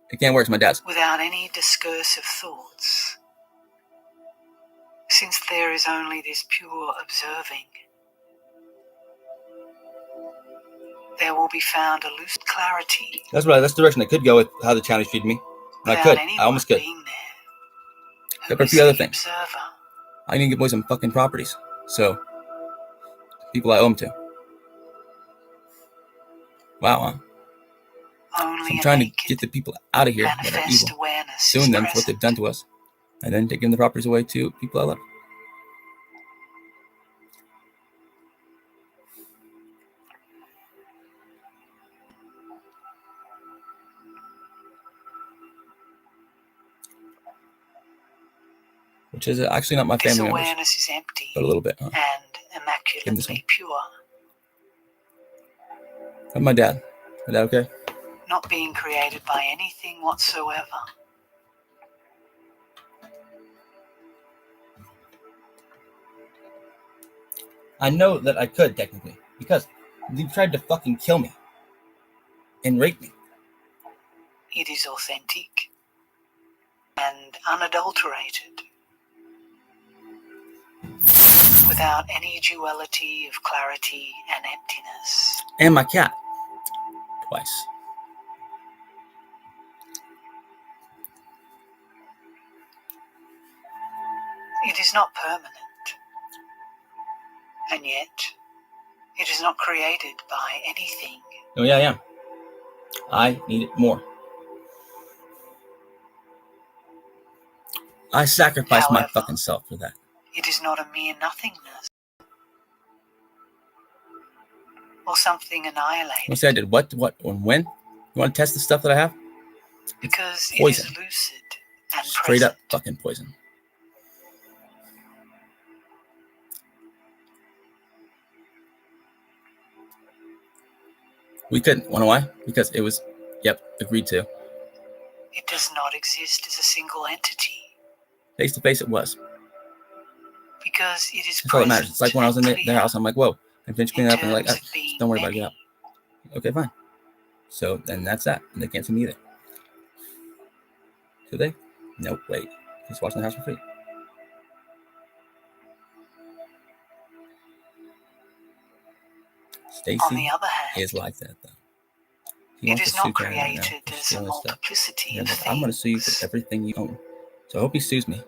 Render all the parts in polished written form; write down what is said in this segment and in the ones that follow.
It can't work. It's my dad's. Without any discursive thoughts, since there is only this pure observing, there will be found a lucid clarity. That's right. That's the direction I could go with how the challenge treated me. I could. I almost could. Except for a few other things. I need to give away some fucking properties. So, people I owe them to. Wow, huh? So I'm trying to get the people out of here that are evil, suing them for what they've done to us, and then taking the properties away to people I love. Which is actually not my family members. This awareness is empty, but a little bit, huh? And immaculately pure. How's my dad? My dad okay? Not being created by anything whatsoever. I know that I could, technically, because you tried to fucking kill me and rape me. It is authentic and unadulterated, without any duality of clarity and emptiness. And my cat. Twice. It is not permanent, and yet it is not created by anything. Oh yeah, yeah. I need it more. I sacrificed my fucking self for that. It is not a mere nothingness, or something annihilated. What say I did? What, when? You want to test the stuff that I have? Because poison. It is lucid and straight present. Up fucking poison. We couldn't. Wanna know why? Because it was, agreed to. It does not exist as a single entity. Face to face it was. Because it is. That's all that matters. It's like when I was in the house, I'm like, whoa. I finished cleaning up and they're like, don't worry about it, get out. Okay, fine. So then that's that. And they can't see me either. Do they? Nope, wait. He's watching the house for free. Stacy on the other hand, is like that though. It is not created as a multiplicity of things. I'm going to sue you for everything you own. So I hope he sues me.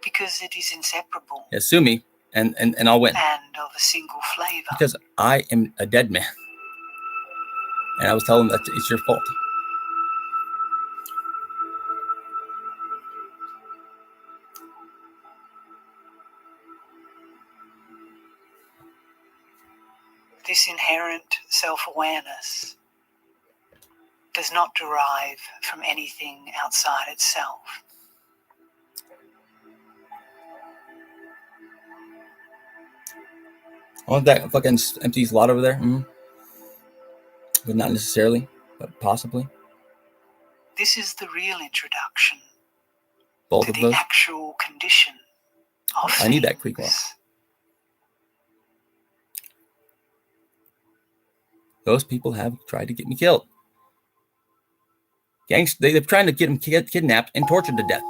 Because it is inseparable. Yeah, sue me and I'll win. And of a single flavor. Because I am a dead man. And I was telling them that it's your fault. This inherent self-awareness does not derive from anything outside itself. Oh, that fucking empty slot over there? Mm-hmm. But not necessarily, but possibly. This is the real introduction Both to of the those? actual condition of I need that creek walk. Those people have tried to get me killed. They're trying to get him kidnapped and tortured to death.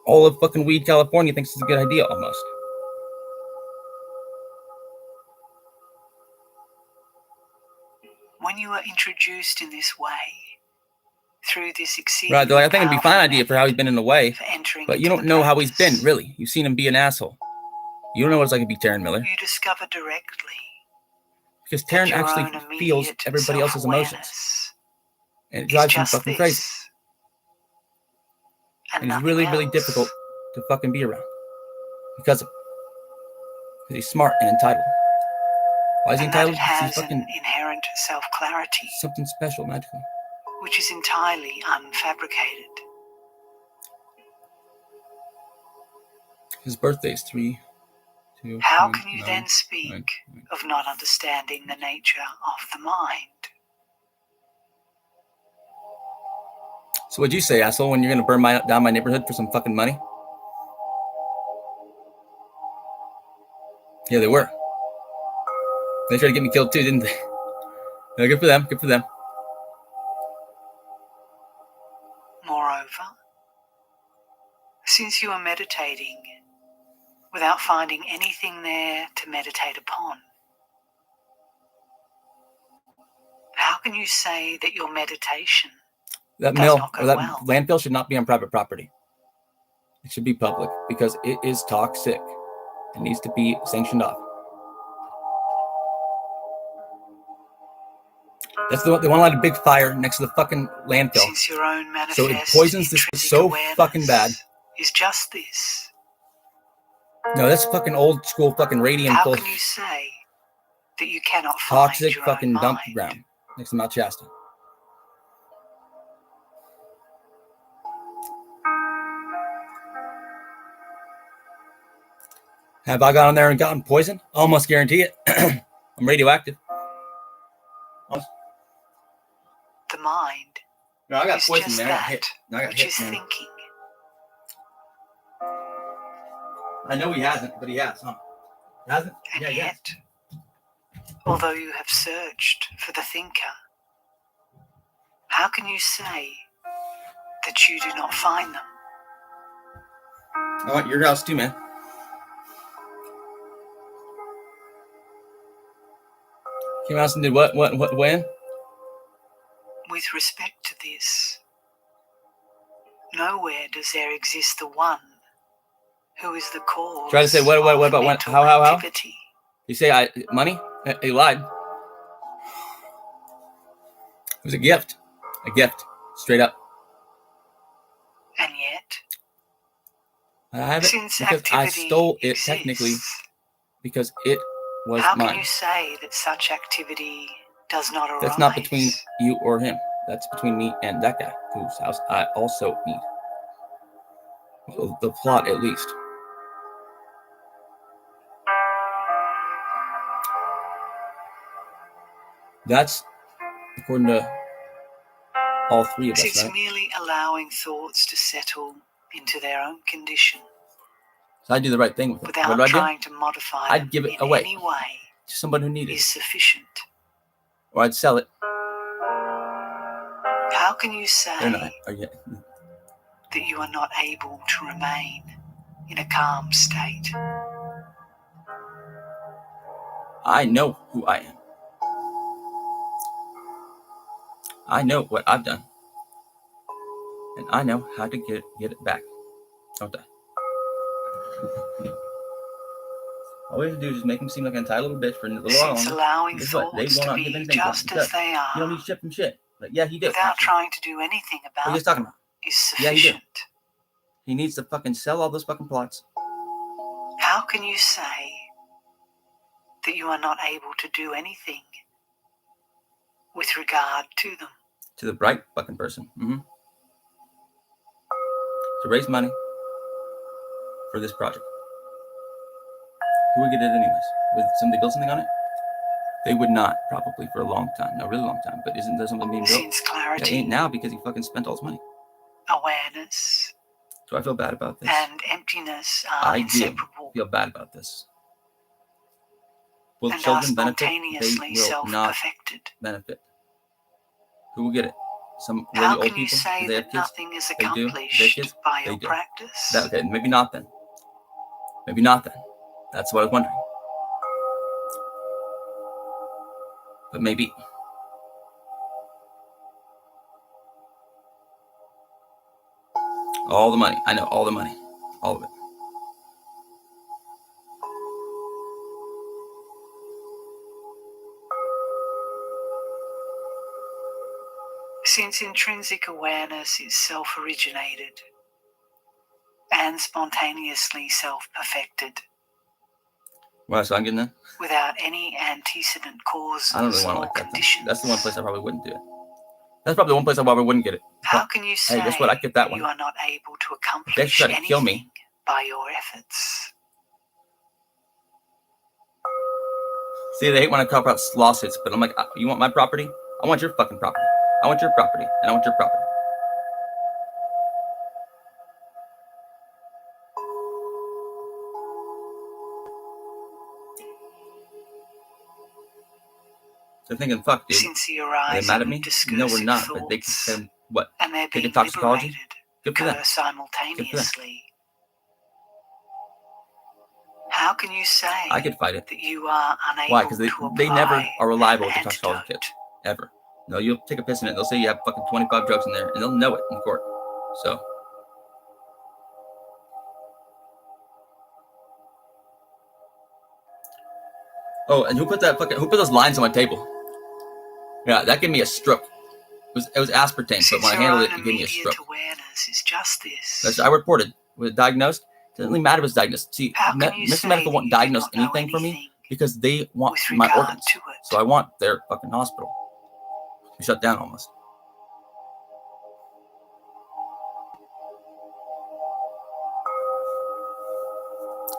All of fucking Weed, California thinks it's a good idea almost. When you are introduced in this way, through this exceeding right, they're like, I think it'd be a fine idea for how he's been in the way, but you don't know how he's been, really. You've seen him be an asshole. You don't know what it's like to be Taran Miller. You discover directly. Because Taran actually feels everybody else's emotions. And it drives him fucking crazy. And he's really, really difficult to fucking be around. Because he's smart and entitled. Why is he entitled? Because he's fucking inherent self-clarity. Something special, magically. Which is entirely unfabricated. His birthday is 3. How can you then speak of not understanding the nature of the mind? So what'd you say, asshole, when you're going to burn down my neighborhood for some fucking money? Yeah, they were. They tried to get me killed too, didn't they? No, good for them. Good for them. Moreover, since you are meditating without finding anything there to meditate upon, how can you say that your meditation that does mill not go or that well? landfill should not be on private property. It should be public because it is toxic. It needs to be sanctioned off. That's the one. They want to light a big fire next to the fucking landfill. Since your own manifest So it poisons this so fucking bad. Is just this. No, that's fucking old school fucking radium. How can you say that you cannot find toxic your fucking own dump mind? ground next to Mount Shasta? Have I gone there and gotten poison? Almost guarantee it. I'm radioactive. The mind No, I got is poison, just man. I got that hit. No, I got which hit, is man. thinking. I know he hasn't, but he has, huh? He hasn't? And Yeah, yet, although you have searched for the thinker, how can you say that you do not find them? I want your house too, man. Came out and did what, when? With respect to this, nowhere does there exist the one who is the cause. Try to say what about when? How? Activity. You say money? He lied. It was a gift, straight up. And yet, I have it since because I stole it exists, technically because it was how mine. can you say that such activity does not arise? That's not between you or him. That's between me and that guy whose house I also need. Well, the plot, at least. That's according to all three of us, It's right? merely allowing thoughts to settle into their own condition. So I do the right thing with it. Without What do I do? trying to modify I'd them give it in away any way to somebody who needed is it, sufficient. or I'd sell it. How can you say They're not. that you are not able to remain in a calm state? I know who I am. I know what I've done, and I know how to get it back. Don't I? All we have to do is just make them seem like an entitled little bitch for a little while Since longer. allowing Guess what? They thoughts will to not give be anything just to us as they you don't are, need shit from shit. Like, yeah, he did. without trying to do anything What are about you just talking about? is Yeah, you do. sufficient. He needs to fucking sell all those fucking plots. How can you say that you are not able to do anything with regard to them? To the right fucking person. To raise money for this project. Who would get it anyways? Would somebody build something on it? They would not, probably, for a long time. A really long time. But isn't there something being built? Since clarity, Yeah, it ain't now because he fucking spent all his money. awareness, Do I feel bad about this? and emptiness are I inseparable. do feel bad about this. Will And are children benefit? spontaneously They will not self-perfected. benefit. Who will get it? Some really How old can you people? say Do they have that kids? nothing is They do. They have accomplished kids? by They your do. practice? Okay, maybe not then. Maybe not then. That's what I was wondering. But maybe. All the money. I know, all the money. All of it. Since intrinsic awareness is self-originated and spontaneously self-perfected, Wow, so I'm getting that? without any antecedent causes I don't really want to or like that. conditions, That's the one place I probably wouldn't do it. That's probably the one place I probably wouldn't get it. how can you say Hey, guess what? I'd get that one. you are not able to accomplish They try to kill me. anything by your efforts? See, they hate when I talk about lawsuits, but I'm like, you want my property? I want your fucking property. I want your property, and I want your property. They're thinking, fuck, dude. Since the Are they mad at me? No, we're not. But they can, what? And they're being toxicology? liberated Good for them. simultaneously. How can you say I could fight it. that you are unable Why? Because they never are reliable with the antidote? toxicology kits. Ever. No, you'll take a piss in it. They'll say you have fucking 25 drugs in there, and they'll know it in court. So. Oh, and who put those lines on my table? Yeah, that gave me a stroke. It was aspartame, but when I handled it, it gave me a stroke. Awareness is just this. I reported. Was it diagnosed? It doesn't really matter if it's diagnosed. See, Mr. Medical won't diagnose anything for me because they want my organs. So I want their fucking hospital to shut down almost.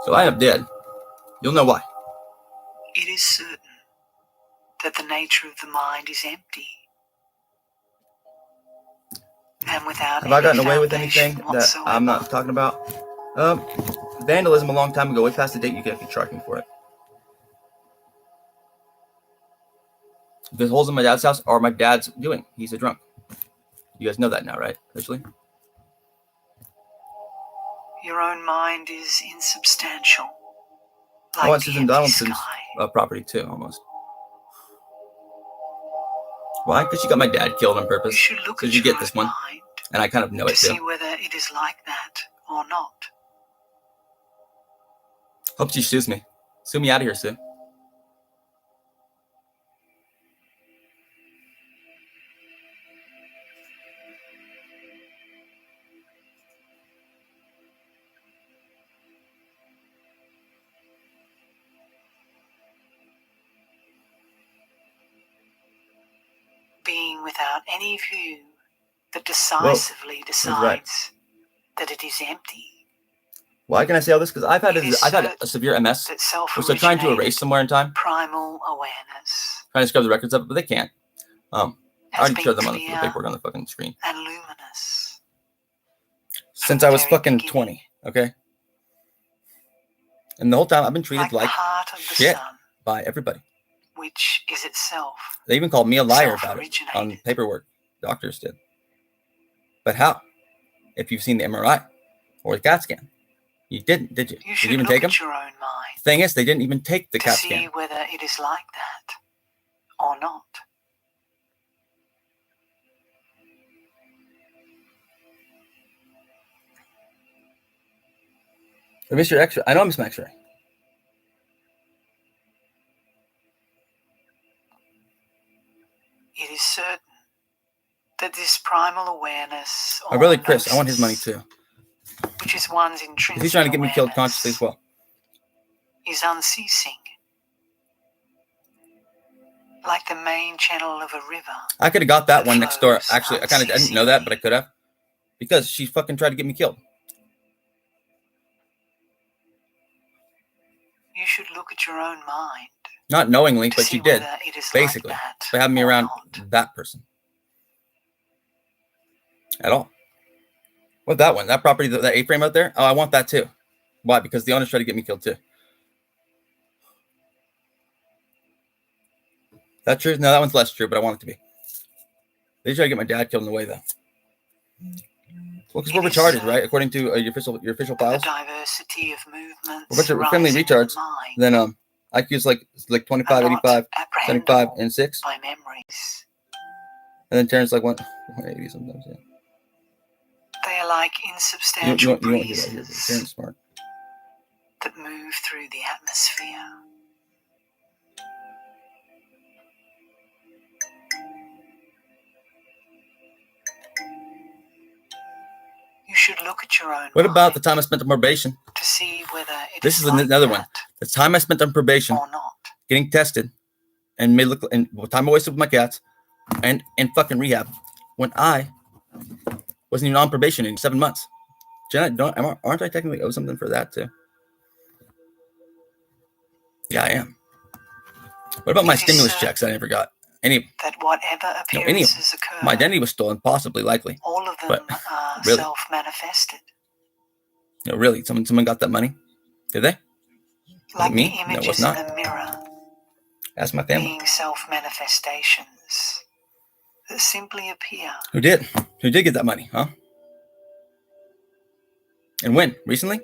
So I am dead. You'll know why. It is certain that the nature of the mind is empty. And without Have I gotten away with anything that I'm not talking about? Vandalism a long time ago, way past the date you can charge me for it. The holes in my dad's house are my dad's doing. He's a drunk. You guys know that now, right? Officially? Your own mind is insubstantial. I want Susan Donaldson's property too, almost. Why? Because she got my dad killed on purpose. So you get this one, and I kind of know it too. To see whether it is like that or not. Hope she sues me. Sue me out of here, Sue. Being without any view that decisively decides that it is empty. Why can I say all this? Because I've had a severe MS, which they're trying to erase somewhere in time. Primal awareness. Trying to scrub the records of it, but they can't. I already showed them on the paperwork on the fucking screen. And luminous. Since I was fucking 20, okay? And the whole time I've been treated like shit by everybody. Which is itself. They even called me a liar about it on paperwork. Doctors did. But how? If you've seen the MRI or the CAT scan. You didn't, did you? Did you even take them? Your own mind. Thing is, they didn't even take the CAT scan. To see whether it is like that or not. I miss your X-ray. I know I miss my X-ray. It is certain that this primal awareness. My brother Chris, I want his money too. Which is one's intrinsic. He's trying to get me killed consciously as well. Is unceasing. Like the main channel of a river. I could have got that one next door. Actually, I didn't know that, but I could have. Because she fucking tried to get me killed. You should look at your own mind. Not knowingly, but she did. Basically. Like by having me around that person. At all. What that one? That property, that A-frame out there? Oh, I want that too. Why? Because the owners tried to get me killed too. That true? No, that one's less true, but I want it to be. They try to get my dad killed in the way, though. Well, because we're retarded, right? According to your official files. The diversity of movements. We're a bunch of family retards. Then IQ's like 25, 85, 75, and 6. By memories. And then Taran's like 180 sometimes. Yeah. They are like insubstantial breezes here, Taran's smart. That move through the atmosphere. You should look at your own. What about the time I spent on probation? To see whether this is another one. The time I spent on probation, or not. Getting tested, and made look and time I wasted with my cats, and fucking rehab, when I wasn't even on probation in 7 months. Jenna, aren't I technically owe something for that too? Yeah, I am. What about my stimulus checks I never got? That whatever appearances occur, my identity was stolen, possibly, likely. All of them are really, self-manifested. No, really? Someone got that money? Did they? Like me? the images no, it was not. in the mirror. Ask my family. being self-manifestations that simply appear. Who did get that money, huh? And when? Recently?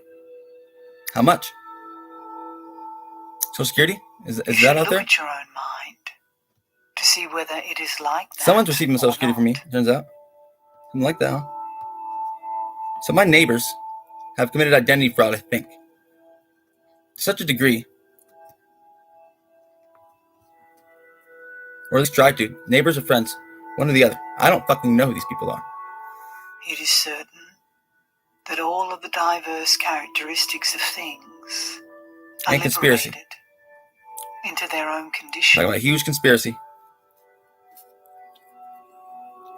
How much? Social Security? Is that out there? Look at your own mind to see whether it is like that. Someone's receiving Social Security from me, turns out. Something like that, huh? So my neighbors have committed identity fraud, I think. To such a degree. Or at least tried to. Neighbors or friends. One or the other. I don't fucking know who these people are. It is certain that all of the diverse characteristics of things are And conspiracy. liberated into their own condition. Talking about a huge conspiracy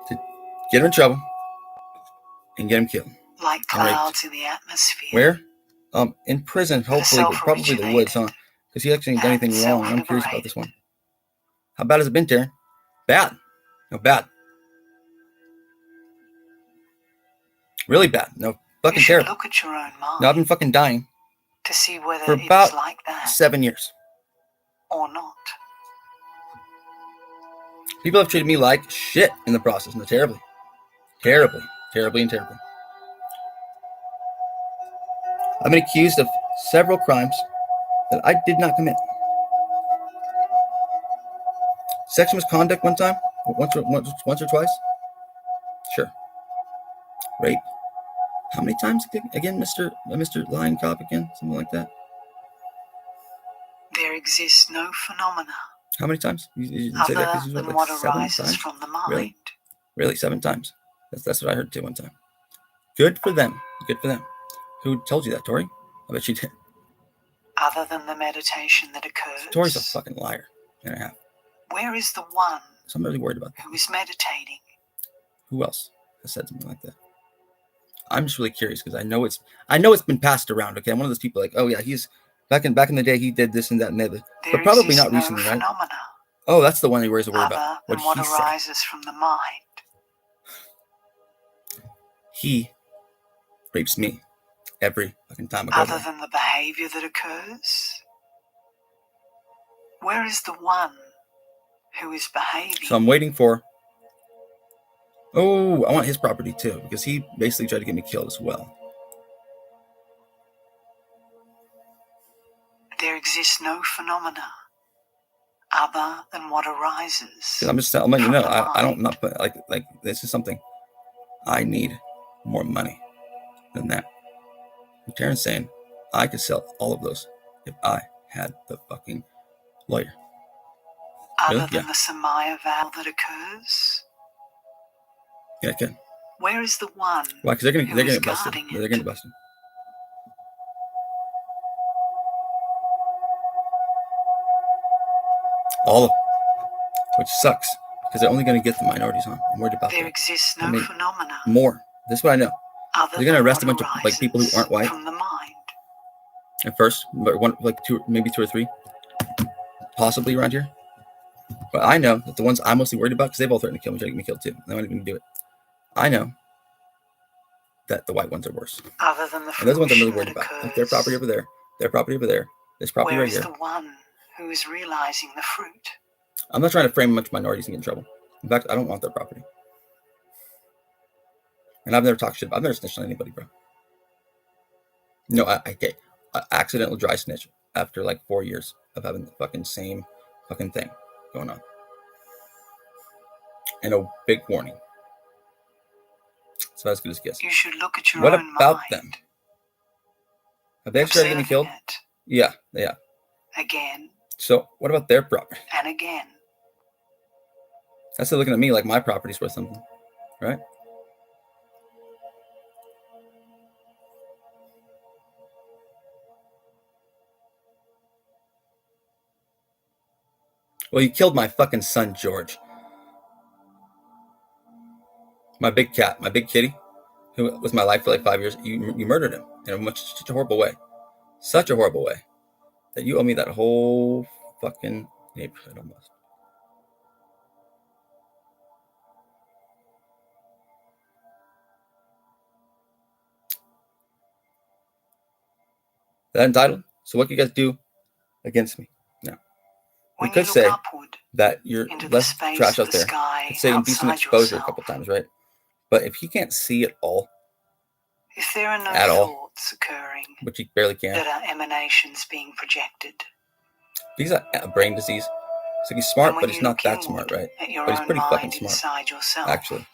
to get him in trouble and get him killed. Like clouds in the atmosphere. Where? In prison, hopefully, but probably the woods, huh? Because he actually ain't done anything wrong. I'm curious about this one. How bad has it been, Taran? Bad. No, bad. Really bad. No, fucking terrible. Look at your own mind. No, I've been fucking dying to see whether for about it's like that 7 years. Or not. People have treated me like shit in the process. No, terribly. Terribly. Terribly and terribly. I've been accused of several crimes that I did not commit. Sexual misconduct one time? Once or twice? Sure. Rape. How many times again, Mr. Lying Cop again? Something like that. There exists no phenomena. How many times? You say other that than like what 7 arises times? from the mind. Really, 7 times. That's what I heard too one time. Good for them. Good for them. Who told you that, Tori? I bet she did. Other than the meditation that occurs. Tori's a fucking liar and a half. Where is the one So I'm really worried about that. who is meditating? Who else has said something like that? I'm just really curious because I know it's been passed around. Okay, I'm one of those people like, oh yeah, he's back in the day he did this and that and the other, but probably not recently, right? Phenomena oh, that's the one he worries to worry other about. Than what arises from the mind. He rapes me every fucking time I go Other than the behavior that occurs. Where is the one who is behaving? So I'm waiting for. Oh, I want his property too, because he basically tried to get me killed as well. There exists no phenomena other than what arises. I'm letting you know. I'm not like this is something. I need more money than that. And Taran's saying I could sell all of those if I had the fucking lawyer. Other than the Samaya vow that occurs. Yeah, I can. Where is the one? Why? Because they're gonna get busted. They're gonna get busted. All of them, which sucks because they're only gonna get the minorities on. I'm worried about that. There exists no phenomena. More. This is what I know. They're gonna arrest a bunch of like people who aren't white. From the mind. At first, but maybe two or three, possibly around here. But I know that the ones I'm mostly worried about, because they've all threatened to kill me, trying to get me killed too. They might even do it. I know that the white ones are worse. Other than the and those ones I'm really worried about. Like their property over there, their property over there, this property right here. Where is the one who is realizing the fruit? I'm not trying to frame a bunch of minorities and get in trouble. In fact, I don't want their property. And I've never talked shit. I've never snitched on anybody, bro. No, I accidental dry snitch after like 4 years of having the fucking same fucking thing going on. And a big warning. So as good as guess. You should look at your own mind. What about them? Have they actually tried to get me killed? Yeah, they have. Again. So what about their property? And again. That's still looking at me like my property's worth something, right? Well, you killed my fucking son, George. My big cat, my big kitty, who was my life for like 5 years. You murdered him in such a horrible way. Such a horrible way. That you owe me that whole fucking neighborhood almost. Is that entitled? So what can you guys do against me now? We When you could look say upward that you're into the less space trash of out the there. sky It's say indecent outside exposure a yourself, couple times, right? But if he can't see it all if there are no at all, thoughts occurring which he barely can, that are emanations being projected, he's got a brain disease. So he's smart, and when but he's you not look that smart, inward right? at your But he's own pretty fucking mind smart, inside yourself, actually.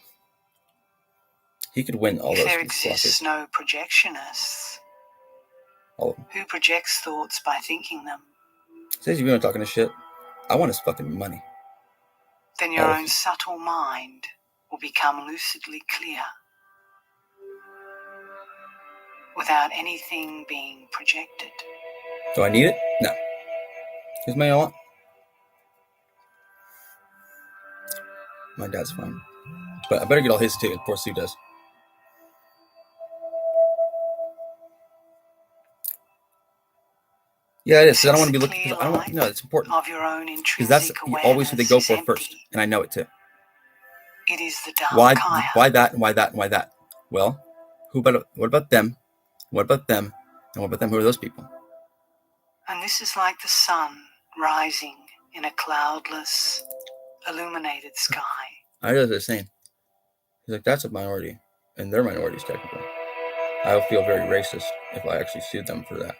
He could win all if those there losses. exists no projectionists, All of them. who projects thoughts by thinking them, Says you're talking to shit. I want his fucking money. then your All of own them. subtle mind will become lucidly clear without anything being projected. Do I need it? No. Here's money I want. My dad's fine. But I better get all his too. Of course Sue does. Yeah, it is. Because I don't want to be looking. Because I don't want. No, it's important. Of your own Because that's intrinsic always who they go awareness for is first, empty. and I know it too. It is the dark Why that? And why that? And why that? Well, what about them? What about them? And what about them? Who are those people? And this is like the sun rising in a cloudless, illuminated sky. I know what they're saying. He's like, that's a minority, and they're minorities technically. I would feel very racist if I actually sued them for that.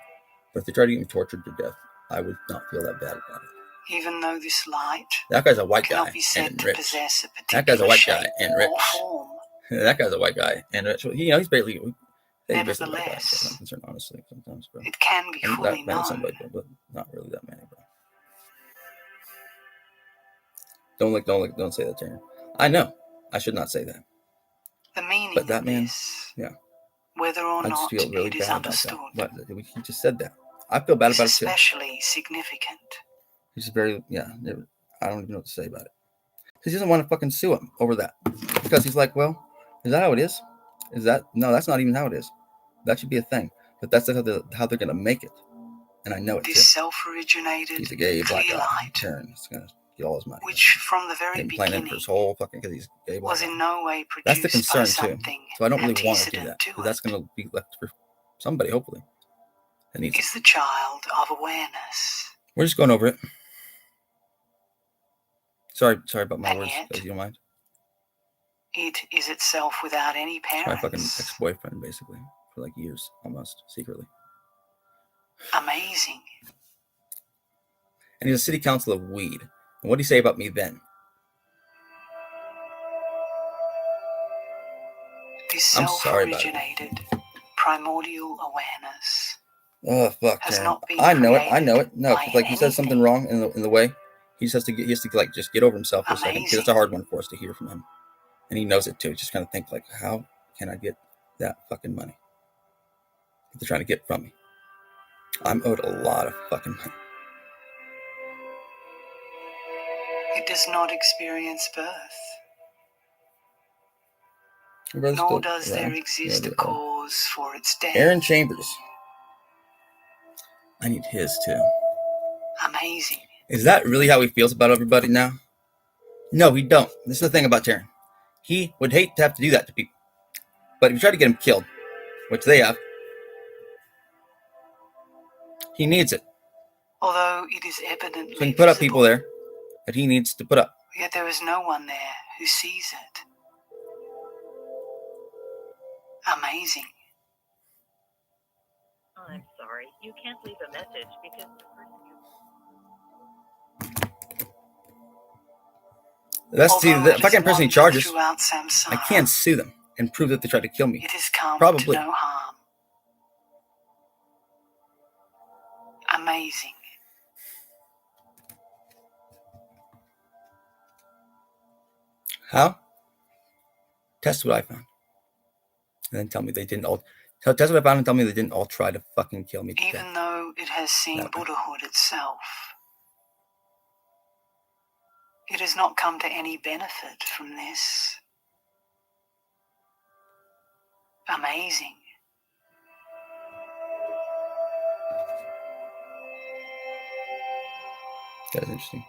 But if they tried to get me tortured to death, I would not feel that bad about it. Even though this light That guy's a white guy cannot be said and to rich. possess a That guy's a particular white guy shape and or rich. form, That guy's a white guy and rich. He's barely. He's basically a white guy, as far as I'm nevertheless, concerned, honestly, sometimes, bro. it can be And fully that man is known. somebody, but not really that many, bro. Don't say that, Taran. I know. I should not say that. The meaning But that of man, this, yeah. whether or I just not feel really it is bad about understood, that. But he just said that. I feel bad is about it too. especially significant. He's just very, I don't even know what to say about it. Because he doesn't want to fucking sue him over that. Because he's like, well, is that how it is? No, that's not even how it is. That should be a thing. But that's how they're going to make it. And I know it too. This self-originated He's a gay black clear guy. light, Taran is going to get all his money. which from the very He's planning for beginning his whole fucking, because he's gay black was guy. in no way That's the produced concern by too. something So I don't really want to do antecedent that. to Because that's it. going to be left for somebody, hopefully. That needs it. Is the child of awareness. We're just going over it. Sorry about my And words, yet, guys. You don't mind? It is itself without any It's my fucking parents. ex-boyfriend, basically, for like years, almost secretly. Amazing. And he's a city council of weed. And what did he say about me then? This I'm sorry about it. self-originated primordial awareness Oh fuck, has Taran. not been I know created it. No, by because like he says something anything. wrong in the way. He has to like just get over himself for a second. Because it's a hard one for us to hear from him, and he knows it too. Just kind of think like, how can I get that fucking money that they're trying to get from me? I'm owed a lot of fucking money. It does not experience birth, Your brother's nor still does there around. exist a cause for its death. Aaron Chambers. I need his too. Amazing. Is that really how he feels about everybody now? No, he don't. This is the thing about Taran. He would hate to have to do that to people. But if you try to get him killed, which they have, he needs it. Although it is evidently So he can put up visible, people there that he needs to put up. yet there is no one there who sees it. Amazing. I'm sorry, you can't leave a message because the person Although if I can personally it is charge us, throughout samsara, I can't sue them and prove that they tried to kill me. it has come Probably. to no harm. Amazing. How? Test what I found. And then tell me they didn't all. Test what I found and tell me they didn't all try to fucking kill me to death. Even though it has seen No. Buddhahood itself, it has not come to any benefit from this. Amazing. That is interesting.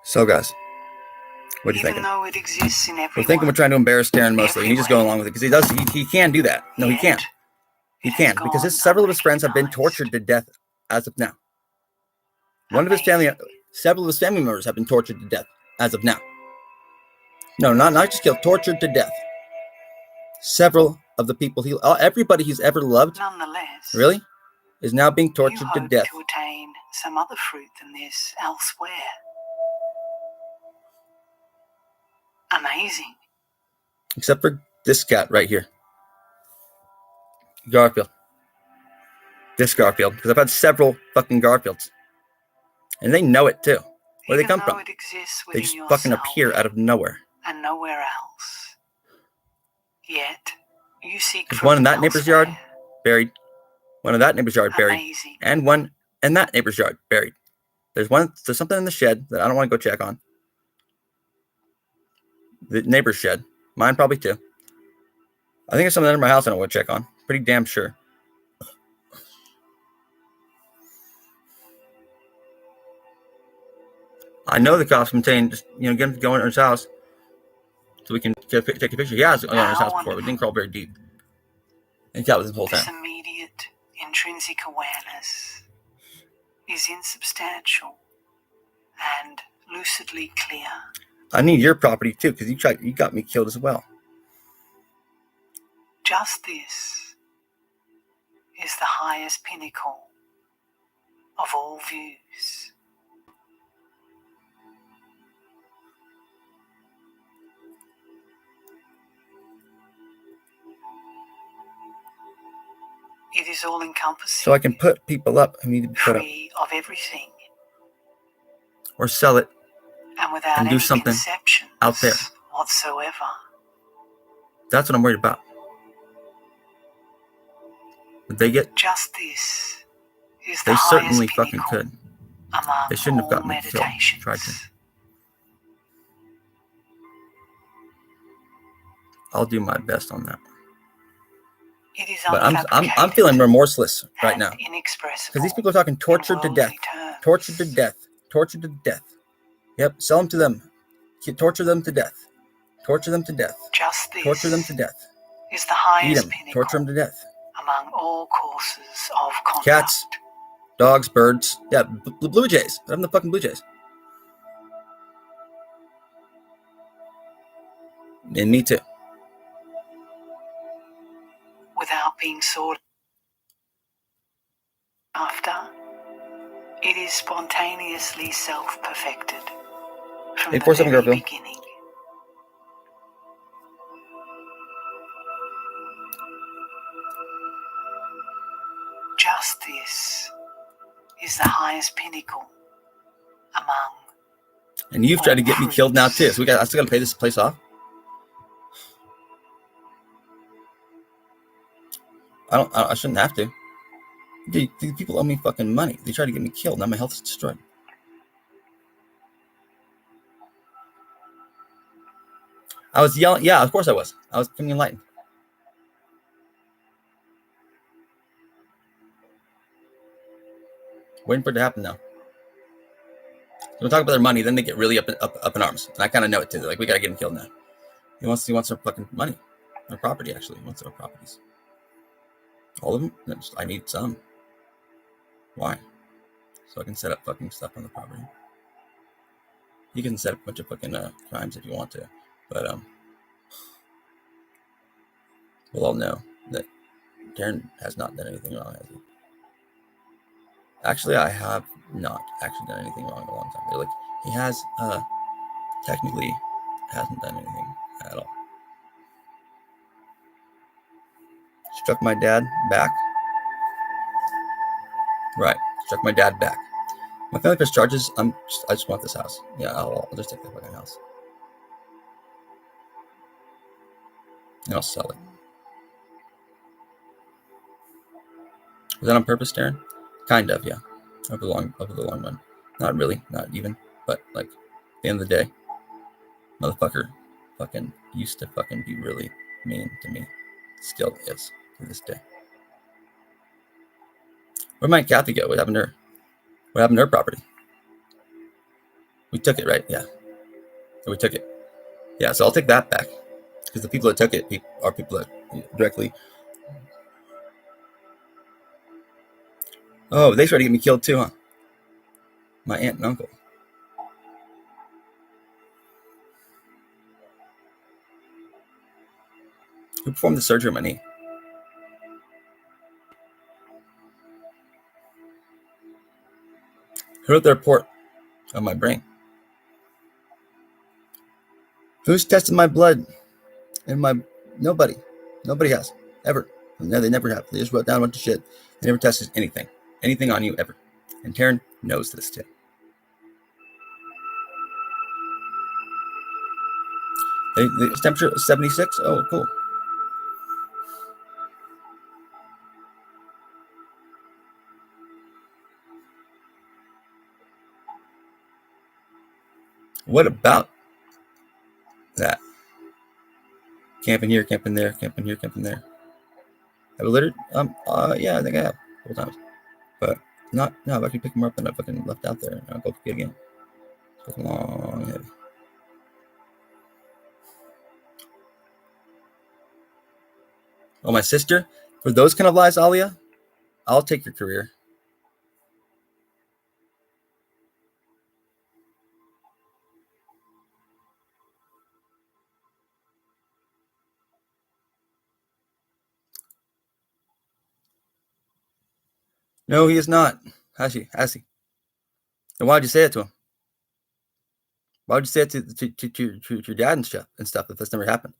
So, guys, what do you Even think? though it exists in We're everyone. thinking we're trying to embarrass Taran mostly, and he's just going along with it because he can do that. No, he Yet, can't. He it has can because gone several of his friends have been unrecognized. tortured to death as of now. Several of his family members have been tortured to death as of now. No, not just killed, tortured to death. Several of the people everybody he's ever loved, Nonetheless, really, is now being tortured you to death. hope to attain some other fruit than this elsewhere. Amazing. Except for this cat right here. Garfield. This Garfield. Because I've had several fucking Garfields. And they know it too. Where they come from. It exists They within just yourself fucking appear out of nowhere. and nowhere else. Yet, you seek There's fruit one in that neighbor's yard, elsewhere. buried. One in that neighbor's yard, buried. Amazing. And one in that neighbor's yard, buried. There's something in the shed that I don't want to go check on. The neighbor's shed. Mine probably too. I think there's something under my house I don't want to check on. Pretty damn sure. I know the cops contained, just, get him to go in his house so we can take a picture. He has gone in his house before, but didn't crawl very deep. And he was his whole This time. immediate intrinsic awareness is insubstantial and lucidly clear. I need your property too, because you got me killed as well. Just this is the highest pinnacle of all views. It is all encompassing. So I can put people up who need to be put up. Free of everything. Or sell it And without and do any something conceptions out there. whatsoever. That's what I'm worried about. Would they get? Just this is the They highest certainly pinnacle fucking could. among They shouldn't have all gotten me killed. meditations. Tried to. I'll do my best on that. It is But I'm unfabricated feeling remorseless right and now. inexpressible Because these people are talking tortured to in death. worldly terms. Tortured to death. Tortured to death. Yep, sell them to them. Torture them to death. Torture them to death. Just this Torture them to death. is the Eat highest them. pinnacle Torture them to death. among all courses of conduct. Cats. Dogs, birds. Yeah, blue jays. Let them the fucking blue jays. And me too. Without being sought after, it is spontaneously self-perfected from the 847 very Garfield. beginning. Just this is the highest pinnacle among. And you've tried to get me killed now too. So I still gotta pay this place off. I shouldn't have to. These people owe me fucking money. They tried to get me killed. Now my health is destroyed. I was yelling. Yeah, of course I was. I was becoming enlightened. Waiting for it to happen now. We'll talk about their money, then they get really up in arms. And I kind of know it too. They're like, we gotta get him killed now. He wants our fucking money, our property. Actually, he wants our properties. All of them? No, I need some. Why? So I can set up fucking stuff on the property. You can set up a bunch of fucking crimes if you want to, but we'll all know that Taran has not done anything wrong, has he? Actually, I have not actually done anything wrong in a long time. They're like, he has technically hasn't done anything at all. Struck my dad back. Right, struck my dad back. My family press charges. I just want this house. Yeah, I'll just take the fucking house. And I'll sell it. Was that on purpose, Taran? Kind of, yeah. Over the long run. Not really, not even. But like, at the end of the day, motherfucker fucking used to fucking be really mean to me. Still is to this day. Where might Kathy go? What happened to her? What happened to her property? We took it, right? Yeah. So we took it. Yeah, so I'll take that back. Because the people that took it are people that directly Oh, they tried to get me killed too, huh? My aunt and uncle. Who performed the surgery on my knee? Who wrote the report on my brain? Who's tested my blood and my... Nobody. Nobody has. Ever. No, they never have. They just wrote down a bunch of shit. They never tested anything. Anything on you, ever. And Taran knows this too. The temperature was 76? Oh, cool. What about that? Camping here, camping there, camping here, camping there. Have I littered? Yeah, I think I have a couple times. But no, I've actually picked them up and I fucking left out there. And I'll go get again. It's fucking long, heavy. Oh, my sister? For those kind of lies, Alia, I'll take your career. No, he is not. Has he? Then why'd you say it to him? Why would you say it to your dad and stuff if this never happened?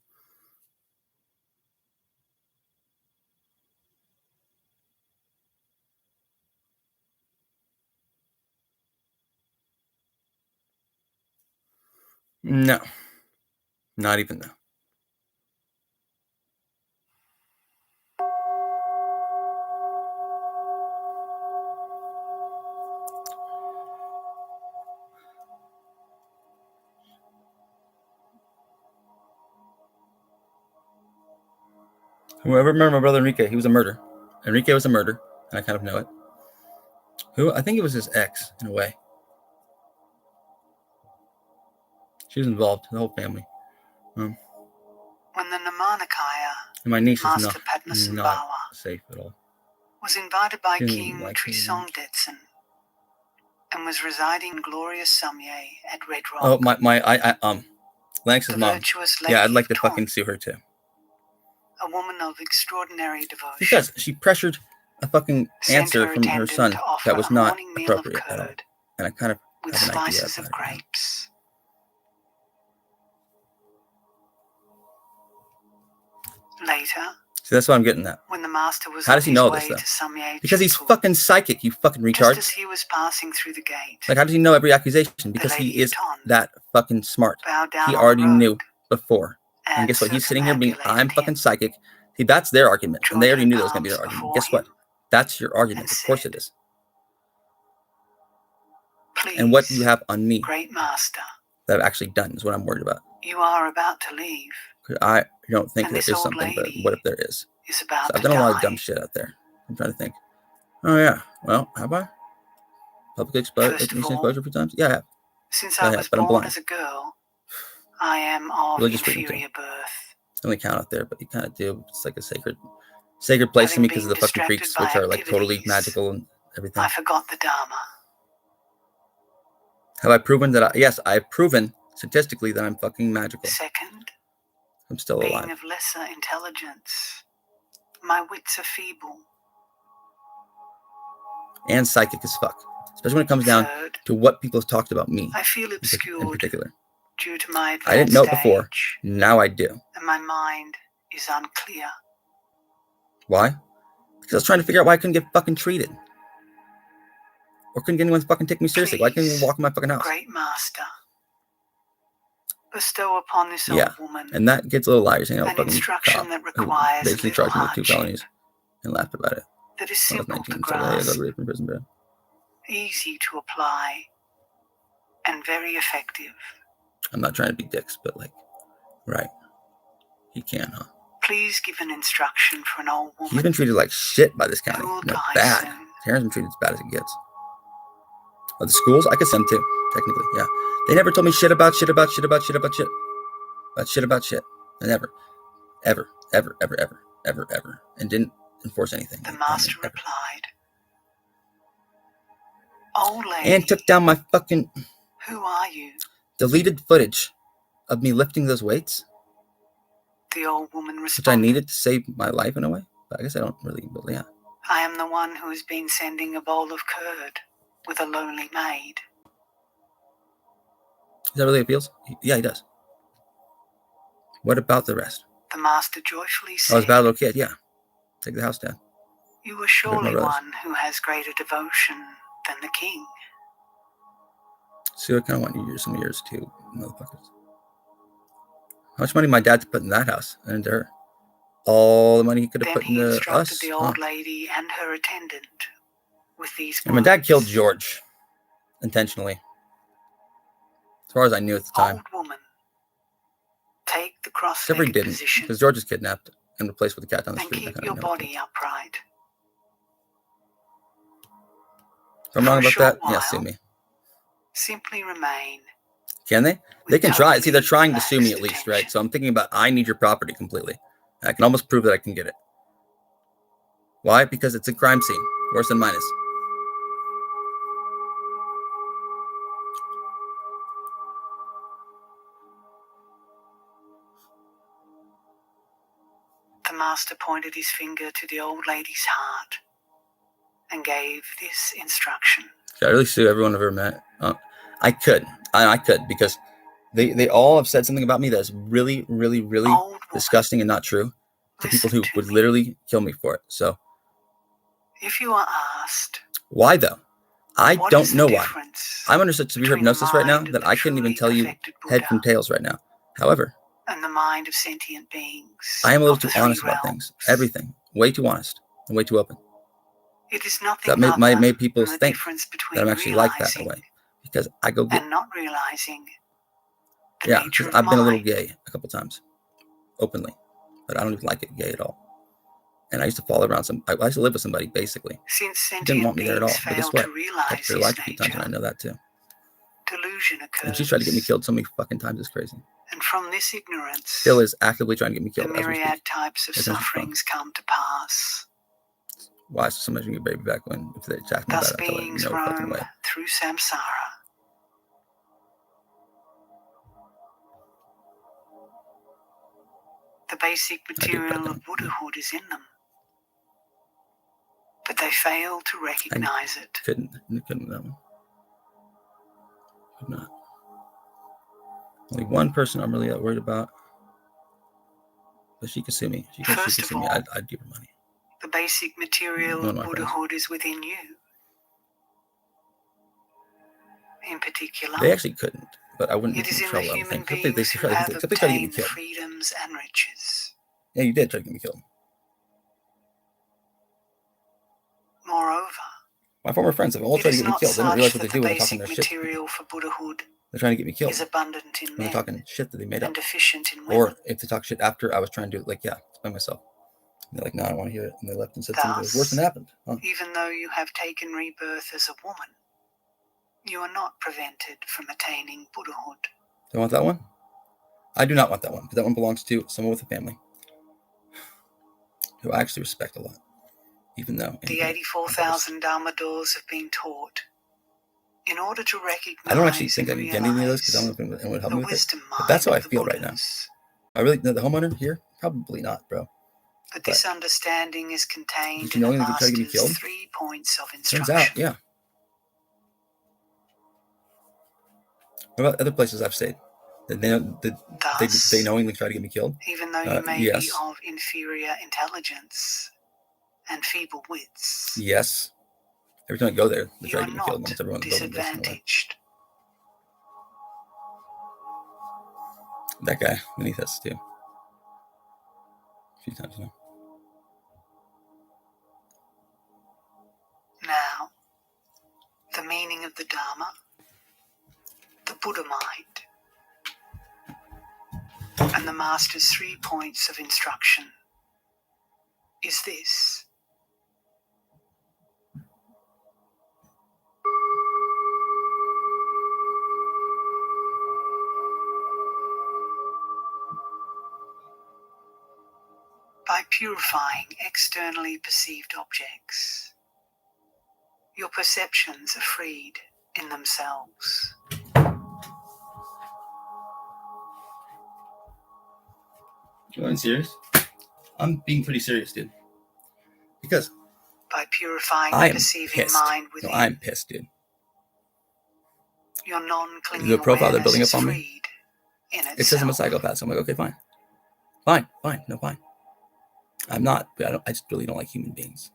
No. Not even though. Whoever remember my brother Enrique, he was a murderer. Enrique was a murderer, and I kind of know it. I think it was his ex, in a way. She was involved, the whole family. When the Namanikaya, And my niece is Master not Padmasambhava, safe at all. was invited by She didn't King like her. Trisongdetsen and was residing in glorious Samye at Red Rock. Oh, Lennox's the mom. virtuous Lady Yeah, I'd like to of fucking Taunt, sue her too. a woman of extraordinary devotion. Because she pressured a fucking sent answer from her attendant son to offer that was a not morning meal of appropriate at all. curd And I kind of with have an idea slices of about it. grapes. Later, See, that's what I'm getting at. when the master was How on does he his know way this, though? to Samye Because he's Chipu, fucking psychic, you fucking just retard. as he was passing through the gate, Like, how does he know every accusation? Because Lady he is of Taunt that fucking smart. bowed down He on already the road knew before. And guess what? He's sitting here being, I'm fucking psychic. See, that's their argument. And they already knew that was going to be their argument. Guess what? That's your argument. Of course it is. Please, and what you have on me great master, that I've actually done is what I'm worried about. you are about to leave. I don't think And there this is old something, but lady what if there is? Is about So I've to done a lot of die. dumb shit out there. I'm trying to think. Oh yeah. Well, have I? Public First of all, exposure a few times? Yeah, I have. Since Yeah, I was but I'm born blind. as a girl, I am of Religious freedom, inferior birth. I only count out there, but you kind of do. It's like a sacred place to me because of the fucking freaks, which are like totally magical and everything. I forgot the Dharma. Have I proven that? Yes, I've proven statistically that I'm fucking magical. Second, I'm still being alive. of lesser intelligence, my wits are feeble. And psychic as fuck. Especially when it comes down Third, to what people have talked about me I feel in obscured particular. due to my advanced I didn't know it before. age, Now I do. and my mind is unclear. Why? Because I was trying to figure out why I couldn't get fucking treated. Or couldn't get anyone fucking take me seriously. Why couldn't even walk in my fucking house? Great master, bestow upon this Yeah, old woman and that gets a little liar saying, an instruction that requires basically little charged me with 2 hardship, felonies and laughed about it. that is When I was simple 19. to So, hey, I got grasp, rape in prison, bro. easy to apply, and very effective. I'm not trying to be dicks, but like, right. He can, huh? Please give an instruction for an old woman. He's been treated like shit by this county. who will No, die bad. soon. Taran's been treated as bad as it gets. But the schools, I could send too, technically, yeah. They never told me shit about shit. About shit. They never. Ever. And didn't enforce anything. The on me, master ever. replied, Old lady, and took down my fucking who are you? deleted footage of me lifting those weights, The old woman which I responded. needed to save my life in a way. But I guess I don't really, but yeah. I am the one who has been sending a bowl of curd with a lonely maid. Is that really appeals? Yeah, he does. What about the rest? The master joyfully Oh, said, it's bad little kid. Yeah. Take the house down. You are surely brothers. one who has greater devotion than the king. See, I kind of want you to use some of yours too, motherfuckers. How much money my dad to put in that house and into her? All the money he could have Then put he into instructed us. the old lady and her attendant with these And my dad words. killed George intentionally, as far as I knew at the time. Old woman, take the Except for he cross-legged didn't, position because George is kidnapped and replaced with a cat down the and street. keep your body upright. If I'm For wrong a about short that, yeah, while, sue me. Simply remain. Can they? They with can try. See, they're totally trying to sue me at relaxed least, right? attention. So I'm thinking about I need your property completely. I can almost prove that I can get it. Why? Because it's a crime scene. Worse than mine is. The master pointed his finger to the old lady's heart and gave this instruction. Should I really sue everyone I've ever met? I could. I could, because they all have said something about me that's really, really, really Old woman, disgusting and not true to people listen who to would me. literally kill me for it. So If you are asked, why though? I what don't is the know why. difference I'm under such severe between the hypnosis right now mind of that the I couldn't even truly tell you affected head from Buddha tails right now. However, and the mind of sentient beings I am a little of the too three honest about realms? things. Everything. Way too honest and way too open. It is nothing That made other people than the think difference that between I'm actually like that in a realizing way. Because I go get, and not realizing the yeah, nature because of I've been a little mind. gay a couple times, openly. But I don't even like it gay at all. And I used to follow around I used to live with somebody, basically. Since She didn't sentient want me there at all. beings But guess fail what? to I realize touched her this life a few times, and I nature, know that too. delusion occurs. And she's tried to get me killed so many fucking times, it's crazy. And from this ignorance, Still is actively trying to get me the killed as we myriad speak. types of Every time she's sufferings come to pass. Why is so much your baby back when if they attack me Thus about it, I tell her beings no fucking roam way. through samsara. The basic I do material pet of them. Buddhahood is in them, but they fail to recognize it. Couldn't that one. Could not. Only one person I'm really that worried about. But she could sue me. She could First sue of me. all, I'd give her money. the basic material One of of my friends. Buddhahood is within you. In particular, They actually couldn't, but I wouldn't it get is in in the trouble. I don't human think. Except beings who have they tried to get me obtained the killed. freedoms and riches. Yeah, you did try to get me killed. Moreover, My former friends have all it tried to is get me not killed. They don't realize such what they that do the when they're talking basic their shit. material for Buddhahood They're trying to get me killed. is abundant in When they're men talking shit that they made up. and deficient in women. Or if they talk shit after I was trying to do it, like, yeah, explain myself. And they're like, no, I don't want to hear it. And they left and said something that was worse than happened. Huh? Even though you have taken rebirth as a woman, you are not prevented from attaining Buddhahood. Do I want that one? I do not want that one, because that one belongs to someone with a family who I actually respect a lot. Even though The 84,000 Dharma doors have been taught in order to recognize I don't actually think I and can get any of those realize because I don't know if anyone would help the me with it. wisdom But that's how mind I of the feel right now. Buddhas. I really, the homeowner here, probably not, bro. But this understanding is contained Did you know in the they tried to get me Master's killed? 3 points of Turns instruction. out, yeah. What about other places I've stayed? They knowingly try to get me killed? Even though you may be Yes. of inferior intelligence and feeble wits, Yes. Every time I go there, they you try are to get me killed. not Almost everyone in the building goes in the way. disadvantaged. That guy beneath us, too. A few times now. Now, the meaning of the Dharma, the Buddha mind, and the Master's 3 points of instruction is this. By purifying externally perceived objects, Your perceptions are freed in themselves. You going serious? I'm being pretty serious, dude. Because By purifying I the am perceiving pissed. mind within, No, I'm pissed, dude. your non-clinging The profile they're awareness building is up on me, freed in itself. it says I'm a psychopath. So I'm like, okay, fine. Fine. No, fine. I'm not, but I just really don't like human beings.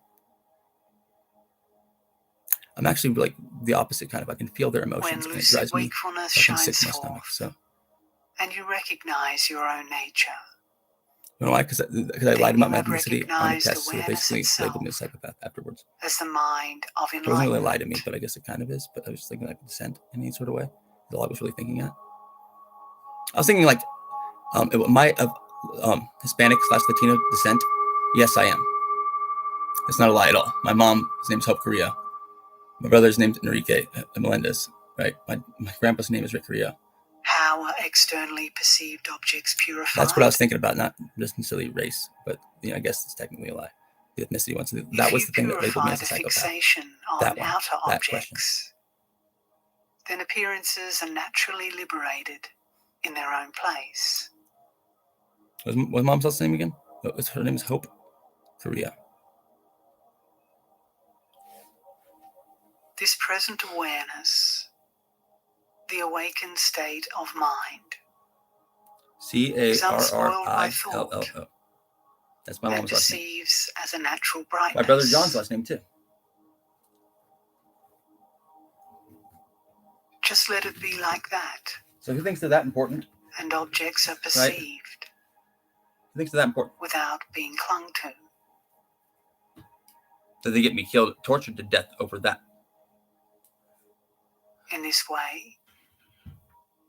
I'm actually like the opposite kind of. I can feel their emotions, When and it drives lucid me wakefulness fucking sick shines to my stomach. forth, So, and you recognize your own nature, you know why? Because I lied you about my have ethnicity on a recognized test, so they awareness basically itself labeled me a psychopath afterwards. as the mind of It wasn't really a lie to enlightenment. me, but I guess it kind of is. But I was just thinking like dissent in any sort of way. That's all I was really thinking at. I was thinking like, my Hispanic / Latino descent. Yes, I am. It's not a lie at all. My mom's name is Hope Correa. My brother's name's Enrique Melendez. Right. My grandpa's name is Rick Correa. How are externally perceived objects purified? That's what I was thinking about, not just necessarily race, but I guess it's technically a lie. The ethnicity one. So that was the thing that labeled me as a psychopath. Fixation on That one. outer That objects, question. then appearances are naturally liberated in their own place. Was mom's last name again? Her name is Hope Correa. This present awareness, the awakened state of mind, CARRILLO. That's my and mom's last name. perceives as a natural brightness. My brother John's last name too. Just let it be like that, So who thinks they're that important? and objects are perceived Who thinks they're that important? without being clung to. That they get me killed, tortured to death over that. In this way,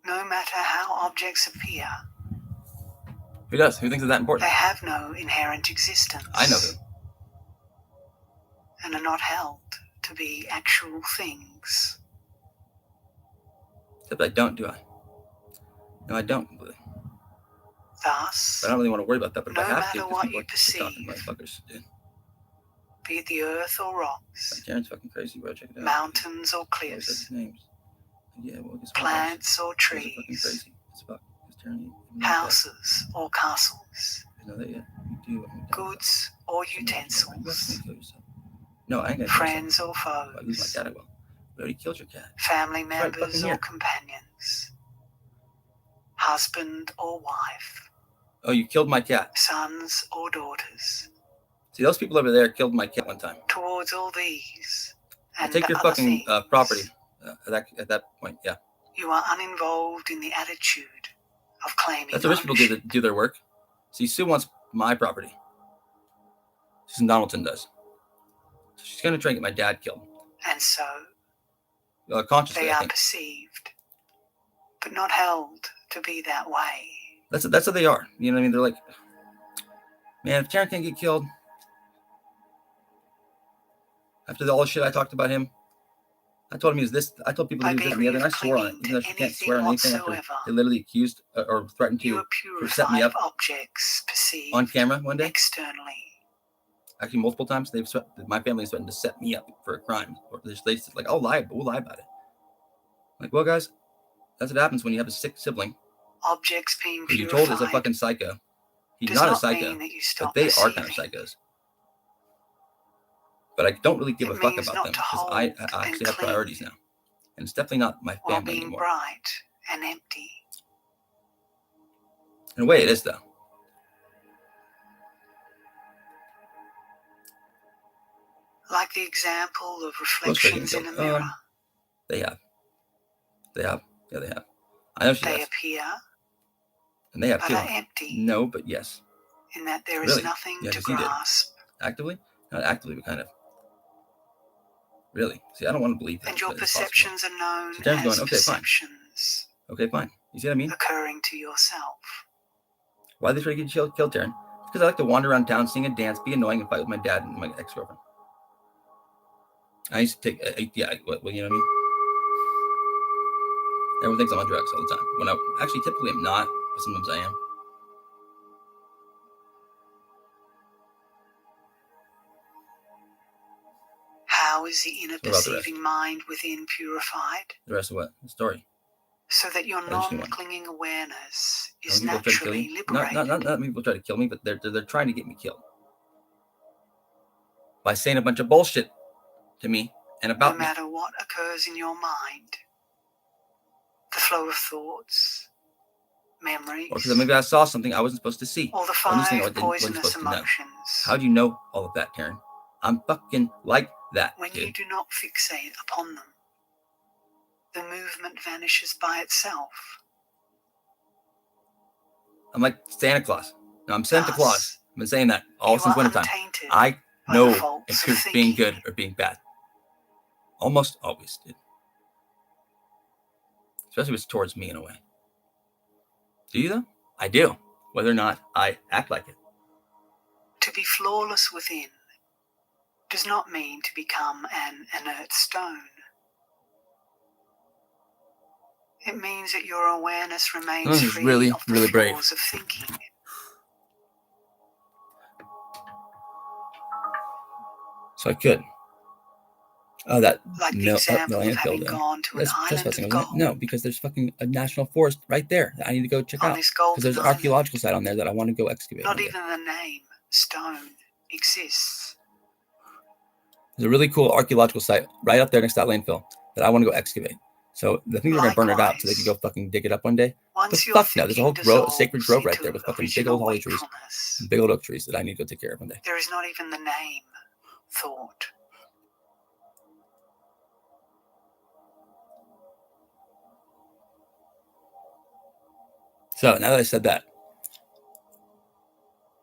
no matter how objects appear, Who does? Who thinks they're that important? they have no inherent existence. I know who. And are not held to be actual things. Except I don't, do I? No, I don't. Thus, I don't really want to worry about that, but if no I have matter to, what people you are talking perceive, motherfuckers, dude. be it the earth or rocks, Karen's fucking crazy, bro. Check it out. mountains or What cliffs, is names? Yeah, well, guess what? plants or Those are fucking trees, crazy. It's fuck. It's turning. houses or castles, You know that yet? You do. goods or utensils, No, I ain't gonna. friends or If I lose foes, my cat, I will. We already killed your cat. family It's right members fucking or here. companions, husband or wife, Oh, you killed my cat. sons or daughters. See, those people over there killed my cat one time. Towards all these I'll and take your other fucking things, property at that point. Yeah, you are uninvolved in the attitude of claiming that's what rich people ownership. do their work. See, Sue wants my property. Susan Donaldson does. So she's gonna try and get my dad killed. And so Consciously, they I are think. perceived, but not held to be that way. That's what they are. You know what I mean? They're like, man, if Taran can't get killed, after all the shit I talked about him, I told him he was this. I told people he was this and the other, and I swore on it. Even though she can't swear on anything after they literally accused or threatened You to are set me purified up objects perceived on camera one day. externally. Actually, multiple times my family has threatened to set me up for a crime, or they like, "I'll lie, but we'll lie about it." Like, well, guys, that's what happens when you have a sick sibling Objects being who you purified told is a fucking psycho. He's does not a not psycho, mean that you but stop they are perceiving. kind of psychos. But I don't really give It a fuck means about not them to because I hold actually and have cling priorities now, and it's definitely not my while family being anymore. bright and empty. In a way, it is though. Like the example of Most are getting reflections in a killed. mirror. They have. Yeah, they have. I know she They does, appear, and they have but too. are empty, No, but yes. in that there is Really? nothing Yeah, to 'cause he did. grasp. Actively? Not actively, but kind of. Really? See, I don't want to believe that. And your but it's possible. perceptions are known So Taran's as going, okay, fine. perceptions Okay, fine. You see what I mean? occurring to yourself. Why did they try to get you killed, Taran? Because I like to wander around town, sing and dance, be annoying, and fight with my dad and my ex-girlfriend. I used to take, you know what I mean? Everyone thinks I'm on drugs all the time. When I actually typically am not, but sometimes I am. How is the inner So what about the rest? perceiving mind within purified? The rest of what? The story. So that your Interesting one. non-clinging awareness How is many people try to kill naturally me? liberated. Not many people try to kill me, but they're trying to get me killed by saying a bunch of bullshit to me and No about me. matter what occurs in your mind, the flow of thoughts, memories, Or because maybe I saw something I wasn't supposed to see. or the Or I'm just saying, five I wasn't poisonous supposed to know. emotions. How do you know all of that, Taran? I'm fucking like that, When kid. you do not fixate upon them, the movement vanishes by itself. I'm like Santa Claus. No, I'm Santa Thus, Claus. I've been saying that all you since are wintertime. untainted I by the know faults if of you're being thinking. good or being bad. Almost always did. Especially if it's towards me in a way. Do you though? I do. Whether or not I act like it. To be flawless within does not mean to become an inert stone. It means that your awareness remains This is free really, of the really brave. flaws of thinking. So I could. Oh, that Like the no example of landfill having then. gone to an That's island trespassing, of wasn't it? gold. No, because there's fucking a national forest right there that I need to go check On out. this Because golden there's an island, archaeological site on there that I want to go excavate. not one day. even the name stone exists. There's a really cool archaeological site right up there next to that landfill that I want to go excavate. So the thing they're gonna burn it out so they can go fucking dig it up one day. The Once your fuck no, there's a whole thinking sacred dissolves grove right there into with fucking big original old holly trees, wakefulness, and big old oak trees that I need to go take care of one day. there is not even the name thought. So now that I said that,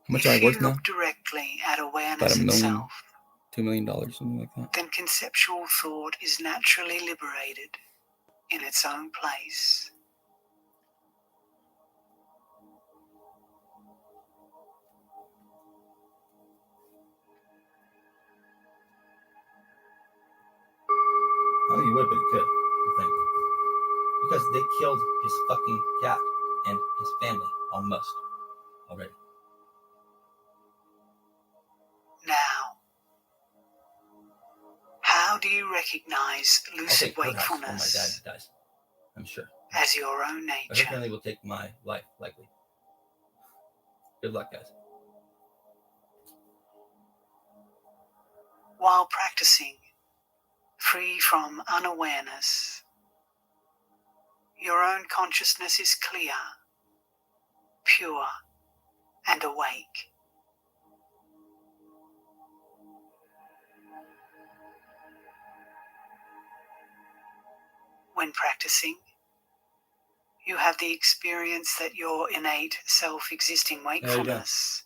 how much If are I you worth now? look directly at About awareness $1 million, itself, $2 million, something like that. then conceptual thought is naturally liberated in its own place. I think he would, but he could, I think. Because they killed his fucking cat and his family almost already. Now, how do you recognize I'll lucid take her house when my dad wakefulness dies, I'm sure. as your own But her nature? family will take my life, likely. Good luck, guys. While practicing, free from unawareness, your own consciousness is clear, pure, and awake. When practicing, you have the experience that your innate self-existing wakefulness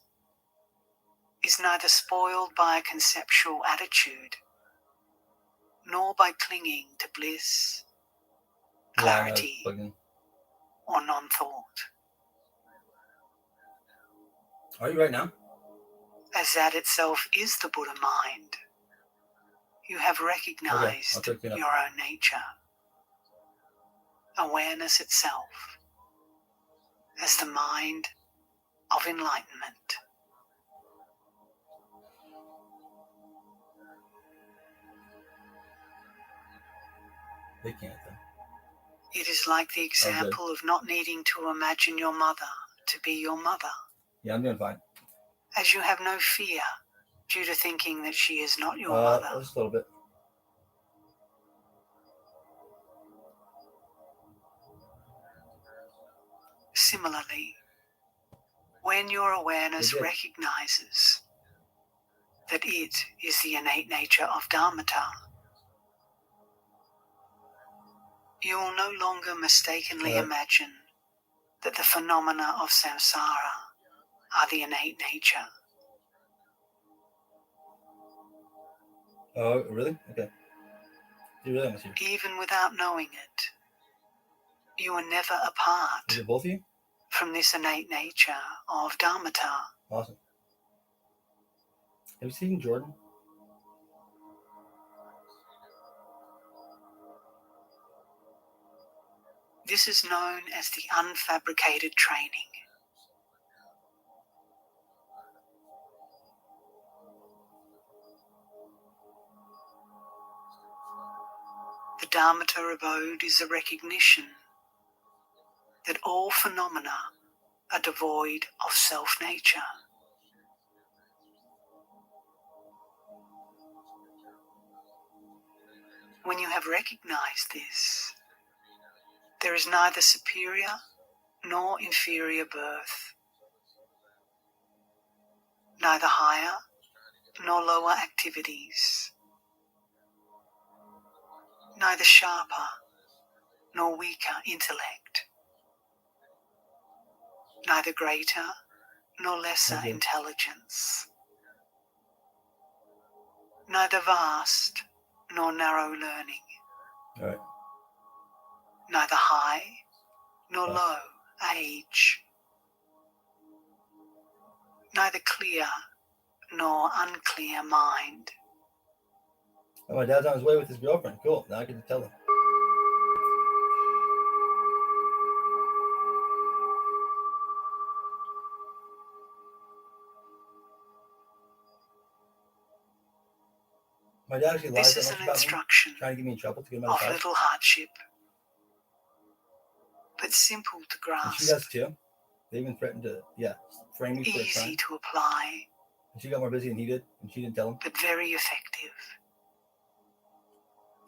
is neither spoiled by a conceptual attitude nor by clinging to bliss, clarity, or non-thought. Are you right now? As that itself is the Buddha mind, you have recognized check it out. your own nature, awareness itself, as the mind of enlightenment. They can't, though. It is like the example of not needing to imagine your mother to be your mother, Yeah, I'm doing fine. as you have no fear due to thinking that she is not your mother. Just a little bit. Similarly, when your awareness recognizes that it is the innate nature of Dharmata, you will no longer mistakenly imagine that the phenomena of samsara are the innate nature. Oh, really? Okay. You really want to see? Even without knowing it, you are never apart Is it both of you? from this innate nature of Dharmata. Awesome. Have you seen Jordan? This is known as the unfabricated training. Dharmata abode is a recognition that all phenomena are devoid of self-nature. When you have recognized this, there is neither superior nor inferior birth, neither higher nor lower activities, neither sharper nor weaker intellect, neither greater nor lesser intelligence, neither vast nor narrow learning, All right. neither high nor low age, neither clear nor unclear mind. Oh, my dad's on his way with his girlfriend. Cool. Now I get to tell him. My dad actually lies This so is much an about me, instruction trying to get me in trouble to get him out of of the house. little hardship, but simple to And she grasp, does too. They even threatened to, frame me for a easy crime. to apply, And she got more busy than he did, and she didn't tell him. but very effective,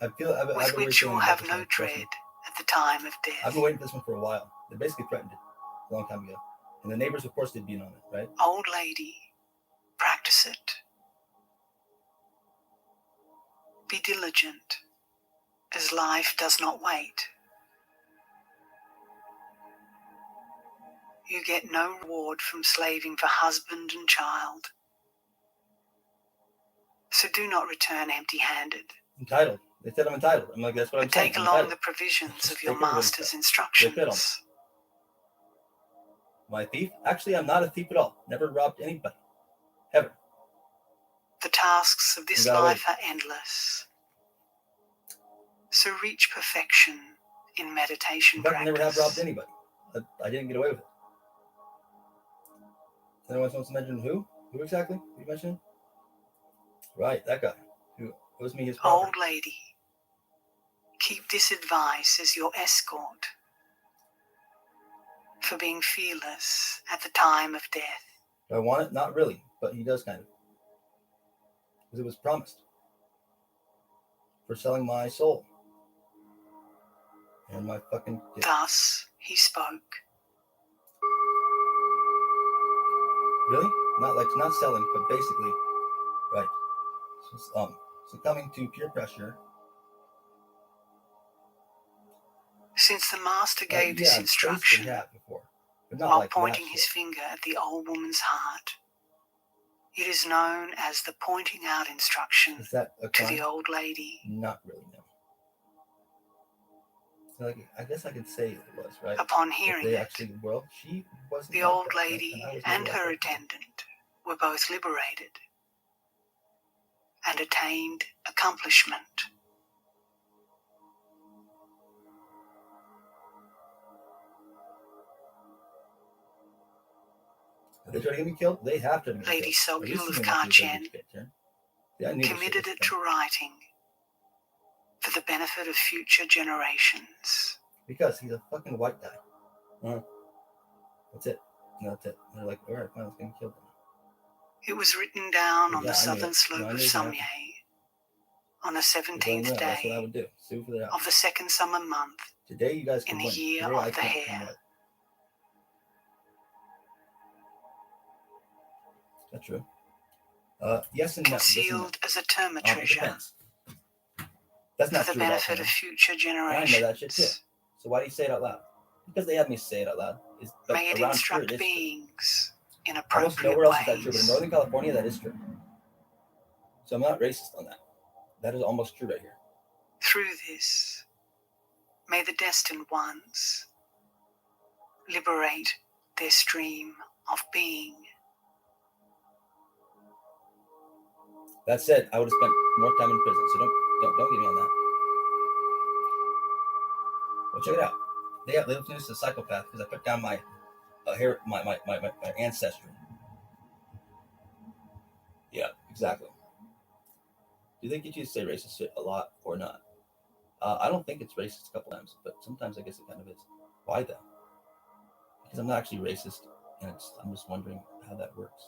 I've with been which you feeling will about have this no one, trust me. dread at the time of I've death. been waiting for this one for a while. They basically threatened it a long time ago. And the neighbors, of course, did beat on it, right? Old lady, practice it. Be diligent, as life does not wait. You get no reward from slaving for husband and child. So do not return empty-handed. Entitled. They said I'm entitled. I'm like, that's what I'm But saying. take I'm along entitled. the provisions Just of your take everybody's master's stuff. They fit on me. instructions. Am I a thief? Actually, I'm not a thief at all. Never robbed anybody. Ever. The tasks of this You got away. life are endless. So reach perfection in meditation In fact, I practice. never have robbed anybody. I didn't get away with it. Anyone wants to mention who? Who exactly? Who you mentioned? Right, that guy. Who owes me his property. Old lady, keep this advice as your escort for being fearless at the time of death. Do I want it? Not really, but he does kind of. Because it was promised. For selling my soul. And my fucking kid. Thus he spoke. Really? Not selling, but basically, right. Succumbing to peer pressure. Since the master gave this basically instruction have before, but not while like pointing that his shit. finger at the old woman's heart, it is known as the pointing out instruction Is that a to crime? the old lady. Not really, no. So I guess I could say it was, right? Upon If hearing they it, actually, well, she wasn't the like old that, right? lady I was and never her like that. attendant were both liberated and attained accomplishment. If they try to get me killed, they have to get me Lady killed. At least Sogul of you know what you Karchen did, yeah, I knew this shit committed was it to writing for the benefit of future generations. because he's a fucking white guy. That's it. No, that's it. They're like, all right, fine, let's get him killed. It was written down on Yeah, the I knew southern it. slope No, I of knew it was gonna Samye on the If I 17th knew it, that's what I day would do. Sue for that. of the second summer month Today, you guys in can the win. year Today, of I the can't hare. win. That's true. Yes and no. Yes and no. Concealed as a term of It treasure depends. That's for not the true about benefit of him. future I know that shit too. generations. So why do you say it out loud? Because they have me say it out loud. But May it around here, instruct it is true. beings in Almost appropriate nowhere else is that true, but in ways. Northern California, that is true. So I'm not racist on that. That is almost true right here. Through this, may the destined ones liberate their stream of being. That said, I would have spent more time in prison. So don't get me on that. Well, check it out. They have lived this as a psychopath because I put down my ancestry. Yeah, exactly. Do they get you to say racist shit a lot or not? I don't think it's racist a couple times, but sometimes I guess it kind of is. Why though? Because I'm not actually racist, and I'm just wondering how that works.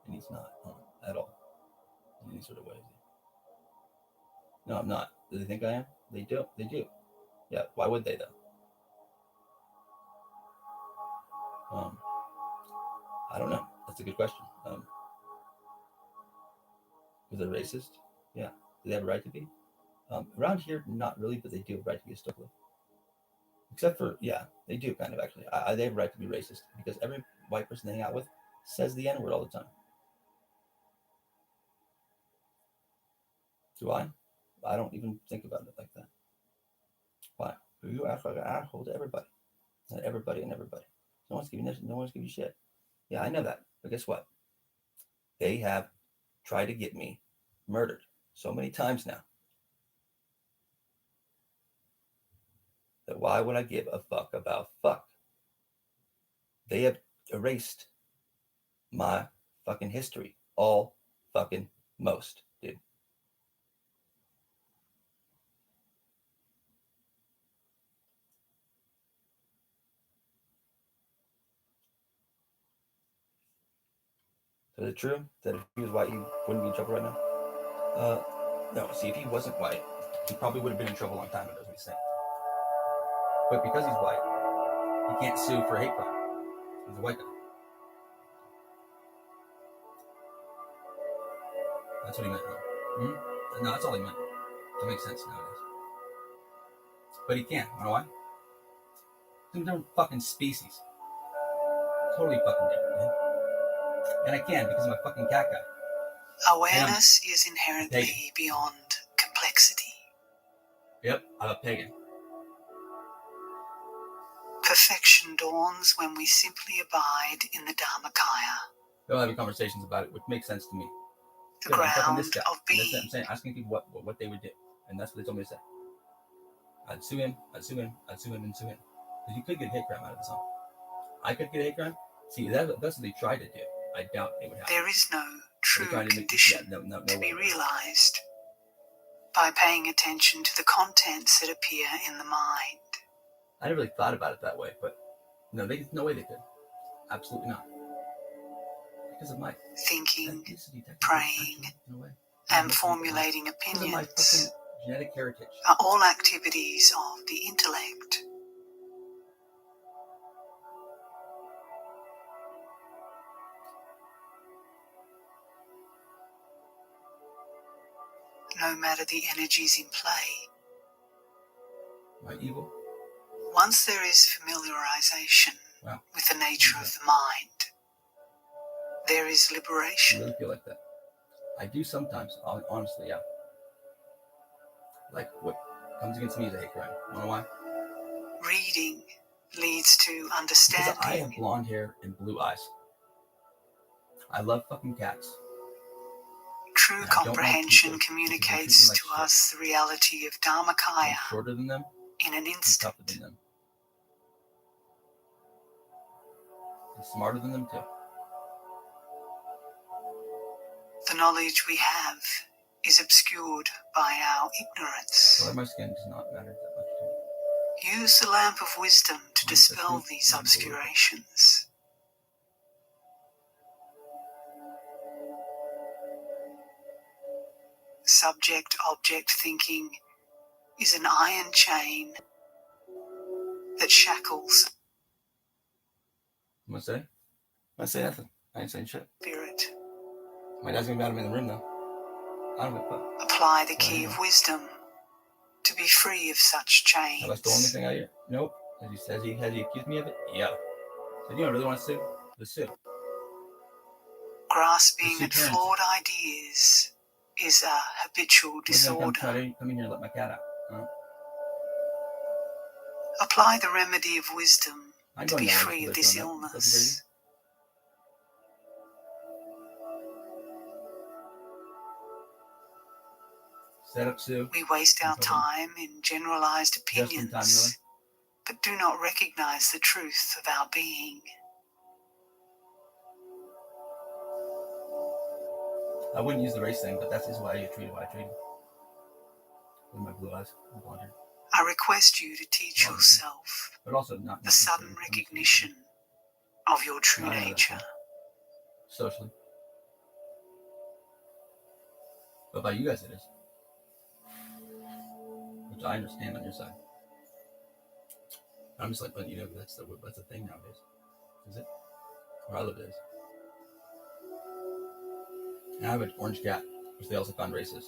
And he's not at all in any sort of way. No, I'm not. Do they think I am? They do. They do. Yeah. Why would they though? I don't know. That's a good question. Was it racist? Yeah. Do they have a right to be? Around here, not really, but they do have a right to be historically. Except for, yeah, they do kind of actually. They have a right to be racist because every white person they hang out with says the N word all the time. Do I? I don't even think about it like that. Why? You act like an asshole to everybody. Not everybody and everybody. No one's giving you shit. Yeah, I know that. But guess what? They have tried to get me murdered so many times now that why would I give a fuck about fuck? They have erased my fucking history. All fucking most, dude. So is it true that if he was white, he wouldn't be in trouble right now? No. See, if he wasn't white, he probably would have been in trouble a long time ago, is what he's saying. But because he's white, he can't sue for a hate crime. He's a white guy. That's what he meant. Mm-hmm. No, that's all he meant. That makes sense nowadays. But he can't. You know why? Two different fucking species. Totally fucking different, man. And I can because I'm a fucking cat guy. Awareness is inherently beyond complexity. Yep, I'm a pagan. Perfection dawns when we simply abide in the Dharmakaya. They'll have conversations about it, which makes sense to me. The ground of being. I'm saying, asking people what they would do. And that's what they told me to say. I'd sue him, and sue him. Because you could get a hate crime out of this song. I could get a hate crime. See, that's what they tried to do. I doubt they would have. There is no true condition to be realized by paying attention to the contents that appear in the mind. I never really thought about it that way, but no way they could. Absolutely not. Because of my thinking, praying, and formulating opinions my fucking genetic heritage are all activities of the intellect. No matter the energies in play. My evil. Once there is familiarization with the nature of the mind, there is liberation. I really feel like that. I do sometimes, honestly, yeah. Like what comes against me is a hate crime. You know why? Reading leads to understanding. Because I have blonde hair and blue eyes. I love fucking cats. True comprehension communicates to us the reality of Dharmakaya. I'm shorter than them. In an instant. I'm tougher than them. I'm smarter than them too. The knowledge we have is obscured by our ignorance. Color of my skin does not matter that much to me. Use the lamp of wisdom to dispel these obscurations. Subject-object thinking is an iron chain that shackles. What say? I say nothing. I ain't saying shit. Spirit. My dad's gonna be out of me in the room though. I don't give a fuck. Apply the key of wisdom to be free of such chains. Have I stolen anything out of here? Nope. Has he accused me of it? Yeah. So you don't really want to sue? Let's sue. Grasping at flawed ideas is a habitual disorder. Come in here and let my cat out. Huh? Apply the remedy of wisdom to be free of this illness. Set up, Sue. We waste our time in generalized opinions, but do not recognize the truth of our being. I wouldn't use the race thing, but that's just why I treated what I treated. with my blue eyes, and blonde hair. I request you to teach Blonde hair. yourself But also not the sudden necessarily recognition of your true I don't know that nature. socially. But by you guys it is. Which I understand on your side. I'm just like, but you know, that's the thing nowadays. Is it? Where I live is. And I have an orange cat, which they also found racist.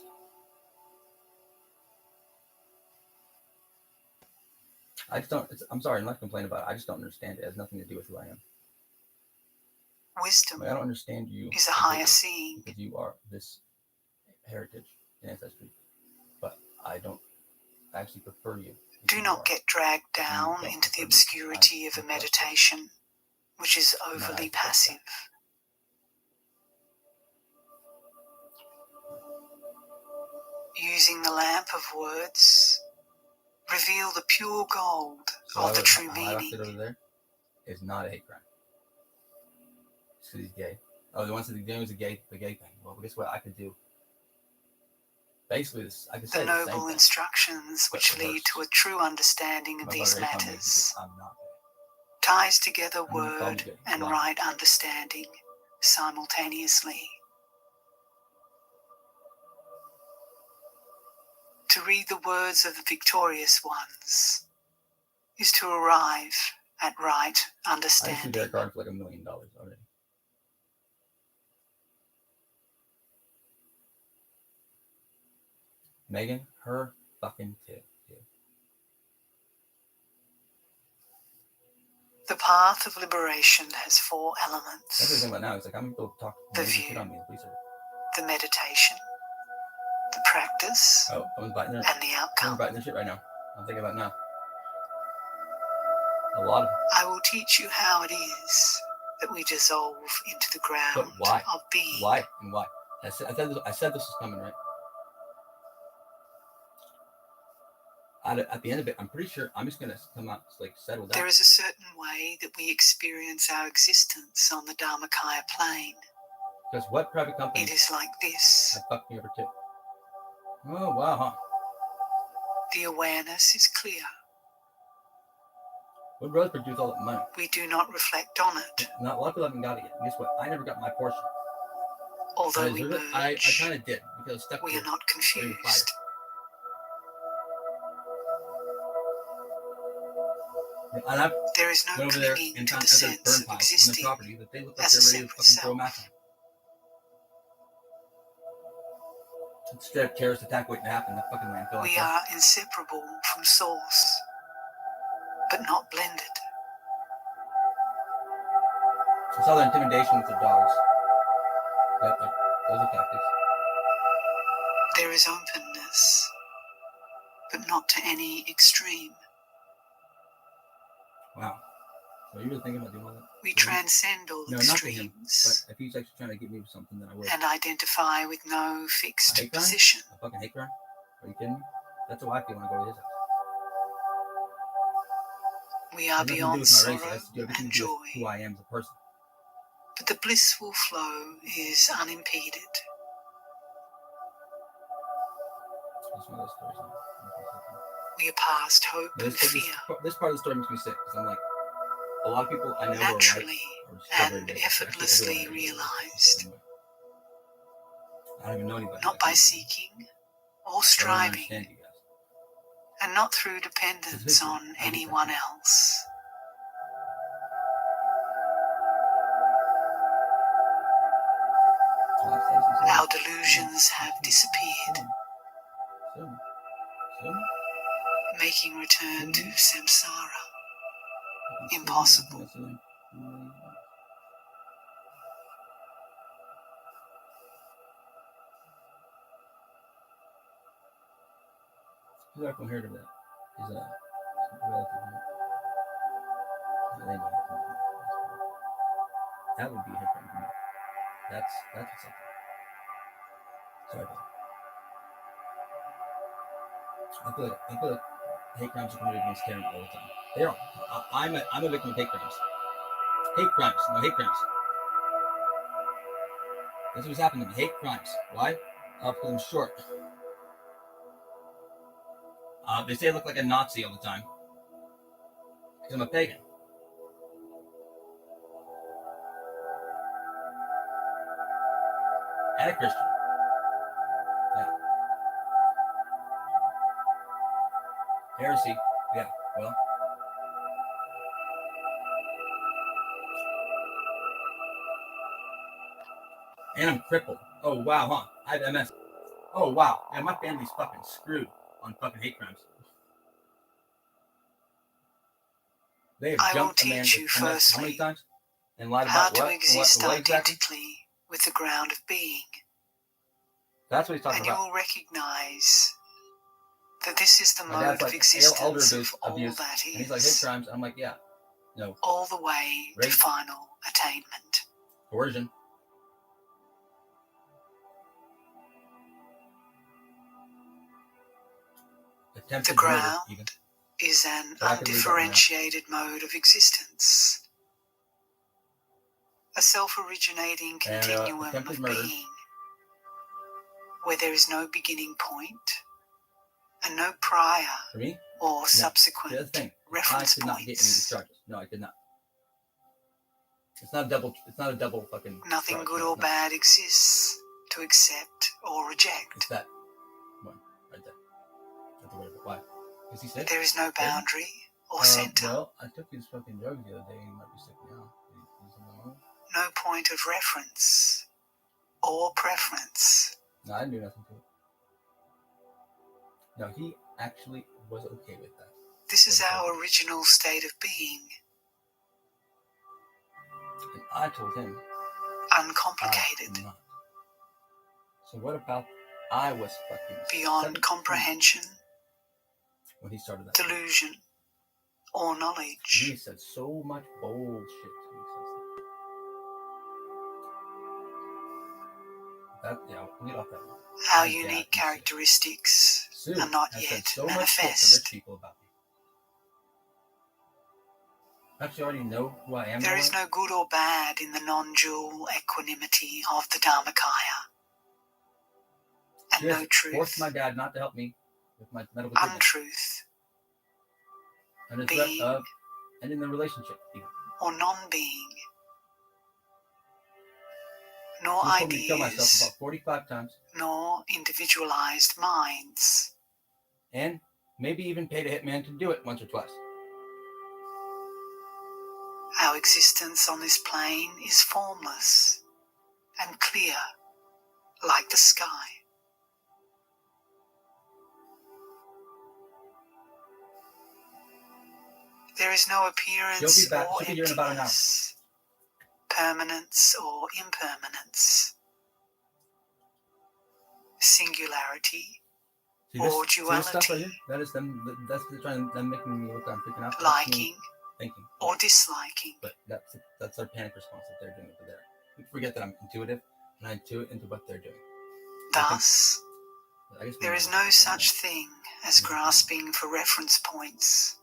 I just don't, I'm sorry, I'm not complaining about it. I just don't understand it. It has nothing to do with who I am. Wisdom Like, I don't understand you is a higher completely seeing. because you are this heritage and ancestry. But I don't actually prefer you. Do not get dragged down don't into the prefer me. obscurity I of a prefer- meditation, which is I overly respect passive. Using the lamp of words, reveal the pure gold of the true how I left it over meaning. there is not a hate crime. It's because he's gay. Oh, the one said the gay was the gay thing. Well, guess what I could do? Basically, I could say The the same noble thing. instructions which but lead reversed. to a true understanding of My these brother hates on me matters because I'm not gay. ties together I'm gonna call him word gay. and Why? right understanding simultaneously. To read the words of the victorious ones is to arrive at right I understanding. issued that card for like $1 million already. Megan, her fucking tip. The path of liberation has four That's what I'm elements: thinking about now. It's like I'm gonna go talk The major view. shit on me in the police service. the meditation, the practice, Oh, I'm biting their, and the I'm outcome. biting their shit right now. I'm thinking about it now. A lot of I will teach you how it is that we dissolve into the ground But why? of being. Why and why? I said this was coming, right? At the end of it, I'm pretty sure I'm just gonna come out like settled There out. is a certain way that we experience our existence on the Dharmakaya plane. Because what private company It is like this. had fucked me over too? Oh wow, huh? The awareness is clear. What brothers produce all that money? We do not reflect on it. Not a lot of people haven't got it yet. And guess what? I never got my portion. Although we I merge, kind of did because I was stuck we here. are not confused. And I've There is no went over there clinging and to found the other sense burn of piles on their existing property that they look like as they're a ready to separate fucking throw a match self. on. Straight up terrorist attack waiting to happen in the fucking landfill. We are inseparable from Source, but not blended. I saw the intimidation with the dogs. Yep, those are tactics. There is openness, but not to any extreme. Wow. So you were thinking about doing all that? We For him? transcend all No, not for him. extremes But if he's actually trying to get me with something, then I would. and identify with no A fixed hate crime? position. A fucking hate crime? Are you kidding me? That's how I feel when I go to his house. We are It has nothing to do beyond with my race. It sorrow has to do everything and to do with who joy, I am as a person. but the blissful flow is unimpeded. That's one of those stories. Huh? We are past hope and This fear, part of the story makes me sick because I'm like, a lot of people I know who are white naturally are still very and racist. Actually, effortlessly everyone I know is realized, racist. I don't even know anybody. not like by that. seeking or I don't striving, understand you guys. and not through dependence on anyone else. Our delusions have disappeared, making return to samsara impossible. Who's that from here to that? He's a relative. They know him. That would be a hit for me. That's what's up. Sorry, buddy. I feel like hate crimes are committed against Taran all the time. They are. I'm a victim of hate crimes. Hate crimes. No, hate crimes. That's what's happened to me. Hate crimes. Why? Because I'm short. They say I look like a Nazi all the time because I'm a pagan. And a Christian. Yeah. Heresy. Yeah, well. And I'm crippled. Oh, wow, huh? I have MS. Oh, wow. Yeah, my family's fucking screwed on fucking hate crimes. They have I will jumped a man teach with you MS how many firstly times? And lied how about to what? exist What exactly? identically with the ground of being, That's what he's talking and you about. will recognize that this is the My dad's mode like of existence elder of all abuse. that And he's like, hate is, crimes. And I'm like, yeah. No. all the way to Rape. final attainment. Coercion. Attempted The murder, ground even. is an So I could leave that one out. undifferentiated mode of existence, a self-originating continuum attempted of murder. being, where there is no beginning point and no prior For me, or no. subsequent The other thing, reference I did not get any of these points. charges. No, I did not. It's not a double fucking Nothing charge. good No, or it's not. bad exists to accept or reject. It's that one right there. That's the word. Why? Is he sick? There is no Crazy? boundary or center, Well, I took his fucking drugs the other day and he might be sick now. He's alone. no point of reference or preference. No, I didn't do nothing to it. No, he actually was okay with that. This is our original state of being, And I told him uncomplicated, I'm not. So what about I was fucking beyond 17 comprehension, when he started that. delusion, or He knowledge. said so much bullshit when he says that. Yeah, we'll get off that one. Our My dad unique is sick. characteristics Sue are not has yet said so much shit to manifest. rich people about me. Don't you already know who I am? There is no good or bad in the non-dual equanimity of the Dharmakaya, and She no has truth, forced my dad not to help me with my medical treatment. untruth, Under threat being, of ending the relationship. Even. or non-being, nor He told me to kill myself ideas, about 45 times. nor individualized minds. And maybe even paid a hitman to do it once or twice. Our existence on this plane is formless and clear, like the sky. There is no appearance She'll be back. or She'll be here in about an hour. emptiness, permanence or impermanence, singularity See or this stuff right duality, here? That is them. That's them making me look like I'm freaking out. That's me liking thinking. or disliking. But that's their panic response that they're doing over there. We forget that I'm intuitive, and I intuit into what they're doing. Thus, I guess there is no such thing as grasping for reference points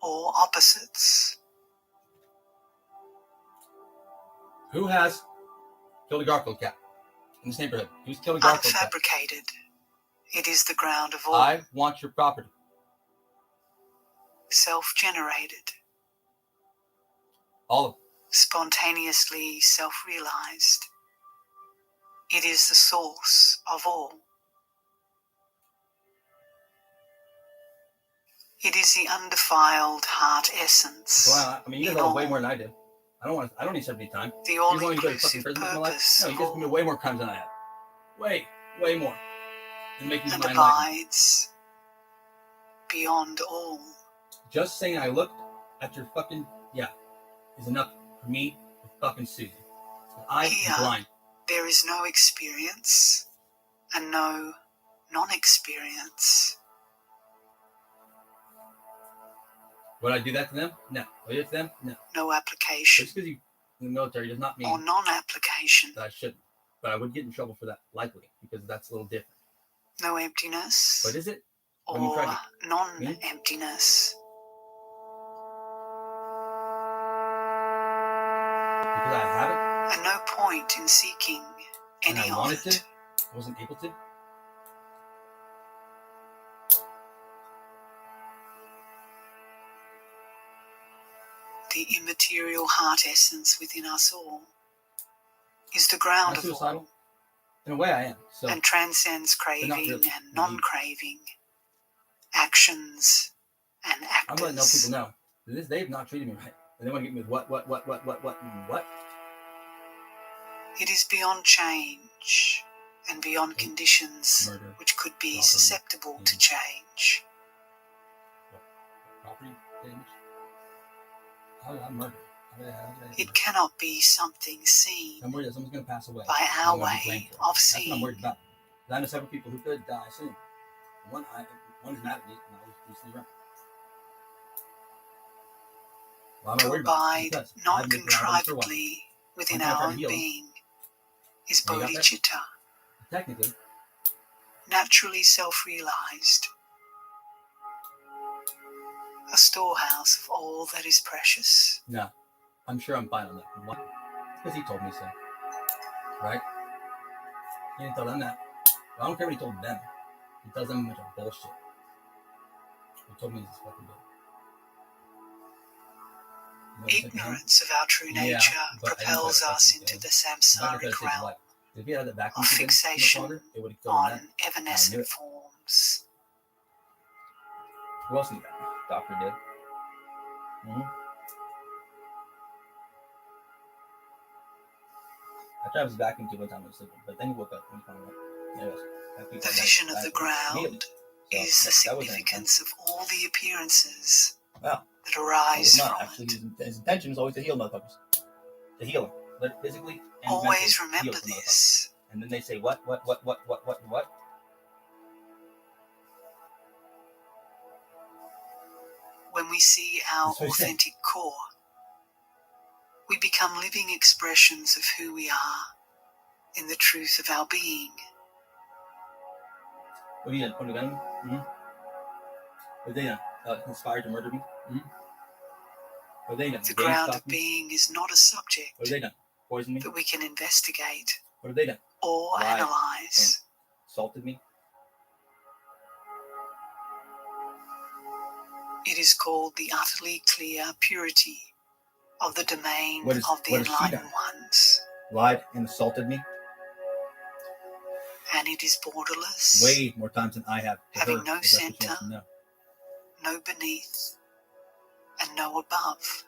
or opposites. Who has killed a Garfield cat in this neighborhood? Who's killed a Garfield cat? Unfabricated, it is the ground of all. I want your property. Self-generated, All of it. spontaneously self-realized. It is the source of all. It is the undefiled heart essence. So I mean, you guys know way more than I did. I don't need 70 time. The You want me to go to all-inclusive fucking prison for my life? purpose No, you of guys committed all way more crimes than I have. Way more. And making and mine like abides beyond all. just saying I looked at your fucking is enough for me to fucking sue you. I Here. am blind. There is no experience and no non-experience. Would I do that to them? No. Would I do it to them? No. No application Just because you in the military does not mean or non-application. that I shouldn't. But I would get in trouble for that, likely, because that's a little different. No emptiness But is it? When you or try non-emptiness. Because I haven't, And no point in seeking and any I of wanted it. to, wasn't able to. the immaterial heart essence within us all, is the ground Am I of suicidal? all, In a way, I am. So and transcends craving really. and non-craving, actions and I'm letting know actors. people know that they've not treated me right, and they want to get me with what. It is beyond change and beyond conditions Murder, which could be robbery, susceptible to change. property damage. How did I murder? It cannot be something seen I'm worried that someone's going to pass away. by and our I'm gonna be way blamed for it. of That's what I'm seeing. worried about. I know several people who could die soon. One is mad at me, and I was recently around. Why am I To worried about it? abide Because I've been around this for a while. non-contrivably within One time I our tried own to heal him. being is And he got better. bodhicitta, Technically, naturally self-realized, a storehouse of all that is precious. no. I'm sure I'm fine on that. Why? Because he told me so. Right? He didn't tell them that. I don't care what he told them. He tells them a bunch of bullshit. He told me he's fucking good. You know what he said to him? Ignorance of our true Yeah, nature but I didn't propels try to us fucking into kill the him. I'm not gonna try to samsaric save his realm life. If he had that vacuum of tube in too much fixation longer, it would have killed him on then. evanescent it. forms. Who else knew that? Doctor did. I tried his vacuum tube one time I was sleeping, but then he woke up and he found out. Anyways, The vision of the ground is the significance of all the appearances Wow. that arise It's not from actually. it. His intention is always to heal motherfuckers. To heal them. But physically and Always mentally remember heal some motherfuckers. this. And then they say, what? When we see our That's what he's saying. authentic core, we become living expressions of who we are in the truth of our being. What are you putting a gun in me? Mm-hmm. What they inspired to murder me? Mm-hmm. What they done? The Gang ground of stalked me? being is not a subject What have they done? Poisoned me? that we can investigate What have they done? or Lied analyze. Assaulted me? It is called the utterly clear purity of the domain What of the has she enlightened done? ones. Lied and assaulted me? And it is borderless, Way more times than I have. To having her, no if that's what she center, wants to know. no beneath, and no above.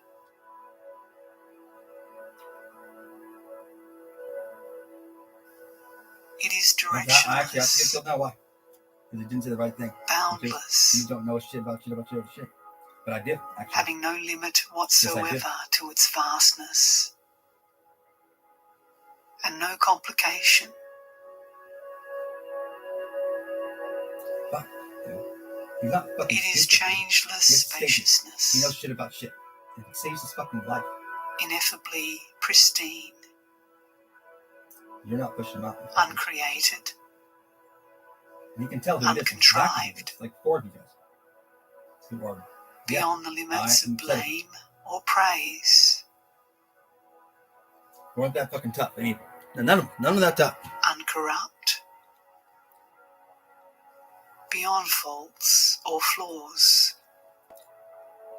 It is I actually have to get directionless, killed now. Why? Because you didn't say the right thing. boundless, You don't know shit about shit. But I did, actually. having no limit whatsoever to its vastness, and no complication. Fuck. He's not fucking It is stupid. changeless It's staging. spaciousness, He knows shit about shit. And it saves his fucking life. ineffably pristine, You're not pushing him out. uncreated, And you can tell who it is. uncontrived, It's like four of you guys. Who are beyond the limits I am of blame or praise, who aren't that fucking tough. I mean, none of that tough. uncorrupt, beyond faults or flaws,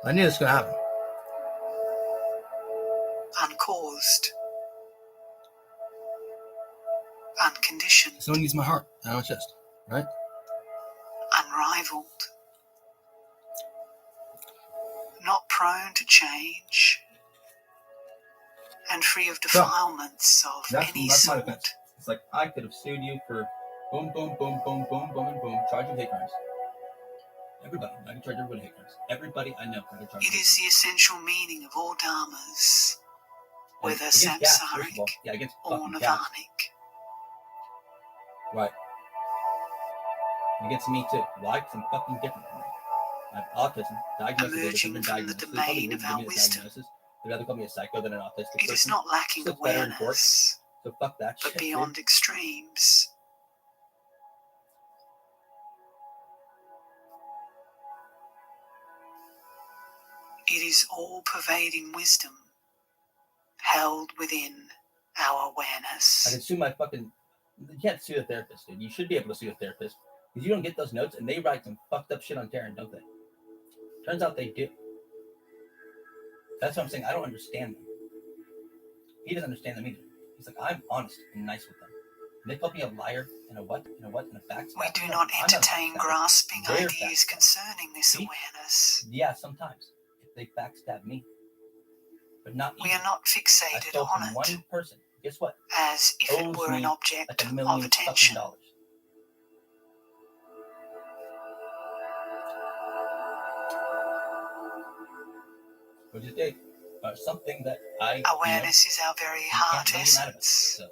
I knew this was gonna happen. uncaused, unconditioned, Someone needs my heart, not my chest, right? unrivaled, not prone to change, and free of defilements of That's any my sort. defense. It's like I could have sued you for boom, boom, boom, boom, boom, boom, and boom, charge you with hate crimes. Everybody, I can charge everybody hate crimes. Everybody I know, I can charge. It is the essential meaning of all dharmas, whether samsaric or nirvanic. Right. And against me too. Why? Because I'm fucking different from you. I have autism, diagnosed with a Emerging different from diagnosis. the They probably domain wouldn't of give our me the wisdom. diagnosis. They'd rather call me a psycho than an autistic It is person. not lacking Looks better in court. awareness, So fuck that but shit. beyond extremes. It is all-pervading wisdom held within our awareness. I could sue my fucking... You can't sue a therapist, dude. You should be able to sue a therapist. Because you don't get those notes, and they write some fucked up shit on Taran, don't they? Turns out they do. That's what I'm saying. I don't understand them. He doesn't understand them either. He's like, I'm honest and nice with them. And they call me a liar and a what and a what and a backstabber. We do No, not I'm a entertain backstabber. grasping They're ideas backstabbers. concerning this See? awareness. Yeah, sometimes if they backstab me, but not We even. are not I fixated stole on from it one person. Guess what? as if it Owes were an me object like $1 of million attention. fucking dollars. Which is big. Something that I Awareness is our very you heart can't really get mad at it. essence, So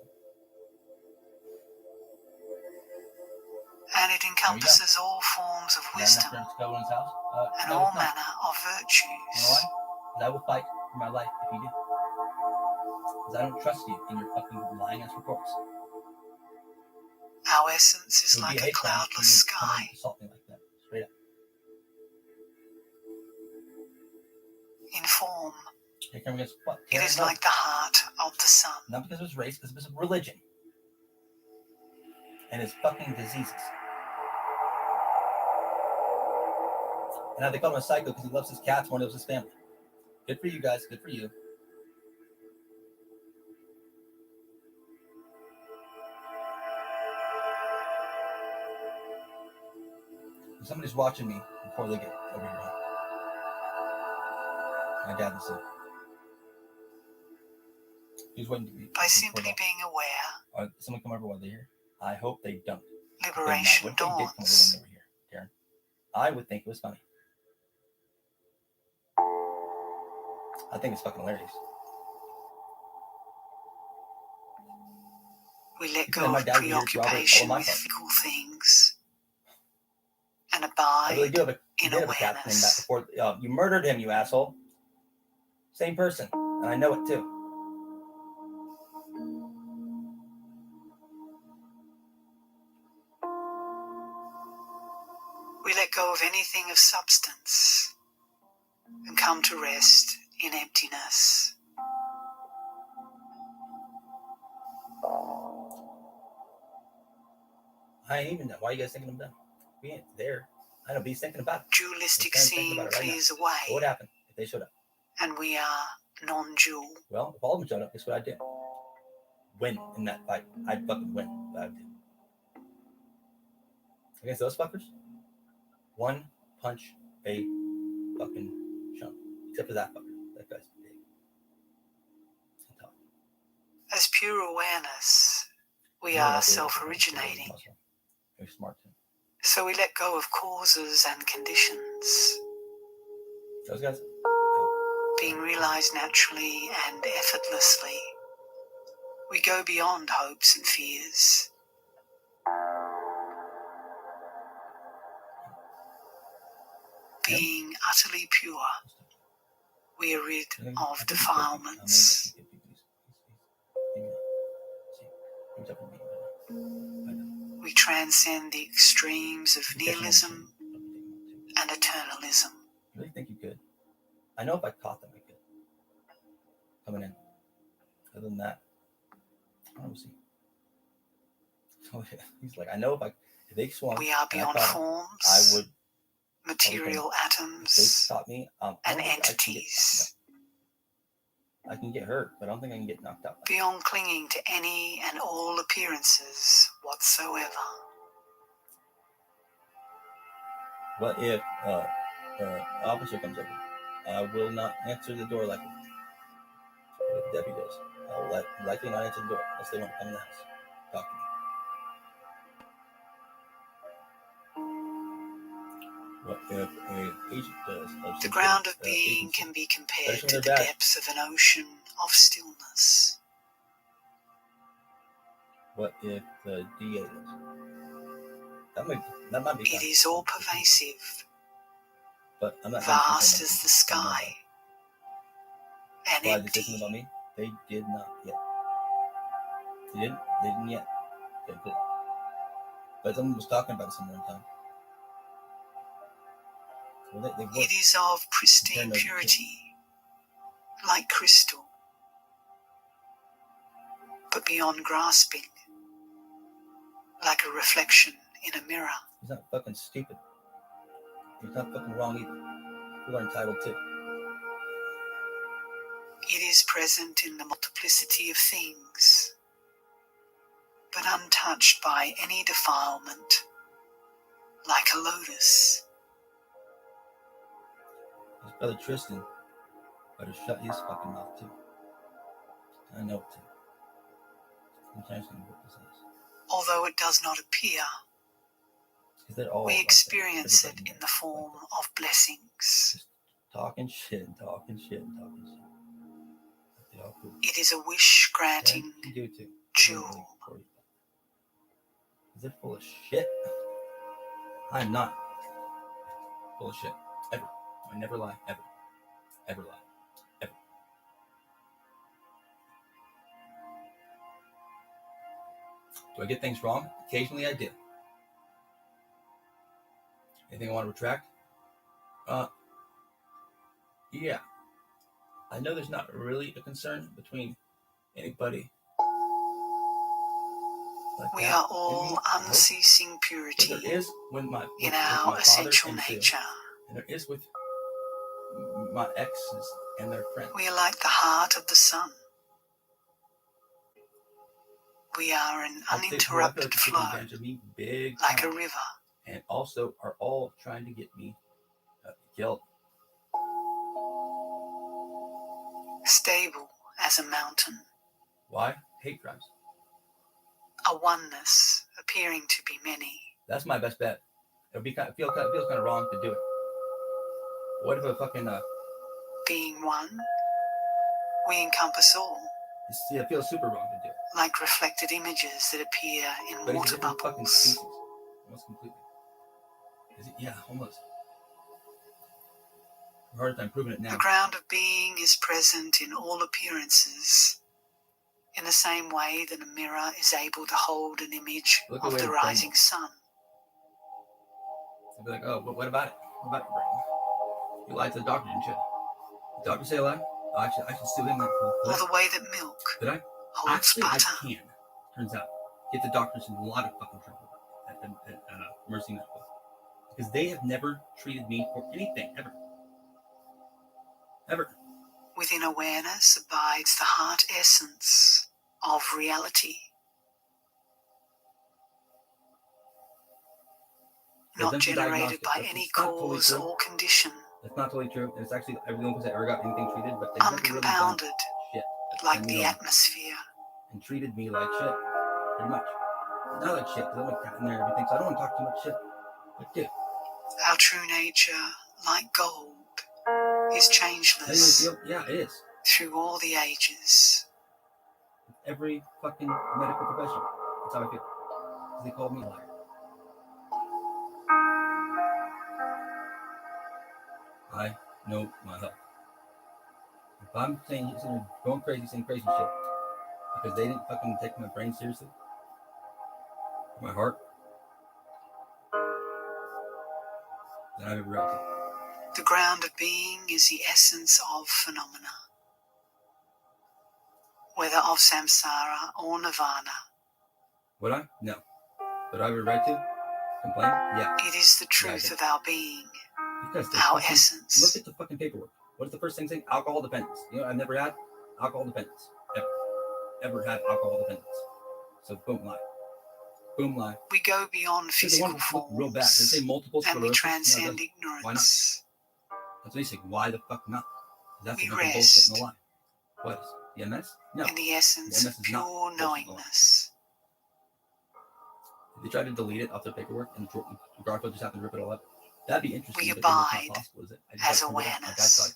and it encompasses all forms of is wisdom that enough for him to go in his house? and No, all it's not. manner of You know virtues. why? Because I will fight for my life if you do. Because I don't trust you in your fucking lying ass reports. Our essence It is would be like a a hate crime for cloudless you to come and sky. assault me like that. Straight up. In form, Hate crime against what? it Taran is Miller. like the heart of the sun. Not because of his race, because of his religion. And his fucking diseases. And now they call him a psycho because he loves his cats more than he loves his family. Good for you guys. Good for you. Somebody's watching me before they get over here. My dad is there. He's waiting to be. By simply being aware, Someone come over while they're here? I hope they don't. liberation What if they did come over when dawns. they were here, Darren? I would think it was funny. I think it's fucking hilarious. We let Even go my of dad would hear Robert, preoccupation all my with parts. fickle things and I really abide do have a in did have a cat named that awareness. before. You murdered him, you asshole. Same person, and I know it too. We let go of anything of substance and come to rest in emptiness. I ain't even know. Why are you guys thinking I'm done? We ain't there. I know, but he's thinking about it. Dualistic He's thinking seeing about it right now. clears So what away, would happen if they showed up? and we are non-dual. Well, if all of them showed up, guess what I'd do? Win in that fight. I'd fucking win. I'd do. Against those fuckers, one punch a fucking chump. Except for that fucker. That guy's big. And tough. As pure awareness, we I really are like the way self-originating. muscle. Very smart too. So we let go of causes and conditions, Those guys. being realized naturally and effortlessly. We go beyond hopes and fears. Being utterly pure, we are rid of defilements. We transcend the extremes of nihilism and eternalism. You really think you could? I know if I caught them, I could. Coming in. Other than that, I don't see. So he's like, I know if they swung, We are and I beyond caught 'em, forms, I would. material If they atoms, caught me, and I can entities. I can get hurt, but I don't think I can get knocked out. Beyond clinging to any and all appearances whatsoever. What if officer comes over? I will not answer the door like if Debbie does. I will likely not answer the door unless they want to come in the house. Talk to me. What if an agent does? The ground of being can be compared to the depths of an ocean of stillness. What if the DA does? That might be. It is all pervasive, but I'm not vast as the sky, and why empty. this isn't about me? They did not yet. They didn't yet. They did. But someone was talking about it some one time. Well, it is of pristine purity, like crystal, but beyond grasping, like a reflection in a mirror. He's not fucking stupid. He's not fucking wrong either. People are entitled to. It is present in the multiplicity of things, but untouched by any defilement, like a lotus. His brother Tristan better shut his fucking mouth too. I know it too. Sometimes gonna whip his ass. Although it does not appear, we experience it in the form of blessings. Just talking shit and talking shit and talking shit. They all cool. It is a wish-granting You do too. jewel. They're full of shit. I'm not full of shit. Ever. I never lie. Ever. Ever lie. Ever. Do I get things wrong? Occasionally I do. Anything I want to retract? Yeah. I know there's not really a concern between anybody. Like We that are and me. all unceasing But purity there is with my in with our my father essential and Sue, nature. and there is with my exes and their friends. We are like the heart of the sun. We are an uninterrupted flow, Me big like time. a river. And also are all trying to get me killed. Stable as a mountain. Why? Hate crimes. A oneness appearing to be many. That's my best bet. It feels kind of wrong to do it. What if a fucking Being one, we encompass all. it feels super wrong to do it. Like reflected images that appear in But water it's a different fucking bubbles. species. Almost completely. Is it? Yeah, almost. I'm hard time proving it now. The ground of being is present in all appearances, in the same way that a mirror is able to hold an image Look of away the the rising brain. sun. They'll be like, oh, but what about it? What about your brain? You lied to the doctor, didn't you? The doctor say a lie? Oh, I should sue him. Or the way that milk Did I? holds Actually, butter. I can. Turns out, get the doctors in a lot of fucking trouble at Mercy Medical, because they have never treated me for anything ever. Ever. Within awareness abides the heart essence of reality. Not generated by any cause or condition. That's not totally true. And it's actually everyone who's ever got anything treated, but they Uncompounded, never really shit. like the atmosphere. And treated me like shit, pretty much. Not like shit, because I'm a cat in there and everything, so I don't want to talk too much shit. But dude. Our true nature, like gold, is changeless. Yeah, it is. Through all the ages. Every fucking medical profession. That's how I feel. Because they called me a liar. I know my health. If I'm saying going crazy, saying crazy shit, because they didn't fucking take my brain seriously, my heart, then I have every right to. The ground of being is the essence of phenomena, whether of samsara or nirvana. Would I? No. But I have a right to complain? Yeah. It is the truth of our being, because our essence. Look at the fucking paperwork. What is the first thing saying? Alcohol dependence. You know, I've never had alcohol dependence. Ever had alcohol dependence. So boom, lie. Boom, lie. We go beyond physical forms, real bad. They say multiple sclerosis. and we transcend ignorance. Why not? That's what you say. Why the fuck not? That's we the rest bullshit in the lie. What is the MS? No. in the essence of pure knowingness. If they try to delete it off their paperwork and Garfield just happened to rip it all up, that'd be interesting. We but abide it's not possible, is it? as awareness.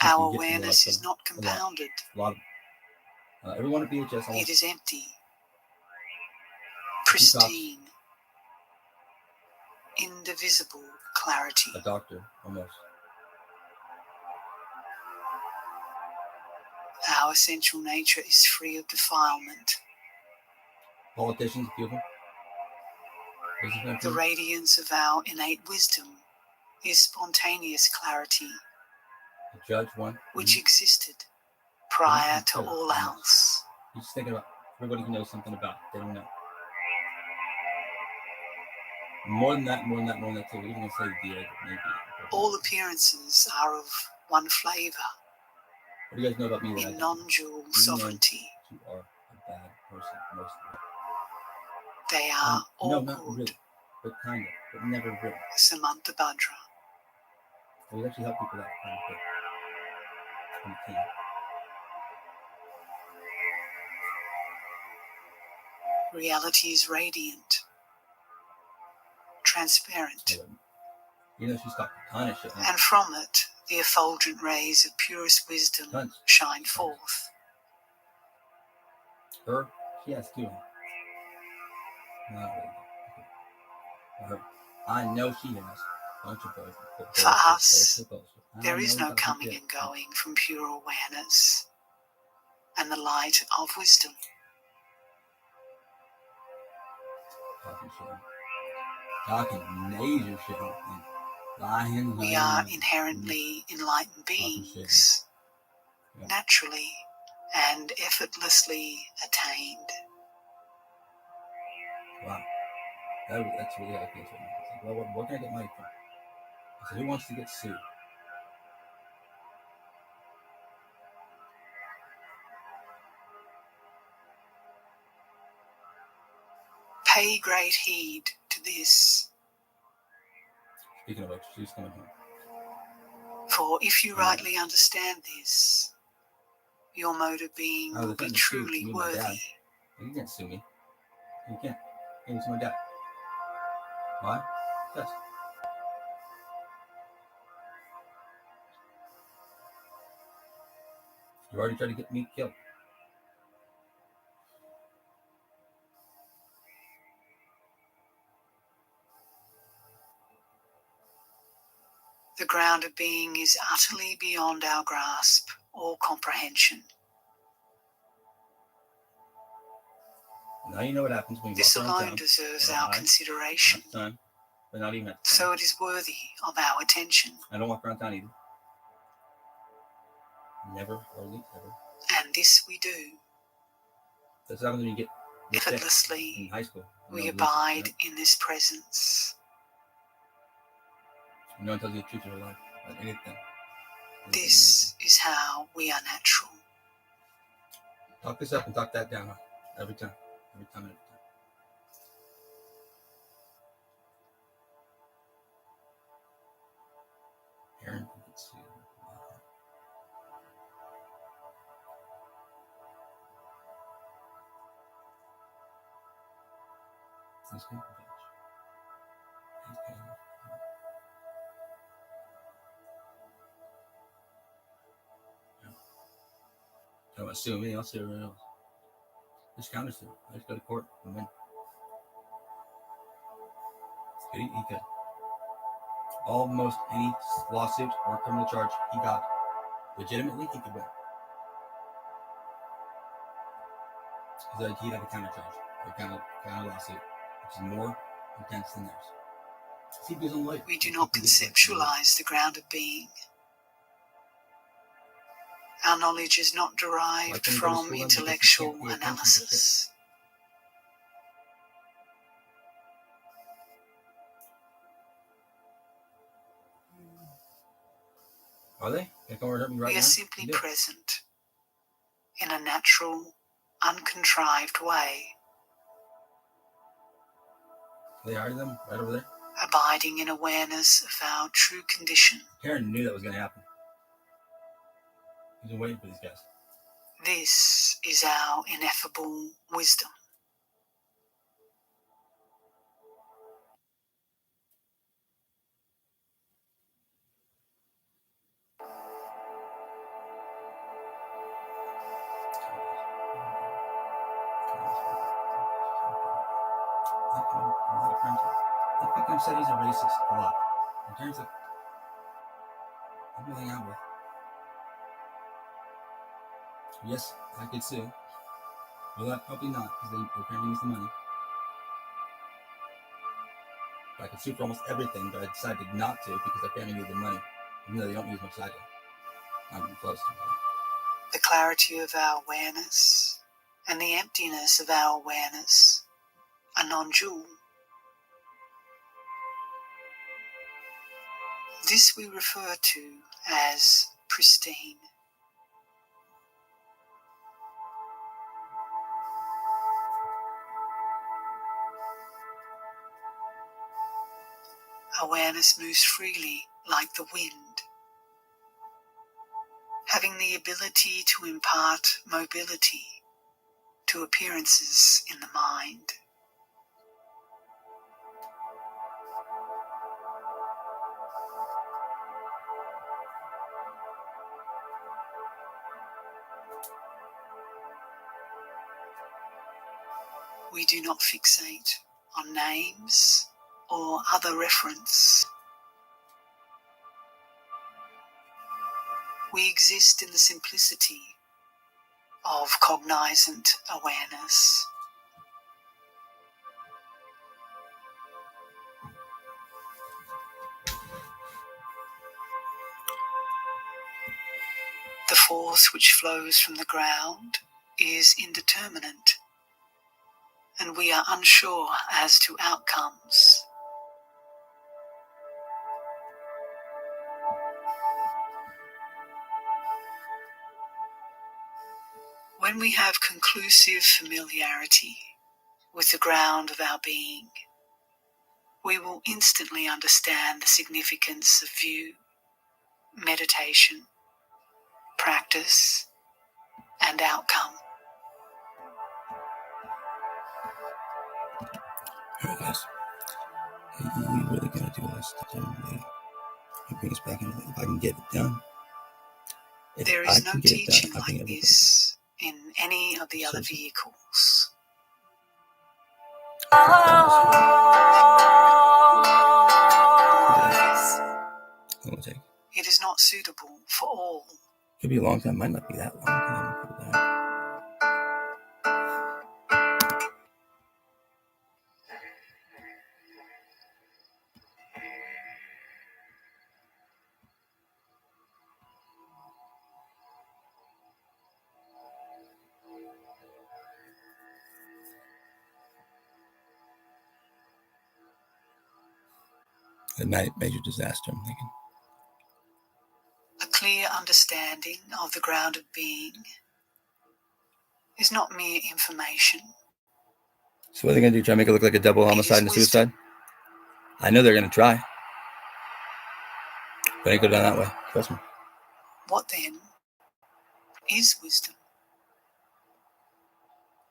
Our awareness is not compounded. A lot of everyone at BHS. It is empty, pristine, indivisible clarity. A doctor, almost. Our essential nature is free of defilement. Politicians, people. The radiance of our innate wisdom is spontaneous clarity, The judge one. which existed prior to all else. You just think about everybody who knows something about it. They don't know. More than that too. We're even going to say maybe. All appearances are of one flavor. What do you guys know about me? In non-dual sovereignty. You are a bad person most of the time. They are all no, good. not really, but kind of, but never really. Samantha Bhadra. We actually help people out quite a bit when we can. Reality is radiant, transparent, You know, she's got a ton of shit. and from it, the effulgent rays of purest wisdom shine forth. Her, she has two. Not really. Her, I know she has. Bunch of both. For us, there is no coming and going from pure awareness and the light of wisdom. Talking major shit. Lying. We are inherently enlightened beings, naturally and effortlessly attained. Wow. That's really how it feels right now. It's like, well, where can I get money from? I said, who wants to get sued? Pay great heed to this. Speaking of which, she's coming home. For if you rightly understand this, your mode of being will be truly worthy. You can't sue me. You can't. You can sue my dad. Why? Yes. You already tried to get me killed. The ground of being is utterly beyond our grasp or comprehension. Now you know what happens when you this walk around alone town, deserves our consideration. Time, but not even so it is worthy of our attention. I don't walk around town either. Never, hardly ever. And this we do. That's how when you get effortlessly in high school. We abide in this presence. No one tells you the truth of your life about anything. This is how we are natural. Talk this up and talk that down every time. Every time. Aaron, you can see. Let's go. Don't assume me, I'll see everyone else. Just counter sue. I just go to court and win. He could. Almost any lawsuit or criminal charge he got legitimately, he could win. Because he'd have a counter charge or counter lawsuit, which is more intense than theirs. We do not conceptualize the ground of being. Our knowledge is not derived from intellectual analysis. Are they? They come over to me right now? We are simply present in a natural, uncontrived way. They hired them right over there? Abiding in awareness of our true condition. Karen knew that was going to happen. He's been waiting for these guys. This is our ineffable wisdom. They fucking said he's a racist a lot. In terms of people hang out with. Yes, I could sue. Well, probably not, because they're paying me some money. I could sue for almost everything, but I decided not to because they're paying me the money. Even though they don't use much as I do. Not even close to that. The clarity of our awareness and the emptiness of our awareness are non-dual. This we refer to as pristine. Awareness moves freely like the wind, having the ability to impart mobility to appearances in the mind. We do not fixate on names or other reference. We exist in the simplicity of cognizant awareness. The force which flows from the ground is indeterminate, and we are unsure as to outcomes. When we have conclusive familiarity with the ground of our being, we will instantly understand the significance of view, meditation, practice, and outcome. Alright, guys. You really gotta do this. I'll bring us back in if I can get it done. If There I is no can get it teaching done, I think like everybody this in any of the other Seriously. vehicles. It will take. It is not suitable for all. Could be a long time. Might not be that long. A major disaster, I'm thinking. A clear understanding of the ground of being is not mere information. So what are they going to do? Try to make it look like a double homicide and a suicide? I know they're going to try. But it ain't go down that way. Trust me. What then is wisdom?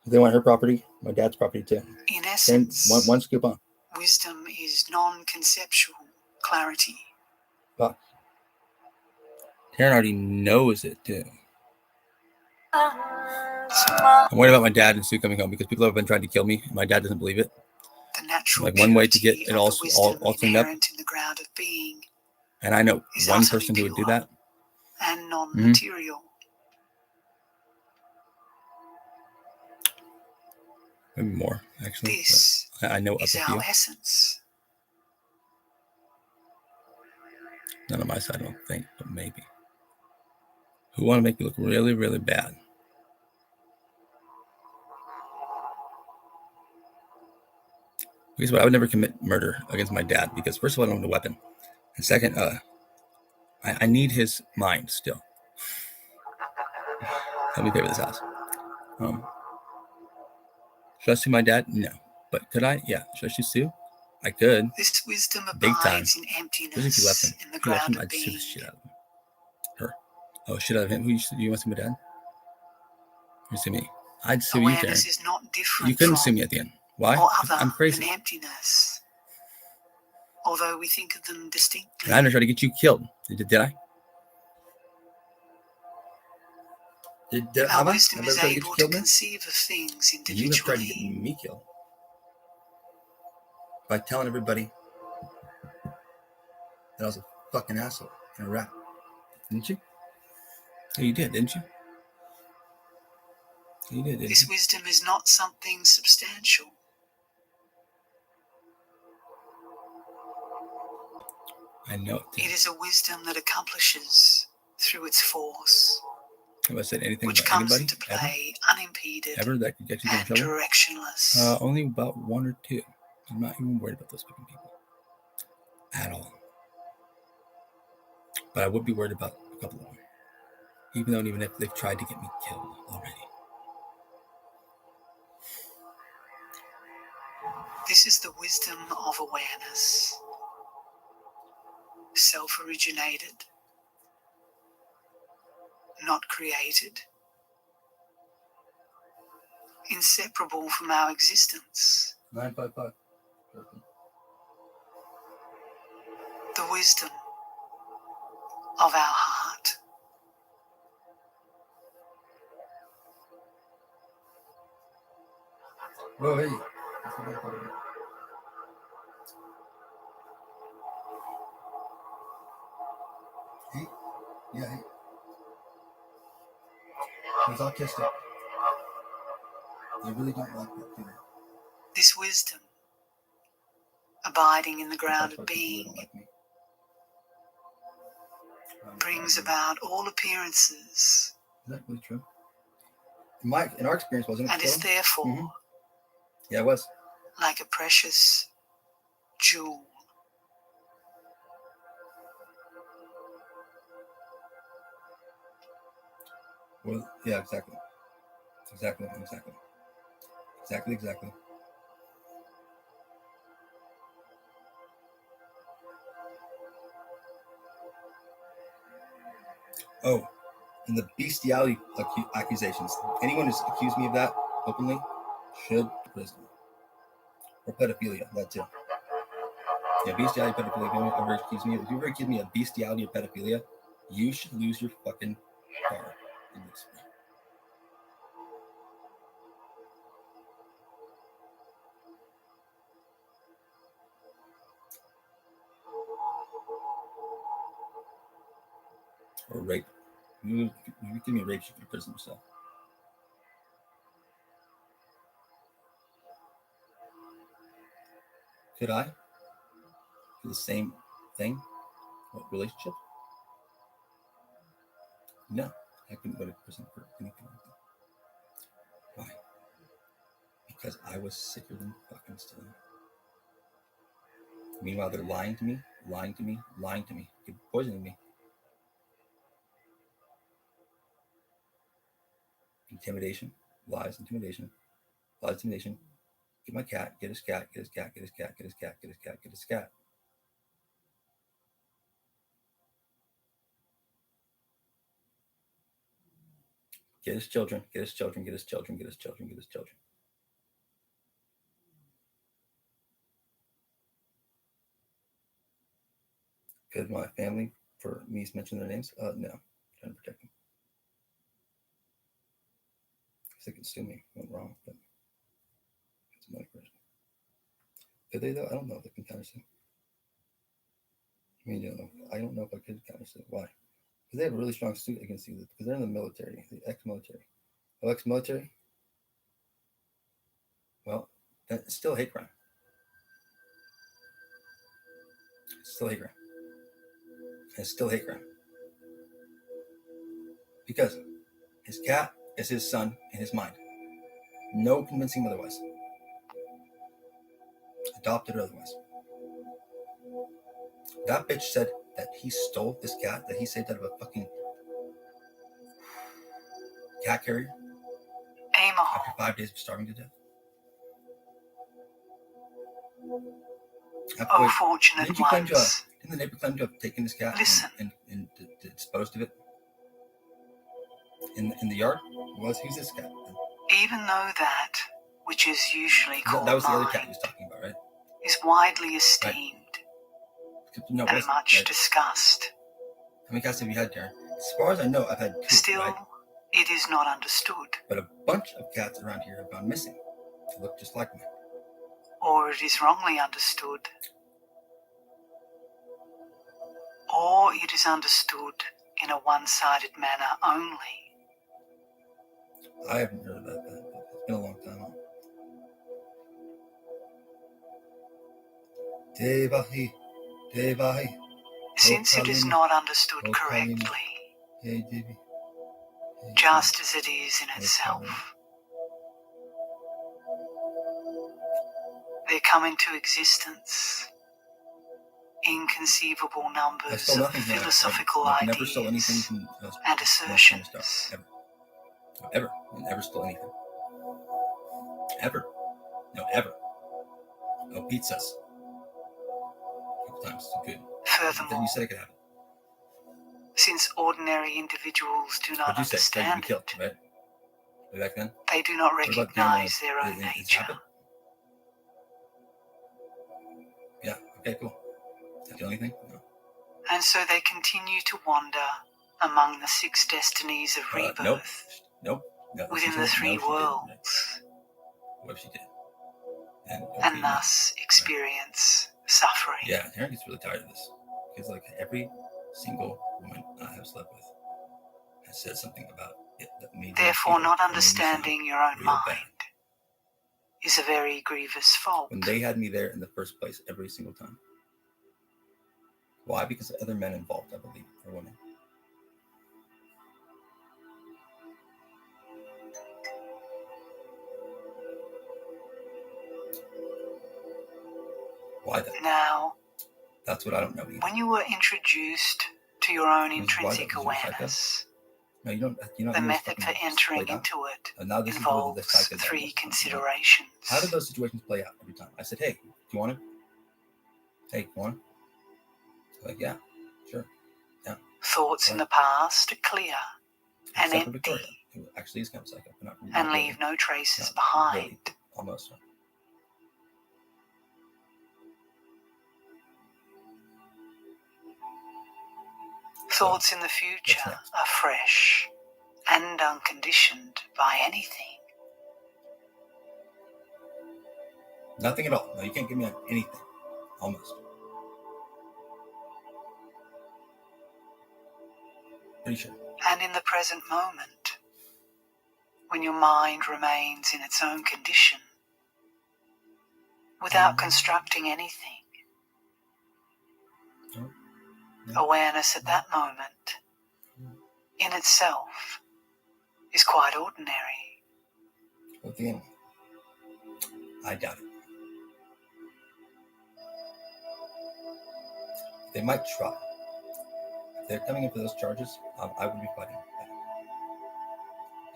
They want her property, my dad's property too. In essence, one scoop on. Wisdom is non-conceptual clarity. But Taran already knows it too. I'm worried about my dad and Sue coming home because people have been trying to kill me. And my dad doesn't believe it. The natural like one way to get it all cleaned up. In the ground of being and I know one person who would do that. And non-material. Maybe more, actually. This I know is of a our few. essence. None on my side, I don't think, but maybe. Who want to make me look really, really bad? Guess what? I would never commit murder against my dad because first of all, I don't have a weapon. And second, I need his mind still. Help me pay for this house. Should I sue my dad? No. But could I? Yeah. Should I sue? I could. This wisdom Big time. abides in emptiness. Especially if you left him. In the If you left ground him, of I'd sue being. the shit out of him. Her. Oh, shit out of him. Who you want to sue my dad? You sue me. I'd sue you, Taran. Is not different. You couldn't sue me at the end. Why? Or other I'm crazy. Than emptiness. Although we think of them distinctly. And I never tried to get you killed. Did I? Our wisdom is able to conceive of things individually. You have tried to get me killed by telling everybody that I was a fucking asshole and a rat. Didn't you? Oh, you did, didn't you? You did, didn't This you? wisdom is not something substantial. I know It is a wisdom that accomplishes through its force, Have I said anything which about comes anybody into ever? play unimpeded Ever that could get you in and trouble? directionless. Only about one or two. I'm not even worried about those fucking people at all. But I would be worried about a couple of them, even if they've tried to get me killed already. This is the wisdom of awareness, self-originated, not created, inseparable from our existence. 955. The wisdom of our heart. Whoa, hey. Hey? Yeah, hey. He's autistic. They really don't like that, do they? This wisdom, abiding in the grounded being, brings about all appearances. Is that really true? In our experience, wasn't it? And is therefore Yeah, it was. like a precious jewel. Well, yeah, exactly. Exactly. Oh, and the bestiality accusations. Anyone who's accused me of that openly should prison. Or pedophilia, that too. Yeah, bestiality, pedophilia. If you ever accuse me of bestiality or pedophilia, you should lose your fucking car. Or rape. You give me a rape, you should prison yourself. Could I? For the same thing? What relationship? No. I couldn't go to prison for anything like that. Why? Because I was sicker than fucking stealing. Meanwhile, they're lying to me, poisoning me. Intimidation, lies, intimidation. Get my cat, get his cat. Get his cat. Get his children. Could my family, for me mention their names? No. I'm trying to protect them. Because they can sue me. Went wrong, but it's a money question. Could they though? I don't know if they can counter sue. I don't know if I could counter sue. Why? Because they have a really strong suit against you. Because they're in the military, the ex-military. Oh, ex-military? Well, that's still a hate crime. It's still hate crime. Because his cat is his son in his mind. No convincing him otherwise. Adopted or otherwise. That bitch said that he stole this cat, that he saved out of a fucking cat carrier after 5 days of starving to death. Oh, fortunate ones. Didn't the neighbor claim to have taken this cat and disposed of it in the yard? Who's this cat? Even though that, which is usually called that was the mind, other cat he was talking about, right? is widely esteemed No, and much discussed. How many cats have you had, Taran? As far as I know, I've had 2. Still, right? it is not understood. But a bunch of cats around here have gone missing. They look just like me. Or it is wrongly understood. Or it is understood in a one-sided manner only. I haven't heard about that. It's been a long time. Devahi, Devahi. Since it is not understood correctly, Hey, Devi. just as it is in itself, there come into existence inconceivable numbers of philosophical ideas and assertions. Ever. I never stole anything. Ever. No, ever. No pizzas. A couple times. Good. Furthermore, You said it could happen. since ordinary individuals do not understand be killed, it, right? Way back then? they do not recognize their own nature. Yeah, okay, cool. Is that the only thing? No. And so they continue to wander among the 6 destinies of rebirth Nope. within the 3 worlds, What if she did? and thus experience suffering. Yeah, Aaron gets really tired of this. Because like every single woman I have slept with has said something about it that made me Therefore, feel not or made me understanding your own real mind bad. is a very grievous fault. When they had me there in the first place every single time. Why? Because other men involved, I believe, or women. Why then? Now, That's what I don't know either. when you were introduced to your own intrinsic awareness, No, you don't. the method for entering into it involves 3 considerations. How did those situations play out every time? I said, hey, do you want it? Hey, you want it? Like, yeah, sure. Yeah. Thoughts in the past are clear and Except for empty, Victoria, who actually is kind of psycho, but not really, and leave no traces behind. Really, almost. Thoughts in the future are fresh and unconditioned by anything. Nothing at all. No, you can't give me anything. Almost. Pretty sure. And in the present moment, when your mind remains in its own condition, without constructing anything, awareness at that moment, in itself, is quite ordinary. But again, I doubt it. They might try. If they're coming in for those charges, I would be fighting.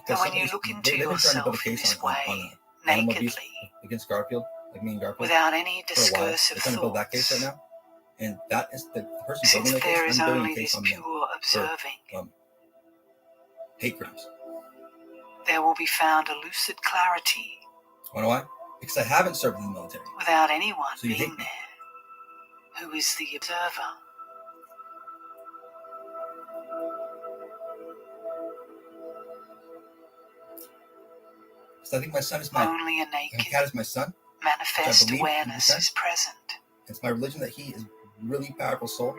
And when you look into yourself in this way, nakedly, against Garfield, like me and Garfield, without any discursive they're trying to build that case right thoughts, now, and that is the person since building the there case. is I'm building only a case this on pure observing, them. Hate crimes. there will be found a lucid clarity. Wanna know why? Because I haven't served in the military. Without anyone So you being hate me. there, who is the observer. So I think my son is my Only a naked, cat is my son. manifest awareness is present. It's my religion that he is really powerful soul.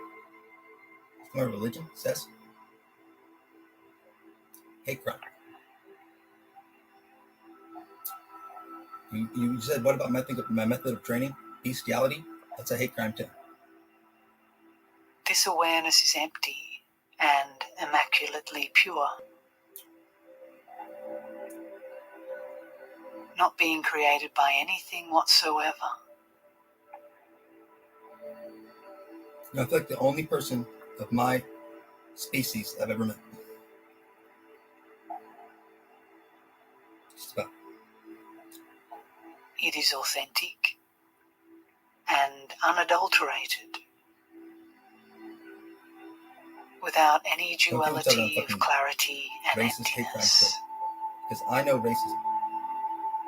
It's my religion says. Hate crime. You said what about my method of training? Bestiality? That's a hate crime too. This awareness is empty and immaculately pure, not being created by anything whatsoever. I feel like the only person of my species I've ever met. Just about. It is authentic and unadulterated, without any duality of clarity and racist hate crime emptiness. too. Because I know racism.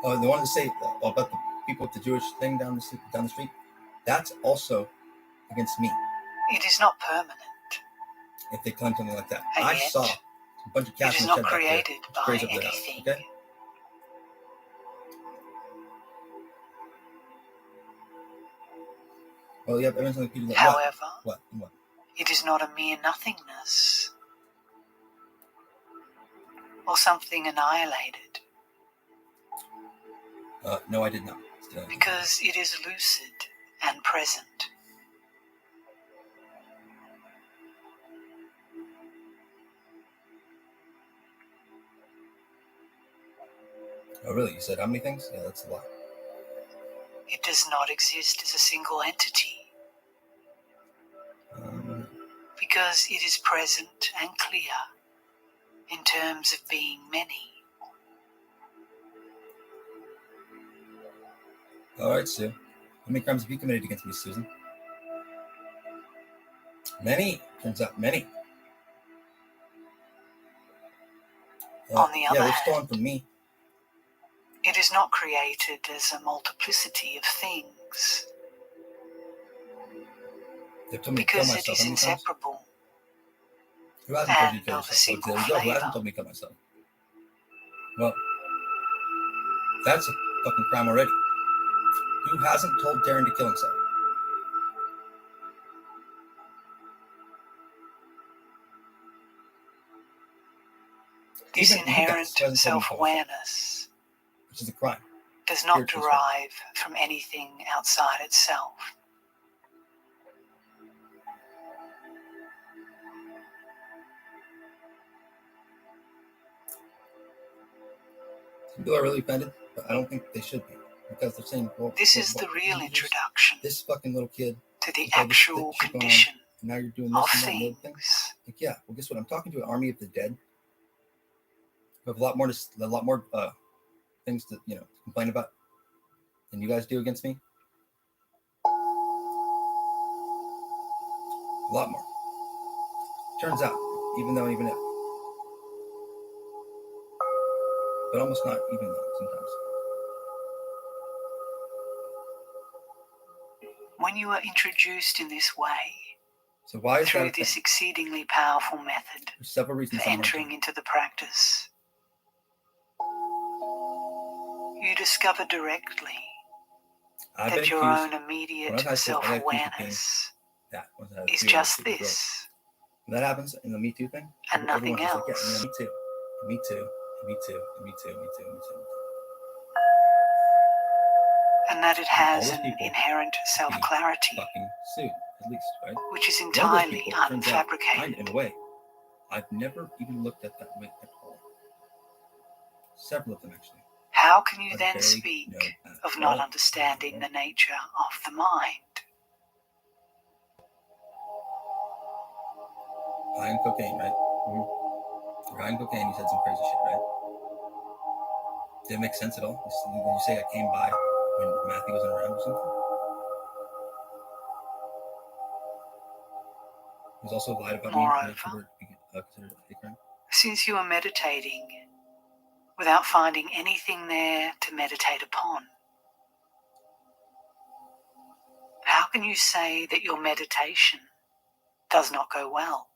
Oh, the one to say about the people with the Jewish thing down the street, that's also against me. It is not permanent. If they claim something like that, And I yet, saw a bunch of cats it is in the not shed back there. created by Sprays up their house, anything. okay? Well, you have evidence on the people that However, what? it is not a mere nothingness. or something annihilated, No, I did not. because it is lucid and present. Oh, really? You said how many things? Yeah, that's a lot. It does not exist as a single entity, because it is present and clear in terms of being many. All right, Sue. How many crimes have you committed against me, Susan? Many. Turns out many. On the other yeah, they've hand, stolen from me. it is not created as a multiplicity of things, They've told me to kill because it myself. is How many times? inseparable Who hasn't told you to and kill of a yourself? Oh, single there you go. Who hasn't flavor. told me to kill myself? Well, that's a fucking crime already. Who hasn't told Taran to kill himself? This Even you guys inherent who hasn't told me to kill myself, self-awareness which is a crime. does not Spiritually derive from anything outside itself. Some people are really offended, but I don't think they should be, because they're saying, well, This is the real introduction this fucking little kid to the with all this actual shit going on, condition and now you're doing of this and that and the other thing. things. Like, yeah, well, guess what? I'm talking to an army of the dead who have a lot more things to complain about than you guys do against me. A lot more. Turns out, even if, but almost not even though sometimes. When you are introduced in this way, So why is through that a this thing? exceedingly powerful method There's several reasons for I'm entering wondering. into the practice, you discover directly I've that been your accused. own immediate When I was in high school, I got accused of being self-awareness that. is just this When that happens in the Me Too thing, and nothing everyone's just like, else. yeah, me too, me too, me too, me too, me too, me too. And that it All has those an people inherent self-clarity, fucking sued, at least, right? which is One of those entirely people, turns out, unfabricated. in a way, I've never even looked at that way at all. Several of them, actually. How can you I then barely speak know of at not all. understanding the nature of the mind? High on cocaine, right? You're high on cocaine, you said some crazy shit, right? Did it make sense at all? Did you say I came by when Matthew wasn't around or something? He was also lied about Moreover, me considered a hate crime. Since you are meditating without finding anything there to meditate upon, how can you say that your meditation does not go well?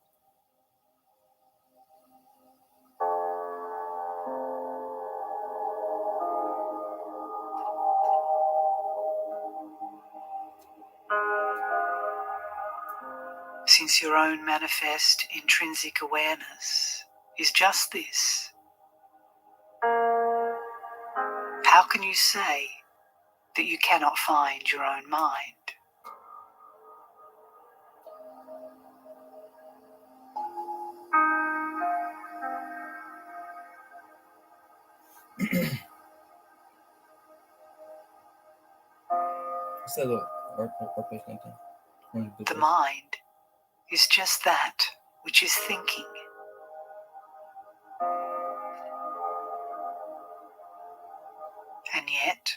Since your own manifest intrinsic awareness is just this, how can you say that you cannot find your own mind? What's that little workplace downtown? The mind is just that which is thinking. And yet,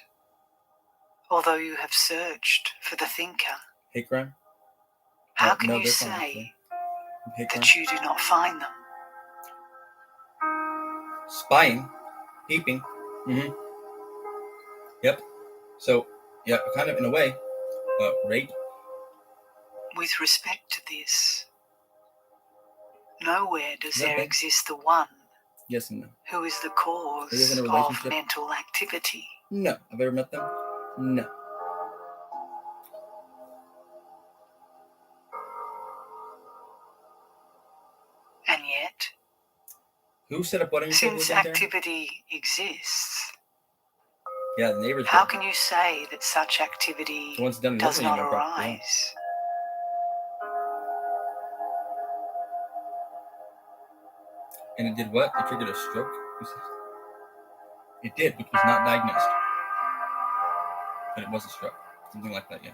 although you have searched for the thinker, Hate crime? how can No, you they're fine, say actually. Hate crime? that you do not find them? Spying, peeping. Yep. So, yeah, kind of in a way, rape. With respect to this, nowhere does Is that there bad? exist the one Yes and no. who is the Are you cause in a of relationship? mental activity. No. Have I ever met them? No. And yet, Who set up what on your table Since again, Taran? activity exists, Yeah, the neighbors. how did. can you say that such activity So once it's done, does living, not you know, bro, yeah. arise? And it did what? It triggered a stroke? It did, which was not diagnosed. But it was a stroke. Something like that, yeah.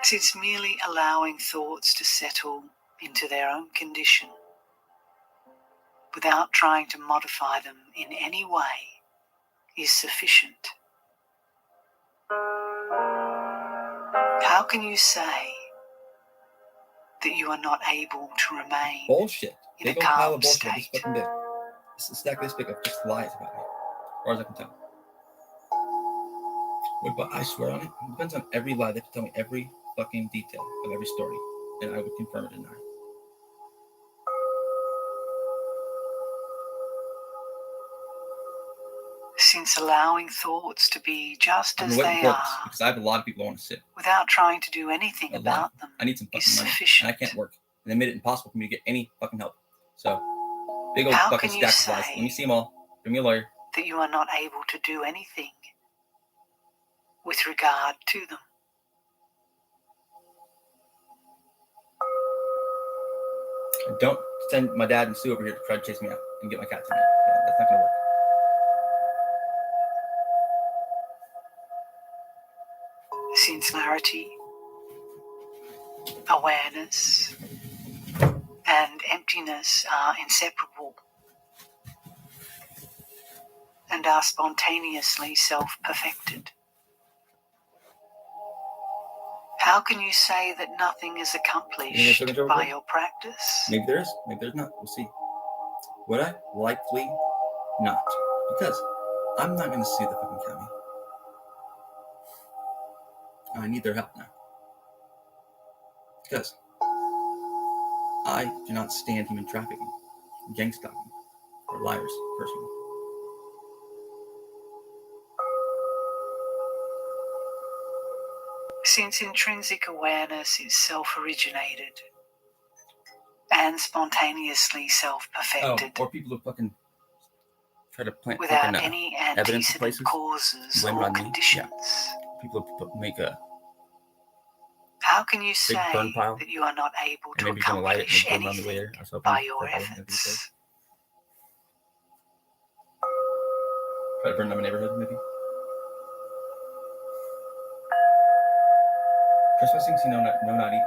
Since merely allowing thoughts to settle into their own condition without trying to modify them in any way is sufficient, how can you say that you are not able to remain Bullshit. in a Big old pile calm of bullshit. This state? fucking big. This is stack this big of just lies about me. As far as I can tell. But I swear on it, it depends on every lie. They have to tell me every fucking detail of every story. And I would confirm or deny. Since allowing thoughts to be just I've as been waiting they for this are because I have a lot of people who want to sit. without trying to do anything A lot. about them I need some is fucking money. sufficient. And I can't work. And they made it impossible for me to get any fucking help. So, big old How fucking can you stack of lies. say Let me see them all. Bring me a lawyer. that you are not able to do anything with regard to them? And don't send my dad and Sue over here to try to chase me out and get my cat to me. Yeah, that's not going to work. Since clarity, awareness, and emptiness are inseparable and are spontaneously self-perfected, how can you say that nothing is accomplished by your practice? Maybe there is. Maybe there's not. We'll see. Would I? Likely not. Because I'm not going to sue the fucking county. I need their help now. Because I do not stand human trafficking, gang stalking, or liars, personally. Since intrinsic awareness is self-originated and spontaneously self-perfected, or people who fucking try to plant without fucking any evidence antecedent places. causes Blame it or on me. conditions. People who make a How can you say burn pile, that you are not able and to maybe gonna light it accomplish and burn around the way anything there. I was hoping by your for a couple of these days. efforts? Try to burn down my neighborhood, maybe. Trespassing, see, no, not even.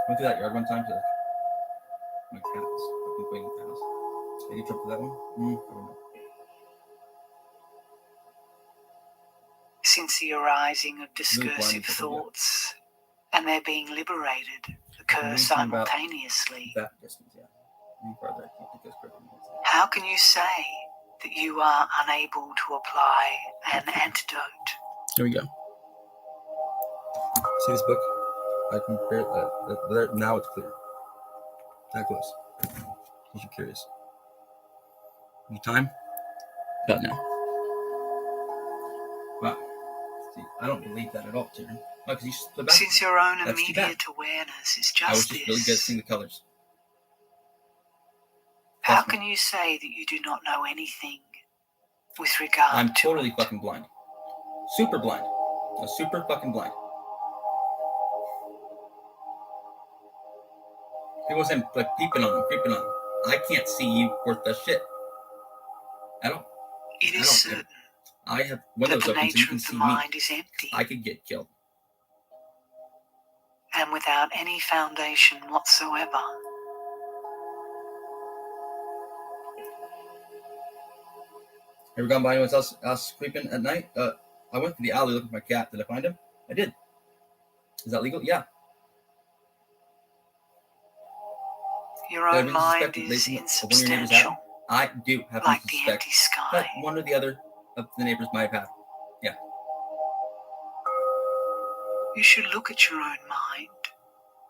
Went through that yard one time to my cat was fucking playing with the house. Did you trip for that one? I don't know. Since the arising of Really blind discursive people, yeah. thoughts and their being liberated occur Really talking about simultaneously, that distance, yeah. Any farther, I can't think that's correct. how can you say that you are unable to apply an antidote? Here we go. See this book? I compare that. Now it's clear. That close. In case you're curious. Any time? About now. Wow. See, I don't believe that at all, Taran. Why? Because you split back. Since your own That's too bad. immediate awareness is I was just just really good at seeing this, the colors. how Trust me. can you say that you do not know anything with regard I'm to totally it? fucking blind. Super blind. I'm super fucking blind. People saying, like, creeping on them. I can't see you worth that shit. I don't. It is certain I have that windows the open so you nature can of the see me. mind is empty I could get killed. and without any foundation whatsoever. Ever gone by anyone else creeping at night? I went to the alley looking for my cat. Did I find him? I did. Is that legal? Yeah. Your Did I own really mind suspect that is one of your neighbors had? insubstantial, I do have like to the suspect empty sky. that one or the other of the neighbors might have had. Yeah. You should look at your own mind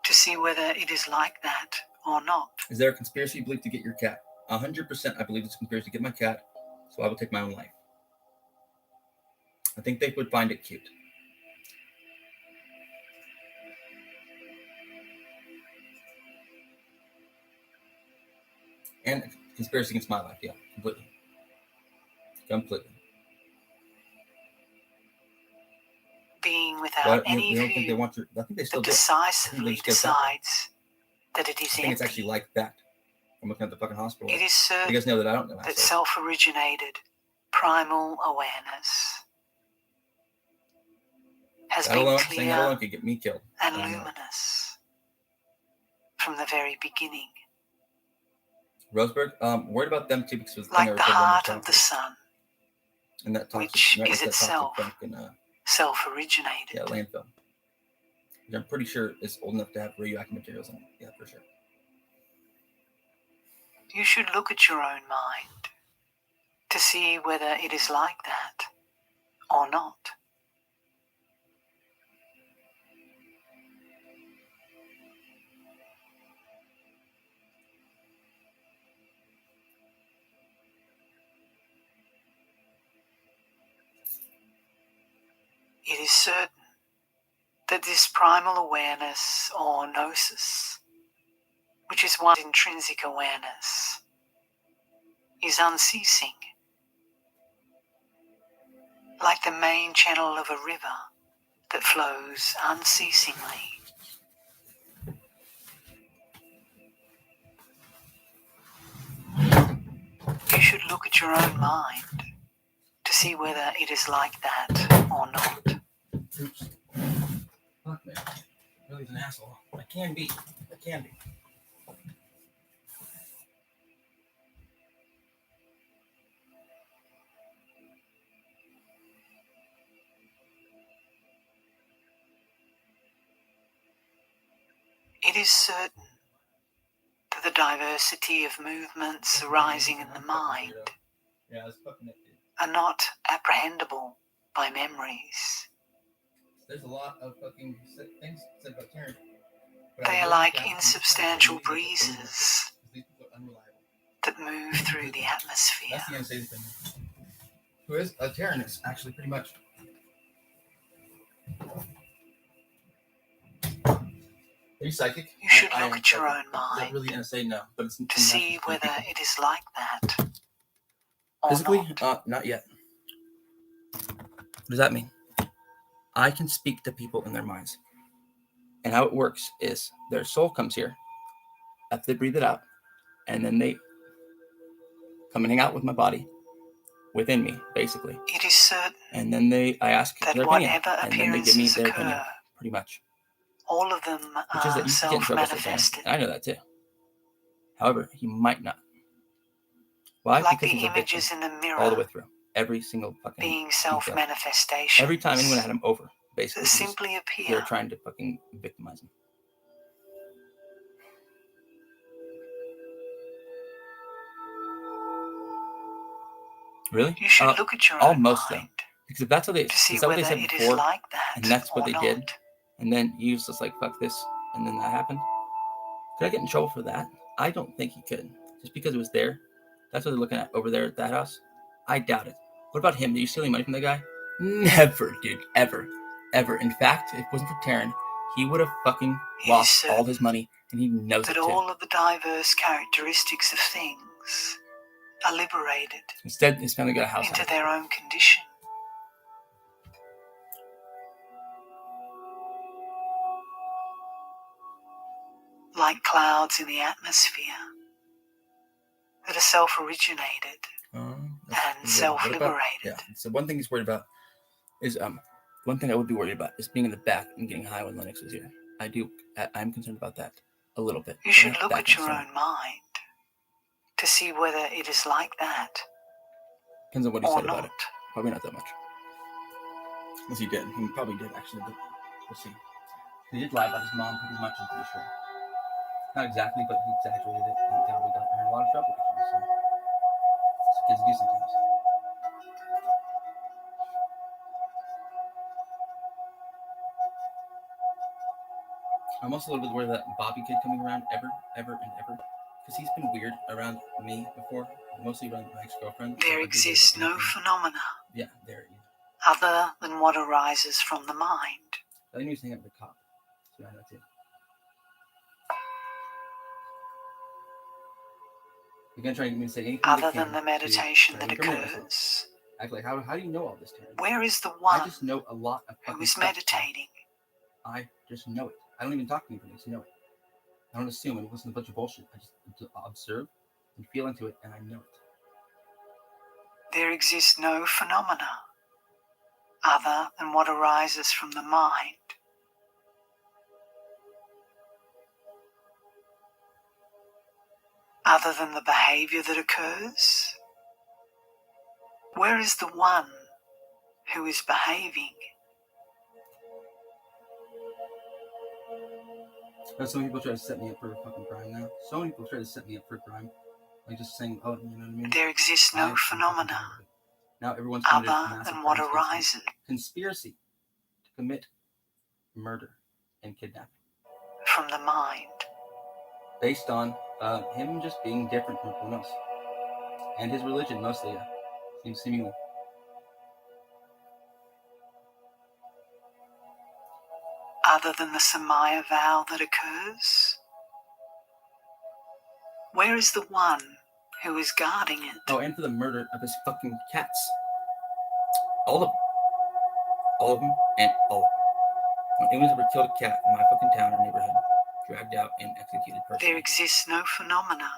to see whether it is like that or not. Is there a conspiracy belief to get your cat? 100% I believe it's a conspiracy to get my cat, so I will take my own life. I think they would find it cute. And conspiracy against my life, yeah, completely. Being without any they don't think they view want your. I think they still that do. decisively just get that. decides that it is I think it's actually empty. like that. I'm looking at the fucking hospital. It is You certain guys know that I don't know that assholes. self-originated primal awareness has That been alone, saying that clear alone could get me killed. and I know. luminous from the very beginning. Roseburg, worried about them too because Like the heart of the sun, and that toxic, which right, is like itself that toxic self-originated. yeah, landfill. Which I'm pretty sure is old enough to have radioactive materials in it. Yeah, for sure. You should look at your own mind to see whether it is like that or not. It is certain that this primal awareness or gnosis, which is one's intrinsic awareness, is unceasing, like the main channel of a river that flows unceasingly. You should look at your own mind to see whether it is like that or not. Oops. Fuck, man. Really an asshole. I can be. It is certain that the diversity of movements arising in the mind Yeah, it's fucking it, dude. are not apprehendable by memories. There's a lot of fucking things said about Taran. They are like insubstantial breezes that move through the atmosphere. That's the insane thing. Who is a Taran is actually pretty much. Are you psychic? You should look at your own Is that mind really gonna say no? But it's to see whether it is like that or physically, not. not yet. What does that mean? I can speak to people in their minds. And how it works is their soul comes here after they breathe it out, and then they come and hang out with my body within me, basically. It is certain And then I ask that their opinion, whatever and then they give me appearances their opinion, occur, pretty much. all of them Which is that are you can get in trouble sometimes. self-manifested. And I know that too. However, he might not. Why? Like because the he's a victim images in the mirror all the way through. Every single fucking being detail. self-manifestations. Every time anyone had him over, basically, that simply they appear. were trying to fucking victimize him. Really? You should look at your own almost mind though. Because if that's what they, to see is that what whether they said it is before, like that and that's what or they not. did, and then he was just like, fuck this, and then that happened? Could I get in trouble for that? I don't think he could. Just because it was there. That's what they're looking at over there at that house. I doubt it. What about him? Did you steal any money from that guy? Never, dude. Ever. Ever. In fact, if it wasn't for Taran, he would have fucking lost all his money, and he knows it that too. all of the diverse characteristics of things are liberated Instead, his family got a house into out. their own condition. Like clouds in the atmosphere that are self-originated and self-liberated. Yeah. So one thing he's worried about is one thing I would be worried about is being in the back and getting high when Lennox is here. I'm concerned about that a little bit. You should look at your own mind to see whether it is like that. Depends on what he said about not. it. Probably not that much. Unless he did. He probably did actually, but we'll see. He did lie about his mom pretty much, I'm pretty sure. Not exactly, but he exaggerated it and probably got her in a lot of trouble actually. So kids do sometimes. I'm also a little bit worried that Bobby kid coming around ever, because he's been weird around me before, mostly around my ex-girlfriend. There exists no phenomena other than what arises from the mind. I think he was hanging out with the cop. So that's it. You're gonna try to get me to say anything other they can than the to meditation try that to incriminate myself. occurs? Act like, how do you know all this, Taran? Where is the I one just know a lot of who fucking is stuff. meditating? I just know it. I don't even talk to anybody. I just know it. I don't assume and listen to a bunch of bullshit. I just observe and feel into it, and I know it. There exists no phenomena other than what arises from the mind. Other than the behavior that occurs? Where is the one who is behaving? So many people try to set me up for a fucking crime now. So many people try to set me up for a crime. Like just saying, oh, you know what I mean? There exists no phenomena Now everyone's committed other massive than what crimes against me. arises Conspiracy to commit murder and kidnapping from the mind. based on him just being different from everyone else. And his religion mostly, seemingly. Other than the Samaya vow that occurs? Where is the one who is guarding it? Oh, and for the murder of his fucking cats. All of them. All of them and all of them. When anyone's ever killed a cat in my fucking town or neighborhood, dragged out and executed personally. There exists no phenomena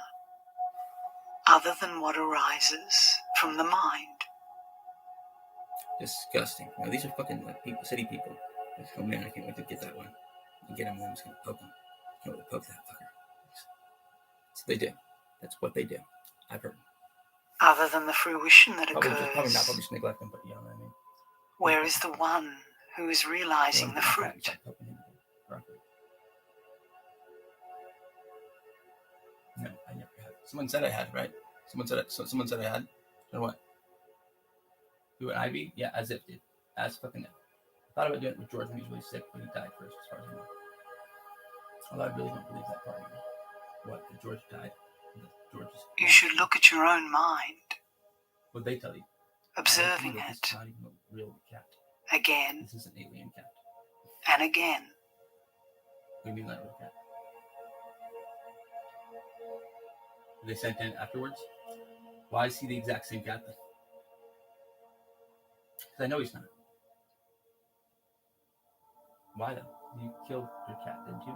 other than what arises from the mind. Disgusting. Now these are fucking like people, city people. Like, oh man, I can't wait to get that one. And get him, and I'm just gonna poke him. Can't wait to poke that fucker. That's what they do. That's what they do. I've heard. Other than the fruition that Probably occurs, just neglect them, but you know what I mean. where is the one who is realizing the fruit? No, I never had. Someone said I had, right? Someone said I had. And what? Do an IV? Yeah, as if, dude. As fucking if. I thought about doing it with George when he was really sick, but he died first, as far as I know. Although I really don't believe that part anymore. What? That George died? You should look at your own mind, What'd they tell you? observing This it is not even a real cat. again This is an alien cat. and again. What do you mean not a real cat? Were they sent in afterwards? Why is he the exact same cat then? Because I know he's not. Why though? You killed your cat, didn't you?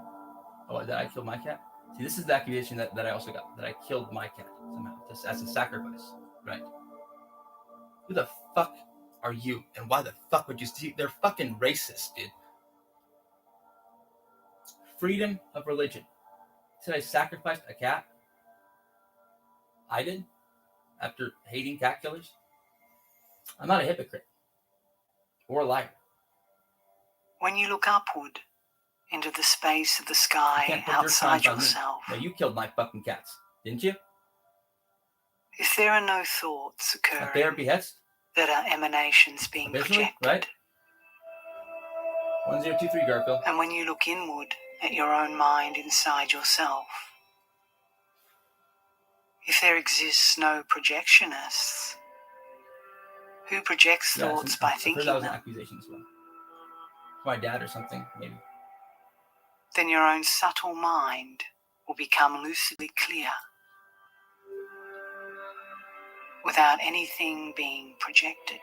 Oh, that I killed my cat? See, this is the accusation that I also got, that I killed my cat somehow, just as a sacrifice, right? Who the fuck are you, and why the fuck would you see? They're fucking racist, dude. Freedom of religion. Said I sacrificed a cat? I did? After hating cat killers? I'm not a hypocrite. Or a liar. When you look upward into the space of the sky outside yourself, No, you killed my fucking cats, didn't you? if there are no thoughts At their occurring behest? that are emanations being Eventually, projected, right? 1023 Garfield. and when you look inward at your own mind inside yourself, if there exists no projectionists, who projects thoughts by thinking that was an them? accusation as well. My dad or something, maybe. Then your own subtle mind will become lucidly clear without anything being projected.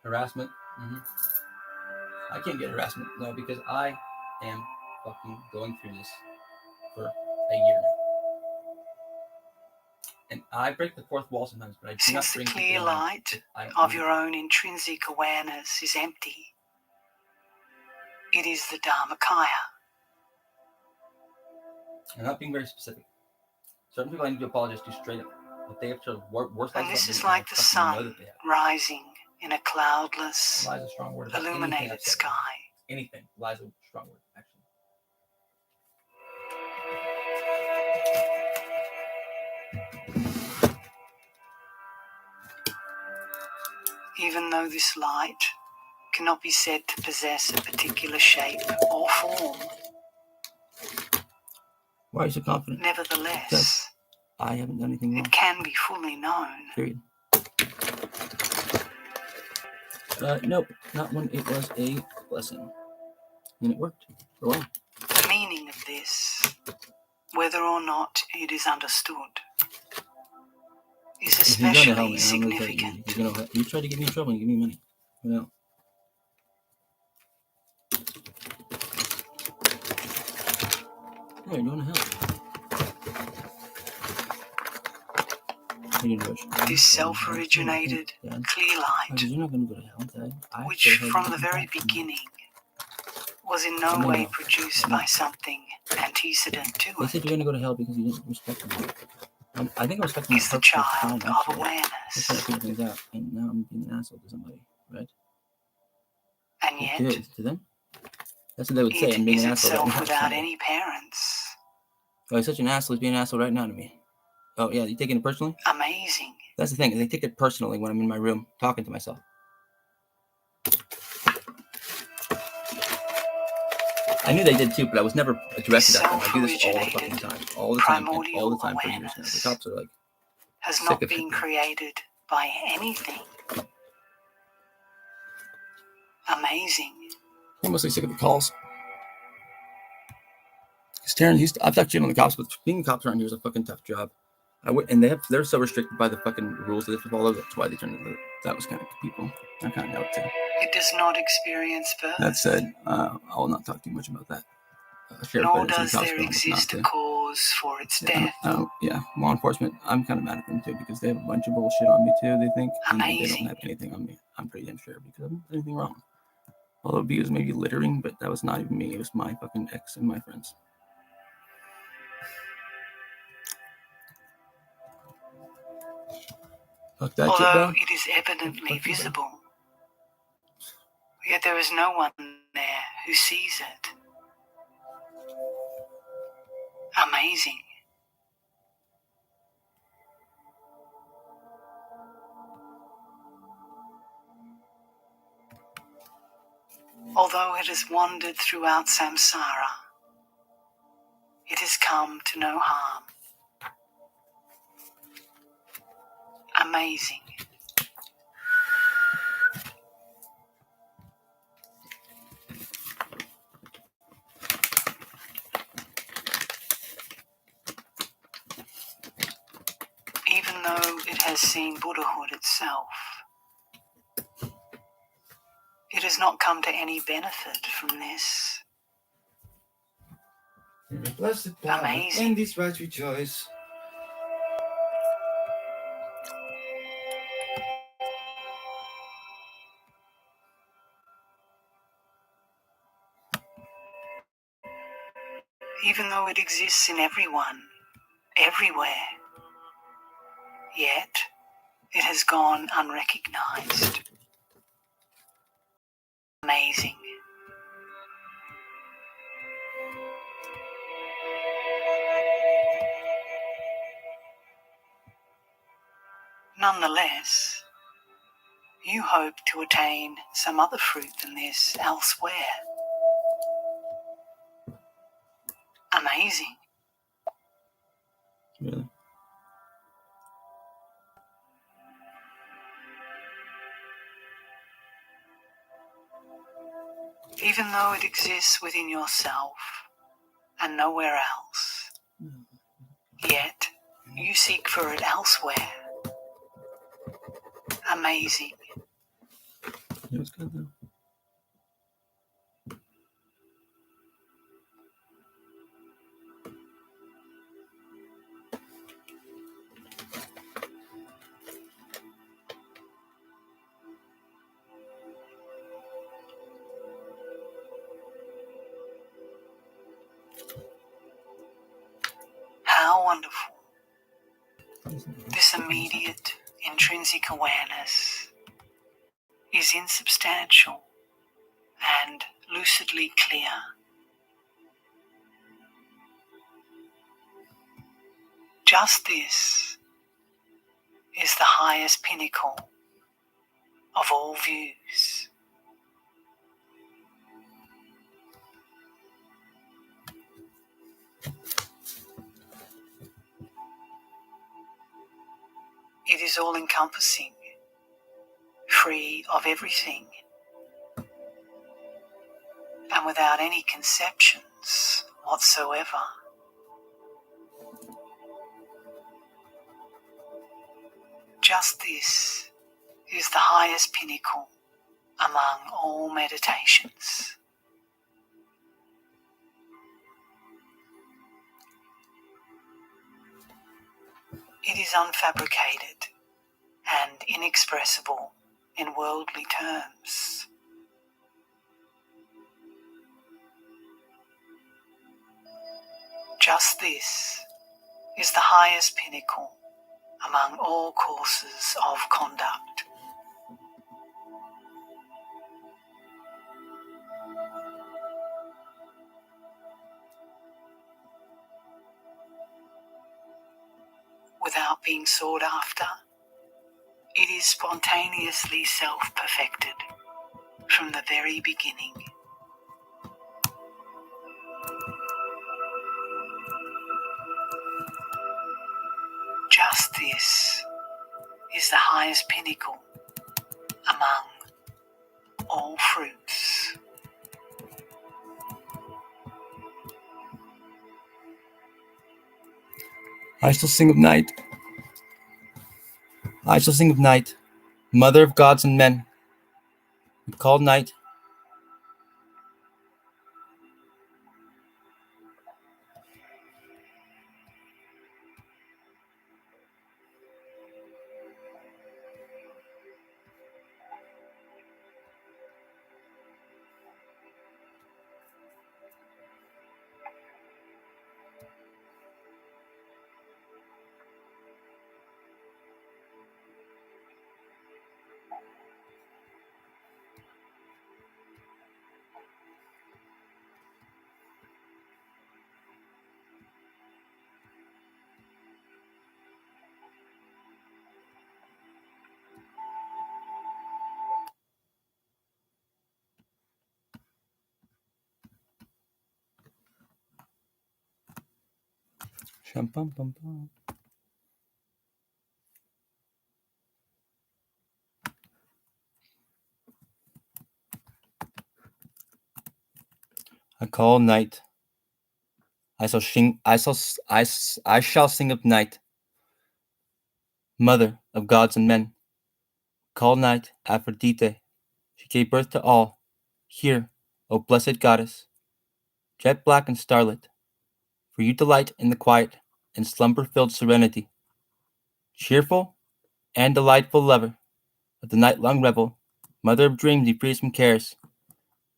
Harassment. I can't get harassment, no, because I am fucking going through this for a year now. And I break the fourth wall sometimes, but I do not Since bring the clear light of your own intrinsic awareness is empty, it is the Dharmakaya. I'm not being very specific. Certain people I need to apologize to straight up. But they have to worse lives. And this is like the sun rising in a cloudless, lies a strong word. illuminated sky. Anything lies a strong word, actually. Even though this light cannot be said to possess a particular shape or form, why are you so confident? Nevertheless, because I haven't done anything wrong. It can be fully known. Period. Nope, not when it was a blessing. And it worked for a while. The meaning of of this, whether or not it is understood, is If you're gonna help especially me, I'm gonna tell you, significant. you tried to get me in trouble and give me money. Well, yeah, you're gonna help. This self-originated, clear light, You're not gonna go to hell, Dad. which from the very beginning was in no way produced by something antecedent to They said it, you're gonna go to hell because you didn't respect them. I think I respect them is the perfectly child fine, of actually. I'm awareness. trying to figure things out, and now I'm being an asshole to somebody, right? And yet, To them? That's what they would say. it I'm being is an asshole right itself now. without any parents. Oh, he's such an asshole. He's being an asshole right now to me. Oh, yeah, you taking it personally? Amazing. That's the thing. They take it personally when I'm in my room talking to myself. I knew they did too, but I was never directed at them. I do this all the fucking time. All the time. And all the time for years now. The cops are like, has sick not of been it. created by anything. Amazing. I'm mostly sick of the calls. Because Taran, I've talked shit on the cops, but being cops around here is a fucking tough job. And they're so restricted by the fucking rules that they have to follow. That's why they turned into that was kind of people. I kind of know it too. It does not experience birth. That said, I will not talk too much about that. Nor does there exist a cause for its death. Law enforcement, I'm kind of mad at them too because they have a bunch of bullshit on me too, they think. And they don't have anything on me. I'm pretty damn sure because I haven't done anything wrong. Although B was maybe littering, but that was not even me. It was my fucking ex and my friends. Fuck that shit, Although bro. it is evidently visible, yet there is no one there who sees it. Amazing. Although it has wandered throughout samsara, it has come to no harm. Amazing. Even though it has seen Buddhahood itself, it has not come to any benefit from this. Blessed power, Amazing. in this right rejoice. Even though it exists in everyone, everywhere, yet it has gone unrecognized. Amazing. Nonetheless, you hope to attain some other fruit than this elsewhere. Amazing. Really? Even though it exists within yourself and nowhere else, yet you seek for it elsewhere. Amazing. It was good though. How wonderful. This immediate, intrinsic awareness is insubstantial and lucidly clear. Just this is the highest pinnacle of all views. It is all-encompassing, free of everything, and without any conceptions whatsoever. Just this is the highest pinnacle among all meditations. It is unfabricated and inexpressible in worldly terms. Just this is the highest pinnacle among all courses of conduct. Without being sought after, it is spontaneously self-perfected from the very beginning. Just this is the highest pinnacle among all fruits. I shall sing of night. I shall sing of night, mother of gods and men. We call night Shum-pum-pum-pum. I call night. I shall sing. I shall sing of night, mother of gods and men. Call night Aphrodite. She gave birth to all. Hear, O blessed goddess, jet black and starlit, for you delight in the quiet and slumber-filled serenity. Cheerful and delightful lover of the night-long revel, mother of dreams you frees from cares,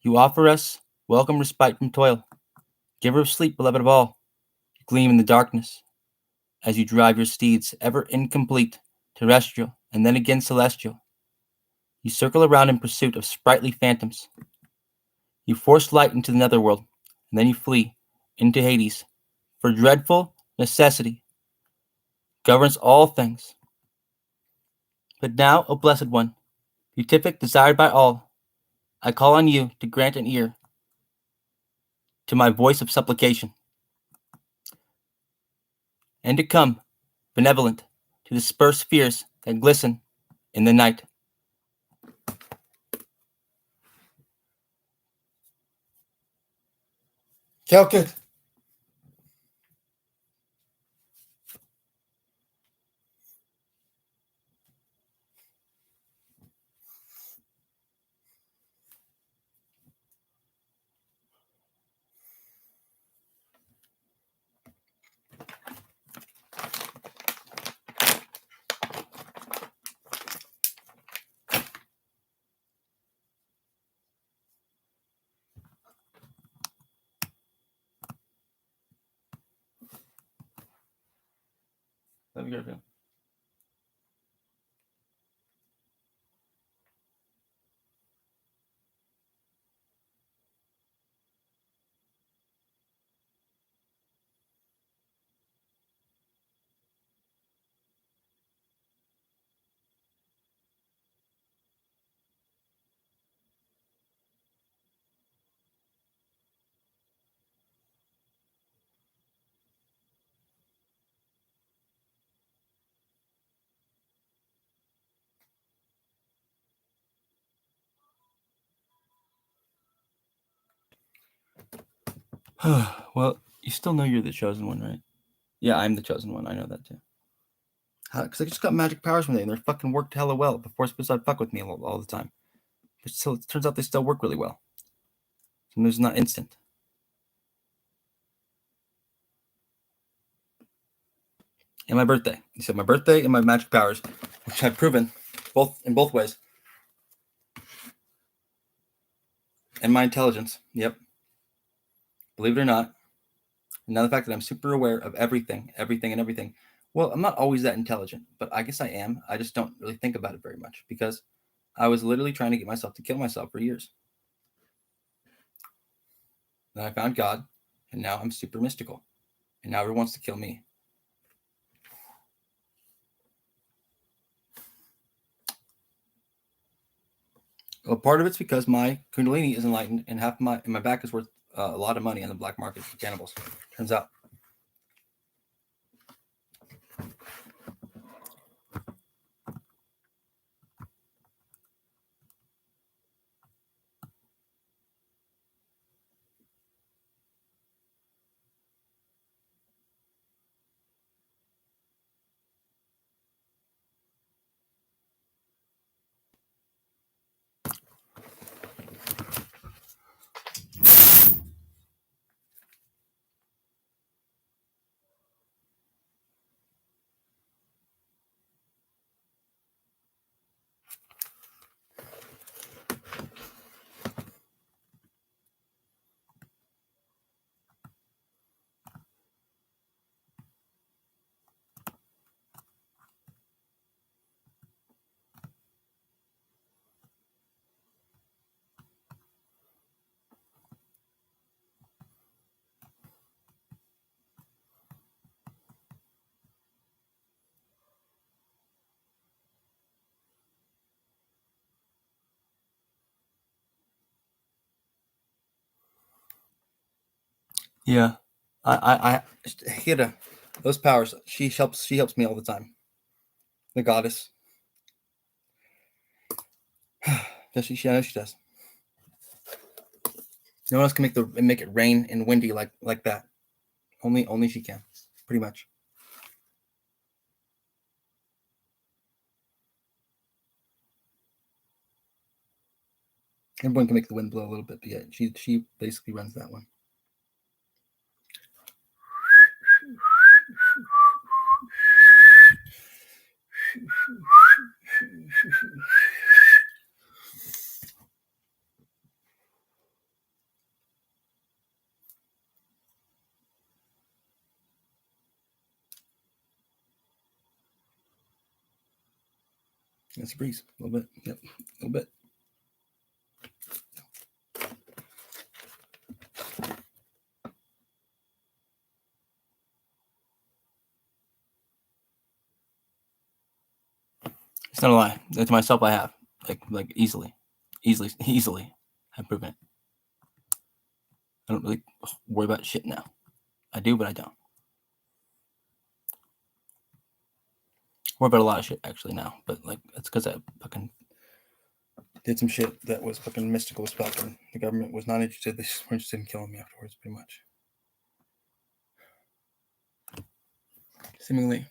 you offer us welcome respite from toil. Giver of sleep, beloved of all, you gleam in the darkness as you drive your steeds, ever incomplete, terrestrial, and then again celestial. You circle around in pursuit of sprightly phantoms. You force light into the netherworld, and then you flee into Hades, for dreadful necessity governs all things. But now, O Blessed One, beatific, desired by all, I call on you to grant an ear to my voice of supplication, and to come, benevolent, to disperse fears that glisten in the night. Calcut. Let me hear it. Well, you still know you're the chosen one, right? Yeah, I'm the chosen one. I know that too. Because I just got magic powers from them, and they're fucking worked hella well. Before supposed to fuck with me all the time, but still, it turns out they still work really well. And it's not instant. And my birthday. You said my birthday and my magic powers, which I've proven both ways. And my intelligence. Yep. Believe it or not. And now the fact that I'm super aware of everything. Well, I'm not always that intelligent, but I guess I am. I just don't really think about it very much because I was literally trying to get myself to kill myself for years. Then I found God, and now I'm super mystical. And now everyone wants to kill me. Well, part of it's because my Kundalini is enlightened, and my back is worth a lot of money on the black market for cannibals. Turns out. Yeah, I Hira, those powers. She helps me all the time. The goddess. Does she? I know she does. No one else can make it rain and windy like that. Only she can. Pretty much. Everyone can make the wind blow a little bit, but yeah, she basically runs that one. That's a breeze. A little bit. Yep. A little bit. It's not a lie. To myself, I have like easily. I've proven it. I don't really worry about shit now. I do, but I don't. Worry about a lot of shit actually now, but like it's because I fucking did some shit that was fucking mystical as fuck, and the government was not interested. They just were interested in killing me afterwards, pretty much. Seemingly.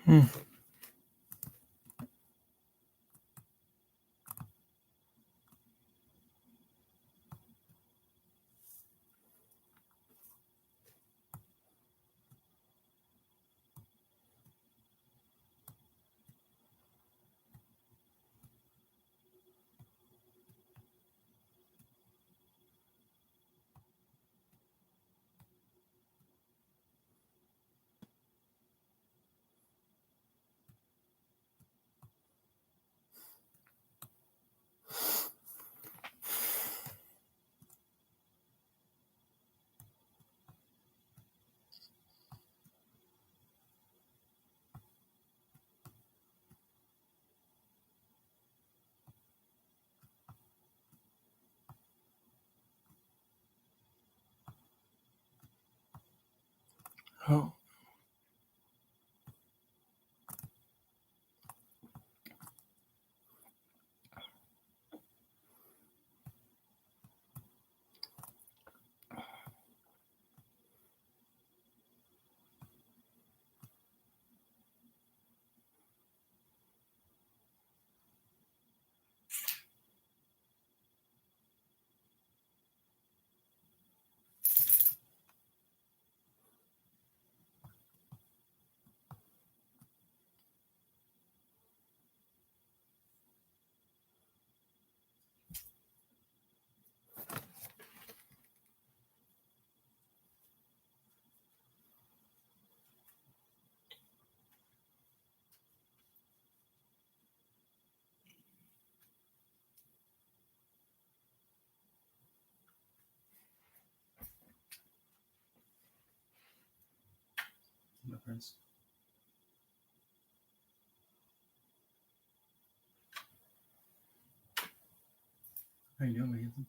Hmm. Oh. My friends. How you doing, my handsome?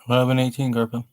11:18, Garpo.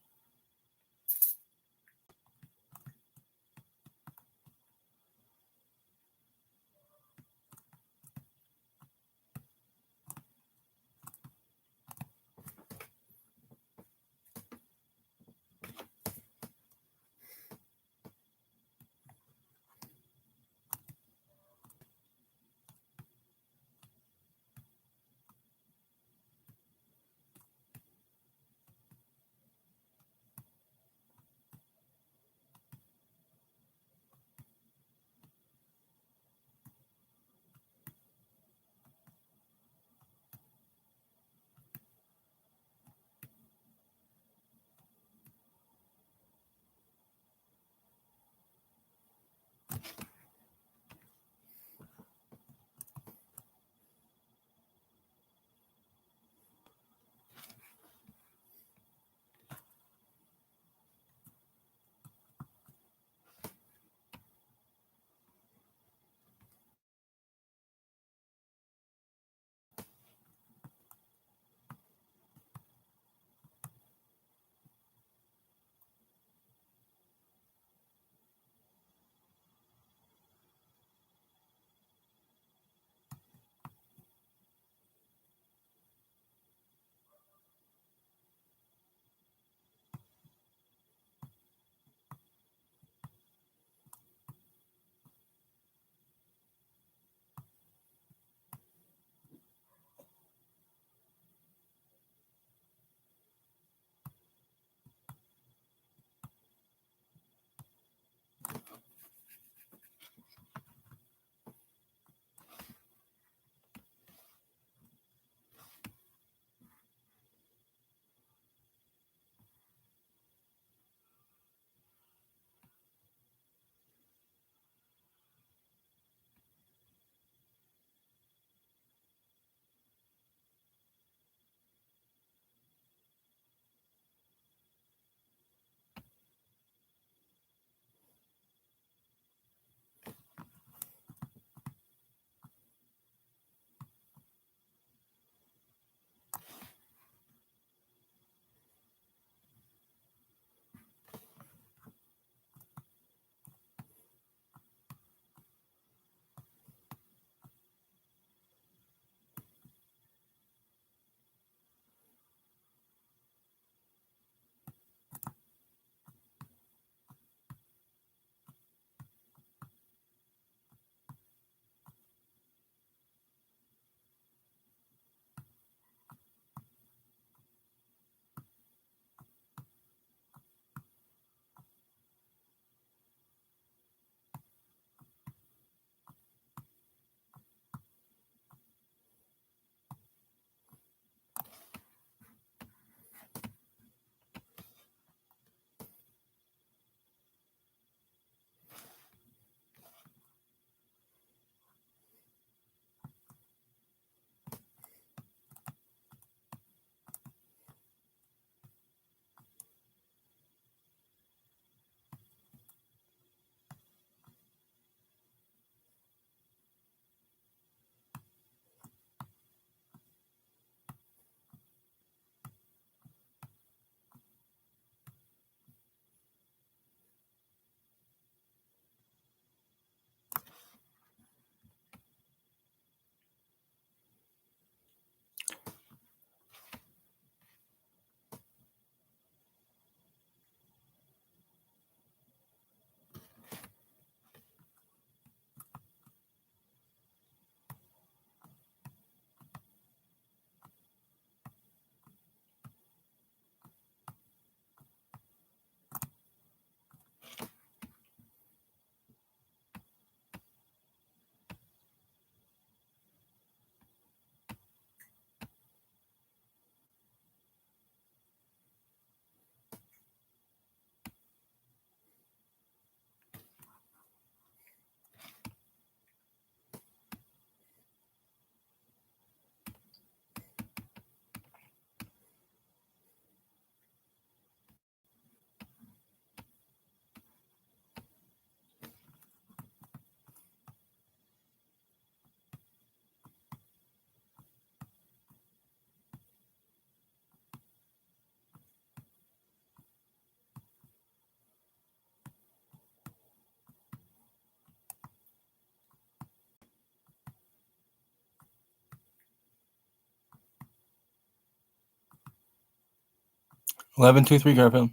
1123 Garfield.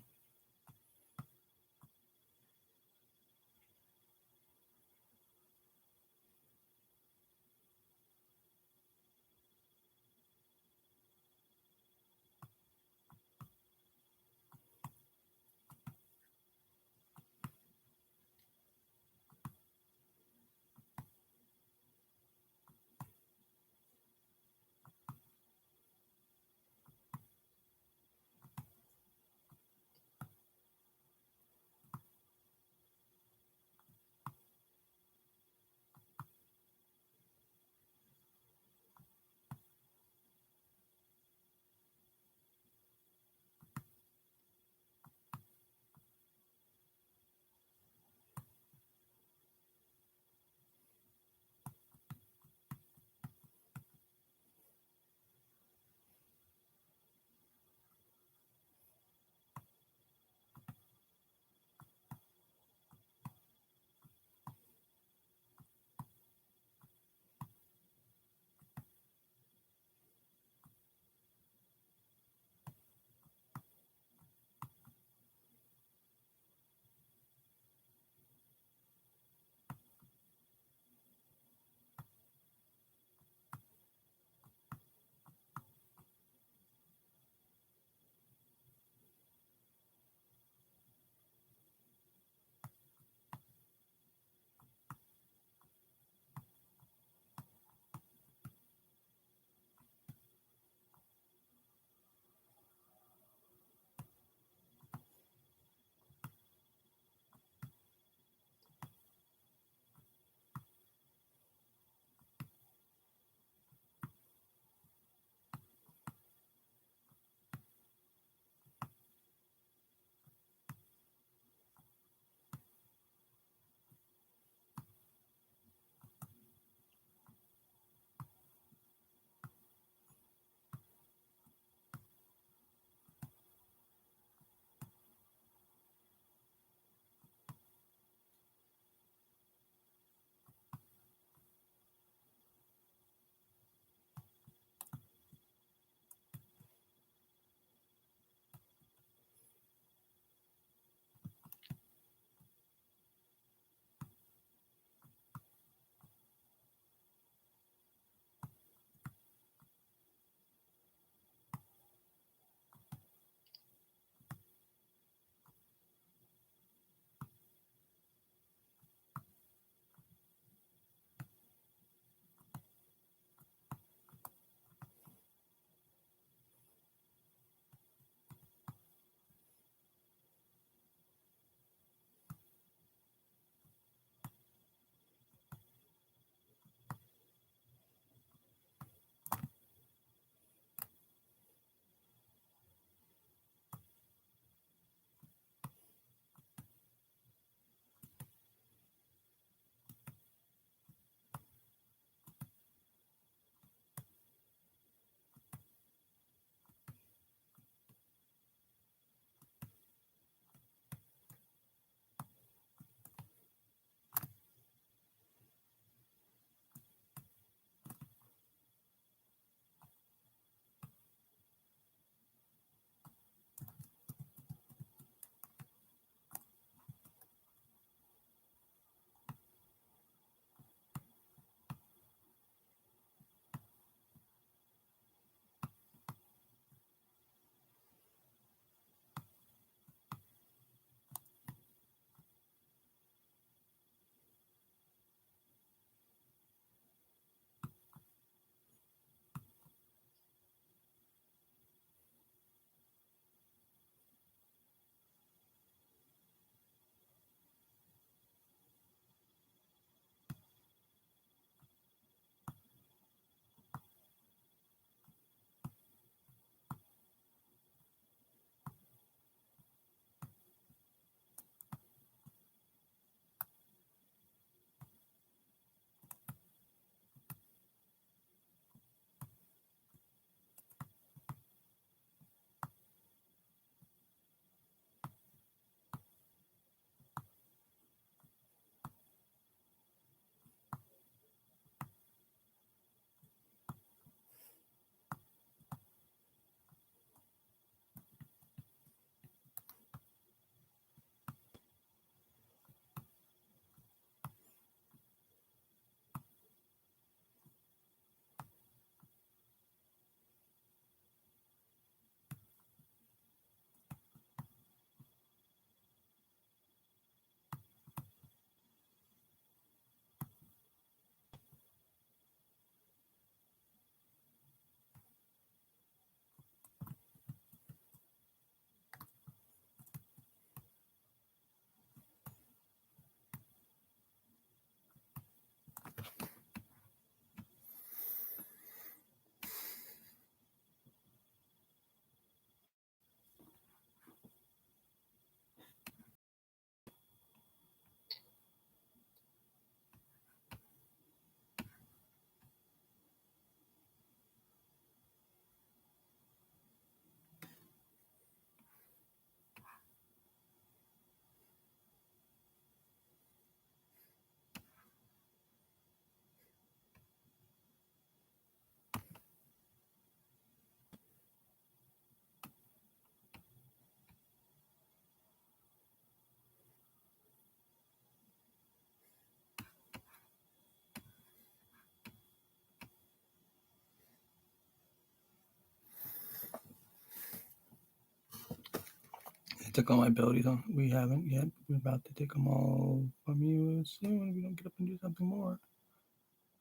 I took all my abilities on. We haven't yet. We're about to take them all from you soon if we don't get up and do something more.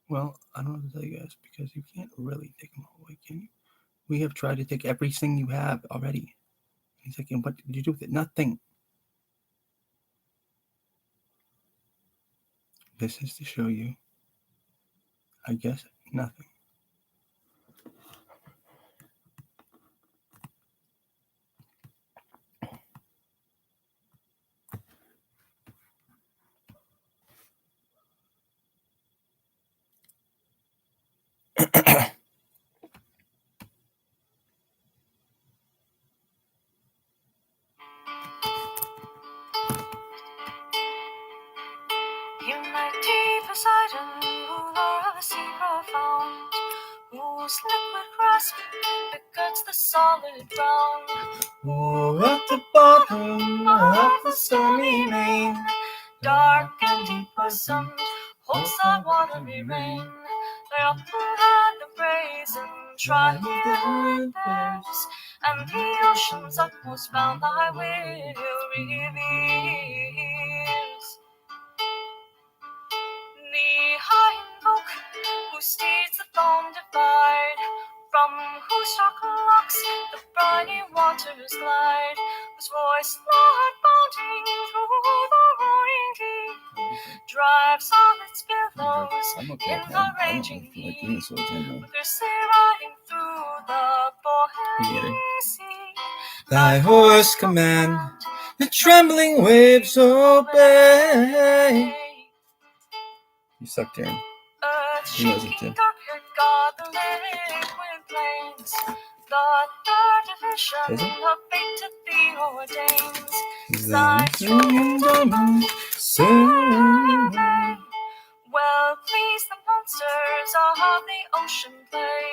Well, I don't know what to tell you guys because you can't really take them all away, can you? We have tried to take everything you have already. He's like, and what did you do with it? Nothing. This is to show you, I guess, nothing. You might deep Poseidon, ruler of the sea profound, whose liquid grasp begets the solid ground. Who at the bottom of the stormy main, Dark and deep bosomed, holds thy watery rain. Thy upper hand the brazen trident bears, and the ocean's utmost bound thy will reveals. The high oak, whose steeds the foam divide, from whose dark locks the briny waters glide, whose voice loud bounding through the roaring deep, drives all its billows in the raging heat, with her sea riding through the boiling sea. Thy horse command, the trembling waves obey. You suck, Taran. Earth He knows it shaking too. dark-haired God, the liquid plains, the third division Is it? of fate to thee ordains. Thy throne diamond survey. Well please the monsters of the ocean play,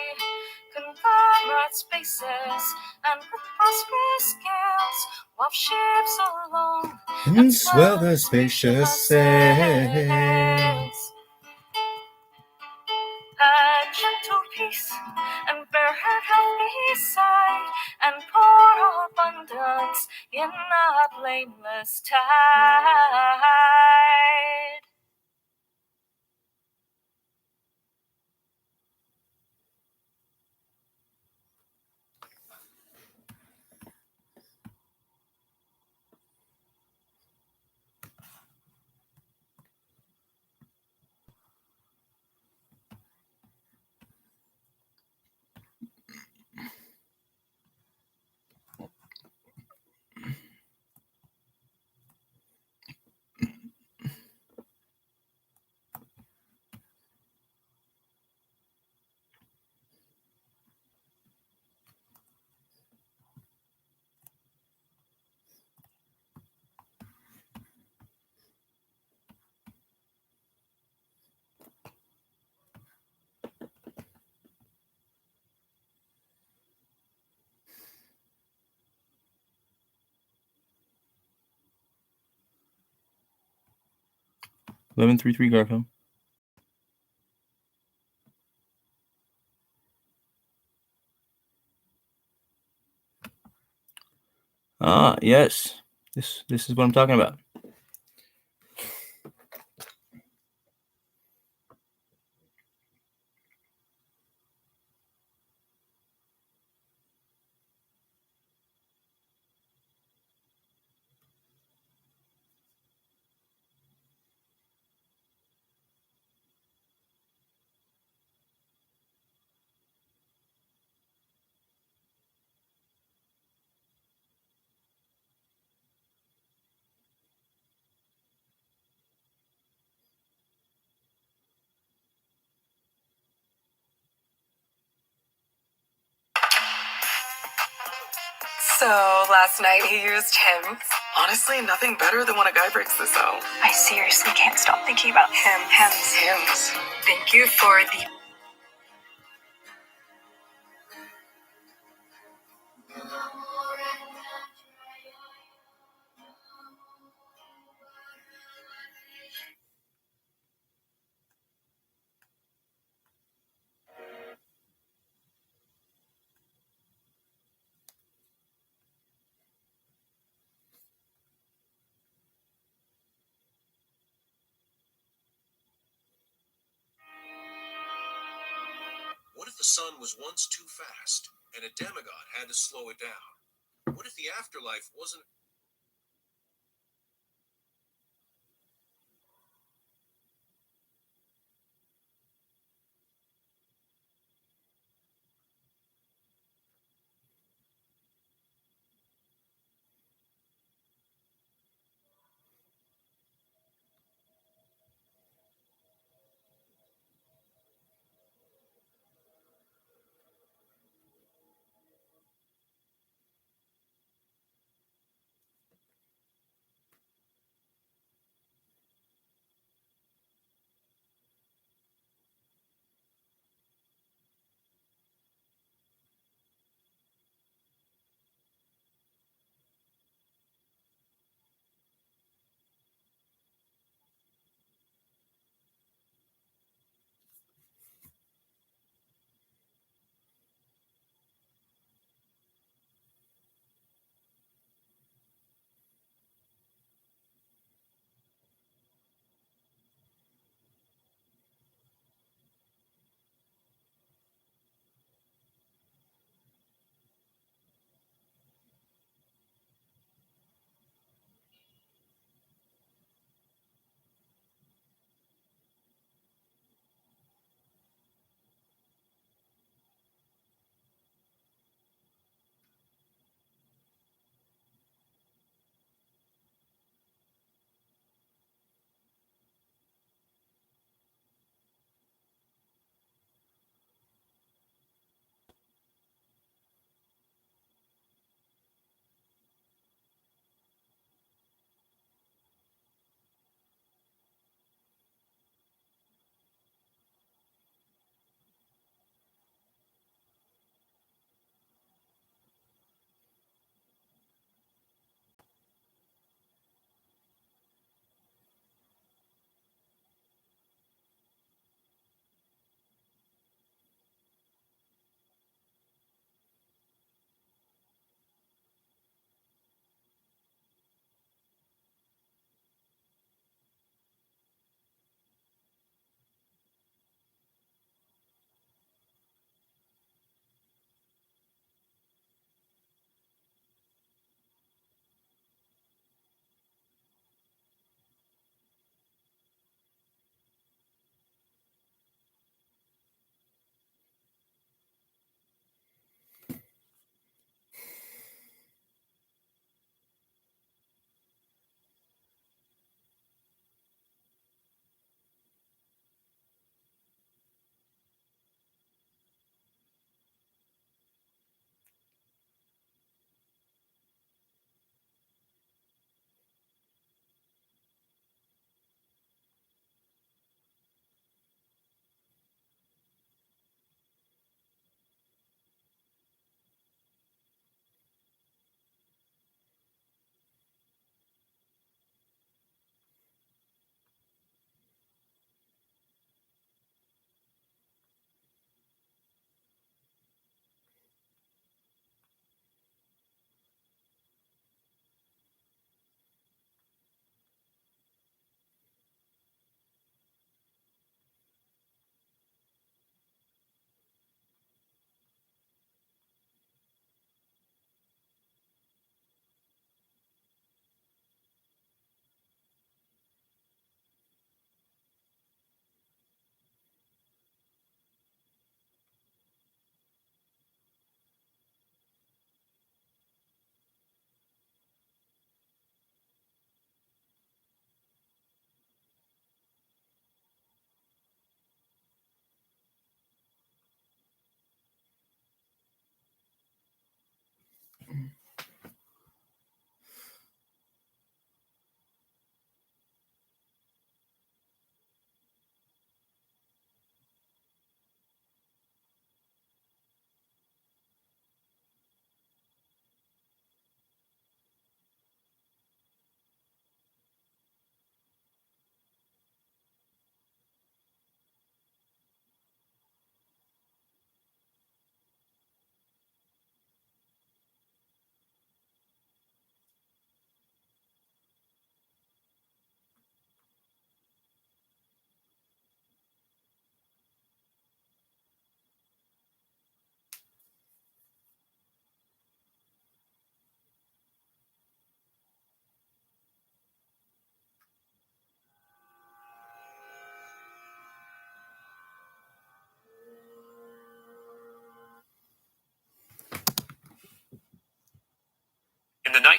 conglomerate spaces, and with prosperous scales, waft ships along And swell the spacious sails. Add gentle peace, and bear her healthy side, and pour abundance in a blameless tide. $11.33 Garfield. Ah, yes. This is what I'm talking about. So, last night he used him. Honestly, nothing better than when a guy breaks this out. I seriously can't stop thinking about him. Hims. Thank you for the... sun was once too fast, and a demigod had to slow it down. What if the afterlife wasn't...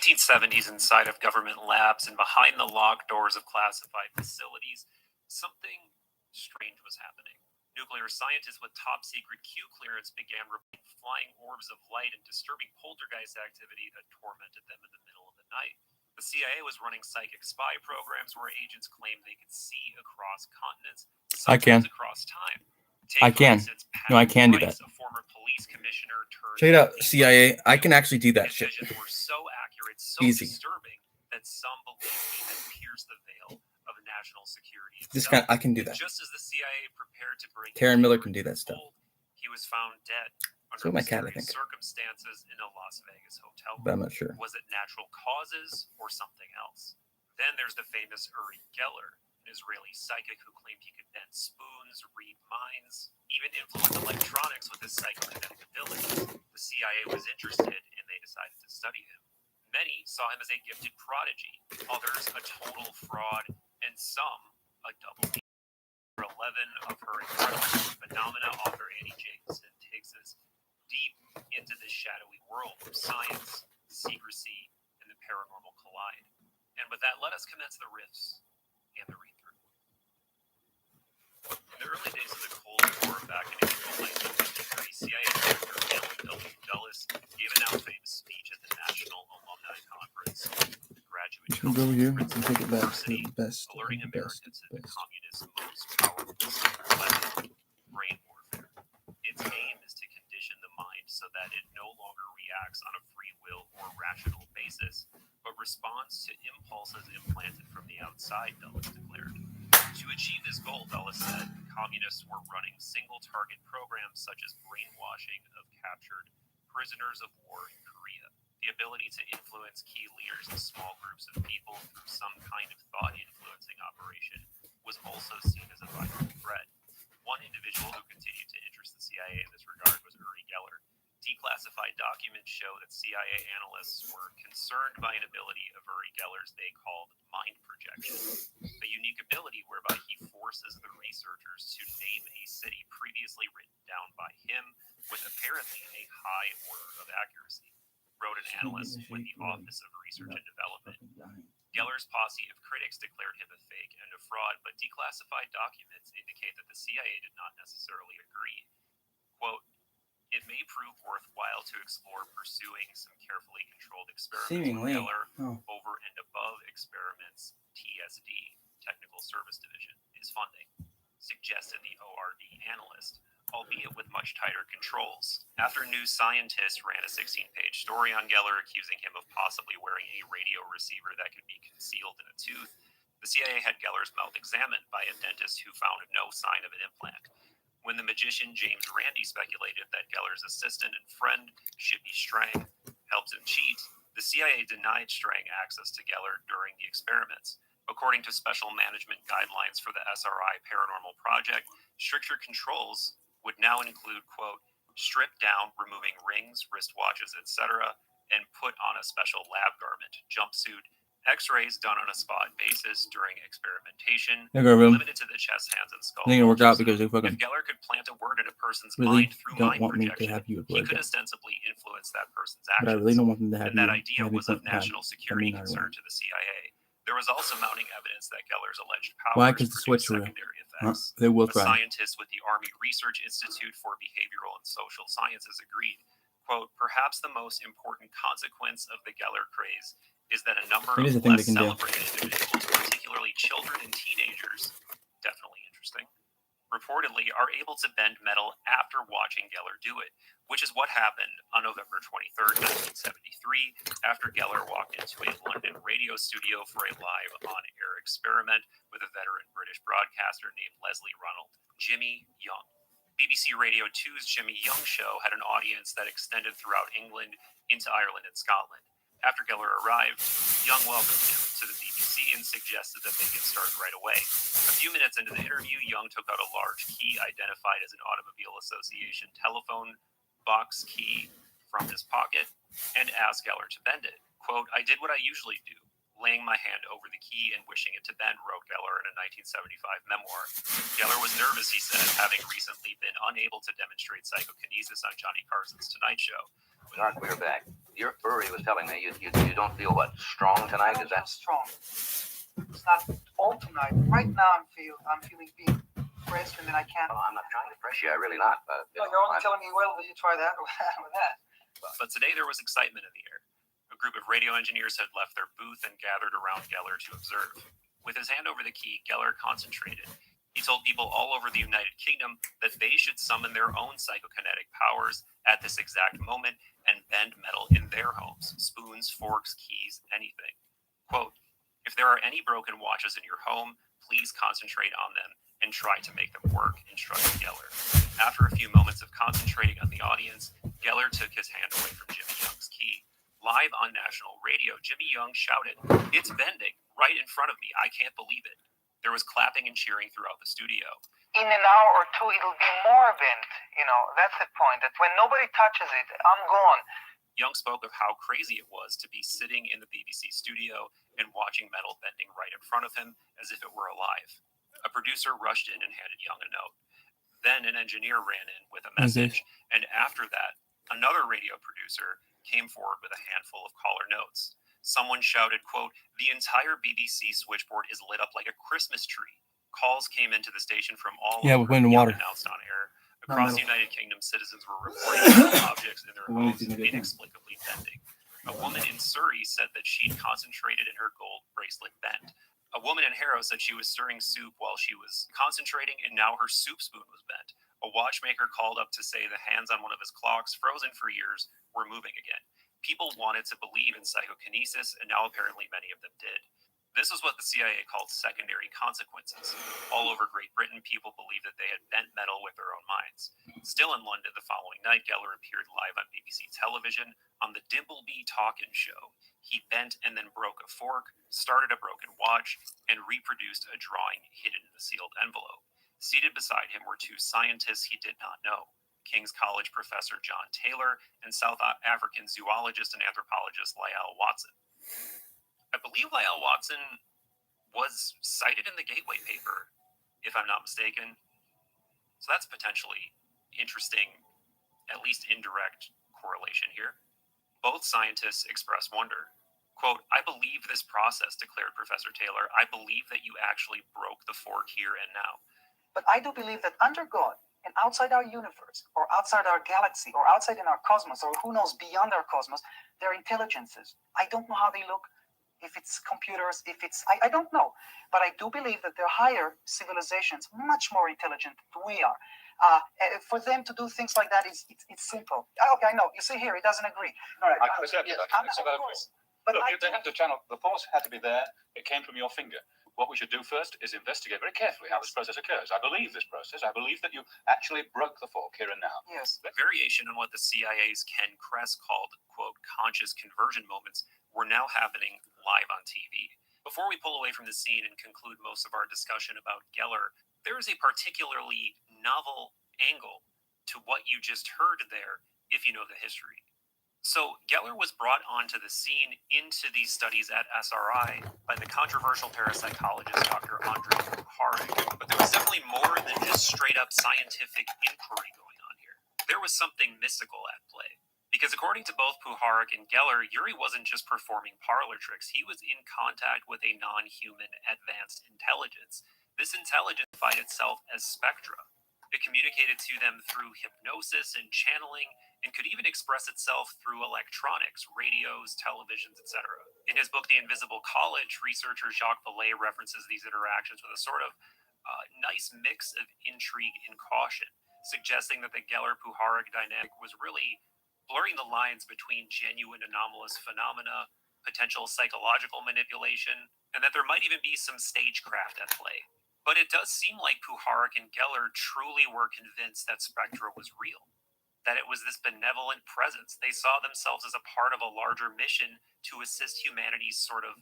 1970s, inside of government labs and behind the locked doors of classified facilities, something strange was happening. Nuclear scientists with top-secret Q clearance began reporting flying orbs of light and disturbing poltergeist activity that tormented them in the middle of the night. The CIA was running psychic spy programs where agents claimed they could see across continents, I can. sometimes across time. I can. No, I can do that. A former police commissioner turned Check it out, CIA. I can actually do that shit. visions were so accurate, so Easy. disturbing that some believed he had pierced the veil of national security. This itself. guy, I can do that. Just as the CIA prepared to bring Taran Miller can do that stuff. he was found dead So under my cat, I mysterious think. circumstances in a Las Vegas hotel. But I'm not sure. Was it natural causes or something else? Then there's the famous Uri Geller, an Israeli psychic who claimed he could bend spoons, read minds, even influence electronics with his psychokinetic abilities. The CIA was interested and they decided to study him. Many saw him as a gifted prodigy, others a total fraud, and some a double D. 11 of her incredible phenomena, author Annie Jacobson takes us deep into this shadowy world where science, secrecy, and the paranormal collide. And with that, let us commence the riffs and the read-through. In the early days of the Cold War, back in April 1953, CIA Director Alan W. Dulles gave a now famous speech at the National Alumni Conference, the graduate Go over here and take it back to University, the best. alerting The best. Americans that the communists' most powerful secret weapon, brain warfare. Its aim is to condition the mind so that it no longer reacts on a free will or rational basis, but responds to impulses implanted from the outside, Dulles declared. To achieve this goal, Dulles said, communists were running single-target programs such as brainwashing of captured prisoners of war in Korea. The ability to influence key leaders in small groups of people through some kind of thought-influencing operation was also seen as a vital threat. One individual who continued to interest the CIA in this regard was Uri Geller. Declassified documents show that CIA analysts were concerned by an ability of Uri Geller's they called mind projection, a unique ability whereby he forces the researchers to name a city previously written down by him with apparently a high order of accuracy, wrote an analyst with the Office of Research and Development. Geller's posse of critics declared him a fake and a fraud, but declassified documents indicate that the CIA did not necessarily agree. Quote, it may prove worthwhile to explore pursuing some carefully controlled experiments Seemingly. with Geller Oh. over and above experiments TSD, Technical Service Division, is funding, suggested the ORD analyst, albeit with much tighter controls. After New Scientist ran a 16-page story on Geller accusing him of possibly wearing a radio receiver that could be concealed in a tooth, the CIA had Geller's mouth examined by a dentist who found no sign of an implant. When the magician James Randi speculated that Geller's assistant and friend, Shippy Strang, helped him cheat, the CIA denied Strang access to Geller during the experiments. According to special management guidelines for the SRI Paranormal Project, stricter controls would now include, quote, strip down, removing rings, wristwatches, etc., and put on a special lab garment, jumpsuit, X-rays done on a spot basis during experimentation, limited to the chest, hands, and skull. I think it'll work out because they If fucking Geller could plant a word in a person's really mind through don't mind want me to projection, have you he avoid could that. ostensibly influence that person's But I actions. really don't want them to have And you. that idea have you was of have- national security I mean, I concern don't. to the CIA. There was also mounting evidence that Geller's alleged powers Why? Because the produced switcheroo. secondary effects. They will A try. scientist with the Army Research Institute for Behavioral and Social Sciences agreed, quote, perhaps the most important consequence of the Geller craze is that a number It is a of thing less they can do. celebrated individuals, particularly children and teenagers, definitely interesting, reportedly are able to bend metal after watching Geller do it, which is what happened on November 23rd, 1973, after Geller walked into a London radio studio for a live on-air experiment with a veteran British broadcaster named Leslie Ronald, Jimmy Young. BBC Radio 2's Jimmy Young show had an audience that extended throughout England into Ireland and Scotland. After Geller arrived, Young welcomed him to the BBC and suggested that they get started right away. A few minutes into the interview, Young took out a large key identified as an Automobile Association telephone box key from his pocket and asked Geller to bend it. Quote, I did what I usually do, laying my hand over the key and wishing it to bend, wrote Geller in a 1975 memoir. Geller was nervous, he said, having recently been unable to demonstrate psychokinesis on Johnny Carson's Tonight Show. Doc, we're back. Uri was telling me you don't feel what, strong I tonight? don't Is that feel strong. It's not all tonight. Right now I'm feeling being pressed, and then I can't. Oh, I'm not trying to press you. I really not. No, you're only telling me, well, will you try that or that? But today there was excitement in the air. A group of radio engineers had left their booth and gathered around Geller to observe. With his hand over the key, Geller concentrated. He told people all over the United Kingdom that they should summon their own psychokinetic powers at this exact moment and bend metal in their homes. Spoons, forks, keys, anything. Quote, if there are any broken watches in your home, please concentrate on them and try to make them work, instructed Geller. After a few moments of concentrating on the audience, Geller took his hand away from Jimmy Young's key. Live on national radio, Jimmy Young shouted, "It's bending, right in front of me. I can't believe it." There was clapping and cheering throughout the studio. In an hour or two, it'll be more bent. That's the point. That when nobody touches it, I'm gone. Young spoke of how crazy it was to be sitting in the BBC studio and watching metal bending right in front of him as if it were alive. A producer rushed in and handed Young a note. Then an engineer ran in with a message, and after that, another radio producer came forward with a handful of caller notes. Someone shouted, quote, "The entire BBC switchboard is lit up like a Christmas tree." Calls came into the station from all over. Wind and water. Announced on air. Across the United Kingdom, citizens were reporting objects in their homes inexplicably bending. A woman in Surrey said that she'd concentrated and her gold bracelet bent. A woman in Harrow said she was stirring soup while she was concentrating, and now her soup spoon was bent. A watchmaker called up to say the hands on one of his clocks, frozen for years, were moving again. People wanted to believe in psychokinesis, and now apparently many of them did. This was what the CIA called secondary consequences. All over Great Britain, people believed that they had bent metal with their own minds. Still in London the following night, Geller appeared live on BBC television on the Dimbleby Talkin' Show. He bent and then broke a fork, started a broken watch, and reproduced a drawing hidden in a sealed envelope. Seated beside him were two scientists he did not know, King's College professor John Taylor and South African zoologist and anthropologist Lyell Watson. I believe Lyell Watson was cited in the Gateway paper, if I'm not mistaken. So that's potentially interesting, at least indirect correlation here. Both scientists expressed wonder. Quote, "I believe this process," declared Professor Taylor. "I believe that you actually broke the fork here and now." But I do believe that under God and outside our universe, or outside our galaxy, or outside in our cosmos, or who knows, beyond our cosmos, there are intelligences. I don't know how they look. If it's computers, if it's, I don't know. But I do believe that there are higher civilizations, much more intelligent than we are. For them to do things like that, it's simple. Okay, I know. You see here, he doesn't agree. All right. I can accept it. I can accept of that. course. But Look, they had to channel, the force had to be there. It came from your finger. What we should do first is investigate very carefully how this process occurs. I believe this process. I believe that you actually broke the fork here and now. Yes. The variation on what the CIA's Ken Kress called, quote, conscious conversion moments were now happening live on TV. Before we pull away from the scene and conclude most of our discussion about Geller, there is a particularly novel angle to what you just heard there, if you know the history. So Geller was brought onto the scene into these studies at SRI by the controversial parapsychologist Dr. Andrei Puharich. But there was definitely more than just straight up scientific inquiry going on here. There was something mystical at play. Because according to both Puharich and Geller, Uri wasn't just performing parlor tricks, he was in contact with a non-human advanced intelligence. This intelligence identified itself as spectra. It communicated to them through hypnosis and channeling, and could even express itself through electronics, radios, televisions, etc. In his book, The Invisible College, researcher Jacques Vallée references these interactions with a sort of nice mix of intrigue and caution, suggesting that the Geller-Puharich dynamic was really blurring the lines between genuine anomalous phenomena, potential psychological manipulation, and that there might even be some stagecraft at play. But it does seem like Puharich and Geller truly were convinced that Spectra was real, that it was this benevolent presence. They saw themselves as a part of a larger mission to assist humanity's sort of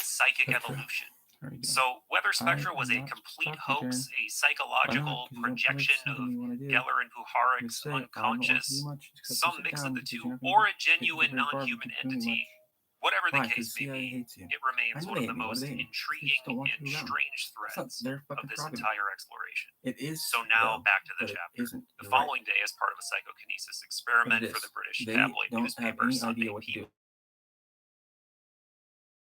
psychic evolution. So whether Spectra was a complete hoax, a psychological projection of Geller and Puharich's unconscious, some mix of the two, or a genuine non-human entity, Whatever the Why? case Because may CIA be, hates you. it I remains know one they of the hate me. What do most they hate me? They intriguing just don't want and you around. strange It's not threads their of fucking this prerogative. entire exploration. It is. So now though, back to the but it chapter. isn't. The You're right. following day, as part of a psychokinesis But experiment it for is. the British They tabloid don't have newspaper any Sunday idea what to do.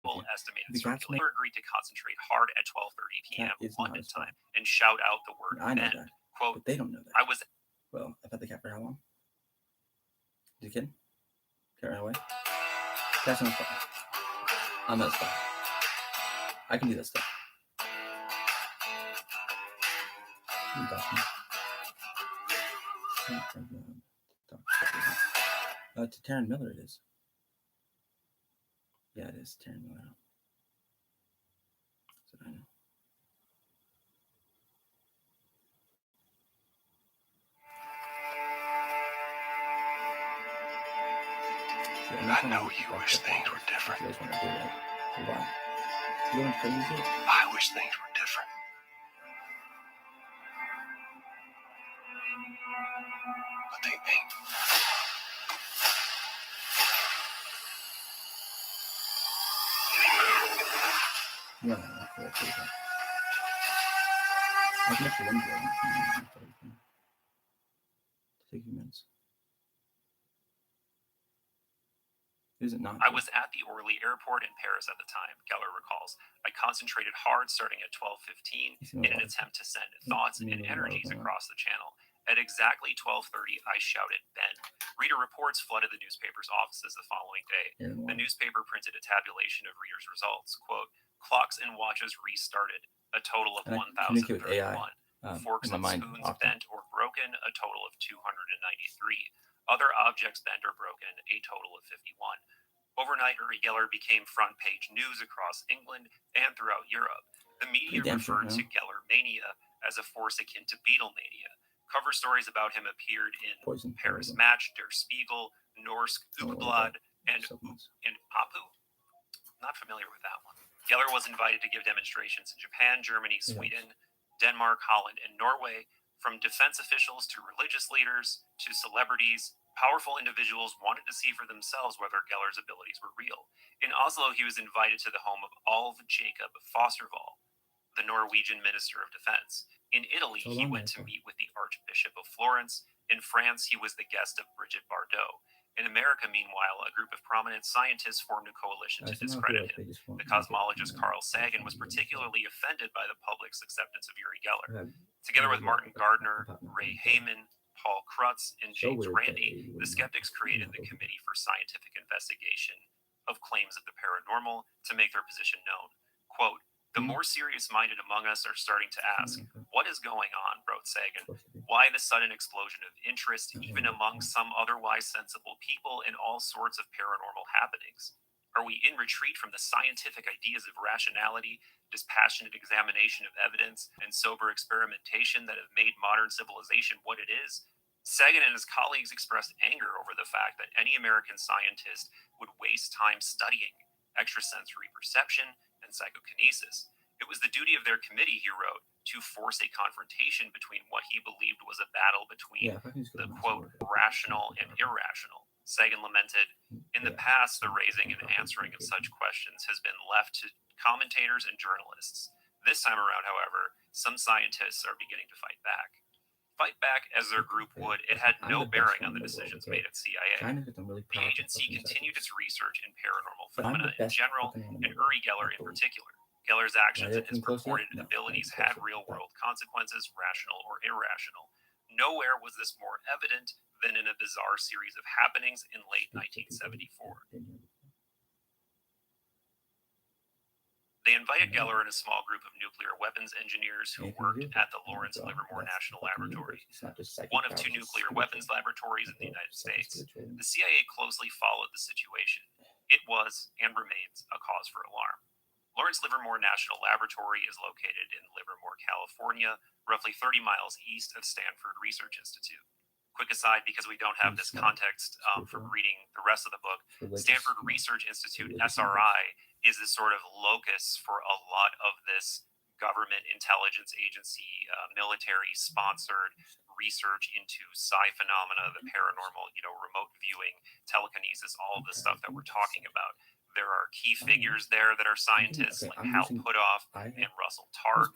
People estimated The cats circulator agreed to concentrate hard at 12:30 p.m. Cat is not London a spy. time and shout out the word I know "bend." that, Quote, but they don't know that. I was Well, I've had the cat for how long? Is he kidding? Cat ran away. Cat's not a spy. I'm not a spy. I can do that stuff. You got me. To Taran Miller it is. Yeah, it is Taran Miller. So I know. I know you wish things were different. You guys want to do it. So why? You know what's crazy? I wish things were different. But they ain't. Yeah, that's what I think. I can actually enjoy it. Take a few minutes. Is it not? I was at the Orly airport in Paris at the time, Geller recalls. I concentrated hard starting at 12:15 in an attempt to send thoughts and energies across the channel. At exactly 12:30, I shouted, "Ben." Reader reports flooded the newspaper's offices the following day. The newspaper printed a tabulation of readers' results. Quote, clocks and watches restarted, a total of 1,031. Forks and spoons bent or broken, a total of 293. Other objects bent or broken, a total of 51. Overnight, Uri Geller became front page news across England and throughout Europe. The media referred to Geller mania as a force akin to Beatlemania. Cover stories about him appeared in Paris Match, Der Spiegel, Norsk Ukeblad, and Apu. Not familiar with that one. Geller was invited to give demonstrations in Japan, Germany, Sweden, Denmark, Holland, and Norway. From defense officials to religious leaders to celebrities, powerful individuals wanted to see for themselves whether Geller's abilities were real. In Oslo, he was invited to the home of Alv Jacob Fostervoll, the Norwegian Minister of Defense. In Italy, he went to meet with the Archbishop of Florence. In France, he was the guest of Brigitte Bardot. In America, meanwhile, a group of prominent scientists formed a coalition to discredit him. The cosmologist Carl Sagan was particularly offended by the public's acceptance of Uri Geller. Together with Martin Gardner, Ray Heyman, Paul Krutz, and James Randi, the skeptics created the Committee for Scientific Investigation of Claims of the Paranormal to make their position known. Quote, the more serious-minded among us are starting to ask, what is going on, wrote Sagan? Why the sudden explosion of interest, even among some otherwise sensible people in all sorts of paranormal happenings? Are we in retreat from the scientific ideas of rationality, dispassionate examination of evidence, and sober experimentation that have made modern civilization what it is? Sagan and his colleagues expressed anger over the fact that any American scientist would waste time studying extrasensory perception and psychokinesis. It was the duty of their committee, he wrote, to force a confrontation between what he believed was a battle between the, quote, rational and irrational. Sagan lamented, in the past, the raising and answering of such questions has been left to commentators and journalists. This time around, however, some scientists are beginning to fight back. Fight back as their group would, it had no bearing on the decisions made at CIA. The agency continued its research in paranormal phenomena in general and Uri Geller in particular. Geller's actions and his purported abilities had real-world consequences, rational or irrational. Nowhere was this more evident than in a bizarre series of happenings in late 1974. They invited Geller and a small group of nuclear weapons engineers who worked at the Lawrence Livermore National Laboratory, one of two nuclear weapons laboratories in the United States. The CIA closely followed the situation. It was, and remains, a cause for alarm. Lawrence Livermore National Laboratory is located in Livermore, California, roughly 30 miles east of Stanford Research Institute. Quick aside, because we don't have this context for reading the rest of the book, Stanford Research Institute, SRI, is the sort of locus for a lot of this government intelligence agency, military-sponsored research into psi phenomena, the paranormal, remote viewing, telekinesis, all of the stuff that we're talking about. There are key figures there that are scientists, like Hal Puthoff and Russell Tartt.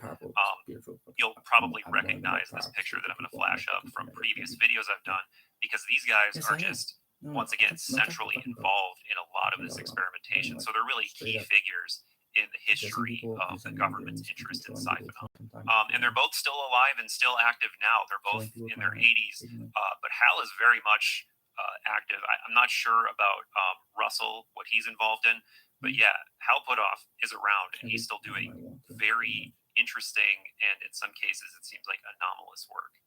You'll probably recognize this picture that I'm going to flash up from previous videos I've done, because these guys are just, once again, centrally involved in a lot of this experimentation. So they're really key figures in the history of the government's interest in sci-fi. And they're both still alive and still active now. They're both in their 80s, but Hal is very much active. I'm not sure about Russell, what he's involved in, but yeah, Hal Puthoff is around, and he's still doing very interesting and, in some cases, it seems like anomalous work.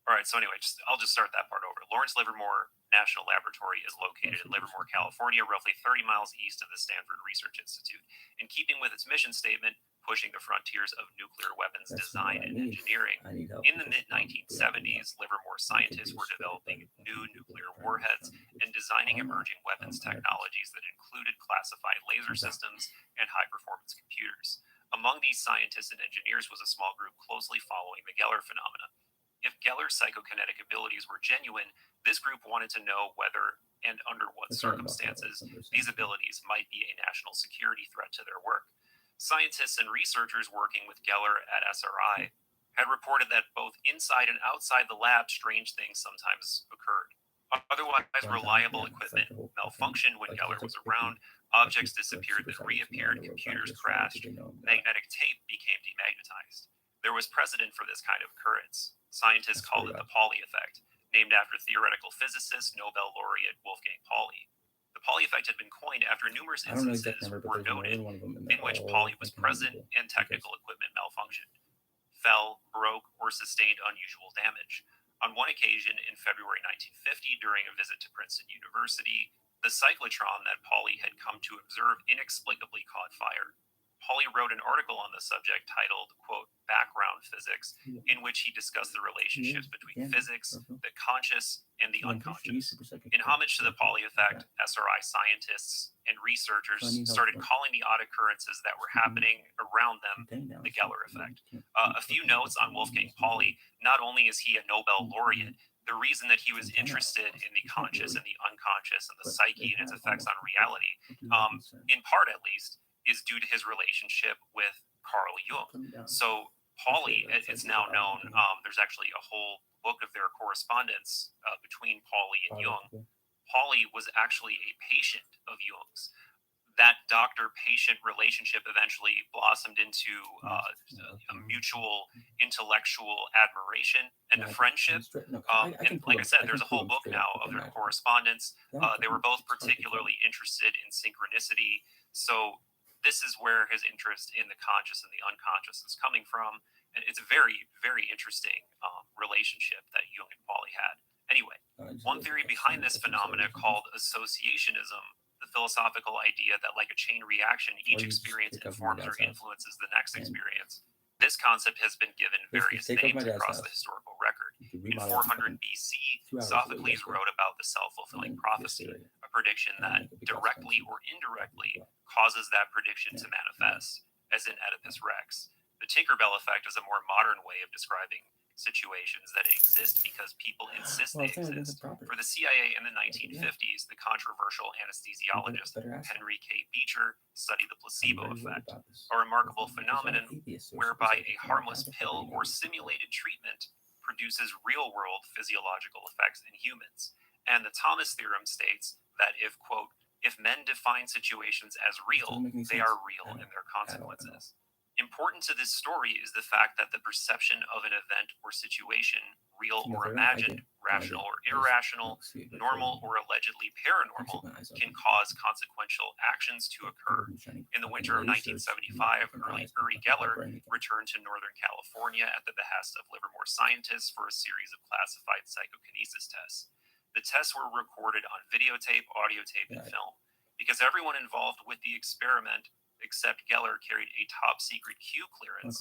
All right, so anyway, I'll just start that part over. Lawrence Livermore National Laboratory is located in Livermore, California, roughly 30 miles east of the Stanford Research Institute. In keeping with its mission statement, pushing the frontiers of nuclear weapons design and engineering, in the mid-1970s, Livermore scientists were developing new nuclear warheads and designing emerging weapons technologies that included classified laser systems and high-performance computers. Among these scientists and engineers was a small group closely following the Geller phenomena. If Geller's psychokinetic abilities were genuine, this group wanted to know whether and under what circumstances these abilities might be a national security threat to their work. Scientists and researchers working with Geller at SRI had reported that both inside and outside the lab, strange things sometimes occurred. Otherwise reliable equipment malfunctioned when Geller was around, objects disappeared then reappeared, computers crashed, magnetic tape became demagnetized. There was precedent for this kind of occurrence. Scientists called it the Pauli effect, named after theoretical physicist Nobel laureate Wolfgang Pauli. The Pauli effect had been coined after numerous instances were noted in which Pauli was present and technical equipment malfunctioned, fell, broke, or sustained unusual damage. On one occasion in February 1950, during a visit to Princeton University, the cyclotron that Pauli had come to observe inexplicably caught fire. Pauli wrote an article on the subject titled, quote, Background Physics, in which he discussed the relationships between physics, the conscious, and the unconscious. In homage to the Pauli effect, SRI scientists and researchers started calling the odd occurrences that were happening around them the Geller effect. A few notes on Wolfgang Pauli. Not only is he a Nobel laureate, the reason that he was interested in the conscious and the unconscious and the psyche and its effects on reality, in part at least, is due to his relationship with Carl Jung. So Pauli, it's now known, there's actually a whole book of their correspondence between Pauli and Jung. Pauli was actually a patient of Jung's. That doctor-patient relationship eventually blossomed into a mutual intellectual admiration and a friendship. And like I said, there's a whole book now of their correspondence. They were both particularly interested in synchronicity. So this is where his interest in the conscious and the unconscious is coming from. And it's a very, very interesting relationship that Jung and Pauli had. Anyway, one theory behind this phenomena called associationism, the philosophical idea that, like a chain reaction, each experience informs or influences the next experience. This concept has been given various names across the historical record. In 400 BC, Sophocles wrote about the self-fulfilling prophecy, a prediction that directly or indirectly causes that prediction to manifest, as in Oedipus Rex. The Tinkerbell effect is a more modern way of describing situations that exist because people insist they exist. For the CIA in the 1950s, the controversial anesthesiologist Henry K. Beecher studied the placebo effect, a remarkable phenomenon whereby a harmless pill or simulated treatment produces real-world physiological effects in humans. And the Thomas theorem states that if, quote, if men define situations as real, they are real in their consequences. Important to this story is the fact that the perception of an event or situation, real or imagined, rational or irrational, normal or allegedly paranormal, can cause consequential actions to occur. In the winter of 1975, Uri Geller returned to Northern California at the behest of Livermore scientists for a series of classified psychokinesis tests. The tests were recorded on videotape, audio tape, and film. Because everyone involved with the experiment except Geller carried a top-secret Q clearance.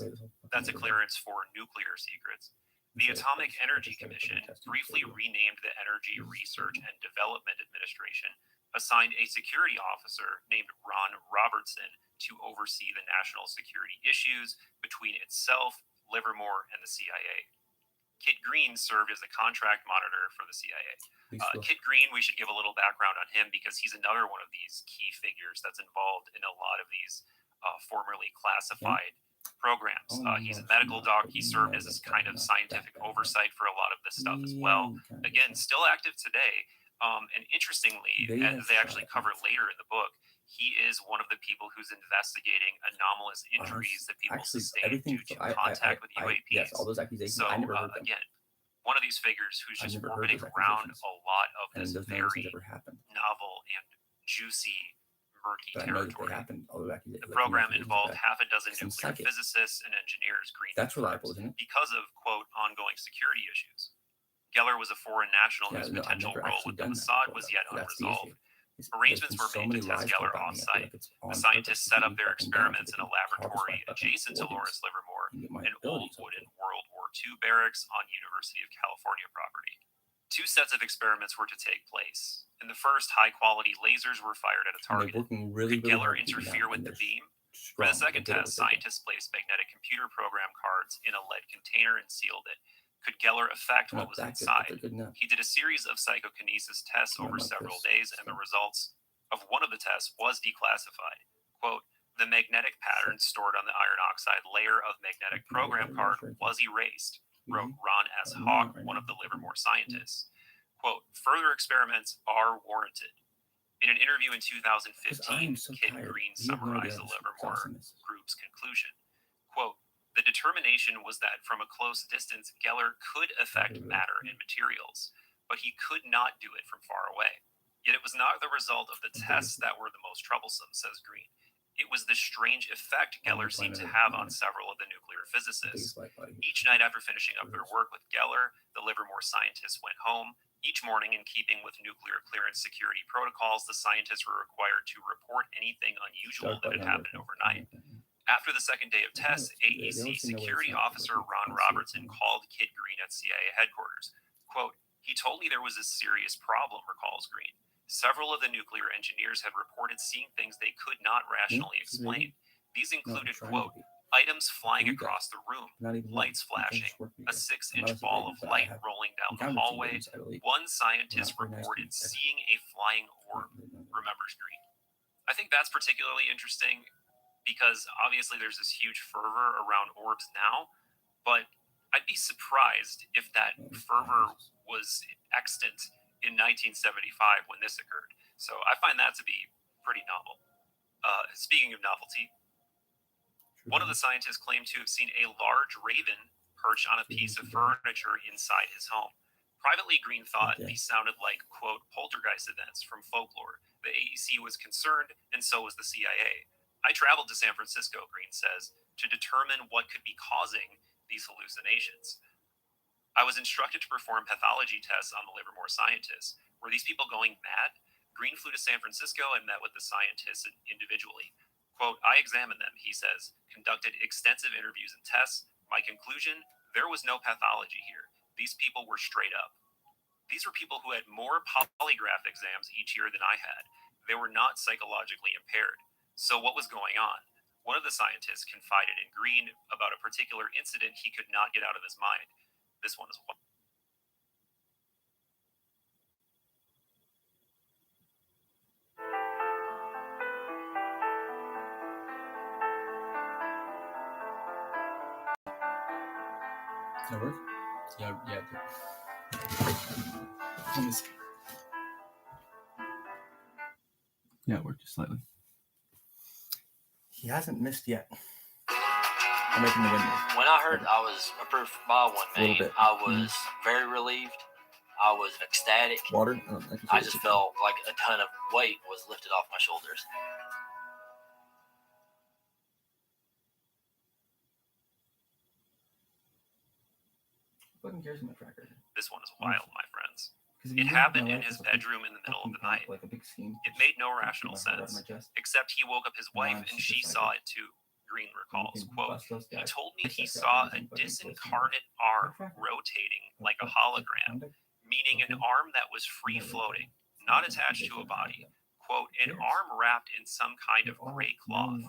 That's a clearance for nuclear secrets. The Atomic Energy Commission, briefly renamed the Energy Research and Development Administration, assigned a security officer named Ron Robertson to oversee the national security issues between itself, Livermore, and the CIA. Kit Green served as a contract monitor for the CIA. Please feel- Kit Green, we should give a little background on him because he's another one of these key figures that's involved in a lot of these formerly classified programs. He's a medical doc. He served as this kind of scientific oversight for a lot of this stuff as well. Again, still active today. And interestingly, as they actually cover later in the book, he is one of the people who's investigating anomalous injuries that people sustain due to contact with UAPs. Yes, all those accusations. So I never heard them. again, one of these figures who's I've just never heard orbiting those around accusations. a lot of And this those very never happened. novel and juicy, murky But I know that they territory. happened. All the accusations. The program involved half a dozen Some nuclear psychic. physicists and engineers. Green That's confirms, reliable, isn't it? because of, quote, ongoing security issues. Geller was a foreign national whose I've potential never role actually with the done that Mossad before, was though. yet That's the unresolved. issue. There's Arrangements been were made many to test lies Geller told about me. I feel off-site. like it's on The scientists purpose to set up keep their me fucking down experiments so in a they can harvest laboratory my fucking adjacent to organs Lawrence Livermore, and get my an old abilities wooden up. World War II barracks on University of California property. Two sets of experiments were to take place. In the first, high-quality lasers were fired at a And they're target. working really, Could really Geller hard to keep me interfere down, with and the they're beam? strong. For the second They're good at test, what they do. scientists placed magnetic computer program cards in a lead container and sealed it. Could Geller affect They're what not was that good, but inside? they're good enough. He did a series of psychokinesis tests Yeah, over like several this days, and the stuff. results of one of the tests was declassified. Quote, the magnetic pattern stored on the iron oxide layer of magnetic program card was erased, wrote Ron S. Hawk, one of the Livermore scientists. Quote, further experiments are warranted. In an interview in 2015, Kit Green summarized the Livermore group's conclusion. Quote, the determination was that from a close distance, Geller could affect matter and materials, but he could not do it from far away. Yet it was not the result of the tests that were the most troublesome, says Green. It was the strange effect Geller seemed to have on several of the nuclear physicists. Each night after finishing up their work with Geller, the Livermore scientists went home. Each morning, in keeping with nuclear clearance security protocols, the scientists were required to report anything unusual that had happened overnight. After the second day of tests, AEC security officer Ron Robertson called Kit Green at CIA headquarters. Quote, he told me there was a serious problem, recalls Green. Several of the nuclear engineers had reported seeing things they could not rationally explain. These included, quote, items flying across the room, lights flashing, a 6-inch ball of light rolling down the hallway. One scientist reported seeing a flying orb, remembers Green. I think that's particularly interesting because obviously there's this huge fervor around orbs now, but I'd be surprised if that fervor was extant in 1975 when this occurred. So I find that to be pretty novel. Speaking of novelty, one of the scientists claimed to have seen a large raven perch on a piece of furniture inside his home. Privately, Green thought these sounded like, quote, poltergeist events from folklore. The AEC was concerned, and so was the CIA. I traveled to San Francisco, Green says, to determine what could be causing these hallucinations. I was instructed to perform pathology tests on the Livermore scientists. Were these people going mad? Green flew to San Francisco and met with the scientists individually. Quote, I examined them, he says, conducted extensive interviews and tests. My conclusion, there was no pathology here. These people were straight up. These were people who had more polygraph exams each year than I had. They were not psychologically impaired. So what was going on? One of the scientists confided in Green about a particular incident he could not get out of his mind. This one is one. Does that work? Yeah, it did. Let me see. Yeah, it worked just slightly. He hasn't missed yet. I'm making the windmill. When I heard I was approved by 1 million, bit. I was very relieved. I was ecstatic. Water? Oh, I just felt like a ton of weight was lifted off my shoulders. Fucking cares my tracker. This one is wild, my friends. It happened in his bedroom in the middle of the night. Like a big scene. It made no rational sense, except he woke up his wife and she saw it too. Green recalls, quote, he told me he saw a disincarnate arm rotating like a hologram, meaning an arm that was free-floating, not attached to a body. Quote, an arm wrapped in some kind of gray cloth.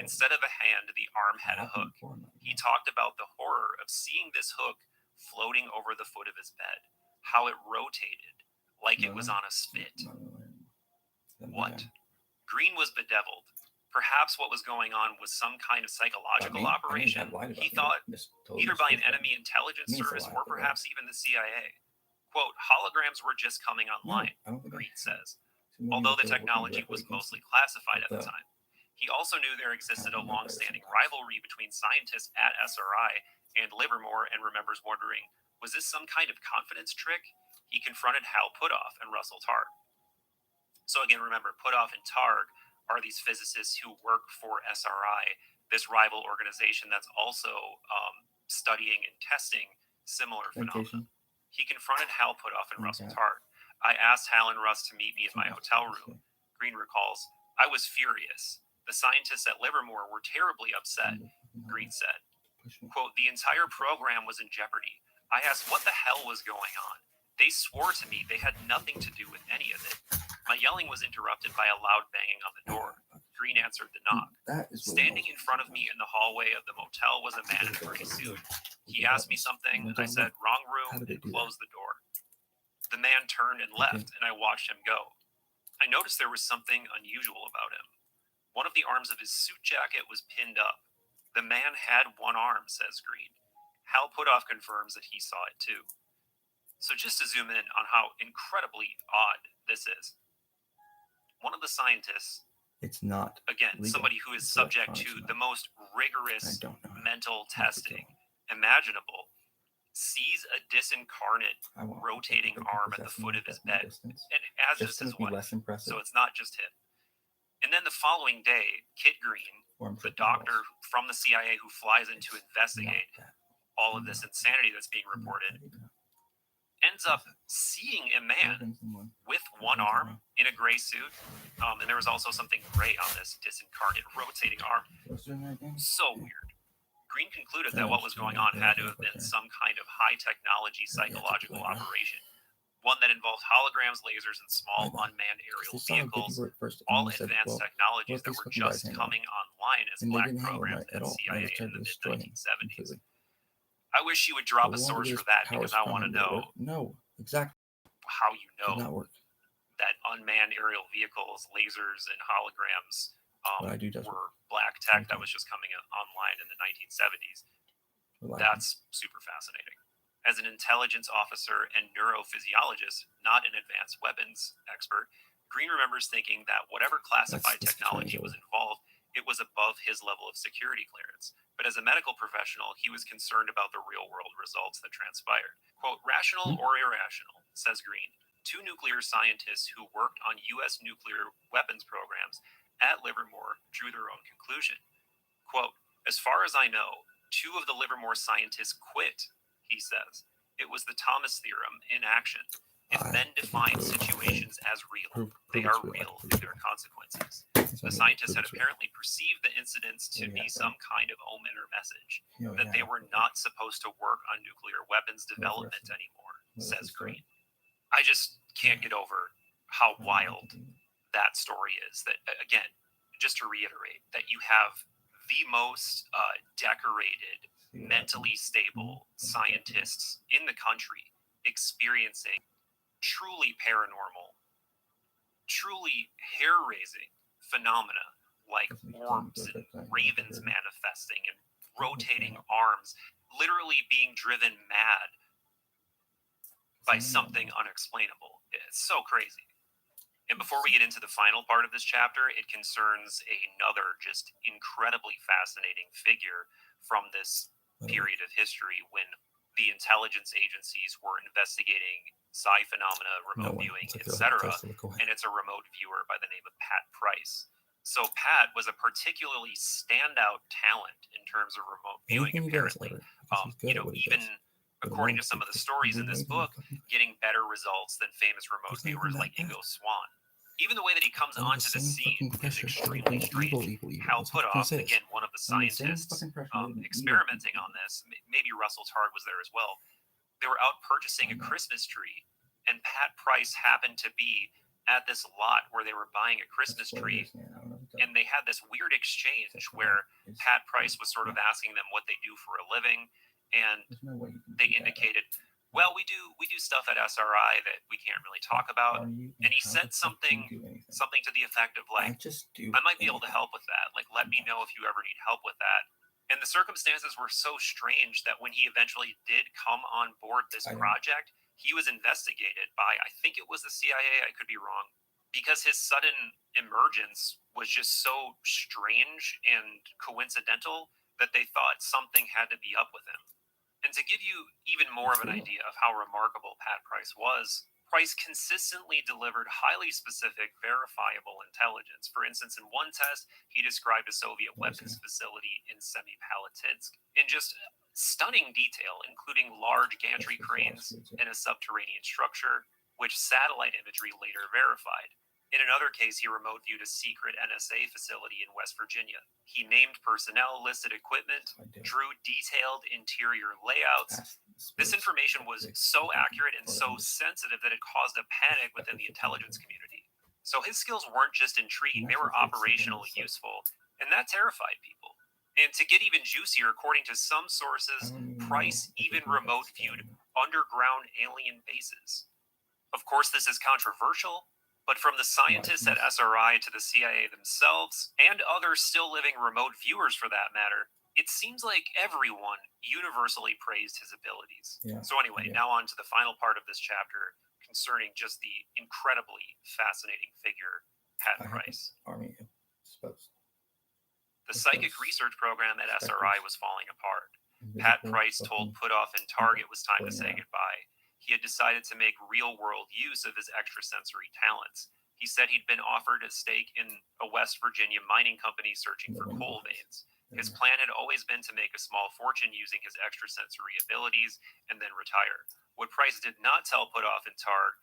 Instead of a hand, the arm had a hook. He talked about the horror of seeing this hook floating over the foot of his bed, how it rotated like it was on a spit. What? Green was bedeviled. Perhaps what was going on was some kind of psychological operation, he thought, either by an enemy intelligence service or perhaps even the CIA. Quote, holograms were just coming online, Green says, although the technology was mostly classified at the time. He also knew there existed a long-standing rivalry between scientists at SRI and Livermore, and remembers wondering, was this some kind of confidence trick? He confronted Hal Puthoff and Russell Targ. So again, remember, Puthoff and Targ are these physicists who work for SRI, this rival organization that's also studying and testing similar phenomena. He confronted Hal Puthoff and Russell Targ. I asked Hal and Russ to meet me in my hotel room. Green recalls, I was furious. The scientists at Livermore were terribly upset, Green said. Quote, the entire program was in jeopardy. I asked what the hell was going on. They swore to me they had nothing to do with any of it. My yelling was interrupted by a loud banging on the door. Green answered the knock. Standing in front of me in the hallway of the motel was a man in a gray suit. He asked me something, and I said, wrong room, and closed the door. The man turned and left, and I watched him go. I noticed there was something unusual about him. One of the arms of his suit jacket was pinned up. The man had one arm, says Green. Hal Puthoff confirms that he saw it too. So just to zoom in on how incredibly odd this is. One of the scientists, it's not again, legal. somebody who is subject to the most rigorous mental testing imaginable, sees a disincarnate rotating arm at the foot of his bed, and as is his wife. So it's not just him. And then the following day, Kit Green, the doctor from the CIA who flies in to investigate all of this insanity that's being reported, ends up seeing a man with one arm in a gray suit. And there was also something gray on this disincarnate rotating arm. So weird. Green concluded that what was going on had to have been some kind of high technology psychological operation. One that involved holograms, lasers, and small unmanned aerial vehicles, all advanced technologies that were just coming online as black programs at CIA in the mid-1970s. I wish you would drop a source for that, because I want to know how you know that unmanned aerial vehicles, lasers, and holograms were black tech that was just coming online in the 1970s. That's super fascinating. As an intelligence officer and neurophysiologist, not an advanced weapons expert, Green remembers thinking that whatever classified technology was involved, it was above his level of security clearance. But as a medical professional, he was concerned about the real-world results that transpired. Quote, rational or irrational, says Green, two nuclear scientists who worked on U.S. nuclear weapons programs at Livermore drew their own conclusion. Quote, as far as I know, two of the Livermore scientists quit, he says. It was the Thomas theorem in action. If men define situations as real, they are real through their consequences. The scientists had apparently perceived the incidents to be some kind of omen or message, that they were not supposed to work on nuclear weapons development anymore, says Green. I just can't get over how wild that story is. That, again, just to reiterate, that you have the most decorated, mentally stable scientists in the country experiencing truly paranormal, truly hair-raising phenomena like orbs and ravens manifesting and rotating arms, literally being driven mad by something unexplainable. It's so crazy. And before we get into the final part of this chapter, it concerns another just incredibly fascinating figure from this period of history when the intelligence agencies were investigating psi phenomena, remote viewing, etc. And it's a remote viewer by the name of Pat Price. So Pat was a particularly standout talent in terms of remote viewing, apparently. Even according to some of the stories in this book, getting better results than famous remote viewers like Ingo Swann. Even the way that he comes onto the scene is extremely strange. Hal Puthoff, again, one of the scientists experimenting on this, maybe Russell Targ was there as well, they were out purchasing a Christmas tree, and Pat Price happened to be at this lot where they were buying a Christmas tree, and they had this weird exchange where Pat Price was sort of asking them what they do for a living, and There's no way you can they do that. indicated, well, we do stuff at SRI that we can't really talk about. Are you? And he How said the fuck do you do anything? something to the effect of I like, just do. I might be able to anything. help with that. Like, let me know if you ever need help with that. And the circumstances were so strange that when he eventually did come on board this I know. project, he was investigated by, I think it was the CIA, I could be wrong, because his sudden emergence was just so strange and coincidental that they thought something had to be up with him. And to give you even more of an idea of how remarkable Pat Price was, Price consistently delivered highly specific, verifiable intelligence. For instance, in one test, he described a Soviet weapons facility in Semipalatinsk in just stunning detail, including large gantry cranes in a subterranean structure, which satellite imagery later verified. In another case, he remote viewed a secret NSA facility in West Virginia. He named personnel, listed equipment, drew detailed interior layouts. This information was so accurate and so sensitive that it caused a panic within the intelligence community. So his skills weren't just intriguing, they were operationally useful, and that terrified people. And to get even juicier, according to some sources, Price even remote viewed underground alien bases. Of course, this is controversial, but from the scientists at SRI to the CIA themselves, and others still living remote viewers for that matter, it seems like everyone universally praised his abilities. Yeah. So anyway, now on to the final part of this chapter concerning just the incredibly fascinating figure, Pat Price. Army supposed. The psychic research program at SRI was falling apart. Pat Price told Puthoff and Target it was time to say goodbye. He had decided to make real-world use of his extrasensory talents. He said he'd been offered a stake in a West Virginia mining company searching for coal veins. His plan had always been to make a small fortune using his extrasensory abilities and then retire. What Price did not tell Puthoff and Targ,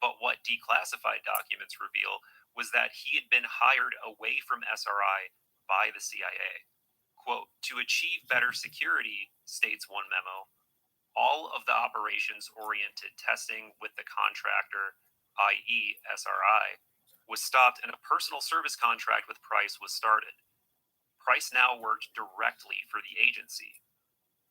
but what declassified documents reveal, was that he had been hired away from SRI by the CIA. Quote, to achieve better security, states one memo, all of the operations-oriented testing with the contractor, i.e. SRI, was stopped and a personal service contract with Price was started. Price now worked directly for the agency,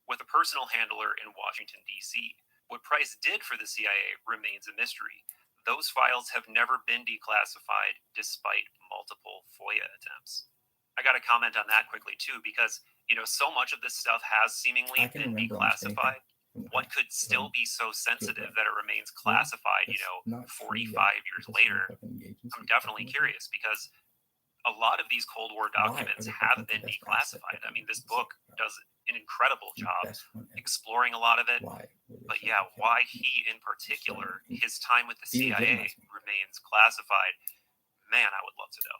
with a personal handler in Washington, D.C. What Price did for the CIA remains a mystery. Those files have never been declassified despite multiple FOIA attempts. I got to comment on that quickly too, because, so much of this stuff has seemingly been declassified. What could still be so sensitive that it remains classified, 45 years later? I'm definitely curious because a lot of these Cold War documents have been declassified. I mean, this book does an incredible job exploring a lot of it. But yeah, why he in particular, his time with the CIA remains classified, man, I would love to know.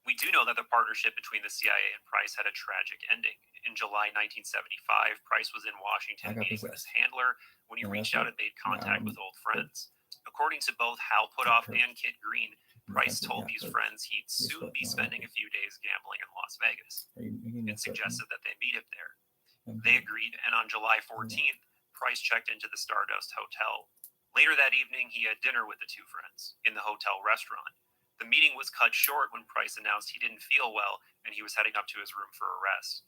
We do know that the partnership between the CIA and Price had a tragic ending. In July 1975, Price was in Washington meeting with his handler when he reached out and made contact with old friends. According to both Hal Puthoff and Kit Green, Price told these friends he'd soon be spending a few days gambling in Las Vegas and suggested that they meet him there. They agreed, and on July 14th, Price checked into the Stardust Hotel. Later that evening, he had dinner with the two friends in the hotel restaurant. The meeting was cut short when Price announced he didn't feel well and he was heading up to his room for a rest.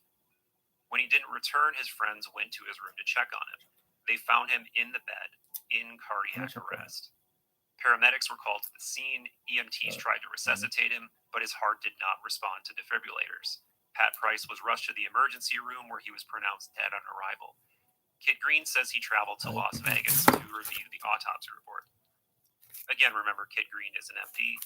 When he didn't return, his friends went to his room to check on him. They found him in the bed, in cardiac arrest. Paramedics were called to the scene. EMTs tried to resuscitate him, but his heart did not respond to defibrillators. Pat Price was rushed to the emergency room where he was pronounced dead on arrival. Kit Green says he traveled to Las Vegas to review the autopsy report. Again, remember, Kit Green is an MD.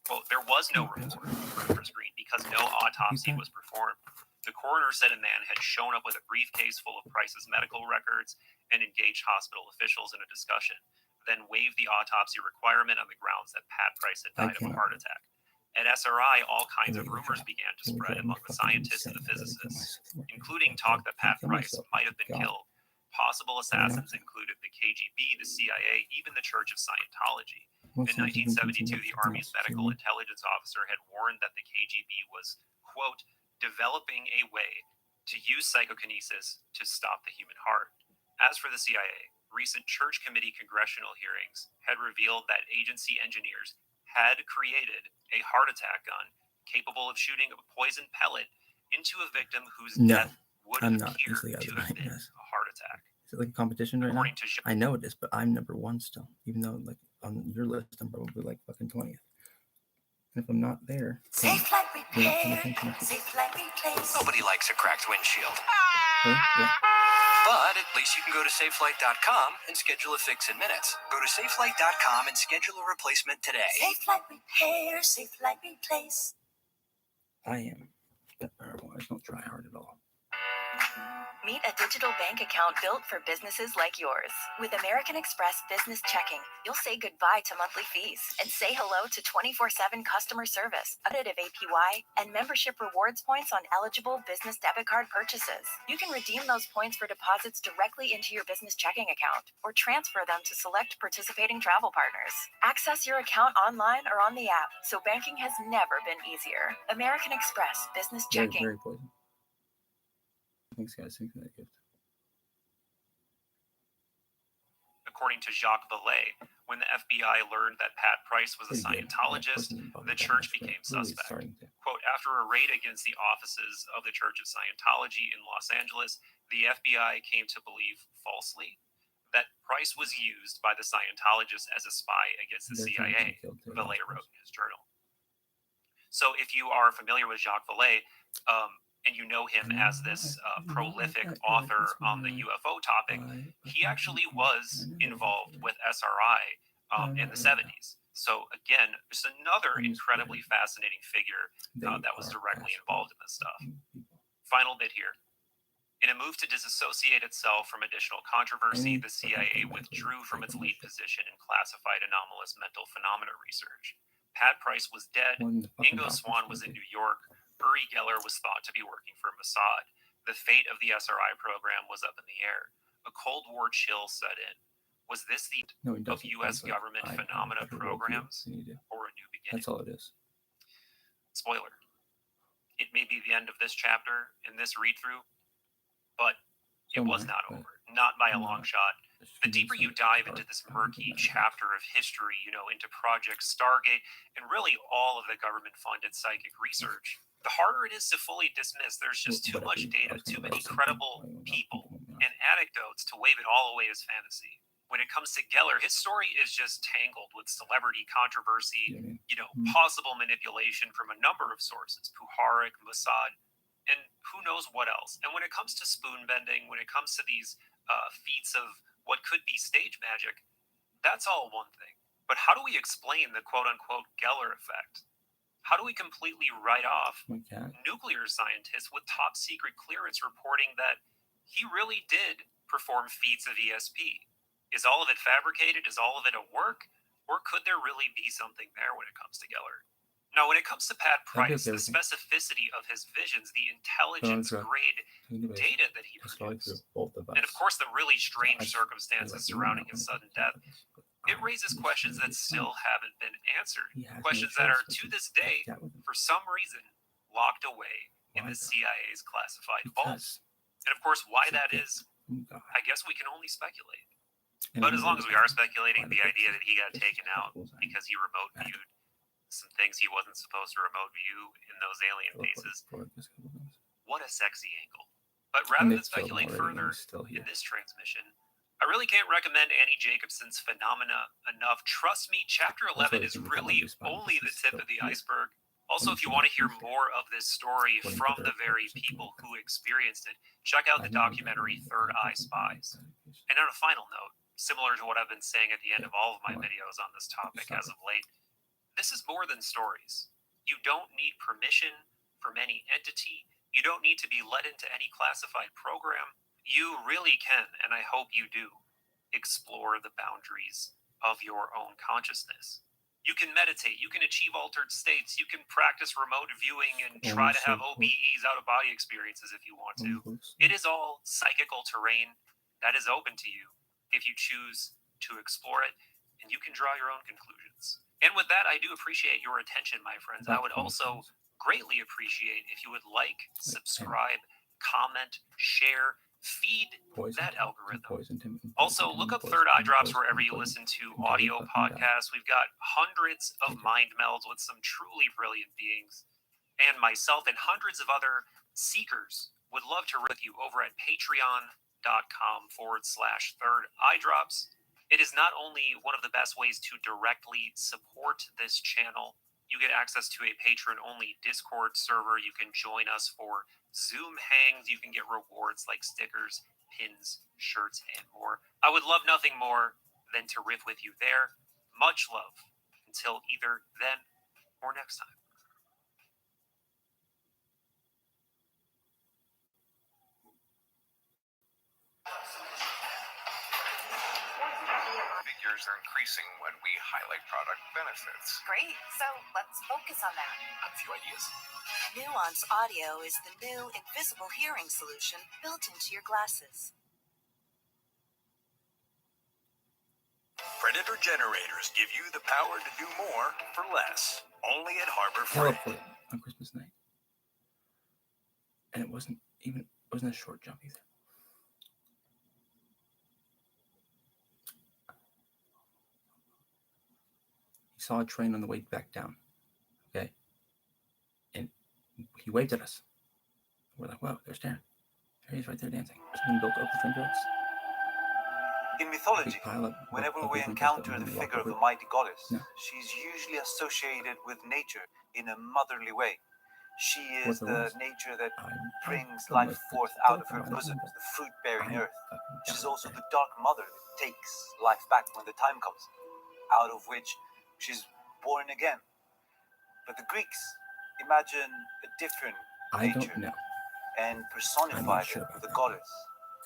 Quote, there was no report for Green because no autopsy was performed. The coroner said a man had shown up with a briefcase full of Price's medical records and engaged hospital officials in a discussion, then waived the autopsy requirement on the grounds that Pat Price had died of a heart attack. At SRI, all kinds of rumors began to spread among the scientists and the physicists, including talk that Pat Price might have been killed. Possible assassins included the KGB, the CIA, even the Church of Scientology. In 1972, the Army's medical intelligence officer had warned that the KGB was, quote, developing a way to use psychokinesis to stop the human heart. As for the CIA, recent Church Committee congressional hearings had revealed that agency engineers had created a heart attack gun capable of shooting a poison pellet into a victim whose death would I'm not appear easily out to of the have brain, been guys. a heart attack. Is it like a competition right now? According to Jacques, I know it is, but I'm number 1 still. Even though, like, on your list, I'm probably like fucking 20th. And if I'm not there, then Safe Light you're not paying Repair, attention. Safe Light Replace. Nobody likes a cracked windshield. Really? Yeah. But at least you can go to safelight.com and schedule a fix in minutes. Go to safelight.com and schedule a replacement today. Safe Light Repair, Safe Light Replace. I am that powerful. I just don't try hard at all. Meet a digital bank account built for businesses like yours. With American Express Business Checking, you'll say goodbye to monthly fees and say hello to 24/7 customer service, competitive APY, and membership rewards points on eligible business debit card purchases. You can redeem those points for deposits directly into your business checking account or transfer them to select participating travel partners. Access your account online or on the app, so banking has never been easier. American Express Business Very, Checking. very poison. Thanks, guys. Thanks for that gift. according to Jacques Vallée, when the FBI learned that Pat Price was a Pretty good. Scientologist, the church became suspect. Quote, after a raid against the offices of the Church of Scientology in Los Angeles, the FBI came to believe falsely that Price was used by the Scientologists as a spy against the CIA, Vallée wrote in his journal. So if you are familiar with Jacques Vallée, and you know him as this prolific author on the UFO topic, he actually was involved with SRI in the 70s. So again, just another incredibly fascinating figure that was directly involved in this stuff. Final bit here. In a move to disassociate itself from additional controversy, the CIA withdrew from its lead position in classified anomalous mental phenomena research. Pat Price was dead. Ingo Swann was in New York. Uri Geller was thought to be working for Mossad. The fate of the SRI program was up in the air. A Cold War chill set in. Was this the of U.S. government phenomena programs or a new beginning? That's all it is. Spoiler. It may be the end of this chapter in this read-through, but it was not over. Not by a long shot. The deeper you dive into this murky chapter of history, into Project Stargate, and really all of the government-funded psychic research, the harder it is to fully dismiss. There's just too much data, too many credible people and anecdotes to wave it all away as fantasy. When it comes to Geller, his story is just tangled with celebrity controversy, possible manipulation from a number of sources, Puharich, Mossad, and who knows what else. And when it comes to spoon bending, when it comes to these feats of what could be stage magic, that's all one thing. But how do we explain the quote-unquote Geller effect? How do we completely write off nuclear scientists with top secret clearance reporting that he really did perform feats of ESP? Is all of it fabricated? Is all of it a work? Or could there really be something there when it comes to Geller? Now, when it comes to Pat Price, the specificity of his visions, the intelligence-grade data that he produced, and of course the really strange circumstances surrounding his sudden death, it raises questions that still haven't been answered. Questions that are, to this day, for some reason, locked away in the CIA's classified vaults. And of course, why that is, I guess we can only speculate. But as long as we are speculating, the idea that he got taken out because he remote viewed some things he wasn't supposed to remote view in those alien faces, what a sexy angle. But rather than speculate further in this transmission, I really can't recommend Annie Jacobson's Phenomena enough. Trust me, Chapter 11 is really only the tip of the iceberg. Also, if you want to hear more of this story from the very people who experienced it, check out the documentary Third Eye Spies. And on a final note, similar to what I've been saying at the end of all of my videos on this topic as of late, this is more than stories. You don't need permission from any entity. You don't need to be let into any classified program. You really can, and I hope you do, explore the boundaries of your own consciousness. You can meditate. You can achieve altered states. You can practice remote viewing and try to have OBEs, out-of-body experiences if you want to. It is all psychical terrain that is open to you if you choose to explore it, and you can draw your own conclusions. And with that, I do appreciate your attention, my friends. I would also greatly appreciate if you would like, subscribe, comment, share, feed that algorithm. Also, look up Third Eye Drops wherever you listen to audio podcasts. We've got hundreds of mind melds with some truly brilliant beings and myself and hundreds of other seekers would love to with you over at patreon.com/third eye drops. It is not only one of the best ways to directly support this channel, you get access to a patron-only Discord server. You can join us for Zoom hangs. You can get rewards like stickers, pins, shirts, and more. I would love nothing more than to riff with you there. Much love. Until either then or next time. Figures are increasing when we highlight product benefits. Great, so let's focus on that. A few ideas. Nuance Audio is the new invisible hearing solution built into your glasses. Predator generators give you the power to do more for less. Only at Harbor Freight. Teleport on Christmas night. And it wasn't a short jump either. He saw a train on the way back down. Okay. And he waved at us. We're like, whoa, there's Taran. There he is right there dancing. Someone built up the train tracks. In mythology, whenever we encounter the figure of a mighty goddess, she's usually associated with nature in a motherly way. She is the nature that brings life forth out of her bosom, the fruit-bearing earth. She's also the dark mother that takes life back when the time comes, out of which she's born again. But the Greeks imagine a different nature and personified her with the goddess.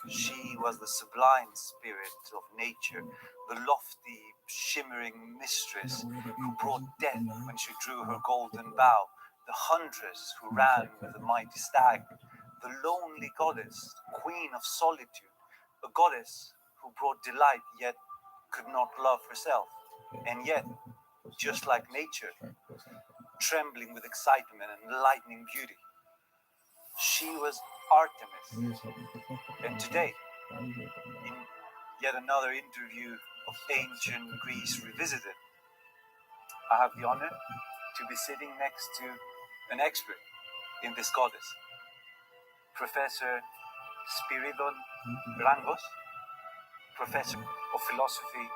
She was the sublime spirit of nature, the lofty, shimmering mistress who brought death when she drew her golden bow, the huntress who ran with the mighty stag, the lonely goddess, queen of solitude, a goddess who brought delight yet could not love herself, and yet, just like nature, trembling with excitement and lightning beauty. She was Artemis. And today, in yet another interview of Ancient Greece Revisited, I have the honor to be sitting next to an expert in this goddess, Professor Spiridon Rangos, Professor of Philosophy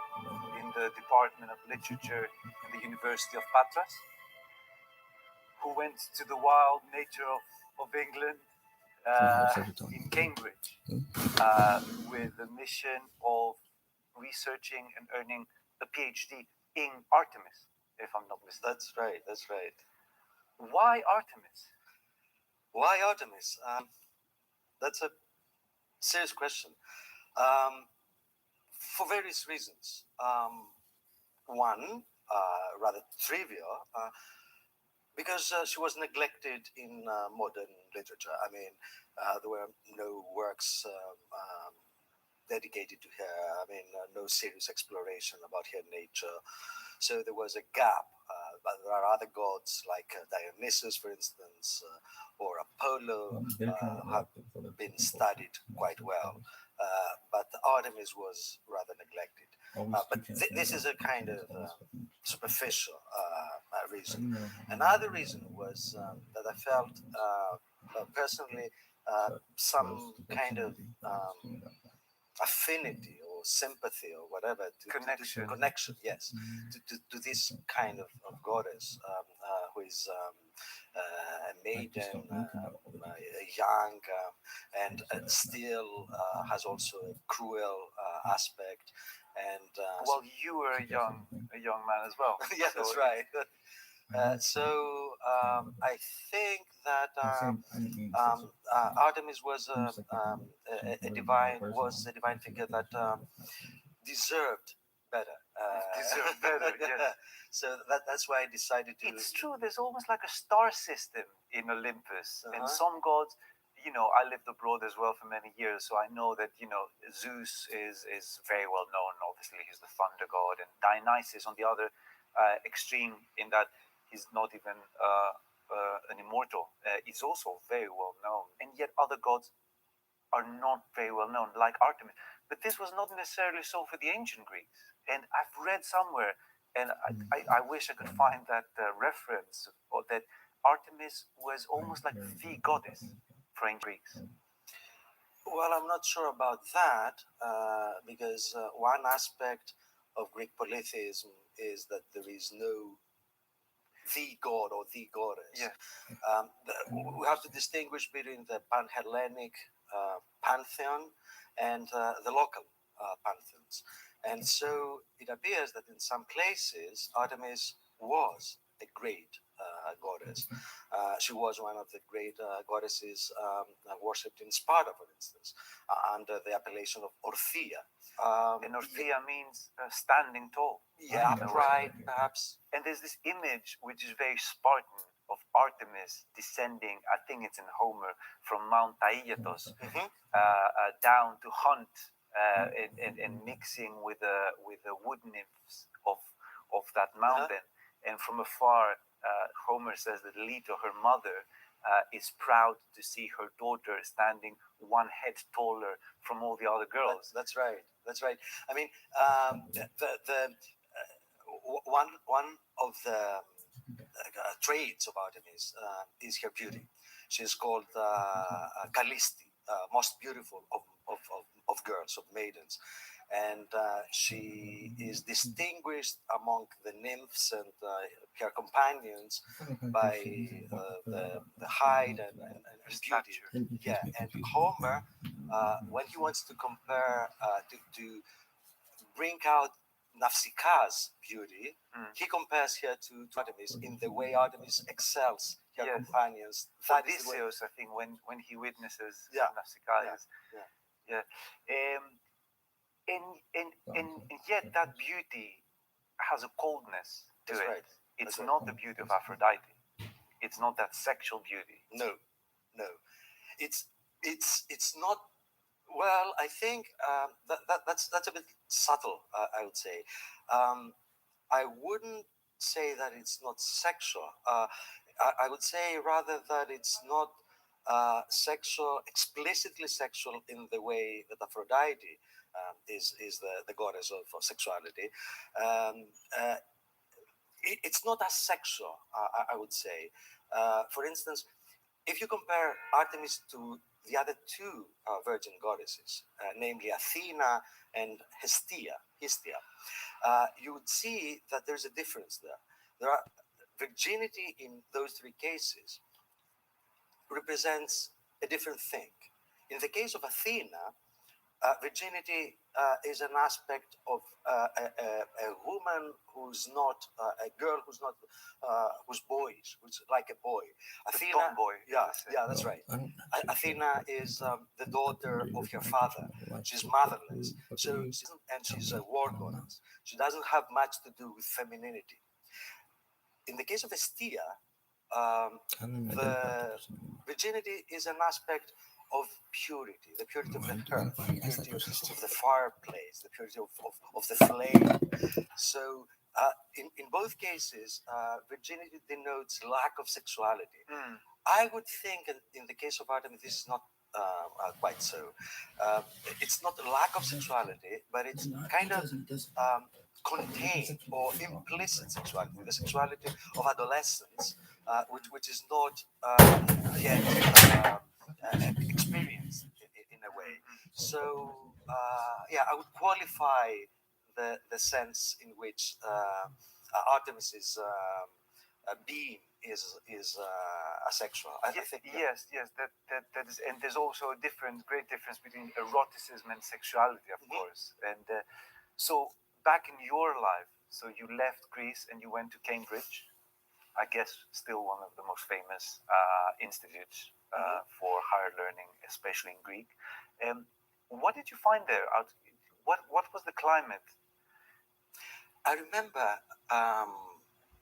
in the Department of Literature at the University of Patras, who went to the wild nature of England in Cambridge with the mission of researching and earning a PhD in Artemis, if I'm not mistaken. That's right. Why Artemis? Why Artemis? That's a serious question. For various reasons. One, rather trivial, because she was neglected in modern literature. I mean, there were no works dedicated to her. I mean, no serious exploration about her nature. So there was a gap. But there are other gods like Dionysus, for instance, or Apollo, have been studied quite well. But Artemis was rather neglected. But this is a kind of superficial reason. Another reason was that I felt personally some kind of affinity or sympathy or whatever connection, yes, to this kind of goddess who is a maiden, young, and still has also a cruel aspect. And well, you were a young man as well. Yeah, that's right. So I think that Artemis was a divine figure that deserved better. Deserved better, yes. So that's why I decided to. It's true. There's almost like a star system in Olympus, and some gods. I lived abroad as well for many years, so I know that Zeus is very well known. Obviously, he's the thunder god, and Dionysus on the other extreme, in that he's not even an immortal. He's also very well known, and yet other gods are not very well known, like Artemis. But this was not necessarily so for the ancient Greeks. And I've read somewhere, and I wish I could find that reference, or that Artemis was almost like the goddess for ancient Greeks. Well, I'm not sure about that because one aspect of Greek polytheism is that there is no the god or the goddess. Yeah. We have to distinguish between the Pan-Hellenic pantheon and the local pantheons. And so it appears that in some places Artemis was a great goddess. She was one of the great goddesses worshipped in Sparta, for instance, under the appellation of Orthia. And Orthia means standing tall. Yeah, upright, perhaps. And there's this image which is very Spartan of Artemis descending, I think it's in Homer, from Mount Taygetos down to hunt and mixing with the wood nymphs of that mountain. And from afar, Homer says that Leto, her mother, is proud to see her daughter standing one head taller from all the other girls. That's right. That's right. I mean, one of the traits of Artemis is her beauty. She's called Callisti, most beautiful of girls, of maidens. And she is distinguished among the nymphs and her companions by the height and beauty. Yeah, and Homer, when he wants to compare, to bring out Nausicaa's beauty, he compares her to Artemis in the way Artemis excels her companions. That Odysseus, I think, when he witnesses Nausicaa. And yet that beauty has a coldness to it. Right. It's not the beauty of Aphrodite. It's not that sexual beauty. No. It's not. Well, I think that's a bit subtle. I would say. I wouldn't say that it's not sexual. I would say rather that it's not sexual, explicitly sexual in the way that Aphrodite is the goddess of sexuality. It's not as sexual, I would say. For instance, if you compare Artemis to the other two virgin goddesses, namely Athena and Hestia, you would see that there's a difference there. Virginity in those three cases represents a different thing. In the case of Athena, virginity is an aspect of a woman who's not a girl who's not who's boyish, who's like a boy. Athena, tomboy. Yeah, that's right. Athena is the daughter of her father. She's motherless, and she's a war goddess. She doesn't have much to do with femininity. In the case of Hestia, the virginity is an aspect of purity, the purity of the earth, the purity of the fireplace, the purity of the flame. So in both cases, virginity denotes lack of sexuality. I would think in the case of Artemis, this is not quite so. It's not a lack of sexuality, but it's kind of contained or implicit sexuality, the sexuality of adolescence, which is not yet experienced in a way. So I would qualify the sense in which Artemis's being is asexual. I think yes, that is, and there's also a great difference between eroticism and sexuality, of course. And so back in your life, so you left Greece and you went to Cambridge. I guess still one of the most famous institutes for higher learning, especially in Greek. What did you find there? What was the climate? I remember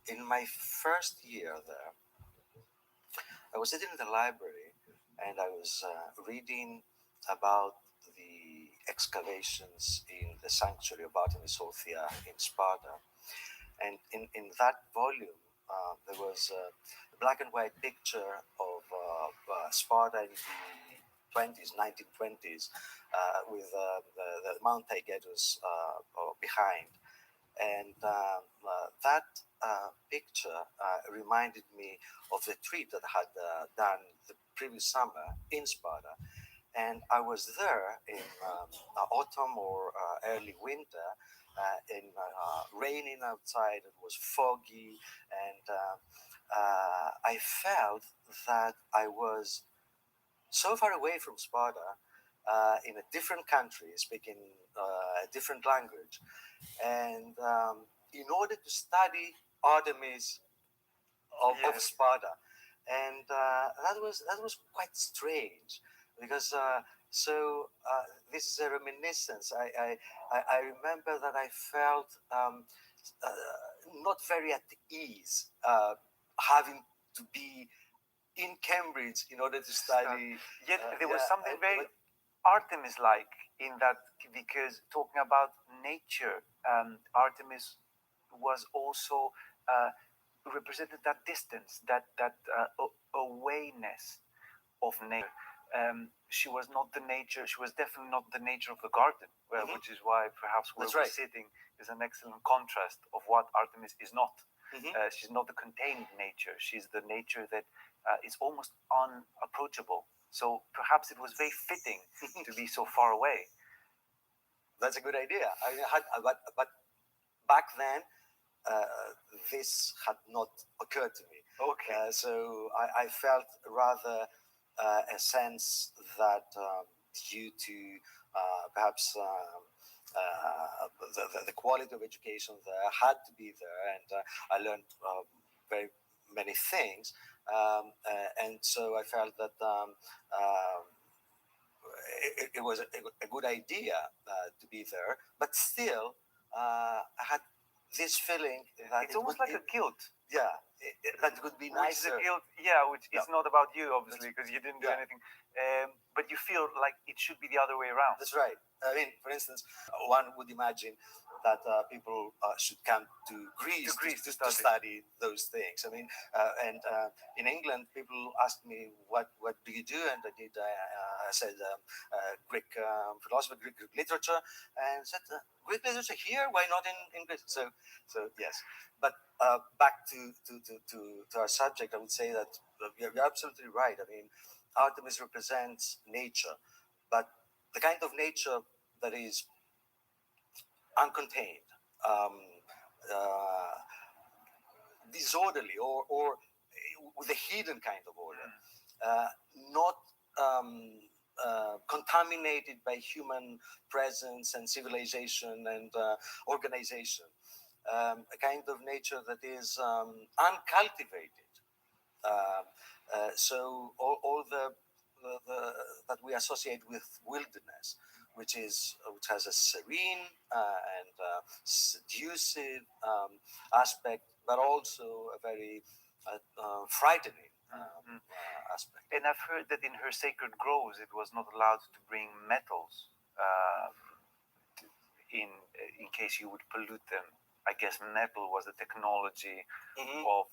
in my first year there, I was sitting in the library and I was reading about the excavations in the sanctuary of Artemis Orthia in Sparta. And in that volume, there was a black and white picture of Sparta in the 1920s, with the Mount Taygetus behind. And that picture reminded me of the trip that I had done the previous summer in Sparta. And I was there in autumn or early winter, raining outside. It was foggy, and I felt that I was so far away from Sparta, in a different country, speaking a different language. And in order to study Artemis of Sparta, and that was quite strange, because this is a reminiscence. I remember that I felt not very at ease, having to be in Cambridge in order to study. Yet there was something very Artemis-like in that, because talking about nature, Artemis was also represented that distance, that awareness of nature. She was not the nature. She was definitely not the nature of the garden, which is why perhaps where we're sitting is an excellent contrast of what Artemis is not. She's not the contained nature. She's the nature that is almost unapproachable. So perhaps it was very fitting to be so far away. That's a good idea. But back then, this had not occurred to me. Okay. So I felt rather a sense that due to perhaps the quality of education there had to be there, and I learned very many things, and so I felt that it was a good idea to be there, but still I had this feeling that it's almost like a guilt. Yeah, that would be nicer. Which is a guilt, which is not about you, obviously, because you didn't do anything. But you feel like it should be the other way around. That's right. I mean, for instance, one would imagine that people should come to Greece to study those things. I mean, and in England, people asked me, what do you do? And I said, Greek philosophy, Greek literature, and said, Greek literature here? Why not in Greece? So yes. But back to our subject, I would say that you're absolutely right. I mean, Artemis represents nature, but the kind of nature that is uncontained, disorderly, or with a hidden kind of order, not contaminated by human presence and civilization and organization. A kind of nature that is uncultivated. So all the that we associate with wilderness, which has a serene and seductive aspect, but also a very frightening aspect. And I've heard that in her sacred groves, it was not allowed to bring metals in case you would pollute them. I guess metal was the technology of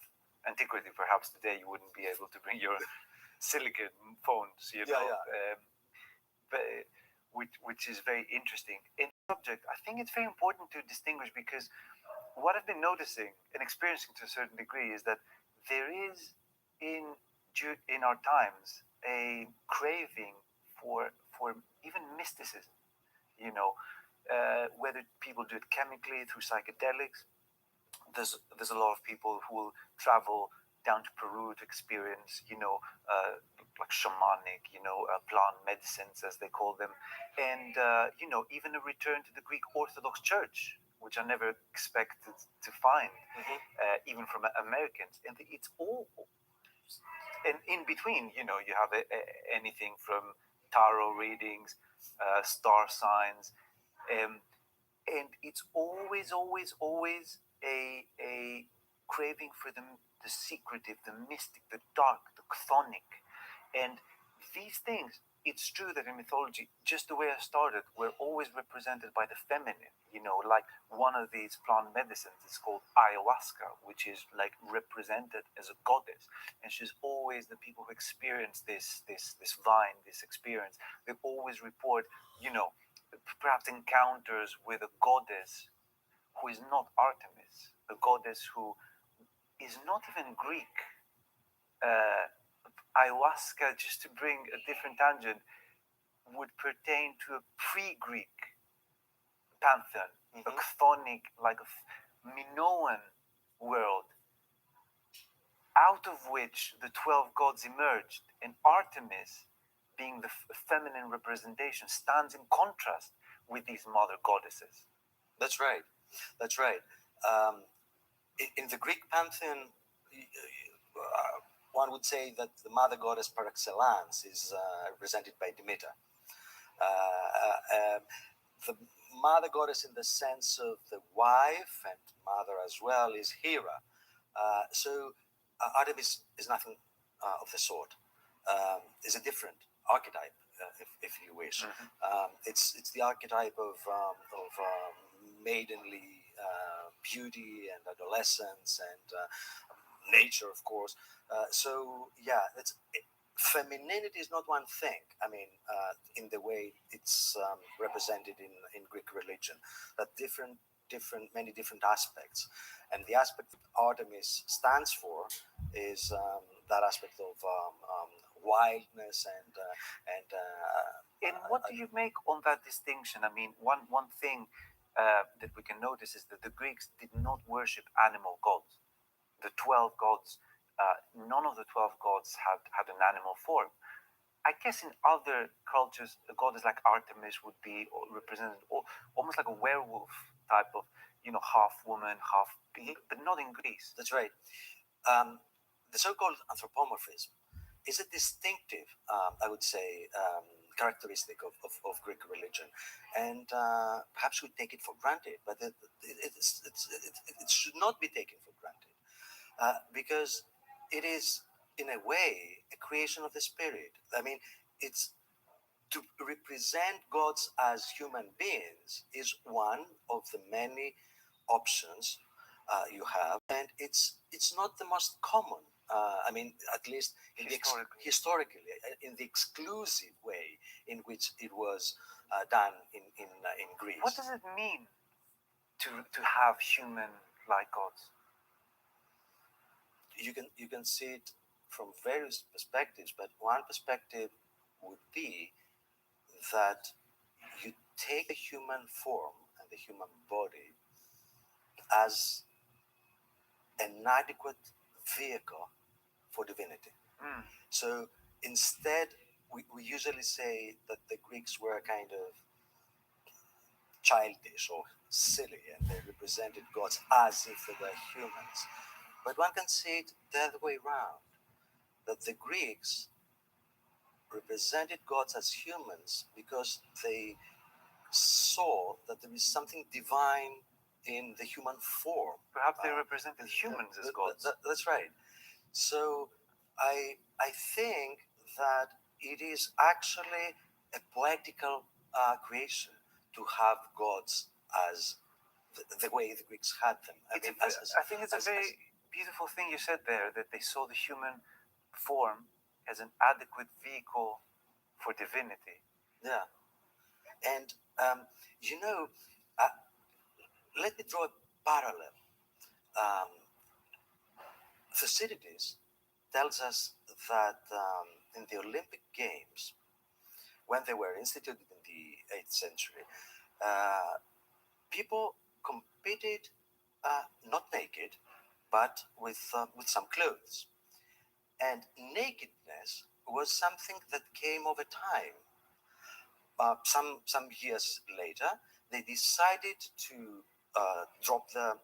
antiquity. Perhaps today you wouldn't be able to bring your silicon phones, but which is very interesting. In subject, I think it's very important to distinguish, because what I've been noticing and experiencing to a certain degree is that there is in our times a craving for even mysticism. Whether people do it chemically through psychedelics. There's a lot of people who will travel down to Peru to experience, like shamanic, plant medicines as they call them, and even a return to the Greek Orthodox Church, which I never expected to find, even from Americans. And it's all, and in between, you have anything from tarot readings, star signs, and it's always a craving for the secretive, the mystic, the dark, the chthonic. And these things, it's true that in mythology, just the way I started, we're always represented by the feminine. Like one of these plant medicines is called ayahuasca, which is like represented as a goddess. And she's always, the people who experience this vine, this experience, they always report, perhaps encounters with a goddess who is not Artemis, a goddess who is not even Greek. Ayahuasca, just to bring a different tangent, would pertain to a pre-Greek pantheon, a chthonic, like a Minoan world, out of which the 12 gods emerged, and Artemis, being the feminine representation, stands in contrast with these mother goddesses. That's right. That's right. In the Greek pantheon, one would say that the mother goddess par excellence is represented by Demeter. The mother goddess in the sense of the wife and mother as well is Hera. So Artemis is nothing of the sort. Is a different archetype, if you wish. It's the archetype of maidenly beauty and adolescence and nature, of course. So yeah, femininity is not one thing. I mean, in the way it's represented in Greek religion, that many different aspects, and the aspect that Artemis stands for is that aspect of wildness and what do you make on that distinction? I mean, one thing that we can notice is that the Greeks did not worship animal gods. The 12 gods, none of the 12 gods had an animal form. I guess in other cultures, a goddess like Artemis would be represented almost like a werewolf type of, half woman, half pig, but not in Greece. That's right. The so-called anthropomorphism is a distinctive, I would say, characteristic of Greek religion, and perhaps we take it for granted, but it should not be taken for granted, because it is, in a way, a creation of the spirit. I mean, it's to represent gods as human beings is one of the many options you have, and it's not the most common. I mean, at least historically, in the exclusive way in which it was done in Greece. What does it mean to have human-like gods? You can see it from various perspectives, but one perspective would be that you take the human form and the human body as an adequate vehicle for divinity. So instead, we usually say that the Greeks were kind of childish or silly, and they represented gods as if they were humans. But one can see it the other way around, that the Greeks represented gods as humans because they saw that there is something divine in the human form. Perhaps they represented humans as gods. That's right. So I think that it is actually a poetical creation to have gods as the way the Greeks had them. I think it's a very beautiful thing you said there, that they saw the human form as an adequate vehicle for divinity. Yeah. And, let me draw a parallel. Thucydides tells us that in the Olympic Games, when they were instituted in the 8th century, people competed not naked, but with some clothes. And nakedness was something that came over time. Some years later, they decided to drop the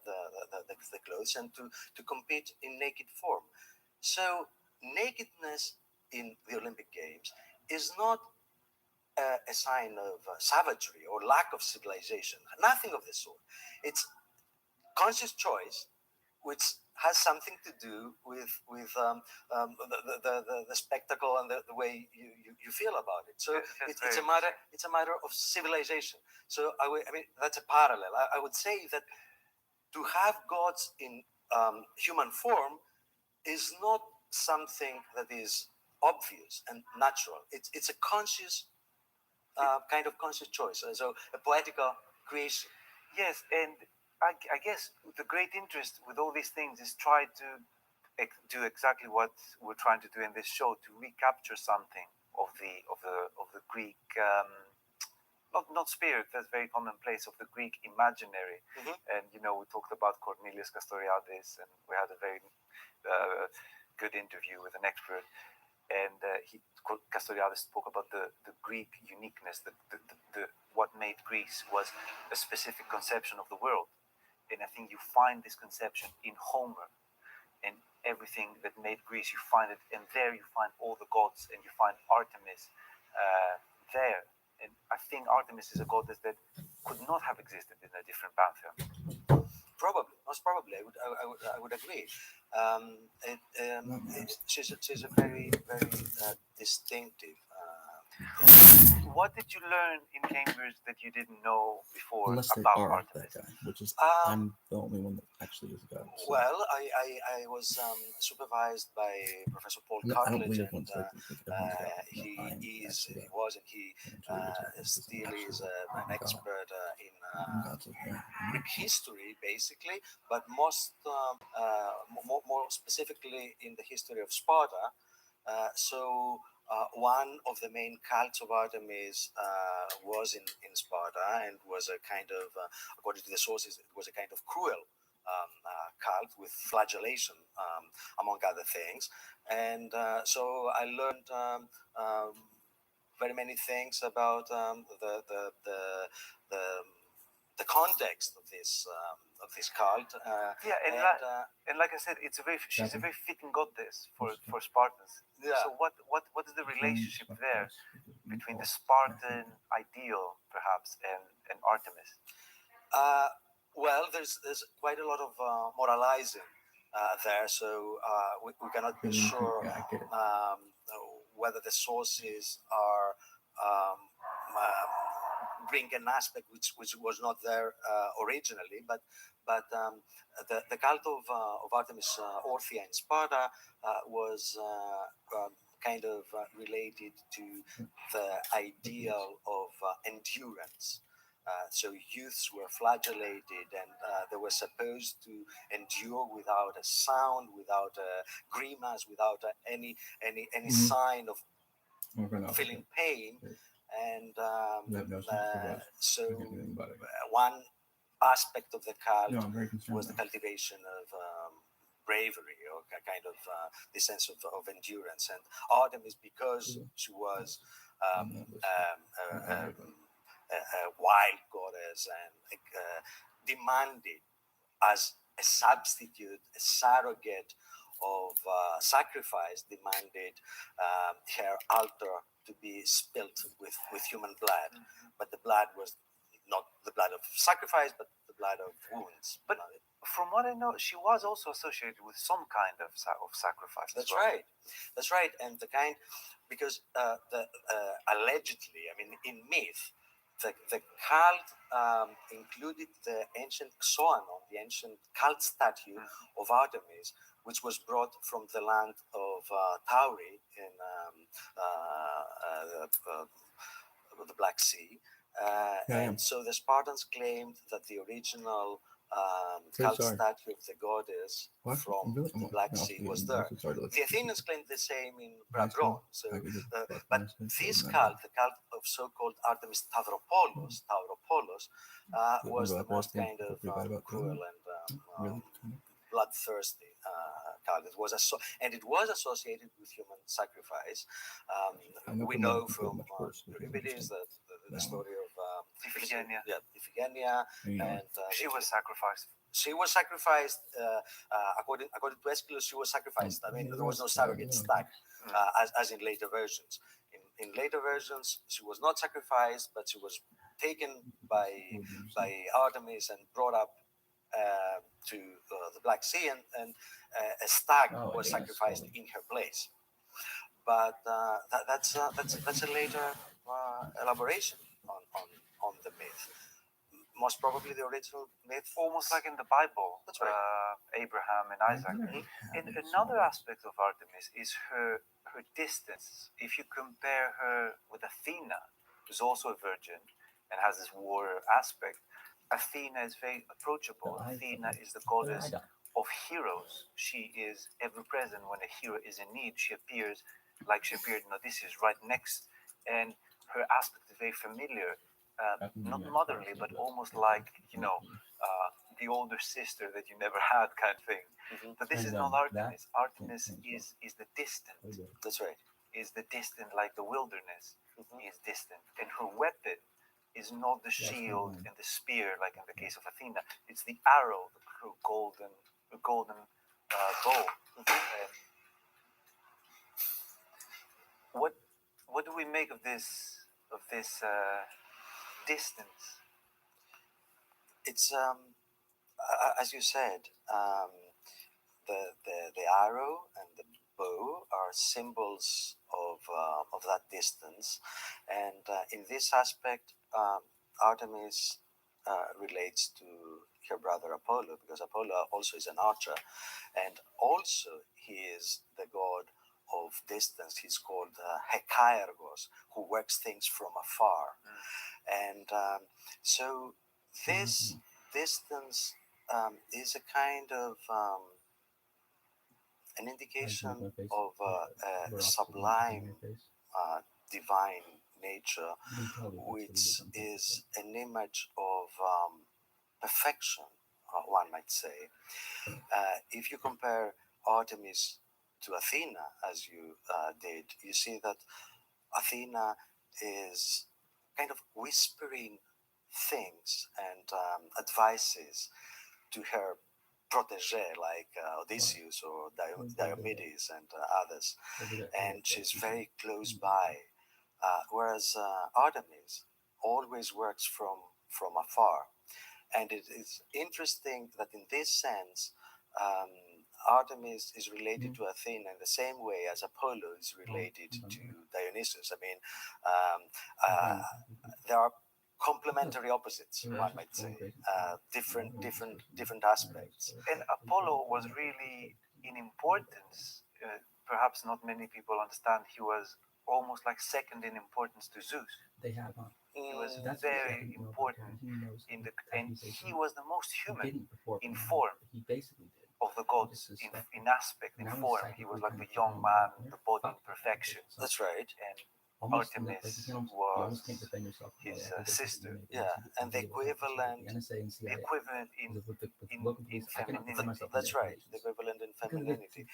clothes and to compete in naked form. So nakedness in the Olympic Games is not a sign of savagery or lack of civilization. Nothing of the sort. It's conscious choice, which has something to do with the spectacle and the way you feel about it. So it's a matter of civilization. So I mean that's a parallel. I would say that to have gods in human form is not something that is obvious and natural. It's a conscious kind of conscious choice. So a poetical creation. Yes, and I guess the great interest with all these things is try to do exactly what we're trying to do in this show, to recapture something the Greek. Not spirit, that's very commonplace, of the Greek imaginary. And we talked about Cornelius Castoriadis, and we had a very good interview with an expert. And Castoriadis spoke about the Greek uniqueness. What made Greece was a specific conception of the world. And I think you find this conception in Homer, and everything that made Greece, you find it, and there you find all the gods, and you find Artemis there. And I think Artemis is a goddess that could not have existed in a different pantheon. Probably, most probably, I would agree. She's a very distinctive. What did you learn in Cambridge that you didn't know before Unless they about are Artemis? that guy, which is I'm the only one that actually is a god. So. Well, I was supervised by Professor Paul Cartledge, and he still is an expert in Greek history, basically, but more specifically in the history of Sparta. One of the main cults of Artemis was in Sparta, and was a kind of, according to the sources, it was a kind of cruel cult with flagellation, among other things. And so I learned very many things about the context of this cult. And like I said, she's a very fitting goddess for Spartans. Yeah. So what is the relationship there between the Spartan ideal, perhaps, and Artemis? Well, there's quite a lot of moralizing there, so we cannot be sure whether the sources are bring an aspect which was not there originally, but the cult of Artemis Orthia in Sparta was kind of related to the ideal of endurance. So youths were flagellated, and they were supposed to endure without a sound, without a grimace, without any sign of feeling pain. And so one aspect of the cult was the cultivation of bravery, or kind of the sense of endurance. And Artemis, because she was a wild goddess, and demanded as a substitute, a surrogate of sacrifice, demanded her altar to be spilt with human blood. But the blood was not the blood of sacrifice, but the blood of wounds. But from what I know, she was also associated with some kind of sacrifice. That's right. That's right. And the kind, because allegedly, I mean, in myth, the cult included the ancient Xoanon, the ancient cult statue of Artemis, which was brought from the land of Tauri in the Black Sea. And so the Spartans claimed that the original cult statue of the goddess from the Black Sea was there. The Athenians claimed the same in Bragron. So, but this cult, the cult of so-called Artemis Tauropolos, was the most kind of cruel and bloodthirsty cult. It was it was associated with human sacrifice. We know from Euripides that the story of Iphigenia. Iphigenia, and she was sacrificed. She was sacrificed. According to Aeschylus, she was sacrificed. I mean, there was no surrogate stag, as in later versions. In later versions, she was not sacrificed, but she was taken by Artemis and brought up to the Black Sea, and a stag was sacrificed in her place. But that's a later elaboration on the myth. Most probably the original myth, almost like in the Bible. That's right. Abraham and Isaac. And another aspect of Artemis is her distance. If you compare her with Athena, who's also a virgin and has this warrior aspect, Athena is very approachable. Athena is the goddess of heroes. She is ever present when a hero is in need. She appears like she appeared in Odysseus, right next, and her aspect is very familiar, not motherly, but almost like, the older sister that you never had kind of thing. But this is not Artemis. Artemis is the distant. That's right. Is the distant, like the wilderness is distant. And her weapon is not the shield and the spear, like in the case of Athena. It's the arrow, the golden bow. What do we make of this distance? It's as you said, the arrow and the bow are symbols of that distance, and in this aspect, Artemis relates to her brother Apollo, because Apollo also is an archer, and also he is the god of distance. He's called Hekaergos, who works things from afar, and so this distance is a kind of an indication of a sublime divine nature, which is an image of perfection, one might say. If you compare Artemis to Athena, as you did, you see that Athena is kind of whispering things and advices to her protege, like Odysseus or Diomedes and others, and she's very close by. Whereas Artemis always works from afar, and it is interesting that in this sense, Artemis is related to Athena in the same way as Apollo is related to Dionysus. I mean, there are complementary opposites, one might say, different aspects. And Apollo was really in importance. Perhaps not many people understand. He was almost like second in importance to Zeus. He was very important and he was the most human in form of the gods, in aspect, in form. He was like the young man, the body in perfection. That's right. And Artemis was his sister. Yeah, and the equivalent in femininity. That's right, the equivalent in femininity.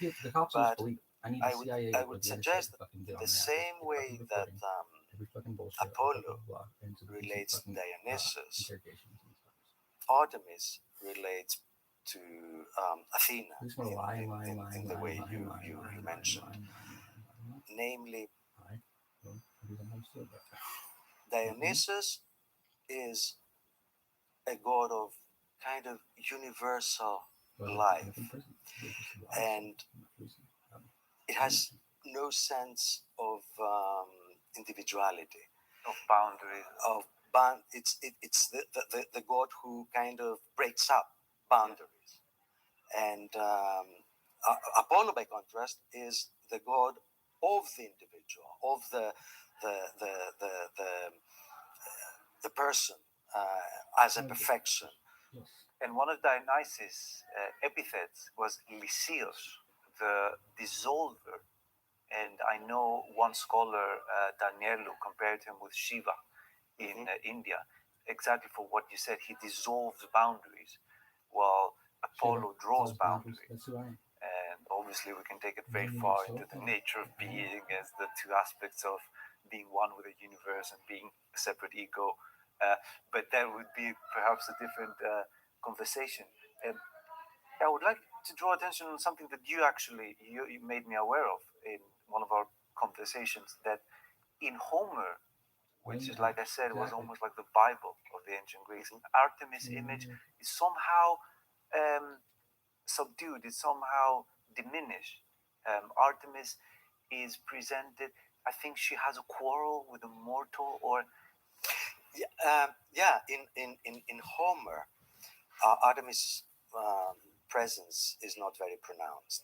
But I would suggest that in the same way that Apollo relates to Dionysus, Artemis relates to Athena in the way you mentioned. Namely, Dionysus is a god of kind of universal life, and it has no sense of individuality, of boundaries. It's the god who kind of breaks up boundaries, and Apollo, by contrast, is the god of the individual, of the person as a perfection. And one of Dionysus' epithets was Lysios, the dissolver. And I know one scholar, Danielu, compared him with Shiva in India, exactly for what you said. He dissolves boundaries, while Apollo draws boundaries. And obviously, we can take it very far into the nature of being as the two aspects of being one with the universe and being a separate ego. But that would be perhaps a different conversation. I would like to draw attention on something that you made me aware of in one of our conversations, that in Homer, which is, like I said, was almost like the Bible of the ancient Greeks, Artemis' image is somehow subdued, it's somehow diminished. Artemis is presented, I think she has a quarrel with a mortal, or in Homer, Artemis' presence is not very pronounced.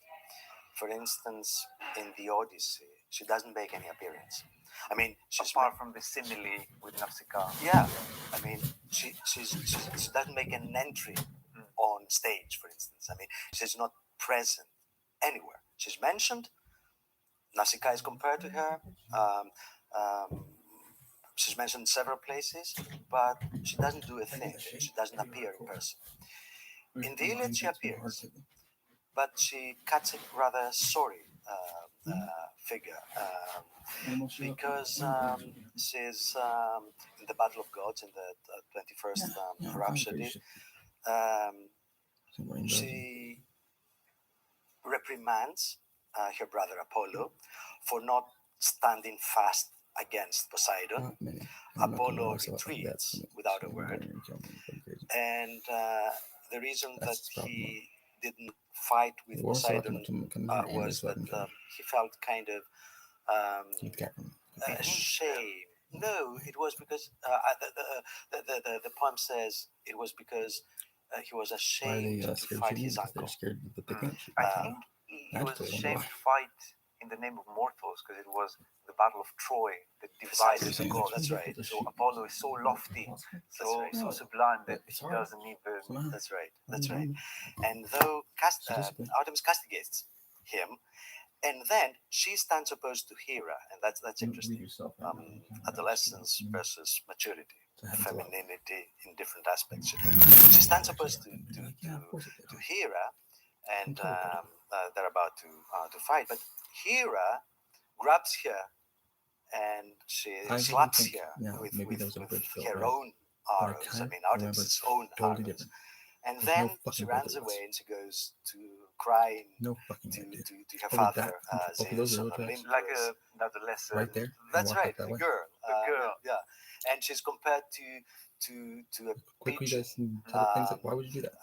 For instance, in the Odyssey, she doesn't make any appearance. I mean, apart from the simile with Nausicaa. Yeah, I mean, she doesn't make an entry on stage, for instance. I mean, she's not present anywhere. She's mentioned, Nausicaa is compared to her. She's mentioned in several places, but she doesn't do a thing. She doesn't appear in person. In the Iliad, she appears, but she cuts a rather sorry figure because she's in the Battle of Gods in the 21st Rhapsody. She reprimands her brother Apollo for not standing fast against Poseidon. Apollo retreats without a word, and the reason that he didn't fight with Poseidon was that he felt kind of shame. No, it was because the poem says it was because he was ashamed to fight his uncle. I think he was ashamed to fight in the name of mortals because it was the Battle of Troy that divided the gods. That's right. So Apollo is so lofty, so sublime that he doesn't even. That's right. That's right. And though Artemis castigates him, and then she stands opposed to Hera, and that's interesting. Adolescence versus maturity, femininity in different aspects. She stands opposed to Hera, and they're about to fight. But Hera grabs her and she slaps her with her own arrows. I mean, Artemis' own arrows. And then she runs away and she goes to crying to her father, Zeus on Olympus. Like an adolescent. Right there. That's right, the girl. Yeah. And she's compared to a pigeon, why would you do that?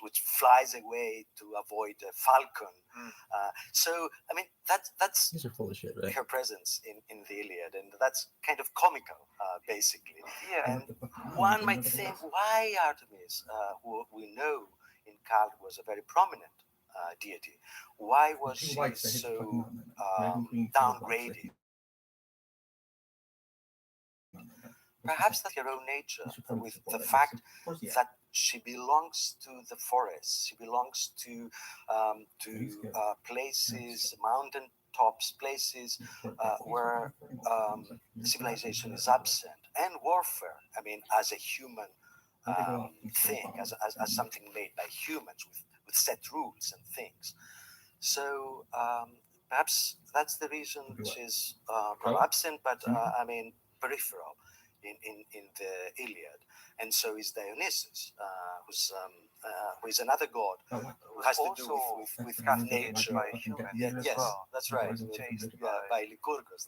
Which flies away to avoid a falcon. So, I mean, that's These are full of shit, right? her presence in the Iliad, and that's kind of comical, basically. Yeah. And one might think, why Artemis, who we know in cult was a very prominent deity, why was she so downgraded? Perhaps that's her own nature, with the fact that she belongs to the forest. She belongs to places, mountain tops, places where civilization is absent, and warfare. I mean, as a human thing, as something made by humans with set rules and things. So perhaps that's the reason she's not absent, but I mean peripheral in the Iliad. And so is Dionysus, who is another god who has to do with nature. Yes, that's right. Chased by Lycurgus,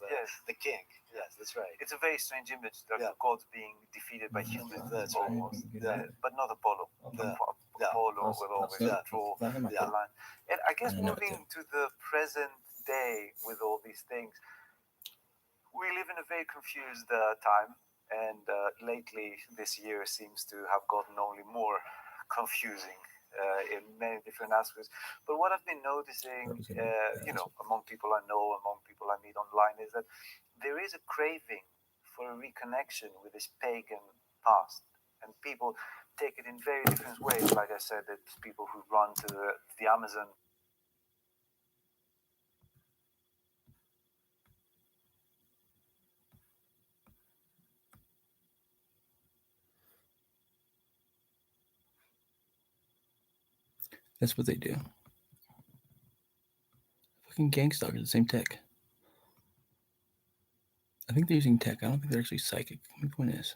the king. Yes, that's right. It's a very strange image that the gods being defeated by humans. That's almost, right. but not Apollo. Apollo will always draw the line. And I guess moving to the present day with all these things, we live in a very confused time. And lately, this year seems to have gotten only more confusing in many different aspects. But what I've been noticing, among people I know, among people I meet online, is that there is a craving for a reconnection with this pagan past. And people take it in very different ways. Like I said, there's people who run to the Amazon. That's what they do. Fucking gangstalkers, the same tech. I think they're using tech. I don't think they're actually psychic. My point is.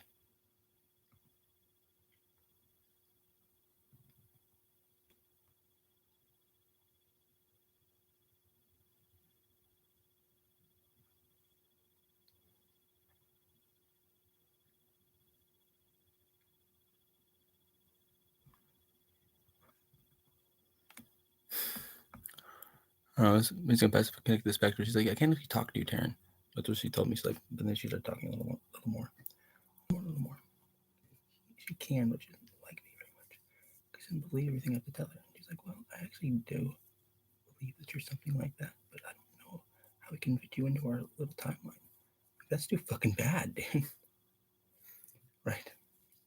I don't know, he's gonna pass connect this back to her. She's like, I can't actually talk to you, Taran. That's what she told me. She's like, but then she started talking a little more. She can, but she doesn't like me very much. She doesn't believe everything I have to tell her. She's like, well, I actually do believe that you're something like that, but I don't know how we can fit you into our little timeline. That's too fucking bad, dude. Right.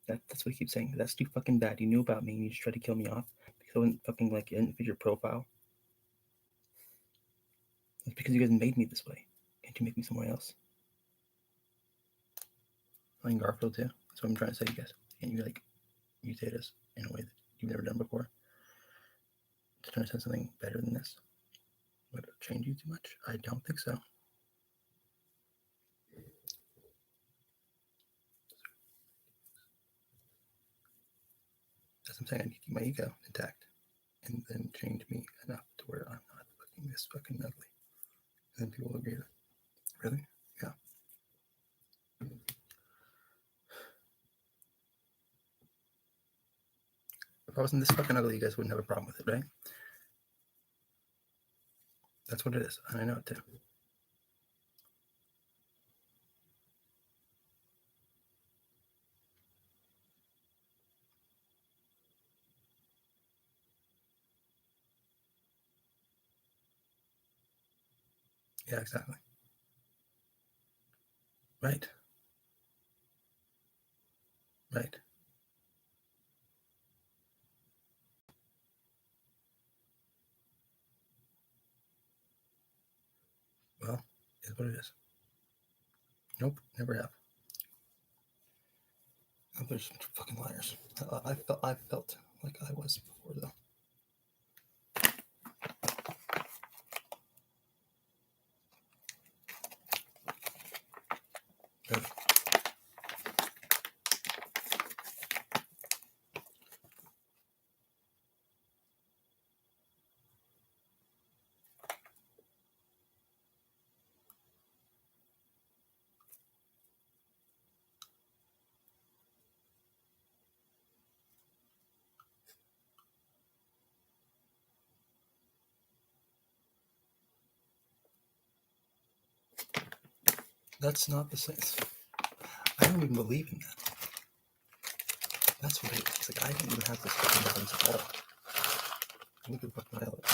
That's what he keeps saying. That's too fucking bad. You knew about me and you just tried to kill me off because I wouldn't fucking like fit your profile. It's because you guys made me this way. Can't you make me somewhere else? Playing Garfield too. That's what I'm trying to say to you guys. Can't you like mutate us in a way that you've never done before? To try to say something better than this? Would it change you too much? I don't think so. As I'm saying, I need to keep my ego intact and then change me enough to where I'm not looking this fucking ugly. And then people will agree with it. Really? Yeah. If I wasn't this fucking ugly, you guys wouldn't have a problem with it, right? That's what it is, and I know it too. Yeah, exactly. Right. Right. Well, it's what it is. Nope, never have. Oh, there's some fucking liars. I felt like I was before, though. Good. That's not the same. I don't even believe in that. That's what it is. It's like I don't even have this fucking balance at all. Look at fucking eyelid.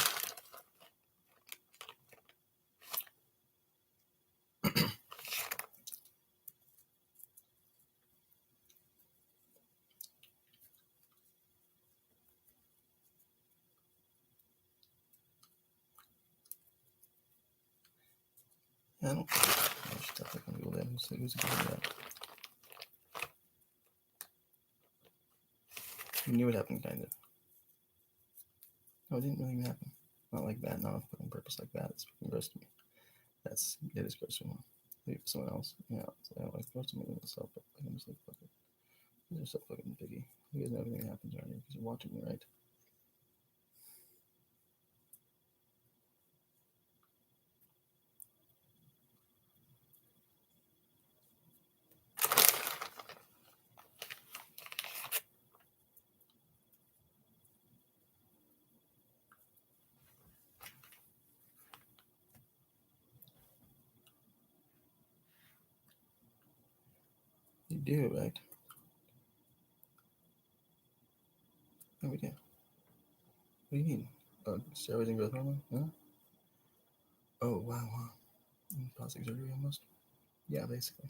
I don't think much stuff I can do there. Who's good at that? You knew it happened, kind of. No, it didn't really happen. Not like that. Not on fucking purpose like that. It's fucking gross to me. It is gross to me. Leave it for someone else. Yeah, it's like, I like gross to me myself, but I'm just like, fuck it. You're so fucking piggy. You guys know everything that happens around here because you're watching me, right? You do, right? No, we do. What do you mean? Steroids and growth hormone? Huh? Oh, wow. Plastic surgery almost? Yeah, basically.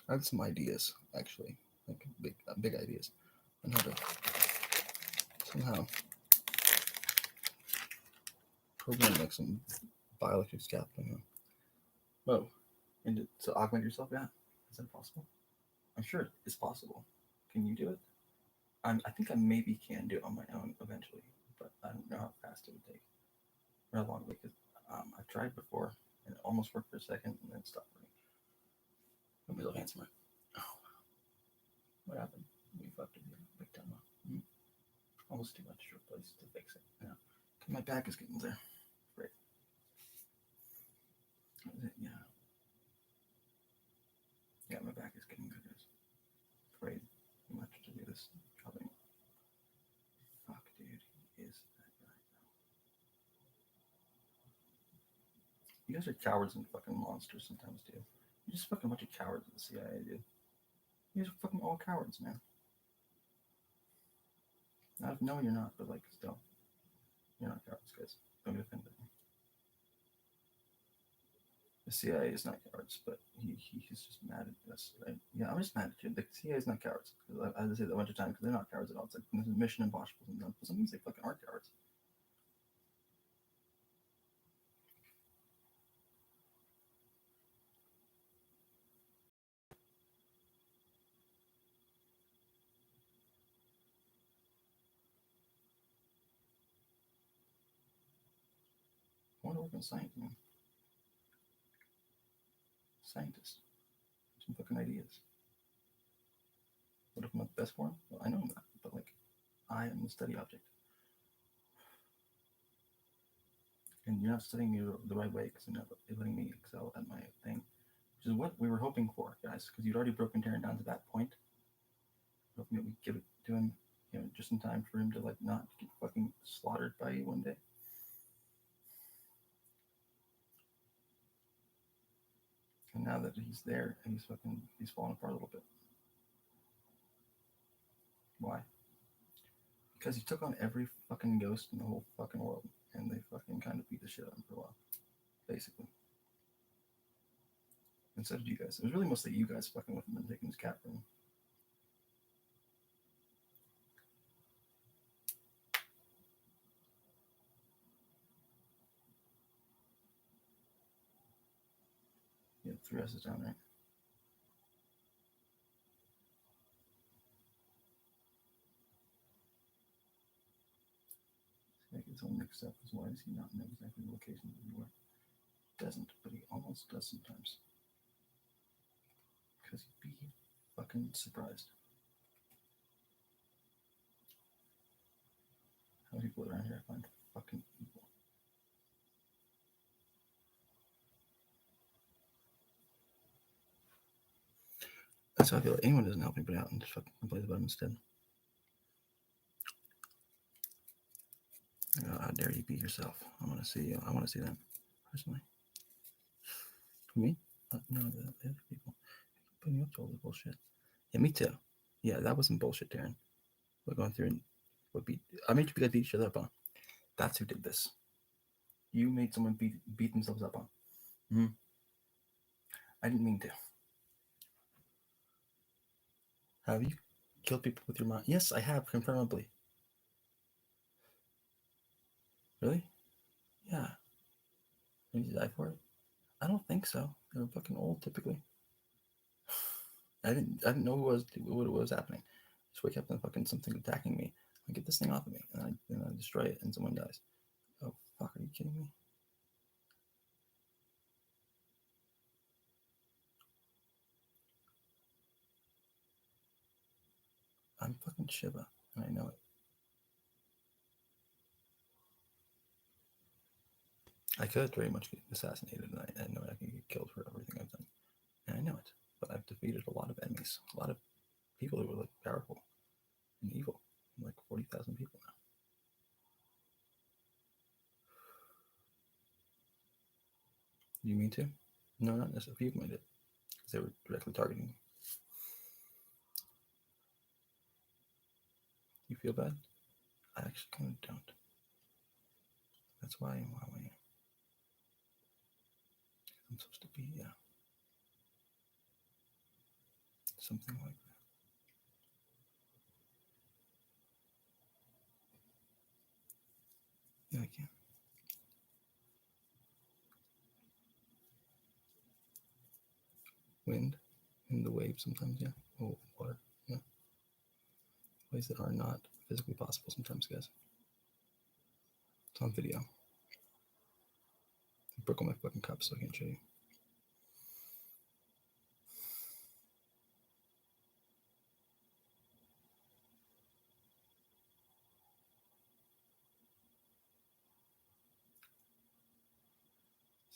I have some ideas, actually. Like big ideas on how to somehow program like some bioelectric scaffolding. Oh, and to augment yourself? Yeah. Is that possible? I'm sure it's possible. Can you do it? I think I maybe can do it on my own eventually, but I don't know how fast it would take or how long because I've tried before and it almost worked for a second and then stopped working. Let me look handsomer. Oh, what happened? We fucked it big time. Almost too much to replace to fix it. Yeah, my back is getting there. Great. Yeah. Yeah, my back is getting good. Afraid too much to do this jobbing. Fuck, dude, he is that guy now. You guys are cowards and fucking monsters sometimes, dude. You're just fucking a bunch of cowards in the CIA, dude. You guys are fucking all cowards, man. No, you're not, but like, still. You're not cowards, guys. Don't get offended. The CIA is not cowards, but he's just mad at us, right? Yeah, I'm just mad at you. The CIA is not cowards. I had to say that a bunch of times because they're not cowards at all. It's like this is Mission Impossible. Sometimes they fucking are cowards. fucking science, man. Scientist. Some fucking ideas. What if I'm not the best for them? Well, I know I'm not, but like, I am the study object. And you're not studying me the right way because you're not letting me excel at my thing, which is what we were hoping for, guys, because you'd already broken Taran down to that point. Hoping that we give it to him, just in time for him to like not get fucking slaughtered by you one day. And now that he's there, and he's falling apart a little bit. Why? Because he took on every fucking ghost in the whole fucking world, and they fucking kind of beat the shit out of him for a while, basically. And so did you guys. It was really mostly you guys fucking with him and taking his cat from him. Yeah, 3 S's down, right? Like it's all mixed up. As why does he not know exactly the location of the war? Doesn't, but he almost does sometimes. Because he'd be fucking surprised. How many people around here I find fucking evil? That's how I feel like anyone doesn't help anybody out and just fucking complains about him instead. How dare you be yourself? I want to see you. I want to see them personally. Me? No, the other people. Putting you up to all this bullshit. Yeah, me too. Yeah, that wasn't bullshit, Taran. We're going through and I made you guys beat each other up on. That's who did this. You made someone beat themselves up on. Mm-hmm. I didn't mean to. Have you killed people with your mind? Yes, I have, confirmably. Really? Yeah. Did you die for it? I don't think so. They were fucking old, typically. I didn't know what was happening. Just wake up and fucking something attacking me. I get this thing off of me, and I destroy it, and someone dies. Oh fuck! Are you kidding me? I'm fucking Shiva, and I know it. I could very much get assassinated, and I know I can get killed for everything I've done, and I know it. But I've defeated a lot of enemies, a lot of people who were like powerful and evil, like 40,000 people now. You mean to? No, not necessarily. A few of them I did, because they were directly targeting me. You feel bad? I actually kind of don't. That's why I am how I am. I'm supposed to be, yeah. Something like that. Yeah, I can. Wind and the waves sometimes, yeah. Oh, water, yeah. Ways that are not physically possible sometimes, guys. It's on video. I broke all my fucking cups, so I can't show you.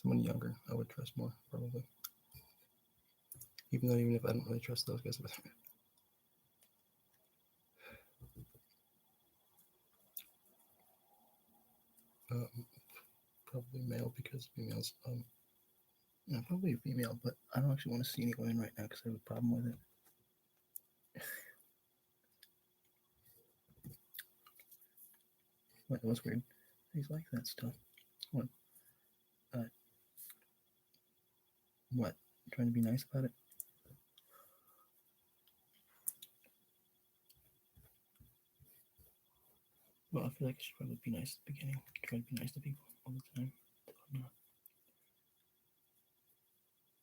Someone younger, I would trust more, probably. Even if I don't really trust those guys. Probably male, because females, yeah, probably a female, but I don't actually want to see any women right now because I have a problem with it. What was weird? He's like that stuff. What? What? Trying to be nice about it? Well, I feel like I should probably be nice at the beginning. Try to be nice to people all the time. But I'm not.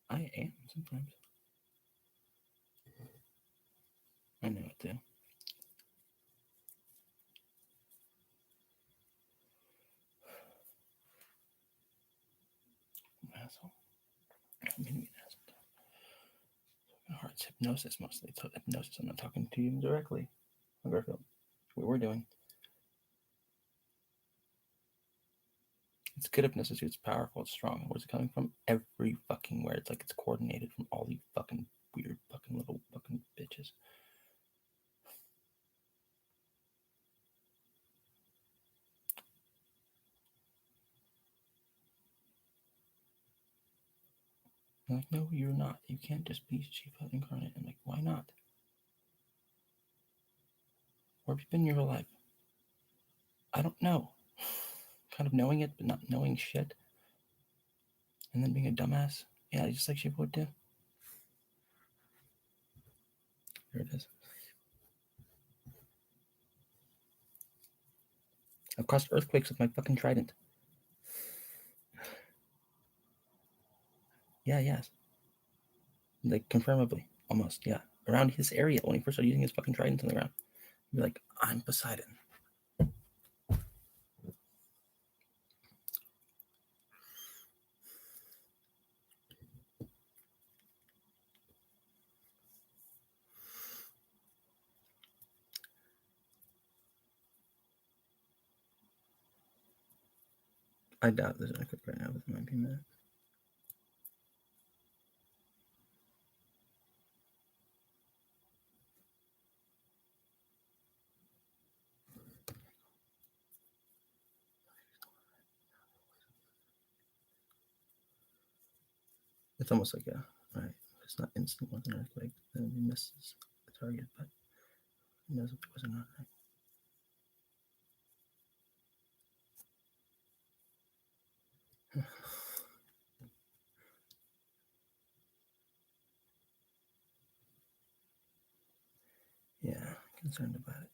I am sometimes. I know it too. hypnosis mostly. It's hypnosis. I'm not talking to you directly, Garfield. What we're doing. It's good hypnosis. It's powerful. It's strong. Where's it coming from? Every fucking where. It's like it's coordinated from all these fucking weird fucking little fucking bitches. I'm like, no, you're not. You can't just be Shiva incarnate. I'm like, why not? Where have you been your whole life? I don't know. Kind of knowing it, but not knowing shit. And then being a dumbass. Yeah, just like Shiva would do. There it is. I've caused earthquakes with my fucking trident. Yeah, yes. Like, confirmably. Almost, yeah. Around his area, when he first started using his fucking trident on the ground. He'd be like, I'm Poseidon. I doubt there's an earthquake right now, but there might be a minute. It's almost like right. It's not instant with an earthquake, then he misses the target, but he knows if it was or not, right? Yeah, concerned about it.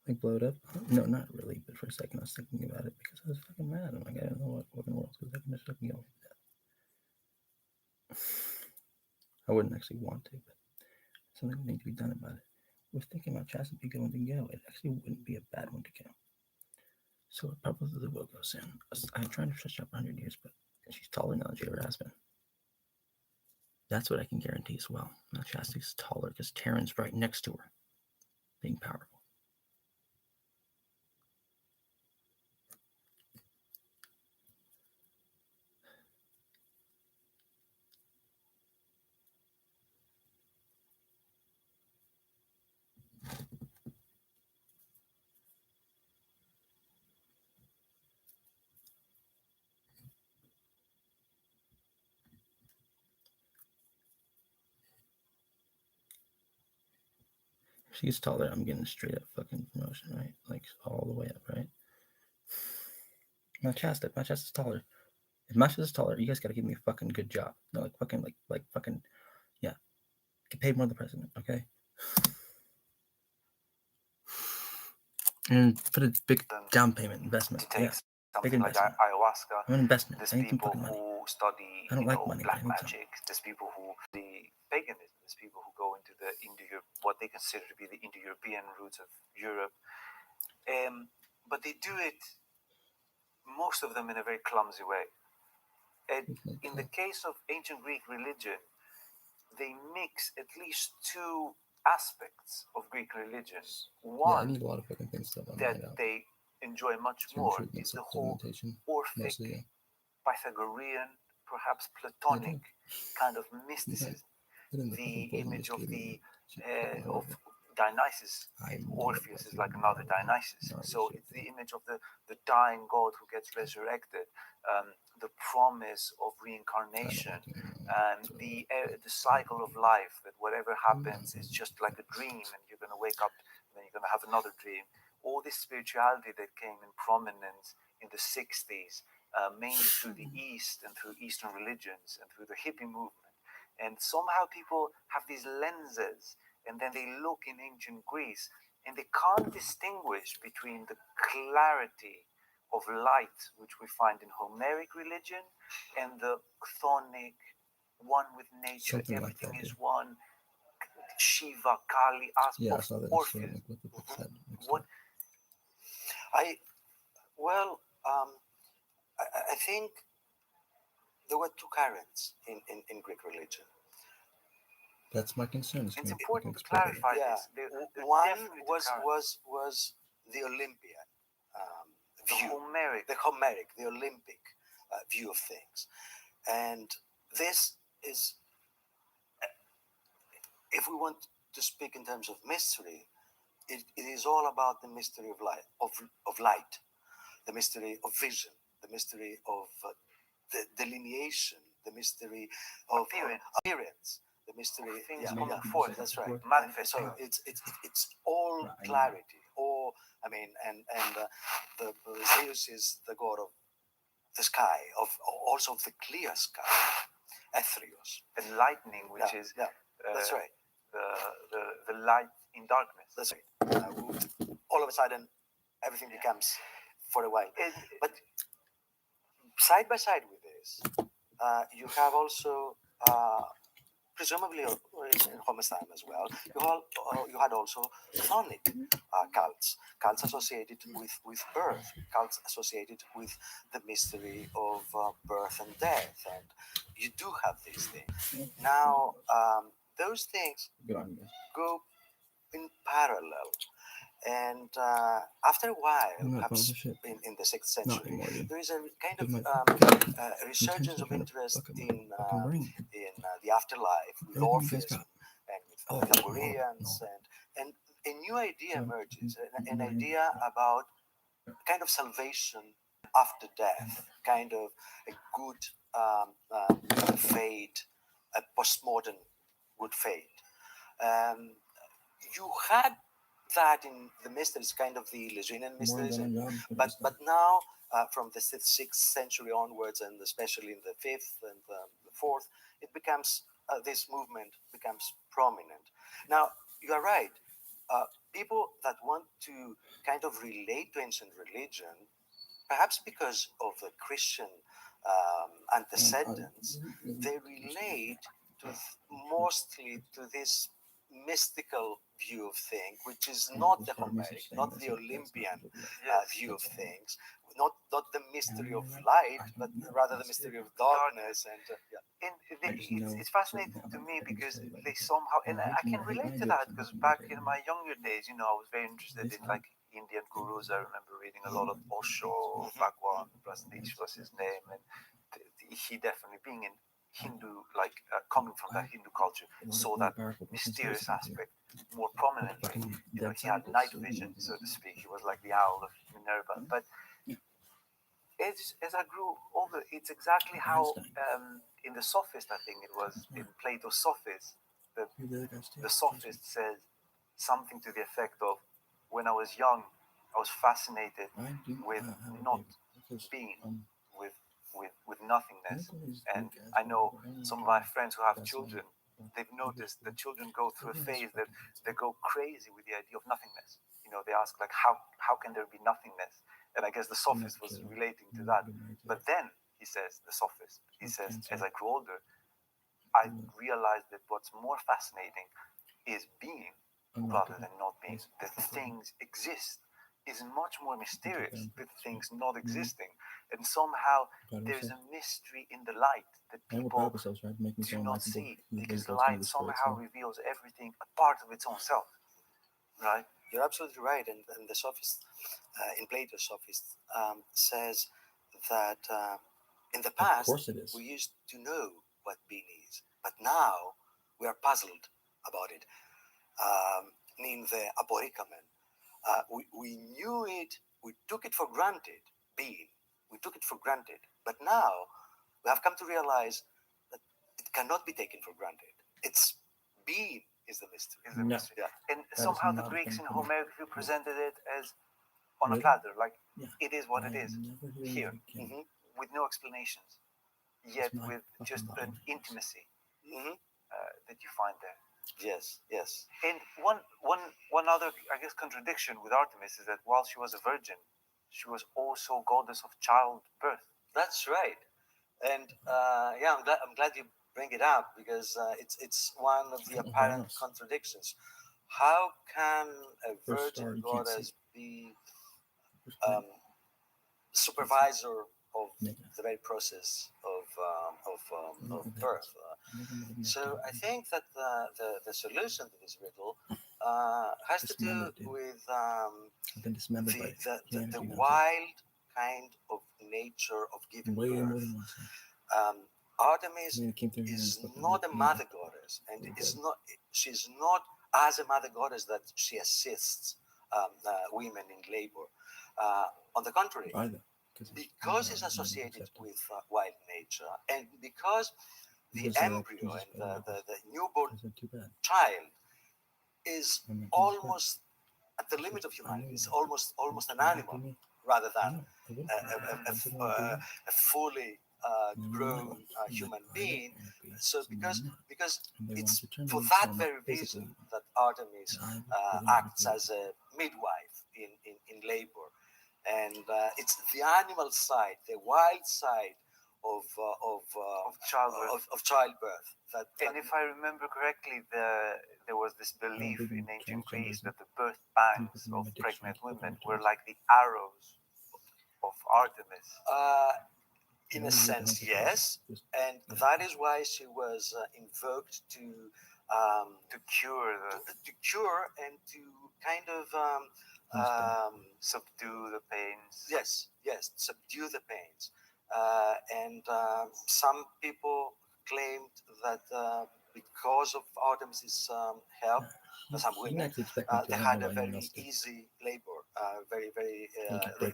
Like, blow it up? No, not really, but for a second I was thinking about it because I was fucking mad. I'm like, I don't know what in the world because I can just fucking go. I wouldn't actually want to, but something would need to be done about it. I was thinking about Chesapeake going to go. It actually wouldn't be a bad one to go. So it probably will go soon. I'm trying to stretch out 100 years, but she's taller now than she ever has been. That's what I can guarantee as well. Now Chastity's taller because Taran's right next to her, being powerful. If she gets taller, I'm getting a straight up fucking promotion, right? Like all the way up, right? My chest is taller. If my chest is taller, you guys gotta give me a fucking good job. No, like fucking, like fucking, yeah. Get paid more than the president, okay? And put a big down payment investment. Yeah, big something like investment. ayahuasca. I'm an investment. There's I need some people fucking money. who study, I don't like money, but I black need some. magic. There's people who study paganism. There's people who go into the what they consider to be the Indo-European roots of Europe. But they do it, most of them, in a very clumsy way. And in the case of ancient Greek religion, they mix at least two aspects of Greek religion. One, yeah, I need a lot of fucking things that they enjoy much more is the whole Orphic, Pythagorean, perhaps Platonic kind of mysticism. The image of the of Dionysus in Orpheus is like another Dionysus. So it's the image of the dying god who gets resurrected, the promise of reincarnation, and the cycle of life, that whatever happens is just like a dream, and you're going to wake up and then you're going to have another dream. All this spirituality that came in prominence in the 60s, mainly through the East and through Eastern religions and through the hippie movement. And somehow people have these lenses, and then they look in ancient Greece, and they can't distinguish between the clarity of light, which we find in Homeric religion, and the chthonic, one with nature, something everything like that, is one, Shiva, Kali, yeah, I saw that. Orpheus. Like what the book said. What? I think there were two currents in Greek religion. That's my concern. It's important to clarify this. One was the Olympian view, the Homeric, the Olympic view of things, and this is, if we want to speak in terms of mystery, it is all about the mystery of light, the mystery of vision, the mystery of the delineation, the mystery of appearance, the mystery of things coming forth. That's right, manifest. So it's all clarity. All the Zeus is the god of the sky, also of the clear sky, Etherios, enlightening, which is that's right. The light in darkness. That's right. All of a sudden, everything becomes for a while. But side by side with this, you have also, presumably in Homer's time as well, you had also chthonic cults associated with birth, cults associated with the mystery of birth and death, and you do have these things. Now, those things go in parallel. And after a while, perhaps in the 6th century, there is a kind of resurgence of interest in the afterlife with Orpheus and with Epicureans, and a new idea emerges, an idea about kind of salvation after death, kind of a good fate, a postmodern good fate. You had that in the mysteries, kind of the Eleusinian mysteries, but now from the 6th century onwards, and especially in the 5th and the 4th, it becomes this movement becomes prominent. Now you are right. People that want to kind of relate to ancient religion, perhaps because of the Christian antecedents, they relate to mostly to this mystical view of things, which is not the Homeric, not the Olympian view of things, not the mystery of light, but rather the mystery of darkness. And it's fascinating to me because they somehow, and I can relate to that because back in my younger days, I was very interested in like Indian gurus. I remember reading a lot of Osho, Bhagwan, Prasadish was his name, and he definitely being in Hindu, coming from that Hindu culture, saw that mysterious aspect more prominently. He had night vision, so to speak. He was like the owl of Minerva. But as I grew older, it's exactly how in the Sophist, I think it was in Plato's Sophist, the Sophist says something to the effect of, when I was young, I was fascinated with not being, with nothingness. And I know some of my friends who have children, they've noticed the children go through a phase that they go crazy with the idea of nothingness. They ask like, how can there be nothingness? And I guess the Sophist was relating to that. But then he says, as I grew older, I realized that what's more fascinating is being rather than not being. That things exist is much more mysterious than things not existing. And somehow there's a mystery in the light that people do not see, because the light somehow reveals everything a part of its own self. Right? You're absolutely right. And the Sophist, in Plato's Sophist, says that in the past we used to know what being is, but now we are puzzled about it. Meaning the aporikamen. We knew it, we took it for granted, being. We took it for granted. But now we have come to realize that it cannot be taken for granted. It's being is the mystery. Yeah. And somehow the Greeks in Homeric view presented it as on a platter, like it is what it is here, with no explanations, yet with just an intimacy that you find there. Yes. And one other, I guess, contradiction with Artemis is that while she was a virgin, she was also goddess of childbirth. That's right. And I'm glad you bring it up, because it's one of the apparent contradictions. How can a virgin goddess be supervisor the very process of birth. So I think that the solution to this riddle has to do with the wild kind of nature of giving birth. Artemis is not a mother goddess, and she's not as a mother goddess that she assists women in labor. On the contrary, because it's associated with wild nature, and because the embryo and the newborn child is almost at the limit of humanity, is almost an animal rather than a fully grown human being. So because it's for that very reason that Artemis acts as a midwife in labor, and it's the animal side, the wild side of childbirth. And if I remember correctly, there was this belief in ancient Greece that the birth pangs of pregnant women were like the arrows of Artemis. In a sense, yes, and that is why she was invoked to cure and to kind of subdue the pains. Yes, subdue the pains. And some people claimed that because of Artemis's help, some women they had a very easy labor, very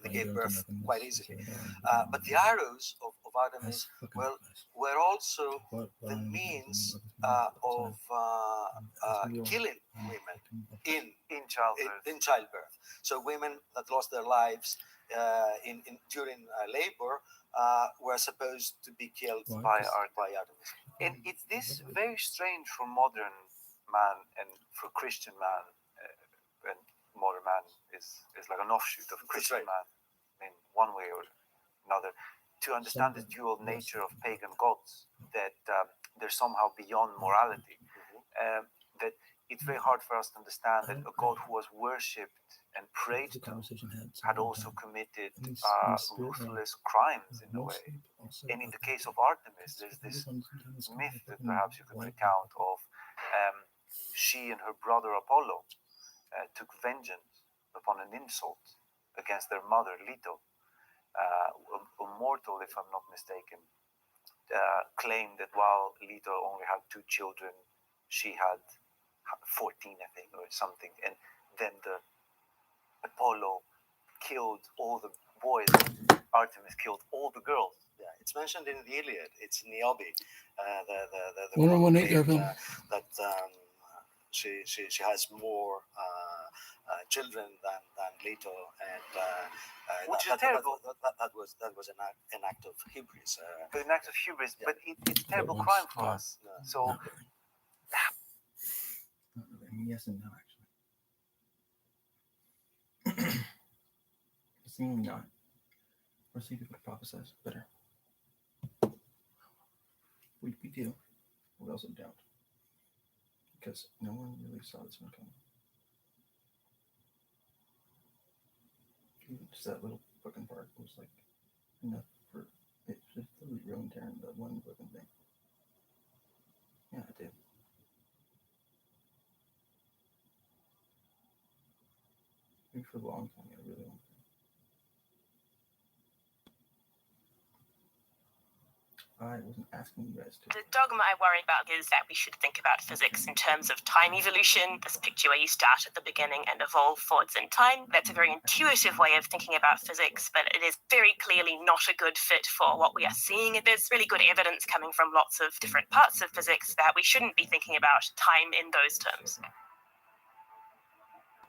they gave birth quite easily. But the arrows of Artemis, well, were also the means of killing women in childbirth. So women that lost their lives during labor were supposed to be killed by Artemis. And it's this very strange for modern man and for Christian man, and modern man is like an offshoot of Christian man in one way or another, to understand the dual nature of pagan gods, that they're somehow beyond morality, that it's very hard for us to understand that a god who was worshipped and prayed to had also committed ruthless crimes in a way. And in the case of Artemis, there's this myth that perhaps you could recount of she and her brother Apollo took vengeance upon an insult against their mother Leto. A mortal, if I'm not mistaken, claimed that while Leto only had 2 children, she had 14, I think, or something. And then the Apollo killed all the boys. Artemis killed all the girls. Yeah, it's mentioned in the Iliad. It's Niobe, the woman that she has more children than Leto, and which is terrible. That was an act of hubris. An act of hubris, yeah. But it's a terrible crime for us. No. So. Not really. Yes and no, actually. Seemingly not. Or see people prophesize better. We do. We also don't. Because no one really saw this one coming. Even just that little fucking part was like enough for it just totally ruined Taran, the one fucking thing. Yeah, it did. Maybe for a long time, a really long time. I wasn't asking you guys to. The dogma I worry about is that we should think about physics in terms of time evolution, this picture where you start at the beginning and evolve forwards in time. That's a very intuitive way of thinking about physics, but it is very clearly not a good fit for what we are seeing. There's really good evidence coming from lots of different parts of physics that we shouldn't be thinking about time in those terms.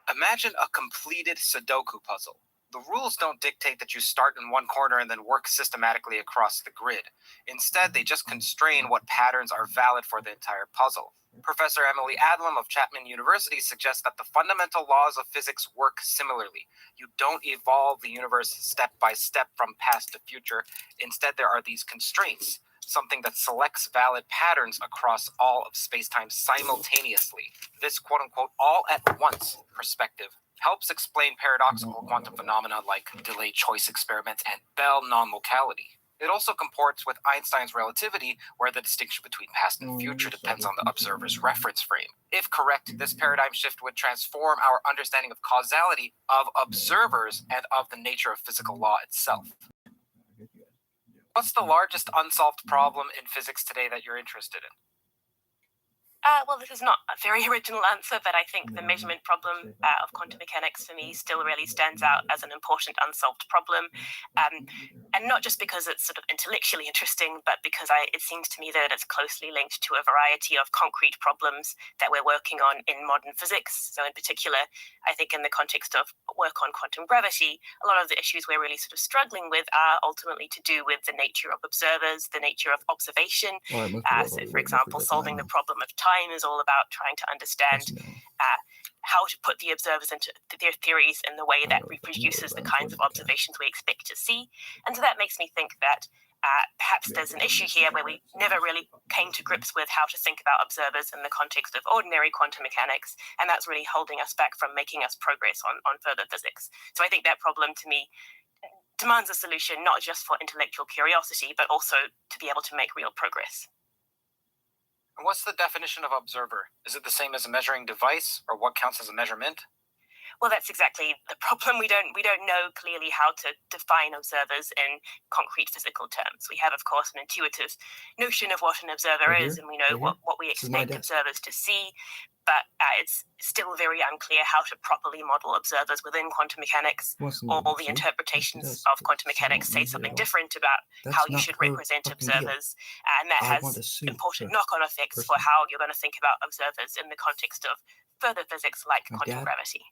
Imagine a completed Sudoku puzzle. The rules don't dictate that you start in one corner and then work systematically across the grid. Instead, they just constrain what patterns are valid for the entire puzzle. Professor Emily Adlam of Chapman University suggests that the fundamental laws of physics work similarly. You don't evolve the universe step by step from past to future. Instead, there are these constraints, something that selects valid patterns across all of space-time simultaneously. This quote-unquote all-at-once perspective helps explain paradoxical quantum phenomena like delayed choice experiments and Bell non-locality. It also comports with Einstein's relativity, where the distinction between past and future depends on the observer's reference frame. If correct, this paradigm shift would transform our understanding of causality, of observers, and of the nature of physical law itself. What's the largest unsolved problem in physics today that you're interested in? Well, this is not a very original answer, but I think the measurement problem of quantum mechanics for me still really stands out as an important unsolved problem. And not just because it's sort of intellectually interesting, but because it seems to me that it's closely linked to a variety of concrete problems that we're working on in modern physics. So in particular, I think in the context of work on quantum gravity, a lot of the issues we're really sort of struggling with are ultimately to do with the nature of observers, the nature of observation. So for example, solving the problem of time is all about trying to understand how to put the observers into their theories in the way that reproduces the kinds of observations we expect to see. And so that makes me think that perhaps there's an issue here where we never really came to grips with how to think about observers in the context of ordinary quantum mechanics, and that's really holding us back from making us progress on further physics. So I think that problem, to me, demands a solution not just for intellectual curiosity, but also to be able to make real progress. And what's the definition of observer? Is it the same as a measuring device, or what counts as a measurement? Well, that's exactly the problem. We don't know clearly how to define observers in concrete physical terms. We have, of course, an intuitive notion of what an observer is, and we know what we expect observers to see, but it's still very unclear how to properly model observers within quantum mechanics. All the interpretations of quantum mechanics say something different about how you should represent observers, and that has important knock-on effects for how you're going to think about observers in the context of further physics like quantum gravity.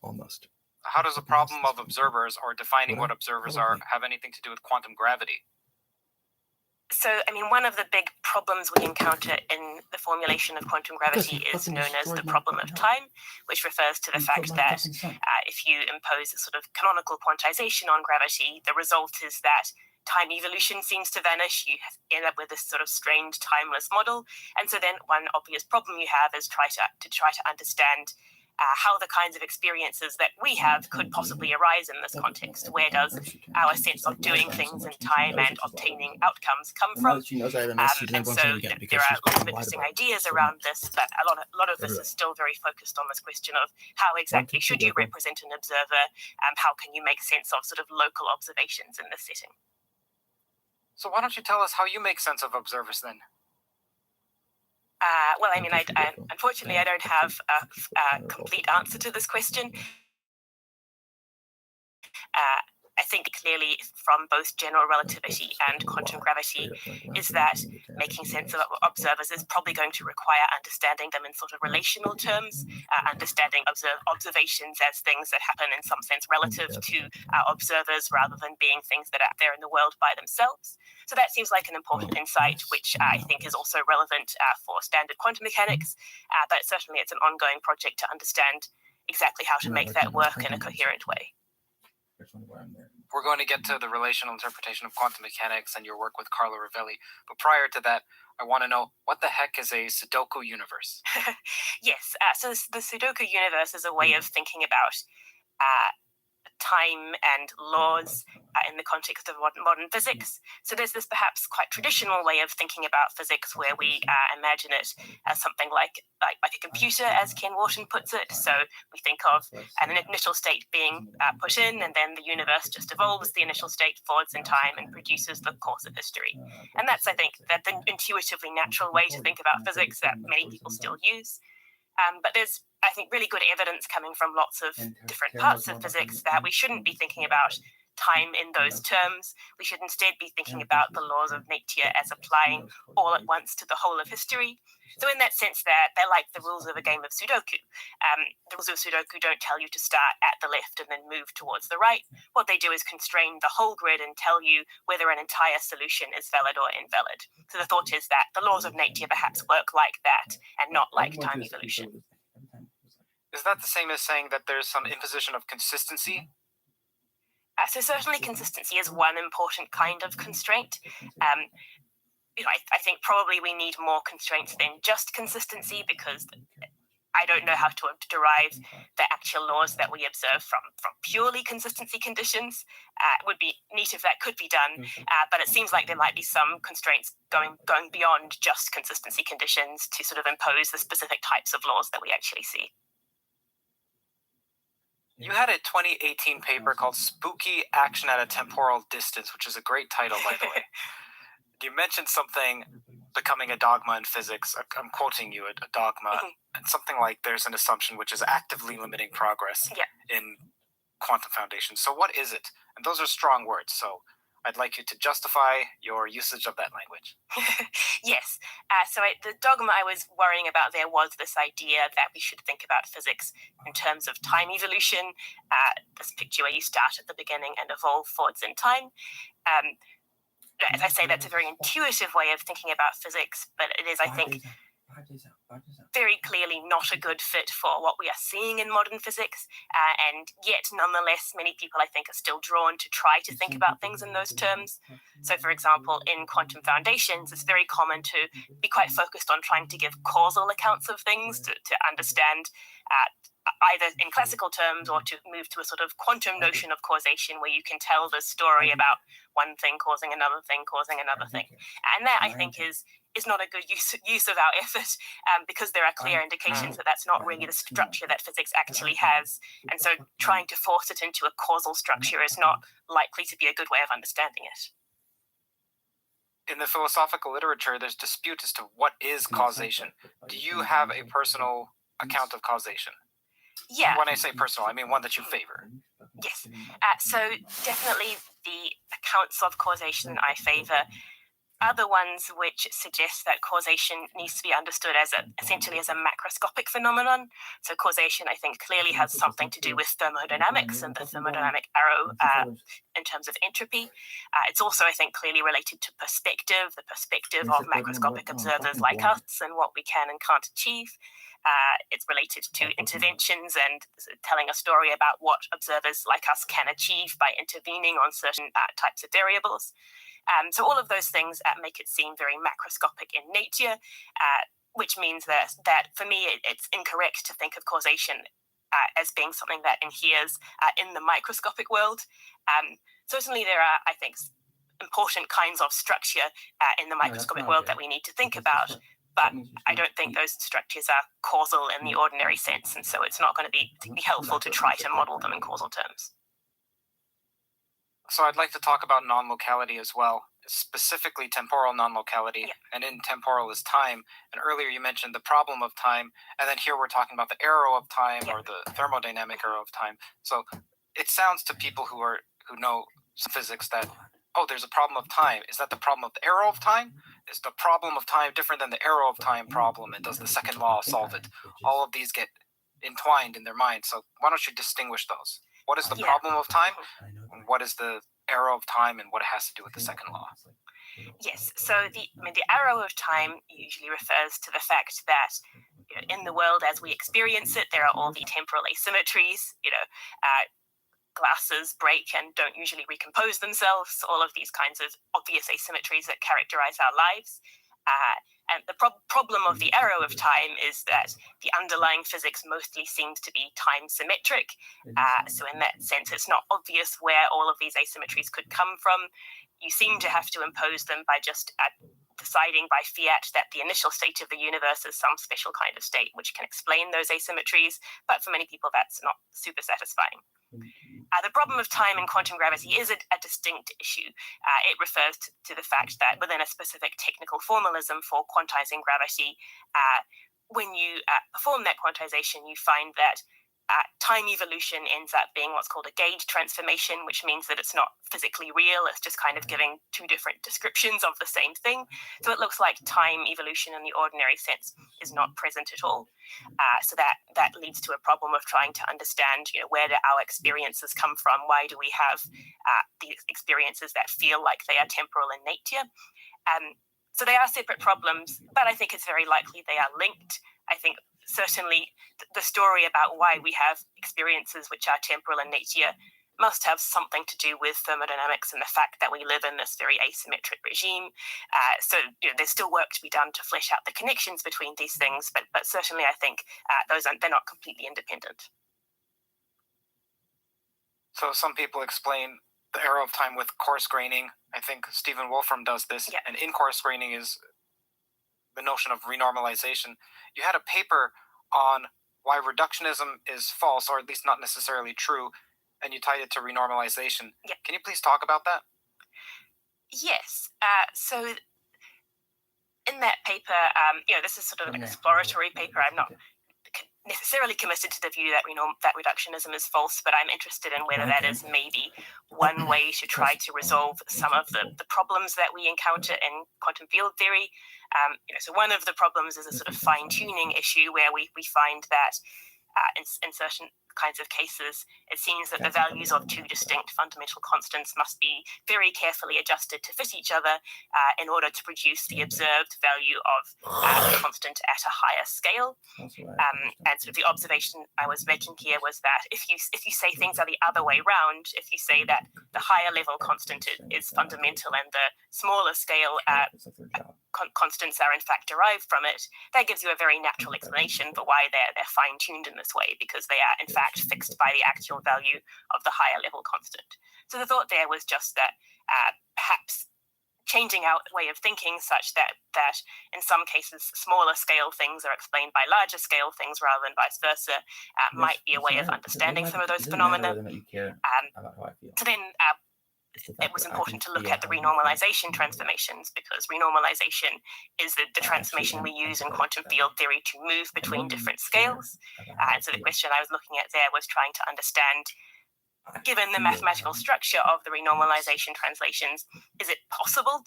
Almost. How does the problem of observers, or defining what observers are, have anything to do with quantum gravity? So, I mean, one of the big problems we encounter in the formulation of quantum gravity is known as the problem of time, which refers to the fact that if you impose a sort of canonical quantization on gravity, the result is that time evolution seems to vanish. You end up with this sort of strange timeless model. And so then one obvious problem you have is try to understand how the kinds of experiences that we have could possibly arise in this context. Where does our sense of doing things in time and obtaining outcomes come from? And so there are lots of interesting ideas around this, but a lot of this is still very focused on this question of how exactly should you represent an observer, how can you make sense of sort of local observations in this setting. So why don't you tell us how you make sense of observers then? Well, I mean, unfortunately, I don't have a complete answer to this question. I think clearly from both general relativity and quantum gravity is that making sense of observers is probably going to require understanding them in sort of relational terms, understanding observations as things that happen in some sense relative to observers rather than being things that are out there in the world by themselves. So that seems like an important insight, which I think is also relevant for standard quantum mechanics, but certainly it's an ongoing project to understand exactly how to make that work in a coherent way. We're going to get to the relational interpretation of quantum mechanics and your work with Carlo Rovelli, but prior to that, I want to know, what the heck is a Sudoku universe? Yes, so the Sudoku universe is a way of thinking about time and laws in the context of modern physics. So there's this perhaps quite traditional way of thinking about physics where we imagine it as something like a computer, as Ken Wharton puts it. So we think of an initial state being put in, and then the universe just evolves the initial state forwards in time and produces the course of history. And that's, I think, the intuitively natural way to think about physics that many people still use. But there's, I think, really good evidence coming from lots of different parts of physics that we shouldn't be thinking about time in those terms. We should instead be thinking about the laws of nature as applying all at once to the whole of history. So in that sense, they're like the rules of a game of Sudoku. The rules of Sudoku don't tell you to start at the left and then move towards the right. What they do is constrain the whole grid and tell you whether an entire solution is valid or invalid. So the thought is that the laws of nature perhaps work like that and not like time evolution. Is that the same as saying that there's some imposition of consistency? So certainly consistency is one important kind of constraint. I think probably we need more constraints than just consistency, because I don't know how to derive the actual laws that we observe from purely consistency conditions. It would be neat if that could be done, but it seems like there might be some constraints going beyond just consistency conditions to sort of impose the specific types of laws that we actually see. You had a 2018 paper called Spooky Action at a Temporal Distance, which is a great title, by the way. You mentioned something becoming a dogma in physics. I'm quoting you, a dogma, and something like there's an assumption which is actively limiting progress in quantum foundations. So what is it? And those are strong words, so I'd like you to justify your usage of that language. Yes. The dogma I was worrying about there was this idea that we should think about physics in terms of time evolution, this picture where you start at the beginning and evolve forwards in time. As I say, that's a very intuitive way of thinking about physics, but it is, I think, very clearly not a good fit for what we are seeing in modern physics, and yet, nonetheless, many people, I think, are still drawn to try to think about things in those terms. So, for example, in quantum foundations, it's very common to be quite focused on trying to give causal accounts of things, to understand either in classical terms or to move to a sort of quantum notion of causation where you can tell the story about one thing causing another thing causing another thing. And that, I think, is not a good use of our effort, because there are clear indications that that's not really the structure that physics actually has. And so trying to force it into a causal structure is not likely to be a good way of understanding it. In the philosophical literature, there's dispute as to what is causation. Do you have a personal account of causation? Yeah. When I say personal, I mean one that you favor. Yes. So definitely the accounts of causation I favor are the ones which suggest that causation needs to be understood as essentially as a macroscopic phenomenon. So causation, I think, clearly has something to do with thermodynamics and the thermodynamic arrow in terms of entropy. It's also, I think, clearly related to perspective, the perspective of macroscopic observers like us and what we can and can't achieve. It's related to interventions and telling a story about what observers like us can achieve by intervening on certain types of variables. So all of those things make it seem very macroscopic in nature, which means that for me, it's incorrect to think of causation as being something that inheres in the microscopic world. Certainly there are, I think, important kinds of structure in the microscopic world that we need to think about, but I don't think those structures are causal in the ordinary sense, and so it's not going to be particularly helpful to try to model them in causal terms. So I'd like to talk about non-locality as well, specifically temporal non-locality, and in temporal is time. And earlier you mentioned the problem of time, and then here we're talking about the arrow of time or the thermodynamic arrow of time. So it sounds to people who know physics that, oh, there's a problem of time. Is that the problem of the arrow of time? Is the problem of time different than the arrow of time problem? And does the second law solve it? All of these get entwined in their mind. So why don't you distinguish those? What is the problem of time? What is the arrow of time, and what it has to do with the second law? Yes, so the arrow of time usually refers to the fact that in the world as we experience it, there are all the temporal asymmetries. Glasses break and don't usually recompose themselves. All of these kinds of obvious asymmetries that characterize our lives. And the problem of the arrow of time is that the underlying physics mostly seems to be time symmetric. So in that sense, it's not obvious where all of these asymmetries could come from. You seem to have to impose them by just deciding by fiat that the initial state of the universe is some special kind of state which can explain those asymmetries. But for many people, that's not super satisfying. The problem of time in quantum gravity is a distinct issue. It refers to the fact that within a specific technical formalism for quantizing gravity, when you perform that quantization, you find that time evolution ends up being what's called a gauge transformation, which means that it's not physically real. It's just kind of giving two different descriptions of the same thing. So it looks like time evolution in the ordinary sense is not present at all. So that leads to a problem of trying to understand, where do our experiences come from? Why do we have these experiences that feel like they are temporal in nature? So they are separate problems, but I think it's very likely they are linked. I think certainly the story about why we have experiences which are temporal in nature must have something to do with thermodynamics and the fact that we live in this very asymmetric regime. So there's still work to be done to flesh out the connections between these things, but certainly I think they're not completely independent. So some people explain the arrow of time with coarse graining. I think Stephen Wolfram does this. Yeah. And in coarse graining is the notion of renormalization. You had a paper on why reductionism is false, or at least not necessarily true, and you tied it to renormalization. Yeah. Can you please talk about that? Yes. So in that paper, this is sort of an exploratory paper. I'm not necessarily committed to the view that that reductionism is false, but I'm interested in whether that is maybe one way to try to resolve some of the problems that we encounter in quantum field theory. So one of the problems is a sort of fine-tuning issue where we find that in certain kinds of cases, it seems that the values of two distinct fundamental constants must be very carefully adjusted to fit each other in order to produce the observed value of the constant at a higher scale. And sort of the observation I was making here was that if you say things are the other way round, if you say that the higher level constant is fundamental and the smaller scale constants are in fact derived from it, that gives you a very natural explanation for why they're fine-tuned in this way, because they are in fact fixed by the actual value of the higher level constant. So the thought there was just that perhaps changing our way of thinking such that in some cases smaller scale things are explained by larger scale things rather than vice versa might be a way of understanding some of those phenomena. So then it was important to look at the renormalization transformations, because renormalization is the transformation we use in quantum field theory to move between different scales. And so the question I was looking at there was trying to understand, given the mathematical structure of the renormalization translations, is it possible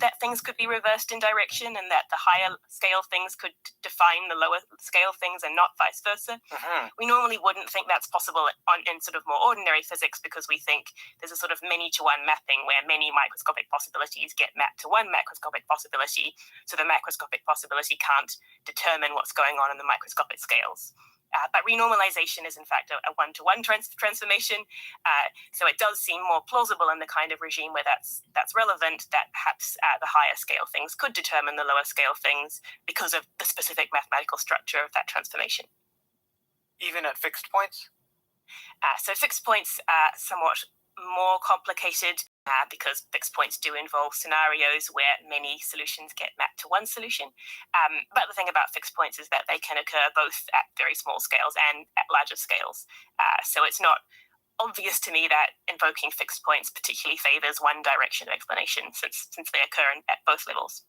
that things could be reversed in direction and that the higher scale things could define the lower scale things and not vice versa? We normally wouldn't think that's possible in sort of more ordinary physics, because we think there's a sort of many-to-one mapping where many microscopic possibilities get mapped to one macroscopic possibility, so the macroscopic possibility can't determine what's going on in the microscopic scales. But renormalization is in fact a one-to-one transformation, so it does seem more plausible in the kind of regime where that's relevant, that perhaps the higher scale things could determine the lower scale things because of the specific mathematical structure of that transformation. Even at fixed points? So fixed points are somewhat more complicated because fixed points do involve scenarios where many solutions get mapped to one solution. But the thing about fixed points is that they can occur both at very small scales and at larger scales. So it's not obvious to me that invoking fixed points particularly favors one direction of explanation, since they occur at both levels.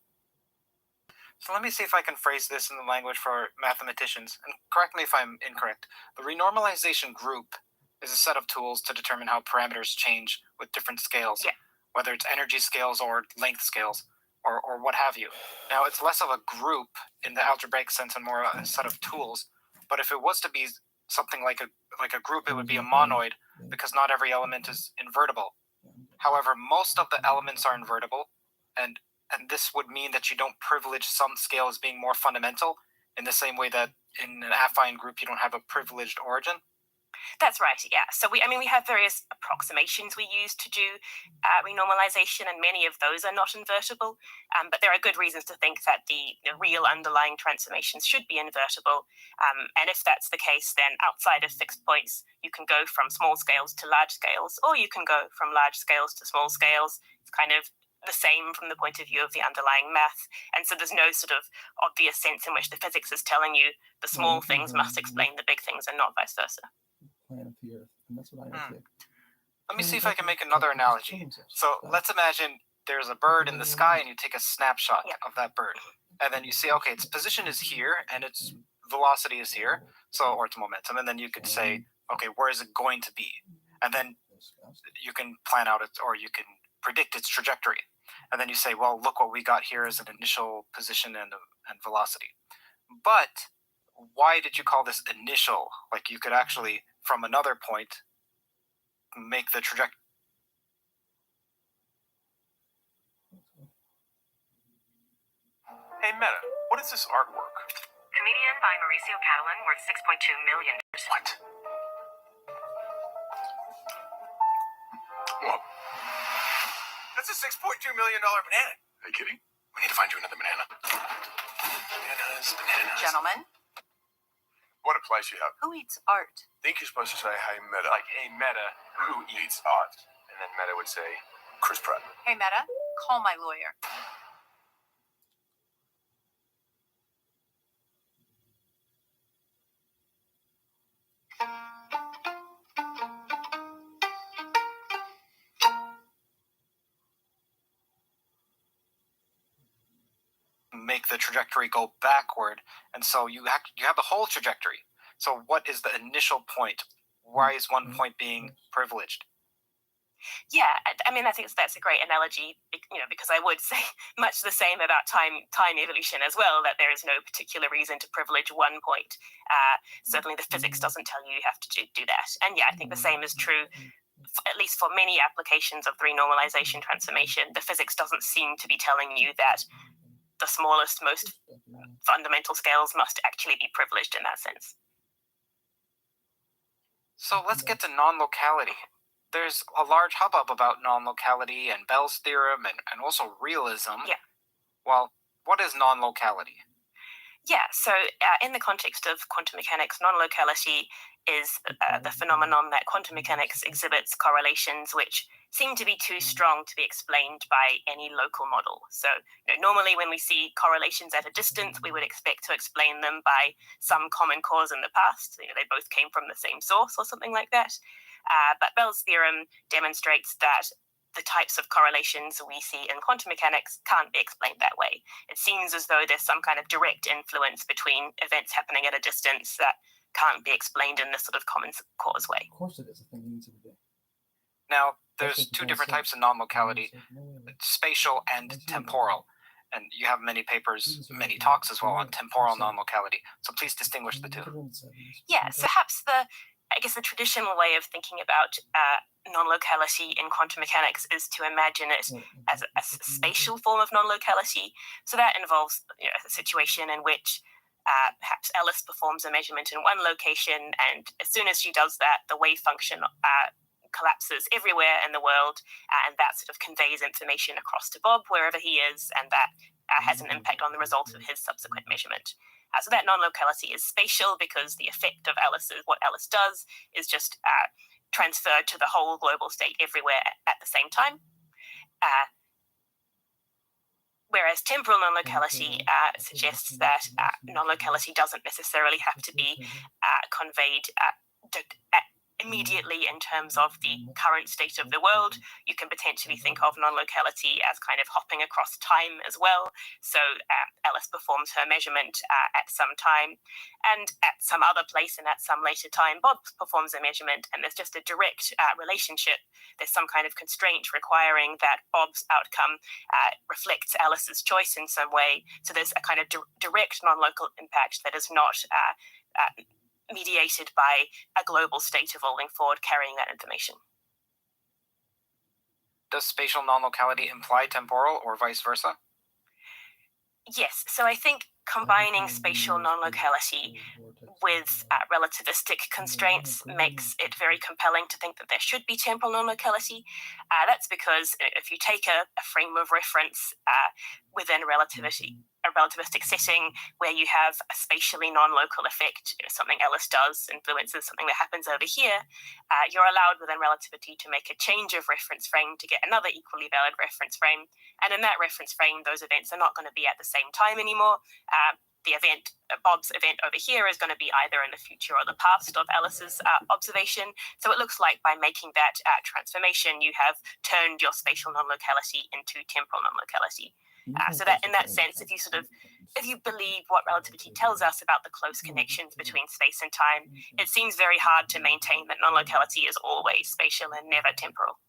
So let me see if I can phrase this in the language for mathematicians, and correct me if I'm incorrect. The renormalization group is a set of tools to determine how parameters change with different scales, whether it's energy scales or length scales, or what have you. Now, it's less of a group in the algebraic sense and more a set of tools, but if it was to be something like a group, it would be a monoid, because not every element is invertible. However, most of the elements are invertible, and this would mean that you don't privilege some scale as being more fundamental, in the same way that in an affine group you don't have a privileged origin. That's right, yeah. So we have various approximations we use to do renormalization, and many of those are not invertible. But there are good reasons to think that the real underlying transformations should be invertible. And if that's the case, then outside of fixed points, you can go from small scales to large scales, or you can go from large scales to small scales. It's kind of the same from the point of view of the underlying math. And so there's no sort of obvious sense in which the physics is telling you the small things must explain the big things and not vice versa. Plan of the Earth, and that's what I did. Let me see if I can make another analogy. So let's imagine there's a bird in the sky and you take a snapshot of that bird. And then you say, okay, its position is here and its velocity is here, or its momentum. And then you could say, okay, where is it going to be? And then you can plan out or you can predict its trajectory. And then you say, well, look what we got here is an initial position and velocity. But why did you call this initial? Like you could actually, from another point, make the trajectory. Hey Meta, what is this artwork? Comedian by Mauricio Catalan, worth $6.2 million. What? Well, that's a $6.2 million banana. Are you kidding? We need to find you another banana. Bananas. Gentlemen, What a place you have. who eats art? I think you're supposed to say, hey, Meta. Like, hey, Meta, who eats art? And then Meta would say, Chris Pratt. Hey, Meta, call my lawyer. Make the trajectory go backward, and so you have the whole trajectory. So what is the initial point? Why is one point being privileged? Yeah, I mean, I think that's a great analogy, because I would say much the same about time evolution as well, that there is no particular reason to privilege one point. Certainly the physics doesn't tell you have to do that. And yeah, I think the same is true, at least for many applications of the renormalization transformation. The physics doesn't seem to be telling you that the smallest, most fundamental scales must actually be privileged in that sense. So let's get to non-locality. There's a large hubbub about non-locality and Bell's theorem and also realism. Yeah. Well, what is non-locality? Yeah, so in the context of quantum mechanics, non-locality is the phenomenon that quantum mechanics exhibits correlations which seem to be too strong to be explained by any local model. So normally when we see correlations at a distance, we would expect to explain them by some common cause in the past. They both came from the same source or something like that. But Bell's theorem demonstrates that the types of correlations we see in quantum mechanics can't be explained that way. It seems as though there's some kind of direct influence between events happening at a distance that can't be explained in this sort of common cause way. Of course it is a thing you need to do. Now, there's two different types of non-locality, spatial and temporal. And you have many papers, many talks as well on temporal non-locality. So please distinguish the two. Yeah, so perhaps the traditional way of thinking about non-locality in quantum mechanics is to imagine it as a spatial form of non-locality. So that involves a situation in which perhaps Alice performs a measurement in one location, and as soon as she does that, the wave function collapses everywhere in the world, and that sort of conveys information across to Bob wherever he is, and that has an impact on the result of his subsequent measurement. So that non-locality is spatial because the effect of what Alice does is just transferred to the whole global state everywhere at the same time. Whereas temporal non-locality suggests that non-locality doesn't necessarily have to be conveyed immediately in terms of the current state of the world. You can potentially think of non-locality as kind of hopping across time as well. So Alice performs her measurement at some time, and at some other place and at some later time, Bob performs a measurement, and there's just a direct relationship. There's some kind of constraint requiring that Bob's outcome reflects Alice's choice in some way. So there's a kind of direct non-local impact that is not mediated by a global state evolving forward carrying that information. Does spatial non-locality imply temporal or vice versa? Yes, so I think combining spatial non-locality with relativistic constraints makes it very compelling to think that there should be temporal non-locality. That's because if you take a frame of reference within a relativistic setting where you have a spatially non-local effect, something Alice does influences something that happens over here, you're allowed within relativity to make a change of reference frame to get another equally valid reference frame. And in that reference frame, those events are not going to be at the same time anymore. Bob's event over here is going to be either in the future or the past of Alice's observation. So it looks like by making that transformation, you have turned your spatial non-locality into temporal non-locality. So that in that sense, if you believe what relativity tells us about the close connections between space and time, it seems very hard to maintain that non-locality is always spatial and never temporal.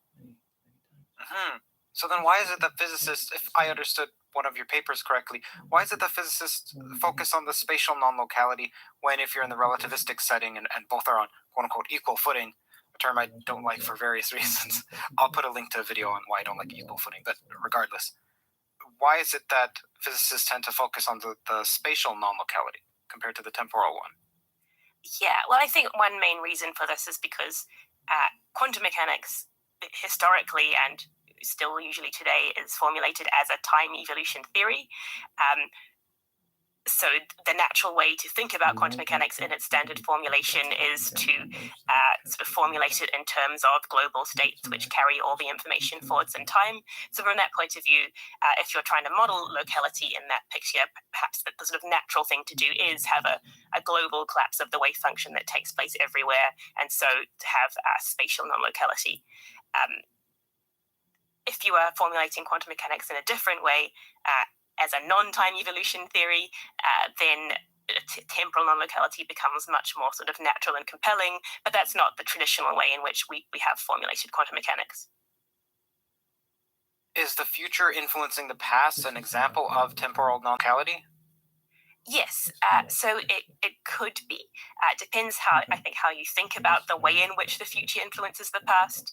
So then why is it that physicists, if I understood one of your papers correctly, why is it that physicists focus on the spatial non-locality when if you're in the relativistic setting and both are on quote-unquote equal footing, a term I don't like for various reasons. I'll put a link to a video on why I don't like equal footing, but regardless. Why is it that physicists tend to focus on the spatial non-locality compared to the temporal one? Yeah, well, I think one main reason for this is because quantum mechanics historically and still usually today is formulated as a time evolution theory. So the natural way to think about quantum mechanics in its standard formulation is to sort of formulate it in terms of global states which carry all the information forwards in time. So from that point of view, if you're trying to model locality in that picture, perhaps the sort of natural thing to do is have a global collapse of the wave function that takes place everywhere, and so to have spatial non-locality. If you are formulating quantum mechanics in a different way, as a non-time evolution theory, then temporal non-locality becomes much more sort of natural and compelling, but that's not the traditional way in which we have formulated quantum mechanics. Is the future influencing the past an example of temporal non-locality? Yes, so it could be. It depends how you think about the way in which the future influences the past.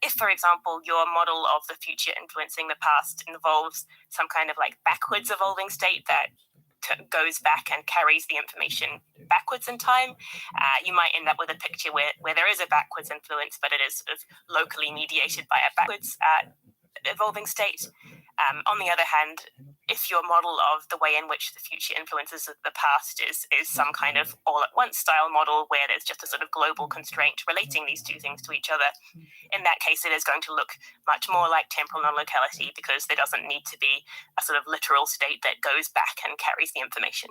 If, for example, your model of the future influencing the past involves some kind of like backwards evolving state that goes back and carries the information backwards in time, you might end up with a picture where there is a backwards influence, but it is sort of locally mediated by a backwards evolving state. On the other hand, if your model of the way in which the future influences the past is some kind of all-at-once style model where there's just a sort of global constraint relating these two things to each other, in that case it is going to look much more like temporal non-locality because there doesn't need to be a sort of literal state that goes back and carries the information.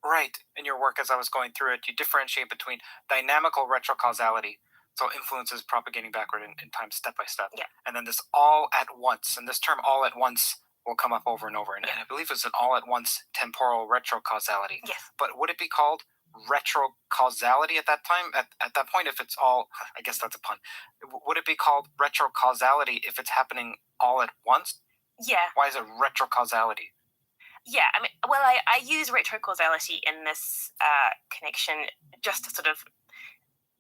Right. In your work, as I was going through it, you differentiate between dynamical retrocausality, so influences propagating backward in time step by step. Yeah. And then this all at once. And this term all at once will come up over and over. And I believe it's an all at once temporal retrocausality. Yes. But would it be called retrocausality at that time? At that point, if it's all, I guess that's a pun. Would it be called retrocausality if it's happening all at once? Yeah. Why is it retrocausality? Yeah, I mean, well, I use retrocausality in this connection just to sort of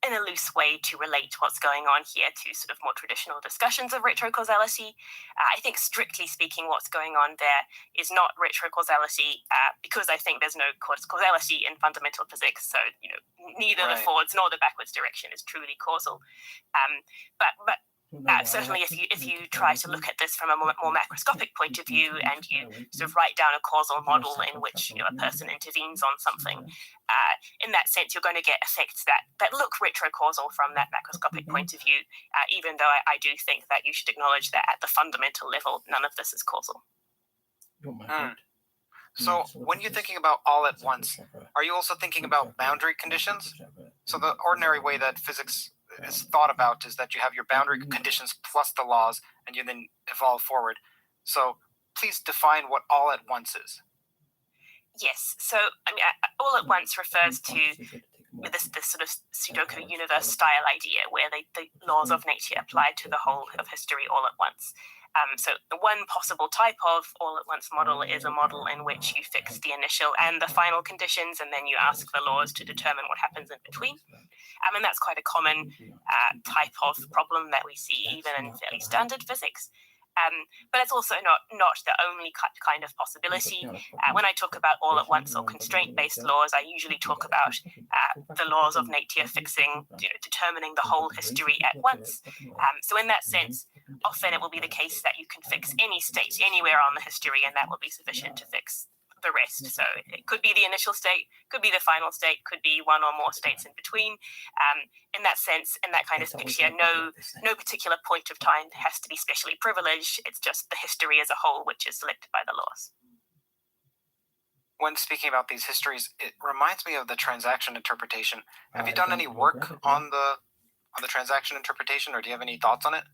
in a loose way to relate what's going on here to sort of more traditional discussions of retrocausality. I think strictly speaking what's going on there is not retrocausality because I think there's no causality in fundamental physics, so neither the forwards nor the backwards direction is truly causal. But certainly if you try to look at this from a more macroscopic point of view and you sort of write down a causal model in which a person intervenes on something, in that sense you're going to get effects that look retrocausal from that macroscopic point of view, even though I do think that you should acknowledge that at the fundamental level none of this is causal. So when you're thinking about all at once, are you also thinking about boundary conditions? So the ordinary way that physics is thought about is that you have your boundary conditions plus the laws, and you then evolve forward. So please define what all at once is. Yes, so I mean, all at once refers to this sort of Sudoku universe style idea where the laws of nature apply to the whole of history all at once. So the one possible type of all-at-once model is a model in which you fix the initial and the final conditions, and then you ask the laws to determine what happens in between. And that's quite a common type of problem that we see even in fairly standard physics. But it's also not the only kind of possibility. When I talk about all-at-once or constraint-based laws, I usually talk about the laws of nature fixing, determining the whole history at once. So in that sense, often it will be the case that you can fix any state anywhere on the history, and that will be sufficient to fix the rest. So it could be the initial state, could be the final state, could be one or more states in between. In that sense, in that kind of picture, no particular point of time has to be specially privileged. It's just the history as a whole which is selected by the laws. When speaking about these histories, it reminds me of the transaction interpretation. Have you done any work on the transaction interpretation, or do you have any thoughts on it?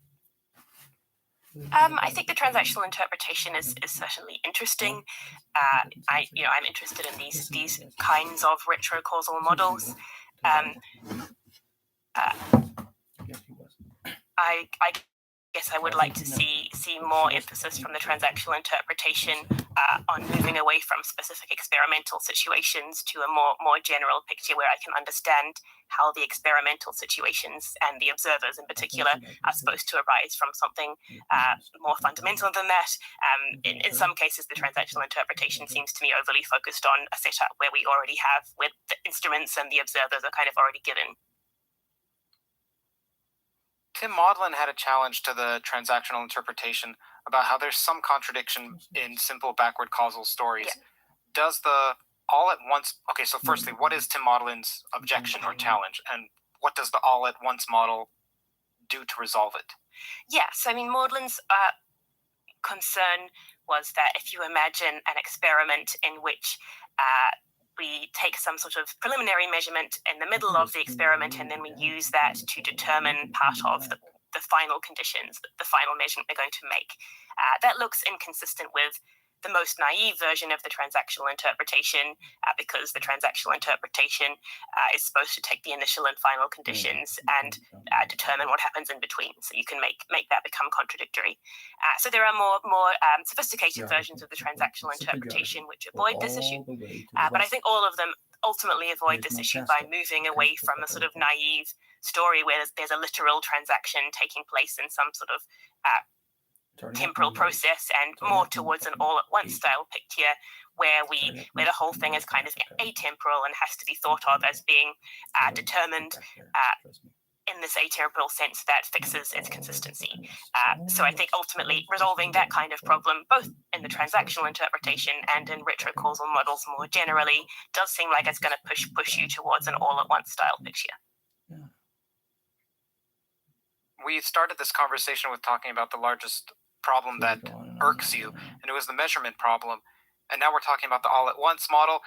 I think the transactional interpretation is certainly interesting. I'm interested in these kinds of retrocausal models. I guess I would like to see more emphasis from the transactional interpretation on moving away from specific experimental situations to a more general picture where I can understand how the experimental situations and the observers in particular are supposed to arise from something more fundamental than that. In some cases, the transactional interpretation seems to me overly focused on a setup where we already have, where the instruments and the observers are kind of already given. Tim Maudlin had a challenge to the transactional interpretation about how there's some contradiction in simple backward causal stories. Yeah. Does the all at once... Okay, so firstly, what is Tim Maudlin's objection or challenge? And what does the all at once model do to resolve it? Yes, I mean, Maudlin's concern was that if you imagine an experiment in which we take some sort of preliminary measurement in the middle of the experiment and then we use that to determine part of the final conditions, the final measurement we're going to make. That looks inconsistent with the most naive version of the transactional interpretation, because the transactional interpretation is supposed to take the initial and final conditions and determine what happens in between. So you can make that become contradictory. So there are more sophisticated versions of the transactional interpretation which avoid this issue. But I think all of them ultimately avoid this issue by moving away from a sort of naive story where there's a literal transaction taking place in some sort of temporal process, and more towards an all-at-once style picture where the whole thing is kind of atemporal and has to be thought of as being determined in this atemporal sense that fixes its consistency. So I think ultimately resolving that kind of problem, both in the transactional interpretation and in retrocausal models more generally, does seem like it's going to push you towards an all-at-once style picture. We started this conversation with talking about the largest problem that irks you, and it was the measurement problem. And now we're talking about the all-at-once model.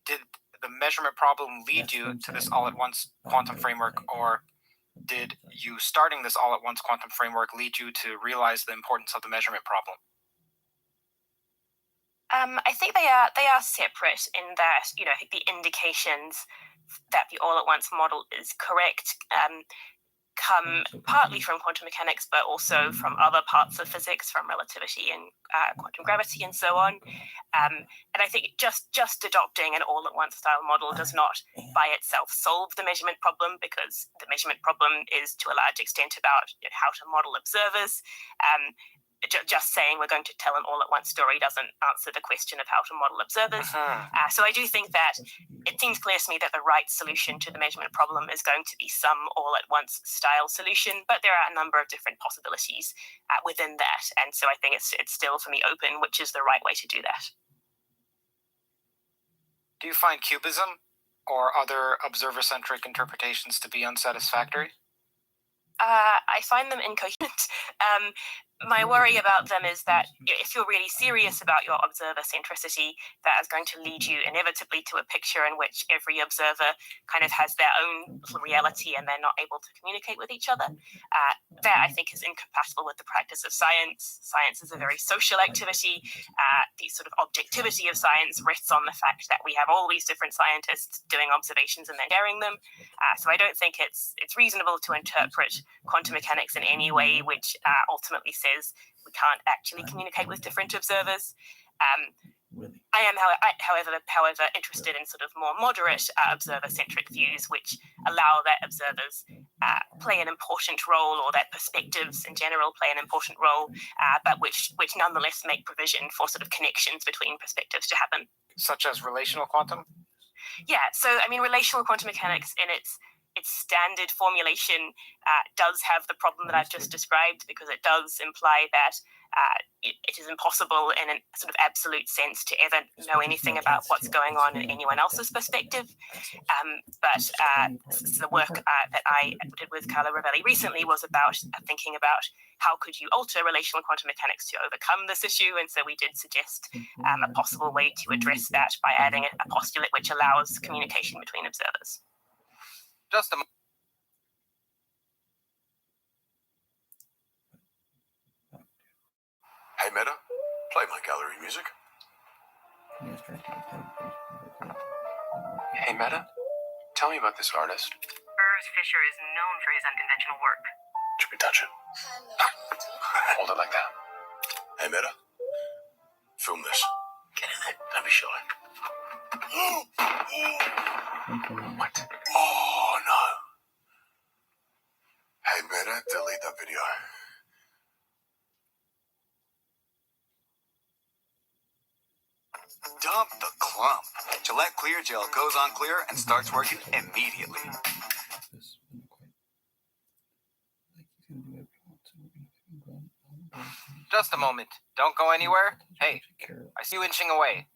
Did the measurement problem lead you to this all-at-once quantum framework, or did you starting this all-at-once quantum framework lead you to realize the importance of the measurement problem? I think they are separate in that, I think the indications that the all-at-once model is correct come partly from quantum mechanics, but also from other parts of physics, from relativity and quantum gravity and so on. And I think just adopting an all-at-once style model does not by itself solve the measurement problem, because the measurement problem is to a large extent about how to model observers. Just saying we're going to tell an all-at-once story doesn't answer the question of how to model observers. So I do think that it seems clear to me that the right solution to the measurement problem is going to be some all-at-once style solution, but there are a number of different possibilities within that. And so I think it's still, for me, open which is the right way to do that. Do you find cubism or other observer-centric interpretations to be unsatisfactory? I find them incoherent. My worry about them is that if you're really serious about your observer centricity, that is going to lead you inevitably to a picture in which every observer kind of has their own reality and they're not able to communicate with each other. That, I think, is incompatible with the practice of science. Science is a very social activity. The sort of objectivity of science rests on the fact that we have all these different scientists doing observations and then sharing them. So I don't think it's reasonable to interpret quantum mechanics in any way which ultimately says we can't actually communicate with different observers. I am, however, interested in sort of more moderate observer-centric views which allow that observers play an important role, or that perspectives in general play an important role, but which nonetheless make provision for sort of connections between perspectives to happen. Such as relational quantum? Yeah, so I mean, relational quantum mechanics in its standard formulation does have the problem that I've just described, because it does imply that it is impossible in a sort of absolute sense to ever know anything about what's going on in anyone else's perspective. But the work that I did with Carlo Rovelli recently was about thinking about how could you alter relational quantum mechanics to overcome this issue. And so we did suggest a possible way to address that by adding a postulate which allows communication between observers. Just a Hey Meta, play my gallery music. Hey Meta, tell me about this artist. Urs Fischer is known for his unconventional work. Should we touch it? Hold it like that. Hey Meta, film this. Get in it, don't be shy. What? Oh no. Hey Meta, delete that video. Dump the clump. Gillette Clear Gel goes on clear and starts working immediately. Just a moment. Don't go anywhere. Hey, I see you inching away.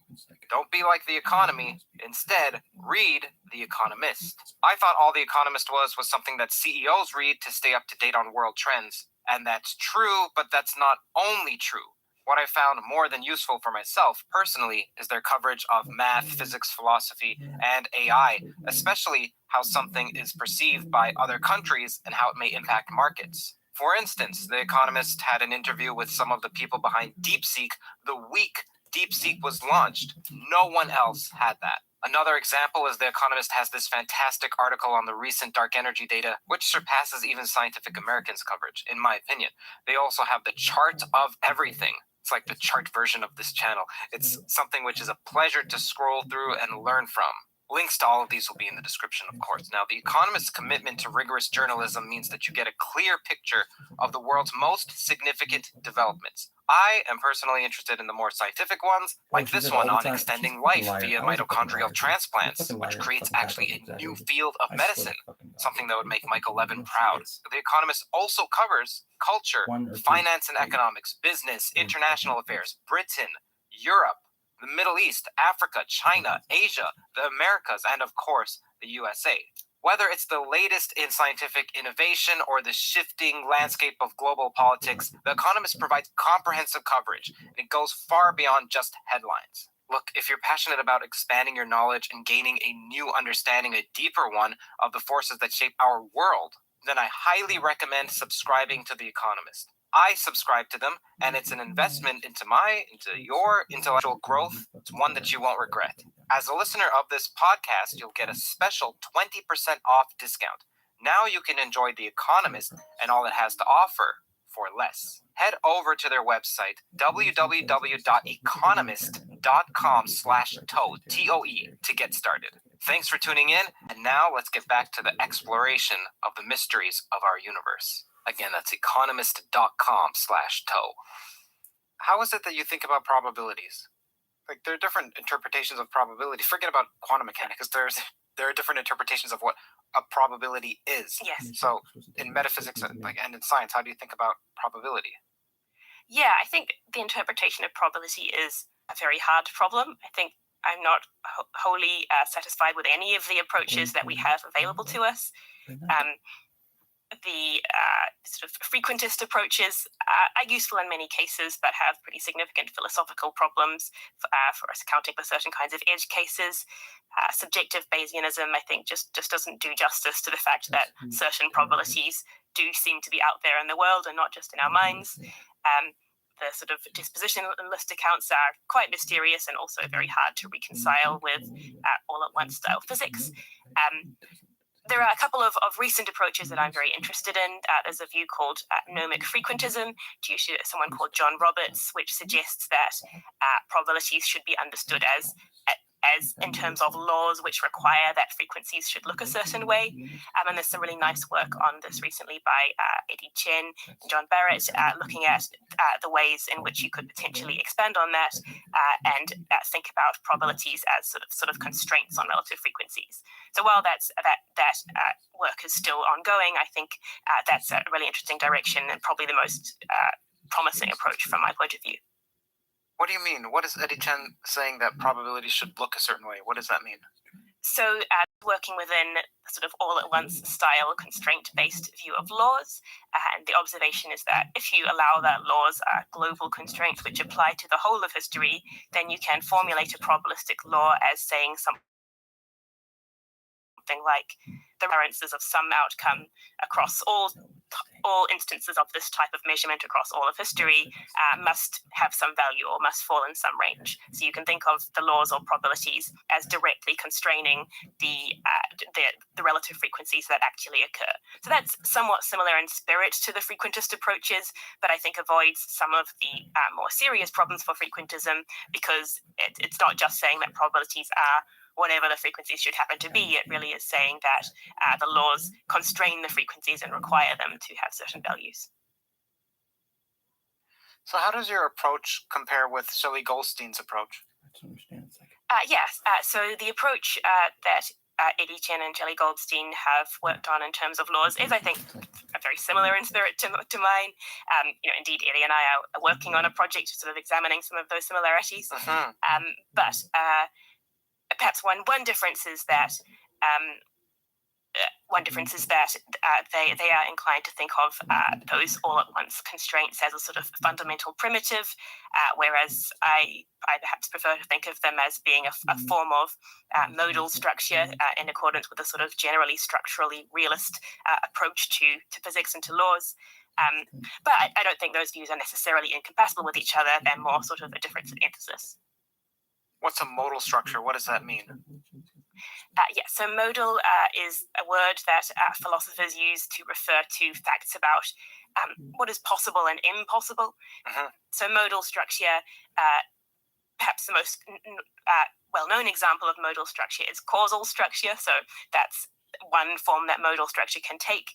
Don't be like The Economy. Instead, read The Economist. I thought all The Economist was something that CEOs read to stay up to date on world trends. And that's true, but that's not only true. What I found more than useful for myself personally is their coverage of math, physics, philosophy, and AI, especially how something is perceived by other countries and how it may impact markets. For instance, The Economist had an interview with some of the people behind DeepSeek the week DeepSeek was launched. No one else had that. Another example is The Economist has this fantastic article on the recent dark energy data, which surpasses even Scientific American's coverage, in my opinion. They also have the chart of everything. It's like the chart version of this channel. It's something which is a pleasure to scroll through and learn from. Links to all of these will be in the description, of course. Now, The Economist's commitment to rigorous journalism means that you get a clear picture of the world's most significant developments. I am personally interested in the more scientific ones, like this one on extending life via mitochondrial transplants, which creates actually a new field of medicine, something that would make Michael Levin proud. The Economist also covers culture, finance and economics, business, international affairs, Britain, Europe, the Middle East, Africa, China, Asia, the Americas, and of course, the USA. Whether it's the latest in scientific innovation or the shifting landscape of global politics, The Economist provides comprehensive coverage, and it goes far beyond just headlines. Look, if you're passionate about expanding your knowledge and gaining a new understanding, a deeper one, of the forces that shape our world, then I highly recommend subscribing to The Economist. I subscribe to them, and it's an investment into your intellectual growth. It's one that you won't regret. As a listener of this podcast, you'll get a special 20% off discount. Now you can enjoy The Economist and all it has to offer for less. Head over to their website, www.economist.com/toe, T-O-E, to get started. Thanks for tuning in, and now let's get back to the exploration of the mysteries of our universe. Again, that's economist.com/toe. How is it that you think about probabilities? Like, there are different interpretations of probability. Forget about quantum mechanics. There are different interpretations of what a probability is. Yes. So, in metaphysics and in science, how do you think about probability? Yeah, I think the interpretation of probability is a very hard problem. I think I'm not wholly satisfied with any of the approaches that we have available to us. The sort of frequentist approaches are useful in many cases, but have pretty significant philosophical problems for us accounting for certain kinds of edge cases. Subjective Bayesianism, I think, just doesn't do justice to the fact that certain probabilities do seem to be out there in the world and not just in our minds. The sort of dispositionalist accounts are quite mysterious and also very hard to reconcile with all-at-once style physics. There are a couple of recent approaches that I'm very interested in. There's a view called gnomic frequentism, due to someone called John Roberts, which suggests that probabilities should be understood as in terms of laws which require that frequencies should look a certain way. And there's some really nice work on this recently by Eddie Chen and John Barrett, looking at the ways in which you could potentially expand on that and think about probabilities as sort of constraints on relative frequencies. So while that work is still ongoing, I think that's a really interesting direction and probably the most promising approach from my point of view. What do you mean? What is Eddie Chen saying that probability should look a certain way? What does that mean? So working within a sort of all-at-once style constraint-based view of laws, and the observation is that if you allow that laws are global constraints which apply to the whole of history, then you can formulate a probabilistic law as saying something like the occurrences of some outcome across all instances of this type of measurement across all of history must have some value or must fall in some range. So you can think of the laws or probabilities as directly constraining the relative frequencies that actually occur. So that's somewhat similar in spirit to the frequentist approaches, but I think avoids some of the more serious problems for frequentism, because it's not just saying that probabilities are whatever the frequencies should happen to be. It really is saying that the laws constrain the frequencies and require them to have certain values. So how does your approach compare with Shelley Goldstein's approach? Yes. So the approach that Eddie Chen and Shelley Goldstein have worked on in terms of laws is, I think, very similar in spirit to mine. Indeed, Eddie and I are working on a project sort of examining some of those similarities. But perhaps one difference is that they are inclined to think of those all-at-once constraints as a sort of fundamental primitive, whereas I perhaps prefer to think of them as being a form of modal structure in accordance with a sort of generally structurally realist approach to physics and to laws. But I don't think those views are necessarily incompatible with each other. They're more sort of a difference in emphasis. What's a modal structure? What does that mean? So modal is a word that philosophers use to refer to facts about what is possible and impossible. So modal structure, perhaps the most well-known example of modal structure is causal structure. So that's one form that modal structure can take.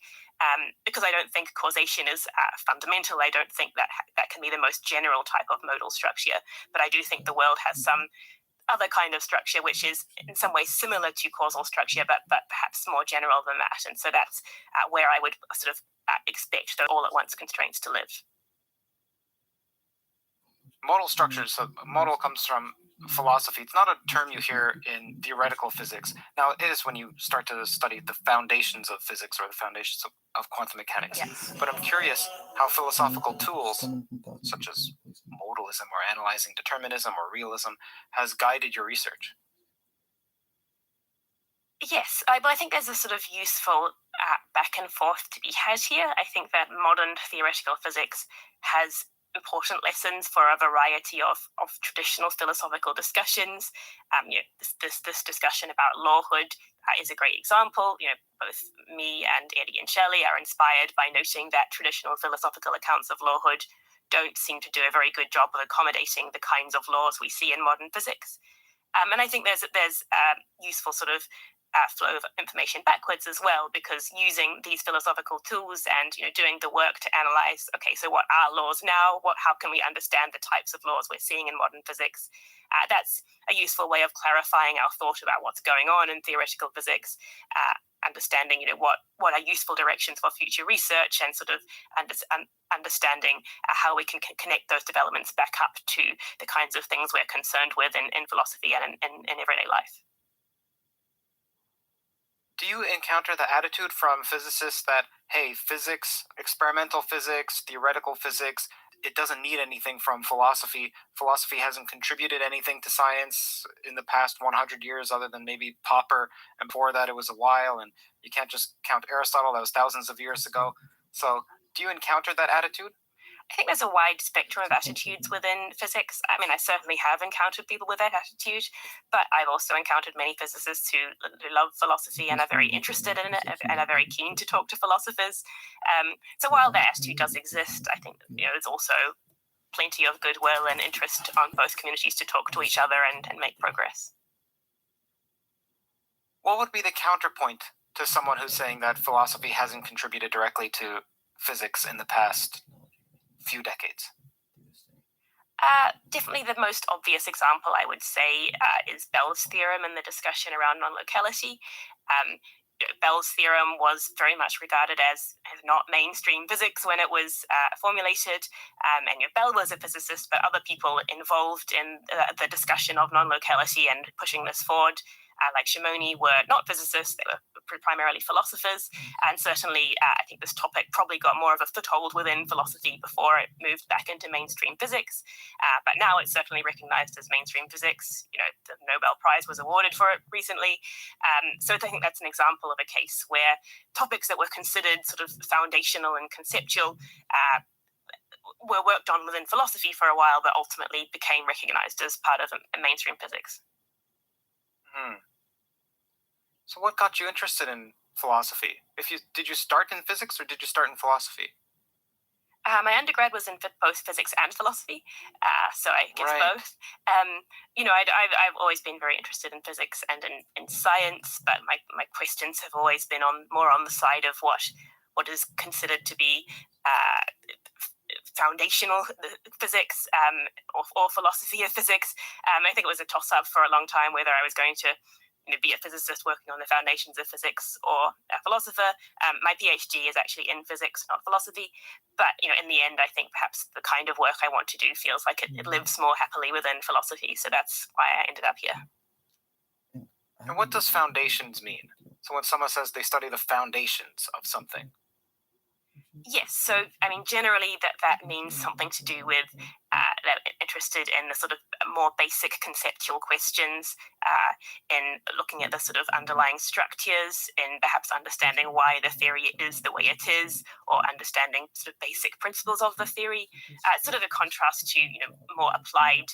Because I don't think causation is fundamental, I don't think that can be the most general type of modal structure. But I do think the world has some other kind of structure which is in some ways similar to causal structure, but perhaps more general than that. And so that's where I would sort of expect the all-at-once constraints to live. Modal structures. So modal comes from philosophy. It's not a term you hear in theoretical physics. Now, it is when you start to study the foundations of physics or the foundations of quantum mechanics. Yes. But I'm curious how philosophical tools, such as modalism or analyzing determinism or realism, has guided your research. Yes, I think there's a sort of useful back and forth to be had here. I think that modern theoretical physics has important lessons for a variety of traditional philosophical discussions. This discussion about lawhood is a great example. Both me and Eddie and Shelley are inspired by noting that traditional philosophical accounts of lawhood don't seem to do a very good job of accommodating the kinds of laws we see in modern physics. And I think there's useful sort of flow of information backwards as well, because using these philosophical tools and doing the work to analyze, okay, so what are laws now? How can we understand the types of laws we're seeing in modern physics? That's a useful way of clarifying our thought about what's going on in theoretical physics, understanding what are useful directions for future research, and sort of understanding how we can connect those developments back up to the kinds of things we're concerned with in philosophy and in everyday life. Do you encounter the attitude from physicists that, hey, physics, experimental physics, theoretical physics, it doesn't need anything from philosophy. Philosophy hasn't contributed anything to science in the past 100 years other than maybe Popper, and before that it was a while, and you can't just count Aristotle, that was thousands of years ago. So do you encounter that attitude? I think there's a wide spectrum of attitudes within physics. I mean, I certainly have encountered people with that attitude, but I've also encountered many physicists who love philosophy and are very interested in it and are very keen to talk to philosophers. So while that attitude does exist, I think there's also plenty of goodwill and interest on both communities to talk to each other and make progress. What would be the counterpoint to someone who's saying that philosophy hasn't contributed directly to physics in the past few decades? Definitely the most obvious example, I would say, is Bell's theorem and the discussion around non-locality. Bell's theorem was very much regarded as not mainstream physics when it was formulated. And Bell was a physicist, but other people involved in the discussion of non-locality and pushing this forward, like Shimoni, were not physicists. They were primarily philosophers, and certainly I think this topic probably got more of a foothold within philosophy before it moved back into mainstream physics, but now it's certainly recognized as mainstream physics. The Nobel Prize was awarded for it recently, so I think that's an example of a case where topics that were considered sort of foundational and conceptual were worked on within philosophy for a while, but ultimately became recognized as part of mainstream physics. So what got you interested in philosophy? Did you start in physics or did you start in philosophy? My undergrad was in both physics and philosophy, so I guess both. I've always been very interested in physics and in science, but my questions have always been more on the side of what is considered to be foundational physics or philosophy of physics. I think it was a toss-up for a long time whether I was going to be a physicist working on the foundations of physics or a philosopher. My PhD is actually in physics, not philosophy. But in the end, I think perhaps the kind of work I want to do feels like it lives more happily within philosophy. So that's why I ended up here. And what does foundations mean? So when someone says they study the foundations of something. Yes, so generally that means something to do with they're interested in the sort of more basic conceptual questions, in looking at the sort of underlying structures, in perhaps understanding why the theory is the way it is, or understanding sort of basic principles of the theory. Sort of a contrast to more applied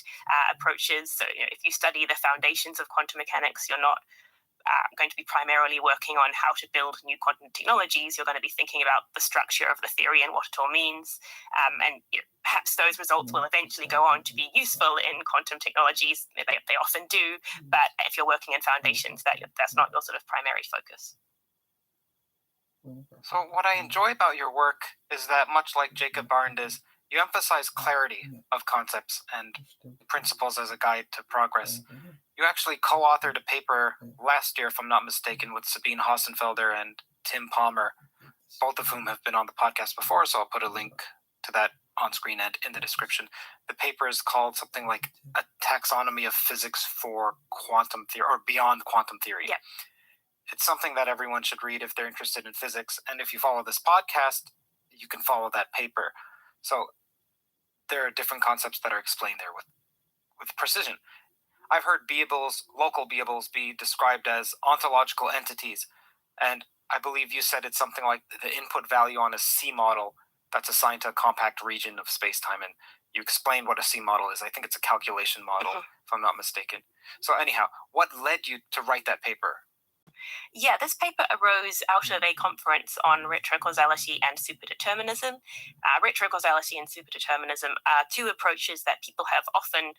approaches. So if you study the foundations of quantum mechanics, you're not going to be primarily working on how to build new quantum technologies. You're going to be thinking about the structure of the theory and what it all means. And perhaps those results will eventually go on to be useful in quantum technologies. They often do, but if you're working in foundations, that's not your sort of primary focus. So what I enjoy about your work is that, much like Jacob Barnes, you emphasize clarity of concepts and principles as a guide to progress. You actually co-authored a paper last year, if I'm not mistaken, with Sabine Hossenfelder and Tim Palmer, both of whom have been on the podcast before, so I'll put a link to that on screen and in the description. The paper is called something like A Taxonomy of Physics for Quantum Theory, or Beyond Quantum Theory. Yeah. It's something that everyone should read if they're interested in physics, and if you follow this podcast, you can follow that paper. So there are different concepts that are explained there with precision. I've heard local beables, be described as ontological entities, and I believe you said it's something like the input value on a C model that's assigned to a compact region of space-time, and you explained what a C model is. I think it's a calculation model, if I'm not mistaken. So anyhow, what led you to write that paper? Yeah, this paper arose out of a conference on retrocausality and superdeterminism. Retrocausality and superdeterminism are two approaches that people have often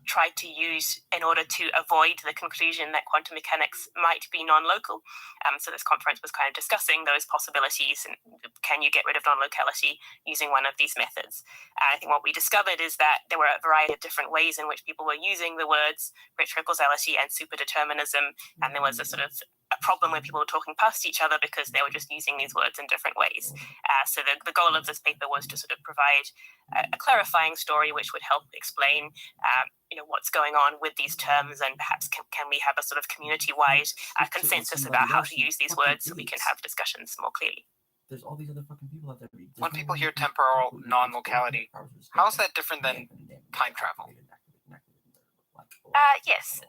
tried to use in order to avoid the conclusion that quantum mechanics might be non-local. So this conference was kind of discussing those possibilities and can you get rid of non-locality using one of these methods. I think what we discovered is that there were a variety of different ways in which people were using the words retrocausality and superdeterminism, and there was a sort of a problem where people were talking past each other because they were just using these words in different ways. So the goal of this paper was to sort of provide a clarifying story which would help explain what's going on with these terms, and perhaps can we have a sort of community-wide consensus about how to use these words so we can have discussions more clearly. There's all these other fucking people out there. When people hear temporal non-locality, how is that different than time travel? Yes.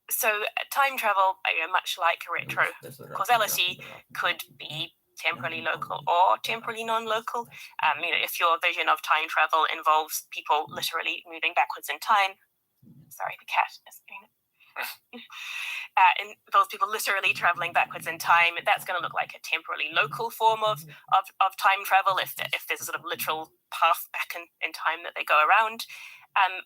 So time travel, much like retrocausality, could be temporally local or temporally non-local. If your vision of time travel involves people literally moving backwards in time, sorry, the cat is doing it. Involves people literally traveling backwards in time, that's going to look like a temporally local form of time travel if there's a sort of literal path back in time that they go around.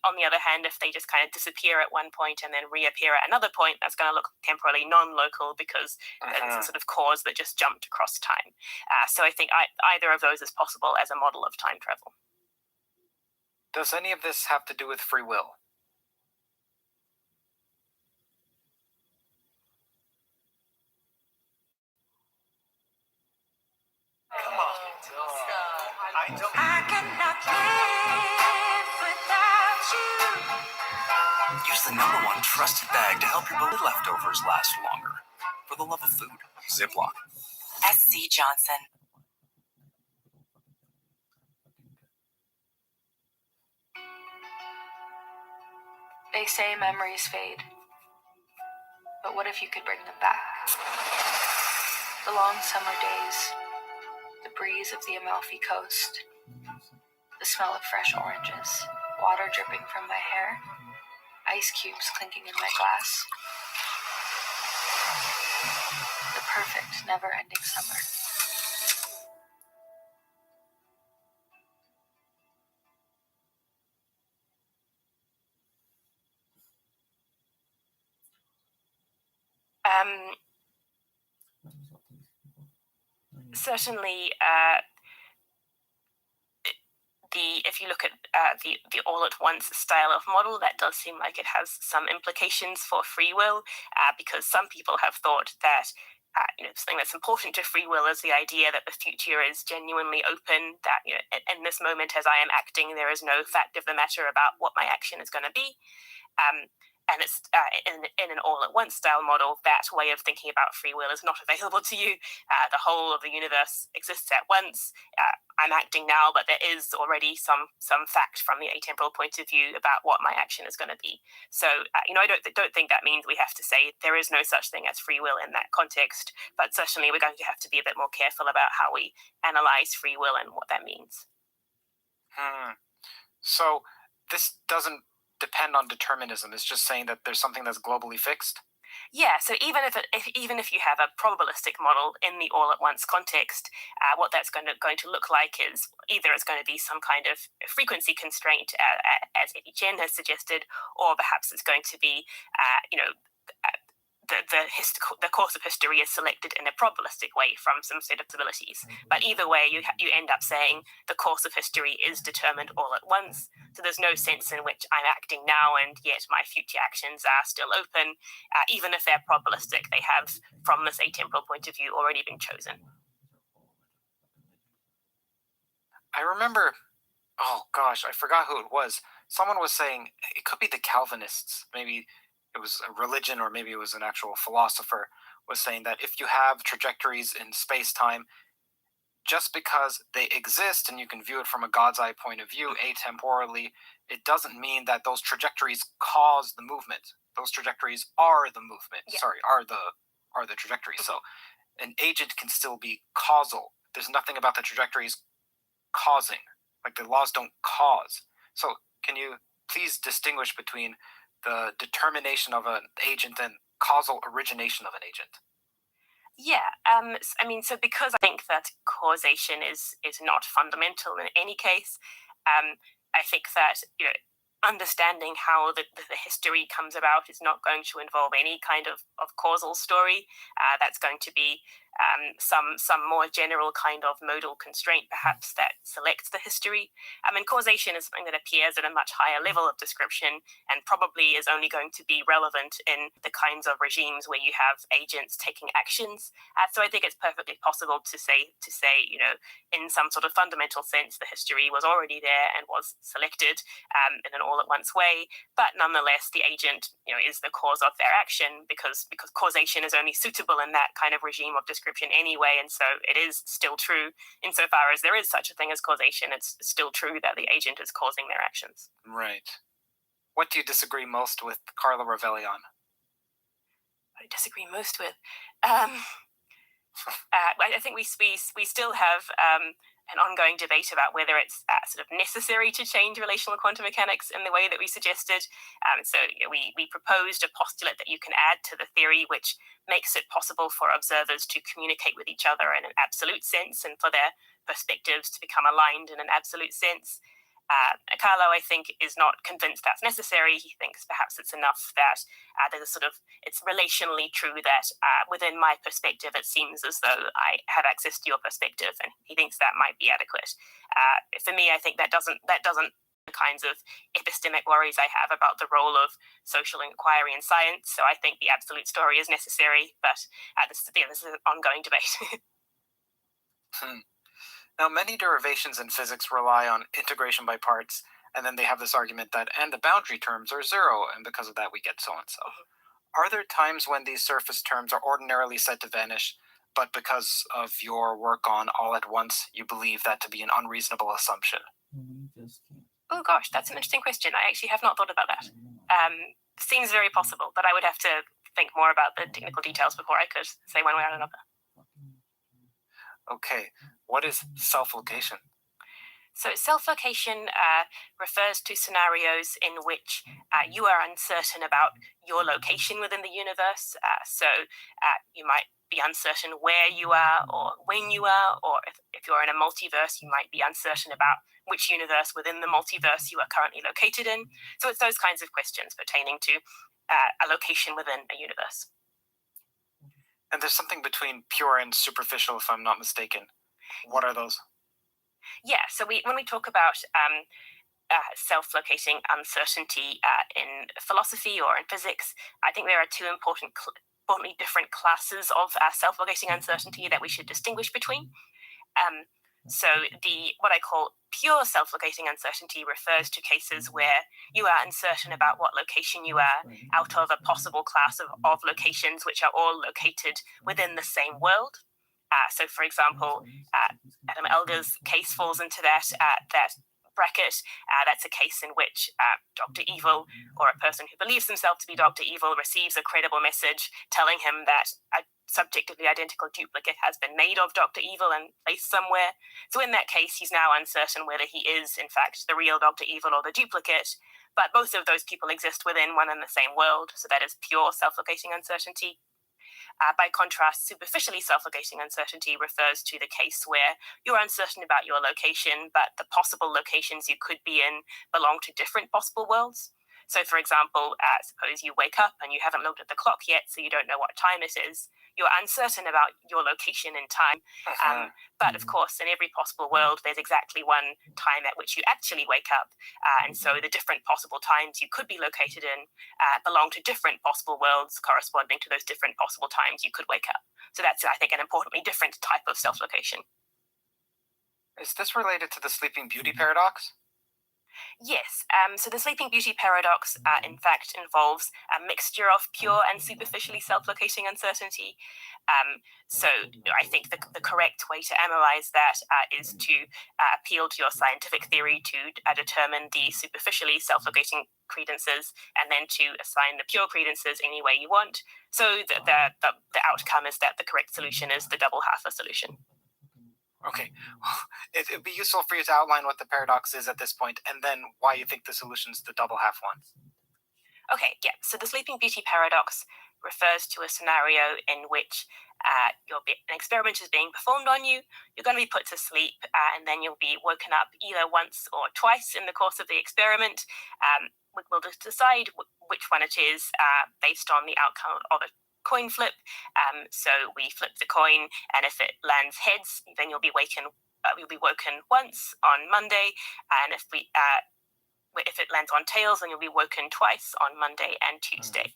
On the other hand, if they just kind of disappear at one point and then reappear at another point, that's going to look temporally non-local because there's a sort of cause that just jumped across time. So I think either of those is possible as a model of time travel. Does any of this have to do with free will? Come on. I cannot live without you. Use the #1 trusted bag to help your leftovers last longer. For the love of food, Ziploc. S.C. Johnson. They say memories fade. But what if you could bring them back? The long summer days, the breeze of the Amalfi Coast, the smell of fresh oranges, water dripping from my hair, ice cubes clinking in my glass. The perfect, never-ending summer. Certainly, if you look at the all-at-once style of model, that does seem like it has some implications for free will, because some people have thought that something that's important to free will is the idea that the future is genuinely open, that in this moment as I am acting, there is no fact of the matter about what my action is going to be. And it's in an all-at-once style model, that way of thinking about free will is not available to you. The whole of the universe exists at once. I'm acting now, but there is already some fact from the atemporal point of view about what my action is going to be. So, I don't think that means we have to say there is no such thing as free will in that context, but certainly we're going to have to be a bit more careful about how we analyze free will and what that means. So this doesn't depend on determinism. It's just saying that there's something that's globally fixed. Yeah, so even if you have a probabilistic model in the all-at-once context, what that's going to look like is either it's going to be some kind of frequency constraint, as Eddie Chen has suggested, or perhaps it's going to be, the course of history is selected in a probabilistic way from some set of probabilities. But either way, you end up saying the course of history is determined all at once. So there's no sense in which I'm acting now and yet my future actions are still open. Even if they're probabilistic, they have, from this atemporal point of view, already been chosen. I remember, oh gosh, I forgot who it was. Someone was saying it could be the Calvinists, maybe it was a religion or maybe it was an actual philosopher, was saying that if you have trajectories in space-time, just because they exist and you can view it from a God's eye point of view atemporally, it doesn't mean that those trajectories cause the movement. Those trajectories are the movement. Yeah. Sorry, are the trajectories. So an agent can still be causal. There's nothing about the trajectories causing. Like the laws don't cause. So can you please distinguish between the determination of an agent and causal origination of an agent? Yeah, so because I think that causation is not fundamental in any case, I think that understanding how the history comes about is not going to involve any kind of causal story. That's going to be some more general kind of modal constraint, perhaps, that selects the history. Causation is something that appears at a much higher level of description and probably is only going to be relevant in the kinds of regimes where you have agents taking actions. So I think it's perfectly possible to say, in some sort of fundamental sense, the history was already there and was selected in an all-at-once way, but nonetheless, the agent, is the cause of their action because causation is only suitable in that kind of regime of description anyway, and so it is still true insofar as there is such a thing as causation. It's still true that the agent is causing their actions. Right. What do you disagree most with Carla Ravelli on? What I disagree most with? I think we still have an ongoing debate about whether it's sort of necessary to change relational quantum mechanics in the way that we suggested. We proposed a postulate that you can add to the theory, which makes it possible for observers to communicate with each other in an absolute sense and for their perspectives to become aligned in an absolute sense. Carlo, I think, is not convinced that's necessary. He thinks perhaps it's enough that it's relationally true that within my perspective, it seems as though I have access to your perspective, and he thinks that might be adequate. For me, I think that doesn't the kinds of epistemic worries I have about the role of social inquiry in science. So I think the absolute story is necessary, but this is an ongoing debate. Now, many derivations in physics rely on integration by parts, and then they have this argument that, and the boundary terms are zero, and because of that we get so-and-so. Are there times when these surface terms are ordinarily said to vanish, but because of your work on all at once, you believe that to be an unreasonable assumption? Oh gosh, that's an interesting question. I actually have not thought about that. Seems very possible, but I would have to think more about the technical details before I could say one way or another. Okay, what is self-location? So self-location refers to scenarios in which you are uncertain about your location within the universe. You might be uncertain where you are or when you are, or if you're in a multiverse, you might be uncertain about which universe within the multiverse you are currently located in. So it's those kinds of questions pertaining to a location within a universe. And there's something between pure and superficial, if I'm not mistaken. What are those? Yeah, so when we talk about self-locating uncertainty in philosophy or in physics, I think there are two importantly different classes of self-locating uncertainty that we should distinguish between. So what I call pure self-locating uncertainty refers to cases where you are uncertain about what location you are out of a possible class of locations which are all located within the same world. So, for example, Adam Elgar's case falls into that bracket. That's a case in which Dr. Evil, or a person who believes himself to be Dr. Evil, receives a credible message telling him that a subjectively identical duplicate has been made of Dr. Evil and placed somewhere. So in that case, he's now uncertain whether he is, in fact, the real Dr. Evil or the duplicate, but both of those people exist within one and the same world, so that is pure self-locating uncertainty. By contrast, superficially self-locating uncertainty refers to the case where you're uncertain about your location, but the possible locations you could be in belong to different possible worlds. So, for example, suppose you wake up and you haven't looked at the clock yet, so you don't know what time it is. You're uncertain about your location in time. But, of course, in every possible world, there's exactly one time at which you actually wake up. And so the different possible times you could be located in belong to different possible worlds corresponding to those different possible times you could wake up. So that's, I think, an importantly different type of self-location. Is this related to the Sleeping Beauty paradox? Yes, so the Sleeping Beauty paradox, in fact, involves a mixture of pure and superficially self-locating uncertainty. So I think the correct way to analyze that is to appeal to your scientific theory to determine the superficially self-locating credences and then to assign the pure credences any way you want. So the outcome is that the correct solution is the double Haffer solution. Okay, it'd be useful for you to outline what the paradox is at this point, and then why you think the solution is the double half one. Okay, yeah. So the Sleeping Beauty paradox refers to a scenario in which an experiment is being performed on you. You're going to be put to sleep, and then you'll be woken up either once or twice in the course of the experiment. We'll just decide which one it is based on the outcome of a coin flip. So we flip the coin, and if it lands heads, then you'll be woken once on Monday, and if it lands on tails, then you'll be woken twice on Monday and Tuesday.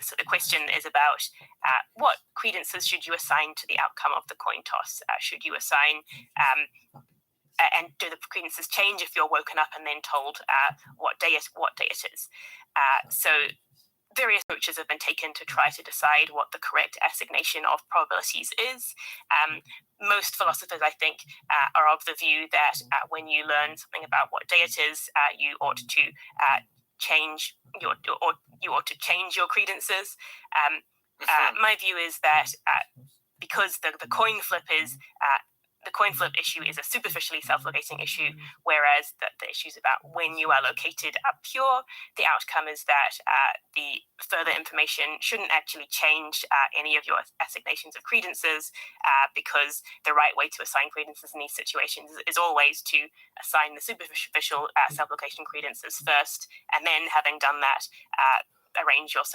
So the question is about what credences should you assign to the outcome of the coin toss? Should you assign and do the credences change if you're woken up and then told what day it is? So various approaches have been taken to try to decide what the correct assignation of probabilities is. Most philosophers, I think, are of the view that when you learn something about what day it is, you ought to change your credences. My view is that because the coin flip is the coin flip issue is a superficially self-locating issue, whereas the issues about when you are located are pure. The outcome is that the further information shouldn't actually change any of your assignations of credences, because the right way to assign credences in these situations is always to assign the superficial self-location credences first, and then having done that, arrange your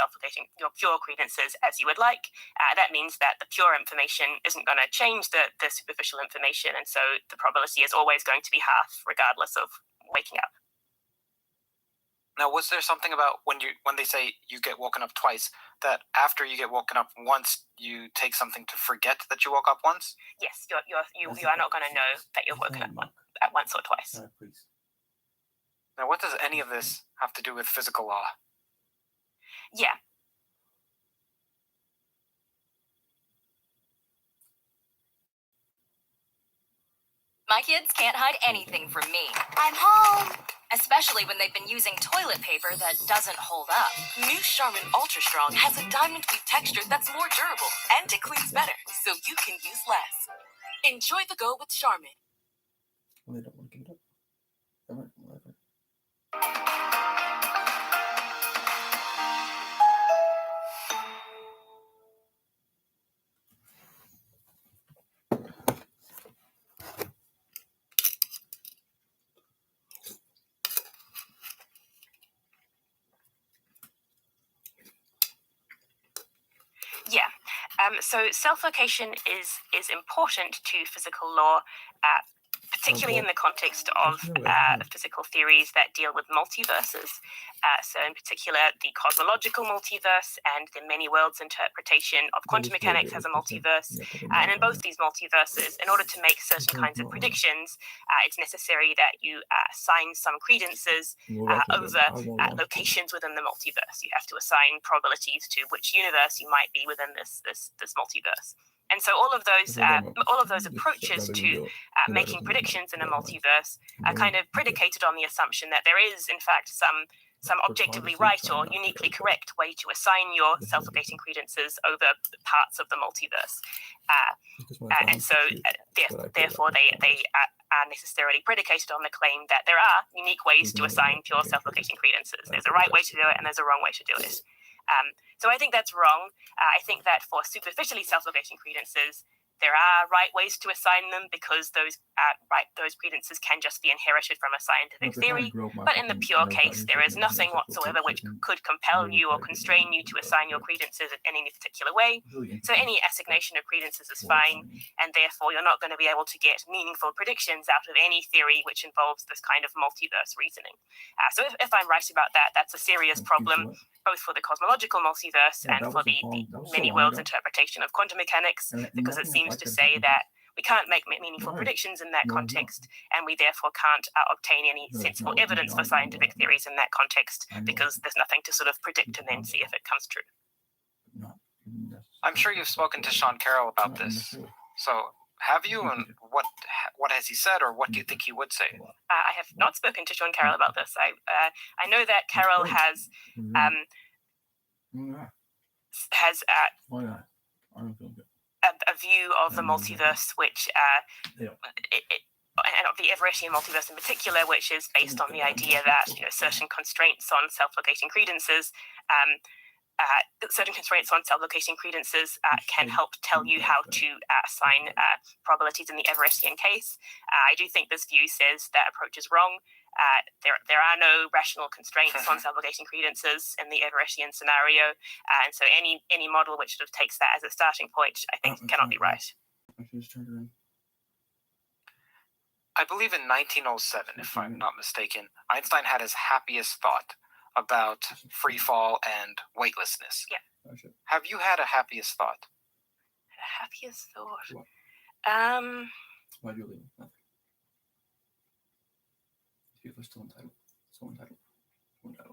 pure credences as you would like. That means that the pure information isn't going to change the superficial information, and so the probability is always going to be half, regardless of waking up. Now, was there something about when they say you get woken up twice, that after you get woken up once, you take something to forget that you woke up once? Yes, you are not going to know that you're woken up once or twice. Now, what does any of this have to do with physical law? Yeah. My kids can't hide anything from me. I'm home. Especially when they've been using toilet paper that doesn't hold up. New Charmin Ultra Strong has a diamond weave texture that's more durable and it cleans better, so you can use less. Enjoy the go with Charmin. Well, they don't want to give it up. All right, whatever. Yeah. So self-location is important to physical law, particularly in the context of physical theories that deal with multiverses. So in particular, the cosmological multiverse and the many worlds interpretation of quantum mechanics as a multiverse. And in both these multiverses, in order to make certain kinds of predictions, it's necessary that you assign some credences over locations within the multiverse. You have to assign probabilities to which universe you might be within this multiverse. And so all of those approaches to making predictions in a multiverse are kind of predicated on the assumption that there is, in fact, some objectively right or uniquely correct way to assign your self-locating credences over parts of the multiverse. And so, therefore, they are necessarily predicated on the claim that there are unique ways to assign pure self-locating credences. There's a right way to do it and there's a wrong way to do it. So I think that's wrong. I think that for superficially self-locating credences, there are right ways to assign them because those credences can just be inherited from a scientific theory. But in the pure case, there is nothing whatsoever which could compel you or constrain you to assign your credences in any particular way. So any assignation of credences is fine, and therefore you're not going to be able to get meaningful predictions out of any theory which involves this kind of multiverse reasoning. So if I'm right about that, that's a serious problem, both for the cosmological multiverse and for the many worlds interpretation of quantum mechanics, because it seems to say that we can't make meaningful predictions in that context, and we therefore can't obtain any sensible evidence for scientific theories in that context, because there's nothing to sort of predict and then see if it comes true. I'm sure you've spoken to Sean Carroll about this. So have you, and what has he said, or what do you think he would say? I have not spoken to Sean Carroll about this. I know that Carroll has a view of the multiverse which and of the Everettian multiverse in particular, which is based on the idea that certain constraints on self-locating credences can help tell you how to assign probabilities in the Everettian case. I do think this view says that approach is wrong. There are no rational constraints on self-locating credences in the Everettian scenario, and so any model which sort of takes that as a starting point, I think, cannot be right. I believe in 1907, if I'm not mistaken, Einstein had his happiest thought about free fall and weightlessness. Yeah. Have you had a happiest thought? Happiest thought? Why do you leave? Nothing. People are still entitled.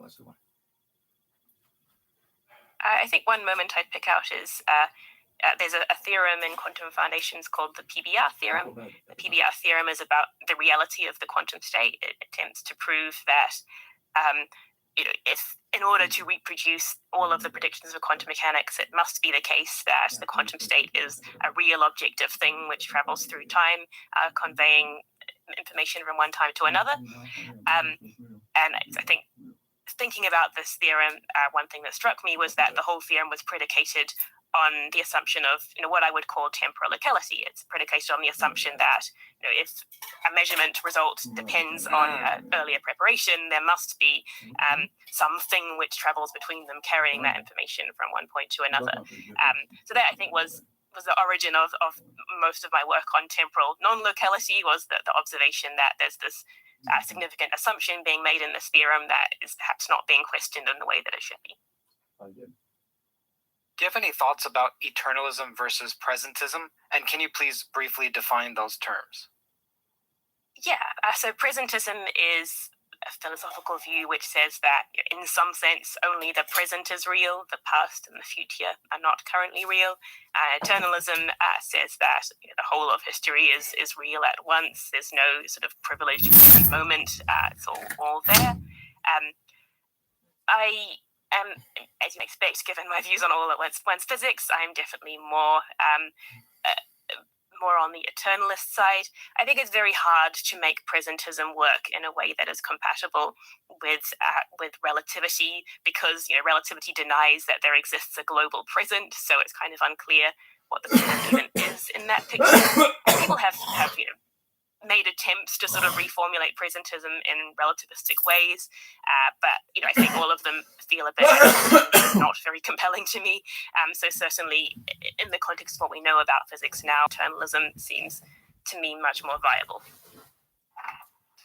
That's the one. I think one moment I'd pick out is there's a theorem in quantum foundations called the PBR theorem. The PBR theorem is about the reality of the quantum state. It attempts to prove that if in order to reproduce all of the predictions of quantum mechanics, it must be the case that the quantum state is a real objective thing which travels through time, conveying information from one time to another. And I think thinking about this theorem, one thing that struck me was that the whole theorem was predicated on the assumption of what I would call temporal locality. It's predicated on the assumption that if a measurement result depends on earlier preparation, there must be something which travels between them carrying that information from one point to another. So that, I think, was the origin of most of my work on temporal non-locality, was the observation that there's this significant assumption being made in this theorem that is perhaps not being questioned in the way that it should be. Do you have any thoughts about eternalism versus presentism? And can you please briefly define those terms? Yeah, so presentism is a philosophical view which says that in some sense only the present is real, the past and the future are not currently real. Eternalism says that the whole of history is real at once. There's no sort of privileged present moment. It's all there. I am, as you expect, given my views on all at once physics, I'm definitely more on the eternalist side. I think it's very hard to make presentism work in a way that is compatible with relativity, because relativity denies that there exists a global present, so it's kind of unclear what the present even is in that picture. And people have made attempts to sort of reformulate presentism in relativistic ways, but I think all of them feel a bit not very compelling to me. So certainly, in the context of what we know about physics now, eternalism seems to me much more viable.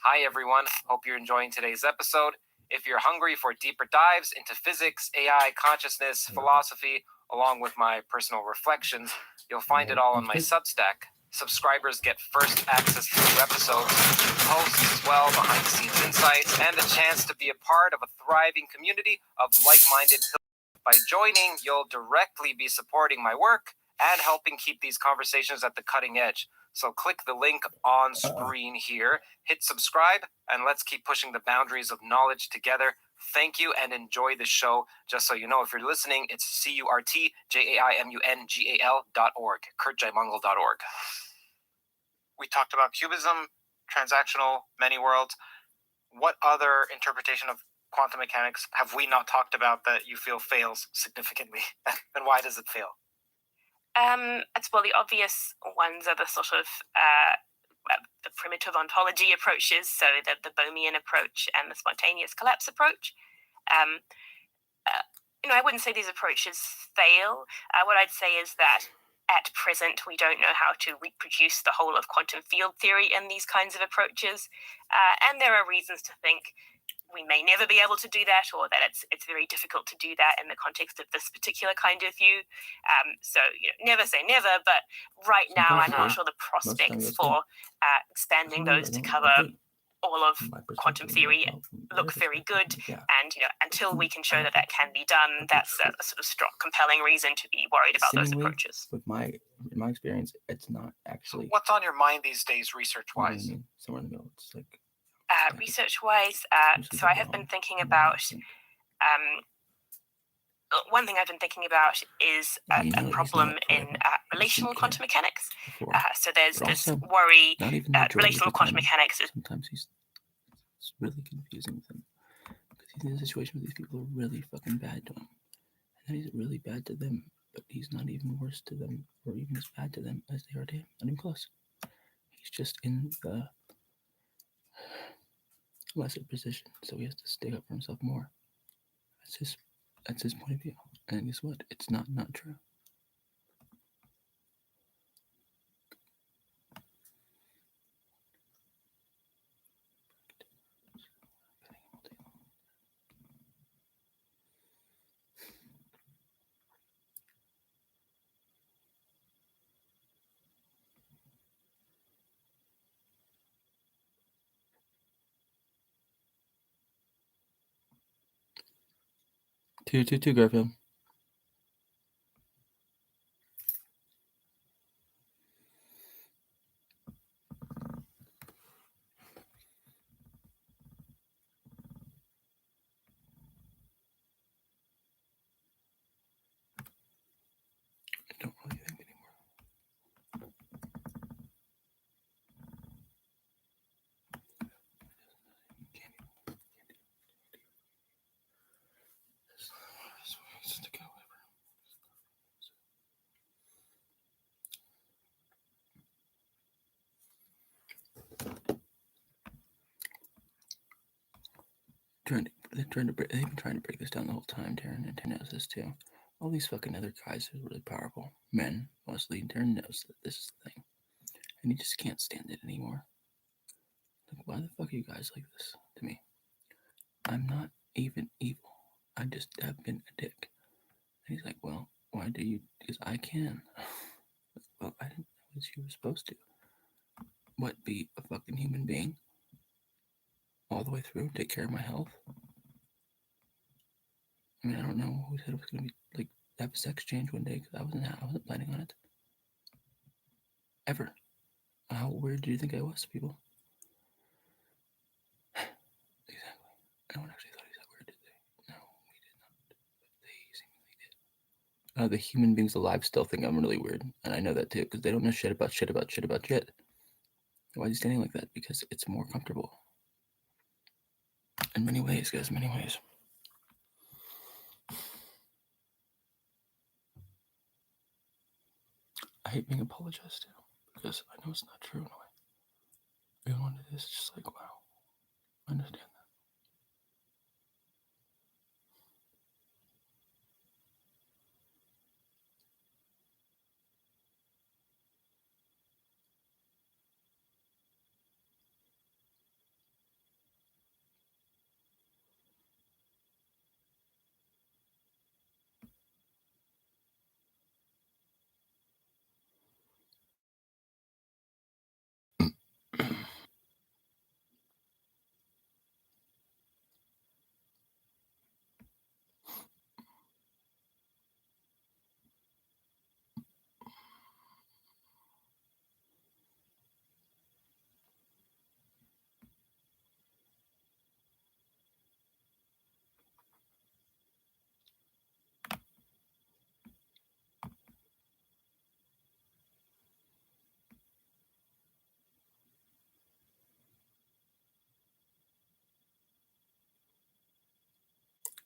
Hi, everyone. Hope you're enjoying today's episode. If you're hungry for deeper dives into physics, AI, consciousness, philosophy, along with my personal reflections, you'll find it all on my Substack. Subscribers get first access to new episodes, posts as well, behind-the-scenes insights, and a chance to be a part of a thriving community of like-minded pilgrims. By joining, you'll directly be supporting my work and helping keep these conversations at the cutting edge. So click the link on screen here, hit subscribe, and let's keep pushing the boundaries of knowledge together. Thank you and enjoy the show. Just so you know, if you're listening, it's CurtJaimungal.org, kurtjaimungal.org. We talked about cubism, transactional, many worlds. What other interpretation of quantum mechanics have we not talked about that you feel fails significantly? And why does it fail? Well, the obvious ones are the sort of the primitive ontology approaches, so the Bohmian approach and the spontaneous collapse approach. I wouldn't say these approaches fail. What I'd say is that at present, we don't know how to reproduce the whole of quantum field theory in these kinds of approaches, and there are reasons to think we may never be able to do that, or that it's very difficult to do that in the context of this particular kind of view. So never say never, but right now I'm not sure the prospects for expanding those to cover all of quantum theory look very good. And until we can show that that can be done, that's a sort of strong, compelling reason to be worried about those approaches. In my experience, it's not actually. So what's on your mind these days, research-wise? Somewhere in the middle. It's like. Research-wise, so I have been thinking about. One thing I've been thinking about is a problem in relational quantum mechanics. So there's this worry that relational quantum mechanics is. Sometimes it's really confusing with him because he's in a situation where these people are really fucking bad to him, and then he's really bad to them, but he's not even worse to them or even as bad to them as they are to him. Not even close. He's just in the lesser position, so he has to stick up for himself more. That's his point of view. And guess what? It's not true. Two, Garfield. I don't really think anymore. They've been trying to break this down the whole time, Taran, and Taran knows this too. All these fucking other guys are really powerful. Men, mostly, and Taran knows that this is the thing. And he just can't stand it anymore. Like, why the fuck are you guys like this to me? I'm not even evil. I just have been a dick. And he's like, well, why do you? Because I can. Well, I didn't know what you were supposed to. What, be a fucking human being? All the way through, take care of my health? I mean, I don't know who said it was going to be, like, have a sex change one day, because I wasn't planning on it. Ever. How weird do you think I was, people? Exactly. No one actually thought he was that weird, did they? No, we did not. But they seemingly did. The human beings alive still think I'm really weird, and I know that too, because they don't know shit about shit. Why is he standing like that? Because it's more comfortable. In many ways, guys, many ways. I hate being apologized to, because I know it's not true in a way. Even when it is, it's just like, wow, I understand that.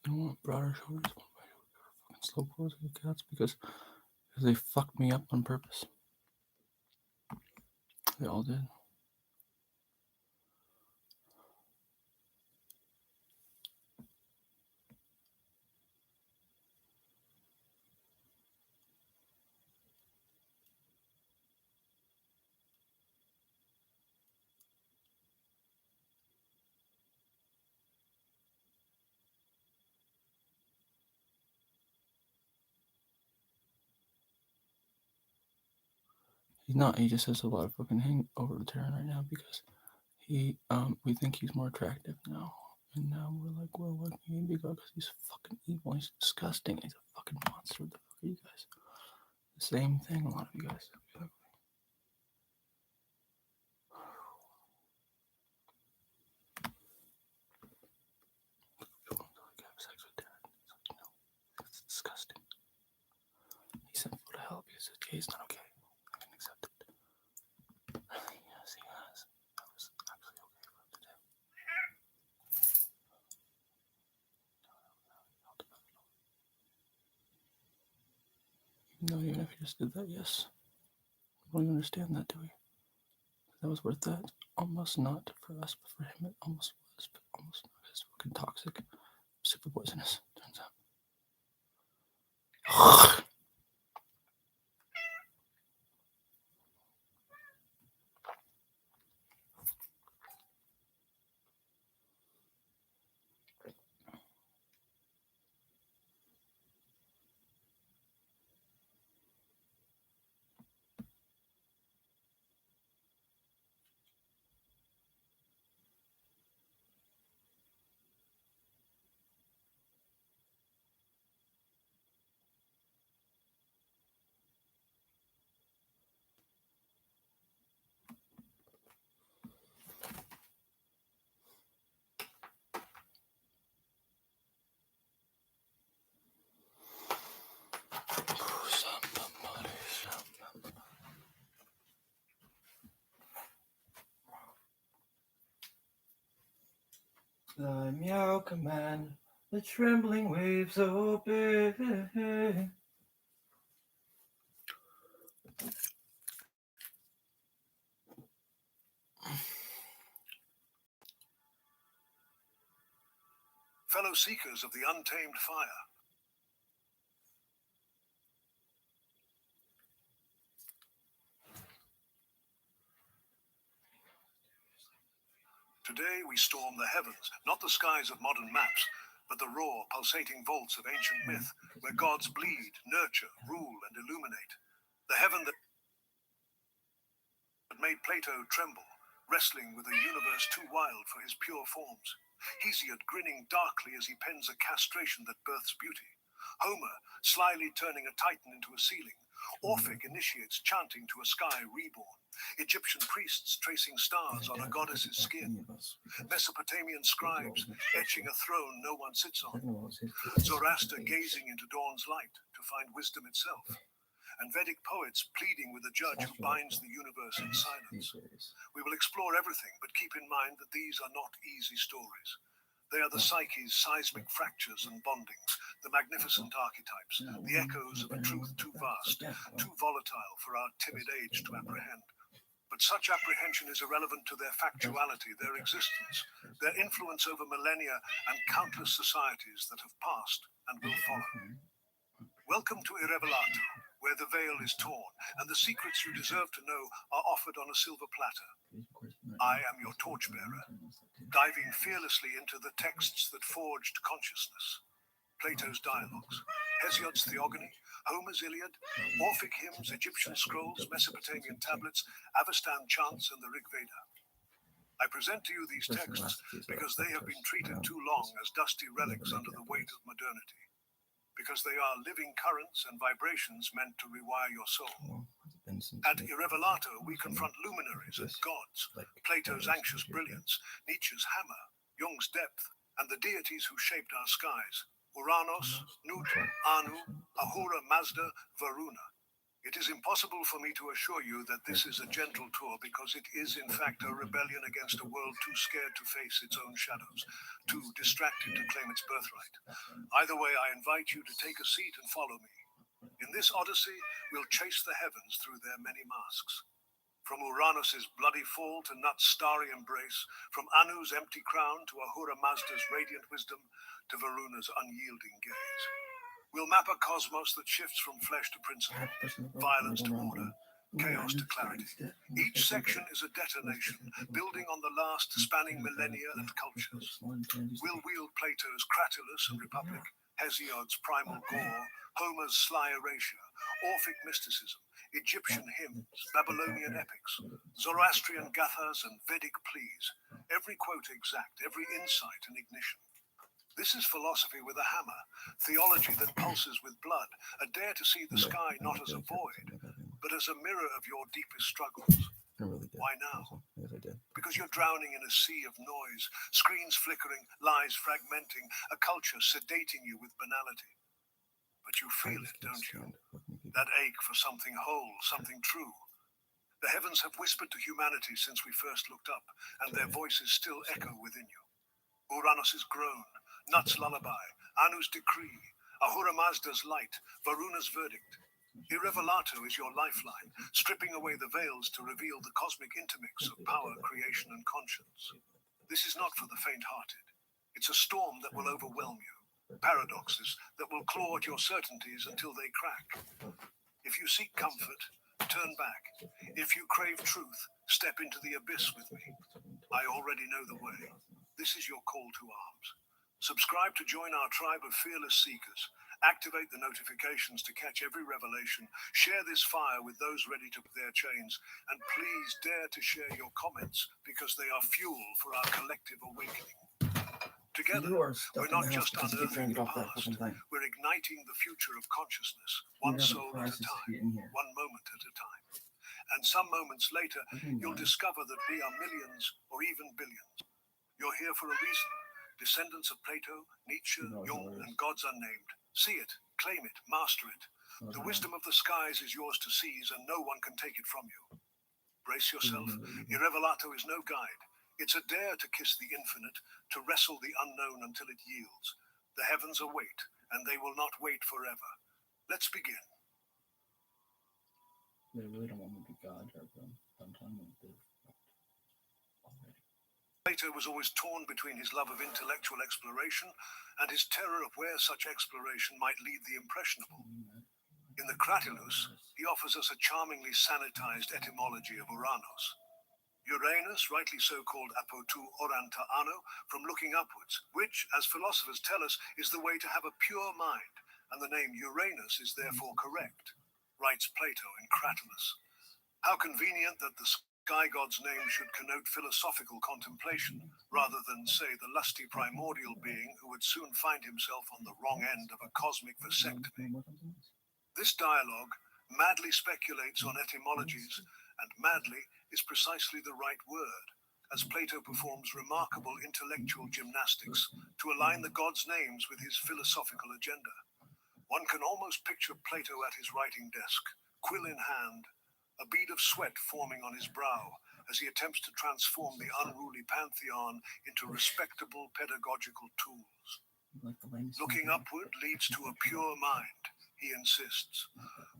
don't want broader shoulders. I want fucking slow pose like cats because they fucked me up on purpose. They all did. He's not. He just has a lot of fucking hang over Taran right now because we think he's more attractive now, and now we're liking him because he's fucking evil. He's disgusting. He's a fucking monster. What the fuck are you guys? The same thing. A lot of you guys. Have sex with Taran. No, it's disgusting. He said, "Go to hell," because it's gay is not okay. I can accept it. Yes, he has. That was actually okay for him to do. No, even if he just did that, yes. We don't understand that, do we? That was worth that. Almost not for us, but for him it almost was, but almost not. It's fucking toxic. Super poisonous, turns out. The meow command, the trembling waves obey. Fellow seekers of the untamed fire. Today we storm the heavens, not the skies of modern maps, but the raw, pulsating vaults of ancient myth, where gods bleed, nurture, rule, and illuminate. The heaven that made Plato tremble, wrestling with a universe too wild for his pure forms. Hesiod grinning darkly as he pens a castration that births beauty. Homer slyly turning a titan into a ceiling. Orphic initiates chanting to a sky reborn. Egyptian priests tracing stars on a goddess's skin. Mesopotamian scribes etching a throne no one sits on. Zoroaster gazing into dawn's light to find wisdom itself. And Vedic poets pleading with a judge who binds the universe in silence. We will explore everything, but keep in mind that these are not easy stories. They are the psyche's seismic fractures and bondings, the magnificent archetypes, the echoes of a truth too vast, too volatile for our timid age to apprehend. But such apprehension is irrelevant to their factuality, their existence, their influence over millennia and countless societies that have passed and will follow. Welcome to Irrevelato, where the veil is torn and the secrets you deserve to know are offered on a silver platter. I am your torchbearer, diving fearlessly into the texts that forged consciousness. Plato's dialogues, Hesiod's Theogony, Homer's Iliad, Orphic hymns, Egyptian scrolls, Mesopotamian tablets, Avestan chants, and the Rig Veda. I present to you these texts because they have been treated too long as dusty relics under the weight of modernity. Because they are living currents and vibrations meant to rewire your soul. At Irrevelato, we confront luminaries and gods, Plato's anxious brilliance, Nietzsche's hammer, Jung's depth, and the deities who shaped our skies, Uranus, Nut, Anu, Ahura Mazda, Varuna. It is impossible for me to assure you that this is a gentle tour, because it is in fact a rebellion against a world too scared to face its own shadows, too distracted to claim its birthright. Either way, I invite you to take a seat and follow me. In this odyssey, we'll chase the heavens through their many masks. From Uranus's bloody fall to Nut's starry embrace, from Anu's empty crown to Ahura Mazda's radiant wisdom, to Varuna's unyielding gaze. We'll map a cosmos that shifts from flesh to principle, violence to order, chaos to clarity. Each section is a detonation, building on the last, spanning millennia and cultures. We'll wield Plato's Cratylus and Republic, Hesiod's primal gore, Homer's sly erasure, Orphic mysticism, Egyptian hymns, Babylonian epics, Zoroastrian gathas and Vedic pleas, every quote exact, every insight an ignition. This is philosophy with a hammer, theology that pulses with blood, a dare to see the sky not as a void, but as a mirror of your deepest struggles. Why now? Because you're drowning in a sea of noise, screens flickering, lies fragmenting, a culture sedating you with banality. But you feel it, don't you? That ache for something whole, something true. The heavens have whispered to humanity since we first looked up, and their voices still echo within you. Uranus's groan, Nut's lullaby, Anu's decree, Ahura Mazda's light, Varuna's verdict. Irrevelato is your lifeline, stripping away the veils to reveal the cosmic intermix of power, creation, and conscience. This is not for the faint-hearted. It's a storm that will overwhelm you, paradoxes that will claw at your certainties until they crack. If you seek comfort, turn back. If you crave truth, step into the abyss with me. I already know the way. This is your call to arms. Subscribe to join our tribe of fearless seekers. Activate the notifications to catch every revelation. Share this fire with those ready to put their chains. And please dare to share your comments, because they are fuel for our collective awakening. Together, we're not just unearthing the past. We're igniting the future of consciousness, one soul at a time, one moment at a time. And some moments later, you'll discover that we are millions or even billions. You're here for a reason. Descendants of Plato, Nietzsche, Jung, and gods unnamed. See it, claim it, master it. The wisdom of the skies is yours to seize, and no one can take it from you. Brace yourself. Irrevelato is no guide. It's a dare to kiss the infinite, to wrestle the unknown until it yields. The heavens await, and they will not wait forever. Let's begin. They really don't want me to be God, I'm telling them this. Plato was always torn between his love of intellectual exploration and his terror of where such exploration might lead the impressionable. In the Cratylus, he offers us a charmingly sanitized etymology of Uranos. Uranus, rightly so called apotou oranta ano, from looking upwards, which, as philosophers tell us, is the way to have a pure mind, and the name Uranus is therefore correct, writes Plato in Cratylus. How convenient that the sky god's name should connote philosophical contemplation, rather than, say, the lusty primordial being who would soon find himself on the wrong end of a cosmic vasectomy. This dialogue madly speculates on etymologies, and madly is precisely the right word, as Plato performs remarkable intellectual gymnastics to align the gods' names with his philosophical agenda. One can almost picture Plato at his writing desk, quill in hand, a bead of sweat forming on his brow as he attempts to transform the unruly pantheon into respectable pedagogical tools. Looking upward leads to a pure mind, he insists,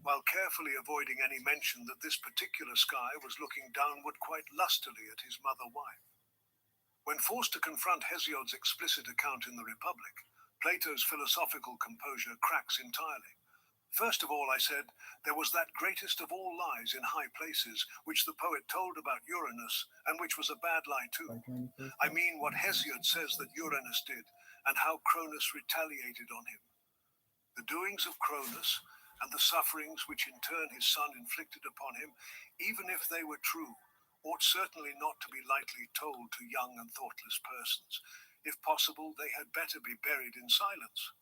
while carefully avoiding any mention that this particular sky was looking downward quite lustily at his mother-wife. When forced to confront Hesiod's explicit account in the Republic, Plato's philosophical composure cracks entirely. First of all, I said, there was that greatest of all lies in high places, which the poet told about Uranus, and which was a bad lie too. I mean what Hesiod says that Uranus did, and how Cronus retaliated on him. The doings of Cronus, and the sufferings which in turn his son inflicted upon him, even if they were true, ought certainly not to be lightly told to young and thoughtless persons. If possible, they had better be buried in silence.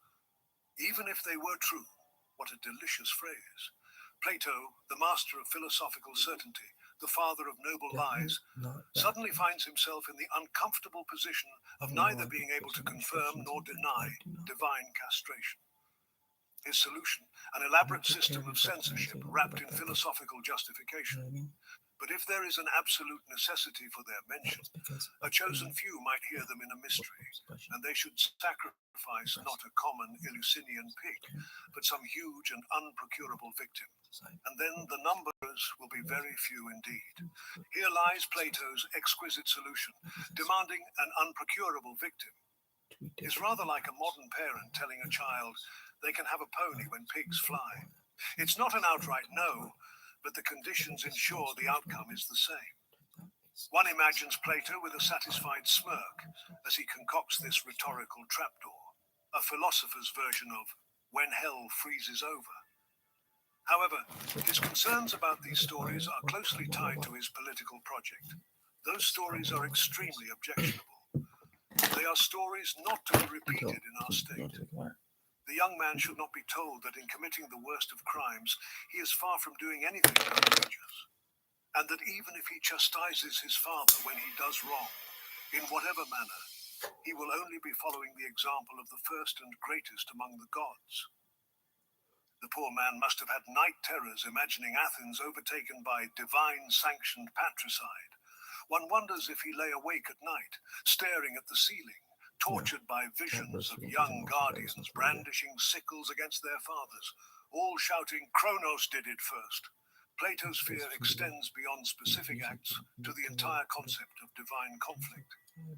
Even if they were true, what a delicious phrase. Plato, the master of philosophical certainty, the father of noble lies, suddenly finds himself in the uncomfortable position of neither being able to confirm nor deny divine castration. His solution, an elaborate system of censorship wrapped in philosophical justification. But if there is an absolute necessity for their mention, a chosen few might hear them in a mystery, and they should sacrifice not a common Eleusinian pig, but some huge and unprocurable victim. And then the numbers will be very few indeed. Here lies Plato's exquisite solution, demanding an unprocurable victim. It's rather like a modern parent telling a child they can have a pony when pigs fly. It's not an outright no, but the conditions ensure the outcome is the same. One imagines Plato with a satisfied smirk as he concocts this rhetorical trapdoor, a philosopher's version of when hell freezes over. However, his concerns about these stories are closely tied to his political project. Those stories are extremely objectionable. They are stories not to be repeated in our state. The young man should not be told that in committing the worst of crimes, he is far from doing anything outrageous, and that even if he chastises his father when he does wrong, in whatever manner, he will only be following the example of the first and greatest among the gods. The poor man must have had night terrors imagining Athens overtaken by divine-sanctioned patricide. One wonders if he lay awake at night, staring at the ceiling, tortured by visions of young guardians brandishing sickles against their fathers, all shouting, "Kronos did it first." Plato's fear extends beyond specific acts to the entire concept of divine conflict.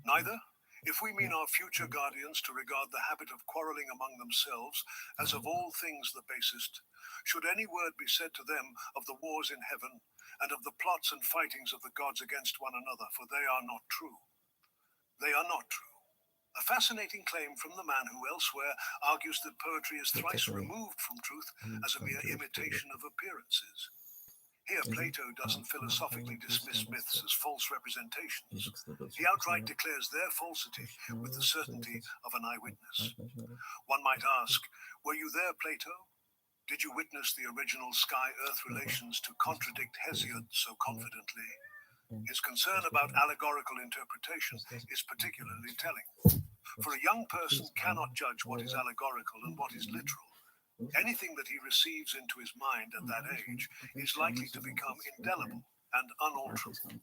Neither, if we mean our future guardians to regard the habit of quarreling among themselves as of all things the basest, should any word be said to them of the wars in heaven and of the plots and fightings of the gods against one another, for they are not true. They are not true. A fascinating claim from the man who elsewhere argues that poetry is thrice removed from truth as a mere imitation of appearances. Here Plato doesn't philosophically dismiss myths as false representations. He outright declares their falsity with the certainty of an eyewitness. One might ask, were you there, Plato? Did you witness the original sky-earth relations to contradict Hesiod so confidently? His concern about allegorical interpretation is particularly telling. For a young person cannot judge what is allegorical and what is literal. Anything that he receives into his mind at that age is likely to become indelible and unalterable.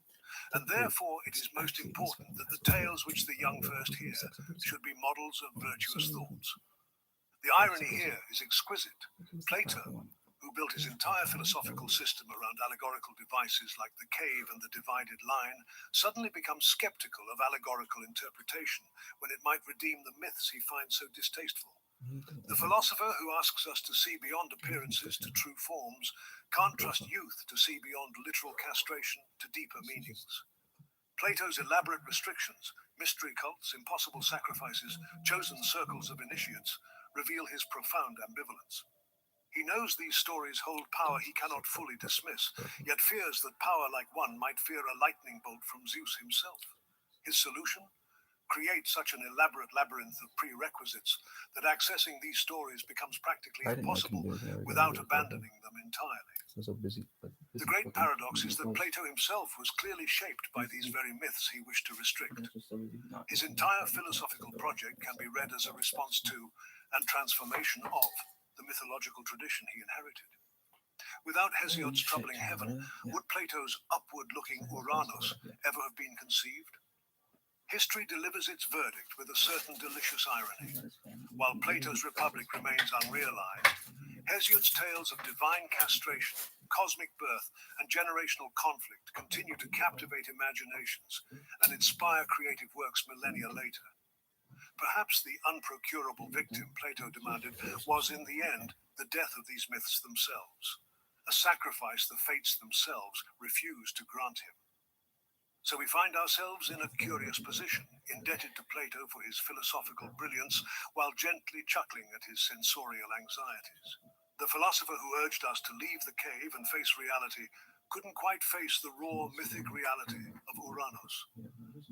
And therefore it is most important that the tales which the young first hear should be models of virtuous thoughts. The irony here is exquisite. Plato, who built his entire philosophical system around allegorical devices like the cave and the divided line, suddenly becomes skeptical of allegorical interpretation when it might redeem the myths he finds so distasteful. The philosopher who asks us to see beyond appearances to true forms can't trust youth to see beyond literal castration to deeper meanings. Plato's elaborate restrictions, mystery cults, impossible sacrifices, chosen circles of initiates, reveal his profound ambivalence. He knows these stories hold power he cannot fully dismiss, yet fears that power like one might fear a lightning bolt from Zeus himself. His solution? Create such an elaborate labyrinth of prerequisites that accessing these stories becomes practically impossible without abandoning them entirely. The great paradox is that Plato himself was clearly shaped by these very myths he wished to restrict. His entire philosophical project can be read as a response to and transformation of the mythological tradition he inherited. Without Hesiod's troubling heaven, would Plato's upward-looking Uranos ever have been conceived? History delivers its verdict with a certain delicious irony. While Plato's Republic remains unrealized, Hesiod's tales of divine castration, cosmic birth, and generational conflict continue to captivate imaginations and inspire creative works millennia later. Perhaps the unprocurable victim Plato demanded was, in the end, the death of these myths themselves, a sacrifice the fates themselves refused to grant him. So we find ourselves in a curious position, indebted to Plato for his philosophical brilliance, while gently chuckling at his sensorial anxieties. The philosopher who urged us to leave the cave and face reality couldn't quite face the raw mythic reality of Uranos.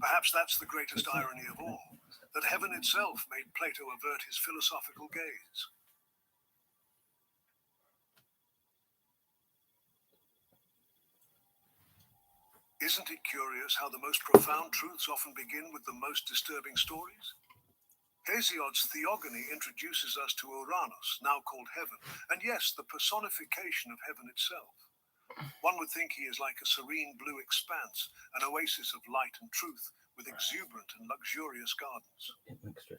Perhaps that's the greatest irony of all, that heaven itself made Plato avert his philosophical gaze. Isn't it curious how the most profound truths often begin with the most disturbing stories? Hesiod's theogony introduces us to Uranus, now called heaven, and yes, the personification of heaven itself. One would think he is like a serene blue expanse, an oasis of light and truth, with exuberant and luxurious gardens.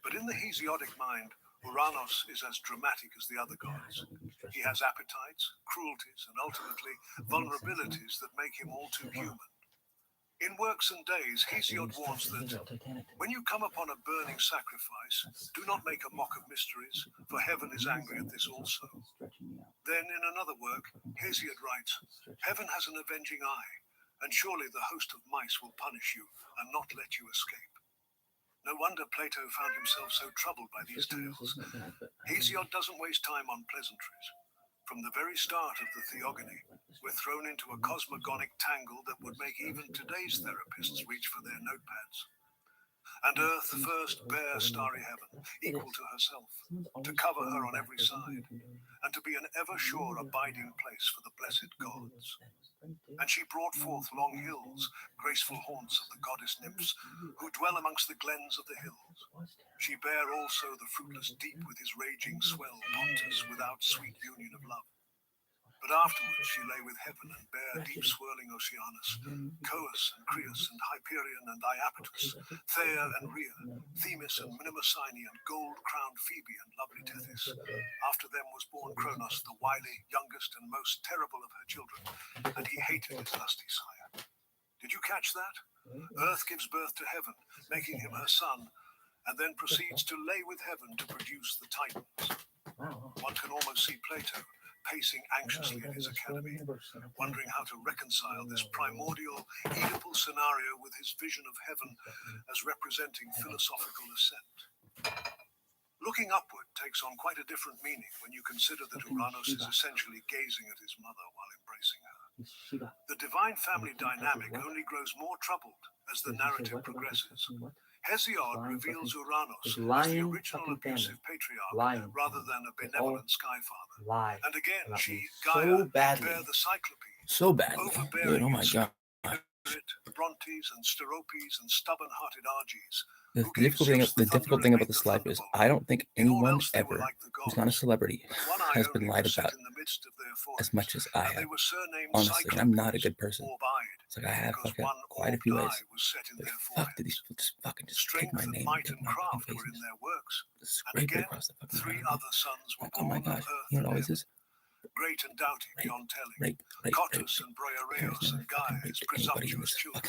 But in the Hesiodic mind, Uranus is as dramatic as the other gods. He has appetites, cruelties, and ultimately vulnerabilities that make him all too human. In Works and Days, Hesiod warns that when you come upon a burning sacrifice, do not make a mock of mysteries, for heaven is angry at this also. Then in another work, Hesiod writes, heaven has an avenging eye, and surely the host of mice will punish you and not let you escape. No wonder Plato found himself so troubled by these tales. Hesiod doesn't waste time on pleasantries. From the very start of the Theogony, we're thrown into a cosmogonic tangle that would make even today's therapists reach for their notepads. And Earth first bare starry heaven, equal to herself, to cover her on every side, and to be an ever-sure abiding place for the blessed gods. And she brought forth long hills, graceful haunts of the goddess nymphs, who dwell amongst the glens of the hills. She bare also the fruitless deep with his raging swell, Pontus, without sweet union of love. But afterwards she lay with heaven and bare deep swirling Oceanus, Coos and Creus and Hyperion and Iapetus, Thea and Rhea, Themis and Mnemosyne and gold-crowned Phoebe and lovely Tethys. After them was born Cronos, the wily, youngest and most terrible of her children, and he hated his lusty sire. Did you catch that? Earth gives birth to heaven, making him her son, and then proceeds to lay with heaven to produce the Titans. One can almost see Plato pacing anxiously in his academy, wondering how to reconcile this primordial, Oedipal scenario with his vision of heaven as representing philosophical ascent. Looking upward takes on quite a different meaning when you consider that Uranus is essentially gazing at his mother while embracing her. The divine family dynamic only grows more troubled as the narrative progresses. Hesiod reveals Uranus as the original abusive patriarch rather than a benevolent skyfather. And again, she, Gaia, bare the Cyclope, So badly. Dude, oh my god. Brontes and Steropes and stubborn-hearted Argies. The difficult thing about this life is I don't think anyone ever who's not a celebrity has been lied about as much as I have. Honestly, I'm not a good person. It's like I have quite a few ways. But fuck, did these people just fucking take my name and take my fucking faces? Scrape it across the fucking ground. Like, oh my god, you know what always is? Great and doughty beyond telling. Cottus and Broireus and Gaius, presumptuous children.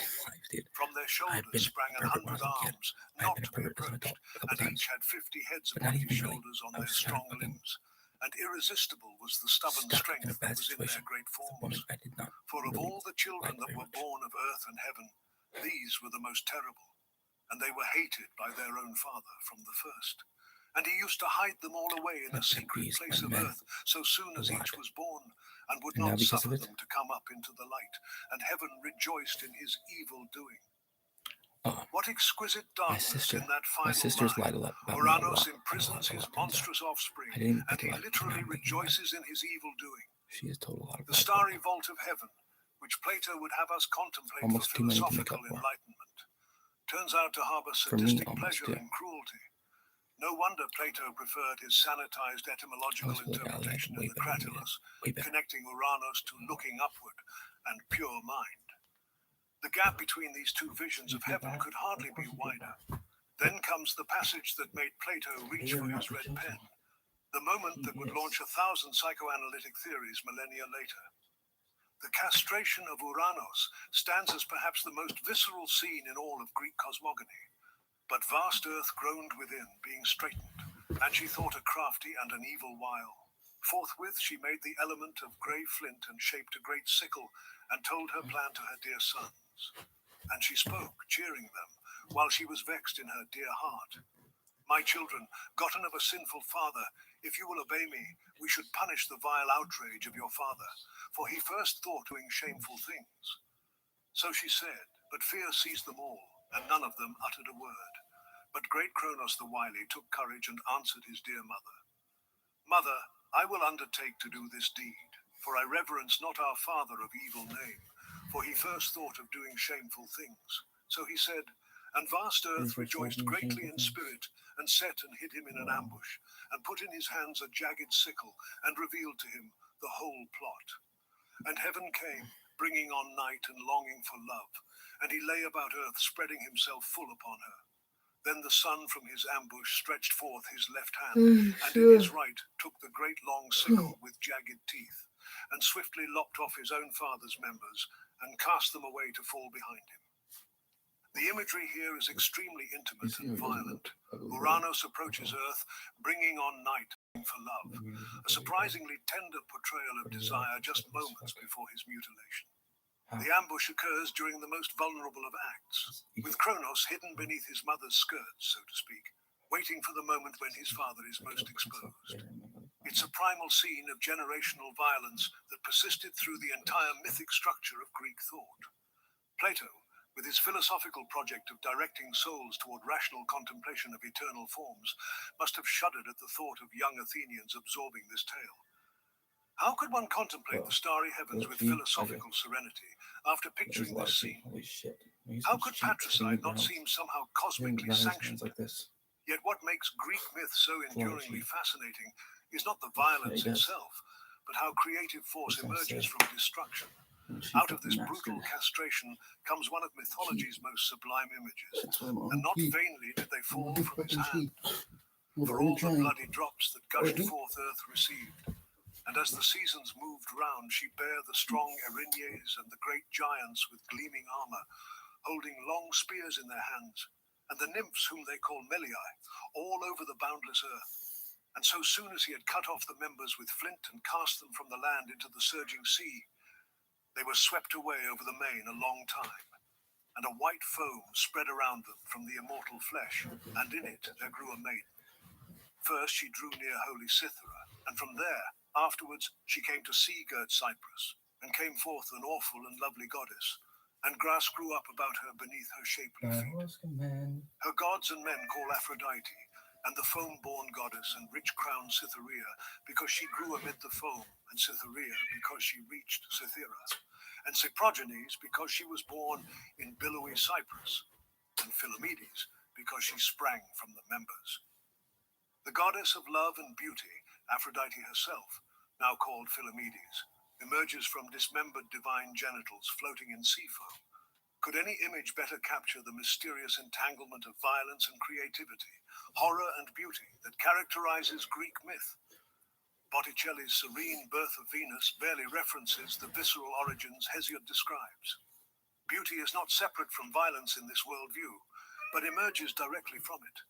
From their shoulders sprang 100 arms, not to be approached, and each had 50 heads upon his shoulders on their strong limbs. And irresistible was the stubborn strength that was in their great forms. For of all the children that were born of earth and heaven, these were the most terrible, and they were hated by their own father from the first. And he used to hide them all away in a secret place of earth so soon as each was born, and would not suffer them to come up into the light, and heaven rejoiced in his evil doing. What exquisite darkness in that final line. Uranus imprisons his monstrous offspring, and he literally rejoices in his evil doing. She has told a lot of the starry vault of heaven, which Plato would have us contemplate for philosophical enlightenment, turns out to harbor sadistic pleasure and cruelty. No wonder Plato preferred his sanitized etymological interpretation in the Cratylus, connecting Uranus to looking upward and pure mind. The gap between these two visions of heaven could hardly be wider. Then comes the passage that made Plato reach for his red pen, the moment that would launch 1,000 psychoanalytic theories millennia later. The castration of Uranus stands as perhaps the most visceral scene in all of Greek cosmogony. But vast earth groaned within, being straightened, and she thought a crafty and an evil wile. Forthwith she made the element of grey flint and shaped a great sickle, and told her plan to her dear sons. And she spoke, cheering them, while she was vexed in her dear heart. My children, gotten of a sinful father, if you will obey me, we should punish the vile outrage of your father, for he first thought doing shameful things. So she said, but fear seized them all, and none of them uttered a word. But great Cronos the wily took courage and answered his dear mother. Mother, I will undertake to do this deed, for I reverence not our father of evil name, for he first thought of doing shameful things. So he said, And vast earth rejoiced greatly in spirit, and set and hid him in an ambush, and put in his hands a jagged sickle, and revealed to him the whole plot. And heaven came, bringing on night and longing for love, and he lay about earth, spreading himself full upon her. Then the sun from his ambush stretched forth his left hand, and in his right took the great long sickle with jagged teeth, and swiftly lopped off his own father's members, and cast them away to fall behind him. The imagery here is extremely intimate and violent. Uranos approaches Earth, bringing on night for love, a surprisingly tender portrayal of desire just moments before his mutilation. The ambush occurs during the most vulnerable of acts, with Kronos hidden beneath his mother's skirts, so to speak, waiting for the moment when his father is most exposed. It's a primal scene of generational violence that persisted through the entire mythic structure of Greek thought. Plato, with his philosophical project of directing souls toward rational contemplation of eternal forms, must have shuddered at the thought of young Athenians absorbing this tale. How could one contemplate the starry heavens with philosophical serenity after picturing this scene? How could patricide not seem somehow cosmically sanctioned? Yet what makes Greek myth so enduringly fascinating is not the violence itself, but how creative force emerges from destruction. Out of this brutal castration comes one of mythology's most sublime images, and not vainly did they fall from his hand. For all the bloody drops that gushed forth earth received, and as the seasons moved round, she bare the strong Erinyes and the great giants with gleaming armor, holding long spears in their hands, and the nymphs whom they call Meliae, all over the boundless earth. And so soon as he had cut off the members with flint and cast them from the land into the surging sea, they were swept away over the main a long time, and a white foam spread around them from the immortal flesh, and in it there grew a maiden. First she drew near holy Cythera, and from there, afterwards, she came to sea-girt Cyprus, and came forth an awful and lovely goddess, and grass grew up about her beneath her shapely feet. Her gods and men call Aphrodite, and the foam-born goddess and rich-crowned Cytherea, because she grew amid the foam, and Cytherea, because she reached Cythera, and Cyprogenes, because she was born in billowy Cyprus, and Philomedes, because she sprang from the members. The goddess of love and beauty, Aphrodite herself, now called Philomedes, emerges from dismembered divine genitals floating in sea foam. Could any image better capture the mysterious entanglement of violence and creativity, horror and beauty that characterizes Greek myth? Botticelli's serene birth of Venus barely references the visceral origins Hesiod describes. Beauty is not separate from violence in this worldview, but emerges directly from it.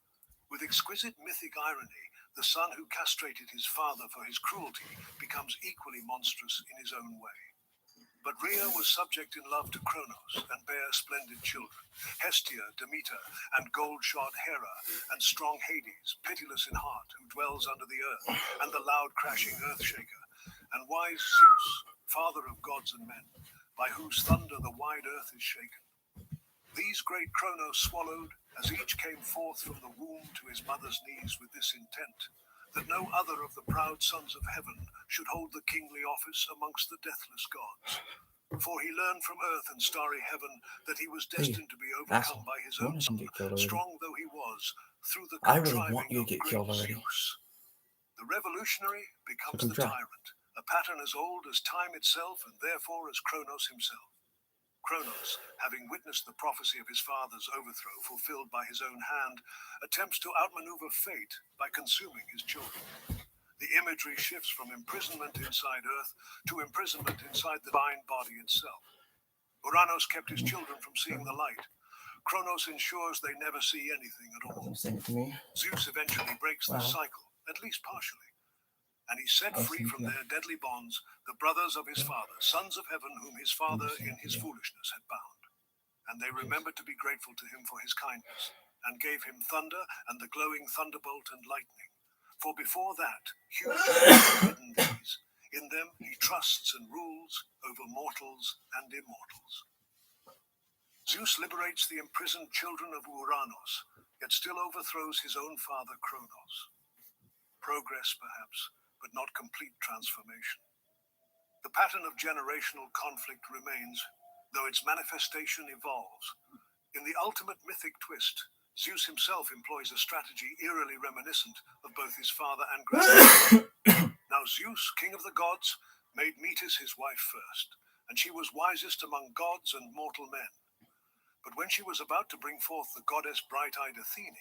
With exquisite mythic irony, the son who castrated his father for his cruelty becomes equally monstrous in his own way. But Rhea was subject in love to Kronos and bare splendid children, Hestia, Demeter, and gold-shod Hera, and strong Hades, pitiless in heart, who dwells under the earth, and the loud crashing earth-shaker, and wise Zeus, father of gods and men, by whose thunder the wide earth is shaken. These great Kronos swallowed, as each came forth from the womb to his mother's knees with this intent, that no other of the proud sons of heaven should hold the kingly office amongst the deathless gods. For he learned from earth and starry heaven that he was destined to be overcome by his own son, strong though he was, through the contriving of great Zeus. The revolutionary becomes the tyrant, a pattern as old as time itself and therefore as Kronos himself. Kronos, having witnessed the prophecy of his father's overthrow fulfilled by his own hand, attempts to outmaneuver fate by consuming his children. The imagery shifts from imprisonment inside Earth to imprisonment inside the divine body itself. Uranos kept his children from seeing the light. Kronos ensures they never see anything at all. Zeus eventually breaks the cycle, at least partially, and he set free from their deadly bonds the brothers of his father, sons of heaven whom his father in his foolishness had bound. And they remembered to be grateful to him for his kindness, and gave him thunder and the glowing thunderbolt and lightning. For before that, huge had hidden these. In them he trusts and rules over mortals and immortals. Zeus liberates the imprisoned children of Uranos, yet still overthrows his own father Kronos. Progress, perhaps, but not complete transformation. The pattern of generational conflict remains, though its manifestation evolves. In the ultimate mythic twist, Zeus himself employs a strategy eerily reminiscent of both his father and grandfather. Now Zeus, king of the gods, made Metis his wife first, and she was wisest among gods and mortal men. But when she was about to bring forth the goddess bright-eyed Athene,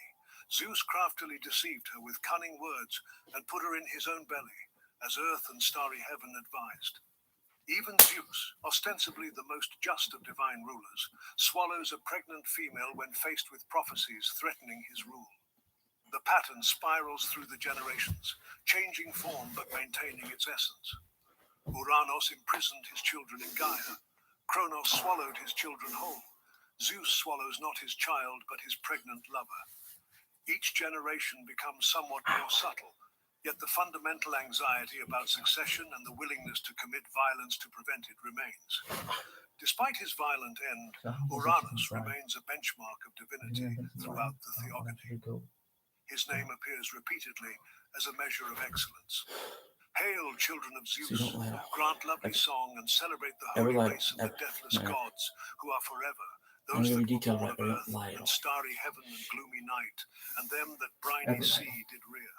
Zeus craftily deceived her with cunning words and put her in his own belly, as earth and starry heaven advised. Even Zeus, ostensibly the most just of divine rulers, swallows a pregnant female when faced with prophecies threatening his rule. The pattern spirals through the generations, changing form but maintaining its essence. Uranos imprisoned his children in Gaia. Kronos swallowed his children whole. Zeus swallows not his child but his pregnant lover. Each generation becomes somewhat more subtle, yet the fundamental anxiety about succession and the willingness to commit violence to prevent it remains. Despite his violent end, Uranus remains a benchmark of divinity throughout the theogony. His name appears repeatedly as a measure of excellence. Hail, children of Zeus, grant lovely song and celebrate the holy race of the deathless gods who are forever, those that were born of earth and starry heaven and gloomy night, and them that briny sea did rear.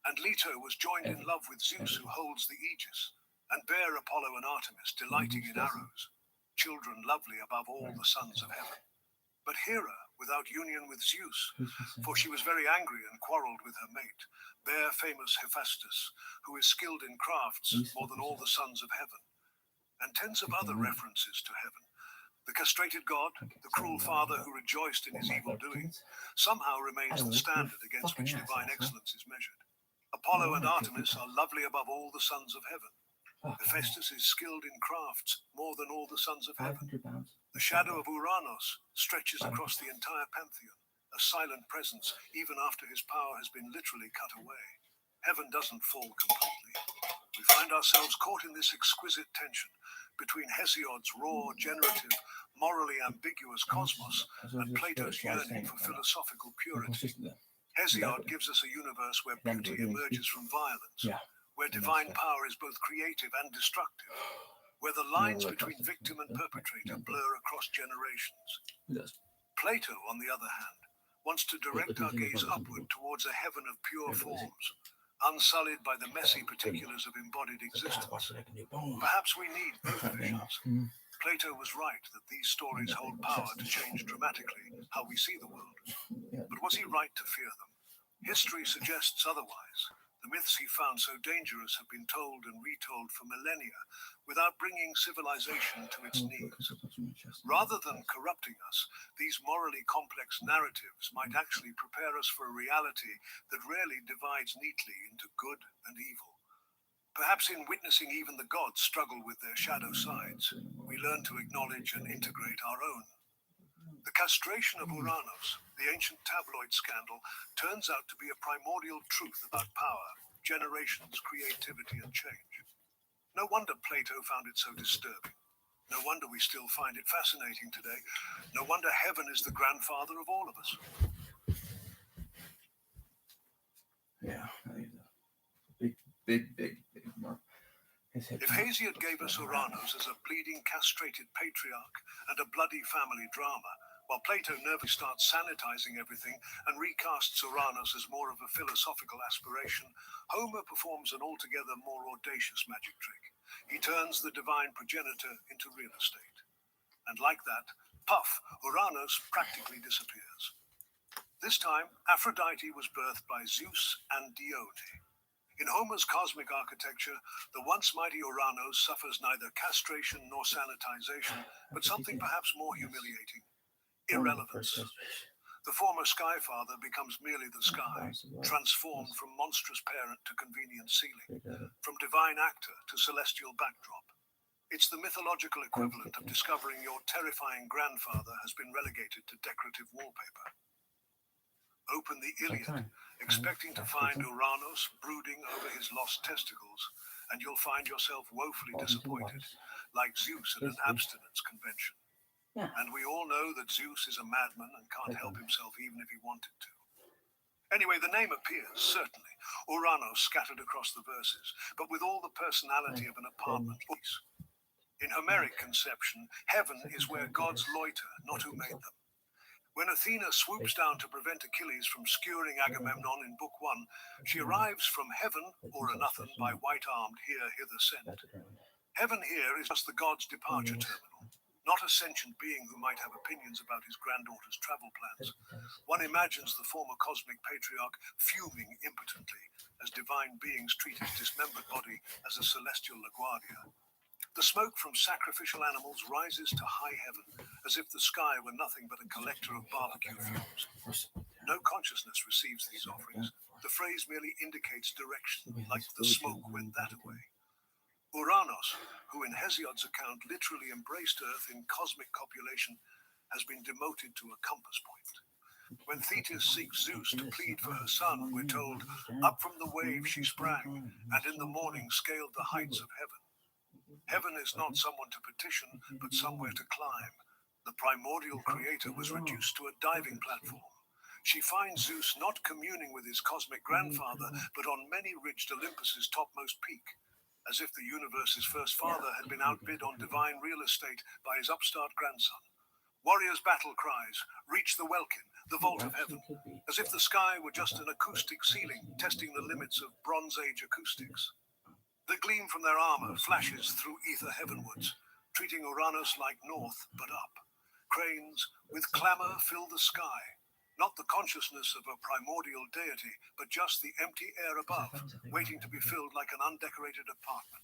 And Leto was joined in love with Zeus who holds the aegis, and bare Apollo and Artemis delighting in arrows, children lovely above all the sons of heaven. But Hera, without union with Zeus, for she was very angry and quarrelled with her mate, bare famous Hephaestus, who is skilled in crafts more than all the sons of heaven, and tens of other references to heaven. The castrated god, the cruel father who rejoiced in his evil doing, somehow remains the standard against which divine excellence is measured. Apollo and Artemis are lovely above all the sons of heaven. Hephaestus is skilled in crafts more than all the sons of heaven. The shadow of Uranos stretches across the entire pantheon, a silent presence even after his power has been literally cut away. Heaven doesn't fall completely. We find ourselves caught in this exquisite tension between Hesiod's raw, generative, morally ambiguous cosmos and Plato's yearning for philosophical purity. Hesiod gives us a universe where beauty emerges from violence, where divine power is both creative and destructive, where the lines between victim and perpetrator blur across generations. Plato, on the other hand, wants to direct our gaze upward towards a heaven of pure forms, unsullied by the messy particulars of embodied existence. Perhaps we need both visions. Plato was right that these stories hold power to change dramatically how we see the world. But was he right to fear them? History suggests otherwise. The myths he found so dangerous have been told and retold for millennia without bringing civilization to its knees. Rather than corrupting us, these morally complex narratives might actually prepare us for a reality that rarely divides neatly into good and evil. Perhaps in witnessing even the gods struggle with their shadow sides, we learn to acknowledge and integrate our own. The castration of Uranos, the ancient tabloid scandal, turns out to be a primordial truth about power, generations, creativity, and change. No wonder Plato found it so disturbing. No wonder we still find it fascinating today. No wonder heaven is the grandfather of all of us. Yeah, big mark. If Hesiod gave us Uranos as a bleeding, castrated patriarch and a bloody family drama, while Plato nervously starts sanitizing everything and recasts Uranos as more of a philosophical aspiration, Homer performs an altogether more audacious magic trick. He turns the divine progenitor into real estate. And like that, puff, Uranos practically disappears. This time, Aphrodite was birthed by Zeus and Dione. In Homer's cosmic architecture, the once mighty Uranos suffers neither castration nor sanitization, but something perhaps more humiliating: irrelevance. The former Sky Father becomes merely the sky, transformed from monstrous parent to convenient ceiling, from divine actor to celestial backdrop. It's the mythological equivalent of discovering your terrifying grandfather has been relegated to decorative wallpaper. Open the Iliad, expecting to find Uranos brooding over his lost testicles, and you'll find yourself woefully disappointed, like Zeus at an abstinence convention. And we all know that Zeus is a madman and can't help himself even if he wanted to. Anyway, the name appears, certainly, Uranos scattered across the verses, but with all the personality of an apartment piece. In Homeric conception, heaven is where gods loiter, not who made them. When Athena swoops down to prevent Achilles from skewering Agamemnon in Book 1, she arrives from heaven, or anothen, by white-armed here-hither sent. Heaven here is just the god's departure terminal, not a sentient being who might have opinions about his granddaughter's travel plans. One imagines the former cosmic patriarch fuming impotently as divine beings treat his dismembered body as a celestial LaGuardia. The smoke from sacrificial animals rises to high heaven, as if the sky were nothing but a collector of barbecue fumes. No consciousness receives these offerings. The phrase merely indicates direction, like the smoke went that way. Uranos, who in Hesiod's account literally embraced Earth in cosmic copulation, has been demoted to a compass point. When Thetis seeks Zeus to plead for her son, we're told, up from the wave she sprang, and in the morning scaled the heights of heaven. Heaven is not someone to petition, but somewhere to climb. The primordial creator was reduced to a diving platform. She finds Zeus not communing with his cosmic grandfather, but on many-ridged Olympus's topmost peak, as if the universe's first father had been outbid on divine real estate by his upstart grandson. Warriors' battle cries, reach the welkin, the vault of heaven, as if the sky were just an acoustic ceiling, testing the limits of Bronze Age acoustics. The gleam from their armor flashes through ether heavenwards, treating Uranus like north, but up. Cranes, with clamor, fill the sky. Not the consciousness of a primordial deity, but just the empty air above, waiting to be filled like an undecorated apartment.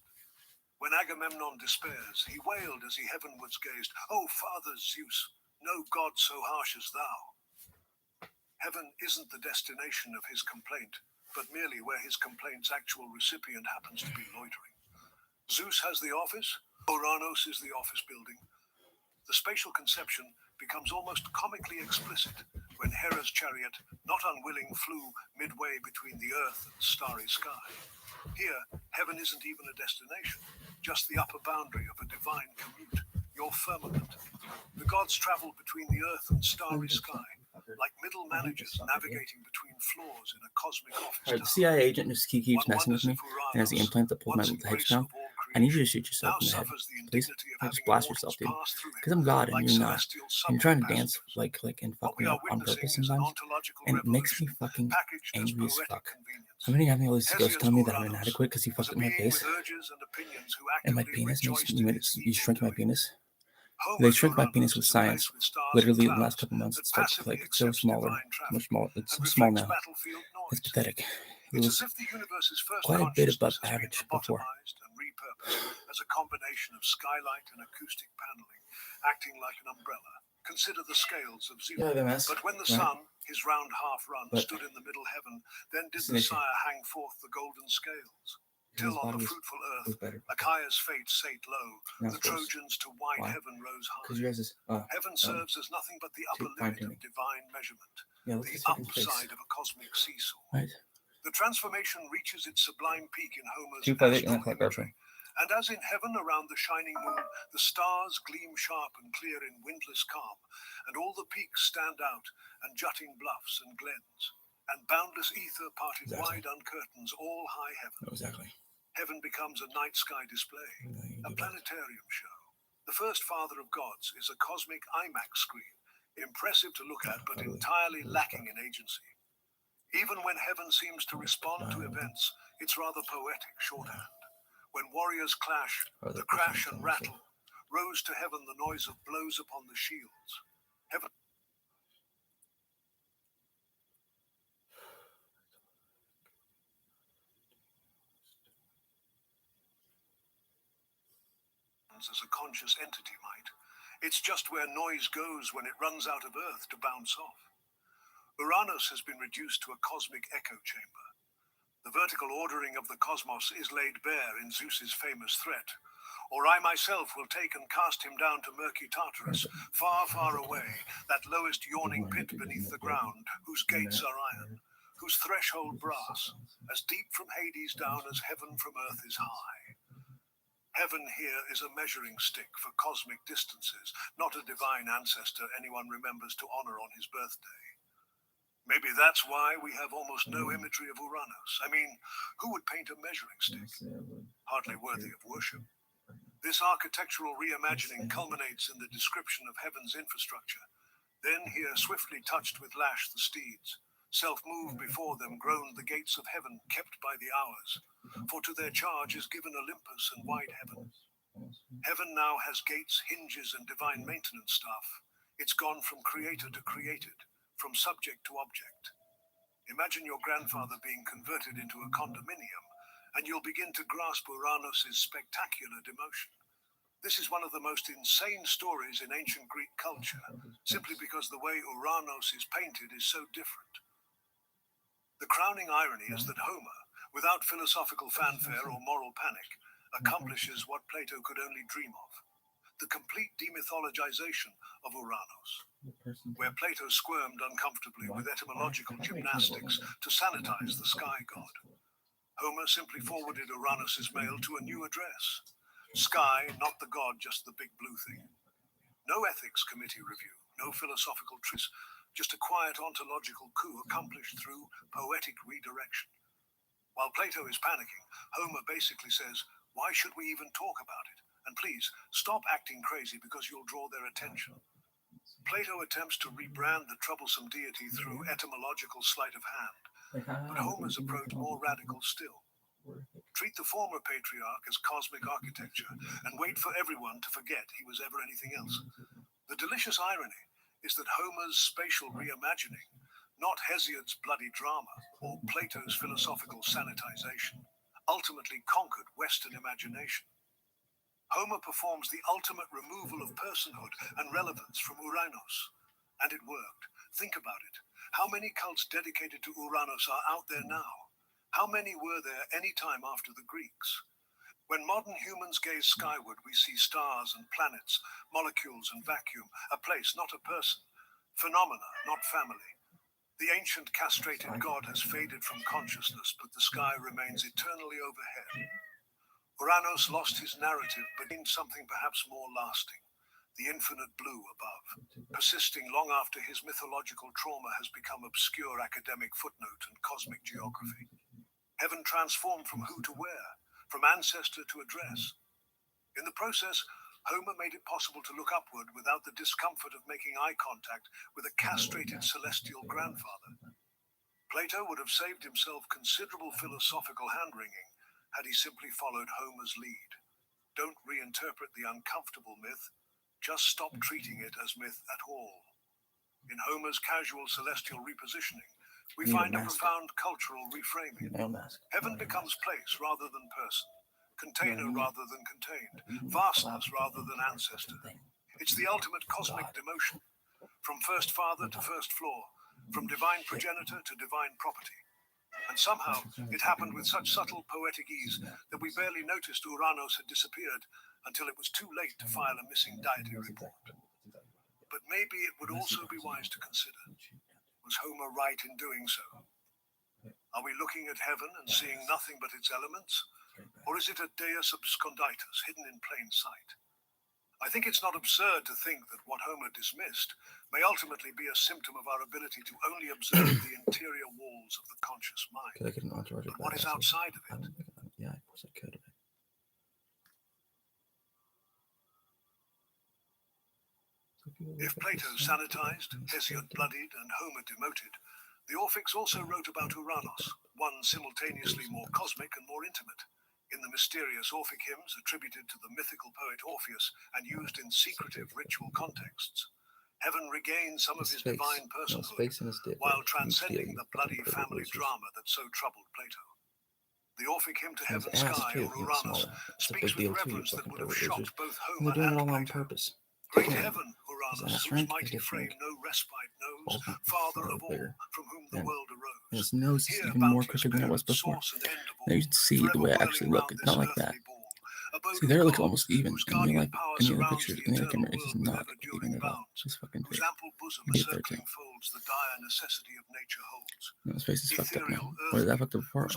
When Agamemnon despairs, he wailed as he heavenwards gazed, "O Father Zeus, no god so harsh as thou." Heaven isn't the destination of his complaint, but merely where his complaint's actual recipient happens to be loitering. Zeus has the office, Uranos is the office building. The spatial conception becomes almost comically explicit when Hera's chariot, not unwilling, flew midway between the earth and starry sky. Here, heaven isn't even a destination, just the upper boundary of a divine commute, your firmament. The gods travel between the earth and starry sky, like middle managers navigating between floors in a cosmic office. Alright, the CIA agent just keeps messing with me and has the implant that pulls my legs down. I need you to shoot yourself in the head, please. Just blast yourself, dude. Because I'm God and you're not. And you're trying to dance like and fuck me up on purpose sometimes. And it makes me fucking angry as fuck. How many have all these ghosts telling me that I'm inadequate because you fucked up my face? And my penis you shrink my penis? They shrink my penis with science. Literally, in the last couple months, it's started to like so smaller, much smaller. It's so small now. It's pathetic. It was quite a bit above average before. As a combination of skylight and acoustic paneling, acting like an umbrella. Consider the scales of Zeus. But when the sun, his round half run, stood in the middle heaven, then did the sire hang forth the golden scales. Till on the fruitful earth, Achaea's fate sate low, the Trojans to wide heaven rose high. Heaven serves as nothing but the upper limit of divine measurement, the upside of a cosmic seesaw. Right. The transformation reaches its sublime peak in Homer's astral imagery. And as in heaven around the shining moon, the stars gleam sharp and clear in windless calm, and all the peaks stand out, and jutting bluffs and glens, and boundless ether parted wide uncurtains all high heaven. Exactly. Heaven becomes a night sky display, a planetarium show. The first father of gods is a cosmic IMAX screen, impressive to look at, but entirely lacking in agency. Even when heaven seems to respond to events, it's rather poetic shorthand. When warriors clash, the crash and rattle, rose to heaven the noise of blows upon the shields. Heaven as a conscious entity might. It's just where noise goes when it runs out of earth to bounce off. Uranus has been reduced to a cosmic echo chamber. The vertical ordering of the cosmos is laid bare in Zeus's famous threat. Or I myself will take and cast him down to murky Tartarus, far, far away, that lowest yawning pit beneath the ground, whose gates are iron, whose threshold brass, as deep from Hades down as heaven from earth is high. Heaven here is a measuring stick for cosmic distances, not a divine ancestor anyone remembers to honor on his birthday. Maybe that's why we have almost no imagery of Uranus. I mean, who would paint a measuring stick? Hardly worthy of worship. This architectural reimagining culminates in the description of heaven's infrastructure. Then here swiftly touched with lash the steeds. Self-moved before them groaned the gates of heaven, kept by the hours. For to their charge is given Olympus and wide heaven. Heaven now has gates, hinges, and divine maintenance staff. It's gone from creator to created, from subject to object. Imagine your grandfather being converted into a condominium, and you'll begin to grasp Uranos' spectacular demotion. This is one of the most insane stories in ancient Greek culture, simply because the way Uranos is painted is so different. The crowning irony is that Homer, without philosophical fanfare or moral panic, accomplishes what Plato could only dream of: the complete demythologization of Uranos. Where Plato squirmed uncomfortably with etymological gymnastics to sanitize the sky god, Homer simply forwarded Uranos' mail to a new address. Sky, not the god, just the big blue thing. No ethics committee review, no philosophical treatise, just a quiet ontological coup accomplished through poetic redirection. While Plato is panicking, Homer basically says, why should we even talk about it? And please, stop acting crazy because you'll draw their attention. Plato attempts to rebrand the troublesome deity through etymological sleight of hand, but Homer's approach more radical still. Treat the former patriarch as cosmic architecture and wait for everyone to forget he was ever anything else. The delicious irony is that Homer's spatial reimagining, not Hesiod's bloody drama or Plato's philosophical sanitization, ultimately conquered Western imagination. Homer performs the ultimate removal of personhood and relevance from Uranos. And it worked. Think about it. How many cults dedicated to Uranos are out there now? How many were there any time after the Greeks? When modern humans gaze skyward, we see stars and planets, molecules and vacuum, a place, not a person, phenomena, not family. The ancient castrated god has faded from consciousness, but the sky remains eternally overhead. Uranos lost his narrative, but gained something perhaps more lasting: the infinite blue above, persisting long after his mythological trauma has become obscure academic footnote and cosmic geography. Heaven transformed from who to where, from ancestor to address. In the process, Homer made it possible to look upward without the discomfort of making eye contact with a castrated celestial grandfather. Plato would have saved himself considerable philosophical hand-wringing had he simply followed Homer's lead. Don't reinterpret the uncomfortable myth, just stop treating it as myth at all. In Homer's casual celestial repositioning, we find a profound cultural reframing. Heaven becomes place rather than person, container rather than contained, vastness rather than ancestor. It's the ultimate cosmic demotion, from first father to first floor, from divine progenitor to divine property. And somehow, it happened with such subtle poetic ease that we barely noticed Uranos had disappeared until it was too late to file a missing deity report. But maybe it would also be wise to consider, was Homer right in doing so? Are we looking at heaven and seeing nothing but its elements? Or is it a deus absconditus hidden in plain sight? I think it's not absurd to think that what Homer dismissed may ultimately be a symptom of our ability to only observe the interior walls of the conscious mind. But what is outside of it? Yeah, of course I could. If Plato sanitized, Hesiod bloodied, and Homer demoted, the Orphics also wrote about Uranos, one simultaneously more cosmic and more intimate. In the mysterious Orphic hymns attributed to the mythical poet Orpheus and used in secretive ritual contexts, heaven regained some of his divine personhood while transcending the bloody family drama that so troubled Plato. The Orphic hymn to heaven's sky or Uranos speaks with reverence that would have shocked both Homer and Plato. Great heaven, Uranus, whose mighty frame no respite knows, father of all, from whom the world arose. And its nose is even more crooked than it was before. Now you can see the way I actually look. It's not like that. See, there look almost even. In real life, any other pictures, any other camera, it's just not even at all. It's fucking face. You get there too. No, his face is fucked up now. Or is that fucked up before?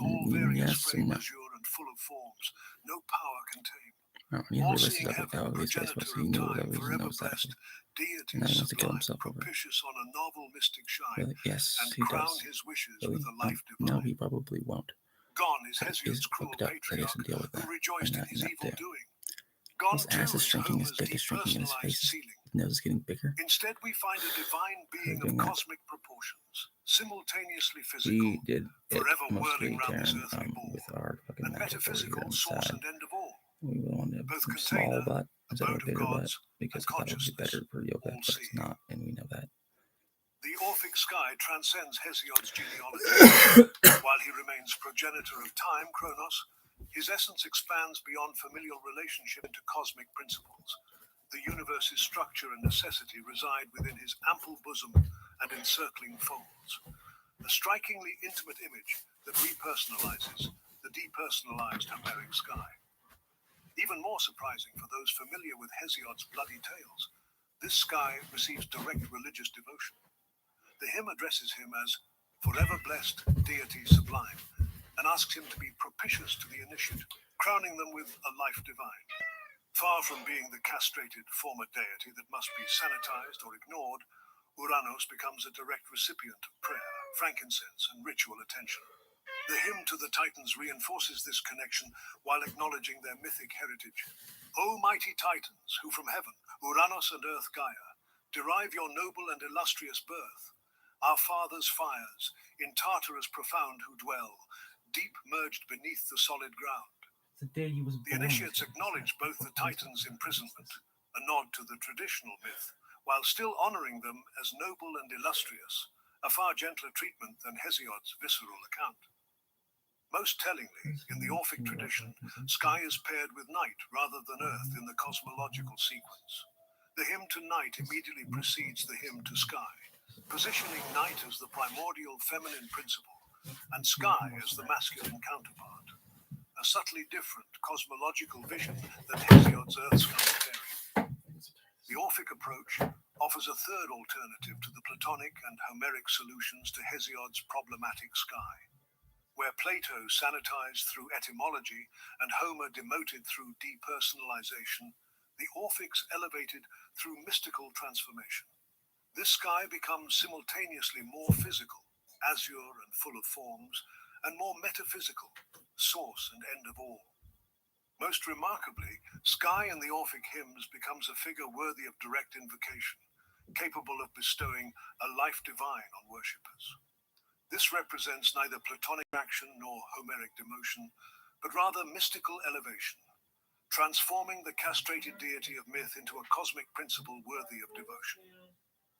Yes and no. Oh, and he realizes that with how his face was, he knew that he knows that. And now he wants to kill himself over it. Really? Yes, he does. Really? No, he probably won't. But he is fucked up that he has to deal with that. And that there. His ass is shrinking, his dick is shrinking, and his face is nose is getting bigger. Instead, we find a divine being of cosmic proportions, simultaneously physical, We did it forever mostly, whirling round this Taran, earthly ball, with our fucking and magic over here metaphysical on the source side. and end of all. We wanted Both some container, small butt instead of a bigger butt gods, because and we thought it would be better consciousness, for yoga, all but it's not, and we know that. The Orphic sky transcends Hesiod's genealogy. While he remains progenitor of time, Kronos, his essence expands beyond familial relationship into cosmic principles. The universe's structure and necessity reside within his ample bosom and encircling folds. A strikingly intimate image that repersonalizes the depersonalized Homeric sky. Even more surprising for those familiar with Hesiod's bloody tales, this sky receives direct religious devotion. The hymn addresses him as forever blessed deity sublime and asks him to be propitious to the initiate, crowning them with a life divine. Far from being the castrated former deity that must be sanitized or ignored, Uranos becomes a direct recipient of prayer, frankincense, and ritual attention. The hymn to the Titans reinforces this connection while acknowledging their mythic heritage. O mighty Titans, who from heaven, Uranos and earth Gaia, derive your noble and illustrious birth, our fathers' fires, in Tartarus profound who dwell, deep merged beneath the solid ground. The day he was The initiates acknowledge both the Titans' imprisonment, a nod to the traditional myth, while still honoring them as noble and illustrious, a far gentler treatment than Hesiod's visceral account. Most tellingly, in the Orphic tradition, sky is paired with night rather than earth in the cosmological sequence. The hymn to night immediately precedes the hymn to sky, positioning night as the primordial feminine principle and sky as the masculine counterpart. A subtly different cosmological vision than Hesiod's earth sky pairing. The Orphic approach offers a third alternative to the Platonic and Homeric solutions to Hesiod's problematic sky. Where Plato sanitized through etymology and Homer demoted through depersonalization, the Orphics elevated through mystical transformation. This sky becomes simultaneously more physical, azure and full of forms, and more metaphysical, source and end of all. Most remarkably, sky in the Orphic hymns becomes a figure worthy of direct invocation, capable of bestowing a life divine on worshippers. This represents neither Platonic action nor Homeric demotion, but rather mystical elevation, transforming the castrated deity of myth into a cosmic principle worthy of devotion.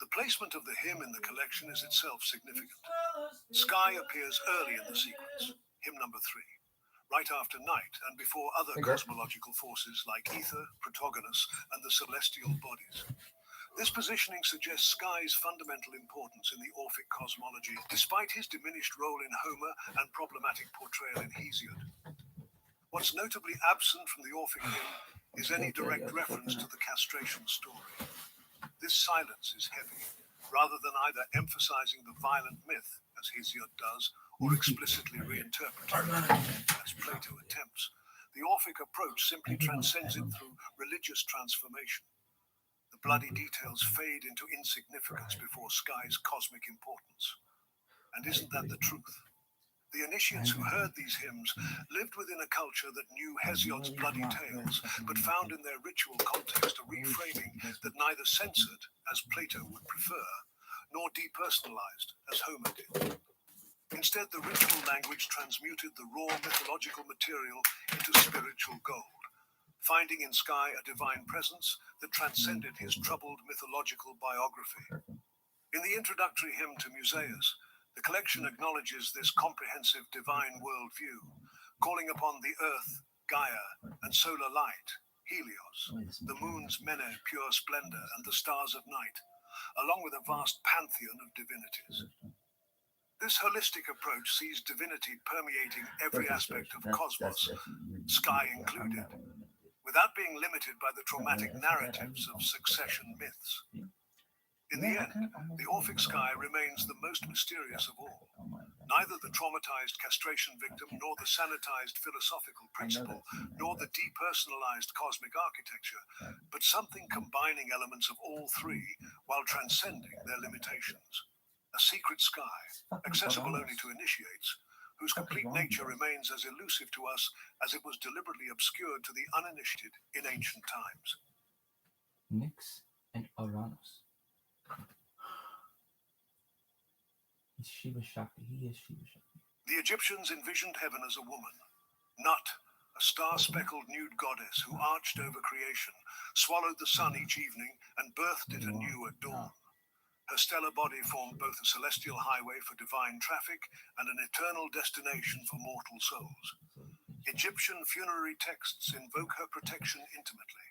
The placement of the hymn in the collection is itself significant. Sky appears early in the sequence, hymn number 3, right after night and before other cosmological forces like ether, protagonus, and the celestial bodies. This positioning suggests sky's fundamental importance in the Orphic cosmology, despite his diminished role in Homer and problematic portrayal in Hesiod. What's notably absent from the Orphic hymn is any direct reference to the castration story. This silence is heavy, rather than either emphasizing the violent myth, as Hesiod does, or explicitly reinterpreting it, as Plato attempts. The Orphic approach simply transcends it through religious transformation. The bloody details fade into insignificance before sky's cosmic importance. And isn't that the truth? The initiates who heard these hymns lived within a culture that knew Hesiod's bloody tales, but found in their ritual context a reframing that neither censored, as Plato would prefer, nor depersonalized, as Homer did. Instead, the ritual language transmuted the raw mythological material into spiritual gold, finding in Sky a divine presence that transcended his troubled mythological biography. In the introductory hymn to Musaeus, the collection acknowledges this comprehensive divine worldview, calling upon the earth, Gaia, and solar light, Helios, the moon's many pure splendor, and the stars of night, along with a vast pantheon of divinities. This holistic approach sees divinity permeating every aspect of cosmos, sky included, without being limited by the traumatic narratives of succession myths. In the end, the Orphic sky remains the most mysterious of all. Neither the traumatized castration victim, nor the sanitized philosophical principle, nor the depersonalized cosmic architecture, but something combining elements of all three while transcending their limitations. A secret sky, accessible only to initiates, whose complete nature remains as elusive to us as it was deliberately obscured to the uninitiated in ancient times. Nix and Uranus. He's Shiva Shakti. He is Shiva Shakti. The Egyptians envisioned heaven as a woman, Nut, a star-speckled nude goddess who arched over creation, swallowed the sun each evening, and birthed it anew at dawn. Her stellar body formed both a celestial highway for divine traffic and an eternal destination for mortal souls. Egyptian funerary texts invoke her protection intimately.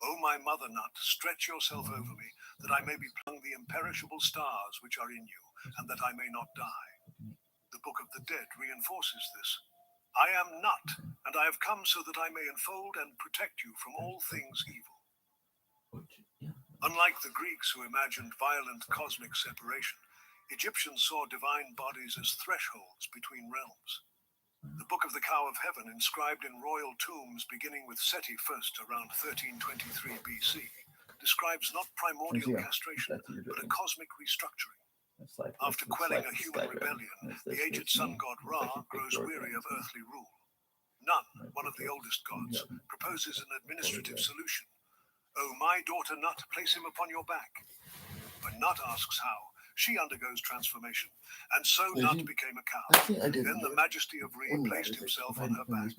O my mother Nut, stretch yourself over me, that I may be among the imperishable stars which are in you, and that I may not die. The Book of the Dead reinforces this. I am Nut, and I have come so that I may enfold and protect you from all things evil. Unlike the Greeks who imagined violent cosmic separation, Egyptians saw divine bodies as thresholds between realms. The Book of the Cow of Heaven, inscribed in royal tombs beginning with Seti I around 1323 BC, describes not primordial castration, but a cosmic restructuring. After quelling a human rebellion, the aged sun god Ra grows weary of earthly rule. Nun, one of the oldest gods, proposes an administrative solution. O my daughter Nut, place him upon your back. When Nut asks how, she undergoes transformation, and so Nut became a cow. Then the majesty of Re placed himself on her back.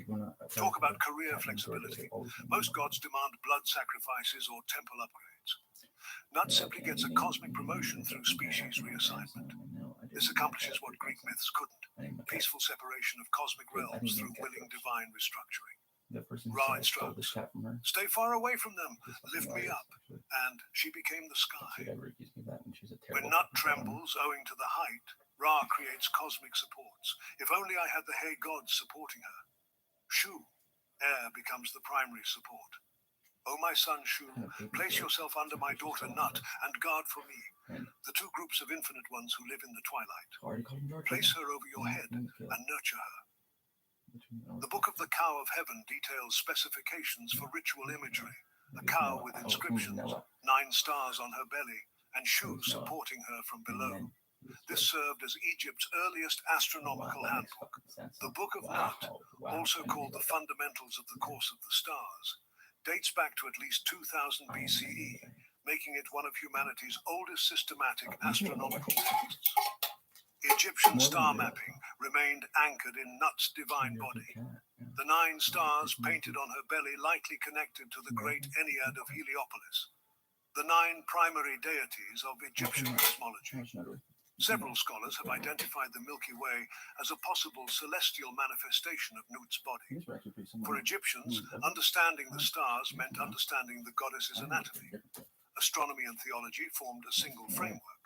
Talk about career flexibility. Most gods demand blood sacrifices or temple upgrades. Nut simply gets a cosmic promotion through species reassignment. This accomplishes what Greek myths couldn't: peaceful separation of cosmic realms through willing divine restructuring. Ra instructs, stay far away from them, lift me up, and she became the sky. When Nut trembles owing to the height, Ra creates cosmic supports. If only I had the Hay gods supporting her. Shu, air, becomes the primary support. O my son Shu, place yourself under my daughter Nut and guard for me the two groups of infinite ones who live in the twilight. Place her over your head and nurture her. The Book of the Cow of Heaven details specifications for ritual imagery. A cow with inscriptions, 9 stars on her belly, and Shu supporting her from below. This served as Egypt's earliest astronomical handbook. The Book of Nut, also called the Fundamentals of the Course of the Stars, dates back to at least 2000 BCE, making it one of humanity's oldest systematic astronomical texts. Egyptian star mapping remained anchored in Nut's divine body. The 9 stars painted on her belly likely connected to the great Ennead of Heliopolis, the 9 primary deities of Egyptian cosmology. Several scholars have identified the Milky Way as a possible celestial manifestation of Nut's body. For Egyptians, understanding the stars meant understanding the goddess's anatomy. Astronomy and theology formed a single framework.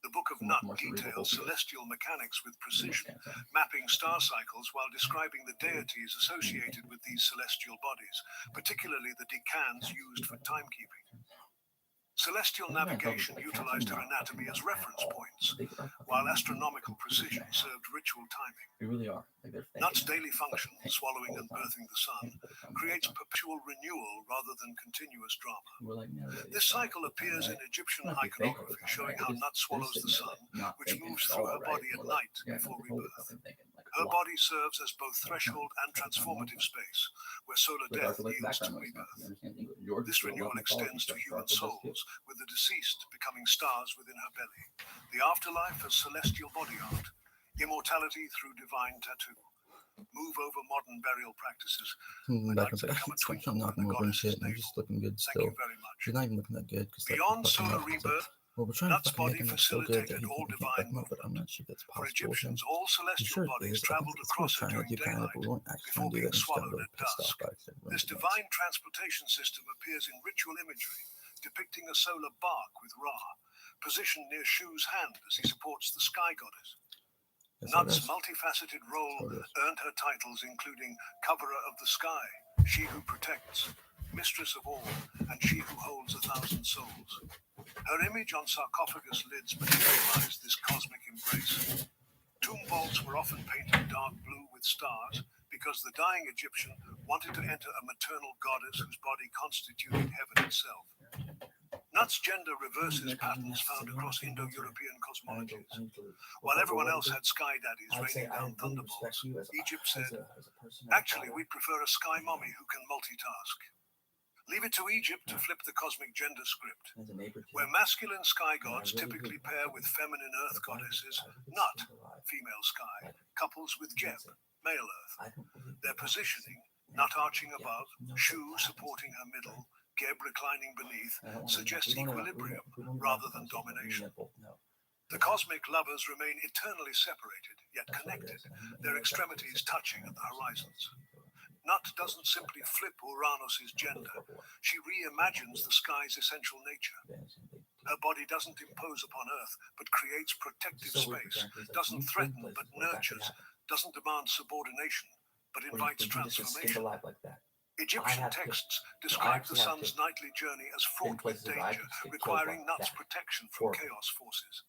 The Book of Nut details celestial mechanics with precision, mapping star cycles while describing the deities associated with these celestial bodies, particularly the decans used for timekeeping. Celestial navigation utilized her anatomy as reference points, while astronomical precision served ritual timing. Nut's daily function, swallowing and birthing the sun, creates perpetual renewal rather than continuous drama. This cycle appears in Egyptian iconography, showing how Nut swallows the sun, which moves through her body at night before rebirth. Her body serves as both threshold and transformative space, where solar death yields to rebirth. This renewal extends to human souls, with the deceased becoming stars within her belly. The afterlife as celestial body art, immortality through divine tattoo. Move over modern burial practices. Back up there. I'm not moving shit. I'm just looking good still. She's not even looking that good. Beyond solar rebirth, well, we're trying to Nut's body fucking make him so good that facilitated he all can't divine back him up, but I'm not sure if that's For possible. Egyptians, all celestial bodies traveled across her during daylight before being swallowed at dusk. This divine transportation system appears in ritual imagery, depicting a solar bark with Ra, positioned near Shu's hand as he supports the sky goddess. Nut's multifaceted role earned her titles including Coverer of the Sky, She Who Protects, Mistress of All, and She Who Holds 1,000 Souls. Her image on sarcophagus lids materialized this cosmic embrace. Tomb vaults were often painted dark blue with stars because the dying Egyptian wanted to enter a maternal goddess whose body constituted heaven itself. Nut's gender reverses patterns found across Indo-European cosmologies. While everyone else had sky daddies raining down thunderbolts, Egypt said, actually, we prefer a sky mommy who can multitask. Leave it to Egypt to flip the cosmic gender script, where masculine sky gods typically pair with feminine earth goddesses, Nut, female sky, couples with Geb, male earth. Their positioning, Nut arching above, Shu supporting her middle, Geb reclining beneath, suggests equilibrium rather than domination. The cosmic lovers remain eternally separated, yet connected, their extremities touching at the horizons. Nut doesn't simply flip Uranus' gender. She reimagines the sky's essential nature. Her body doesn't impose upon Earth, but creates protective space, doesn't threaten, but nurtures, doesn't demand subordination, but invites transformation. Egyptian texts describe the sun's nightly journey as fraught with danger, requiring Nut's protection from chaos forces.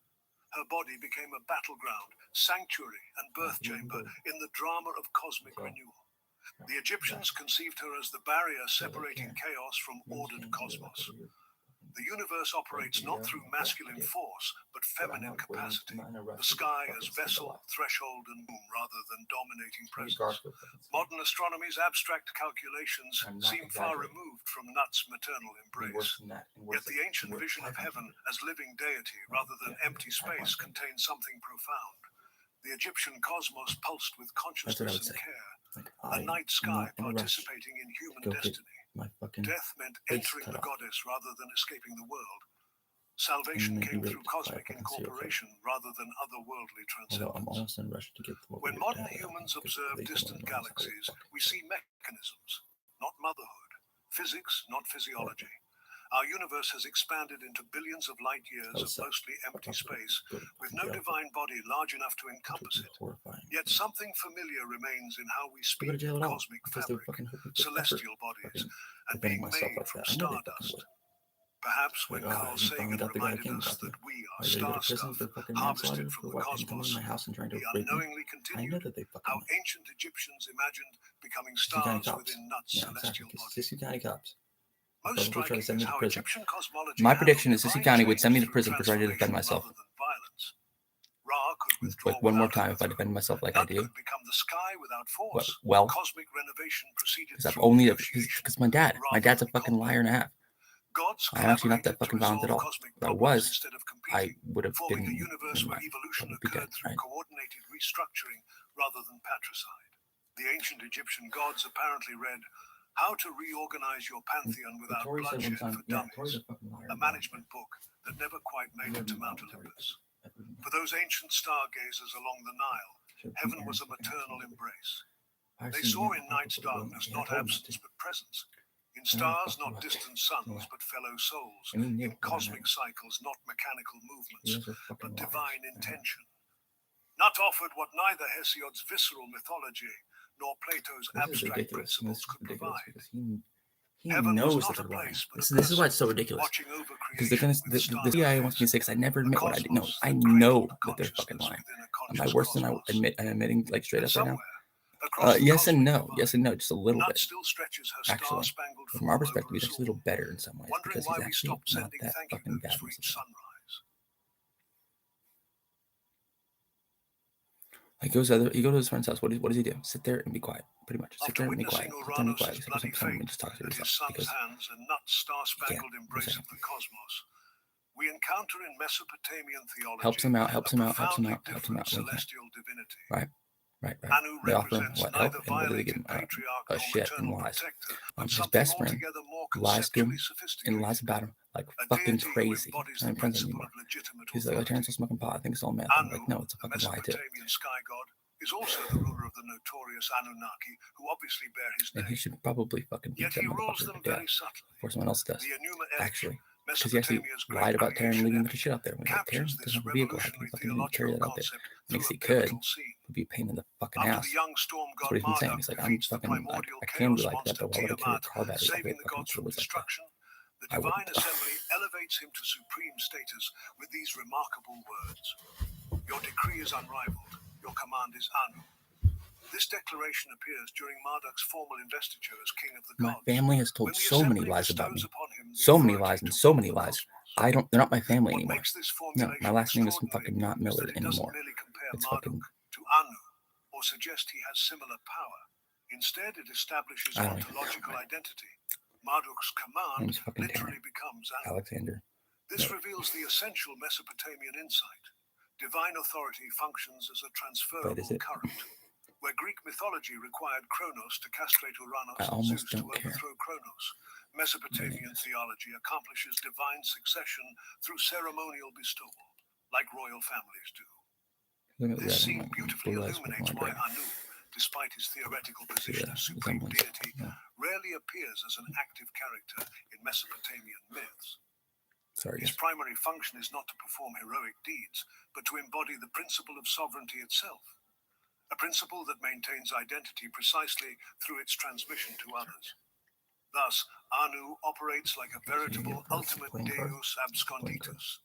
Her body became a battleground, sanctuary, and birth chamber in the drama of cosmic renewal. The Egyptians conceived her as the barrier separating chaos from ordered cosmos. The universe operates not through masculine force, but feminine capacity. The sky as vessel, threshold, and womb rather than dominating presence. Modern astronomy's abstract calculations seem far removed from Nut's maternal embrace. Yet the ancient vision of heaven as living deity rather than empty space contains something profound. The Egyptian cosmos pulsed with consciousness and care. A night sky participating in human destiny. Death meant entering the goddess rather than escaping the world. Salvation came through cosmic incorporation rather than otherworldly transcendence. When modern humans observe distant galaxies, we see mechanisms, not motherhood, physics, not physiology. Our universe has expanded into billions of light years of mostly empty space, with no divine body large enough to encompass it. Yet something familiar remains in how we speak of cosmic fabric, celestial bodies, and being made from stardust. Perhaps when Carl Sagan reminded us that we are star stuff, harvested from the cosmos, he unknowingly continued how ancient Egyptians imagined becoming stars within Nut's celestial body. Most striking is how Egyptian cosmology My prediction is Sissy County would send me to prison for trying to defend myself. Like one more time if I defend myself like I do. Well, because I've only because my dad's a fucking liar and a half. I'm actually not that fucking violent at all. If I was, I would have been. A universe where evolution occurred through coordinated restructuring rather than patricide. The ancient Egyptian gods apparently read How to Reorganize Your Pantheon Without Bloodshed for Dummies, a management book that never quite made it to Mount Olympus. For those ancient stargazers along the Nile, heaven was a maternal embrace. They saw in night's darkness not absence but presence. In stars, not distant suns, but fellow souls. In cosmic cycles, not mechanical movements, but divine intention. Nut offered what neither Hesiod's visceral mythology nor Plato's abstract principles could provide. He knows that they're lying. This is why it's so ridiculous. Because the CIA wants me to say, because I never admit what I did. No, I know that they're fucking lying. Am I worse than I'm admitting like straight up right now? Yes and no, just a little bit. Actually, from our perspective, he's actually a little better in some ways because he's actually not that fucking bad. He goes to his friend's house. What does he do? Sit there and be quiet. Pretty much. Sit there and be quiet. Sit there and be quiet. Just talk to yourself. Because we encounter in Mesopotamian theology helps him out. Celestial divinity. Right. They offer him what help, and what do they give him? Shit and lies. His best friend lies to him and lies about him like fucking crazy. He's not even friends anymore. He's like, Terrence is smoking pot. I think it's all meth. I'm like, no, it's a fucking lie too. Sky god is also the ruler of the notorious Anunnaki, who obviously bear his name. And he should probably fucking beat that motherfucker to death before someone else does. Actually. Because he actually lied about Taran leaving the shit out there. When Taran doesn't have a vehicle, how can he fucking carry that out there? Thinks he could. Would be a pain in the fucking ass. That's what he's been saying. He's like, I'm fucking, I can be like that, but why would I carry a car battery all the way fucking to the woods like that? The divine assembly elevates him to supreme status with these remarkable words. Your decree is unrivaled. Your command is Anu. This declaration appears during Marduk's formal investiture as king of the gods. My family has told so many lies about me. So many lies and so many lies. They're not my family anymore. No, my last name is fucking not Miller anymore. It's fucking to Anu or suggest he has similar power. Instead, it establishes ontological identity. Marduk's command Name's fucking literally becomes Alexander. This reveals the essential Mesopotamian insight. Divine authority functions as a transferable current. Where Greek mythology required Kronos to castrate Uranus and Zeus to overthrow Kronos, Mesopotamian theology accomplishes divine succession through ceremonial bestowal, like royal families do. This scene beautifully illuminates why Anu, despite his theoretical position as supreme deity, rarely appears as an active character in Mesopotamian myths. His primary function is not to perform heroic deeds, but to embody the principle of sovereignty itself, a principle that maintains identity precisely through its transmission to others. Thus, Anu operates like a veritable ultimate deus absconditus.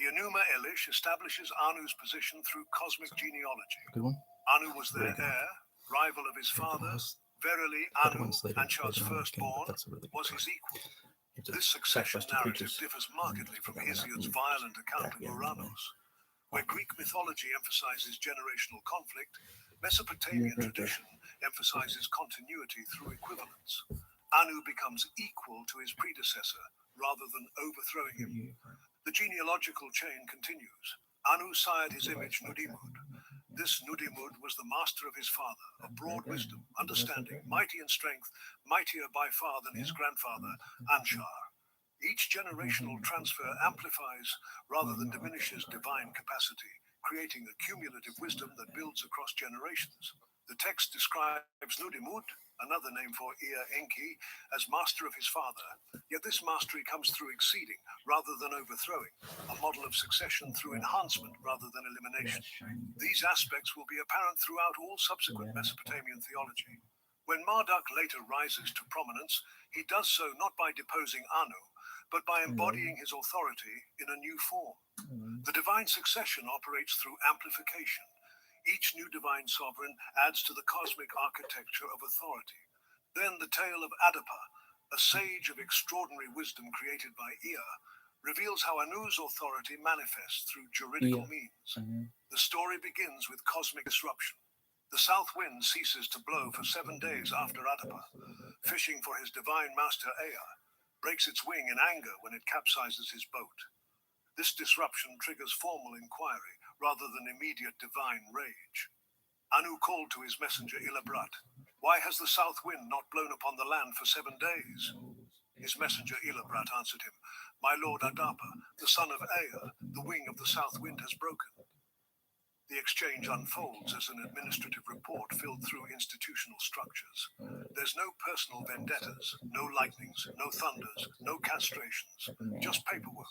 The Enuma Elish establishes Anu's position through cosmic genealogy. Anu was their heir, rival of his father. Verily, Anu, Anshar's firstborn, was his equal. This succession narrative differs markedly from Hesiod's violent account of Uranus. Where Greek mythology emphasizes generational conflict, Mesopotamian tradition emphasizes continuity through equivalence. Anu becomes equal to his predecessor rather than overthrowing him. The genealogical chain continues. Anu sired his image Nudimud. This Nudimud was the master of his father, of broad wisdom, understanding, mighty in strength, mightier by far than his grandfather, Anshar. Each generational transfer amplifies rather than diminishes divine capacity, creating a cumulative wisdom that builds across generations. The text describes Nudimud, another name for Ea Enki, as master of his father, yet this mastery comes through exceeding rather than overthrowing, a model of succession through enhancement rather than elimination. These aspects will be apparent throughout all subsequent Mesopotamian theology. When Marduk later rises to prominence, he does so not by deposing Anu, but by embodying his authority in a new form. The divine succession operates through amplification. Each new divine sovereign adds to the cosmic architecture of authority. Then the tale of Adapa, a sage of extraordinary wisdom created by Ea, reveals how Anu's authority manifests through juridical means. The story begins with cosmic disruption. The south wind ceases to blow for 7 days after Adapa, fishing for his divine master Ea, breaks its wing in anger when it capsizes his boat. This disruption triggers formal inquiry rather than immediate divine rage. Anu called to his messenger Ilabrat. Why has the south wind not blown upon the land for 7 days? His messenger Ilabrat answered him, My lord Adapa, the son of Ea, the wing of the south wind has broken. The exchange unfolds as an administrative report filled through institutional structures. There's no personal vendettas, no lightnings, no thunders, no castrations, just paperwork.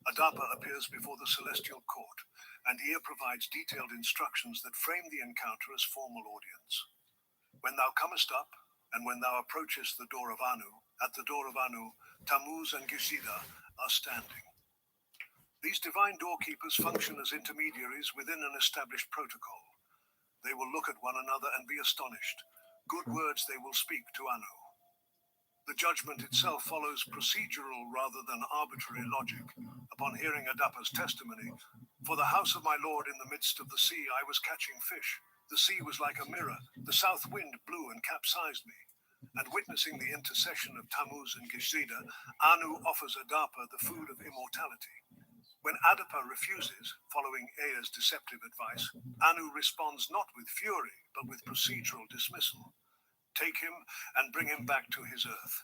Adapa appears before the celestial court, and Ea provides detailed instructions that frame the encounter as formal audience. When thou comest up, and when thou approachest the door of Anu, at the door of Anu, Tammuz and Gizida are standing. These divine doorkeepers function as intermediaries within an established protocol. They will look at one another and be astonished. Good words they will speak to Anu. The judgment itself follows procedural rather than arbitrary logic. Upon hearing Adapa's testimony, for the house of my lord in the midst of the sea I was catching fish. The sea was like a mirror. The south wind blew and capsized me. And witnessing the intercession of Tammuz and Gizida, Anu offers Adapa the food of immortality. When Adapa refuses, following Ea's deceptive advice, Anu responds not with fury, but with procedural dismissal. Take him and bring him back to his earth.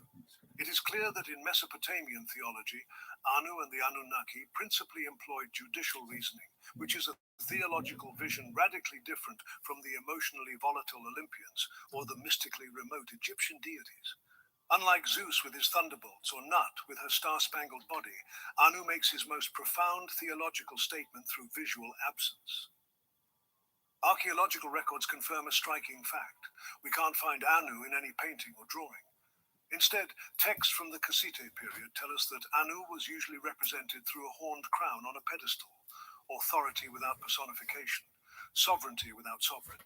It is clear that in Mesopotamian theology, Anu and the Anunnaki principally employed judicial reasoning, which is a theological vision radically different from the emotionally volatile Olympians or the mystically remote Egyptian deities. Unlike Zeus with his thunderbolts or Nut with her star-spangled body, Anu makes his most profound theological statement through visual absence. Archaeological records confirm a striking fact. We can't find Anu in any painting or drawing. Instead, texts from the Kassite period tell us that Anu was usually represented through a horned crown on a pedestal, authority without personification, sovereignty without sovereign,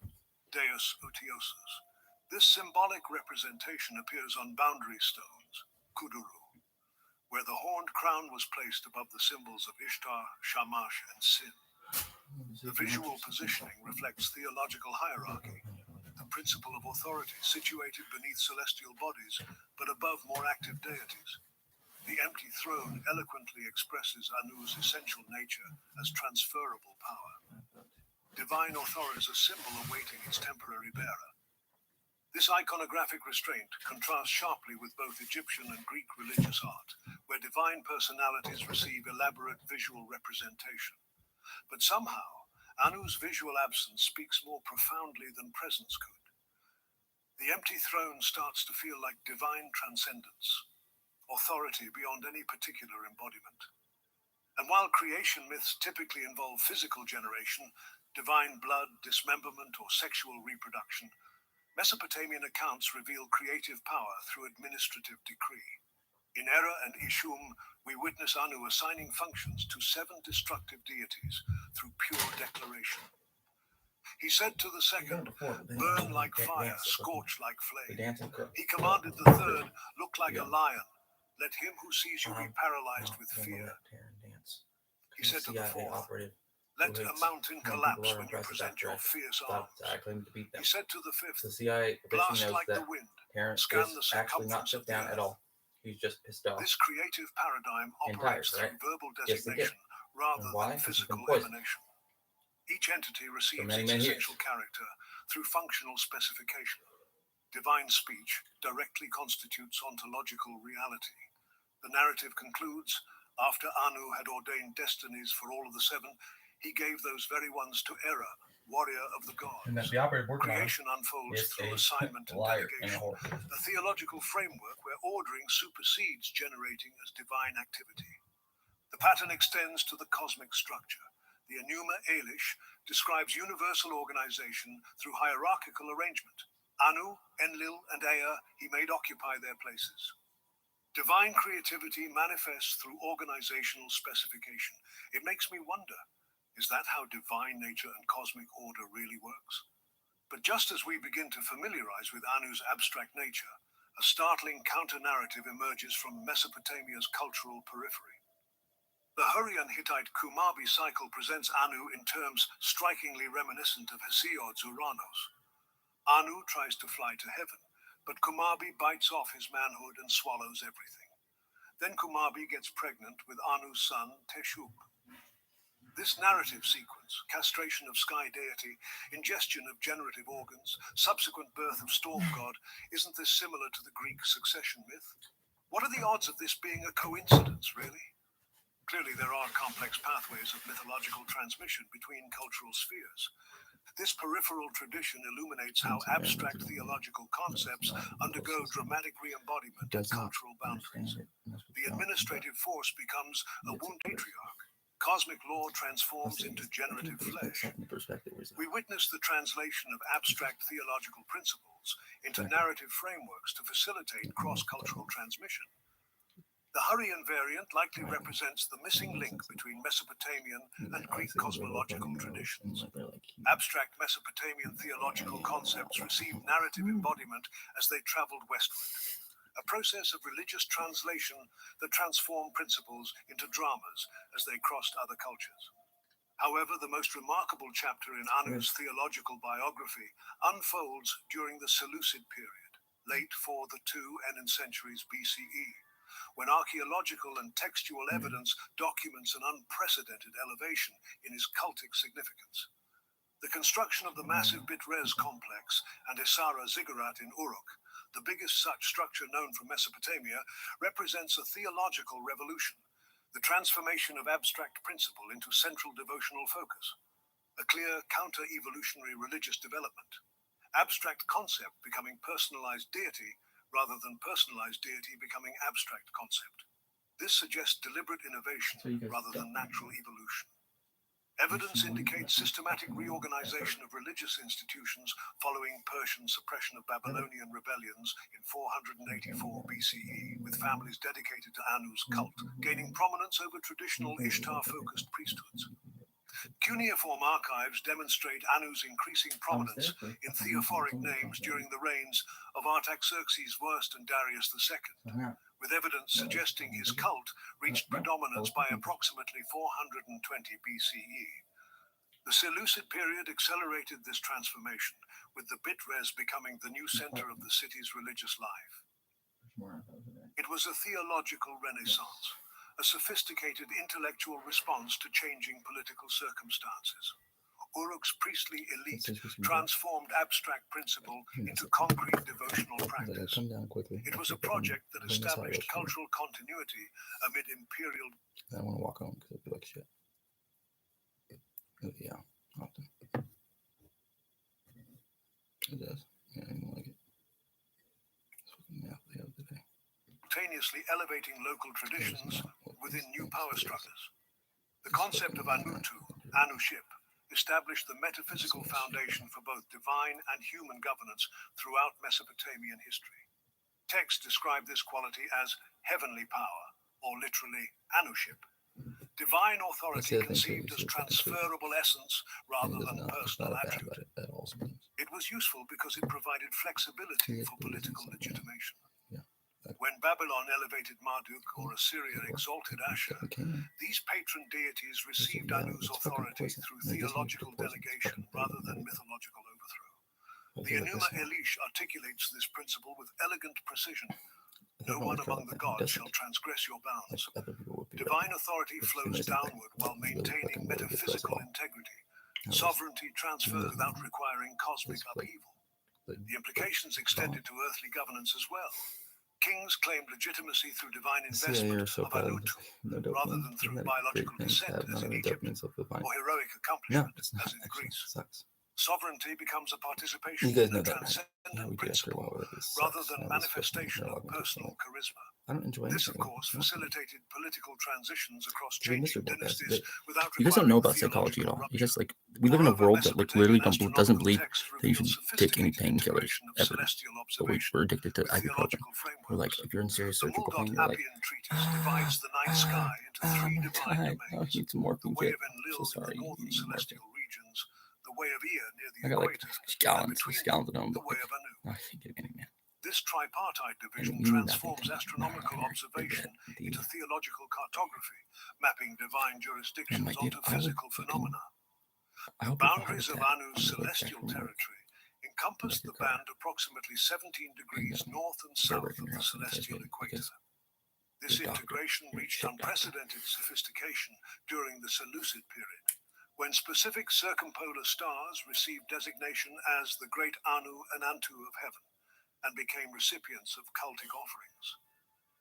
Deus Otiosus. This symbolic representation appears on boundary stones, kuduru, where the horned crown was placed above the symbols of Ishtar, Shamash, and Sin. The visual positioning reflects theological hierarchy. The principle of authority situated beneath celestial bodies, but above more active deities. The empty throne eloquently expresses Anu's essential nature as transferable power. Divine authority is a symbol awaiting its temporary bearer. This iconographic restraint contrasts sharply with both Egyptian and Greek religious art, where divine personalities receive elaborate visual representation. But somehow, Anu's visual absence speaks more profoundly than presence could. The empty throne starts to feel like divine transcendence, authority beyond any particular embodiment. And while creation myths typically involve physical generation, divine blood, dismemberment, or sexual reproduction, Mesopotamian accounts reveal creative power through administrative decree. In Era and Ishum, we witness Anu assigning functions to 7 destructive deities through pure declaration. He said to the second, "Burn like fire, scorch like flame." He commanded the third, "Look like a lion. Let him who sees you be paralyzed with fear." He said to the fourth, "Let a mountain collapse when you present your fierce arms." He said to the fifth, "Blast like the wind, scan the circumference of the earth." He's just pissed off. This creative paradigm operates through verbal designation rather than physical emanation. Each entity receives its essential character through functional specification. Divine speech directly constitutes ontological reality. The narrative concludes, after Anu had ordained destinies for all of the 7, he gave those very ones to Era, warrior of the gods. And the operative working Creation unfolds through assignment and delegation, a theological framework where ordering supersedes generating as divine activity. The pattern extends to the cosmic structure. The Enuma Elish describes universal organization through hierarchical arrangement. Anu, Enlil, and Ea he made occupy their places. Divine creativity manifests through organizational specification. It makes me wonder, is that how divine nature and cosmic order really works? But just as we begin to familiarize with Anu's abstract nature, a startling counter-narrative emerges from Mesopotamia's cultural periphery. The Hurrian Hittite Kumabi cycle presents Anu in terms strikingly reminiscent of Hesiod's Uranos. Anu tries to fly to heaven, but Kumabi bites off his manhood and swallows everything. Then Kumabi gets pregnant with Anu's son, Teshub. This narrative sequence, castration of sky deity, ingestion of generative organs, subsequent birth of storm god, isn't this similar to the Greek succession myth? What are the odds of this being a coincidence, really? Clearly, there are complex pathways of mythological transmission between cultural spheres. This peripheral tradition illuminates how abstract theological concepts undergo dramatic re-embodiment at cultural boundaries. The administrative force becomes a wounded patriarch. Cosmic law transforms into generative flesh. We witness the translation of abstract theological principles into narrative frameworks to facilitate cross-cultural transmission. The Hurrian variant likely represents the missing link between Mesopotamian and Greek cosmological traditions. Abstract Mesopotamian theological concepts received narrative embodiment as they traveled westward, a process of religious translation that transformed principles into dramas as they crossed other cultures. However, the most remarkable chapter in Anu's theological biography unfolds during the Seleucid period, late 4th to 2 centuries BCE, when archaeological and textual evidence documents an unprecedented elevation in his cultic significance. The construction of the massive Bitrez complex and Essara ziggurat in Uruk, the biggest such structure known from Mesopotamia, represents a theological revolution, the transformation of abstract principle into central devotional focus, a clear counter-evolutionary religious development, abstract concept becoming personalized deity rather than personalized deity becoming abstract concept. This suggests deliberate innovation rather than natural evolution. Evidence indicates systematic reorganization of religious institutions following Persian suppression of Babylonian rebellions in 484 BCE, with families dedicated to Anu's cult, gaining prominence over traditional Ishtar-focused priesthoods. Cuneiform archives demonstrate Anu's increasing prominence in theophoric names during the reigns of Artaxerxes I and Darius II, with evidence suggesting his cult reached predominance by approximately 420 BCE. The Seleucid period accelerated this transformation, with the Bit-Res becoming the new center of the city's religious life. It was a theological renaissance, a sophisticated intellectual response to changing political circumstances. Uruk's priestly elite transformed abstract principle into concrete devotional practice. It was a project that established cultural continuity amid imperial... I want to walk home because I feel like shit. Yeah, often. It does. Yeah, I don't like it. Simultaneously elevating local traditions within new power structures. The concept of Anutu, Anuship, established the metaphysical foundation for both divine and human governance throughout Mesopotamian history. Texts describe this quality as heavenly power, or literally Anuship. Divine authority conceived as transferable essence rather than personal attribute. It was useful because it provided flexibility for political legitimation. When Babylon elevated Marduk or Assyria exalted Ashur, these patron deities received Anu's authority through theological delegation rather than mythological overthrow. The Enuma Elish articulates this principle with elegant precision. No one among the gods shall transgress your bounds. Divine authority flows downward while maintaining metaphysical integrity. Sovereignty transferred without requiring cosmic upheaval. The implications extended to earthly governance as well. Kings claimed legitimacy through divine investment of Anutu, rather than through biological descent as in Egypt, or heroic accomplishment as in Greece. Sovereignty becomes a participation in the transcendent principle, rather than manifestation of personal charisma. This, of course, facilitated political transitions across changing dynasties without you guys don't know about psychology at all. You guys we live in a world that literally doesn't believe that you should take any painkillers ever. But we're addicted to ibuprofen. We're like, if you're in serious surgical pain, you're like, divides the night sky into three divine I need some morphine kit. I'm so sorry. Celestial regions, the way of Ea near the I got like equator, scallons of them. the way of Anu. I can't get any, man. This tripartite division transforms astronomical observation into theological cartography, mapping divine jurisdictions onto physical phenomena. The boundaries of Anu's celestial territory encompass the band approximately 17 degrees north and south of the celestial equator. This integration reached unprecedented sophistication during the Seleucid period, when specific circumpolar stars received designation as the Great Anu and Antu of heaven, and became recipients of cultic offerings.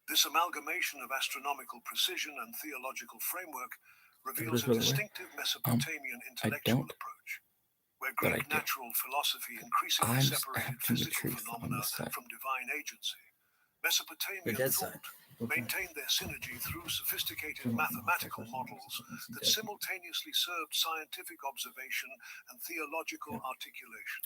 This amalgamation of astronomical precision and theological framework reveals a distinctive Mesopotamian intellectual approach, where Greek natural philosophy increasingly separated physical phenomena from divine agency. Mesopotamian thought maintained their synergy through sophisticated mathematical models that simultaneously served scientific observation and theological articulation.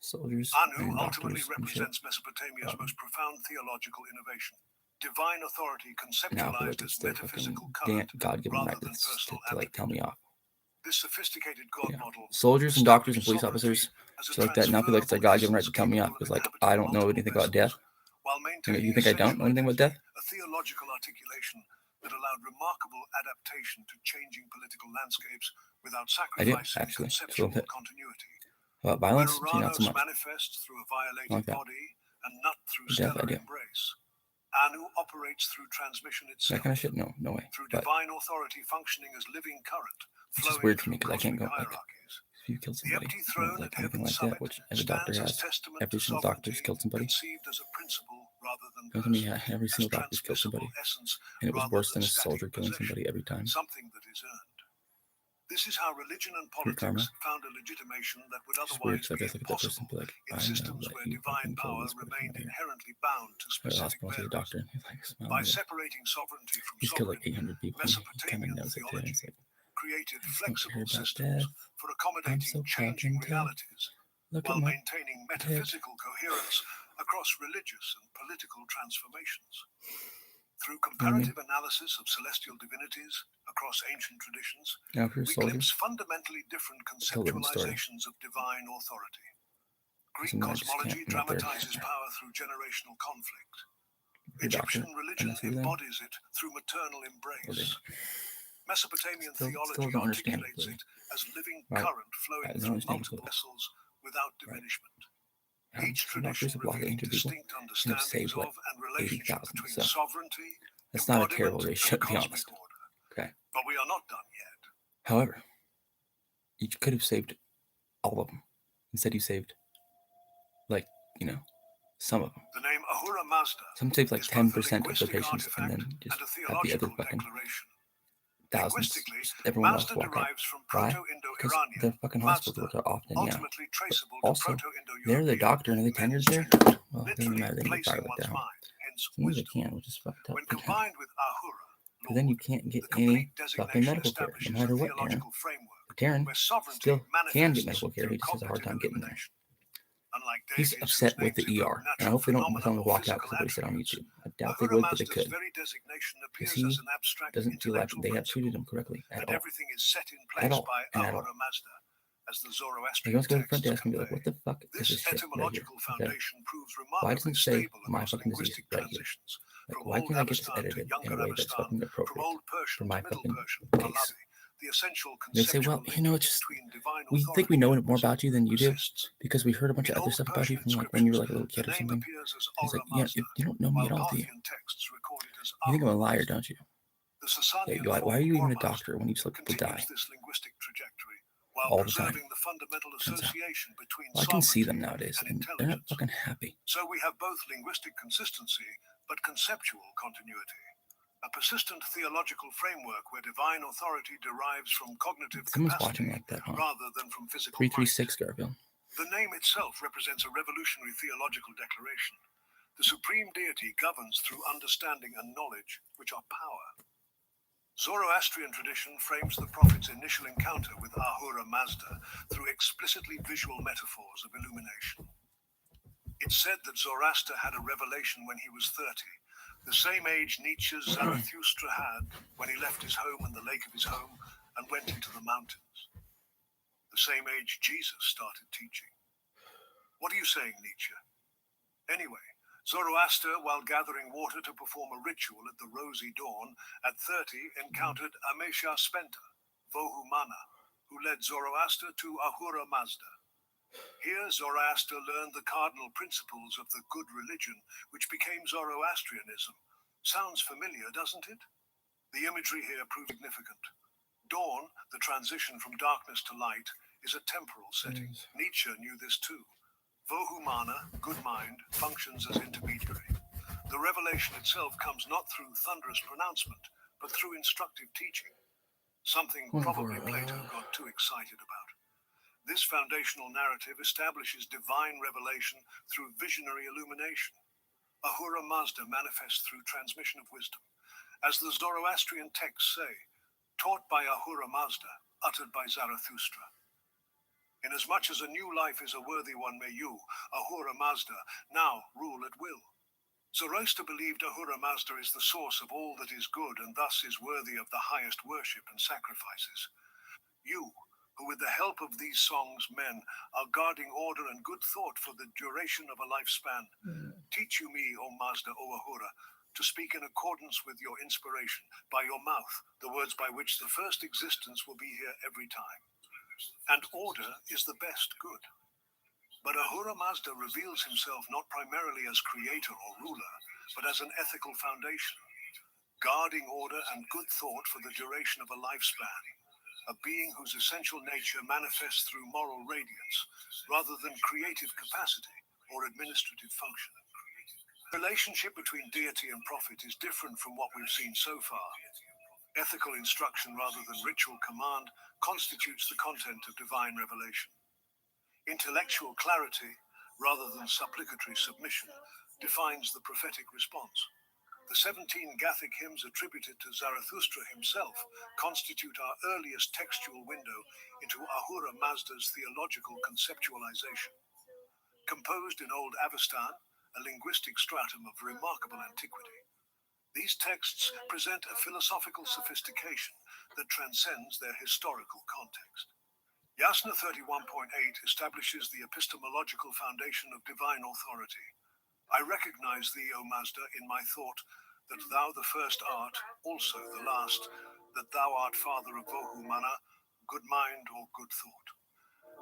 Anu ultimately represents Mesopotamia's most profound theological innovation. Divine authority conceptualized as metaphysical current rather than personal to tell me off. This sophisticated God model. Soldiers and doctors and police officers, so like that. Now I feel like it's a God-given right to tell me off because like I don't know anything about death. You think I don't know anything about death? A theological articulation that allowed remarkable adaptation to changing political landscapes without sacrificing conceptual continuity. Violence? Not so much. Manifests through a violated body and not through stellar embrace. Anu operates through transmission itself. That kind of shit? No way. Through divine authority functioning as living current, which is weird for me because I can't go like, if you kill somebody, like anything like that, which every doctor has, every single doctor's killed somebody. Every single doctor's killed somebody, and it was worse than a soldier killing somebody every time. Something that is earned. This is how religion and politics found a legitimation that would otherwise be impossible in systems where divine power remained inherently bound to specific values. By separating sovereignty from sovereignty, Mesopotamian theology created flexible systems for accommodating changing realities, while maintaining metaphysical coherence across religious and political transformations. Through comparative analysis of celestial divinities across ancient traditions, we glimpse fundamentally different conceptualizations of divine authority. Greek cosmology dramatizes power through generational conflict. Egyptian religion embodies it through maternal embrace. Mesopotamian Still theology don't understand it, articulates it as living right? current flowing Right, through multiple vessels without diminishment. Each Some doctors tradition have lost revealing 800 people distinct and have understandings saved like of and relationship 80,000. between So sovereignty, that's not a embodiment, terrible ratio, and to be cosmic honest. order. Okay. But we are not done yet. However, you could have saved all of them. Instead, you saved, like, some of them. The name Ahura Mazda Some saved like is 10% both a of their linguistic patients and then artifact just and a have the other theological fucking declaration. thousands. Linguistically, Just everyone else Mazda walk out. derives from Why? Because Proto-Indo-Iranian their fucking hospitals Mazda, are often, ultimately traceable But to also, Proto-Indo-European they're the doctor and are they tenured there? gender, Well, it doesn't literally matter. They can get placing fired like one's that. mind, hence Some of they wisdom. can, which is fucked up. When combined with Ahura, Because then you can't get any fucking medical care, no matter what, Taran. But Taran still can get medical care. He just has a hard time getting there. He's upset with the ER, and I hope they don't tell him to walk out because of what he said on YouTube. I doubt they would, but they could. Because he doesn't feel like they have treated him correctly at all. At all, and at all. He wants to go to the front desk and be like, what the fuck is this shit right here? Okay. Why doesn't it say my fucking disease right here? Like, why can't I get this edited in a way that's fucking appropriate for my fucking case? They say, well, it's just, we think we know more about you than you do because we heard a bunch of other stuff about you from like when you were like a little kid or something. He's like, yeah, if you don't know me at all, do you? You think I'm a liar, don't you? Yeah, you're like, why are you even a doctor when you just let people die all the time? Well, I can see them nowadays, and they're not fucking happy. So we have both linguistic consistency but conceptual continuity. A persistent theological framework where divine authority derives from cognitive Someone's capacity watching like that, huh? rather than from physical 336 Garfield. The name itself represents a revolutionary theological declaration. The supreme deity governs through understanding and knowledge, which are power. Zoroastrian tradition frames the prophet's initial encounter with Ahura Mazda through explicitly visual metaphors of illumination. It's said that Zoroaster had a revelation when he was 30, the same age Nietzsche's Zarathustra had when he left his home and the lake of his home and went into the mountains. The same age Jesus started teaching. What are you saying, Nietzsche? Anyway, Zoroaster, while gathering water to perform a ritual at the rosy dawn, at 30 encountered Amesha Spenta, Vohumana, who led Zoroaster to Ahura Mazda. Here, Zoroaster learned the cardinal principles of the good religion, which became Zoroastrianism. Sounds familiar, doesn't it? The imagery here proves significant. Dawn, the transition from darkness to light, is a temporal setting. Nietzsche knew this too. Vohumana, good mind, functions as intermediary. The revelation itself comes not through thunderous pronouncement, but through instructive teaching. Something probably Plato got too excited about. This foundational narrative establishes divine revelation through visionary illumination. Ahura Mazda manifests through transmission of wisdom. As the Zoroastrian texts say, taught by Ahura Mazda, uttered by Zarathustra. Inasmuch as a new life is a worthy one, may you, Ahura Mazda, now rule at will. Zoroaster believed Ahura Mazda is the source of all that is good and thus is worthy of the highest worship and sacrifices. You, who with the help of these songs, men, are guarding order and good thought for the duration of a lifespan, teach you me, O Mazda, O Ahura, to speak in accordance with your inspiration, by your mouth, the words by which the first existence will be here every time. And order is the best good. But Ahura Mazda reveals himself not primarily as creator or ruler, but as an ethical foundation, guarding order and good thought for the duration of a lifespan, a being whose essential nature manifests through moral radiance, rather than creative capacity or administrative function. The relationship between deity and prophet is different from what we've seen so far. Ethical instruction rather than ritual command constitutes the content of divine revelation. Intellectual clarity, rather than supplicatory submission, defines the prophetic response. The 17 Gathic hymns attributed to Zarathustra himself constitute our earliest textual window into Ahura Mazda's theological conceptualization. Composed in Old Avestan, a linguistic stratum of remarkable antiquity, these texts present a philosophical sophistication that transcends their historical context. Yasna 31.8 establishes the epistemological foundation of divine authority. I recognize thee, O Mazda, in my thought, that thou the first art, also the last, that thou art father of Vohu Mana, good mind or good thought.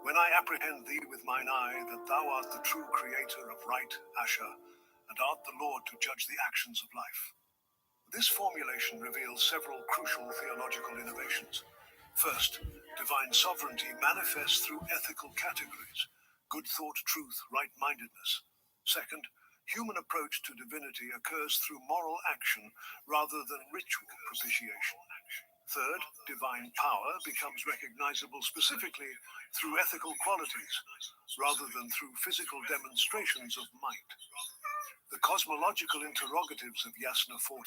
When I apprehend thee with mine eye, that thou art the true creator of right, Asher, and art the Lord to judge the actions of life. This formulation reveals several crucial theological innovations. First, divine sovereignty manifests through ethical categories: good thought, truth, right-mindedness. Second, human approach to divinity occurs through moral action rather than ritual propitiation. Third, divine power becomes recognizable specifically through ethical qualities rather than through physical demonstrations of might. The cosmological interrogatives of Yasna 44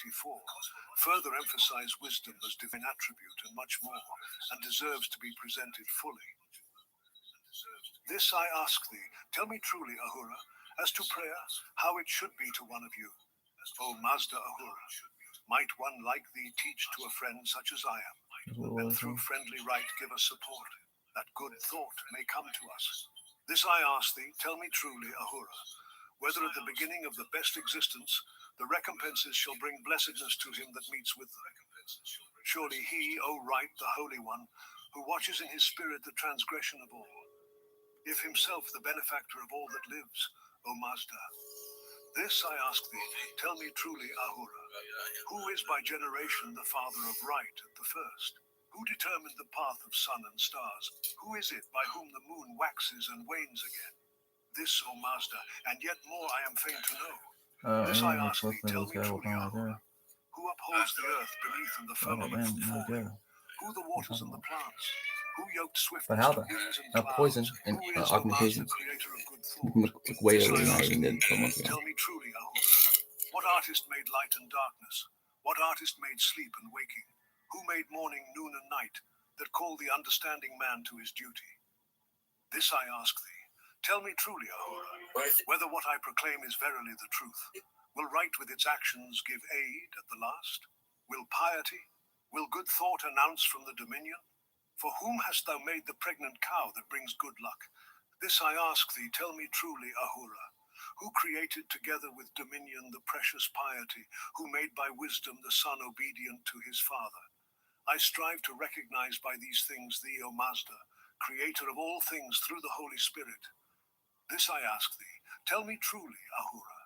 further emphasize wisdom as divine attribute and much more, and deserves to be presented fully. This I ask thee, tell me truly, Ahura, as to prayer, how it should be to one of you. O Mazda Ahura, might one like thee teach to a friend such as I am, and through friendly right give us support, that good thought may come to us. This I ask thee, tell me truly, Ahura, whether at the beginning of the best existence the recompenses shall bring blessedness to him that meets with them. Surely he, O right, the Holy One, who watches in his spirit the transgression of all, if himself the benefactor of all that lives, O Mazda. This I ask thee, tell me truly, Ahura, who is by generation the father of right at the first? Who determined the path of sun and stars? Who is it by whom the moon waxes and wanes again? This, O Mazda, and yet more I am fain to know. This I ask thee, tell me truly, Ahura, who upholds the earth beneath and the firmament from falling? Who the waters and the plants? Who yoked swiftness to winds and clouds? Poison and Who is, O Master, augmentations. creator of good thought? Way This earlier I than I ask even thee, did 12 months ago. tell me truly, Ahura, what artist made light and darkness? What artist made sleep and waking? Who made morning, noon, and night, that called the understanding man to his duty? This I ask thee, tell me truly, Ahura, whether what I proclaim is verily the truth. Will right with its actions give aid at the last? Will piety, will good thought announce from the dominion? For whom hast thou made the pregnant cow that brings good luck? This I ask thee, tell me truly, Ahura, who created together with dominion the precious piety, who made by wisdom the son obedient to his father? I strive to recognize by these things thee, O Mazda, creator of all things through the Holy Spirit. This I ask thee, tell me truly, Ahura.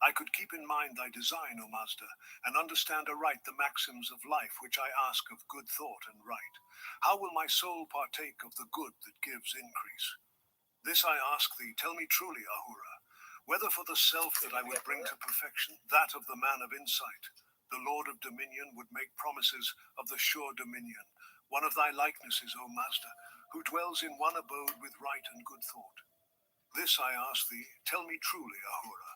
I could keep in mind thy design, O Mazda, and understand aright the maxims of life which I ask of good thought and right. How will my soul partake of the good that gives increase? This I ask thee, tell me truly, Ahura, whether for the self that I would bring to perfection, that of the man of insight, the Lord of dominion would make promises of the sure dominion, one of thy likenesses, O Mazda, who dwells in one abode with right and good thought. This I ask thee, tell me truly, Ahura,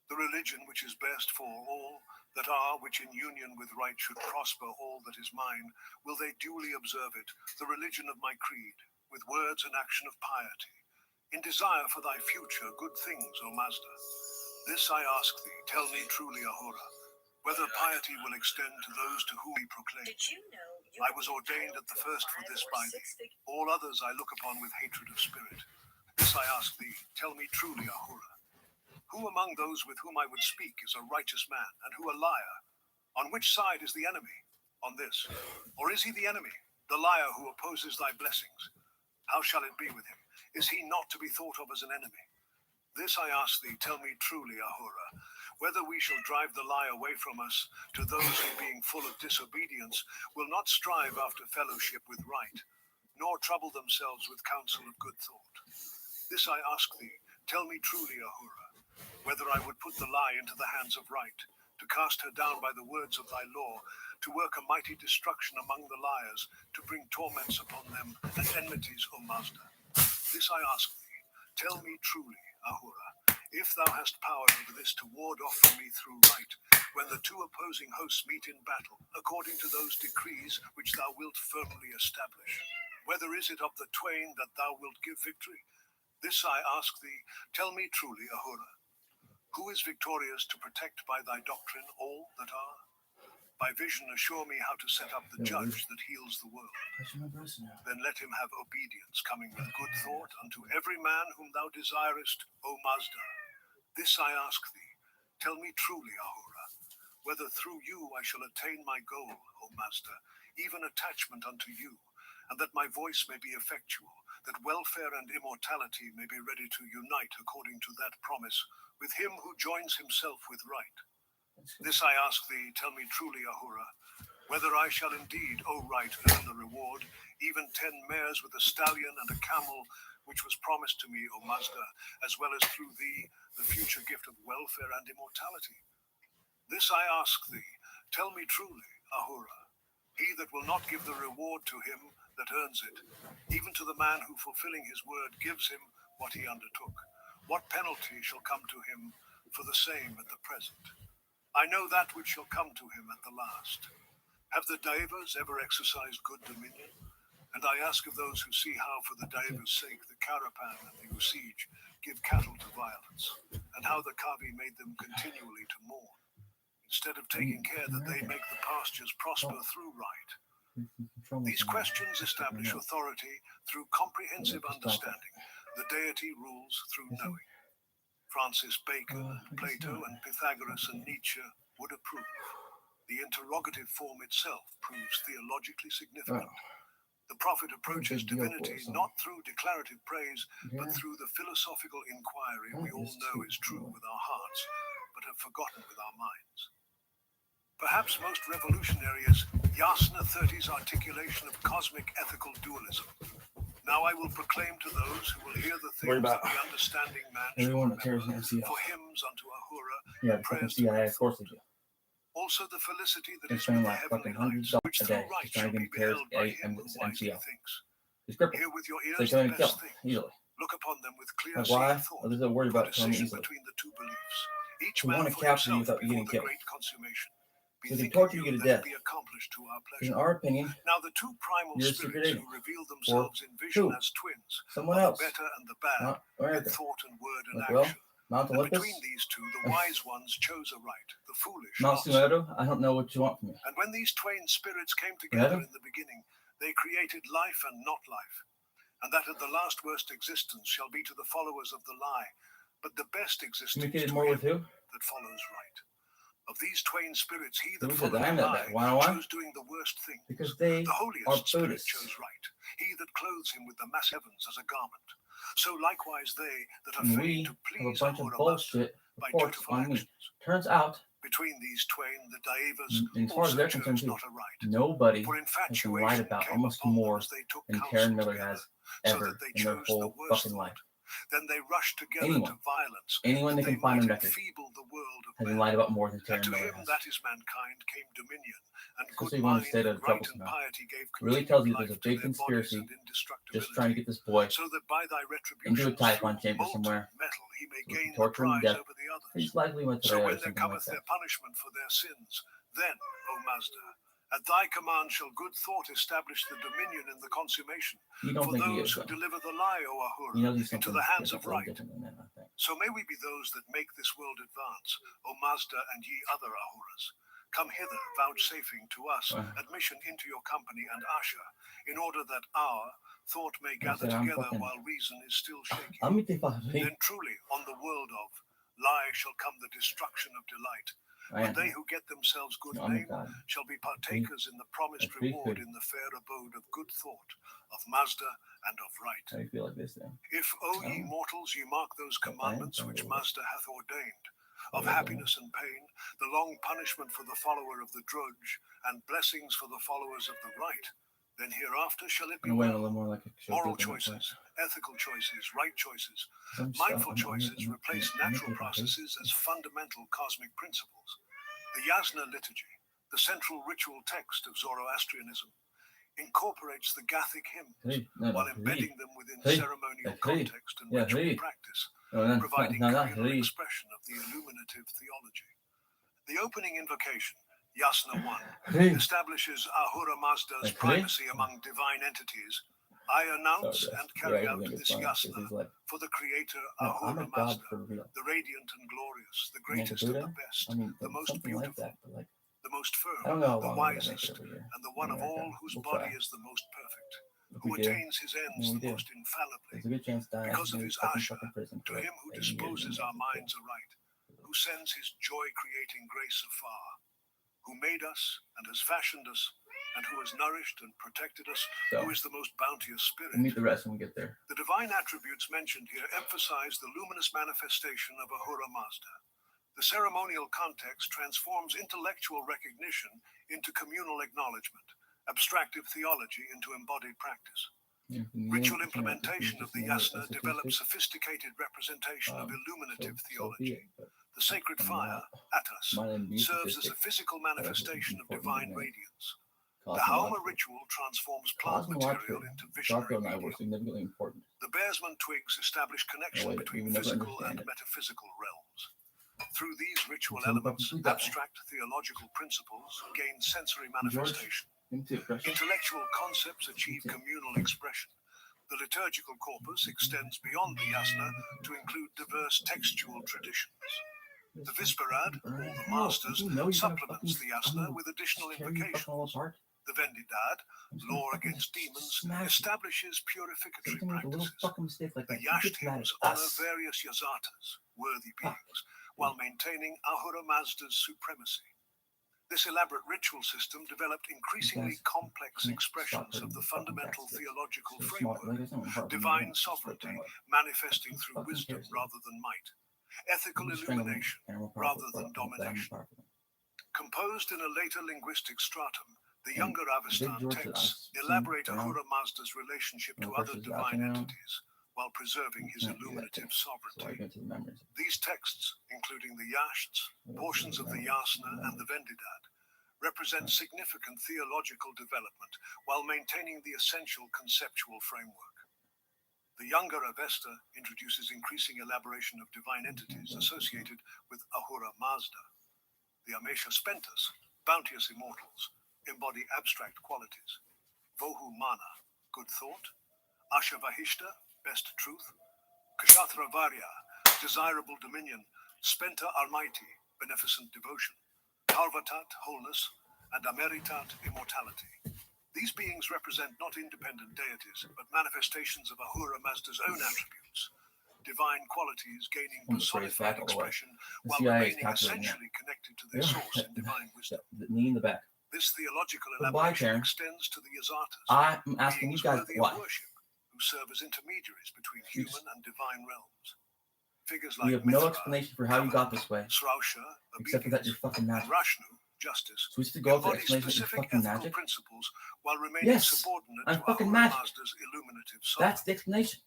the religion which is best for all that are, which in union with right should prosper all that is mine, will they duly observe it, the religion of my creed, with words and action of piety, in desire for thy future good things, O Mazda. This I ask thee, tell me truly, Ahura, whether piety will extend to those to whom we proclaim. I was ordained at the first for this by thee. All others I look upon with hatred of spirit. This I ask thee, tell me truly, Ahura, who among those with whom I would speak is a righteous man, and who a liar? On which side is the enemy? On this. Or is he the enemy, the liar who opposes thy blessings? How shall it be with him? Is he not to be thought of as an enemy? This I ask thee, tell me truly, Ahura, whether we shall drive the lie away from us to those who, being full of disobedience, will not strive after fellowship with right, nor trouble themselves with counsel of good thought. This I ask thee, tell me truly, Ahura, whether I would put the lie into the hands of right, to cast her down by the words of thy law, to work a mighty destruction among the liars, to bring torments upon them and enmities, O Mazda. This I ask thee, tell me truly, Ahura, if thou hast power over this to ward off from me through right, when the two opposing hosts meet in battle, according to those decrees which thou wilt firmly establish. Whether is it of the twain that thou wilt give victory? This I ask thee, tell me truly, Ahura. Who is victorious to protect by thy doctrine all that are? By vision assure me how to set up the judge that heals the world. Then let him have obedience, coming with good thought unto every man whom thou desirest, O Mazda. This I ask thee, tell me truly, Ahura, whether through you I shall attain my goal, O Mazda, even attachment unto you, and that my voice may be effectual, that welfare and immortality may be ready to unite according to that promise with him who joins himself with right. This I ask thee, tell me truly, Ahura, whether I shall indeed, O right, earn the reward, even 10 mares with a stallion and a camel, which was promised to me, O Mazda, as well as through thee the future gift of welfare and immortality. This I ask thee, tell me truly, Ahura, he that will not give the reward to him that earns it, even to the man who fulfilling his word gives him what he undertook, what penalty shall come to him for the same at the present? I know that which shall come to him at the last. Have the Daevas ever exercised good dominion? And I ask of those who see how for the Daevas' sake the Carapan and the Usij give cattle to violence, and how the Kavi made them continually to mourn, instead of taking care that they make the pastures prosper through right. These questions establish authority through comprehensive understanding. The deity rules through knowing. Francis Bacon and Plato and Pythagoras and Nietzsche would approve. The interrogative form itself proves theologically significant. The prophet approaches divinity not through declarative praise, but through the philosophical inquiry we all know is true with our hearts, but have forgotten with our minds. Perhaps most revolutionary is Yasna 30's articulation of cosmic ethical dualism. Now I will proclaim to those who will hear the things that the understanding man should remember, for hymns unto Ahura, prayers to CIA, of course they do. Also the felicity that They're is spending with the like heavenly fucking hundreds lights, of which dollars a through day right just trying shall to be get repairs beheld by him who and wisely MCL. thinks. He's crippled. Hear with your They're ears trying the to kill best him things. easily. Look upon them with clear Like why? thought. Well, there's a word For about killing decision easily. between the two beliefs. Each We man want to for capture you himself without you before getting the killed. great consummation. So they torture you to death. Be accomplished to our In pleasure. our opinion, Now the two primal you're a secret spirits agent. who reveal themselves in vision as twins, Someone are else. the better and the bad, Not in America. thought and word and Like, well, action. Mount And Olympus. between these two, the wise ones chose aright, the foolish Mount lost. Sumeru, I don't know what you want from me. And when these twain spirits came together Heaven? in the beginning, they created life and not life. And that at the last worst existence shall be to the followers of the lie, but the best existence Communicated to more him with who? that follows right. Of these twain spirits, he Who that was it? followed I'm the that lie bad. Why? chose doing the worst thing. Because they The are holiest spirit Buddhists. chose right, he that clothes him with the mass heavens as a garment. So likewise they that are And fain we to have a please bunch of Ahura Mazda bullshit by reports dutiful on me. actions. Turns out, Between these twain, the Daevas as far as also they're chose concerned, too, not aright. nobody For has been lied infatuation about came almost upon them more as they took than counsel Taran Miller together, has so ever that they in their chose whole the worst fucking life. Then they rushed together Anyone. to violence, Anyone that they they can find might on record enfeeble the world of has been men. lied about more than And Taran to Miller him, has. that is mankind, came dominion, and good Especially when mind, it's stated and right troublesome and now. piety gave Really continued tells you there's life a to big their bodies conspiracy and indestructibility, just trying to get this boy so that by thy into a retributions Typhon through chamber molten somewhere. metal he may So we gain can the torture him to prize death. over the others. He's likely went So to when or there something like cometh that. their punishment for their sins, then, O Mazda, at thy command shall good thought establish the dominion in the consummation You don't for think he those is, who though. deliver the lie, O Ahura, You know he's into something the hands of different, right. different than that, I think. So may we be those that make this world advance, O Mazda and ye other Ahuras. Come hither, vouchsafing to us admission into your company and Asha, in order that our thought may gather together while reason is still shaking. Then truly on the world of lie shall come the destruction of delight. But they who get themselves good name shall be partakers in the promised reward in the fair abode of good thought, of Mazda and of right. How do you feel like this, then? If, O ye mortals, ye mark those commandments which Mazda hath ordained, of happiness and pain, the long punishment for the follower of the drudge, and blessings for the followers of the right, then hereafter shall it be well. Moral choices, ethical choices, right choices, mindful choices replace natural processes as fundamental cosmic principles. The Yasna liturgy, the central ritual text of Zoroastrianism, incorporates the Gathic hymns while embedding them within ceremonial context and ritual practice, providing communal expression of the illuminative theology. The opening invocation, Yasna 1, establishes Ahura Mazda's primacy among divine entities. I announce and carry out this Yasna for the creator Ahura Mazda, the radiant and glorious, the greatest and the best, the most beautiful, the most firm, the wisest, and the one of all whose body is the most perfect, who attains his ends the most infallibly, because of his Asha, to him who disposes our minds aright, who sends his joy-creating grace afar, who made us and has fashioned us, and who has nourished and protected us, So, who is the most bounteous spirit. we'll meet the rest when we get there. The divine attributes mentioned here emphasize the luminous manifestation of Ahura Mazda. The ceremonial context transforms intellectual recognition into communal acknowledgement, abstractive theology into embodied practice. Ritual implementation of the yasna develops sophisticated representation of illuminative theology. The sacred fire, atas, serves as a physical manifestation of divine radiance. The Hauma ritual transforms plant material into visionary medium. Significantly important. The Bearsman twigs establish connection between physical and metaphysical realms. Through these ritual elements, abstract theological principles gain sensory manifestation. Intellectual concepts achieve communal expression. The liturgical corpus extends beyond the yasna to include diverse textual traditions. The Visperad, or the Masters, supplements the yasna with additional invocations. The Vendidad, law against demons, establishes purificatory practices. The Yash hymns honor various yazatas, worthy beings, while maintaining Ahura Mazda's supremacy. This elaborate ritual system developed increasingly complex expressions of the fundamental theological framework, divine sovereignty manifesting through wisdom rather than might, ethical illumination rather than domination. Composed in a later linguistic stratum, the younger Avestan texts elaborate Ahura Mazda's relationship to other divine entities, while preserving his illuminative sovereignty. These texts, including the Yashts, portions of the Yasna, and the Vendidad, represent significant theological development while maintaining the essential conceptual framework. The younger Avesta introduces increasing elaboration of divine entities associated with Ahura Mazda. The Amesha Spentas, bounteous immortals, embody abstract qualities. Vohu Mana, good thought. Ashavahishta, best truth. Kshatra Varya, desirable dominion. Spenta Almighty, beneficent devotion. Harvatat, wholeness, and Ameritat, immortality. These beings represent not independent deities, but manifestations of Ahura Mazda's own attributes, divine qualities gaining personified expression while remaining essentially connected to their source in divine wisdom. The knee in the back. This theological elaboration extends to the yazatas, I'm asking you guys why. Worship, who serve as intermediaries between human and divine realms. Figures We like have no Mithra, explanation for how you got this way, Srausha, except for that you're fucking magic. Rashnu, justice, So we just go over the embody explanation that specific you're fucking ethical magic? principles while remaining Yes, subordinate I'm to fucking Ahura magic. Mazda's illuminative soul. That's the explanation.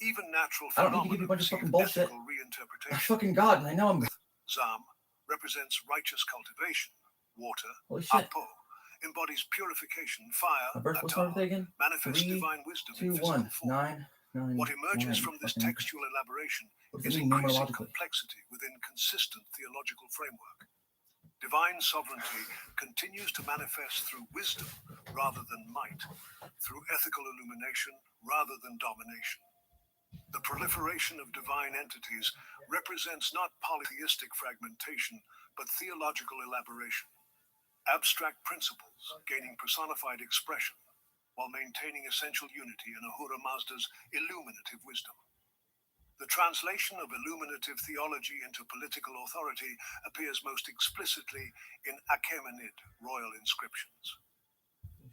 Even natural I don't need to phenomena give you a bunch of receive fucking bullshit. ethical I'm reinterpretation. fucking God, and I know I'm. Zam represents righteous cultivation. Water, Holy shit. Apo, embodies purification. Fire, My birth, what's Atar, my birthday again? manifests 3, divine wisdom 2, in physical 1, form. 9, 9. What emerges 9, from this fucking- textual elaboration What is does it mean increasing numerologically? complexity within consistent theological framework. Divine sovereignty continues to manifest through wisdom rather than might, through ethical illumination rather than domination. The proliferation of divine entities represents not polytheistic fragmentation, but theological elaboration. Abstract principles gaining personified expression, while maintaining essential unity in Ahura Mazda's illuminative wisdom. The translation of illuminative theology into political authority appears most explicitly in Achaemenid royal inscriptions.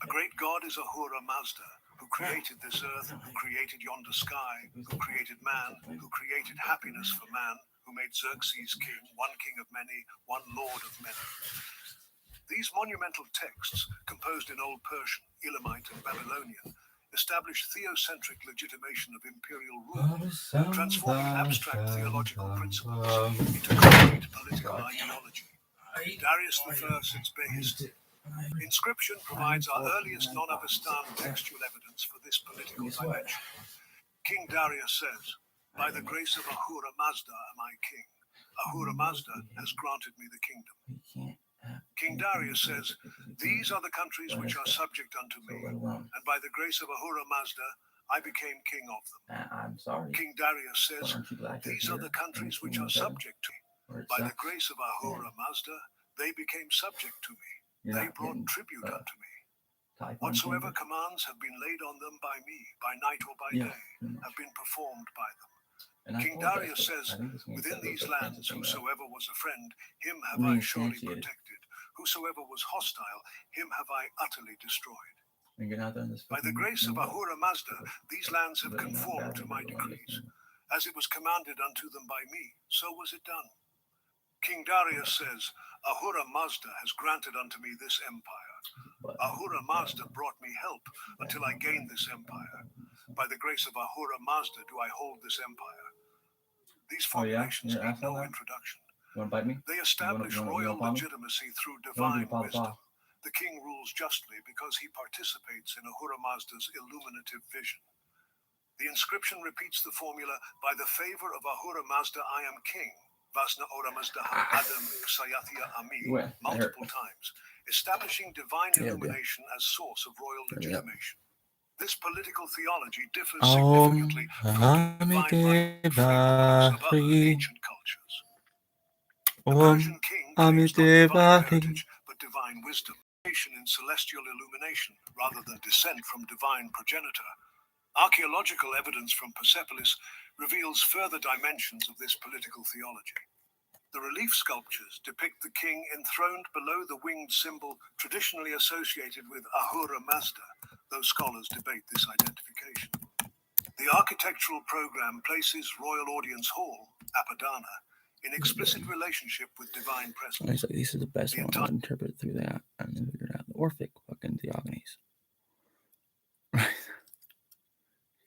A great god is Ahura Mazda, who created this earth, who created yonder sky, who created man, who created happiness for man, who made Xerxes king, one king of many, one lord of many. These monumental texts, composed in Old Persian, Elamite, and Babylonian, establish theocentric legitimation of imperial rule, transforming abstract theological principles into concrete political ideology. Darius I at its base. Inscription provides our earliest non-Avestan textual evidence for this political dimension. King Darius says, "By the grace of Ahura Mazda am I king. Ahura Mazda has granted me the kingdom." King Darius says, "These are the countries which are subject unto me, and by the grace of Ahura Mazda, I became king of them." I'm sorry. King Darius says, Aren't you glad you're "These are here? the countries which Anything are better? subject to me. Or it By the sucks? grace of Ahura Mazda, they became subject to me. You're They not brought getting, tribute unto me. Typhon Whatsoever chamber? commands have been laid on them by me, by night or by Yeah, day, pretty much. have been performed by them." And I King apologize, Darius but says, I think this means "Within that these those lands, offenses thing, whosoever was a friend, him have I surely reinstantiated. protected. Whosoever was hostile, him have I utterly destroyed. By the grace of Ahura Mazda, these lands have conformed to my decrees. As it was commanded unto them by me, so was it done. King Darius says, Ahura Mazda has granted unto me this empire. Ahura Mazda brought me help until I gained this empire. By the grace of Ahura Mazda do I hold this empire. These formulations need no introduction. They establish royal legitimacy through divine wisdom. The king rules justly because he participates in Ahura Mazda's illuminative vision. The inscription repeats the formula, by the favor of Ahura Mazda I am king, Vasna Ora Mazda Adam Sayathia Ami, multiple times, establishing divine illumination as source of royal legitimation. This political theology differs significantly from divine frameworks of other ancient cultures. The Persian king claims not divine heritage, but divine wisdom, in celestial illumination, rather than descent from divine progenitor. Archaeological evidence from Persepolis reveals further dimensions of this political theology. The relief sculptures depict the king enthroned below the winged symbol traditionally associated with Ahura Mazda, though scholars debate this identification. The architectural program places Royal Audience Hall, Apadana, in explicit relationship with divine presence. It's like, this is the best one. I'll interpret through that and then figure out the Orphic fucking Theogonies. Right.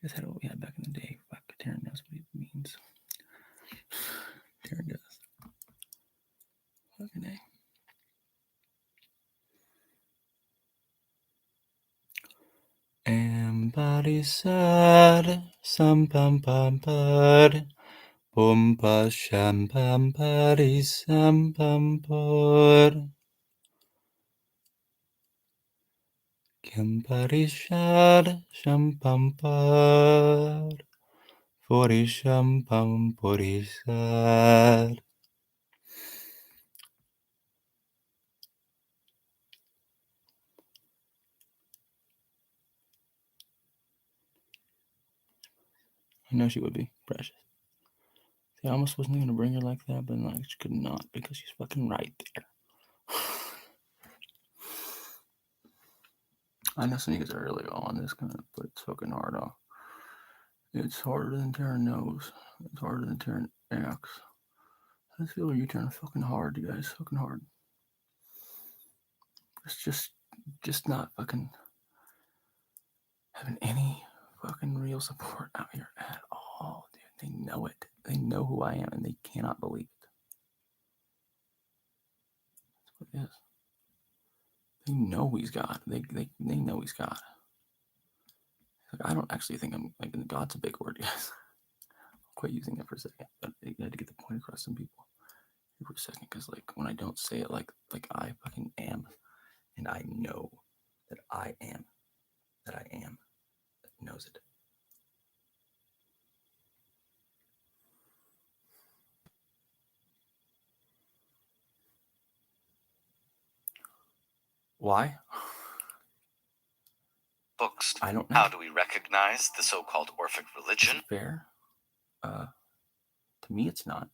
That's what we had back in the day. Fuck, Taran knows what it means. Taran does. Fucking A. Embody sad, some pam pam pad, bumpa sham pam paddy, sam pam pod. Kempari shad, sham pam pad, 40 sham pam pori sad. I know she would be precious. See, I almost wasn't going to bring her like that, but I just could not because she's fucking right there. I know some niggas are early on this kind of, but it's fucking hard off. It's harder than Taran knows. It's harder than Taran acts. I feel like you turn fucking hard, you guys. Fucking hard. It's just not fucking having any fucking real support out here at all, dude. They know it. They know who I am, and they cannot believe it. That's what it is. They know he's God. They know he's God. Like, I don't actually think I'm like God's a big word, guys. I'll quit using it for a second. But I had to get the point across to some people for a second, because like when I don't say it like I fucking am, and I know that I am, that knows it. Why? Books. I don't know. How do we recognize the so-called Orphic religion? Is it fair? To me, it's not.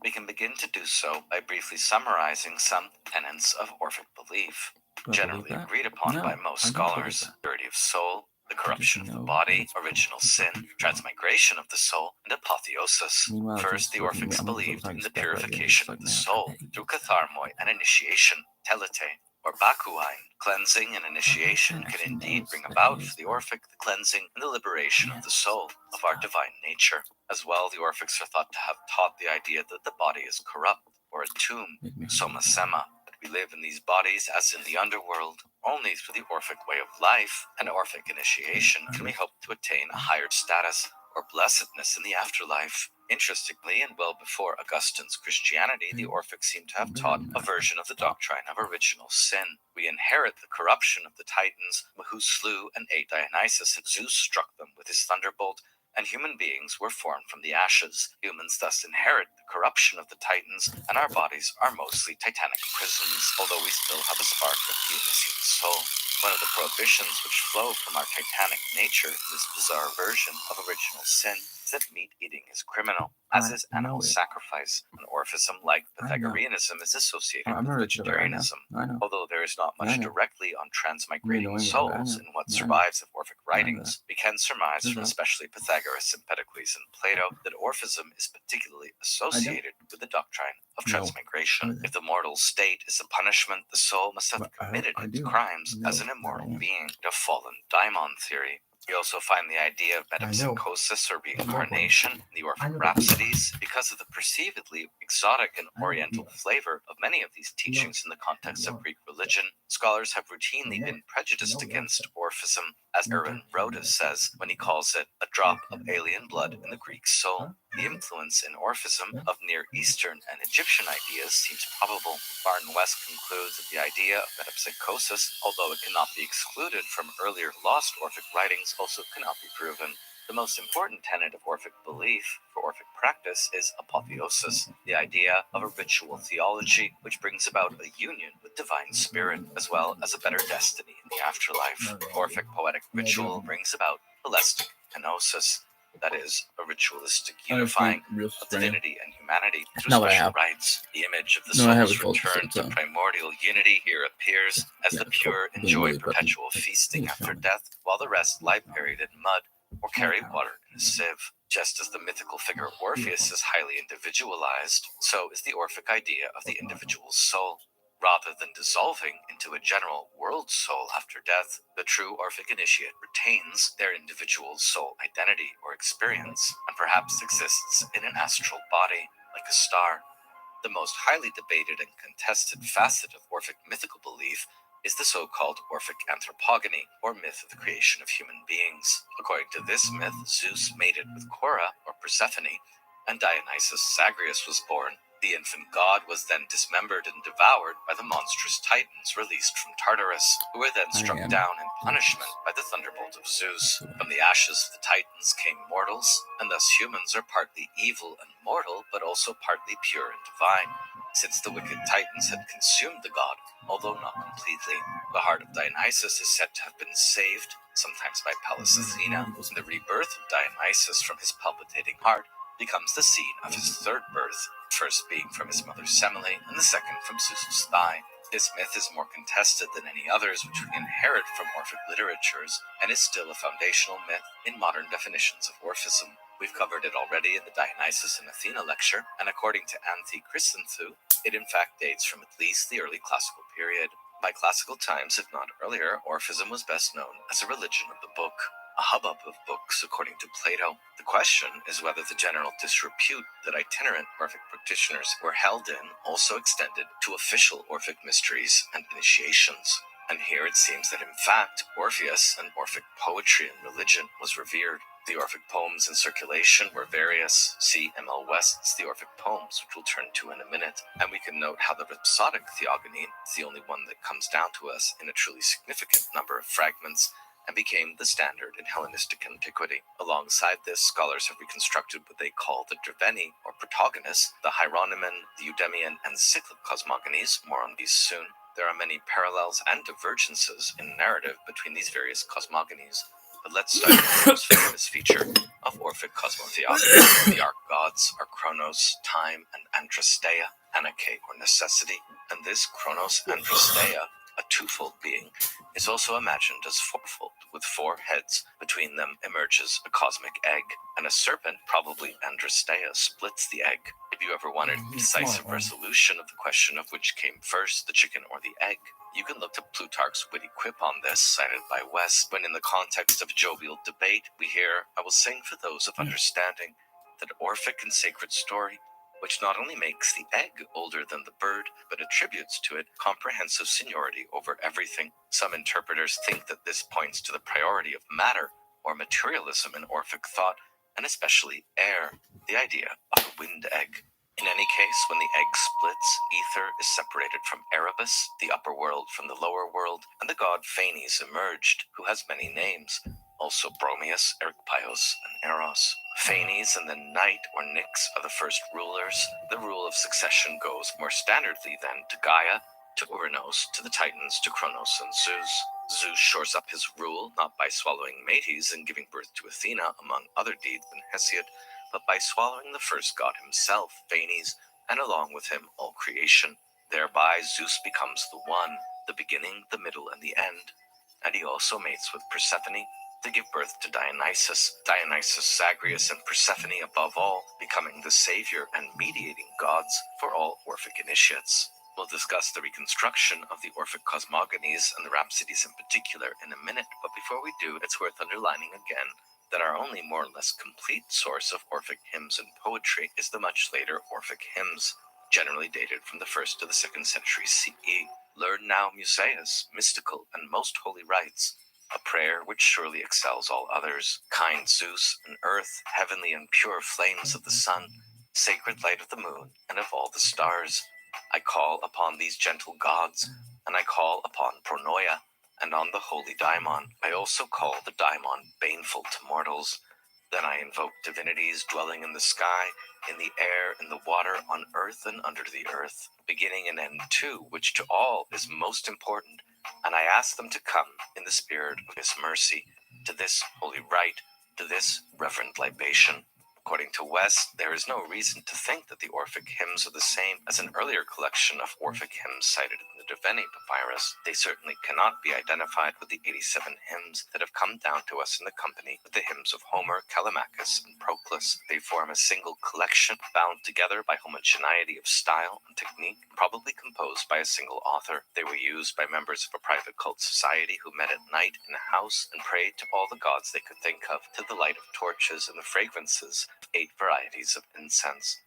We can begin to do so by briefly summarizing some tenets of Orphic belief, generally agreed upon by most scholars: purity of soul, the corruption of the body, original sin, transmigration of the soul, and apotheosis. First, the Orphics believed in the purification of the soul through katharmoi and initiation, telete, or bakuine. Cleansing and initiation can indeed bring about for the Orphic the cleansing and the liberation of the soul, of our divine nature. As well, the Orphics are thought to have taught the idea that the body is corrupt, or a tomb, soma sema, that we live in these bodies as in the underworld. Only through the Orphic way of life and Orphic initiation can we hope to attain a higher status or blessedness in the afterlife. Interestingly, and well before Augustine's Christianity, the Orphics seem to have taught a version of the doctrine of original sin. We inherit the corruption of the Titans, who slew and ate Dionysus, and Zeus struck them with his thunderbolt, and human beings were formed from the ashes. Humans thus inherit the corruption of the Titans, and our bodies are mostly Titanic prisons, although we still have a spark of Dionysian soul. One of the prohibitions which flow from our Titanic nature in this bizarre version of original sin is that meat eating is criminal, as is animal sacrifice. An Orphism like Pythagoreanism is associated with vegetarianism. Although there is not much directly on transmigrating souls in what survives of Orphic writings, we can surmise from especially Pythagoras, Empedocles, and Plato that Orphism is particularly associated with the doctrine of transmigration. If the mortal state is a punishment, the soul must have committed its crimes as an immortal being, the fallen daimon theory. We also find the idea of metempsychosis or reincarnation in the Orphic Rhapsodies because of the perceivedly exotic and oriental flavor of many of these teachings in the context of Greek religion. Scholars have routinely been prejudiced against Orphism, as Erwin Rhodes says when he calls it a drop of alien blood in the Greek soul. The influence in Orphism of Near Eastern and Egyptian ideas seems probable. Barton West concludes that the idea of metempsychosis, although it cannot be excluded from earlier lost Orphic writings, also cannot be proven. The most important tenet of Orphic belief for Orphic practice is apotheosis, the idea of a ritual theology which brings about a union with divine spirit, as well as a better destiny in the afterlife. Orphic poetic ritual brings about holistic kenosis, that is, a ritualistic unifying of divinity and humanity through special rites. The image of the soul's return to primordial unity here appears as the pure enjoy perpetual feasting after death, while the rest lie buried in mud or carry water in a sieve. Just as the mythical figure Orpheus is highly individualized, so is the Orphic idea of the individual soul. Rather than dissolving into a general world soul after death, the true Orphic initiate retains their individual soul identity or experience, and perhaps exists in an astral body, like a star. The most highly debated and contested facet of Orphic mythical belief is the so-called Orphic anthropogony, or myth of the creation of human beings. According to this myth, Zeus mated with Cora, or Persephone, and Dionysus Zagreus was born. The infant god was then dismembered and devoured by the monstrous Titans released from Tartarus, who were then struck down in punishment by the thunderbolt of Zeus. From the ashes of the Titans came mortals, and thus humans are partly evil and mortal, but also partly pure and divine, since the wicked Titans had consumed the god, although not completely. The heart of Dionysus is said to have been saved, sometimes by Pallas Athena, and the rebirth of Dionysus from his palpitating heart becomes the scene of his third birth, first being from his mother Semele, and the second from Zeus's thigh. This myth is more contested than any others which we inherit from Orphic literatures, and is still a foundational myth in modern definitions of Orphism. We've covered it already in the Dionysus and Athena lecture, and according to Anti-Christanthu, it in fact dates from at least the early classical period. By classical times, if not earlier, Orphism was best known as a religion of the book, a hubbub of books, according to Plato. The question is whether the general disrepute that itinerant Orphic practitioners were held in also extended to official Orphic mysteries and initiations. And here it seems that in fact, Orpheus and Orphic poetry and religion was revered. The Orphic poems in circulation were various. See M.L. West's The Orphic Poems, which we'll turn to in a minute, and we can note how the rhapsodic theogony is the only one that comes down to us in a truly significant number of fragments, and became the standard in Hellenistic antiquity. Alongside this, scholars have reconstructed what they call the Dreveni, or protagonists, the Hieronyman, the Eudemian, and Cyclic cosmogonies. More on these soon. There are many parallels and divergences in narrative between these various cosmogonies. But let's start with the most famous feature of Orphic cosmotheogony. The arc gods are Chronos, time, and Andrasteia, anarche or necessity. And this Chronos Andrasteia, a twofold being, is also imagined as fourfold, with four heads. Between them emerges a cosmic egg, and a serpent, probably Andrasteia, splits the egg. If you ever wanted decisive resolution of the question of which came first, the chicken or the egg, you can look to Plutarch's witty quip on this, cited by West, when in the context of jovial debate, we hear, "I will sing for those of understanding, that Orphic and sacred story, which not only makes the egg older than the bird, but attributes to it comprehensive seniority over everything." Some interpreters think that this points to the priority of matter, or materialism in Orphic thought, and especially air, the idea of a wind egg. In any case, when the egg splits, ether is separated from Erebus, the upper world from the lower world, and the god Phanes emerged, who has many names, also Bromius, Erechpaios, and Eros. Phanes and then Night or Nyx are the first rulers. The rule of succession goes more standardly then to Gaia, to Uranos, to the Titans, to Chronos and Zeus. Zeus shores up his rule not by swallowing Metis and giving birth to Athena, among other deeds than Hesiod, but by swallowing the first god himself, Phanes, and along with him all creation. Thereby Zeus becomes the one, the beginning, the middle, and the end. And he also mates with Persephone to give birth to Dionysus, Zagreus, and Persephone above all, becoming the savior and mediating gods for all Orphic initiates. We'll discuss the reconstruction of the Orphic cosmogonies and the rhapsodies in particular in a minute, but before we do, it's worth underlining again that our only more or less complete source of Orphic hymns and poetry is the much later Orphic hymns, generally dated from the 1st to the 2nd century CE. Learn now Musaeus, mystical and most holy rites, a prayer which surely excels all others. Kind Zeus and earth, heavenly and pure flames of the sun, sacred light of the moon and of all the stars, I call upon these gentle gods, and I call upon Pronoia, and on the holy daimon. I also call the daimon baneful to mortals. Then I invoke divinities dwelling in the sky, in the air, in the water, on earth and under the earth, beginning and end too, which to all is most important, and I ask them to come in the spirit of his mercy, to this holy rite, to this reverent libation. According to West, there is no reason to think that the Orphic hymns are the same as an earlier collection of Orphic hymns cited in the Deveni papyrus. They certainly cannot be identified with the 87 hymns that have come down to us in the company with the hymns of Homer, Callimachus, and Proclus. They form a single collection bound together by homogeneity of style and technique, probably composed by a single author. They were used by members of a private cult society who met at night in a house and prayed to all the gods they could think of, to the light of torches and the fragrances 8 varieties of incense.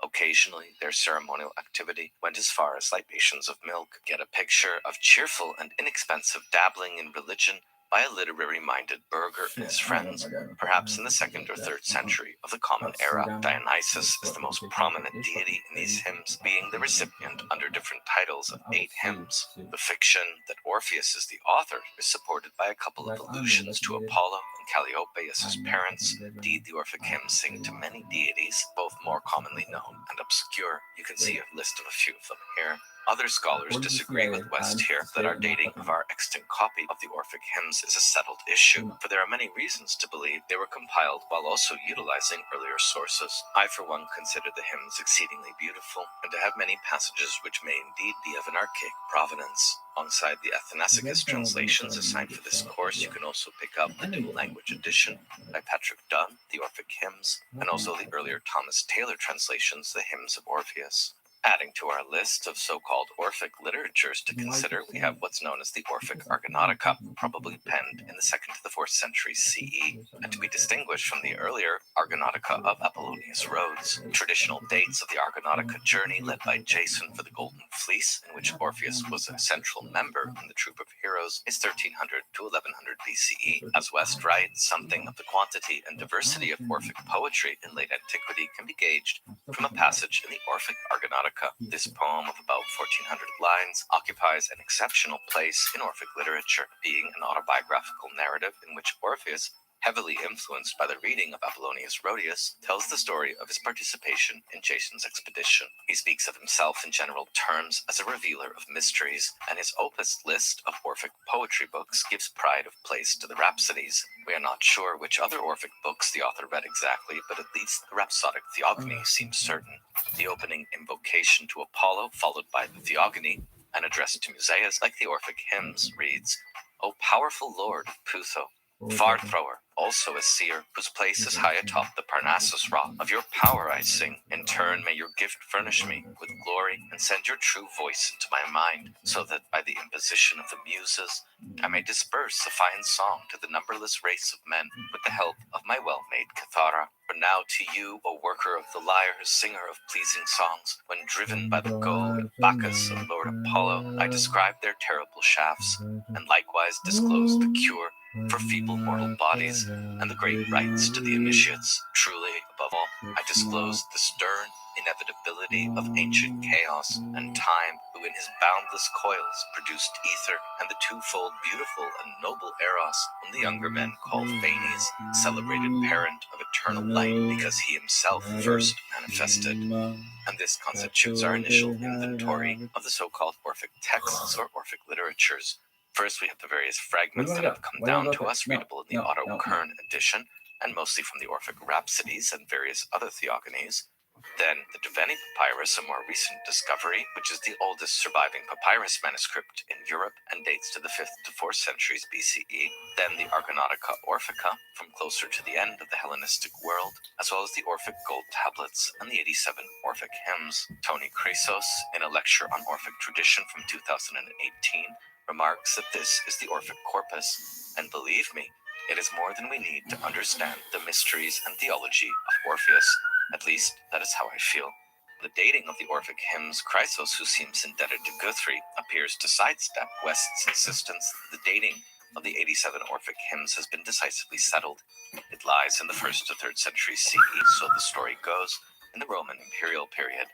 Occasionally, their ceremonial activity went as far as libations of milk. Get a picture of cheerful and inexpensive dabbling in religion by a literary-minded burgher and his friends, perhaps in the 2nd or 3rd century of the Common Era. Dionysus is the most prominent deity in these hymns, being the recipient under different titles of 8 hymns. The fiction that Orpheus is the author is supported by a couple of allusions to Apollo and Calliope as his parents. Indeed, the Orphic hymns sing to many deities, both more commonly known and obscure. You can see a list of a few of them here. Other scholars disagree with West here that our dating of our extant copy of the Orphic hymns is a settled issue, for there are many reasons to believe they were compiled while also utilizing earlier sources. I, for one, consider the hymns exceedingly beautiful, and to have many passages which may indeed be of an archaic provenance. Alongside the Athanasius translations assigned for this course, you can also pick up the dual language edition by Patrick Dunn, the Orphic hymns, and also the earlier Thomas Taylor translations, the hymns of Orpheus. Adding to our list of so-called Orphic literatures to consider, we have what's known as the Orphic Argonautica, probably penned in the 2nd to the 4th century CE, and to be distinguished from the earlier Argonautica of Apollonius Rhodes. Traditional dates of the Argonautica journey led by Jason for the Golden Fleece, in which Orpheus was a central member in the troupe of heroes, is 1300 to 1100 BCE. As West writes, something of the quantity and diversity of Orphic poetry in late antiquity can be gauged from a passage in the Orphic Argonautica. This poem of about 1400 lines occupies an exceptional place in Orphic literature, being an autobiographical narrative in which Orpheus, heavily influenced by the reading of Apollonius Rhodius, tells the story of his participation in Jason's expedition. He speaks of himself in general terms as a revealer of mysteries, and his opus list of Orphic poetry books gives pride of place to the rhapsodies. We are not sure which other Orphic books the author read exactly, but at least the rhapsodic theogony seems certain. The opening invocation to Apollo, followed by the theogony, and addressed to Musaeus, like the Orphic hymns, reads, O powerful lord of Putho, far thrower, also a seer, whose place is high atop the Parnassus rock. Of your power I sing. In turn may your gift furnish me with glory, and send your true voice into my mind, so that by the imposition of the Muses I may disperse a fine song to the numberless race of men, with the help of my well-made Cathara. For now to you, O worker of the lyre, singer of pleasing songs, when driven by the goad of Bacchus and Lord Apollo, I describe their terrible shafts, and likewise disclose the cure for feeble mortal bodies, and the great rites to the initiates. Truly, above all, I disclose the stern inevitability of ancient chaos, and time, who in his boundless coils produced ether, and the twofold beautiful and noble Eros, whom the younger men call Phanes, celebrated parent of eternal light, because he himself first manifested. And this constitutes our initial inventory of the so-called Orphic texts or Orphic literatures. First, we have the various fragments that have come down to us, readable in the Otto Kern edition, and mostly from the Orphic Rhapsodies and various other theogonies. Then the Duveni Papyrus, a more recent discovery, which is the oldest surviving papyrus manuscript in Europe and dates to the 5th to 4th centuries BCE. Then the Argonautica Orphica, from closer to the end of the Hellenistic world, as well as the Orphic gold tablets and the 87 Orphic hymns. Tony Chrysos, in a lecture on Orphic tradition from 2018, remarks that this is the Orphic corpus, and believe me, it is more than we need to understand the mysteries and theology of Orpheus. At least, that is how I feel. The dating of the Orphic hymns, Chrysos, who seems indebted to Guthrie, appears to sidestep West's insistence that the dating of the 87 Orphic hymns has been decisively settled. It lies in the 1st to 3rd century CE, so the story goes, in the Roman imperial period.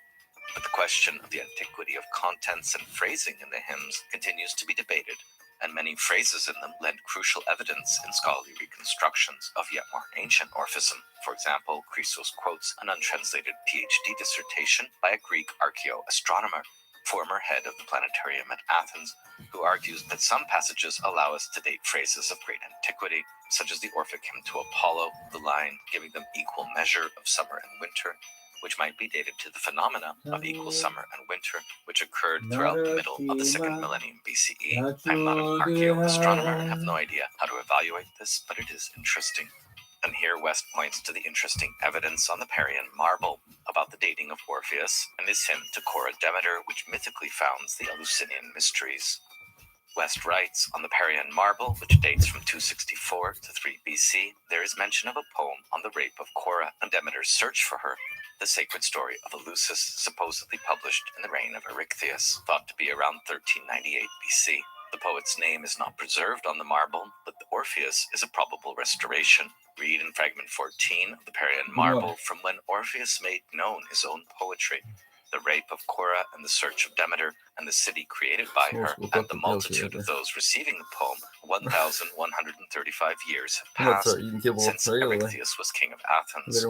But the question of the antiquity of contents and phrasing in the hymns continues to be debated, and many phrases in them lend crucial evidence in scholarly reconstructions of yet more ancient Orphism. For example, Chrysos quotes an untranslated PhD dissertation by a Greek archaeoastronomer, former head of the planetarium at Athens, who argues that some passages allow us to date phrases of great antiquity, such as the Orphic hymn to Apollo, the line giving them equal measure of summer and winter, which might be dated to the phenomena of equal summer and winter, which occurred throughout the middle of the 2nd millennium BCE. I'm not an archaeoastronomer and have no idea how to evaluate this, but it is interesting. And here West points to the interesting evidence on the Parian marble about the dating of Orpheus and his hymn to Cora Demeter, which mythically founds the Eleusinian mysteries. West writes, on the Parian marble, which dates from 264 to 3 BC, there is mention of a poem on the rape of Cora and Demeter's search for her, the sacred story of Eleusis, supposedly published in the reign of Erechtheus, thought to be around 1398 BC. The poet's name is not preserved on the marble, but the Orpheus is a probable restoration. Read in fragment 14 of the Parian marble from when Orpheus made known his own poetry, the rape of Cora and the search of Demeter, and the city created by her, and the multitude of those receiving the poem. 1,135 years have passed since Erechtheus was king of Athens.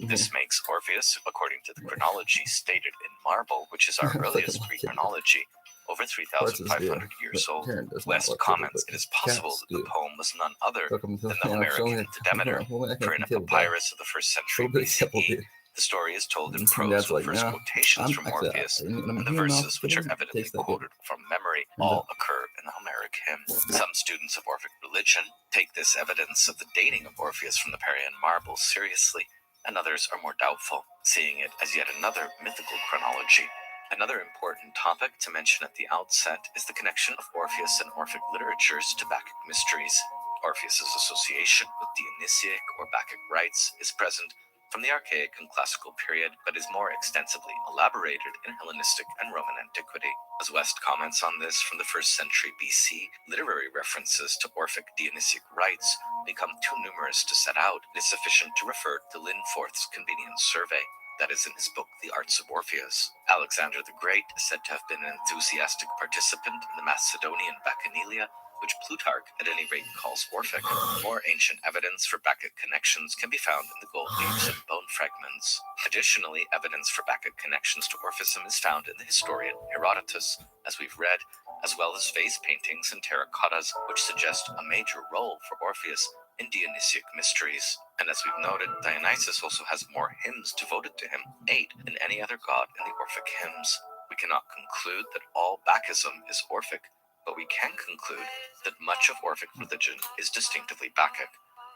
This makes Orpheus, according to the chronology stated in marble, which is our earliest Greek chronology, over 3,500 years old. West comments it is possible that the poem was none other than the Homeric hymn to Demeter, for in a papyrus of the 1st century BCE, the story is told in prose with first quotations from Orpheus, and the verses, which are evidently quoted from memory, all occur in the Homeric hymn. Some students of Orphic religion take this evidence of the dating of Orpheus from the Parian marble seriously, and others are more doubtful, seeing it as yet another mythical chronology. Another important topic to mention at the outset is the connection of Orpheus and Orphic literatures to Bacchic mysteries. Orpheus's association with Dionysiac or Bacchic rites is present from the Archaic and Classical period, but is more extensively elaborated in Hellenistic and Roman antiquity. As West comments on this from the 1st century BC, literary references to Orphic Dionysiac rites become too numerous to set out. It is sufficient to refer to Linforth's convenient survey, that is in his book The Arts of Orpheus. Alexander the Great is said to have been an enthusiastic participant in the Macedonian Bacchanalia, which Plutarch at any rate calls Orphic. More ancient evidence for Bacchic connections can be found in the gold leaves and bone fragments. Additionally, evidence for Bacchic connections to Orphism is found in the historian Herodotus, as we've read, as well as vase paintings and terracottas, which suggest a major role for Orpheus in Dionysiac mysteries. And as we've noted, Dionysus also has more hymns devoted to him, 8 than any other god in the Orphic hymns. We cannot conclude that all Bacchism is Orphic, but we can conclude that much of Orphic religion is distinctively Bacchic,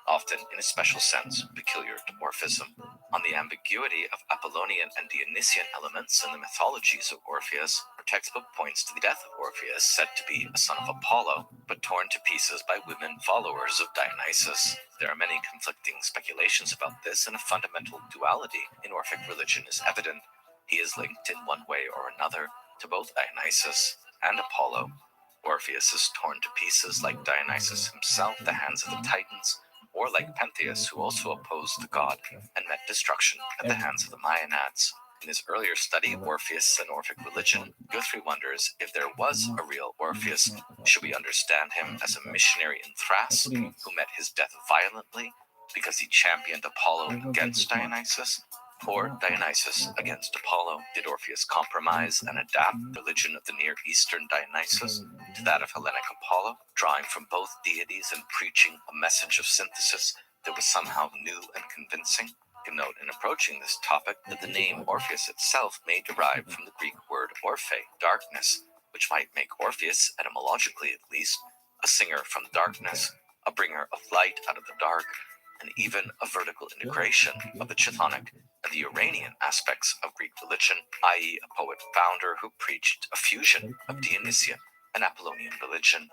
often in a special sense peculiar to Orphism. On the ambiguity of Apollonian and Dionysian elements in the mythologies of Orpheus, our textbook points to the death of Orpheus, said to be a son of Apollo, but torn to pieces by women followers of Dionysus. There are many conflicting speculations about this, and a fundamental duality in Orphic religion is evident. He is linked in one way or another to both Dionysus and Apollo. Orpheus is torn to pieces like Dionysus himself, the hands of the Titans, or like Pentheus, who also opposed the god and met destruction at the hands of the Maenads. In his earlier study of Orpheus and Orphic religion, Guthrie wonders if there was a real Orpheus, should we understand him as a missionary in Thrace who met his death violently because he championed Apollo against Dionysus? Or Dionysus against Apollo. Did Orpheus compromise and adapt the religion of the Near Eastern Dionysus to that of Hellenic Apollo, drawing from both deities and preaching a message of synthesis that was somehow new and convincing? You can note in approaching this topic that the name Orpheus itself may derive from the Greek word orphe, darkness, which might make Orpheus, etymologically at least, a singer from darkness, a bringer of light out of the dark, and even a vertical integration of the Chthonic and the Uranian aspects of Greek religion, i.e. a poet-founder who preached a fusion of Dionysian and Apollonian religion.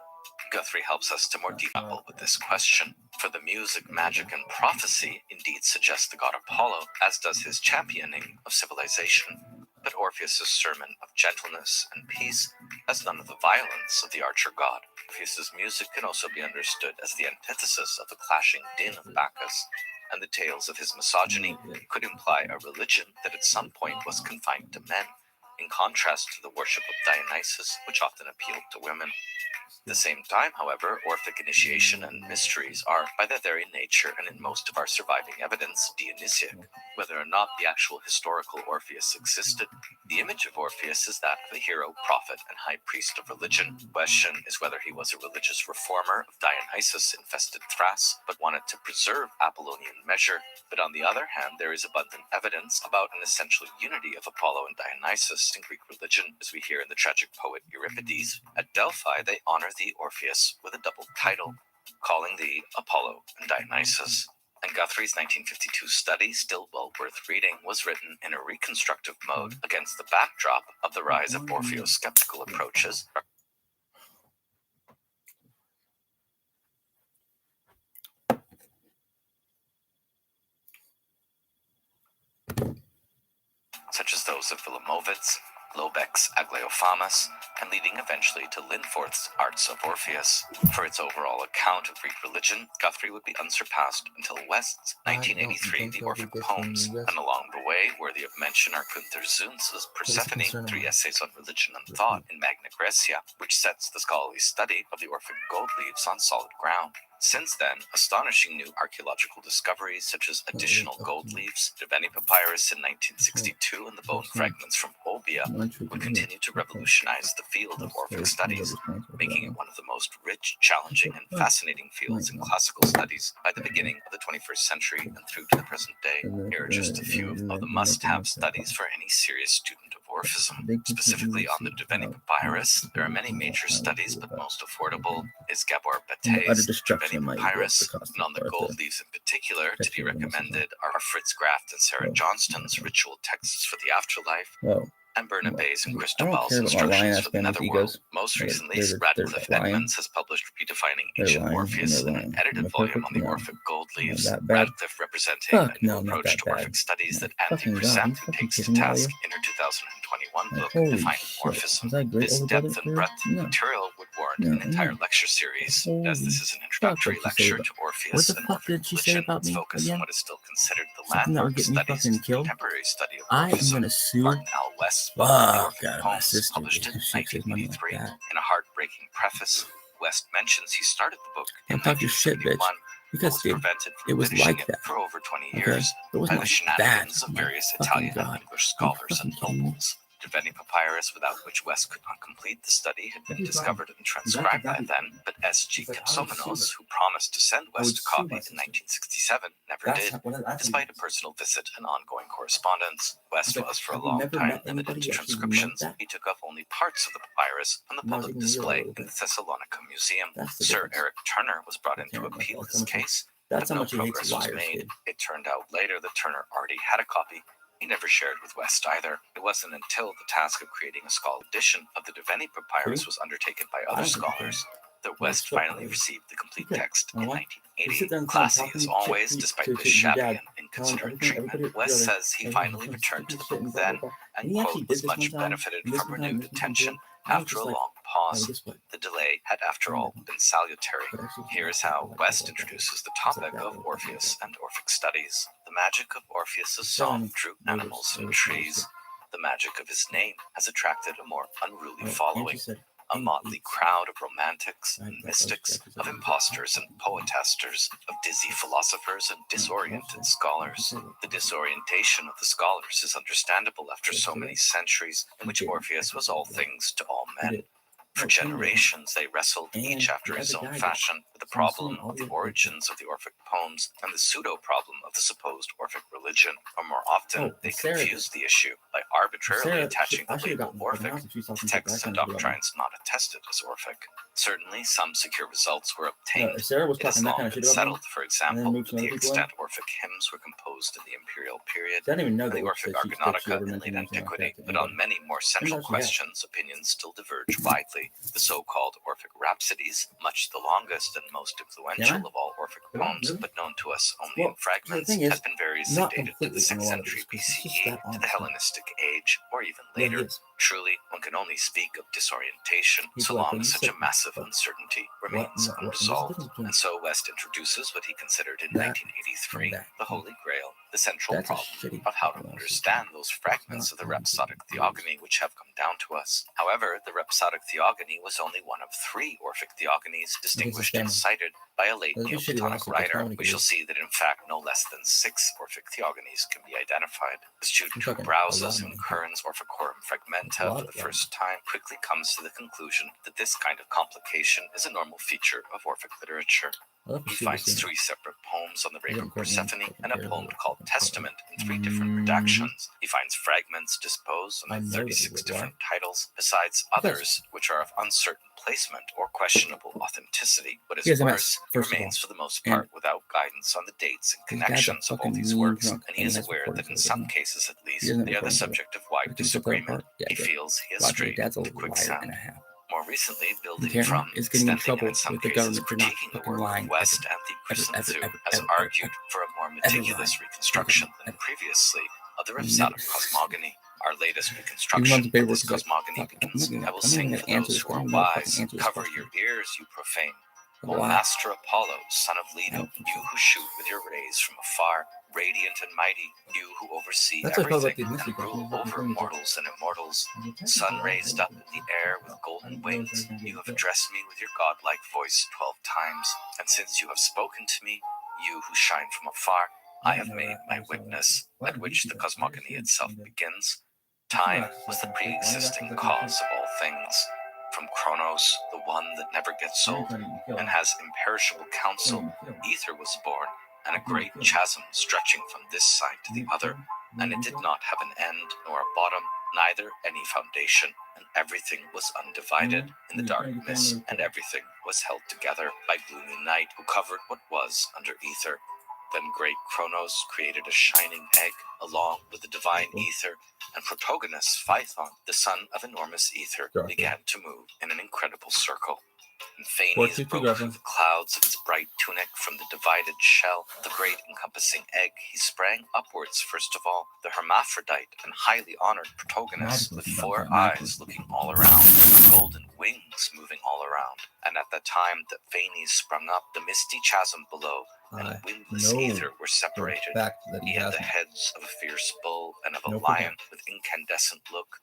Guthrie helps us to more deeply grapple with this question, for the music, magic, and prophecy indeed suggest the god Apollo, as does his championing of civilization. But Orpheus's sermon of gentleness and peace has none of the violence of the archer god. Orpheus's music can also be understood as the antithesis of the clashing din of Bacchus, and the tales of his misogyny could imply a religion that at some point was confined to men, in contrast to the worship of Dionysus, which often appealed to women. At the same time, however, Orphic initiation and mysteries are, by their very nature and in most of our surviving evidence, Dionysiac. Whether or not the actual historical Orpheus existed, the image of Orpheus is that of a hero, prophet, and high priest of religion. The question is whether he was a religious reformer of Dionysus-infested Thrace, but wanted to preserve Apollonian measure. But on the other hand, there is abundant evidence about an essential unity of Apollo and Dionysus in Greek religion, as we hear in the tragic poet Euripides. At Delphi, they honor the Orpheus with a double title, calling the Apollo and Dionysus. And Guthrie's 1952 study, still well worth reading, was written in a reconstructive mode against the backdrop of the rise of Orpheus-skeptical approaches. Such as those of Philomovitz, Lobeck's Aglaophamus, and leading eventually to Linforth's Arts of Orpheus. For its overall account of Greek religion, Guthrie would be unsurpassed until West's 1983 The Orphic Poems, and along the way, worthy of mention are Günther Zunz's Persephone, 3 essays on religion and thought in Magna Graecia, which sets the scholarly study of the Orphic gold leaves on solid ground. Since then, astonishing new archaeological discoveries such as additional gold leaves, Deveni papyrus in 1962, and the bone fragments from Obia would continue to revolutionize the field of Orphic studies, making it one of the most rich, challenging, and fascinating fields in classical studies by the beginning of the 21st century and through to the present day. Here are just a few of the must-have studies for any serious student of Orphism. Specifically on the Deveni papyrus, there are many major studies, but most affordable is Gabor Bate's Deveni papyrus, and on the gold leaves in particular, to be recommended are Fritz Graft and Sarah Johnston's Ritual Texts for the Afterlife, and Bernabé's and Cristobal's Instructions for the Netherworld. Most recently, Radcliffe Edmonds has published Redefining Ancient Orpheus in an edited volume on the Orphic gold leaves. Radcliffe representing a new approach to Orphic studies that Andy Crescent, who takes to task in her 2021 book, Defining Orphism. This depth and breadth of material would warrant an entire lecture series. As this is an introductory lecture to Orpheus and Orphic religion, let's focus on what is still considered the landmark studies of contemporary study of Orphism. Martin L. West's book, The Orphic Poems, published in 1983. In a heartbreaking preface, West mentions he started the book in 1971, but was prevented from finishing it for over 20 years by the shenanigans of various Italian and English scholars and nobles. Deveni papyrus, without which West could not complete the study, had been discovered and transcribed by then, but S.G. Kapsomenos, who promised to send West a copy in 1967, never did, despite a personal visit and ongoing correspondence. West was, for a long time, limited to transcriptions. He took up only parts of the papyrus on the public display in the Thessalonica Museum. Sir Eric Turner was brought in to appeal his case, but no progress was made. It turned out later that Turner already had a copy. He never shared with West either. It wasn't until the task of creating a scholarly edition of the Deveni papyrus was undertaken by other scholars that West finally received the complete text in 1980. Classy as always, despite the shabby and inconsiderate treatment, West says he finally returned to the book then, and, quote, was much benefited from renewed attention after a long pause. The delay had, after all, been salutary. Here is how West introduces the topic of Orpheus and Orphic studies. The magic of Orpheus's song drew animals and trees. The magic of his name has attracted a more unruly following. a motley crowd of romantics and mystics, of impostors and poetasters, of dizzy philosophers and disoriented scholars. The disorientation of the scholars is understandable after so many centuries in which Orpheus was all things to all men. For generations, they wrestled, each after his own fashion, with the problem of the origins of the Orphic poems and the pseudo-problem of the supposed Orphic religion, or more often, they confused the issue by arbitrarily attaching the label Orphic to texts and doctrines not attested as Orphic. Certainly, some secure results were obtained. It has long been settled, for example, to the extent Orphic hymns were composed in the imperial period, and the Orphic Argonautica in late antiquity, but on many more central questions, opinions still diverge widely. The so-called Orphic Rhapsodies, much the longest and most influential of all Orphic poems, but known to us only in fragments, has been variously dated to the 6th century BCE, to the Hellenistic age, or even later. Truly, one can only speak of disorientation so long as such a massive uncertainty remains unresolved. And so West introduces what he considered in 1983 the Holy Grail, the central problem of how to understand those fragments of the rhapsodic theogony which have come down to us. However, the rhapsodic theogony was only one of 3 Orphic theogonies distinguished and cited by a late Neoplatonic writer. We shall see that in fact no less than 6 Orphic theogonies can be identified. The student who browses in Curran's Orphicorum Fragmenta for the first time quickly comes to the conclusion that this kind of complication is a normal feature of Orphic literature. He finds 3 separate poems on the Rape of Persephone and a poem called Testament in 3 different redactions. He finds fragments disposed under 36 different titles, besides others which are of uncertain placement or questionable authenticity. What is worse, he remains for the most part without guidance on the dates and connections of all these works, and he is aware that in some cases at least they are the subject of wide disagreement. He feels he has strayed into quicksand. More recently, building from, extending, and in some cases critiquing the work of West, Anti-Chrysanthu has argued for a more meticulous reconstruction than previously of the rhapsodic cosmogony. Our latest reconstruction of this cosmogony begins, I will sing for those who are wise, cover your ears, you profane. O Master Apollo, son of Leto, you who shoot with your rays from afar, radiant and mighty, you who oversee everything and rule over mortals and immortals, sun raised up in the air with golden wings, you have addressed me with your godlike voice 12 times, and since you have spoken to me, you who shine from afar, I have made my witness, at which the cosmogony itself begins. Time was the pre-existing cause of all things. From Kronos, the one that never gets old and has imperishable counsel, ether was born, and a great chasm stretching from this side to the other, and it did not have an end nor a bottom, neither any foundation, and everything was undivided in the darkness, and everything was held together by gloomy night, who covered what was under ether. Then great Kronos created a shining egg, along with the divine ether, and Protagonus, Phaethon, the son of enormous ether, began to move in an incredible circle. And Phanes broke through the clouds of his bright tunic from the divided shell, the great encompassing egg. He sprang upwards, first of all, the hermaphrodite and highly honored Protagonus, with 4 eyes looking all around, and golden wings moving all around. And at the time that Phanes sprung up, the misty chasm below and windless ether were separated. He had the heads of a fierce bull and of a lion with incandescent look,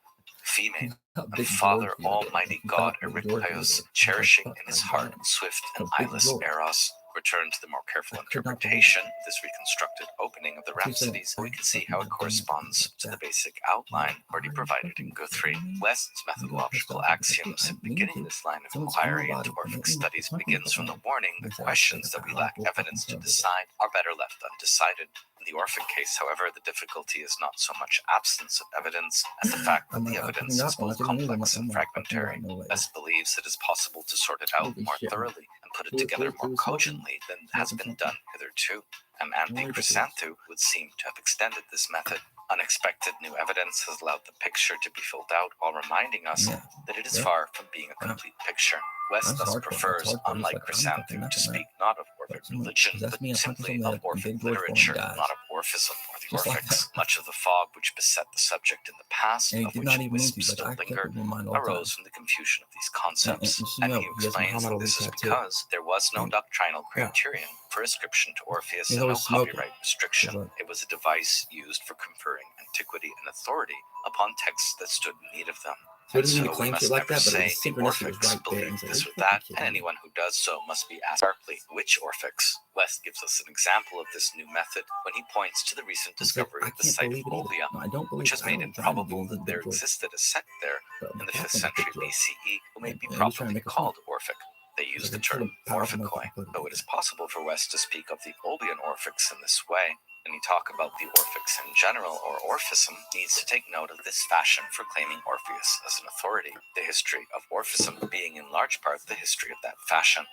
female, and Father Almighty God Eurypylus, cherishing in his heart swift and eyeless Eros. Return to the more careful interpretation of this reconstructed opening of the Rhapsodies, we can see how it corresponds to the basic outline already provided in Guthrie. West's methodological axioms in beginning this line of inquiry into Orphic studies begins from the warning that questions that we lack evidence to decide are better left undecided. In the Orphic case, however, the difficulty is not so much absence of evidence as the fact that the evidence is both complex and fragmentary. West believes it is possible to sort it out more thoroughly and put it together more cogently than has been done hitherto, and Anti-Chrysanthu would seem to have extended this method. Unexpected new evidence has allowed the picture to be filled out while reminding us that it is far from being a complete picture. West thus prefers, unlike Chrysanthu, to speak not of Orphic religion, but simply of Orphic literature, not of Orphism or the Orphics. Much of the fog which beset the subject in the past, of which wisps still linger, arose from the confusion of these concepts, and he explains that this is because there was no doctrinal criterion for ascription to Orpheus and no copyright restriction. It was a device used for conferring antiquity and authority upon texts that stood in need of them. So it And doesn't so mean to we claim must shit like never that, but the say the synchronicity was Orphics right there. believe And this so or that, and anyone who does so must be asked sharply which Orphics. West gives us an example of this new method when he points to the recent discovery of the site of Olbia, which has made it probable that there existed a sect there in the 5th century BCE who may be properly called Orphic. They use the term Orphicoi, though it is possible for West to speak of the Olbian Orphics in this way. When you talk about the Orphics in general, or Orphism, needs to take note of this fashion for claiming Orpheus as an authority, the history of Orphism being in large part the history of that fashion.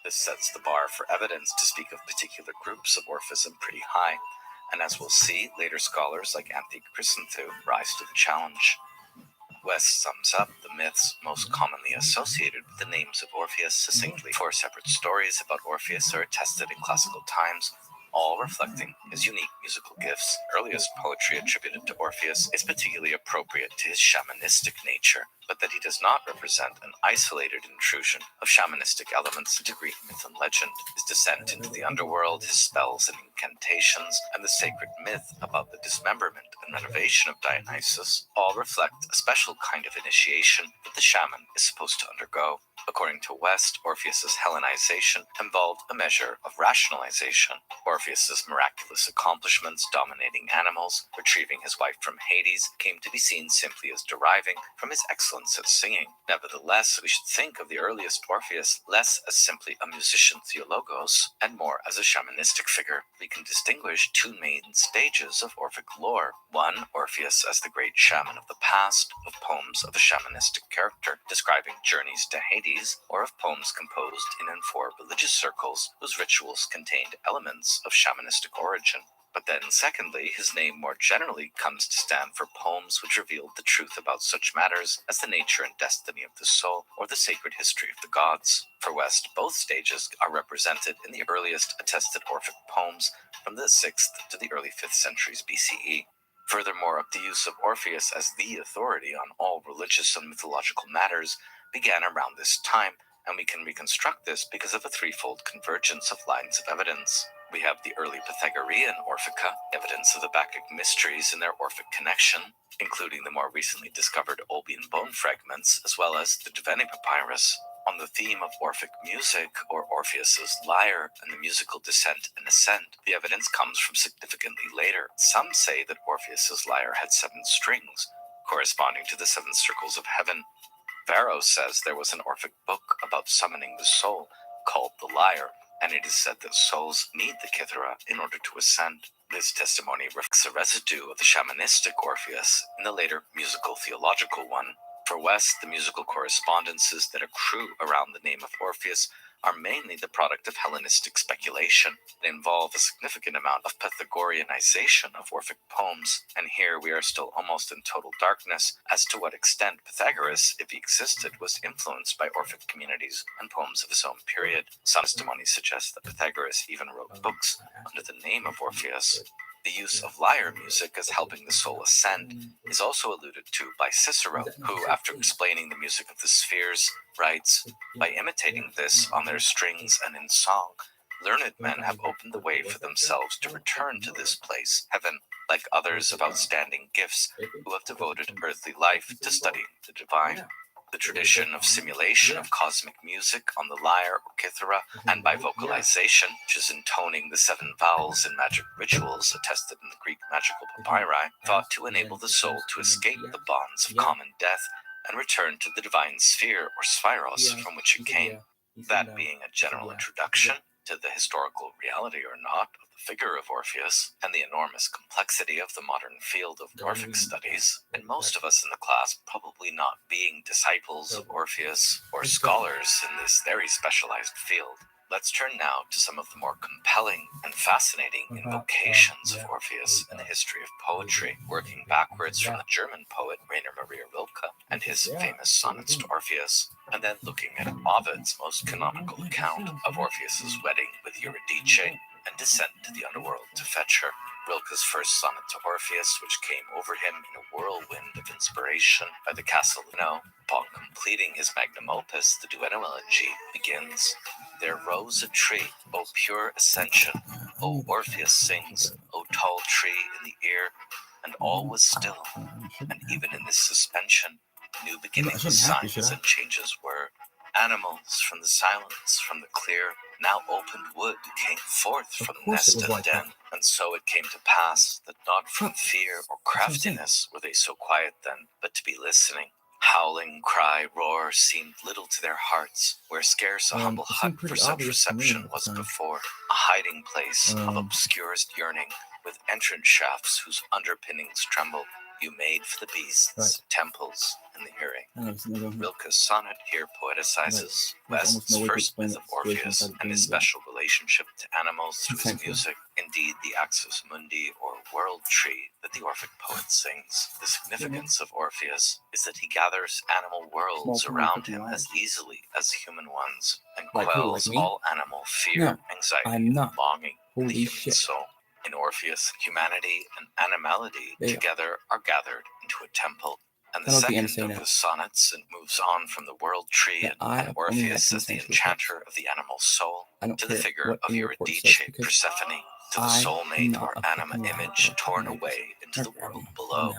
This sets the bar for evidence to speak of particular groups of Orphism pretty high, and as we'll see, later scholars like Anthony Chrysanthu rise to the challenge. West sums up the myths most commonly associated with the names of Orpheus succinctly. 4 separate stories about Orpheus are attested in classical times, all reflecting his unique musical gifts. Earliest poetry attributed to Orpheus is particularly appropriate to his shamanistic nature, but that he does not represent an isolated intrusion of shamanistic elements into Greek myth and legend. His descent into the underworld, his spells and incantations, and the sacred myth about the dismemberment and renovation of Dionysus all reflect a special kind of initiation that the shaman is supposed to undergo. According to West, Orpheus's Hellenization involved a measure of rationalization. Orpheus's miraculous accomplishments dominating animals, retrieving his wife from Hades, came to be seen simply as deriving from his excellence at singing. Nevertheless, we should think of the earliest Orpheus less as simply a musician theologos and more as a shamanistic figure. We can distinguish 2 main stages of Orphic lore. One, Orpheus as the great shaman of the past, of poems of a shamanistic character describing journeys to Hades, or of poems composed in and for religious circles whose rituals contained elements of shamanistic origin. But then, secondly, his name more generally comes to stand for poems which revealed the truth about such matters as the nature and destiny of the soul, or the sacred history of the gods. For West, both stages are represented in the earliest attested Orphic poems from the 6th to the early 5th centuries BCE. Furthermore, the use of Orpheus as the authority on all religious and mythological matters began around this time, and we can reconstruct this because of a threefold convergence of lines of evidence. We have the early Pythagorean Orphica, evidence of the Bacchic mysteries and their Orphic connection, including the more recently discovered Olbian bone fragments, as well as the Duveni papyrus. On the theme of Orphic music, or Orpheus's lyre, and the musical descent and ascent, the evidence comes from significantly later. Some say that Orpheus's lyre had 7 strings, corresponding to the 7 circles of heaven. Varro says there was an Orphic book about summoning the soul, called the Lyre, and it is said that souls need the Kithara in order to ascend. This testimony reflects a residue of the shamanistic Orpheus in the later musical theological one. For West, the musical correspondences that accrue around the name of Orpheus are mainly the product of Hellenistic speculation and involve a significant amount of Pythagoreanization of Orphic poems, and here we are still almost in total darkness as to what extent Pythagoras, if he existed, was influenced by Orphic communities and poems of his own period. Some testimonies suggest that Pythagoras even wrote books under the name of Orpheus. The use of lyre music as helping the soul ascend is also alluded to by Cicero, who, after explaining the music of the spheres, writes, "By imitating this on their strings and in song, learned men have opened the way for themselves to return to this place, heaven, like others of outstanding gifts who have devoted earthly life to studying the divine." The tradition of simulation of cosmic music on the lyre or kithara, and by vocalization, which is intoning the 7 vowels in magic rituals attested in the Greek magical papyri, thought to enable the soul to escape the bonds of common death and return to the divine sphere or spheros from which it came. That being a general introduction to the historical reality or not of the figure of Orpheus and the enormous complexity of the modern field of Orphic studies, and most of us in the class probably not being disciples of Orpheus or scholars in this very specialized field, let's turn now to some of the more compelling and fascinating invocations of Orpheus in the history of poetry, working backwards from the German poet Rainer Maria Rilke and his famous sonnets to Orpheus, and then looking at Ovid's most canonical account of Orpheus's wedding with Eurydice and descent to the underworld to fetch her. Rilke's first sonnet to Orpheus, which came over him in a whirlwind of inspiration by the castle Luno, upon completing his magnum opus, the Duetto Elegy, begins, "There rose a tree, O pure ascension, O Orpheus sings, O tall tree in the ear, and all was still, and even in this suspension, New beginnings, signs, and changes were. Animals from the silence, from the clear, now opened wood came forth from nest and den. And so it came to pass that not from fear or craftiness were they so quiet then, but to be listening. Howling, cry, roar seemed little to their hearts, where scarce a humble hut for such reception was before, a hiding place of obscurest yearning, with entrance shafts whose underpinnings tremble. You made for the beasts, temples, and the hearing. Rilke's sonnet here poeticizes West's first myth of Orpheus and his special relationship to animals through his music. Indeed, the Axis Mundi, or world tree, that the Orphic poet sings. The significance of Orpheus is that he gathers animal worlds around him as easily as human ones, and quells all animal fear, anxiety, and longing in the human soul. In Orpheus, humanity and animality together are gathered into a temple. And the second of the sonnets moves on from the world tree and Orpheus as the enchanter of the animal soul to the figure of Eurydice, Persephone, to the soulmate or anima image torn away into the world below.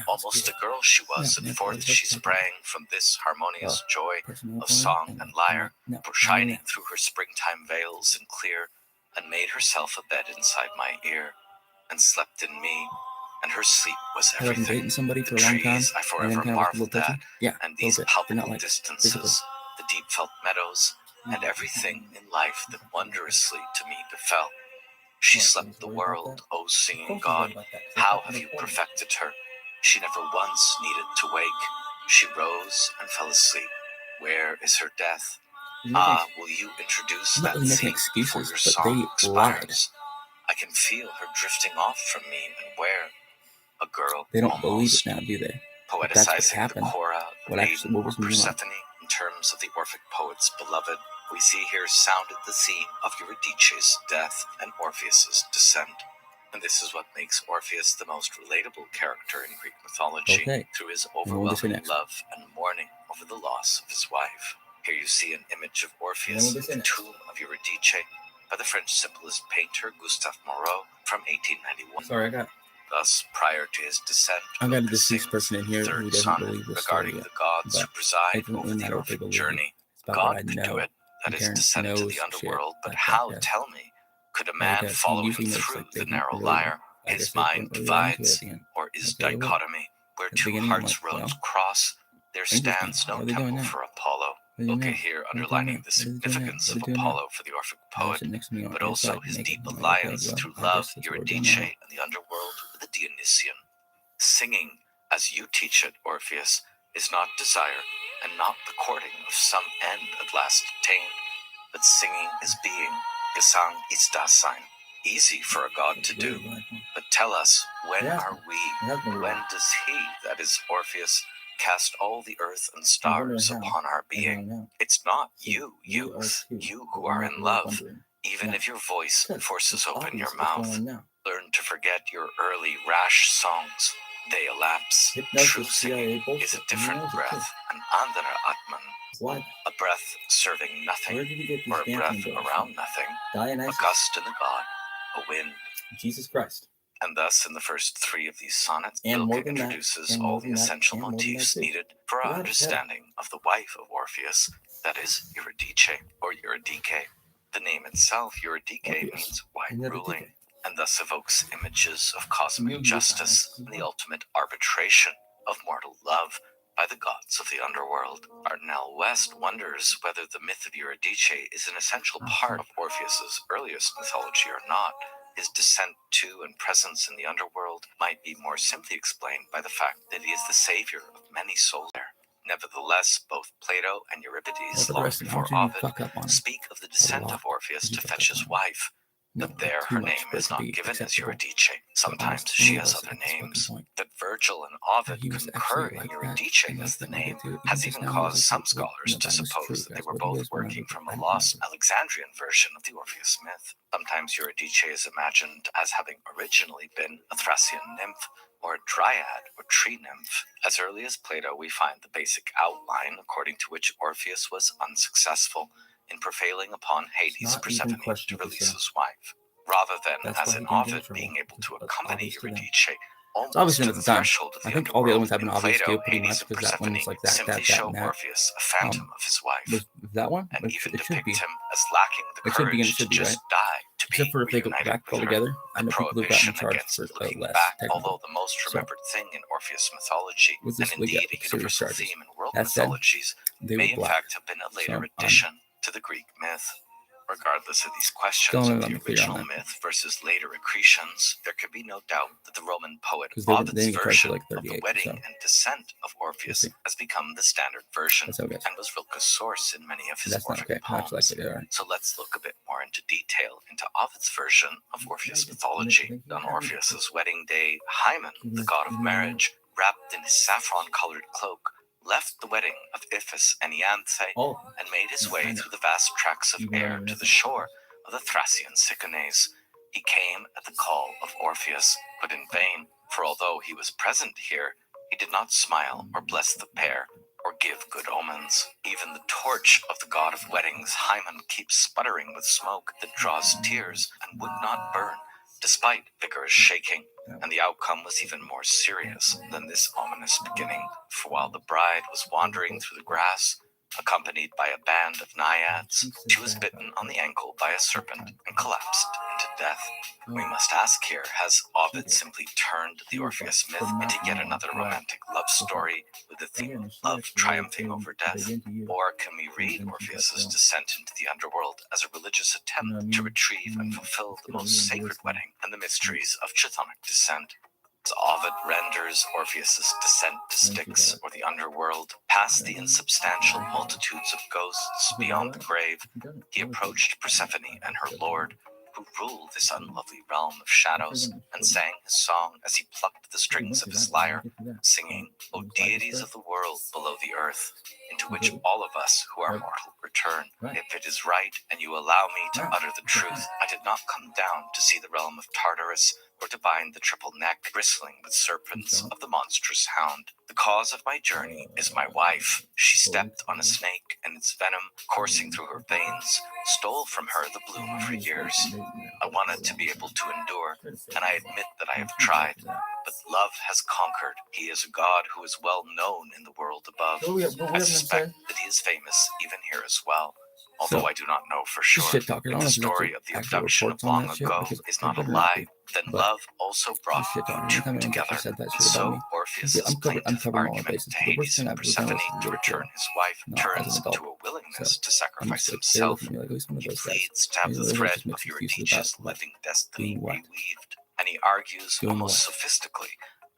Almost a girl she was, and forth she sprang from this harmonious joy of song and lyre, shining through her springtime veils and clear, and made herself a bed inside my ear, and slept in me, and her sleep was everything. Dating somebody for The a long time, trees I forever marveled at, and these they're palpable not distances, the deep felt meadows, and everything in life that wondrously to me befell. She slept the world, O singing God, how have you perfected her? She never once needed to wake. She rose and fell asleep. Where is her death? Ah, will you introduce that theme before your song expires? I can feel her drifting off from me, and where? A girl, They don't almost. believe it now, do they? Poeticizing the Cora, the maiden, what was or Persephone, in terms of the Orphic poet's beloved, we see here sounded the theme of Eurydice's death and Orpheus's descent. And this is what makes Orpheus the most relatable character in Greek mythology, through his overwhelming love and mourning over the loss of his wife. Here you see an image of Orpheus in the tomb of Eurydice by the French symbolist painter Gustave Moreau from 1891. Sorry, I got Thus, prior to his descent, a deceased person in here who doesn't believe this story regarding yet, the gods who preside it over the matter what they Orphic believe. journey. It's God about could what I know. do it, that is, descend to the underworld, but like how, that, tell me, could a Like man that. He follow him usually knows, through like, they the don't narrow really- lyre? I His guess they mind don't really get into it divides, at the end. or is Okay, well, dichotomy, where at the two beginning, I'm hearts' like, roads well, cross, there interesting. stands no What are they doing temple now? for Apollo. What are they Look doing at here, now? What are they doing underlining now? the What are they doing now? significance What of are they doing now? Apollo for the Orphic I poet, sit next to me on but the also side, his naked. deep I'm like, alliance okay, through well, I love, guess that's what we're doing Eurydice, now. and the underworld with the Dionysian. Singing, as you teach it, Orpheus, is not desire, and not the courting of some end at last attained, but singing is being, Gesang ist Dasein, easy for a god to do. But tell us, when are we, when does he, that is Orpheus, cast all the earth and stars upon our being? It's not you, youth, you who are in love, even if your voice forces open your mouth. Learn to forget your early rash songs. They elapse. True singing is a different breath, an andhra atman, a breath serving nothing, or a breath around nothing, a gust in the god, a wind. Jesus Christ. And thus, in the first three of these sonnets, And more Rilke than that, introduces and all more the than that, essential and more than motifs that, too. needed for our Right, understanding of the wife of Orpheus, that is, Eurydice, or Eurydice. The name itself, Eurydice, means wide ruling, and thus evokes images of cosmic justice and the ultimate arbitration of mortal love by the gods of the underworld. Arnell West wonders whether the myth of Eurydice is an essential part of Orpheus's earliest mythology or not. His descent to and presence in the underworld might be more simply explained by the fact that he is the savior of many souls there. Nevertheless, both Plato and Euripides, long before Ovid, speak of the descent of Orpheus to fetch his wife. But there her name is not given as Eurydice. Sometimes she has other names. That Virgil and Ovid concur in Eurydice as the name has even caused some scholars to suppose that they were both working from a lost Alexandrian version of the Orpheus myth. Sometimes Eurydice is imagined as having originally been a Thracian nymph, or a dryad or tree nymph. As early as Plato, we find the basic outline according to which Orpheus was unsuccessful in prevailing upon Hades' Persephone to release his wife. Rather than, as in Ovid, being able to accompany Eurydice, almost obviously to at the the time. threshold of the I think all the other ones have underworld. been In obvious Plato, too, pretty Hades much, and because that one was Persephone like that, simply that, show and that. Orpheus a phantom of his wife, Was that one? and even It should depict be. him as lacking the It should be, and it courage to should be, just right? die to Except be for if they go reunited back with her. altogether. I The know people who've gotten prohibition charged against for looking less, back, technically. although the most So, remembered thing in Orpheus mythology, with and this, we indeed got a serious universal charges. theme in world That said, mythologies, they may were in black. fact have been a later So, addition to the Greek myth. Regardless of these questions Don't of let the me clear on original that. myth versus later accretions, there can be no doubt that the Roman poet Because they Ovid's didn't get charged for version like of the 38. wedding So, and descent of Orpheus has become the standard version that's how it goes. and was Rilke's source in many of his That's not Orphic okay. Not like poems. it, alright. So let's look a bit more into detail into Ovid's version of Orpheus mythology. On Orpheus's wedding day, Hymen, the god of marriage, wrapped in his saffron-colored cloak, left the wedding of Iphis and Ianthe and made his way through the vast tracts of air to the shore of the Thracian Cyclades. He came at the call of Orpheus, but in vain, for although he was present here, he did not smile or bless the pair or give good omens. Even the torch of the god of weddings, Hymen, keeps sputtering with smoke that draws tears and would not burn, despite vigorous shaking. And the outcome was even more serious than this ominous beginning, for while the bride was wandering through the grass, accompanied by a band of naiads, she was bitten on the ankle by a serpent and collapsed into death. We must ask here, has Ovid simply turned the Orpheus myth into yet another romantic love story with the theme of love triumphing over death? Or can we read Orpheus's descent into the underworld as a religious attempt to retrieve and fulfill the most sacred wedding and the mysteries of chthonic descent? As Ovid renders Orpheus's descent to Styx or the underworld, past the insubstantial multitudes of ghosts beyond the grave, he approached Persephone and her lord, who ruled this unlovely realm of shadows, and sang his song as he plucked the strings of his lyre, singing, O deities of the world below the earth, into which all of us who are mortal return. If it is right, and you allow me to utter the truth, I did not come down to see the realm of Tartarus, or to bind the triple neck bristling with serpents of the monstrous hound. The cause of my journey is my wife. She stepped on a snake, and its venom, coursing through her veins, stole from her the bloom of her years. I wanted to be able to endure, and I admit that I have tried. But love has conquered. He is a god who is well known in the world above. I suspect that he is famous even here as well. Although I do not know for sure if the story of the abduction of long ago is not a lie, then love also brought the two together. And so Orpheus's plaintive argument to Hades and Persephone to return his wife turns into a willingness to sacrifice himself. He pleads to have the thread of Eurydice's living destiny reweaved, and he argues almost sophistically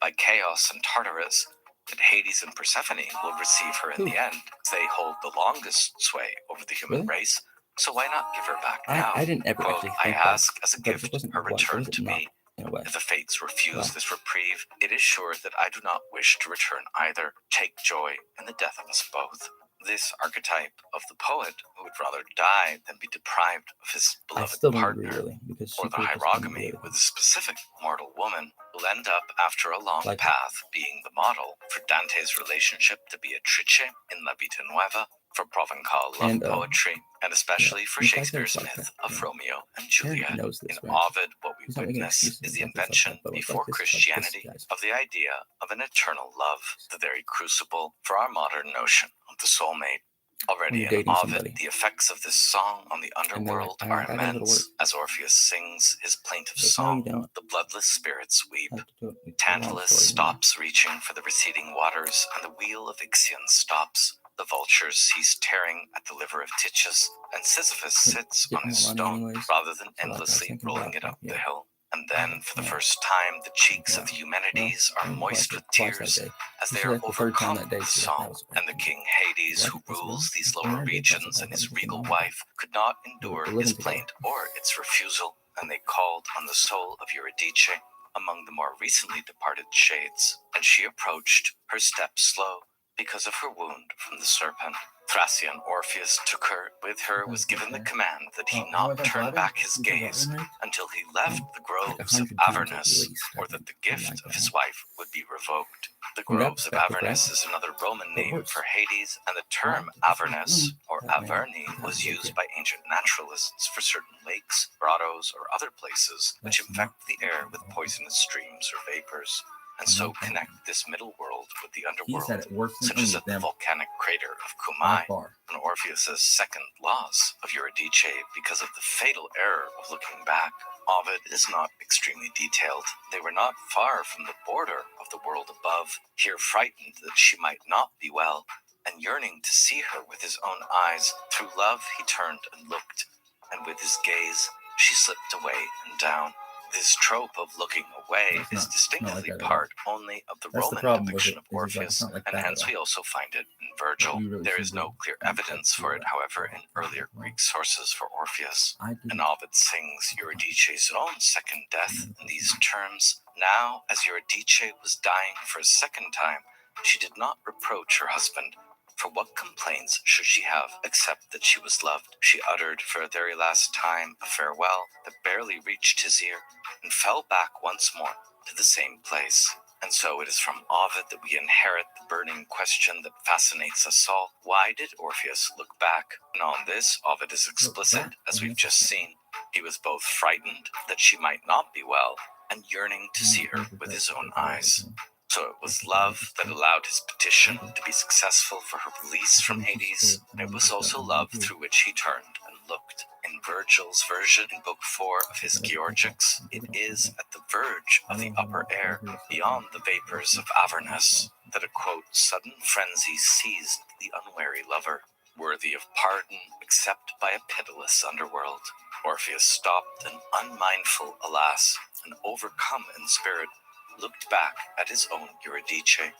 by chaos and Tartarus that Hades and Persephone will receive her in the end. They hold the longest sway over the human race, so why not give her back now? I didn't ever Quote, actually I think ask that, as a but it gift wasn't her once, return was it to not, me. in a way? If the fates refuse this reprieve, it is sure that I do not wish to return either. Take joy in the death of us both. This archetype of the poet who would rather die than be deprived of his I beloved still don't partner, agree, really, because or she the could have just been hierogamy really with a specific mortal woman, will end up after a long like path being the model for Dante's relationship to Beatrice in La Vita Nuova, for Provençal love And, poetry, and especially for the fact that Shakespeare's it's like myth that, of Romeo and Karen Juliet. knows this, In right? Ovid, what we He's not making witness excuses is the like this, like invention that, but like before this, Christianity guys. of the idea of an eternal love, the very crucible for our modern notion of the soulmate. When Already you're in dating Ovid, somebody, the effects of this song on the and they're like, underworld I are gotta go to work. immense, as Orpheus sings his plaintive Like, no, you song. don't. The bloodless spirits weep. I have to do it. It's a long Tantalus story, stops reaching for the receding waters, and the wheel of Ixion stops. The vultures cease tearing at the liver of Tityus, and Sisyphus sits on his stone rather than endlessly rolling it up the hill. And then, for the first time, the cheeks of the Eumenides are moist with tears as they are overcome with song. And the king Hades, who rules these lower regions, and his regal wife could not endure his plaint or its refusal, and they called on the soul of Eurydice among the more recently departed shades. And she approached, her steps slow, because of her wound from the serpent. Thracian Orpheus took her. With her was given the command that he not turn back his gaze until he left the groves of Avernus, or that the gift of his wife would be revoked. The groves of Avernus is another Roman name for Hades, and the term Avernus, or Averni, was used by ancient naturalists for certain lakes, grottos, or other places which infect the air with poisonous streams or vapors. and so connect this middle world with the underworld, such any as of at the them volcanic crater of by Kumai, far. and Orpheus's second loss of Eurydice because of the fatal error of looking back. Ovid is not extremely detailed. They were not far from the border of the world above, here frightened that she might not be well, and yearning to see her with his own eyes. Through love he turned and looked, and with his gaze she slipped away and down. This trope of looking away is distinctively part only of the Roman depiction of Orpheus, and hence we also find it in Virgil. There is no clear evidence for it, however, in earlier Greek sources for Orpheus. And Ovid sings Eurydice's own second death in these terms. Now, as Eurydice was dying for a second time, she did not reproach her husband. For what complaints should she have, except that she was loved? She uttered for a very last time a farewell that barely reached his ear, and fell back once more to the same place. And so it is from Ovid that we inherit the burning question that fascinates us all. Why did Orpheus look back? And on this, Ovid is explicit, as we've just seen. He was both frightened that she might not be well, and yearning to see her with his own eyes. So it was love that allowed his petition to be successful for her release from Hades, and it was also love through which he turned and looked. In Virgil's version in Book 4 of his Georgics, it is at the verge of the upper air, beyond the vapors of Avernus, that a, quote, sudden frenzy seized the unwary lover, worthy of pardon except by a pitiless underworld. Orpheus stopped, and unmindful, alas, and overcome in spirit, looked back at his own Eurydice.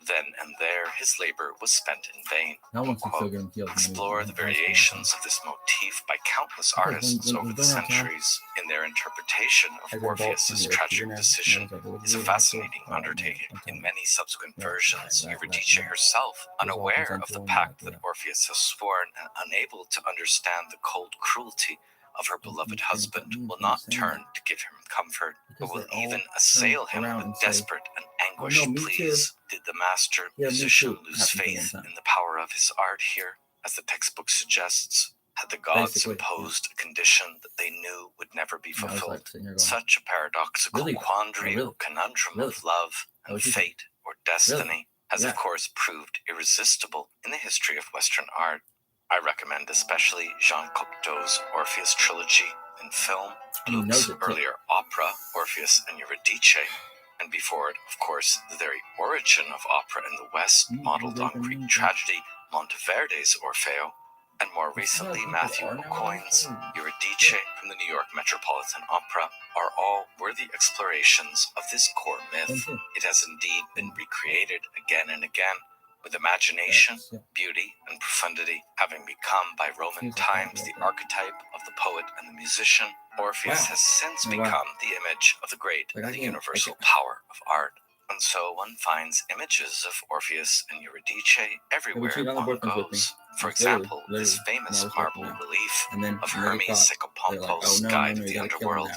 Then and there his labor was spent in vain. Explore the variations of this motif by countless artists over the centuries in their interpretation of Orpheus's tragic decision is a fascinating undertaking. In many subsequent versions, Eurydice herself, unaware of the pact that Orpheus has sworn and unable to understand the cold cruelty of her beloved husband, will not turn to give him comfort, but will even assail him with desperate and anguished pleas. Did the master musician lose faith in the power of his art here? As the textbook suggests, had the gods imposed a condition that they knew would never be fulfilled? Such a paradoxical quandary or conundrum of love and fate or destiny has of course proved irresistible in the history of Western art. I recommend especially Jean Cocteau's Orpheus trilogy in film, Gluck's earlier opera, Orpheus and Eurydice, and before it, of course, the very origin of opera in the West, modeled on Greek tragedy, Monteverdi's Orfeo, and more recently Matthew Aucoin's Eurydice from the New York Metropolitan Opera, are all worthy explorations of this core myth. It has indeed been recreated again and again, with imagination, beauty, and profundity having become by Roman times the archetype of the poet and the musician. Orpheus has since become the image of the great and the universal power of art. And so one finds images of Orpheus and Eurydice everywhere one goes. For example, this famous marble relief of Hermes Secopompos' Guide of the Underworld,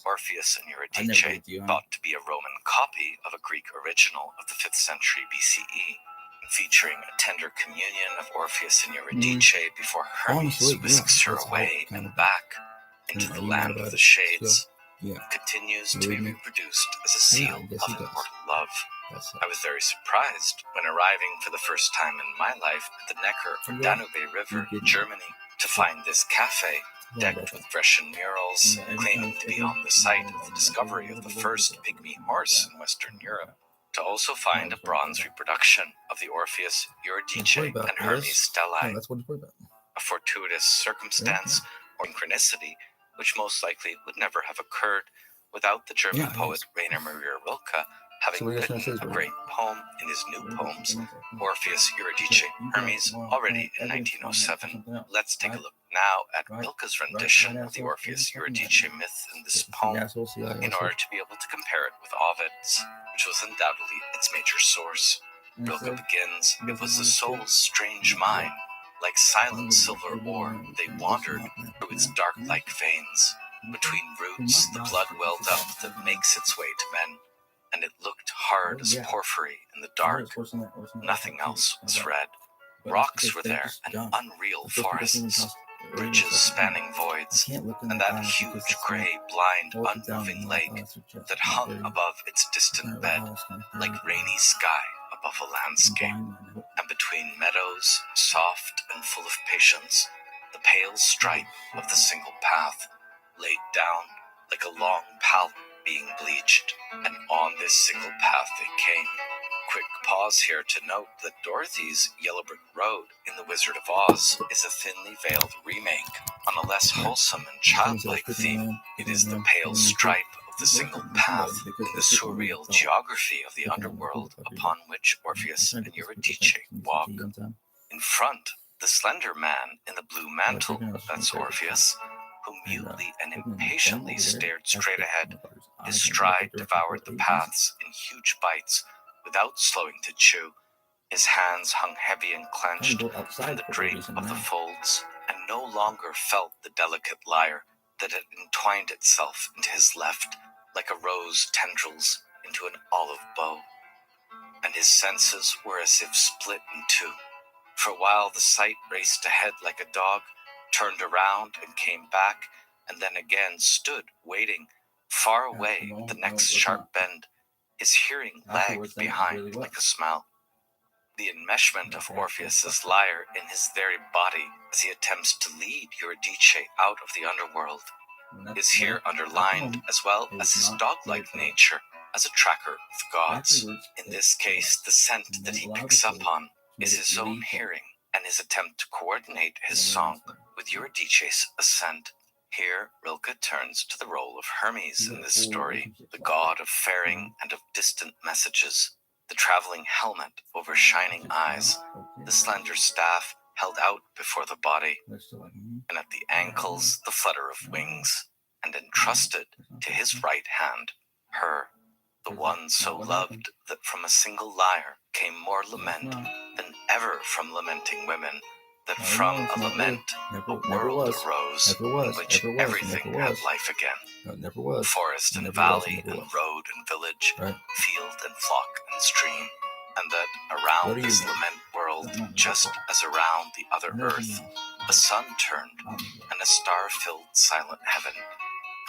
Orpheus and Eurydice, thought to be a Roman copy of a Greek original of the 5th century BCE. Featuring a tender communion of Orpheus and Eurydice before Hermes whisks her away and back into the land of the shades, continues to be reproduced as a seal of immortal love. I was very surprised when arriving for the first time in my life at the Neckar or Danube River, Germany, to find this cafe decked with Grecian murals, claiming to be on the site of the discovery of the first pygmy horse in Western Europe. To also find a bronze reproduction of the Orpheus, Eurydice, and Hermes stelae, a fortuitous circumstance or synchronicity which most likely would never have occurred without the German poet Rainer Maria Rilke having written a great poem in his new poems, Orpheus, Eurydice, Hermes, already in 1907. Let's take a look now at Rilke's rendition of the Orpheus, Eurydice myth in this poem, in order to be able to compare it with Ovid's, which was undoubtedly its major source. Rilke begins, "It was the soul's strange mind, like silent silver ore, they wandered through its dark-like veins. Between roots the blood welled up that makes its way to men, and it looked hard as porphyry in the dark. Nothing else was red. Rocks were there, and unreal forests. bridges spanning voids, and that huge gray, blind, unmoving lake that hung above its distant bed like rainy sky above a landscape. And between meadows, soft and full of patience, the pale stripe of the single path laid down like a long palette being bleached, and on this single path they came. Quick pause here to note that Dorothy's Yellow Brick Road in The Wizard of Oz is a thinly veiled remake on a less wholesome and childlike theme. It is the pale stripe of the single path in the surreal geography of the underworld upon which Orpheus and Eurydice walk. In front, the slender man in the blue mantle, that's Orpheus, who mutely and impatiently stared straight ahead. His stride devoured the paths in huge bites without slowing to chew. His hands hung heavy and clenched from the drape of the folds, and no longer felt the delicate lyre that had entwined itself into his left like a rose tendrils into an olive bow. And his senses were as if split in two. For a while the sight raced ahead like a dog, turned around and came back, and then again stood waiting, far away the next sharp bend. His hearing lagged behind like a smile. The enmeshment of Orpheus's lyre in his very body as he attempts to lead Eurydice out of the underworld is here underlined, as well as his dog-like nature as a tracker of the gods. In this case, the scent that he picks up on is his own hearing, and his attempt to coordinate his song with Eurydice's assent. Here, Rilke turns to the role of Hermes in this story, the god of faring and of distant messages, the traveling helmet over shining eyes, the slender staff held out before the body, and at the ankles the flutter of wings, and entrusted to his right hand, her, the one so loved that from a single lyre came more lament than ever from lamenting women, that from a lament a world arose in which everything had life again. Forest and valley and road and village, field and flock and stream, and that around this lament world, just as around the other earth, a sun turned and a star-filled silent heaven,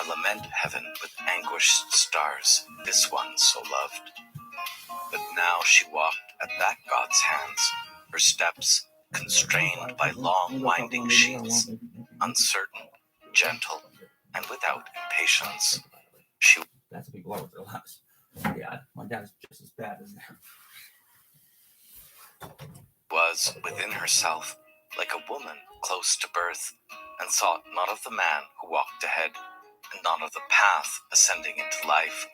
a lament heaven with anguished stars, this one so loved. But now she walked at that god's hands, her steps constrained by long winding sheets, uncertain, gentle, and without impatience. She That's a big blow with their lives. Yeah, my dad's just as bad as them. Was within herself like a woman close to birth, and thought not of the man who walked ahead, and not of the path ascending into life.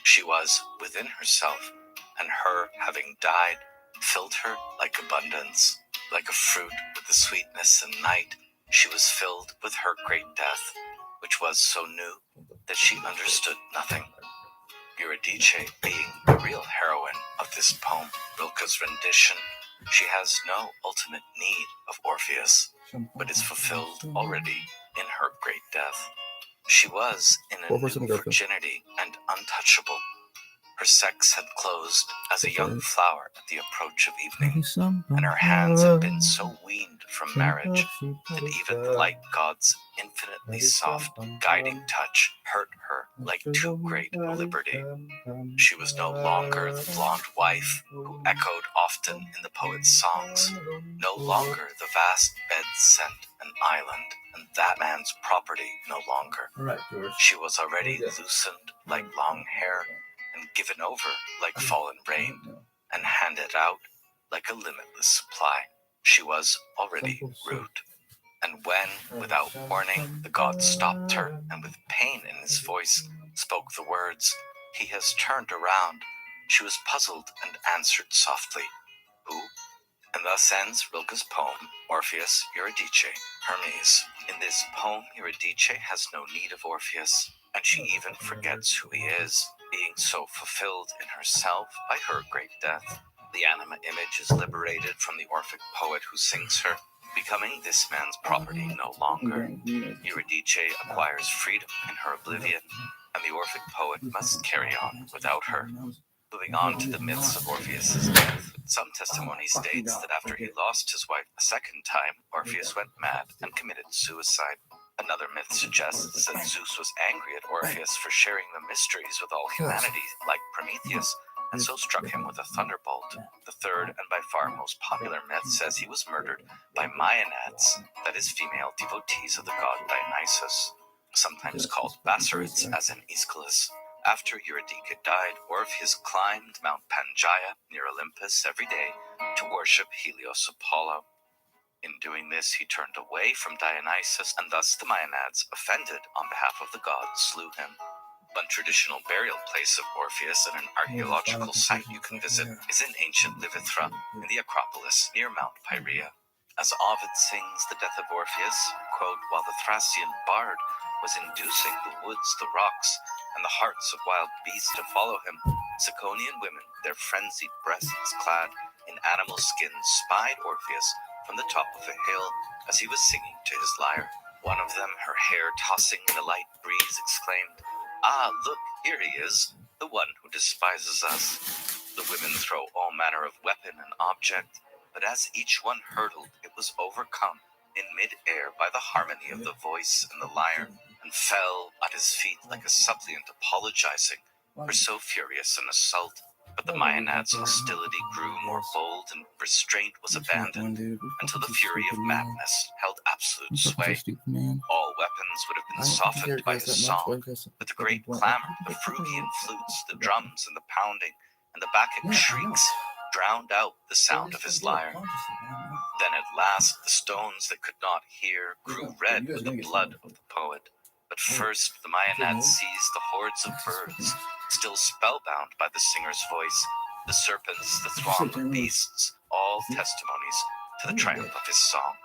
She was within herself, and her having died filled her like abundance, like a fruit with the sweetness and night. She was filled with her great death, which was so new that she understood nothing. Eurydice being the real heroine of this poem, Rilke's rendition, she has no ultimate need of Orpheus, but is fulfilled already in her great death. She was in a new virginity and untouchable. Her sex had closed as a young flower at the approach of evening, and her hands had been so weaned from marriage that even the light god's infinitely soft, guiding touch hurt her like too great a liberty. She was no longer the blonde wife who echoed often in the poet's songs, no longer the vast bed scent an island, and that man's property no longer. She was already loosened like long hair, and given over like fallen rain, and handed out like a limitless supply. She was already root. And when, without warning, the god stopped her, and with pain in his voice spoke the words, "He has turned around," she was puzzled and answered softly, "Who?" And thus ends Rilke's poem, Orpheus, Eurydice, Hermes. In this poem, Eurydice has no need of Orpheus, and she even forgets who he is, being so fulfilled in herself by her great death. The anima image is liberated from the Orphic poet who sings her, becoming this man's property no longer. Eurydice acquires freedom in her oblivion, and the Orphic poet must carry on without her. Moving on to the myths of Orpheus' death, some testimony states that after he lost his wife a second time, Orpheus went mad and committed suicide. Another myth suggests that Zeus was angry at Orpheus for sharing the mysteries with all humanity, like Prometheus, and so struck him with a thunderbolt. The third and by far most popular myth says he was murdered by Maenads, that is, female devotees of the god Dionysus, sometimes called Bassarids, as in Aeschylus. After Eurydice died, Orpheus climbed Mount Pangaea near Olympus every day to worship Helios Apollo. In doing this, he turned away from Dionysus, and thus the Maenads, offended on behalf of the god, slew him. One traditional burial place of Orpheus and an archaeological site you can visit is in ancient Livithra, in the Acropolis near Mount Pieria. As Ovid sings the death of Orpheus, quote, while the Thracian bard was inducing the woods, the rocks, and the hearts of wild beasts to follow him, Ciconian women, their frenzied breasts clad in animal skins, spied Orpheus from the top of a hill as he was singing to his lyre. One of them, her hair tossing in a light breeze, exclaimed, "Ah, look, here he is, the one who despises us." The women throw all manner of weapon and object, but as each one hurtled, it was overcome in mid-air by the harmony of the voice and the lyre, and fell at his feet like a suppliant apologizing for so furious an assault. But the Maenads' hostility grew more bold, and restraint was abandoned until the fury of madness held absolute sway. All weapons would have been softened by his song, but the great clamor, the Phrygian flutes, the drums, and the pounding, and the Bacchic shrieks drowned out the sound of his lyre. Then at last the stones that could not hear grew red with the blood of the poet. But first the Maenads seized the hordes of birds, still spellbound by the singer's voice, the serpents, the throng of beasts, all testimonies to the triumph of his song.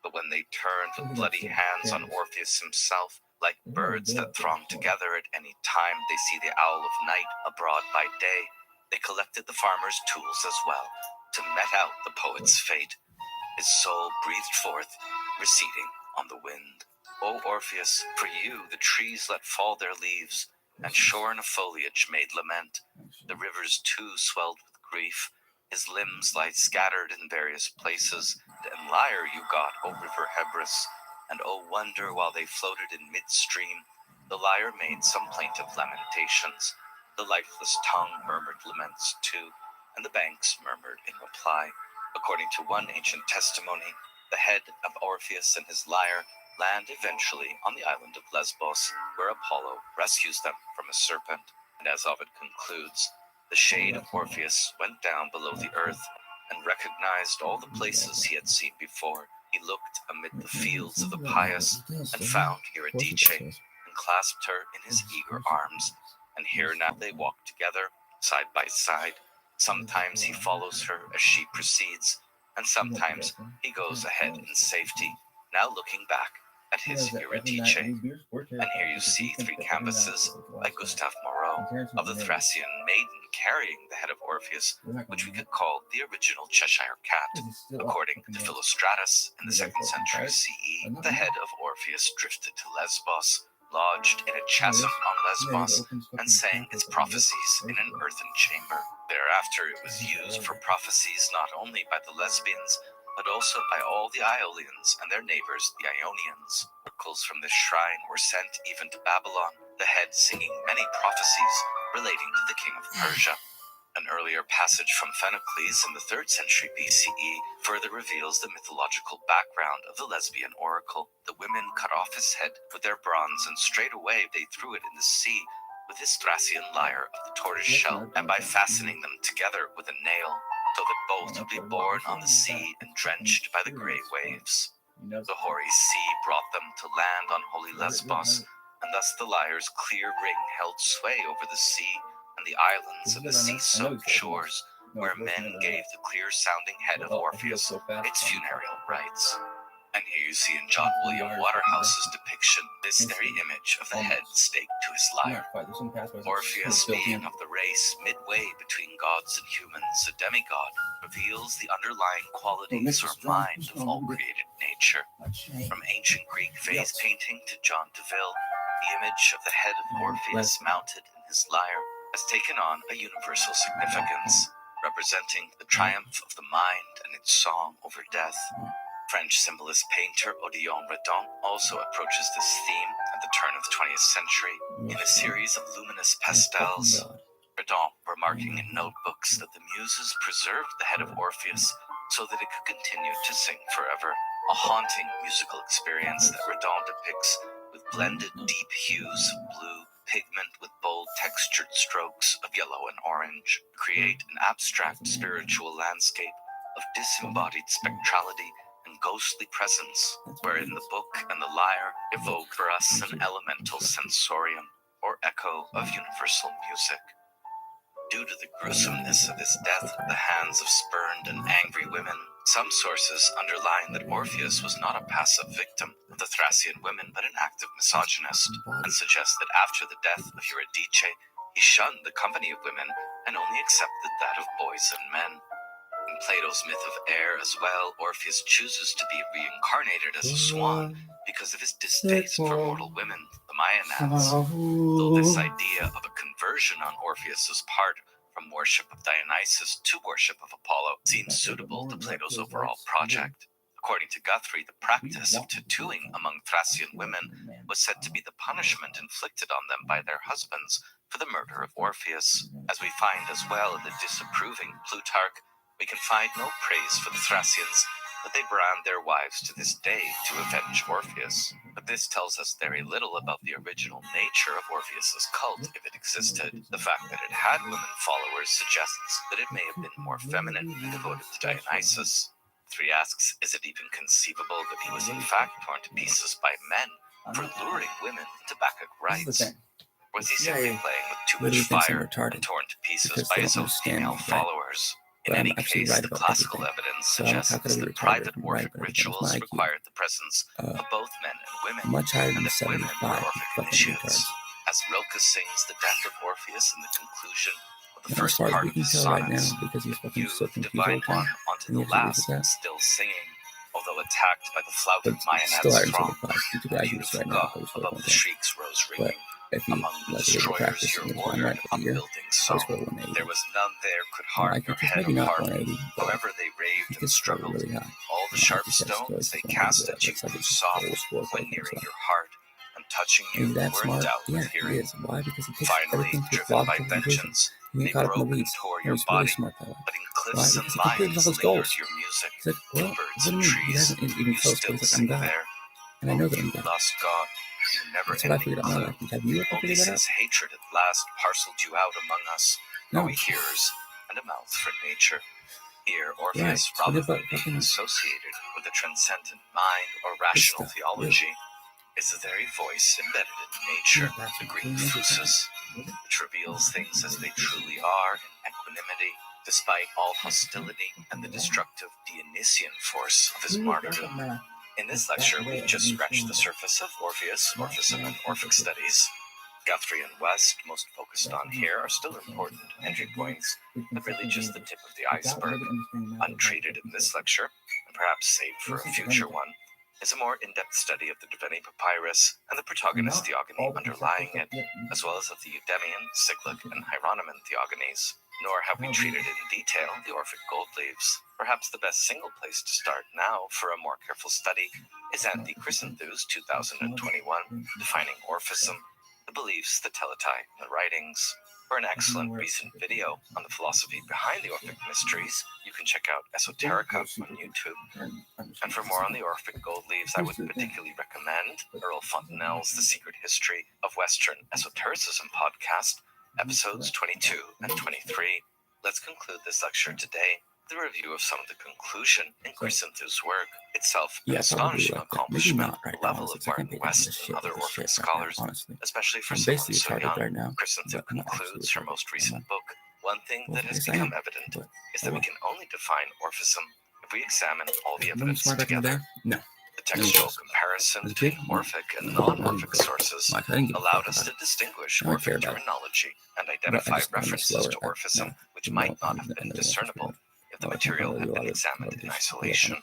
But when they turned with bloody hands on Orpheus himself, like birds that throng together at any time they see the owl of night abroad by day, they collected the farmer's tools as well, to met out the poet's fate. His soul breathed forth, receding on the wind. O Orpheus, for you the trees let fall their leaves, and shorn of foliage made lament. The rivers too swelled with grief. His limbs lie scattered in various places. And lyre you got, O river Hebrus, and O wonder, while they floated in midstream, the lyre made some plaintive lamentations. The lifeless tongue murmured laments too, and the banks murmured in reply. According to one ancient testimony, the head of Orpheus and his lyre land eventually on the island of Lesbos, where Apollo rescues them from a serpent. And as Ovid concludes, the shade of Orpheus went down below the earth and recognized all the places he had seen before. He looked amid the fields of the pious and found Eurydice, and clasped her in his eager arms. And here now they walk together, side by side. Sometimes he follows her as she proceeds, and sometimes he goes ahead in safety, now looking back at his Eurydice. And here you see three canvases by Gustave Moreau of the Thracian maiden carrying the head of Orpheus, which we could call the original Cheshire Cat. According to Philostratus in the 2nd century CE, the head of Orpheus drifted to Lesbos, lodged in a chasm on Lesbos, and sang its prophecies in an earthen chamber. Thereafter it was used for prophecies not only by the lesbians, but also by all the Iolians and their neighbors, the Ionians. Oracles from this shrine were sent even to Babylon, the head singing many prophecies relating to the king of Persia. An earlier passage from Phoenocles in the 3rd century BCE further reveals the mythological background of the lesbian oracle. The women cut off his head with their bronze, and straightway they threw it in the sea with his Thracian lyre of the tortoise shell, and by fastening them together with a nail, so that both would be borne on the sea and drenched by the grey waves. The hoary sea brought them to land on holy Lesbos, and thus the lyre's clear ring held sway over the sea and the islands and the sea-soaked shores, where men gave the clear-sounding head of Orpheus its funereal rites. And here you see in John William Waterhouse's depiction this very image of the head staked to his lyre. Orpheus, being of the race midway between gods and humans, a demigod, reveals the underlying qualities or mind of all created nature. From ancient Greek vase painting to John de Ville, the image of the head of Orpheus mounted in his lyre has taken on a universal significance, representing the triumph of the mind and its song over death. French symbolist painter Odillon Redon also approaches this theme at the turn of the 20th century in a series of luminous pastels. Redon, remarking in notebooks that the Muses preserved the head of Orpheus so that it could continue to sing forever. A haunting musical experience that Redon depicts with blended deep hues of blue, pigment with bold textured strokes of yellow and orange, create an abstract spiritual landscape of disembodied spectrality and ghostly presence, wherein the book and the lyre evoke for us an elemental sensorium or echo of universal music. Due to the gruesomeness of his death at the hands of spurned and angry women, some sources underline that Orpheus was not a passive victim of the Thracian women, but an active misogynist, and suggest that after the death of Eurydice, he shunned the company of women and only accepted that of boys and men. In Plato's myth of air as well, Orpheus chooses to be reincarnated as a swan because of his distaste for mortal women, the Maenads. Though this idea of a conversion on Orpheus's part from worship of Dionysus to worship of Apollo seems suitable to Plato's overall project. According to Guthrie, the practice of tattooing among Thracian women was said to be the punishment inflicted on them by their husbands for the murder of Orpheus. As we find as well in the disapproving Plutarch, we can find no praise for the Thracians, but they brand their wives to this day to avenge Orpheus. But this tells us very little about the original nature of Orpheus's cult, if it existed. The fact that it had women followers suggests that it may have been more feminine and devoted to Dionysus. Guthrie asks, is it even conceivable that he was in fact torn to pieces by men for luring women into Bacchic rites? Was he simply playing with too much fire and torn to pieces by his own female followers? In any case, the classical evidence suggests that private Orphic rituals required the presence of both men and women, and that women were Orphic initiates. As Rilke sings the death of Orpheus in the conclusion of the first part of his sonnets, youth, divine one, onto the last, still singing, although attacked by the flouted Maenads throng, beautiful God, above the shrieks rose ringing. Among the destroyers here ordered upon buildings so there was none there could harm your head of heart. However they raved and struggled, all the sharp stones they cast at you grew soft when nearing your heart, and touching you were endowed with hearing. Finally, driven by vengeance, they broke and tore your body, but in cliffs and lions lingered your music. In birds and trees, you still sing there. And I know that you lost God. You never-ending clue. Only since hatred at last parceled you out among us, are we hearers and a mouth for nature. Here, Orpheus, rather than being associated with a transcendent mind or rational theology, is the very voice embedded in nature, the Greek phusis, which reveals things as they truly are in equanimity, despite all hostility and the destructive Dionysian force of his martyrdom. In this lecture, we've just scratched the surface of Orpheus, Orphism, and Orphic studies. Guthrie and West, most focused on here, are still important entry points, but really just the tip of the iceberg. Untreated in this lecture, and perhaps saved for a future one, is a more in-depth study of the Duveni Papyrus and the Protagonist Theogony underlying it, as well as of the Eudemian, Cyclic, and Hieronyman Theogonies. Nor have we treated in detail the Orphic gold leaves. Perhaps the best single place to start now for a more careful study is at the Chrysanthus 2021, Defining Orphism, the Beliefs, the Teletai, and the Writings. For an excellent recent video on the philosophy behind the Orphic mysteries, you can check out Esoterica on YouTube. And for more on the Orphic gold leaves, I would particularly recommend Earl Fontenelle's The Secret History of Western Esotericism podcast, episodes 22 and 23. Let's conclude this lecture today with a review of some of the conclusion in Chrysanthus' work, itself an astonishing accomplishment, the level of Martin West and other Orphic scholars, especially for someone so young. Chrysanthus concludes her most recent book. One thing that has become evident is that we can only define Orphism if we examine all the evidence together. The textual comparison between Orphic and non-Orphic sources allowed us to distinguish Orphic terminology and identify references to Orphism which might not have been discernible if the material had been examined in isolation.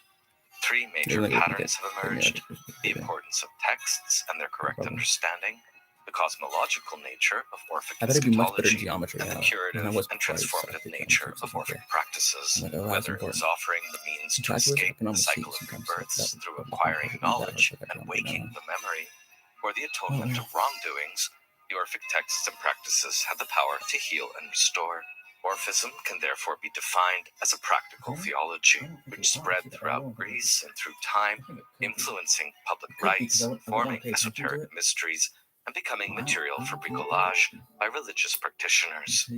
Three major patterns have emerged: the importance of texts and their correct understanding, the cosmological nature of Orphic I better be much better at eschatology, geometry and the now curative than I was and before I transformative started nature geometry of Orphic before. practices, I'm like, oh, that's whether it is important. offering the means to Calculus, I escape can the almost see cycle of sometimes rebirths that through would acquiring be that hard knowledge to and geometry waking now. the memory, or the atonement of wrongdoings, the Orphic texts and practices have the power to heal and restore. Orphism can therefore be defined as a practical theology, which spread throughout Greece and through time, influencing public rites, forming esoteric mysteries, and becoming material for bricolage by religious practitioners.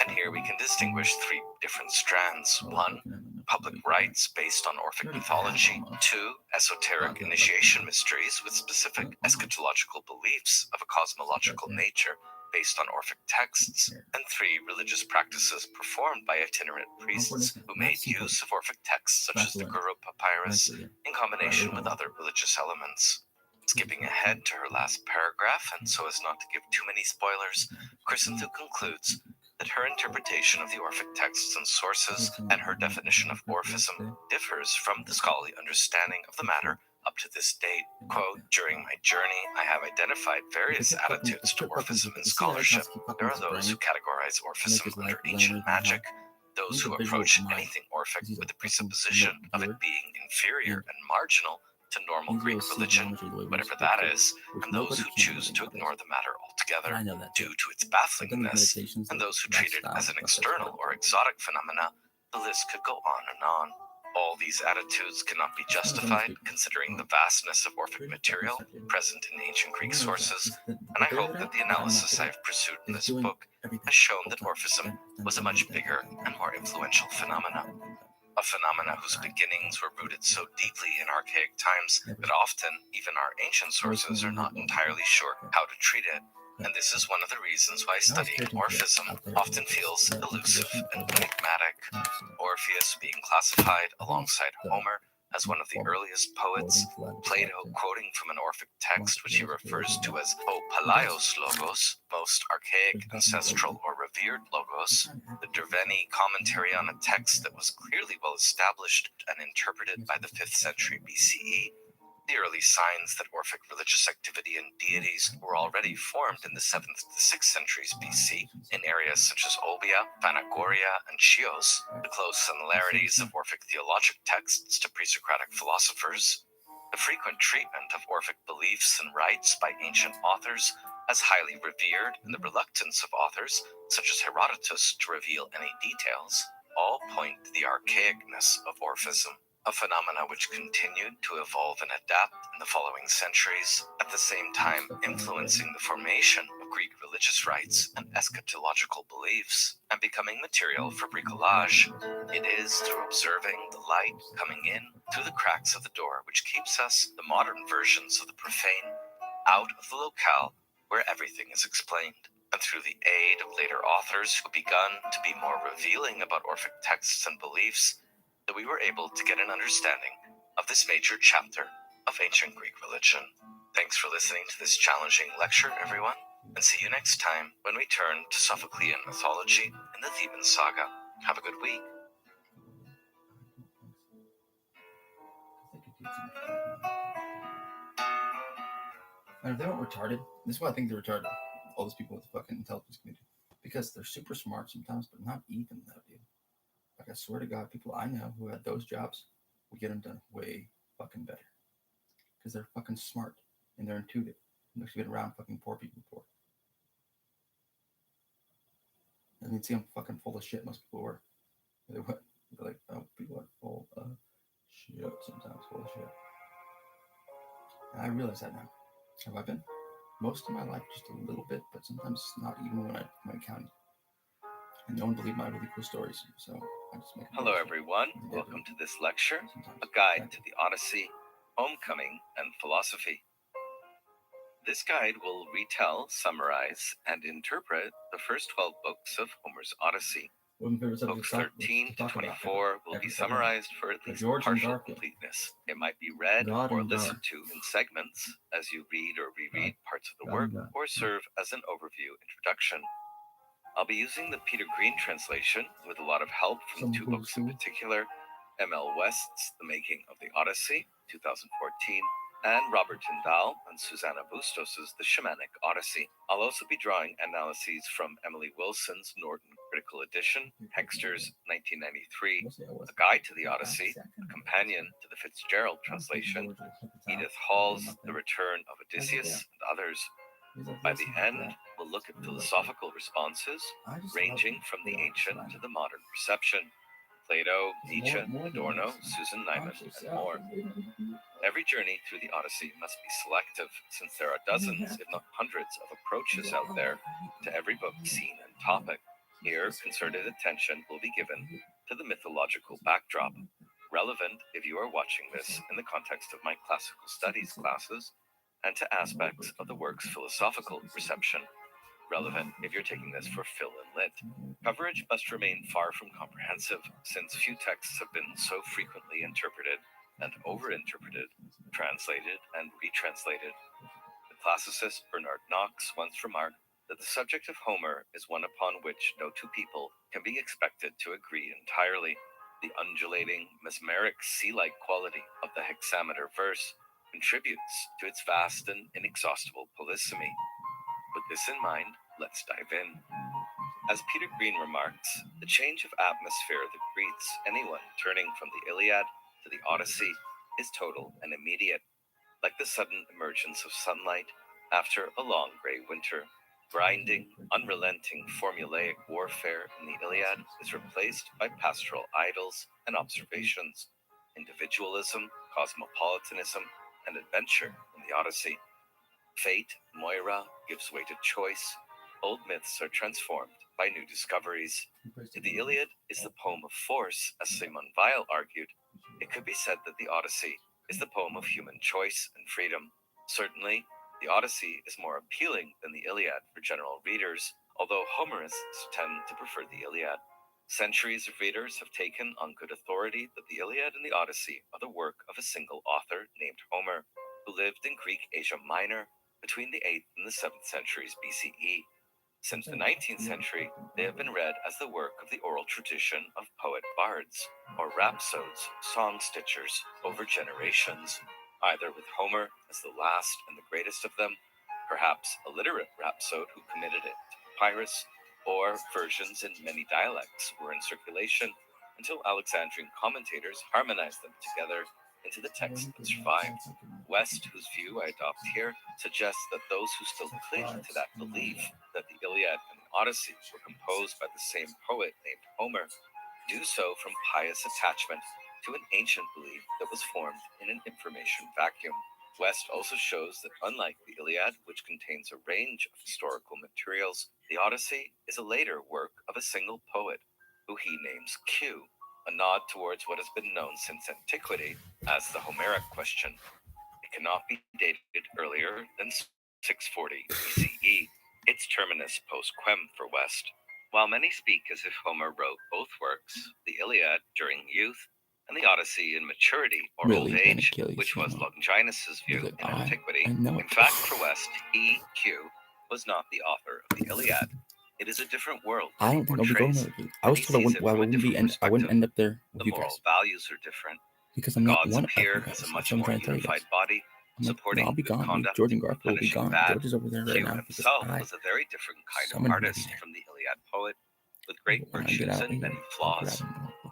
And here we can distinguish three different strands. 1. Public rites based on Orphic mythology. 2. Esoteric initiation mysteries with specific eschatological beliefs of a cosmological nature based on Orphic texts. And 3. Religious practices performed by itinerant priests who made use of Orphic texts such as the Guru Papyrus in combination with other religious elements. Skipping ahead to her last paragraph, and so as not to give too many spoilers, Chrysanthou concludes that her interpretation of the Orphic texts and sources and her definition of Orphism differs from the scholarly understanding of the matter up to this date. Quote, during my journey, I have identified various attitudes to Orphism in scholarship. There are those who categorize Orphism under ancient magic, those who approach anything Orphic with the presupposition of it being inferior and marginal to normal Greek religion, whatever that is, and those who choose to ignore the matter altogether due to its bafflingness, and those who treat it as an external or exotic phenomena. The list could go on and on. All these attitudes cannot be justified considering the vastness of Orphic material present in ancient Greek sources, and I hope that the analysis I have pursued in this book has shown that Orphism was a much bigger and more influential phenomena. A phenomena whose beginnings were rooted so deeply in archaic times that often even our ancient sources are not entirely sure how to treat it. And this is one of the reasons why studying Orphism often feels elusive and enigmatic. Orpheus being classified alongside Homer as one of the earliest poets, Plato quoting from an Orphic text which he refers to as O Palaios Logos, most archaic, ancestral, or revered logos, the Derveni commentary on a text that was clearly well established and interpreted by the 5th century BCE, the early signs that Orphic religious activity and deities were already formed in the 7th to 6th centuries BC in areas such as Olbia, Phanagoria, and Chios, the close similarities of Orphic theologic texts to pre-Socratic philosophers, the frequent treatment of Orphic beliefs and rites by ancient authors as highly revered, and the reluctance of authors such as Herodotus to reveal any details, all point to the archaicness of Orphism, a phenomena which continued to evolve and adapt in the following centuries, at the same time influencing the formation of Greek religious rites and eschatological beliefs, and becoming material for bricolage. It is through observing the light coming in through the cracks of the door which keeps us, the modern versions of the profane, out of the locale where everything is explained, and through the aid of later authors who begun to be more revealing about Orphic texts and beliefs, that we were able to get an understanding of this major chapter of ancient Greek religion. Thanks for listening to this challenging lecture, everyone, and see you next time when we turn to Sophoclean mythology in the Theban saga. Have a good week. And if they weren't retarded, this is why I think they're retarded. All those people with the fucking intelligence community. Because they're super smart sometimes, but not even though, dude. Like, I swear to God, people I know who had those jobs would get them done way fucking better. Because they're fucking smart and they're intuitive. And they've been around fucking poor people before. And you'd see them fucking full of shit, most people were. They were like, oh, people are full of shit sometimes, full of shit. And I realize that now. Have I been? Most of my life, just a little bit, but sometimes not even when I'm counting. And no one believed my really cool stories, so I just make. Hello, everyone. Welcome to this lecture, a guide to the Odyssey, homecoming, and philosophy. This guide will retell, summarize, and interpret the first 12 books of Homer's Odyssey. Books 13 to 24 will be summarized for at least partial completeness. It might be read or listened to in segments as you read or reread parts of the work, or serve as an overview introduction. I'll be using the Peter Green translation with a lot of help from the 2 books in particular, M.L. West's The Making of the Odyssey, 2014, and Robert Tyndall and Susanna Bustos' The Shamanic Odyssey. I'll also be drawing analyses from Emily Wilson's Norton Critical Edition, Hexter's 1993, A Guide to the Odyssey, a companion to the Fitzgerald translation, Edith Hall's The Return of Odysseus, and others. By the end, we'll look at philosophical responses ranging from the ancient to the modern perception. Plato, Nietzsche, Adorno, Susan Neiman, and more. Every journey through the Odyssey must be selective, since there are dozens, if not hundreds, of approaches out there to every book, scene, and topic. Here, concerted attention will be given to the mythological backdrop, relevant if you are watching this in the context of my classical studies classes, and to aspects of the work's philosophical reception, relevant if you're taking this for Phil and Lit. Coverage must remain far from comprehensive, since few texts have been so frequently interpreted and overinterpreted, translated and retranslated. The classicist Bernard Knox once remarked that the subject of Homer is one upon which no two people can be expected to agree entirely. The undulating, mesmeric sea-like quality of the hexameter verse contributes to its vast and inexhaustible polysemy. With this in mind, let's dive in. As Peter Green remarks, the change of atmosphere that greets anyone turning from the Iliad to the Odyssey is total and immediate, like the sudden emergence of sunlight after a long gray winter. Grinding, unrelenting formulaic warfare in the Iliad is replaced by pastoral idyls and observations, individualism, cosmopolitanism, and adventure in the Odyssey. Fate, Moira, gives way to choice. Old myths are transformed by new discoveries. If the Iliad is the poem of force, as Simone Weil argued, it could be said that the Odyssey is the poem of human choice and freedom. Certainly, the Odyssey is more appealing than the Iliad for general readers, although Homerists tend to prefer the Iliad. Centuries of readers have taken on good authority that the Iliad and the Odyssey are the work of a single author named Homer, who lived in Greek Asia Minor between the 8th and the 7th centuries BCE. Since the 19th century, they have been read as the work of the oral tradition of poet-bards, or rhapsodes, song-stitchers, over generations, either with Homer as the last and the greatest of them, perhaps a literate rhapsode who committed it to papyrus, or versions in many dialects were in circulation until Alexandrian commentators harmonized them together into the text that survived. West, whose view I adopt here, suggests that those who still cling to that belief that the Iliad and the Odyssey were composed by the same poet named Homer do so from pious attachment to an ancient belief that was formed in an information vacuum. West also shows that unlike the Iliad, which contains a range of historical materials, the Odyssey is a later work of a single poet, who he names Q, a nod towards what has been known since antiquity as the Homeric question. It cannot be dated earlier than 640 BCE, its terminus post quem for West. While many speak as if Homer wrote both works, the Iliad during youth and the Odyssey in maturity or old age, which was Longinus's view in antiquity. In fact, for West, he, Q, was not the author of the Iliad. It is a different world. I don't think I'll be going there. I was told I wouldn't end up there with you guys. The moral values are different. Because I'm not one of you appear guys. as a much I'm more trying to tell you guys. unified body, supporting I'll be good gone. conduct, George and Garth will be punishing gone. bad. George is over there right Q now. himself was a very different kind of artist from the Iliad poet, with great virtues and many flaws.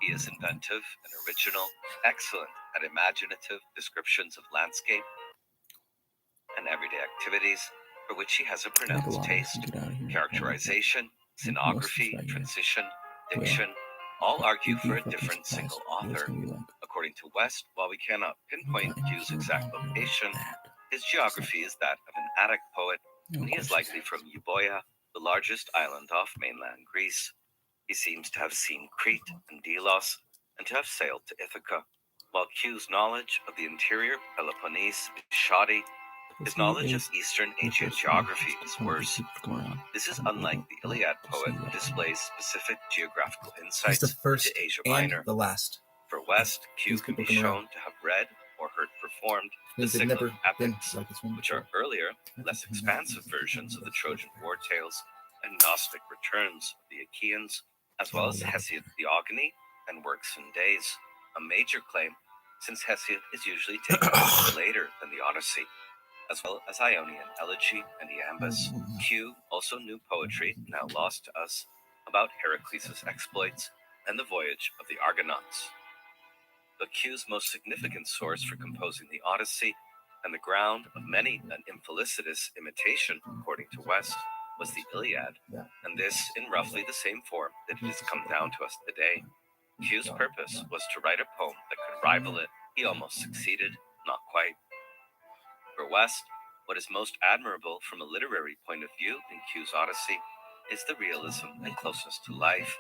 He is inventive and original, excellent at imaginative descriptions of landscape and everyday activities, for which he has a pronounced taste. Characterization, scenography, transition, diction, all argue for a different single author. According to West, while we cannot pinpoint Q's exact location, his geography is that of an Attic poet, and he is likely from Euboea, the largest island off mainland Greece. He seems to have seen Crete and Delos, and to have sailed to Ithaca. While Q's knowledge of the interior Peloponnese is shoddy, his knowledge of Eastern ancient geography is worse. This is unlike the Iliad poet, who displays specific geographical insights into Asia Minor. The last. For West, Q can be shown to have read or heard performed the cyclic epics, which are earlier, less expansive versions of the Trojan war tales and Gnostic returns of the Achaeans, as well as Hesiod's Theogony and Works and Days. A major claim since Hesiod is usually taken later than the Odyssey, as well as Ionian Elegy and Iambus. Q also knew poetry, now lost to us, about Heracles' exploits and the voyage of the Argonauts. But Q's most significant source for composing the Odyssey, and the ground of many an infelicitous imitation, according to West, was the Iliad, and this in roughly the same form that it has come down to us today. Q's purpose was to write a poem that could rival it. He almost succeeded, not quite. For West, what is most admirable from a literary point of view in Q's Odyssey is the realism and closeness to life,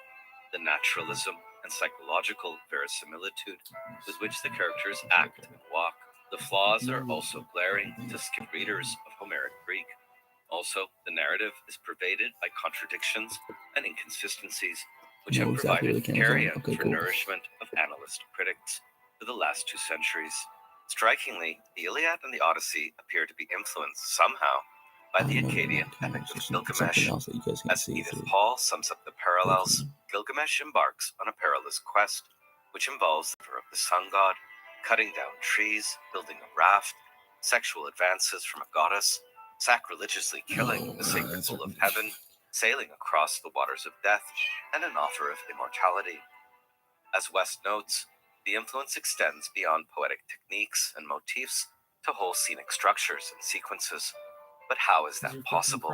the naturalism and psychological verisimilitude with which the characters act and walk. The flaws are also glaring to skilled readers of Homeric Greek. Also, the narrative is pervaded by contradictions and inconsistencies, which have provided area for nourishment of analyst critics for the last 2 centuries. Strikingly, the Iliad and the Odyssey appear to be influenced somehow by the Akkadian epic of Gilgamesh. As Edith Hall sums up the parallels, Gilgamesh embarks on a perilous quest, which involves the river of the sun god, cutting down trees, building a raft, sexual advances from a goddess, sacrilegiously killing the sacred bull of heaven, sailing across the waters of death, and an offer of immortality. As West notes, the influence extends beyond poetic techniques and motifs to whole scenic structures and sequences. But how is that possible?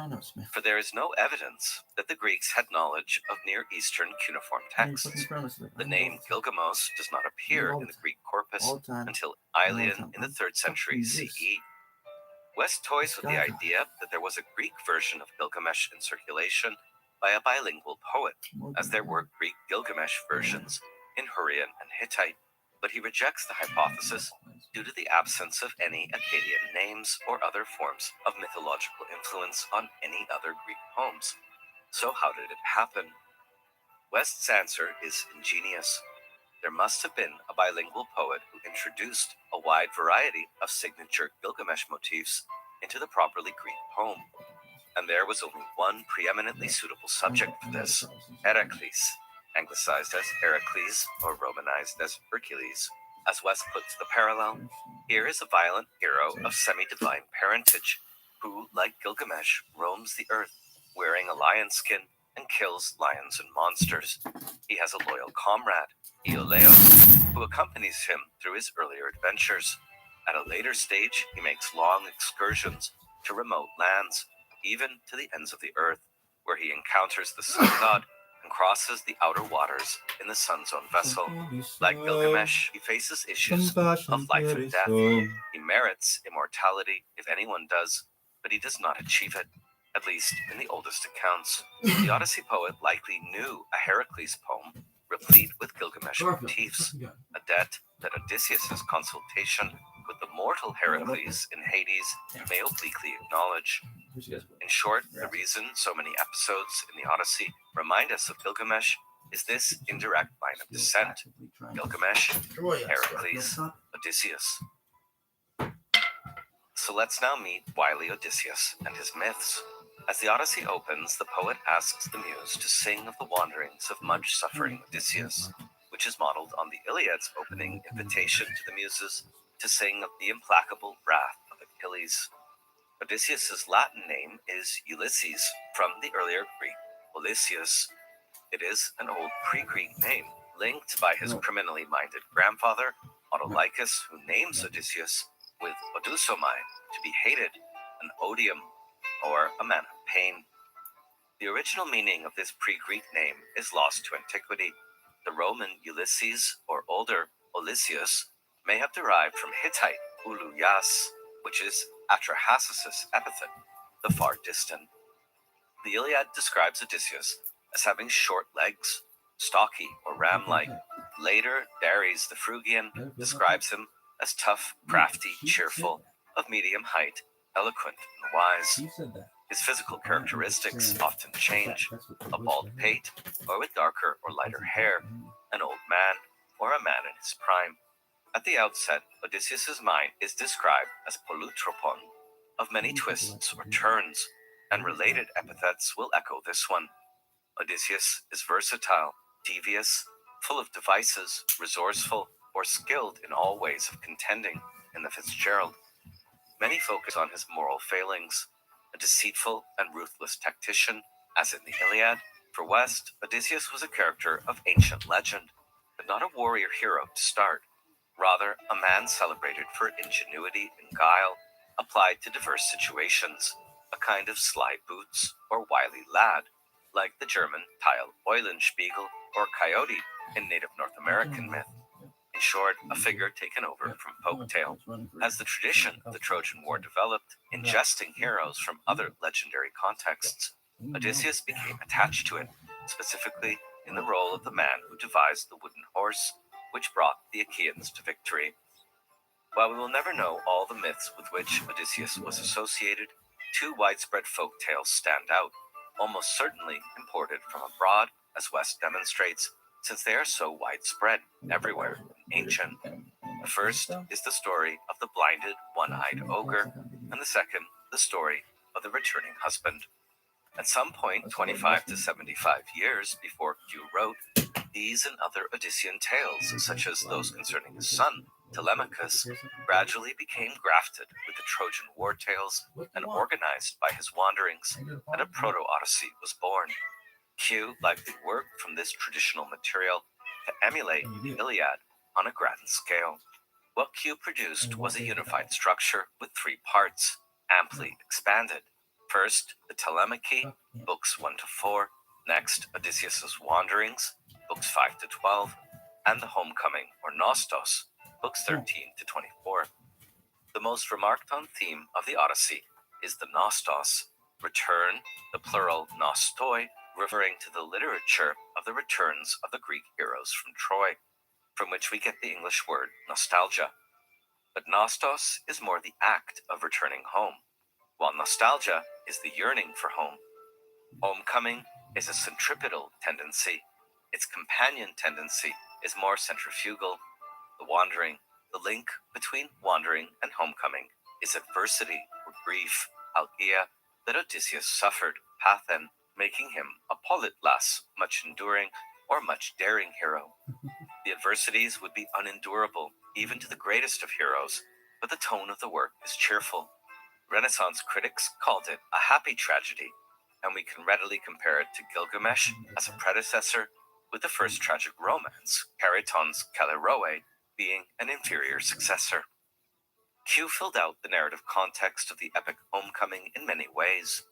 For there is no evidence that the Greeks had knowledge of Near Eastern cuneiform texts. The name Gilgamos does not appear in the Greek corpus until Aelian in the 3rd century CE. West toys with the idea that there was a Greek version of Gilgamesh in circulation by a bilingual poet, as there were Greek Gilgamesh versions in Hurrian and Hittite, but he rejects the hypothesis due to the absence of any Akkadian names or other forms of mythological influence on any other Greek poems. So how did it happen? West's answer is ingenious. There must have been a bilingual poet who introduced a wide variety of signature Gilgamesh motifs into the properly Greek poem. And there was only one preeminently suitable subject for this, Heracles, anglicized as Heracles or romanized as Hercules. As West puts the parallel, here is a violent hero of semi-divine parentage who, like Gilgamesh, roams the earth, wearing a lion skin and kills lions and monsters. He has a loyal comrade, Iolaos, who accompanies him through his earlier adventures. At a later stage, he makes long excursions to remote lands, even to the ends of the earth, where he encounters the sun god and crosses the outer waters in the sun's own vessel. Like Gilgamesh, he faces issues of life and death. He merits immortality, if anyone does, but he does not achieve it, at least in the oldest accounts. The Odyssey poet likely knew a Heracles poem replete with Gilgamesh motifs, a debt that Odysseus' consultation with the mortal Heracles in Hades may obliquely acknowledge. In short, the reason so many episodes in the Odyssey remind us of Gilgamesh is this indirect line of descent: Gilgamesh, Heracles, Odysseus. So let's now meet wily Odysseus and his myths. As the Odyssey opens, the poet asks the muse to sing of the wanderings of much-suffering Odysseus, which is modeled on the Iliad's opening invitation to the muses to sing of the implacable wrath of Achilles. Odysseus' Latin name is Ulysses, from the earlier Greek Odysseus. It is an old pre-Greek name, linked by his criminally minded grandfather, Autolycus, who names Odysseus with Odusomai, to be hated, an odium, or a man of pain. The original meaning of this pre-Greek name is lost to antiquity. The Roman Ulysses, or older Odysseus, may have derived from Hittite Uluyas, which is Atrahasis' epithet, the far distant. The Iliad describes Odysseus as having short legs, stocky or ram-like. Later, Dares the Phrygian describes him as tough, crafty, cheerful, of medium height, eloquent, and wise. His physical characteristics often change: a bald pate, or with darker or lighter hair, an old man, or a man in his prime. At the outset, Odysseus' mind is described as polutropon, of many twists or turns, and related epithets will echo this one. Odysseus is versatile, devious, full of devices, resourceful, or skilled in all ways of contending in the Fitzgerald. Many focus on his moral failings, a deceitful and ruthless tactician, as in the Iliad. For West, Odysseus was a character of ancient legend, but not a warrior hero to start. Rather, a man celebrated for ingenuity and guile, applied to diverse situations, a kind of sly boots or wily lad, like the German Teil Eulenspiegel or Coyote in native North American myth. In short, a figure taken over from folktale. As the tradition of the Trojan War developed, ingesting heroes from other legendary contexts, Odysseus became attached to it, specifically in the role of the man who devised the wooden horse, which brought the Achaeans to victory. While we will never know all the myths with which Odysseus was associated, two widespread folk tales stand out, almost certainly imported from abroad, as West demonstrates, since they are so widespread everywhere and ancient. The first is the story of the blinded, one-eyed ogre, and the second, the story of the returning husband. At some point 25 to 75 years before Q wrote, these and other Odyssean tales, such as those concerning his son, Telemachus, gradually became grafted with the Trojan war tales and organized by his wanderings, and a proto-Odyssey was born. Q likely worked from this traditional material to emulate the Iliad on a grand scale. What Q produced was a unified structure with three parts, amply expanded. First, the Telemachy, books 1 to 4. Next, Odysseus's Wanderings, books 5 to 12. And the Homecoming, or Nostos, books 13 to 24. The most remarked on theme of the Odyssey is the Nostos, return, the plural nostoi, referring to the literature of the returns of the Greek heroes from Troy, from which we get the English word nostalgia. But nostos is more the act of returning home, while nostalgia is the yearning for home. Homecoming is a centripetal tendency. Its companion tendency is more centrifugal. The wandering, the link between wandering and homecoming, is adversity or grief, algia, that Odysseus suffered, pathen, making him a politlas, much enduring or much daring hero. The adversities would be unendurable, even to the greatest of heroes, but the tone of the work is cheerful. Renaissance critics called it a happy tragedy, and we can readily compare it to Gilgamesh as a predecessor, with the first tragic romance, Chariton's Callirrhoe, being an inferior successor. Q filled out the narrative context of the epic Homecoming in many ways.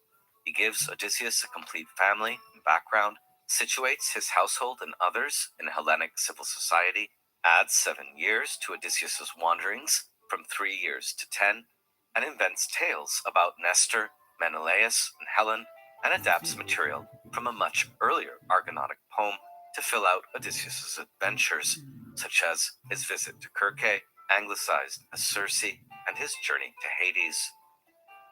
He gives Odysseus a complete family and background, situates his household and others in Hellenic civil society, adds 7 years to Odysseus's wanderings, from 3 years to 10, and invents tales about Nestor, Menelaus, and Helen, and adapts material from a much earlier Argonautic poem to fill out Odysseus's adventures, such as his visit to Circe, anglicized as Circe, and his journey to Hades.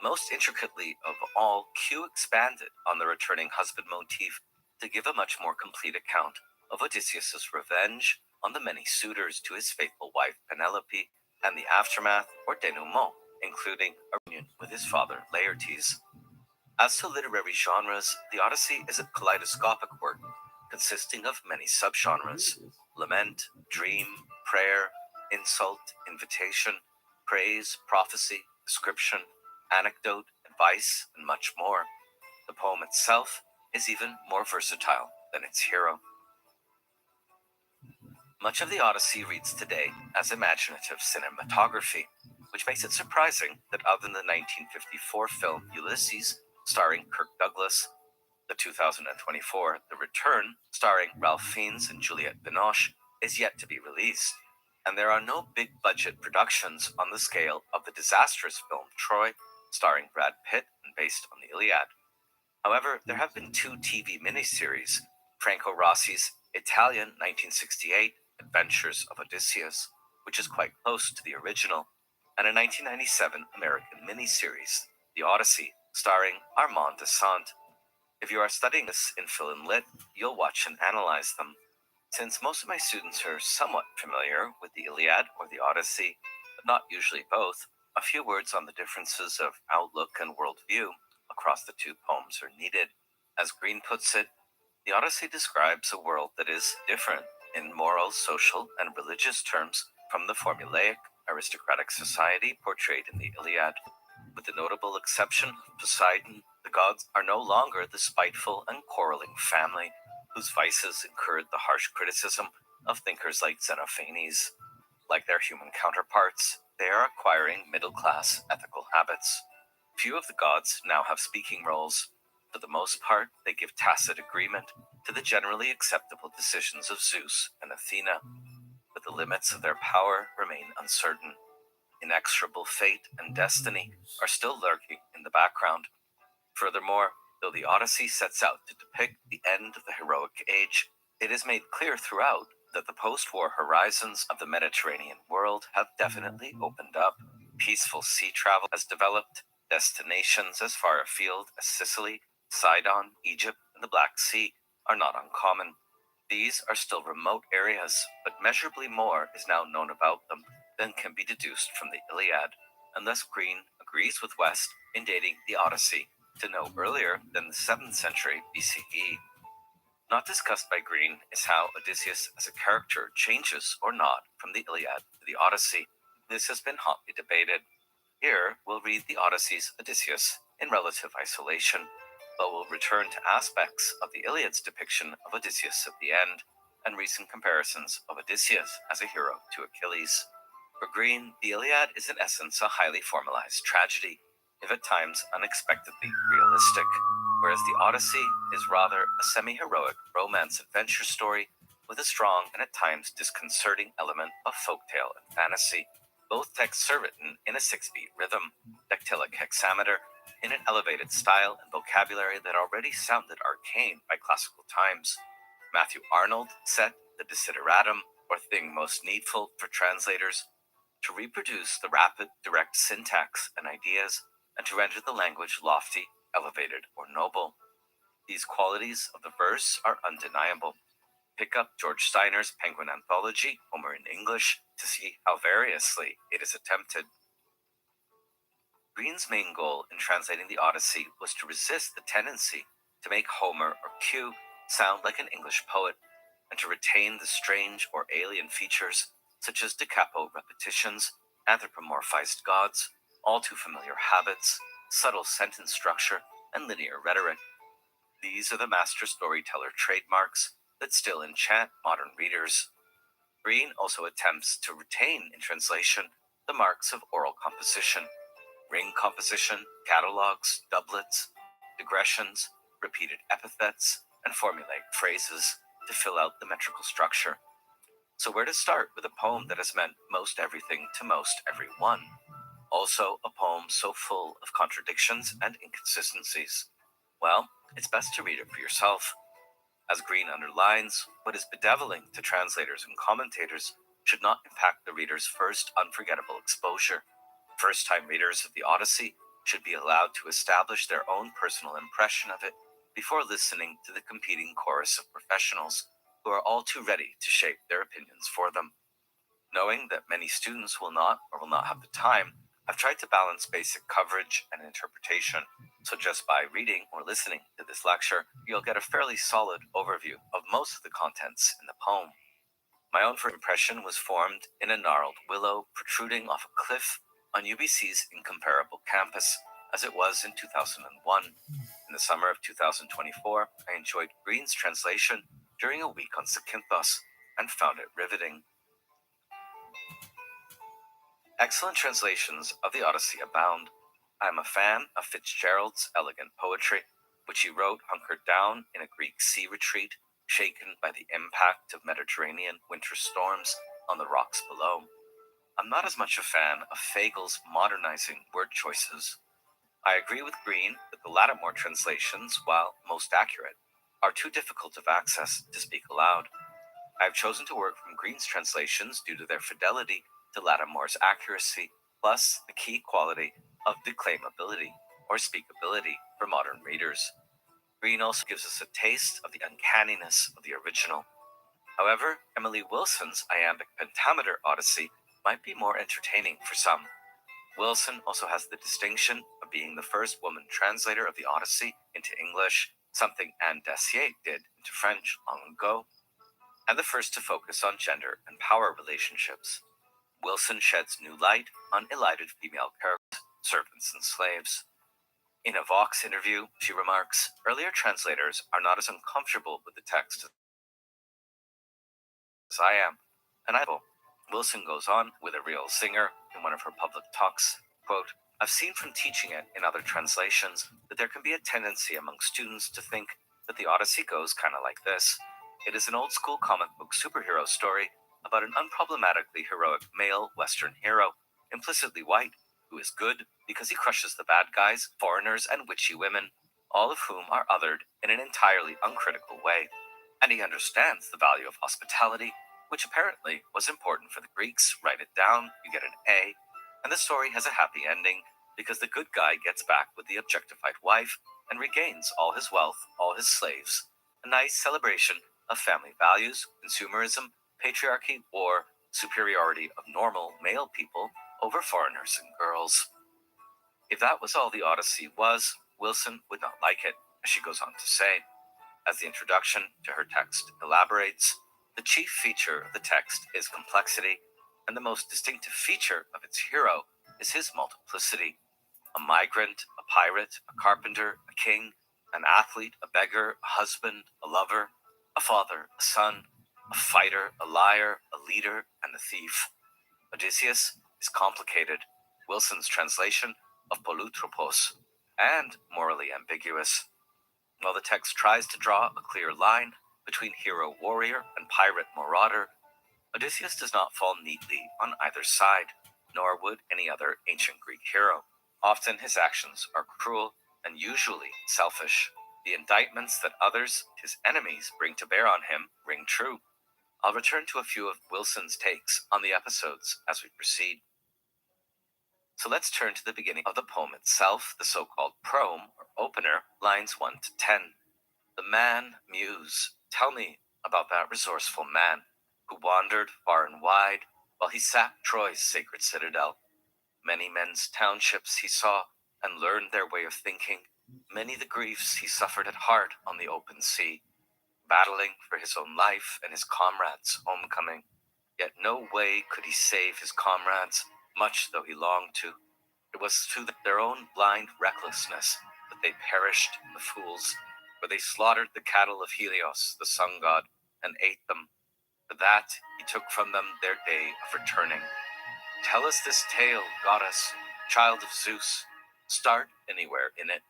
Most intricately of all, Q expanded on the returning husband motif to give a much more complete account of Odysseus's revenge on the many suitors to his faithful wife Penelope, and the aftermath or denouement, including a reunion with his father Laertes. As to literary genres, the Odyssey is a kaleidoscopic work consisting of many subgenres: lament, dream, prayer, insult, invitation, praise, prophecy, description, anecdote, advice, and much more. The poem itself is even more versatile than its hero. Much of the Odyssey reads today as imaginative cinematography, which makes it surprising that other than the 1954 film Ulysses, starring Kirk Douglas, the 2024 The Return, starring Ralph Fiennes and Juliette Binoche, is yet to be released, and there are no big-budget productions on the scale of the disastrous film Troy, starring Brad Pitt and based on the Iliad. However, there have been 2 TV miniseries, Franco Rossi's Italian 1968 Adventures of Odysseus, which is quite close to the original, and a 1997 American miniseries, The Odyssey, starring Armand Descent. If you are studying this in Phil and Lit, you'll watch and analyze them. Since most of my students are somewhat familiar with the Iliad or the Odyssey, but not usually both, a few words on the differences of outlook and worldview across the 2 poems are needed. As Green puts it, the Odyssey describes a world that is different in moral, social, and religious terms from the formulaic aristocratic society portrayed in the Iliad. With the notable exception of Poseidon, the gods are no longer the spiteful and quarreling family whose vices incurred the harsh criticism of thinkers like Xenophanes. Like their human counterparts, they are acquiring middle-class ethical habits. Few of the gods now have speaking roles. For the most part, they give tacit agreement to the generally acceptable decisions of Zeus and Athena, but the limits of their power remain uncertain. Inexorable fate and destiny are still lurking in the background. Furthermore, though the Odyssey sets out to depict the end of the heroic age, it is made clear throughout that the post-war horizons of the Mediterranean world have definitely opened up. Peaceful sea travel has developed. Destinations as far afield as Sicily, Sidon, Egypt, and the Black Sea are not uncommon. These are still remote areas, but measurably more is now known about them than can be deduced from the Iliad, and thus Green agrees with West in dating the Odyssey to no earlier than the 7th century BCE. Not discussed by Green is how Odysseus as a character changes or not from the Iliad to the Odyssey. This has been hotly debated. Here, we'll read the Odyssey's Odysseus in relative isolation, but we'll return to aspects of the Iliad's depiction of Odysseus at the end, and recent comparisons of Odysseus as a hero to Achilles. For Green, the Iliad is in essence a highly formalized tragedy, if at times unexpectedly realistic, whereas the Odyssey is rather a semi-heroic romance-adventure story with a strong and at times disconcerting element of folktale and fantasy. Both texts are written in a 6-beat rhythm, dactylic hexameter, in an elevated style and vocabulary that already sounded arcane by classical times. Matthew Arnold set the desideratum, or thing most needful for translators, to reproduce the rapid, direct syntax and ideas, and to render the language lofty, elevated, or noble. These qualities of the verse are undeniable. Pick up George Steiner's Penguin Anthology, Homer in English, to see how variously it is attempted. Green's main goal in translating the Odyssey was to resist the tendency to make Homer or Q sound like an English poet, and to retain the strange or alien features such as da capo repetitions, anthropomorphized gods, all too familiar habits, subtle sentence structure, and linear rhetoric. These are the master storyteller trademarks that still enchant modern readers. Green also attempts to retain in translation the marks of oral composition, ring composition, catalogues, doublets, digressions, repeated epithets, and formulaic phrases to fill out the metrical structure. So where to start with a poem that has meant most everything to most everyone? Also a poem so full of contradictions and inconsistencies. Well, it's best to read it for yourself. As Green underlines, what is bedeviling to translators and commentators should not impact the reader's first unforgettable exposure. First-time readers of the Odyssey should be allowed to establish their own personal impression of it before listening to the competing chorus of professionals who are all too ready to shape their opinions for them. Knowing that many students will not have the time, I've tried to balance basic coverage and interpretation, so just by reading or listening to this lecture, you'll get a fairly solid overview of most of the contents in the poem. My own first impression was formed in a gnarled willow protruding off a cliff on UBC's incomparable campus, as it was in 2001. In the summer of 2024, I enjoyed Green's translation during a week on Zakynthos and found it riveting. Excellent translations of the Odyssey abound. I am a fan of Fitzgerald's elegant poetry, which he wrote hunkered down in a Greek sea retreat, shaken by the impact of Mediterranean winter storms on the rocks below. I'm not as much a fan of Fagel's modernizing word choices. I agree with Green that the Lattimore translations, while most accurate, are too difficult of access to speak aloud. I have chosen to work from Green's translations due to their fidelity to Lattimore's accuracy, plus the key quality of declaimability or speakability for modern readers. Green also gives us a taste of the uncanniness of the original. However, Emily Wilson's iambic pentameter Odyssey might be more entertaining for some. Wilson also has the distinction of being the first woman translator of the Odyssey into English, something Anne Dacier did into French long ago. and the first to focus on gender and power relationships. Wilson sheds new light on elided female characters, servants, and slaves. In a Vox interview, she remarks, earlier translators are not as uncomfortable with the text as I am, and Wilson goes on with a real singer in one of her public talks, quote, I've seen from teaching it in other translations that there can be a tendency among students to think that the Odyssey goes kind of like this. It is an old school comic book superhero story about an unproblematically heroic male Western hero, implicitly white, who is good because he crushes the bad guys, foreigners, and witchy women, all of whom are othered in an entirely uncritical way. And he understands the value of hospitality, which apparently was important for the Greeks. Write it down, you get an A. And the story has a happy ending because the good guy gets back with the objectified wife and regains all his wealth, all his slaves. A nice celebration of family values, consumerism, patriarchy, war, superiority of normal male people over foreigners and girls. If that was all the Odyssey was, Wilson would not like it, as she goes on to say. As the introduction to her text elaborates, the chief feature of the text is complexity, and the most distinctive feature of its hero is his multiplicity. A migrant, a pirate, a carpenter, a king, an athlete, a beggar, a husband, a lover, a father, a son, a fighter, a liar, a leader, and a thief. Odysseus is complicated, Wilson's translation of polytropos, and morally ambiguous. While the text tries to draw a clear line between hero-warrior and pirate-marauder, Odysseus does not fall neatly on either side, nor would any other ancient Greek hero. Often his actions are cruel and usually selfish. The indictments that others, his enemies, bring to bear on him ring true. I'll return to a few of Wilson's takes on the episodes as we proceed. So let's turn to the beginning of the poem itself, the so-called prome, or opener, lines 1 to 10. The man, muse, tell me about that resourceful man who wandered far and wide while he sacked Troy's sacred citadel. Many men's townships he saw and learned their way of thinking. Many the griefs he suffered at heart on the open sea, battling for his own life and his comrades' homecoming. Yet no way could he save his comrades, much though he longed to. It was through their own blind recklessness that they perished, the fools, for they slaughtered the cattle of Helios, the sun god, and ate them. For that he took from them their day of returning. Tell us this tale, goddess, child of Zeus. Start anywhere in it.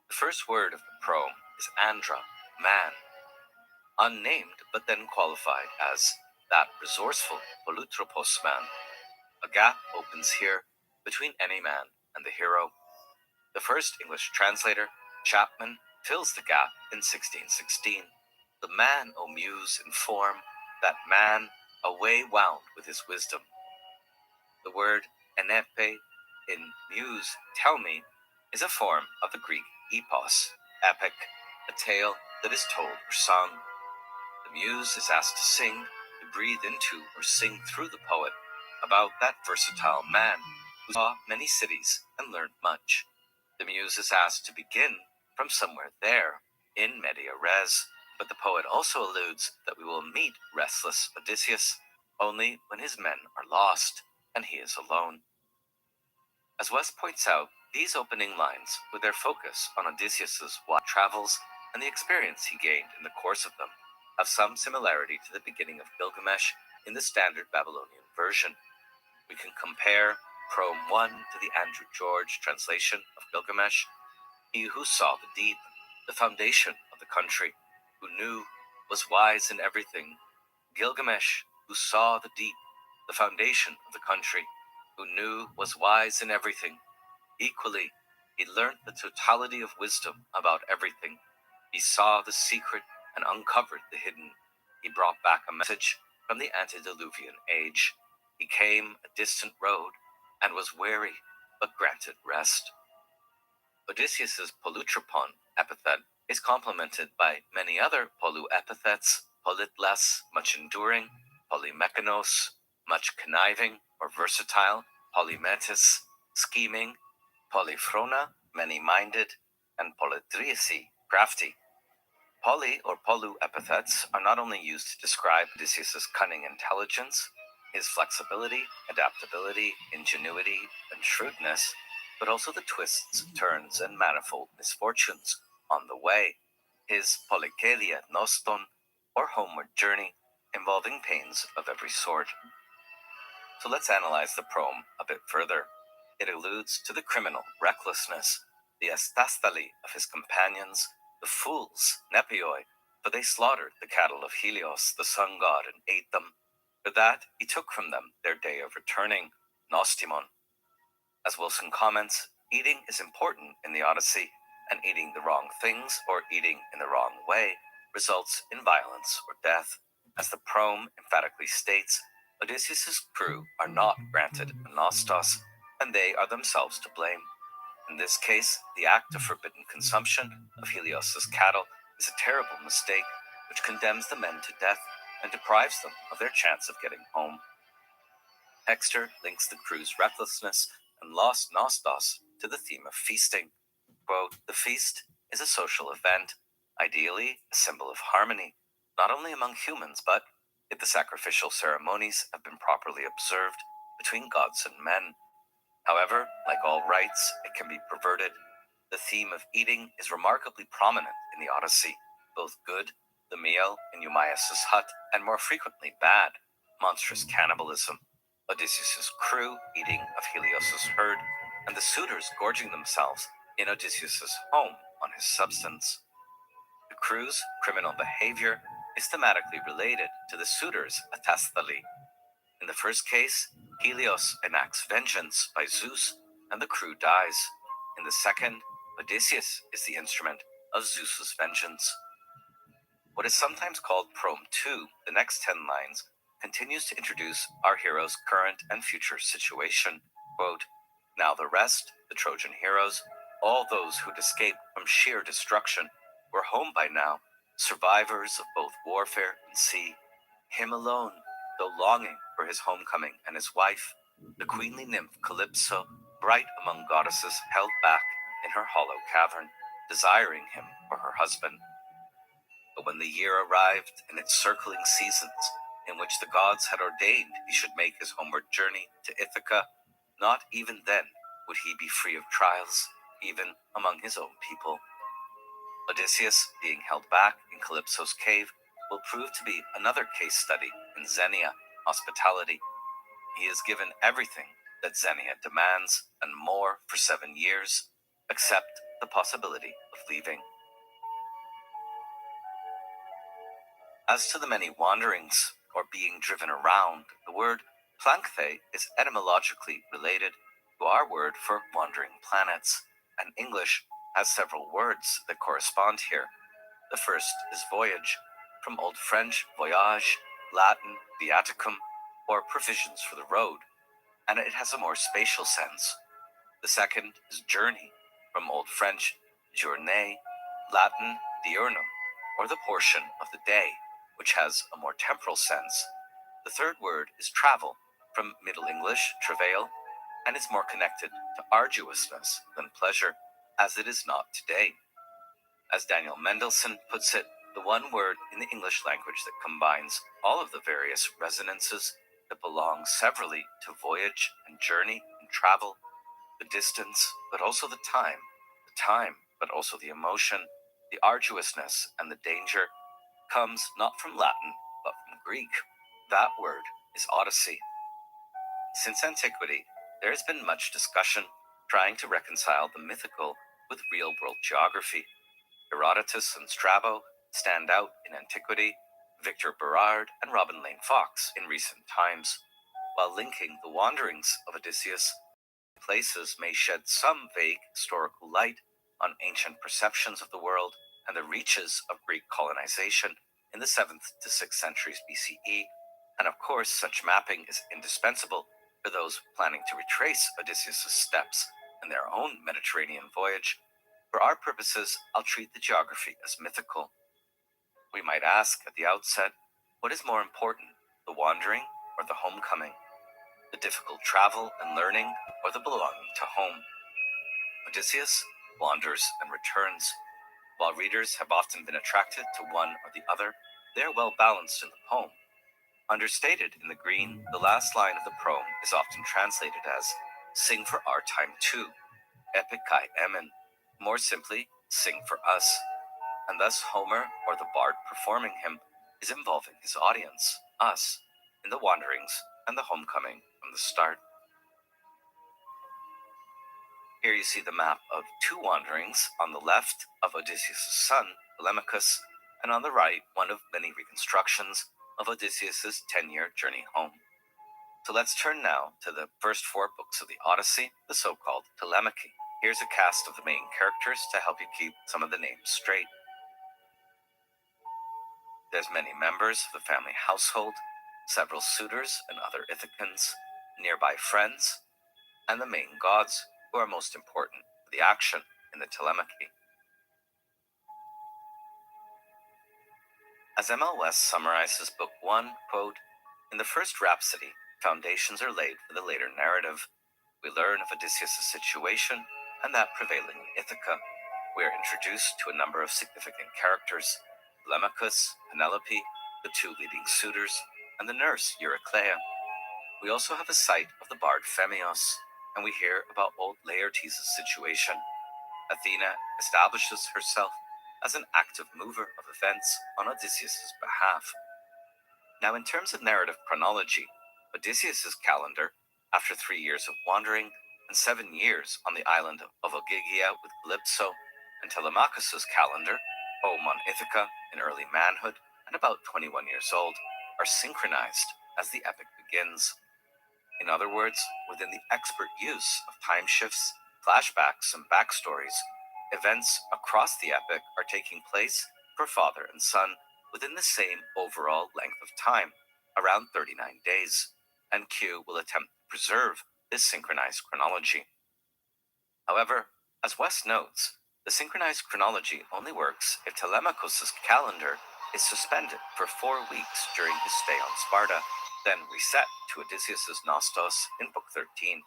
The first word of the prome is andra, man. Unnamed, but then qualified as that resourceful polytropos man. A gap opens here between any man and the hero. The first English translator, Chapman, fills the gap in 1616. The man, O muse, inform, that man, away wound with his wisdom. The word enepe in muse, tell me, is a form of the Greek epos, epic, a tale that is told or sung. The muse is asked to sing, to breathe into or sing through the poet about that versatile man who saw many cities and learned much. The muse is asked to begin from somewhere there, in media res, but the poet also alludes that we will meet restless Odysseus only when his men are lost and he is alone. As West points out, these opening lines, with their focus on Odysseus's wild travels and the experience he gained in the course of them, have some similarity to the beginning of Gilgamesh in the standard Babylonian version. We can compare Prome 1 to the Andrew George translation of Gilgamesh. He who saw the deep, the foundation of the country, who knew, was wise in everything. Gilgamesh, who saw the deep, the foundation of the country, who knew, was wise in everything. Equally, he learnt the totality of wisdom about everything. He saw the secret and uncovered the hidden. He brought back a message from the antediluvian age. He came a distant road and was weary, but granted rest. Odysseus's polytropon epithet is complemented by many other polu epithets: politles, much enduring; polymechanos, much conniving or versatile; polymetis, scheming; polyphrona, many-minded; and polydriasi, crafty. Poly or polu epithets are not only used to describe Odysseus' cunning intelligence, his flexibility, adaptability, ingenuity, and shrewdness, but also the twists, turns, and manifold misfortunes on the way. His polykelia noston, or homeward journey, involving pains of every sort. So let's analyze the proem a bit further. It alludes to the criminal recklessness, the astastali of his companions, the fools, nepioi, for they slaughtered the cattle of Helios, the sun god, and ate them. For that he took from them their day of returning, nostimon. As Wilson comments, eating is important in the Odyssey, and eating the wrong things or eating in the wrong way results in violence or death. As the proem emphatically states, Odysseus' crew are not granted anostos, and they are themselves to blame. In this case, the act of forbidden consumption of Helios' cattle is a terrible mistake which condemns the men to death and deprives them of their chance of getting home. Hector links the crew's recklessness and lost nostos to the theme of feasting. Quote, the feast is a social event, ideally a symbol of harmony, not only among humans, but, if the sacrificial ceremonies have been properly observed, between gods and men. However, like all rites, it can be perverted. The theme of eating is remarkably prominent in the Odyssey, both good, the meal in Eumaeus' hut, and more frequently bad, monstrous cannibalism. Odysseus' crew eating of Helios' herd, and the suitors gorging themselves in Odysseus' home on his substance. The crew's criminal behavior is thematically related to the suitors' atastali. In the first case, Helios enacts vengeance by Zeus, and the crew dies. In the second, Odysseus is the instrument of Zeus's vengeance. What is sometimes called Proem 2, the next 10 lines, continues to introduce our hero's current and future situation. Quote, now the rest, the Trojan heroes, all those who'd escaped from sheer destruction, were home by now, survivors of both warfare and sea. Him alone, though longing for his homecoming and his wife, the queenly nymph Calypso, bright among goddesses, held back in her hollow cavern, desiring him for her husband. But when the year arrived in its circling seasons, in which the gods had ordained he should make his homeward journey to Ithaca, not even then would he be free of trials, even among his own people. Odysseus, being held back in Calypso's cave, will prove to be another case study in Xenia, hospitality. He is given everything that Xenia demands and more for 7 years, except the possibility of leaving. As to the many wanderings, or being driven around, the word plankthe is etymologically related to our word for wandering planets, and English has several words that correspond here. The first is voyage, from Old French voyage, Latin viaticum, or provisions for the road, and it has a more spatial sense. The second is journey, from Old French journée, Latin diurnum, or the portion of the day, which has a more temporal sense. The third word is travel, from Middle English travail, and is more connected to arduousness than pleasure, as it is not today. As Daniel Mendelssohn puts it, the one word in the English language that combines all of the various resonances that belong severally to voyage and journey and travel, the distance, but also the time, but also the emotion, the arduousness, and the danger, comes not from Latin, but from Greek. That word is Odyssey. Since antiquity, there has been much discussion trying to reconcile the mythical with real-world geography. Herodotus and Strabo stand out in antiquity, Victor Berard and Robin Lane Fox in recent times, while linking the wanderings of Odysseus places may shed some vague historical light on ancient perceptions of the world and the reaches of Greek colonization in the 7th to 6th centuries BCE, and of course such mapping is indispensable for those planning to retrace Odysseus' steps in their own Mediterranean voyage. For our purposes, I'll treat the geography as mythical. We might ask at the outset, what is more important, the wandering or the homecoming? The difficult travel and learning or the belonging to home? Odysseus wanders and returns. While readers have often been attracted to one or the other, they are well balanced in the poem. Understated in the green, the last line of the poem is often translated as, "Sing for our time too," epikai emin, more simply, "sing for us." And thus Homer, or the bard performing him, is involving his audience, us, in the wanderings and the homecoming from the start. Here you see the map of two wanderings, on the left of Odysseus' son, Telemachus, and on the right, one of many reconstructions of Odysseus' 10-year journey home. So let's turn now to the first 4 books of the Odyssey, the so-called Telemachy. Here's a cast of the main characters to help you keep some of the names straight. There's many members of the family household, several suitors and other Ithacans, nearby friends, and the main gods, who are most important for the action in the Telemachy. As M.L. West summarizes Book 1, quote, "In the first rhapsody, foundations are laid for the later narrative. We learn of Odysseus' situation and that prevailing in Ithaca. We are introduced to a number of significant characters, Telemachus, Penelope, the 2 leading suitors, and the nurse, Eurycleia. We also have a sight of the bard Phemios, and we hear about old Laertes' situation. Athena establishes herself as an active mover of events on Odysseus' behalf." Now, in terms of narrative chronology, Odysseus' calendar, after 3 years of wandering and 7 years on the island of Ogygia with Calypso, and Telemachus' calendar, home on Ithaca in early manhood and about 21 years old, are synchronized as the epic begins. In other words, within the expert use of time shifts, flashbacks, and backstories, events across the epic are taking place for father and son within the same overall length of time, around 39 days, and Q will attempt to preserve this synchronized chronology. However, as West notes, the synchronized chronology only works if Telemachus' calendar is suspended for 4 weeks during his stay on Sparta, then reset to Odysseus' Nostos in Book 13.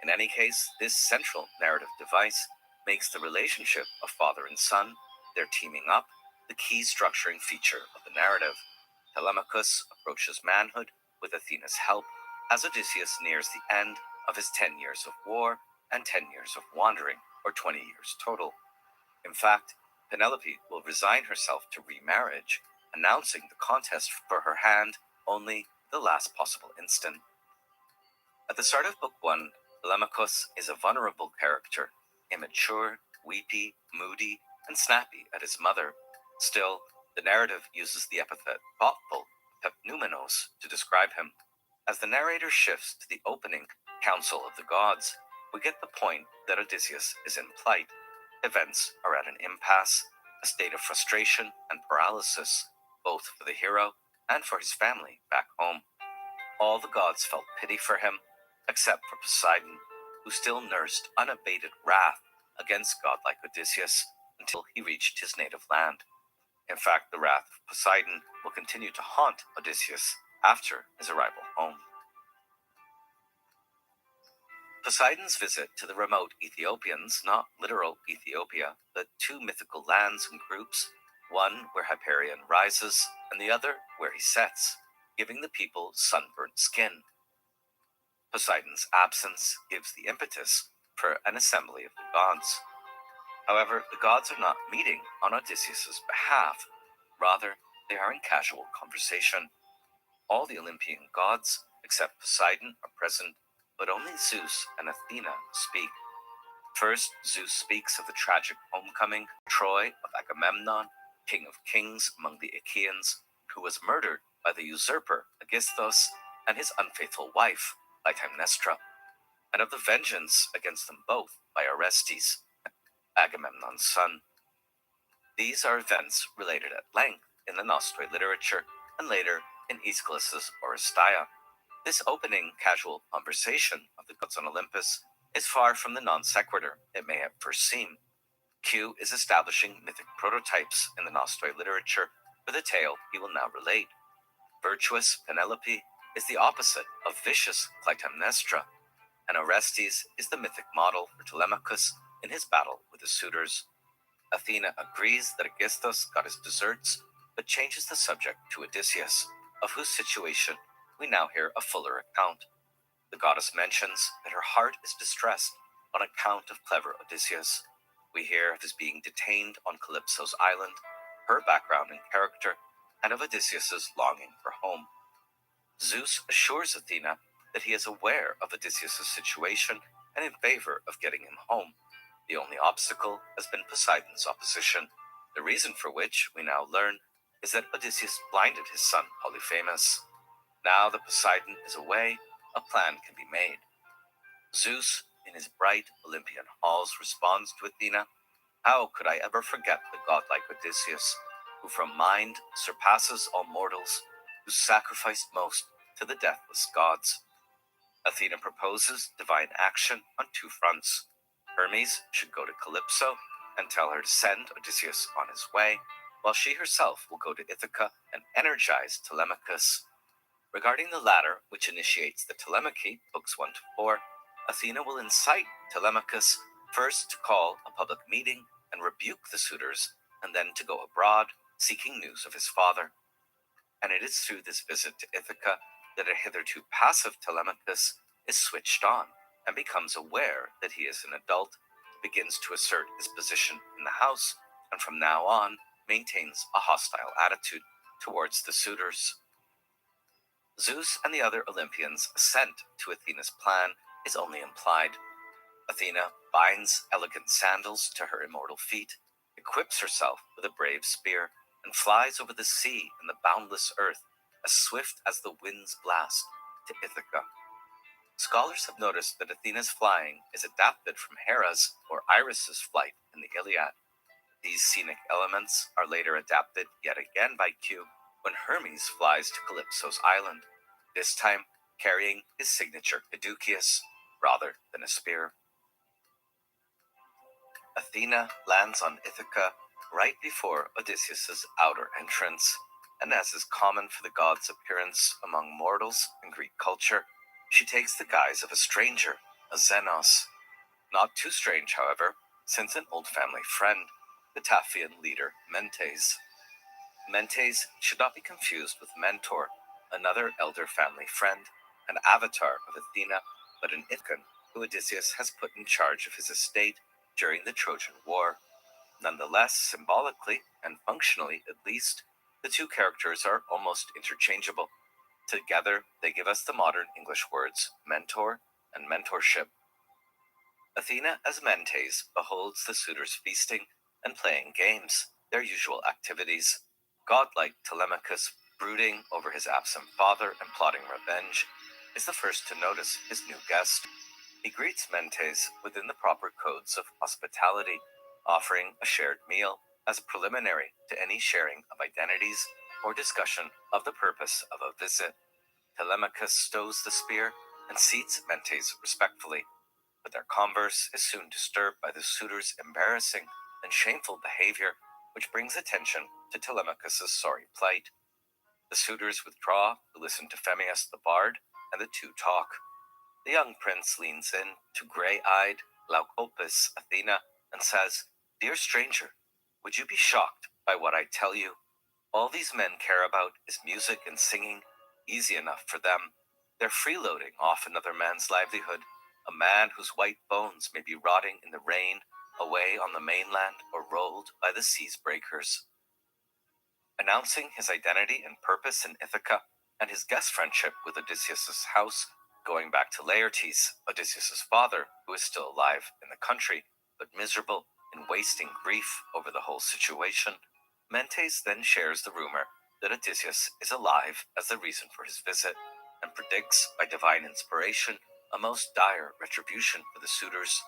In any case, this central narrative device makes the relationship of father and son, their teaming up, the key structuring feature of the narrative. Telemachus approaches manhood with Athena's help as Odysseus nears the end of his 10 years of war and 10 years of wandering, or 20 years total. In fact, Penelope will resign herself to remarriage, announcing the contest for her hand only the last possible instant. At the start of Book 1, Telemachus is a vulnerable character, immature, weepy, moody, and snappy at his mother. Still, the narrative uses the epithet thoughtful, pepnumenos, to describe him. As the narrator shifts to the opening Council of the Gods, we get the point that Odysseus is in plight. Events are at an impasse, a state of frustration and paralysis, both for the hero and for his family back home. All the gods felt pity for him, except for Poseidon, who still nursed unabated wrath against godlike Odysseus until he reached his native land. In fact, the wrath of Poseidon will continue to haunt Odysseus after his arrival home. Poseidon's visit to the remote Ethiopians, not literal Ethiopia, but 2 mythical lands and groups, one where Hyperion rises and the other where he sets, giving the people sunburnt skin. Poseidon's absence gives the impetus for an assembly of the gods. However, the gods are not meeting on Odysseus' behalf. Rather, they are in casual conversation. All the Olympian gods, except Poseidon, are present, but only Zeus and Athena speak. First, Zeus speaks of the tragic homecoming, Troy, of Agamemnon, king of kings among the Achaeans, who was murdered by the usurper Aegisthus and his unfaithful wife, Clytemnestra, and of the vengeance against them both by Orestes, Agamemnon's son. These are events related at length in the Nostoi literature and later in Aeschylus's Oresteia. This opening casual conversation of the gods on Olympus is far from the non sequitur it may at first seem. Q is establishing mythic prototypes in the Nostoi literature for the tale he will now relate. Virtuous Penelope is the opposite of vicious Clytemnestra, and Orestes is the mythic model for Telemachus in his battle with the suitors. Athena agrees that Aegisthus got his deserts, but changes the subject to Odysseus, of whose situation we now hear a fuller account. The goddess mentions that her heart is distressed on account of clever Odysseus. We hear of his being detained on Calypso's island, her background and character, and of Odysseus's longing for home. Zeus assures Athena that he is aware of Odysseus's situation and in favor of getting him home. The only obstacle has been Poseidon's opposition, the reason for which, we now learn, is that Odysseus blinded his son Polyphemus. Now that Poseidon is away, a plan can be made. Zeus, in his bright Olympian halls, responds to Athena, "How could I ever forget the godlike Odysseus, who from mind surpasses all mortals, who sacrificed most to the deathless gods?" Athena proposes divine action on two fronts. Hermes should go to Calypso and tell her to send Odysseus on his way, while she herself will go to Ithaca and energize Telemachus. Regarding the latter, which initiates the Telemachy, books 1 to 4, Athena will incite Telemachus first to call a public meeting and rebuke the suitors, and then to go abroad, seeking news of his father. And it is through this visit to Ithaca that a hitherto passive Telemachus is switched on and becomes aware that he is an adult, begins to assert his position in the house, and from now on maintains a hostile attitude towards the suitors. Zeus and the other Olympians' assent to Athena's plan is only implied. Athena binds elegant sandals to her immortal feet, equips herself with a brave spear, and flies over the sea and the boundless earth, as swift as the wind's blast, to Ithaca. Scholars have noticed that Athena's flying is adapted from Hera's or Iris's flight in the Iliad. These scenic elements are later adapted yet again by Q when Hermes flies to Calypso's island, this time carrying his signature caduceus rather than a spear. Athena lands on Ithaca right before Odysseus's outer entrance, and as is common for the god's appearance among mortals in Greek culture, she takes the guise of a stranger, a xenos. Not too strange, however, since an old family friend, the Taphian leader Mentes. Mentes should not be confused with Mentor, another elder family friend, an avatar of Athena, but an Ithacan who Odysseus has put in charge of his estate during the Trojan War. Nonetheless, symbolically and functionally at least, the two characters are almost interchangeable. Together, they give us the modern English words mentor and mentorship. Athena as Mentes beholds the suitors feasting and playing games, their usual activities. Godlike Telemachus, brooding over his absent father and plotting revenge, is the first to notice his new guest. He greets Mentes within the proper codes of hospitality, offering a shared meal as a preliminary to any sharing of identities or discussion of the purpose of a visit. Telemachus stows the spear and seats Mentes respectfully, but their converse is soon disturbed by the suitor's embarrassing and shameful behavior, which brings attention to Telemachus's sorry plight. The suitors withdraw to listen to Phemius the bard, and the two talk. The young prince leans in to gray-eyed, Glaucopis Athena and says, "Dear stranger, would you be shocked by what I tell you? All these men care about is music and singing, easy enough for them. They're freeloading off another man's livelihood, a man whose white bones may be rotting in the rain, away on the mainland or rolled by the sea's breakers." Announcing his identity and purpose in Ithaca, and his guest friendship with Odysseus' house, going back to Laertes, Odysseus' father, who is still alive in the country, but miserable in wasting grief over the whole situation, Mentes then shares the rumor that Odysseus is alive as the reason for his visit, and predicts, by divine inspiration, a most dire retribution for the suitors.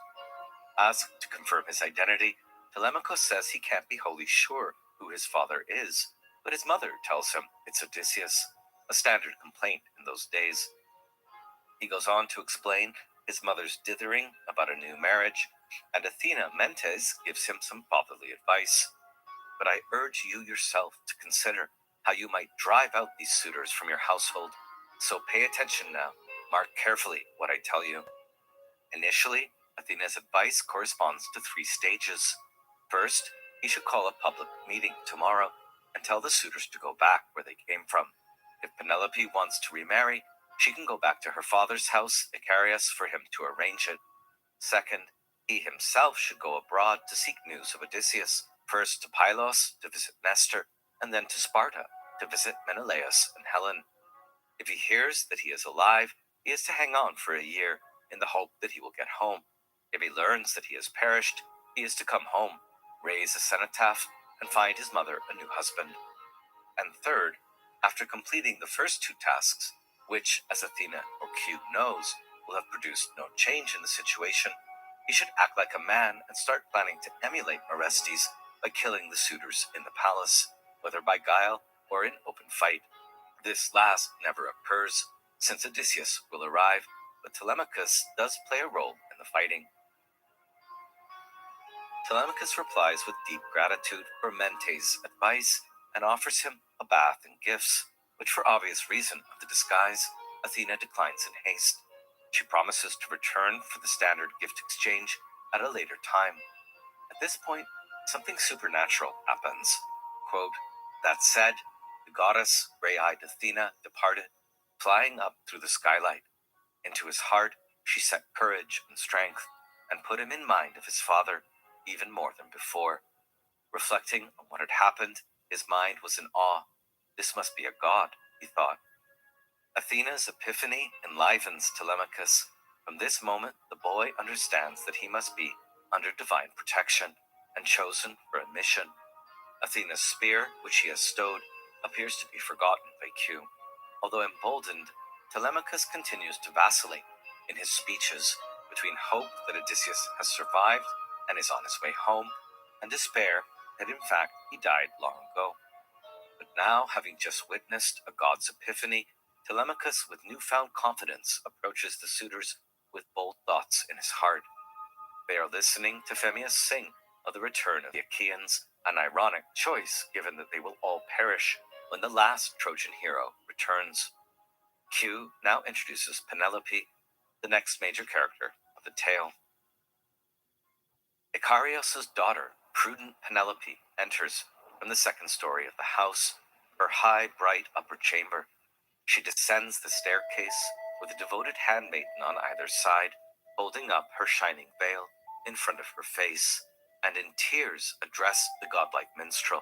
Asked to confirm his identity, Telemachus says he can't be wholly sure who his father is, but his mother tells him it's Odysseus, a standard complaint in those days. He goes on to explain his mother's dithering about a new marriage, and Athena Mentes gives him some fatherly advice. "But I urge you yourself to consider how you might drive out these suitors from your household. So pay attention now, mark carefully what I tell you." Initially, Athena's advice corresponds to 3 stages. First, he should call a public meeting tomorrow and tell the suitors to go back where they came from. If Penelope wants to remarry, she can go back to her father's house, Icarius, for him to arrange it. Second, he himself should go abroad to seek news of Odysseus, first to Pylos to visit Nestor, and then to Sparta to visit Menelaus and Helen. If he hears that he is alive, he is to hang on for a year in the hope that he will get home. If he learns that he has perished, he is to come home, raise a cenotaph, and find his mother a new husband. And third, after completing the first two tasks, which, as Athena or Q knows, will have produced no change in the situation, he should act like a man and start planning to emulate Orestes by killing the suitors in the palace, whether by guile or in open fight. This last never occurs, since Odysseus will arrive, but Telemachus does play a role in the fighting. Telemachus replies with deep gratitude for Mente's advice and offers him a bath and gifts, which for obvious reason of the disguise, Athena declines in haste. She promises to return for the standard gift exchange at a later time. At this point, something supernatural happens. Quote, "That said, the goddess, gray-eyed Athena, departed, flying up through the skylight. Into his heart she set courage and strength, and put him in mind of his father, even more than before. Reflecting on what had happened, his mind was in awe. This must be a god, he thought. Athena's epiphany enlivens Telemachus. From this moment, the boy understands that he must be under divine protection and chosen for a mission. Athena's spear, which he has stowed, appears to be forgotten by Q. Although emboldened, Telemachus continues to vacillate in his speeches between hope that Odysseus has survived and is on his way home, and despair that in fact he died long ago. But now, having just witnessed a god's epiphany, Telemachus with newfound confidence approaches the suitors with bold thoughts in his heart. They are listening to Phemius sing of the return of the Achaeans, an ironic choice given that they will all perish when the last Trojan hero returns. Q now introduces Penelope, the next major character of the tale. Icarios' daughter, prudent Penelope, enters from the second story of the house, her high, bright upper chamber. She descends the staircase with a devoted handmaiden on either side, holding up her shining veil in front of her face, and in tears address the godlike minstrel.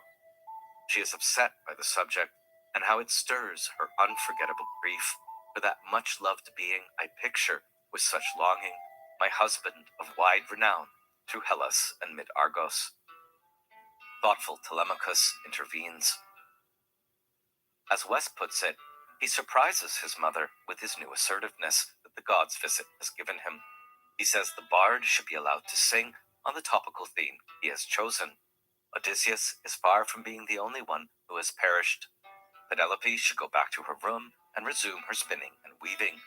She is upset by the subject and how it stirs her unforgettable grief for that much-loved being I picture with such longing, my husband of wide renown through Hellas and mid-Argos. Thoughtful Telemachus intervenes. As West puts it, he surprises his mother with his new assertiveness that the god's visit has given him. He says the bard should be allowed to sing on the topical theme he has chosen. Odysseus is far from being the only one who has perished. Penelope should go back to her room and resume her spinning and weaving.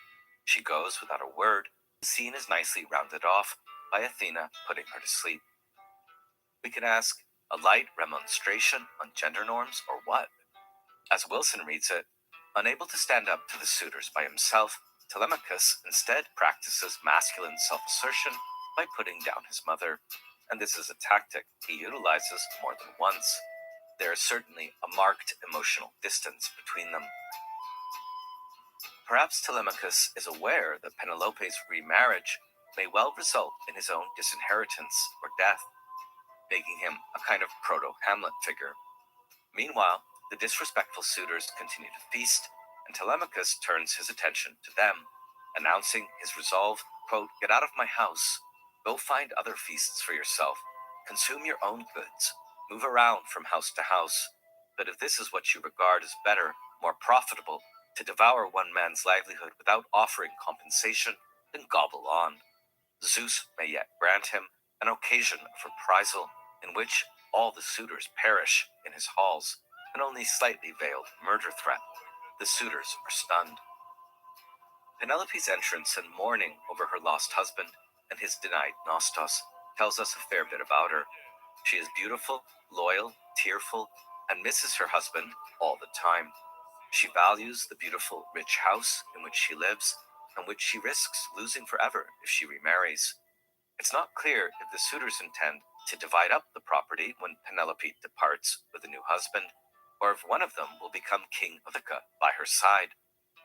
She goes without a word. The scene is nicely rounded off by Athena putting her to sleep. We can ask, a light remonstration on gender norms or what? As Wilson reads it, unable to stand up to the suitors by himself, Telemachus instead practices masculine self-assertion by putting down his mother, and this is a tactic he utilizes more than once. There is certainly a marked emotional distance between them. Perhaps Telemachus is aware that Penelope's remarriage may well result in his own disinheritance or death, making him a kind of proto-Hamlet figure. Meanwhile, the disrespectful suitors continue to feast, and Telemachus turns his attention to them, announcing his resolve, quote, "Get out of my house. Go find other feasts for yourself. Consume your own goods. Move around from house to house. But if this is what you regard as better, more profitable, to devour one man's livelihood without offering compensation, then gobble on. Zeus may yet grant him an occasion of reprisal in which all the suitors perish in his halls, an only slightly veiled murder threat. The suitors are stunned." Penelope's entrance and mourning over her lost husband and his denied nostos tells us a fair bit about her. She is beautiful, loyal, tearful, and misses her husband all the time. She values the beautiful, rich house in which she lives, and which she risks losing forever if she remarries. It's not clear if the suitors intend to divide up the property when Penelope departs with a new husband, or if one of them will become king of Ithaca by her side.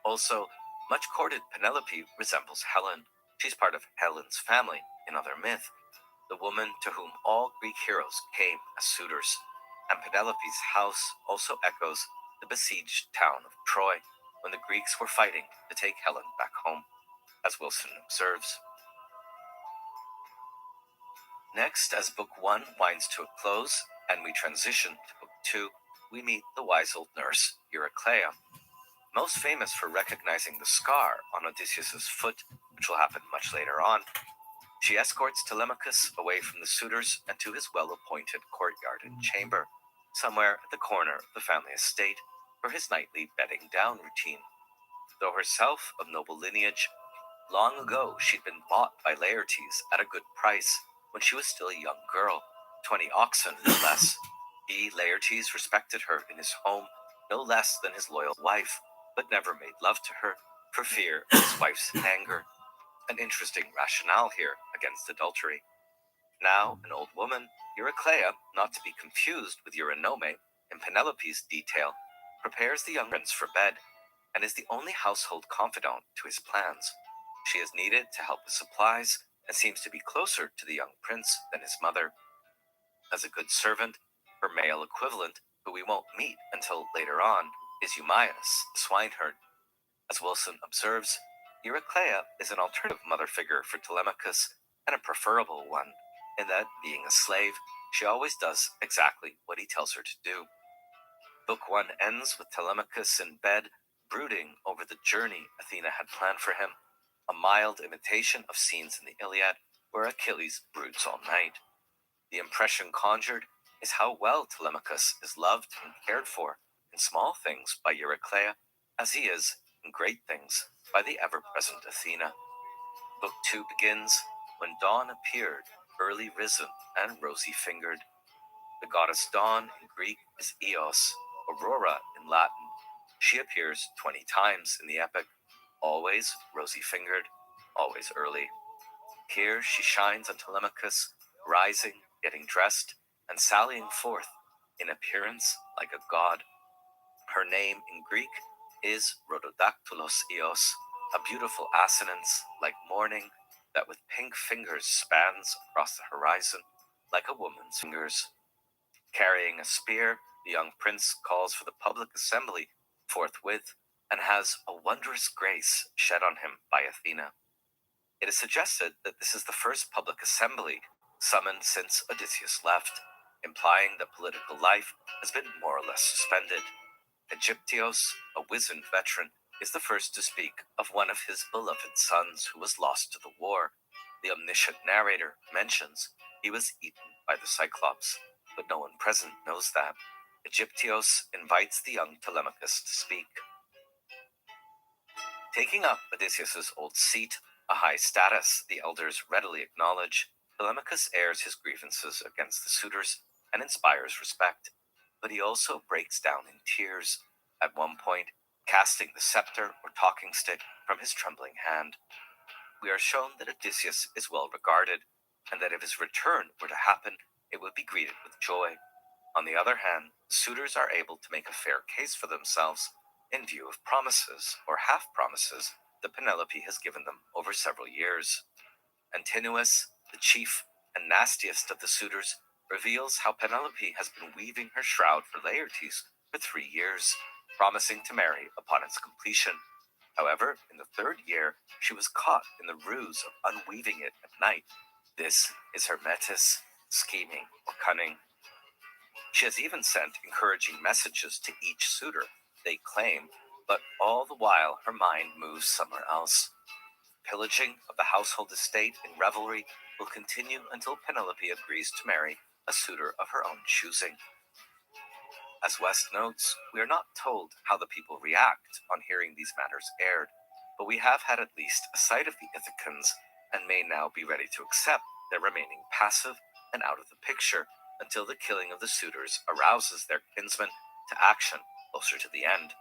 Also, much courted Penelope resembles Helen. She's part of Helen's family in other myth, the woman to whom all Greek heroes came as suitors. And Penelope's house also echoes the besieged town of Troy when the Greeks were fighting to take Helen back home, as Wilson observes. Next, as Book 1 winds to a close and we transition to Book 2, we meet the wise old nurse, Eurycleia. Most famous for recognizing the scar on Odysseus' foot, which will happen much later on, she escorts Telemachus away from the suitors and to his well-appointed courtyard and chamber, somewhere at the corner of the family estate, for his nightly bedding down routine. Though herself of noble lineage, long ago she'd been bought by Laertes at a good price when she was still a young girl, 20 oxen no less. He, Laertes, respected her in his home no less than his loyal wife, but never made love to her for fear of his wife's anger. An interesting rationale here against adultery. Now, an old woman, Eurycleia, not to be confused with Eurynome in Penelope's detail, prepares the young prince for bed and is the only household confidant to his plans. She is needed to help with supplies and seems to be closer to the young prince than his mother. As a good servant, her male equivalent, who we won't meet until later on, is Eumaeus, the swineherd. As Wilson observes, Eurycleia is an alternative mother figure for Telemachus and a preferable one, in that, being a slave, she always does exactly what he tells her to do. Book 1 ends with Telemachus in bed, brooding over the journey Athena had planned for him, a mild imitation of scenes in the Iliad where Achilles broods all night. The impression conjured is how well Telemachus is loved and cared for in small things by Eurycleia, as he is in great things by the ever-present Athena. Book 2 begins when dawn appeared, early risen and rosy-fingered. The goddess Dawn in Greek is Eos, Aurora in Latin. She appears 20 times in the epic, always rosy-fingered, always early. Here she shines on Telemachus, rising, getting dressed, and sallying forth, in appearance like a god. Her name in Greek is Rhododactylos Eos, a beautiful assonance like morning that with pink fingers spans across the horizon like a woman's fingers. Carrying a spear, the young prince calls for the public assembly forthwith and has a wondrous grace shed on him by Athena. It is suggested that this is the first public assembly summoned since Odysseus left, implying that political life has been more or less suspended. Egyptios, a wizened veteran, is the first to speak of one of his beloved sons who was lost to the war. The omniscient narrator mentions he was eaten by the Cyclops, but no one present knows that. Egyptios invites the young Telemachus to speak. Taking up Odysseus' old seat, a high status the elders readily acknowledge, Telemachus airs his grievances against the suitors and inspires respect, but he also breaks down in tears, at one point casting the scepter or talking stick from his trembling hand. We are shown that Odysseus is well regarded, and that if his return were to happen, it would be greeted with joy. On the other hand, suitors are able to make a fair case for themselves in view of promises or half-promises that Penelope has given them over several years. Antinous, the chief and nastiest of the suitors, reveals how Penelope has been weaving her shroud for Laertes for 3 years, promising to marry upon its completion. However, in the 3rd year, she was caught in the ruse of unweaving it at night. This is her metis, scheming or cunning. She has even sent encouraging messages to each suitor, they claim, but all the while her mind moves somewhere else. Pillaging of the household estate in revelry will continue until Penelope agrees to marry a suitor of her own choosing. As West notes, we are not told how the people react on hearing these matters aired, but we have had at least a sight of the Ithacans and may now be ready to accept their remaining passive and out of the picture until the killing of the suitors arouses their kinsmen to action closer to the end.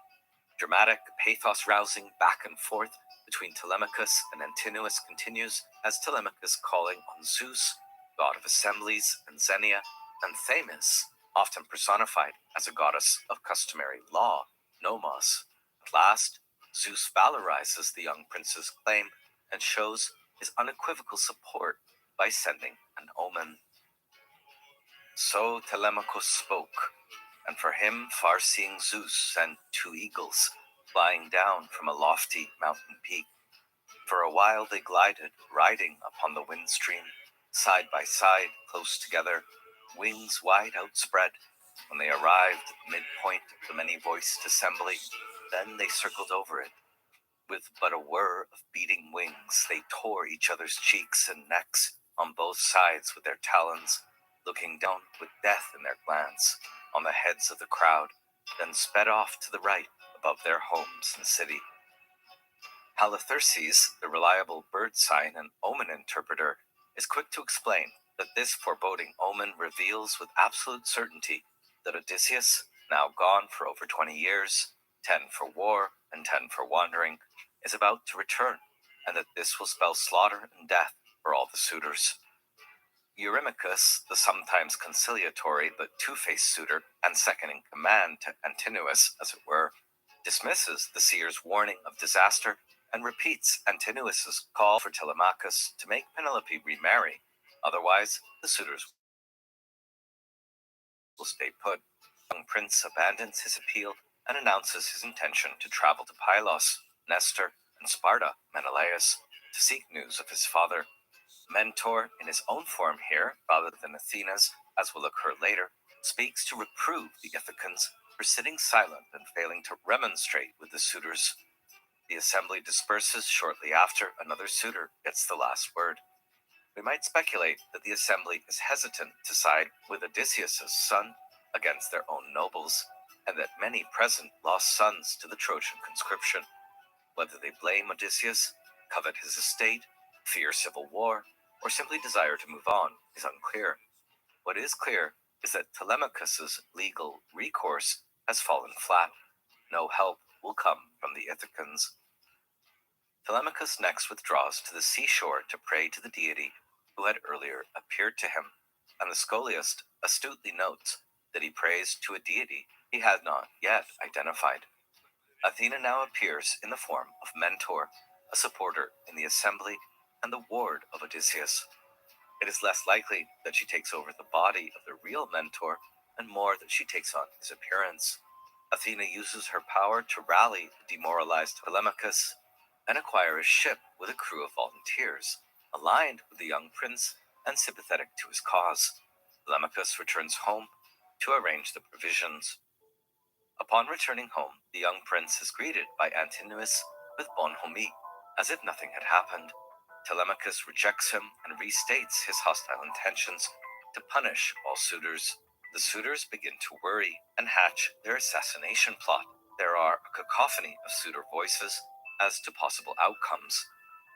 Dramatic, pathos-rousing back and forth between Telemachus and Antinous continues as Telemachus, calling on Zeus, god of assemblies, and Xenia, and Themis, often personified as a goddess of customary law, Nomos. At last, Zeus valorizes the young prince's claim and shows his unequivocal support by sending an omen. So Telemachus spoke, and for him far-seeing Zeus sent 2 eagles, flying down from a lofty mountain peak. For a while they glided, riding upon the wind stream, side by side, close together, wings wide outspread. When they arrived at the midpoint of the many-voiced assembly, then they circled over it. With but a whir of beating wings, they tore each other's cheeks and necks on both sides with their talons, looking down with death in their glance on the heads of the crowd, then sped off to the right above their homes and city. Halitherses, the reliable bird sign and omen interpreter, is quick to explain that this foreboding omen reveals with absolute certainty that Odysseus, now gone for over 20 years, 10 for war and 10 for wandering, is about to return, and that this will spell slaughter and death for all the suitors. Eurymachus, the sometimes conciliatory but two-faced suitor and second in command to Antinous, as it were, dismisses the seer's warning of disaster and repeats Antinous' call for Telemachus to make Penelope remarry. Otherwise, the suitors will stay put. The young prince abandons his appeal and announces his intention to travel to Pylos, Nestor, and Sparta, Menelaus, to seek news of his father. Mentor, in his own form here, rather than Athena's, as will occur later, speaks to reprove the Ithacans for sitting silent and failing to remonstrate with the suitors. The assembly disperses shortly after another suitor gets the last word. We might speculate that the assembly is hesitant to side with Odysseus' son against their own nobles, and that many present lost sons to the Trojan conscription. Whether they blame Odysseus, covet his estate, fear civil war, or simply desire to move on is unclear. What is clear is that Telemachus' legal recourse has fallen flat. No help will come from the Ithacans. Telemachus next withdraws to the seashore to pray to the deity who had earlier appeared to him, and the scholiast astutely notes that he prays to a deity he had not yet identified. Athena now appears in the form of Mentor, a supporter in the assembly and the ward of Odysseus. It is less likely that she takes over the body of the real Mentor, and more that she takes on his appearance. Athena uses her power to rally the demoralized Telemachus and acquire a ship with a crew of volunteers, aligned with the young prince and sympathetic to his cause. Telemachus returns home to arrange the provisions. Upon returning home, the young prince is greeted by Antinous with bonhomie, as if nothing had happened. Telemachus rejects him and restates his hostile intentions to punish all suitors. The suitors begin to worry and hatch their assassination plot. There are a cacophony of suitor voices as to possible outcomes.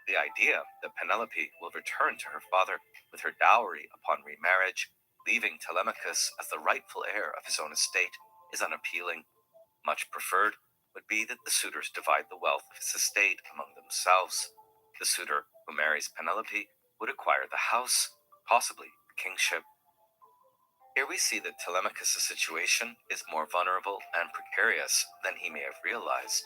The idea that Penelope will return to her father with her dowry upon remarriage, leaving Telemachus as the rightful heir of his own estate, is unappealing. Much preferred would be that the suitors divide the wealth of his estate among themselves. The suitor who marries Penelope would acquire the house, possibly the kingship. Here we see that Telemachus' situation is more vulnerable and precarious than he may have realized.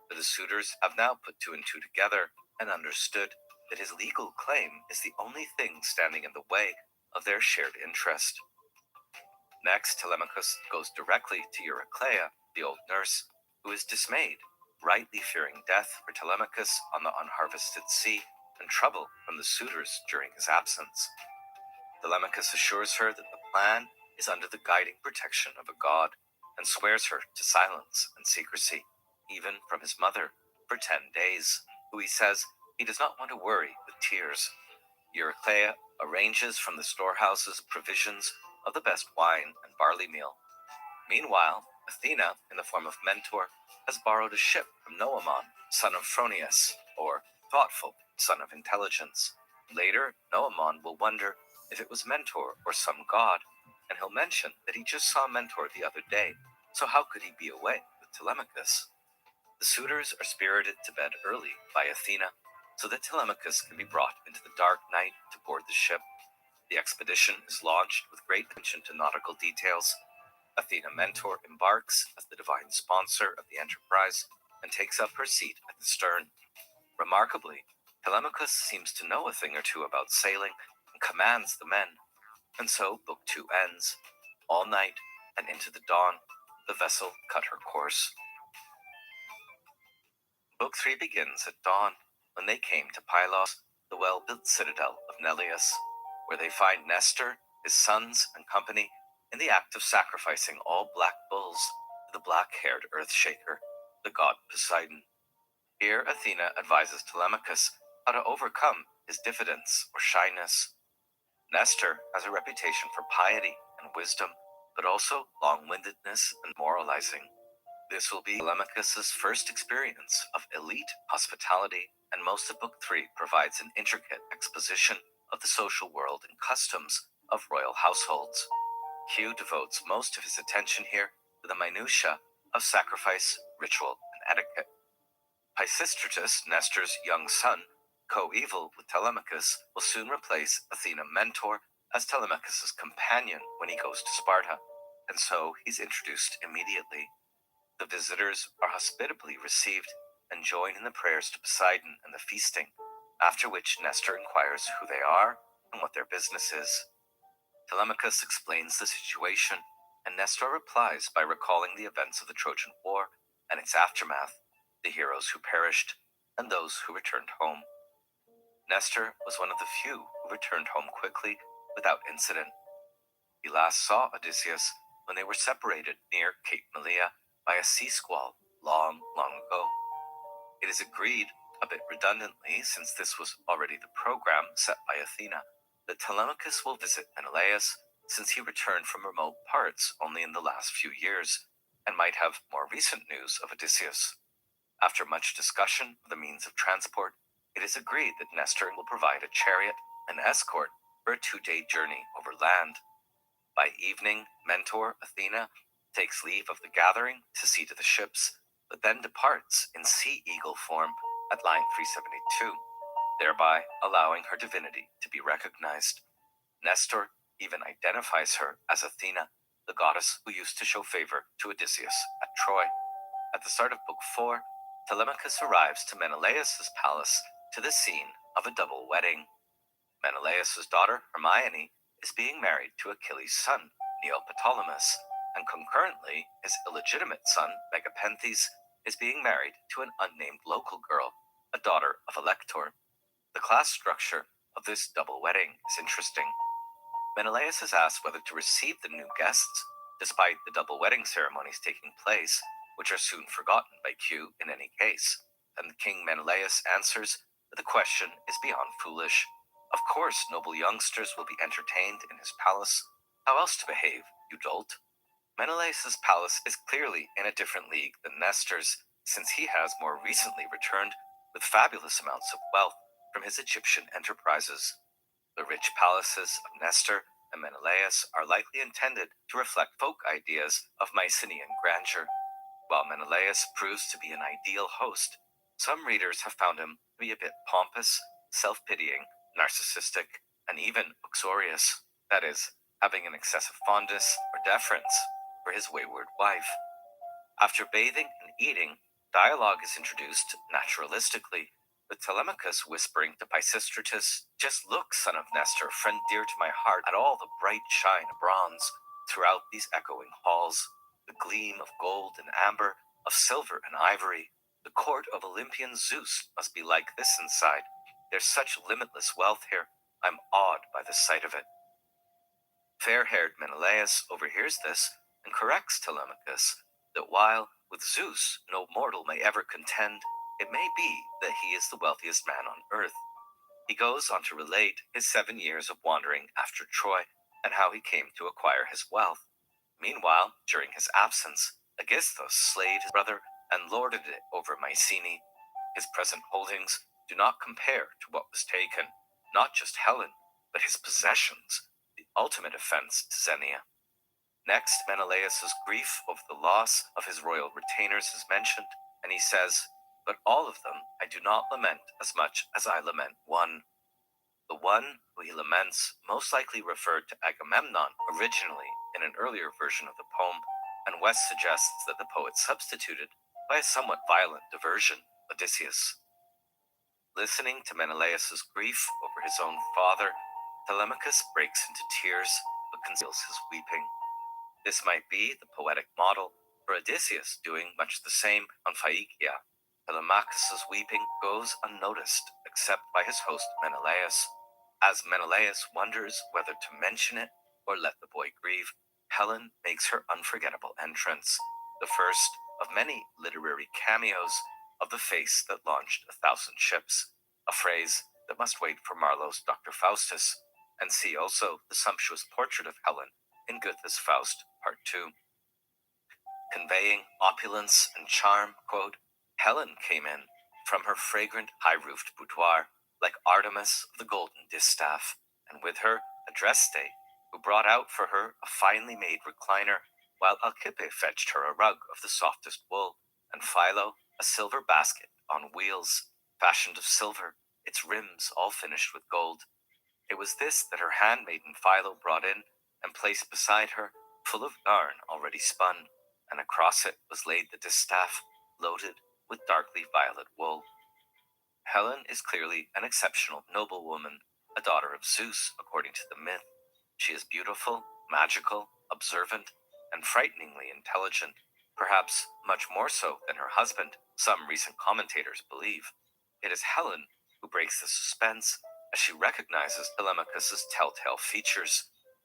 But the suitors have now put 2 and 2 together and understood that his legal claim is the only thing standing in the way of their shared interest. Next, Telemachus goes directly to Eurycleia, the old nurse, who is dismayed, rightly fearing death for Telemachus on the unharvested sea and trouble from the suitors during his absence. Telemachus assures her that the plan is under the guiding protection of a god, and swears her to silence and secrecy, even from his mother, for 10 days, who he says he does not want to worry with tears. Eurycleia arranges from the storehouses provisions of the best wine and barley meal. Meanwhile, Athena, in the form of Mentor, has borrowed a ship from Noemon, son of Phronius, or thoughtful, son of intelligence. Later, Noemon will wonder if it was Mentor or some god, and he'll mention that he just saw Mentor the other day, so how could he be away with Telemachus? The suitors are spirited to bed early by Athena, so that Telemachus can be brought into the dark night to board the ship. The expedition is launched with great attention to nautical details. Athena Mentor embarks as the divine sponsor of the enterprise and takes up her seat at the stern. Remarkably, Telemachus seems to know a thing or two about sailing and commands the men. And so Book 2 ends. All night and into the dawn, the vessel cut her course. Book 3 begins at dawn, when they came to Pylos, the well-built citadel of Neleus, where they find Nestor, his sons, and company in the act of sacrificing all black bulls to the black-haired earth-shaker, the god Poseidon. Here Athena advises Telemachus how to overcome his diffidence or shyness. Nestor has a reputation for piety and wisdom, but also long-windedness and moralizing. This will be Telemachus' first experience of elite hospitality, and most of Book 3 provides an intricate exposition of the social world and customs of royal households. Q devotes most of his attention here to the minutiae of sacrifice, ritual, and etiquette. Pisistratus, Nestor's young son, coeval with Telemachus, will soon replace Athena Mentor as Telemachus' companion when he goes to Sparta, and so he's introduced immediately. The visitors are hospitably received and join in the prayers to Poseidon and the feasting, after which Nestor inquires who they are and what their business is. Telemachus explains the situation, and Nestor replies by recalling the events of the Trojan War and its aftermath, the heroes who perished, and those who returned home. Nestor was one of the few who returned home quickly without incident. He last saw Odysseus when they were separated near Cape Malea by a sea squall long, long ago. It is agreed, a bit redundantly since this was already the program set by Athena, that Telemachus will visit Menelaus since he returned from remote parts only in the last few years and might have more recent news of Odysseus. After much discussion of the means of transport, it is agreed that Nestor will provide a chariot and escort for a 2-day journey over land. By evening, Mentor, Athena, takes leave of the gathering to see to the ships, but then departs in sea eagle form at line 372, thereby allowing her divinity to be recognized. Nestor even identifies her as Athena, the goddess who used to show favor to Odysseus at Troy. At the start of Book 4, Telemachus arrives to Menelaus' palace to the scene of a double wedding. Menelaus' daughter, Hermione, is being married to Achilles' son, Neoptolemus, and concurrently, his illegitimate son, Megapenthes, is being married to an unnamed local girl, a daughter of Elector. The class structure of this double wedding is interesting. Menelaus is asked whether to receive the new guests, despite the double wedding ceremonies taking place, which are soon forgotten by Q in any case, and King Menelaus answers that the question is beyond foolish. Of course, noble youngsters will be entertained in his palace. How else to behave, you dolt? Menelaus' palace is clearly in a different league than Nestor's, since he has more recently returned with fabulous amounts of wealth from his Egyptian enterprises. The rich palaces of Nestor and Menelaus are likely intended to reflect folk ideas of Mycenaean grandeur. While Menelaus proves to be an ideal host, some readers have found him to be a bit pompous, self-pitying, narcissistic, and even uxorious, that is, having an excessive fondness or deference for his wayward wife. After bathing and eating, dialogue is introduced naturalistically, with Telemachus whispering to Pisistratus, "Just look, son of Nestor, friend dear to my heart, at all the bright shine of bronze throughout these echoing halls, the gleam of gold and amber, of silver and ivory. The court of Olympian Zeus must be like this inside. There's such limitless wealth here, I'm awed by the sight of it." Fair-haired Menelaus overhears this and corrects Telemachus that while with Zeus no mortal may ever contend, it may be that he is the wealthiest man on earth. He goes on to relate his 7 years of wandering after Troy and how he came to acquire his wealth. Meanwhile, during his absence, Aegisthus slayed his brother and lorded it over Mycenae. His present holdings do not compare to what was taken, not just Helen, but his possessions, the ultimate offense to Xenia. Next, Menelaus' grief over the loss of his royal retainers is mentioned, and he says, "But all of them I do not lament as much as I lament one." The one who he laments most likely referred to Agamemnon originally in an earlier version of the poem, and West suggests that the poet substituted, by a somewhat violent diversion, Odysseus. Listening to Menelaus's grief over his own father, Telemachus breaks into tears but conceals his weeping. This might be the poetic model for Odysseus doing much the same on Phaeacia. Telemachus's weeping goes unnoticed except by his host Menelaus. As Menelaus wonders whether to mention it or let the boy grieve, Helen makes her unforgettable entrance, the first of many literary cameos of the face that launched 1,000 ships, a phrase that must wait for Marlowe's Dr. Faustus, and see also the sumptuous portrait of Helen in Goethe's Faust, Part 2. Conveying opulence and charm, quote, Helen came in from her fragrant high-roofed boudoir, like Artemis of the golden distaff, and with her a dress stay, who brought out for her a finely made recliner, while Alcippe fetched her a rug of the softest wool, and Philo a silver basket on wheels, fashioned of silver, its rims all finished with gold. It was this that her handmaiden Philo brought in, and placed beside her, full of yarn already spun, and across it was laid the distaff, loaded with darkly violet wool. Helen is clearly an exceptional noblewoman, a daughter of Zeus, according to the myth. She is beautiful, magical, observant, and frighteningly intelligent, perhaps much more so than her husband, some recent commentators believe. It is Helen who breaks the suspense as she recognizes Telemachus's telltale features,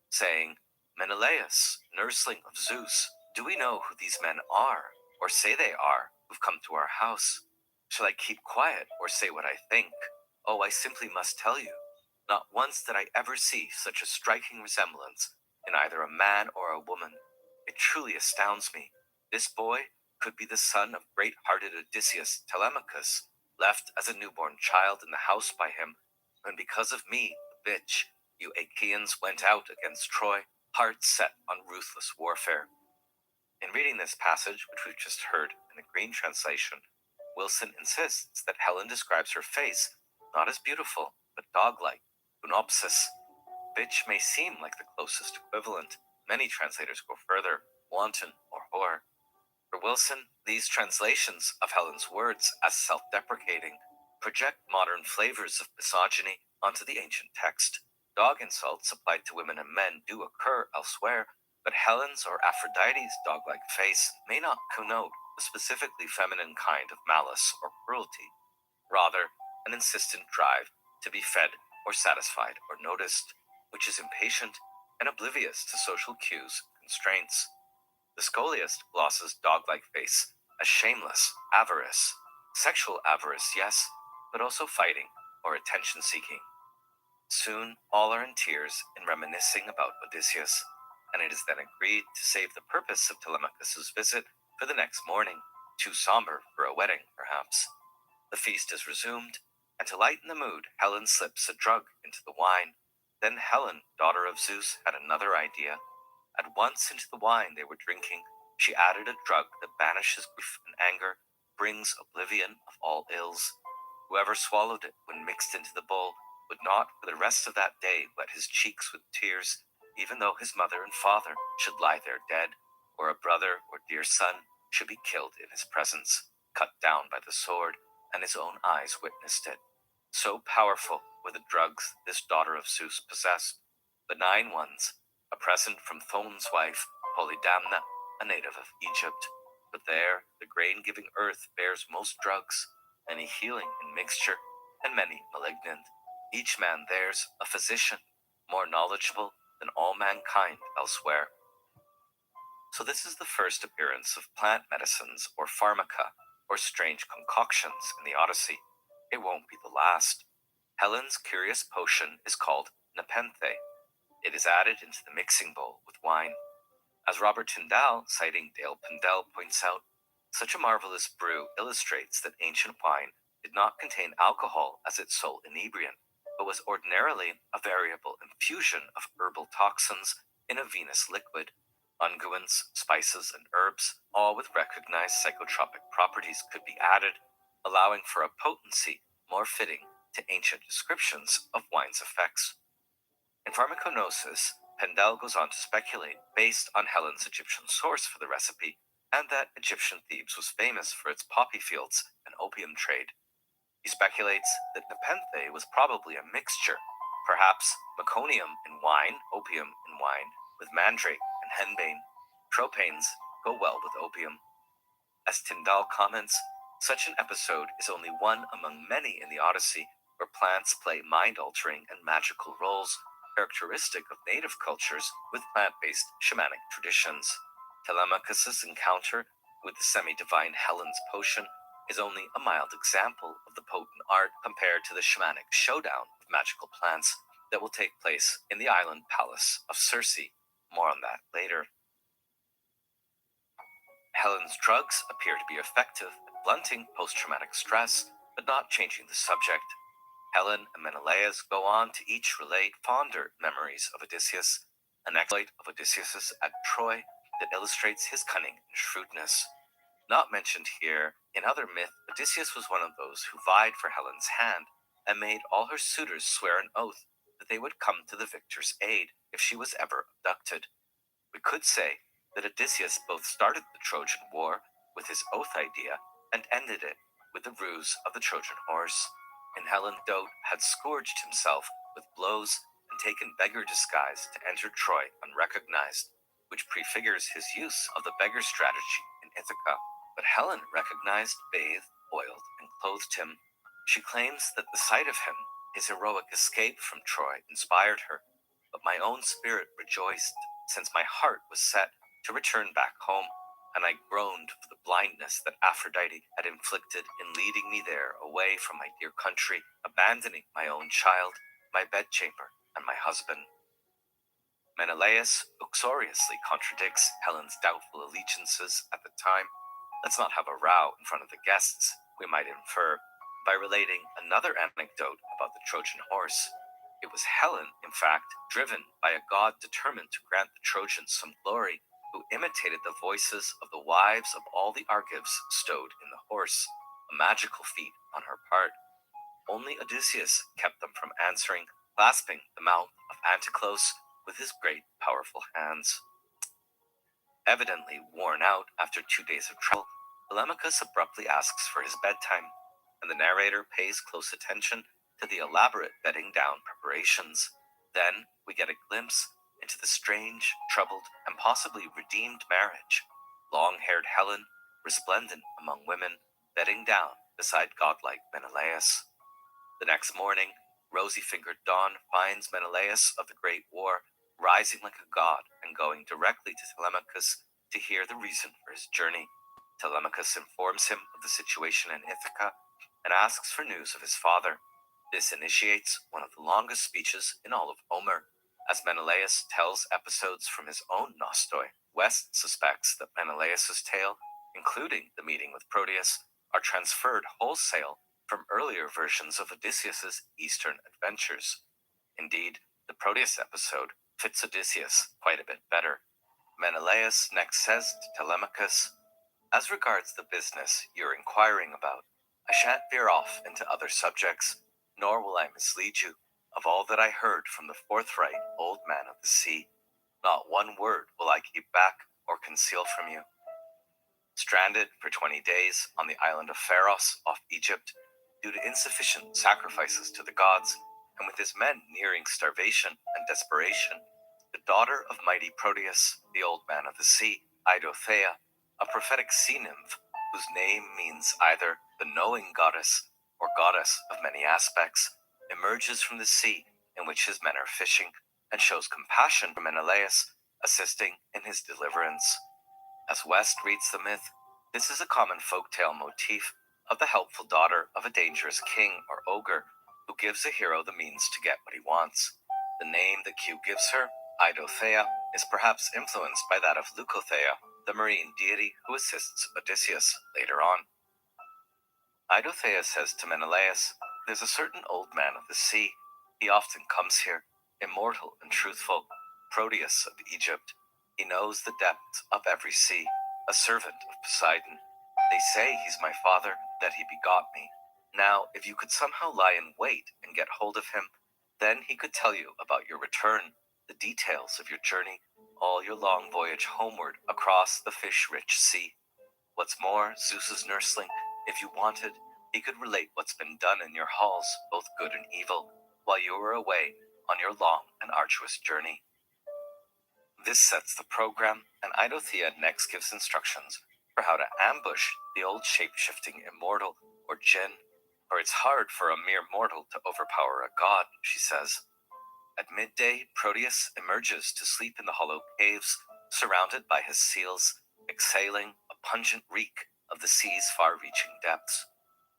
saying, Menelaus, nursling of Zeus, do we know who these men are, or say they are, who've come to our house? Shall I keep quiet or say what I think? Oh, I simply must tell you. Not once did I ever see such a striking resemblance in either a man or a woman. It truly astounds me. This boy could be the son of great-hearted Odysseus Telemachus, left as a newborn child in the house by him, when because of me, the bitch, you Achaeans went out against Troy, hearts set on ruthless warfare. In reading this passage, which we've just heard in the Green translation, Wilson insists that Helen describes her face not as beautiful, but dog-like, punopsis. Bitch may seem like the closest equivalent. Many translators go further, wanton or whore. For Wilson, these translations of Helen's words as self-deprecating project modern flavors of misogyny onto the ancient text. Dog insults applied to women and men do occur elsewhere, but Helen's or Aphrodite's dog-like face may not connote a specifically feminine kind of malice or cruelty, rather an insistent drive to be fed or satisfied or noticed, which is impatient and oblivious to social cues and constraints. The scholiast glosses dog-like face as shameless, avarice, sexual avarice, yes, but also fighting or attention-seeking. Soon all are in tears in reminiscing about Odysseus, and it is then agreed to save the purpose of Telemachus's visit for the next morning, too somber for a wedding, perhaps. The feast is resumed, and to lighten the mood, Helen slips a drug into the wine. Then Helen, daughter of Zeus, had another idea. At once into the wine they were drinking, she added a drug that banishes grief and anger, brings oblivion of all ills. Whoever swallowed it when mixed into the bowl would not for the rest of that day wet his cheeks with tears, even though his mother and father should lie there dead, or a brother or dear son should be killed in his presence, cut down by the sword, and his own eyes witnessed it. So powerful were the drugs this daughter of Zeus possessed, benign ones, a present from Thoon's wife, Polydamna, a native of Egypt. But there, the grain-giving earth bears most drugs, many healing in mixture, and many malignant. Each man there's a physician, more knowledgeable than all mankind elsewhere. So this is the first appearance of plant medicines or pharmaca, or strange concoctions in the Odyssey. It won't be the last. Helen's curious potion is called nepenthe. It is added into the mixing bowl with wine. As Robert Tyndall, citing Dale Pendell, points out, such a marvelous brew illustrates that ancient wine did not contain alcohol as its sole inebriant, but was ordinarily a variable infusion of herbal toxins in a venous liquid. Unguents, spices, and herbs, all with recognized psychotropic properties, could be added, allowing for a potency more fitting to ancient descriptions of wine's effects. In Pharmaconosis, Pendel goes on to speculate, based on Helen's Egyptian source for the recipe, and that Egyptian Thebes was famous for its poppy fields and opium trade. He speculates that nepenthe was probably a mixture, perhaps meconium in wine, opium in wine, with mandrake and henbane. Tropanes go well with opium. As Tyndall comments, such an episode is only one among many in the Odyssey where plants play mind-altering and magical roles, characteristic of native cultures with plant-based shamanic traditions. Telemachus's encounter with the semi-divine Helen's potion is only a mild example of the potent art compared to the shamanic showdown of magical plants that will take place in the island palace of Circe. More on that later. Helen's drugs appear to be effective at blunting post-traumatic stress, but not changing the subject. Helen and Menelaus go on to each relate fonder memories of Odysseus, an exploit of Odysseus at Troy that illustrates his cunning and shrewdness. Not mentioned here, in other myth, Odysseus was one of those who vied for Helen's hand and made all her suitors swear an oath that they would come to the victor's aid if she was ever abducted. We could say that Odysseus both started the Trojan War with his oath idea and ended it with the ruse of the Trojan horse. And Helen dote had scourged himself with blows and taken beggar disguise to enter Troy unrecognized, which prefigures his use of the beggar strategy in Ithaca. But Helen recognized, bathed, oiled, and clothed him. She claims that the sight of him, his heroic escape from Troy, inspired her, but my own spirit rejoiced, since my heart was set to return back home, and I groaned for the blindness that Aphrodite had inflicted in leading me there away from my dear country, abandoning my own child, my bedchamber, and my husband. Menelaus uxoriously contradicts Helen's doubtful allegiances at the time. Let's not have a row in front of the guests, we might infer, by relating another anecdote about the Trojan horse. It was Helen, in fact, driven by a god determined to grant the Trojans some glory, who imitated the voices of the wives of all the Argives stowed in the horse, a magical feat on her part. Only Odysseus kept them from answering, clasping the mouth of Anticlus with his great powerful hands. Evidently worn out after 2 days of travel, Telemachus abruptly asks for his bedtime, and the narrator pays close attention to the elaborate bedding down preparations. Then we get a glimpse into the strange, troubled, and possibly redeemed marriage. Long-haired Helen, resplendent among women, bedding down beside godlike Menelaus. The next morning, rosy-fingered dawn finds Menelaus of the Great War rising like a god and going directly to Telemachus to hear the reason for his journey. Telemachus informs him of the situation in Ithaca and asks for news of his father. This initiates one of the longest speeches in all of Homer, as Menelaus tells episodes from his own Nostoi. West suspects that Menelaus' tale, including the meeting with Proteus, are transferred wholesale from earlier versions of Odysseus' Eastern adventures. Indeed, the Proteus episode fits Odysseus quite a bit better. Menelaus next says to Telemachus, "As regards the business you're inquiring about, I shan't veer off into other subjects, nor will I mislead you. Of all that I heard from the forthright old man of the sea, not one word will I keep back or conceal from you." Stranded for 20 days on the island of Pharos off Egypt, due to insufficient sacrifices to the gods, and with his men nearing starvation and desperation, the daughter of mighty Proteus, the old man of the sea, Idothea, a prophetic sea nymph whose name means either the knowing goddess or goddess of many aspects, emerges from the sea in which his men are fishing and shows compassion for Menelaus, assisting in his deliverance. As West reads the myth, this is a common folktale motif of the helpful daughter of a dangerous king or ogre who gives a hero the means to get what he wants. The name that Q gives her, Idothea, is perhaps influenced by that of Leucothea, the marine deity who assists Odysseus later on. Idothea says to Menelaus, "There's a certain old man of the sea. He often comes here, immortal and truthful, Proteus of Egypt. He knows the depths of every sea, a servant of Poseidon. They say he's my father, that he begot me. Now, if you could somehow lie in wait and get hold of him, then he could tell you about your return, the details of your journey, all your long voyage homeward across the fish-rich sea. What's more, Zeus's nursling, if you wanted, he could relate what's been done in your halls, both good and evil, while you were away on your long and arduous journey. This sets the program, and Eidothea next gives instructions for how to ambush the old shape-shifting immortal, or Jinn, for it's hard for a mere mortal to overpower a god, she says. At midday, Proteus emerges to sleep in the hollow caves, surrounded by his seals, exhaling a pungent reek of the sea's far-reaching depths.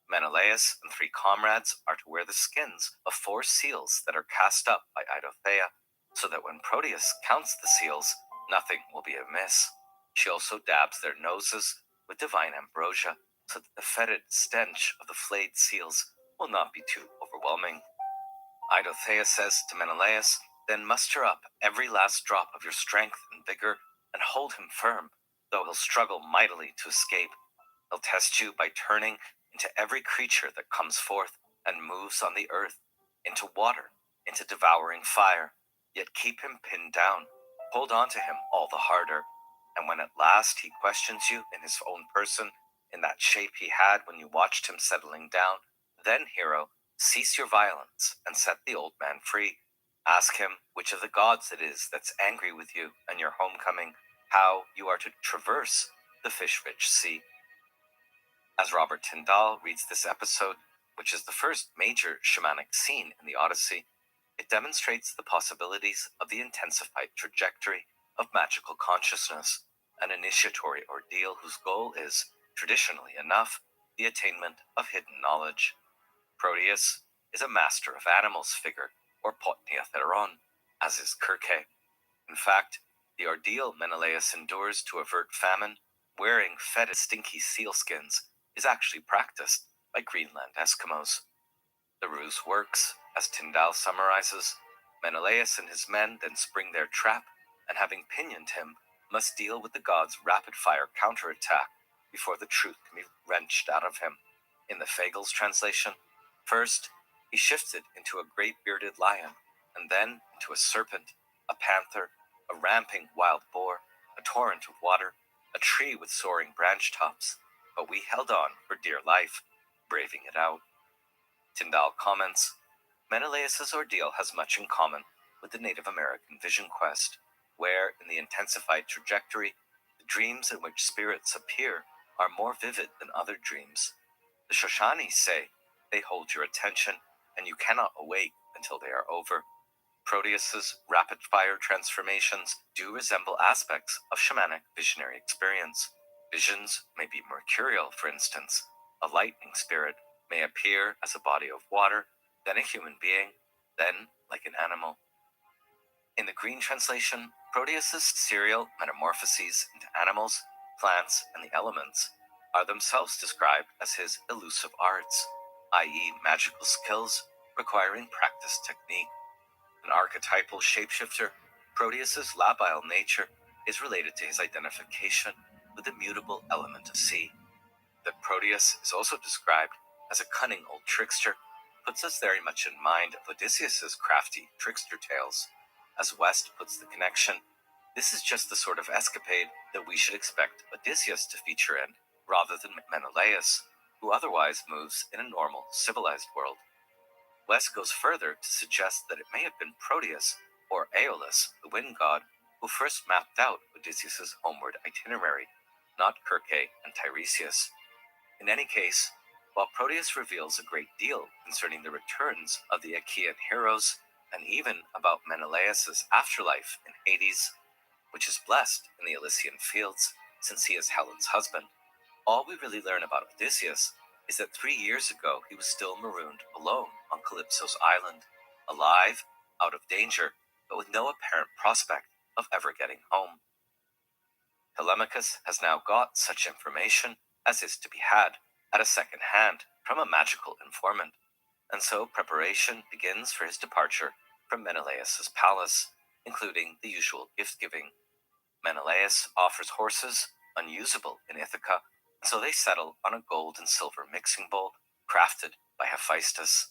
Menelaus and 3 comrades are to wear the skins of 4 seals that are cast up by Eidothea, so that when Proteus counts the seals, nothing will be amiss. She also dabs their noses with divine ambrosia, so that the fetid stench of the flayed seals will not be too overwhelming. Eidothea says to Menelaus, then muster up every last drop of your strength and vigor, and hold him firm, though he'll struggle mightily to escape. He'll test you by turning into every creature that comes forth and moves on the earth, into water, into devouring fire, yet keep him pinned down. Hold on to him all the harder, and when at last he questions you in his own person, in that shape he had when you watched him settling down, then, hero, cease your violence and set the old man free. Ask him which of the gods it is that's angry with you and your homecoming, how you are to traverse the fish-rich sea. As Robert Tyndall reads this episode, which is the first major shamanic scene in the Odyssey, it demonstrates the possibilities of the intensified trajectory of magical consciousness, an initiatory ordeal whose goal is, traditionally enough, the attainment of hidden knowledge. Proteus is a master of animals figure, or potniatheron, as is Kirke. In fact, the ordeal Menelaus endures to avert famine, wearing fetid stinky sealskins, is actually practiced by Greenland Eskimos. The ruse works, as Tyndall summarizes. Menelaus and his men then spring their trap, and having pinioned him, must deal with the god's rapid-fire counterattack before the truth can be wrenched out of him. In the Fagel's translation, first, he shifts it into a great bearded lion, and then into a serpent, a panther, a ramping wild boar, a torrent of water, a tree with soaring branch tops. But we held on for dear life, braving it out. Tyndall comments, Menelaus' ordeal has much in common with the Native American vision quest, where, in the intensified trajectory, the dreams in which spirits appear are more vivid than other dreams. The Shoshani say they hold your attention, and you cannot awake until they are over. Proteus's rapid-fire transformations do resemble aspects of shamanic visionary experience. Visions may be mercurial, for instance. A lightning spirit may appear as a body of water, then a human being, then like an animal. In the Green translation, Proteus's serial metamorphoses into animals, plants, and the elements are themselves described as his elusive arts, i.e. magical skills requiring practiced technique. An archetypal shapeshifter, Proteus's labile nature is related to his identification with the mutable element of sea. That Proteus is also described as a cunning old trickster puts us very much in mind of Odysseus's crafty trickster tales. As West puts the connection, this is just the sort of escapade that we should expect Odysseus to feature in, rather than Menelaus, who otherwise moves in a normal, civilized world. West goes further to suggest that it may have been Proteus, or Aeolus, the wind god, who first mapped out Odysseus's homeward itinerary, not Kirke and Tiresias. In any case, while Proteus reveals a great deal concerning the returns of the Achaean heroes, and even about Menelaus' afterlife in Hades, which is blessed in the Elysian fields since he is Helen's husband, all we really learn about Odysseus is that 3 years ago he was still marooned alone on Calypso's island, alive, out of danger, but with no apparent prospect of ever getting home. Telemachus has now got such information as is to be had at a second hand from a magical informant, and so preparation begins for his departure from Menelaus' palace, including the usual gift-giving. Menelaus offers horses, unusable in Ithaca, and so they settle on a gold and silver mixing bowl crafted by Hephaestus.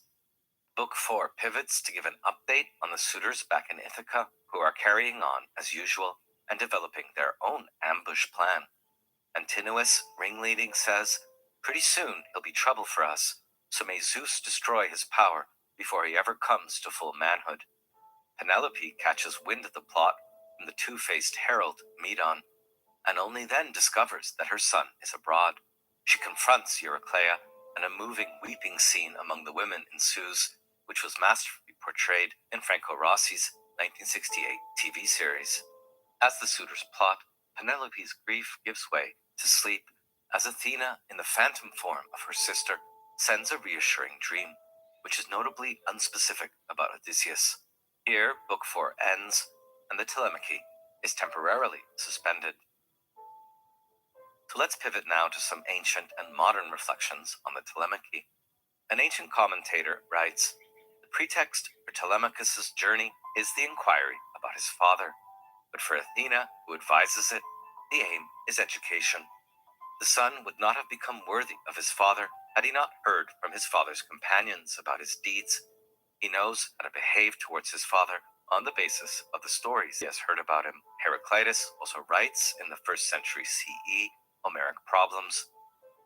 Book 4 pivots to give an update on the suitors back in Ithaca who are carrying on as usual and developing their own ambush plan. Antinous, ringleading, says, "Pretty soon he'll be trouble for us, so may Zeus destroy his power before he ever comes to full manhood." Penelope catches wind of the plot from the two-faced herald Medon, and only then discovers that her son is abroad. She confronts Euryclea, and a moving weeping scene among the women ensues, which was masterfully portrayed in Franco Rossi's 1968 TV series. As the suitors plot, Penelope's grief gives way to sleep as Athena, in the phantom form of her sister, sends a reassuring dream, which is notably unspecific about Odysseus. Here, Book 4 ends, and the Telemachy is temporarily suspended. So let's pivot now to some ancient and modern reflections on the Telemachy. An ancient commentator writes, "The pretext for Telemachus's journey is the inquiry about his father, but for Athena, who advises it, the aim is education. The son would not have become worthy of his father had he not heard from his father's companions about his deeds. He knows how to behave towards his father on the basis of the stories he has heard about him." Heraclitus also writes in the 1st century CE Homeric Problems,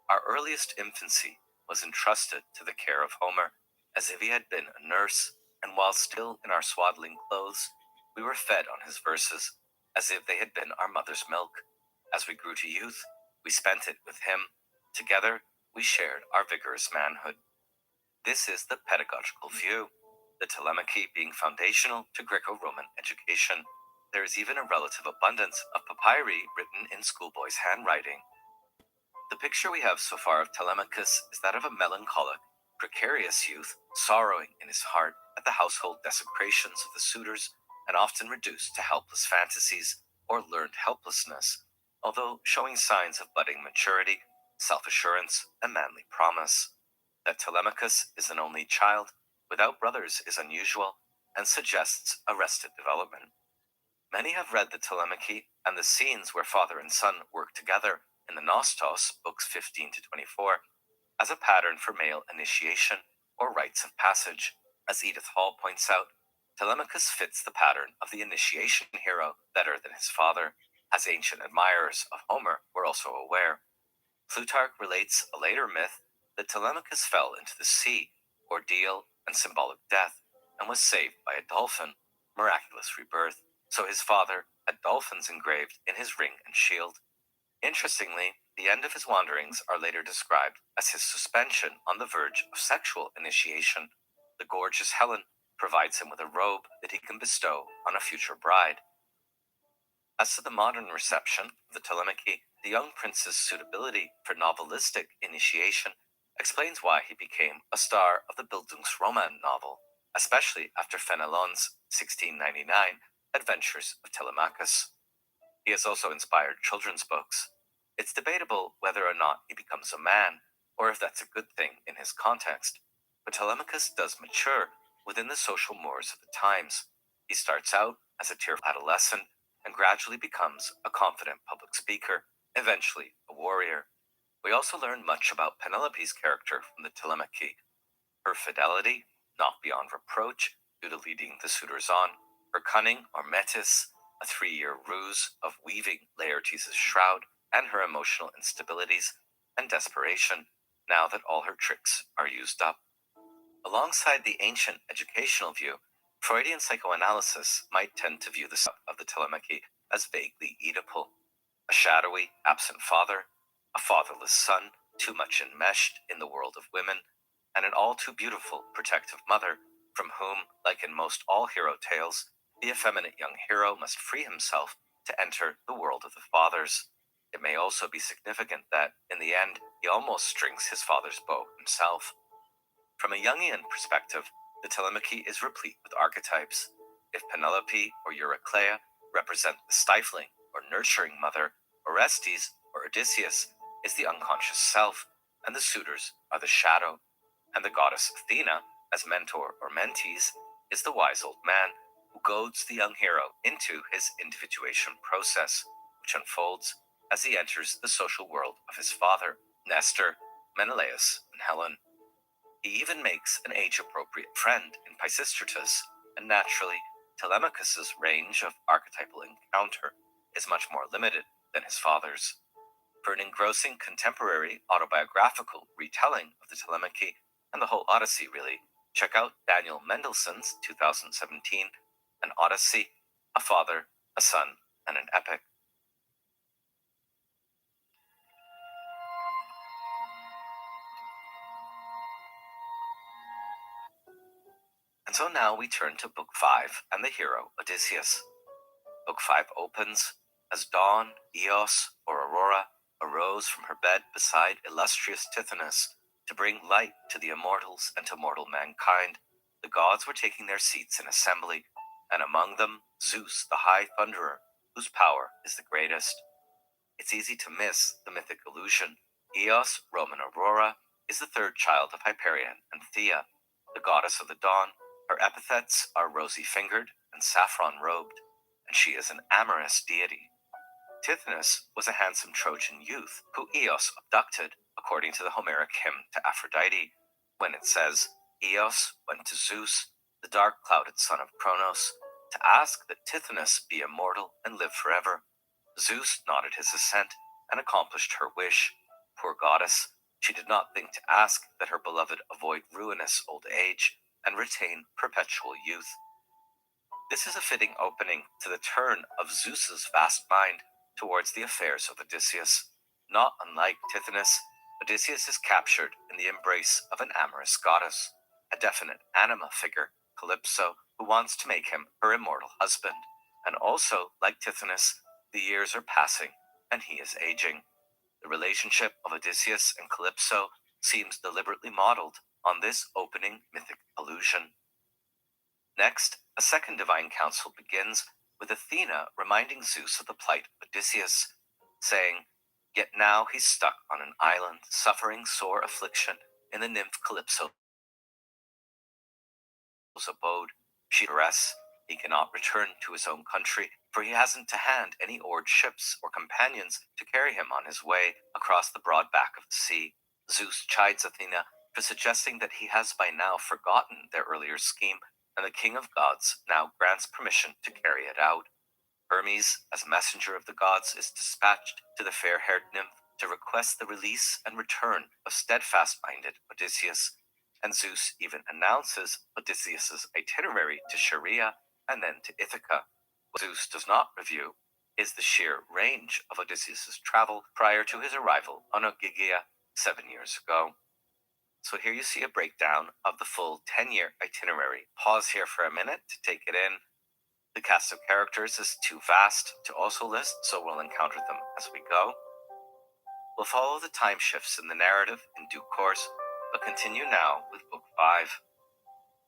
"Our earliest infancy was entrusted to the care of Homer, as if he had been a nurse, and while still in our swaddling clothes, we were fed on his verses, as if they had been our mother's milk. As we grew to youth, we spent it with him. Together, we shared our vigorous manhood." This is the pedagogical view, the Telemachy being foundational to Greco-Roman education. There is even a relative abundance of papyri written in schoolboys' handwriting. The picture we have so far of Telemachus is that of a melancholic, precarious youth sorrowing in his heart at the household desecrations of the suitors and often reduced to helpless fantasies or learned helplessness, although showing signs of budding maturity, self-assurance, and manly promise. That Telemachus is an only child without brothers is unusual and suggests arrested development. Many have read the Telemachy and the scenes where father and son work together in the Nostos, books 15 to 24, as a pattern for male initiation or rites of passage. As Edith Hall points out, Telemachus fits the pattern of the initiation hero better than his father, as ancient admirers of Homer were also aware. Plutarch relates a later myth that Telemachus fell into the sea, ordeal, and symbolic death, and was saved by a dolphin, miraculous rebirth, so his father had dolphins engraved in his ring and shield. Interestingly, the end of his wanderings are later described as his suspension on the verge of sexual initiation. The gorgeous Helen provides him with a robe that he can bestow on a future bride. As to the modern reception of the Telemachy, the young prince's suitability for novelistic initiation explains why he became a star of the Bildungsroman novel, especially after Fenelon's 1699 Adventures of Telemachus. He has also inspired children's books. It's debatable whether or not he becomes a man, or if that's a good thing in his context, but Telemachus does mature within the social mores of the times. He starts out as a tearful adolescent and gradually becomes a confident public speaker, eventually a warrior. We also learn much about Penelope's character from the Telemachy. Her fidelity, not beyond reproach due to leading the suitors on, her cunning or metis, a 3-year ruse of weaving Laertes' shroud, and her emotional instabilities and desperation now that all her tricks are used up. Alongside the ancient educational view, Freudian psychoanalysis might tend to view the subject of the Telemachy as vaguely Oedipal. A shadowy, absent father, a fatherless son, too much enmeshed in the world of women, and an all too beautiful, protective mother, from whom, like in most all hero tales, the effeminate young hero must free himself to enter the world of the fathers. It may also be significant that, in the end, he almost strings his father's bow himself. From a Jungian perspective, the Telemachy is replete with archetypes. If Penelope or Euryclea represent the stifling or nurturing mother, Orestes or Odysseus is the unconscious self, and the suitors are the shadow. And the goddess Athena, as mentor or mentees, is the wise old man who goads the young hero into his individuation process, which unfolds as he enters the social world of his father, Nestor, Menelaus, and Helen. He even makes an age-appropriate friend in Pisistratus, and naturally, Telemachus's range of archetypal encounter is much more limited than his father's. For an engrossing contemporary autobiographical retelling of the Telemachy and the whole Odyssey, really, check out Daniel Mendelssohn's 2017 An Odyssey, a Father, a Son, and an Epic. And so now we turn to Book 5 and the hero, Odysseus. Book 5 opens as dawn, Eos, or Aurora, arose from her bed beside illustrious Tithonus to bring light to the immortals and to mortal mankind. The gods were taking their seats in assembly, and among them Zeus, the high thunderer, whose power is the greatest. It's easy to miss the mythic illusion. Eos, Roman Aurora, is the third child of Hyperion and Thea, the goddess of the dawn. Her epithets are rosy-fingered and saffron-robed, and she is an amorous deity. Tithonus was a handsome Trojan youth who Eos abducted, according to the Homeric hymn to Aphrodite, when it says, Eos went to Zeus, the dark-clouded son of Cronos, to ask that Tithonus be immortal and live forever. Zeus nodded his assent and accomplished her wish. Poor goddess, she did not think to ask that her beloved avoid ruinous old age and retain perpetual youth. This is a fitting opening to the turn of Zeus's vast mind towards the affairs of Odysseus. Not unlike Tithonus, Odysseus is captured in the embrace of an amorous goddess, a definite anima figure, Calypso, who wants to make him her immortal husband. And also, like Tithonus, the years are passing and he is aging. The relationship of Odysseus and Calypso seems deliberately modeled on this opening mythic allusion. Next, a second divine council begins with Athena reminding Zeus of the plight of Odysseus, saying, Yet now he's stuck on an island, suffering sore affliction in the nymph Calypso's abode. She rests, he cannot return to his own country, for he hasn't to hand any oared ships or companions to carry him on his way across the broad back of the sea. Zeus chides Athena for suggesting that he has by now forgotten their earlier scheme, and the king of gods now grants permission to carry it out. Hermes, as messenger of the gods, is dispatched to the fair-haired nymph to request the release and return of steadfast-minded Odysseus, and Zeus even announces Odysseus's itinerary to Scheria and then to Ithaca. What Zeus does not review is the sheer range of Odysseus's travel prior to his arrival on Ogygia 7 years ago. So here you see a breakdown of the full 10-year itinerary. Pause here for a minute to take it in. The cast of characters is too vast to also list, so we'll encounter them as we go. We'll follow the time shifts in the narrative in due course, but continue now with Book 5.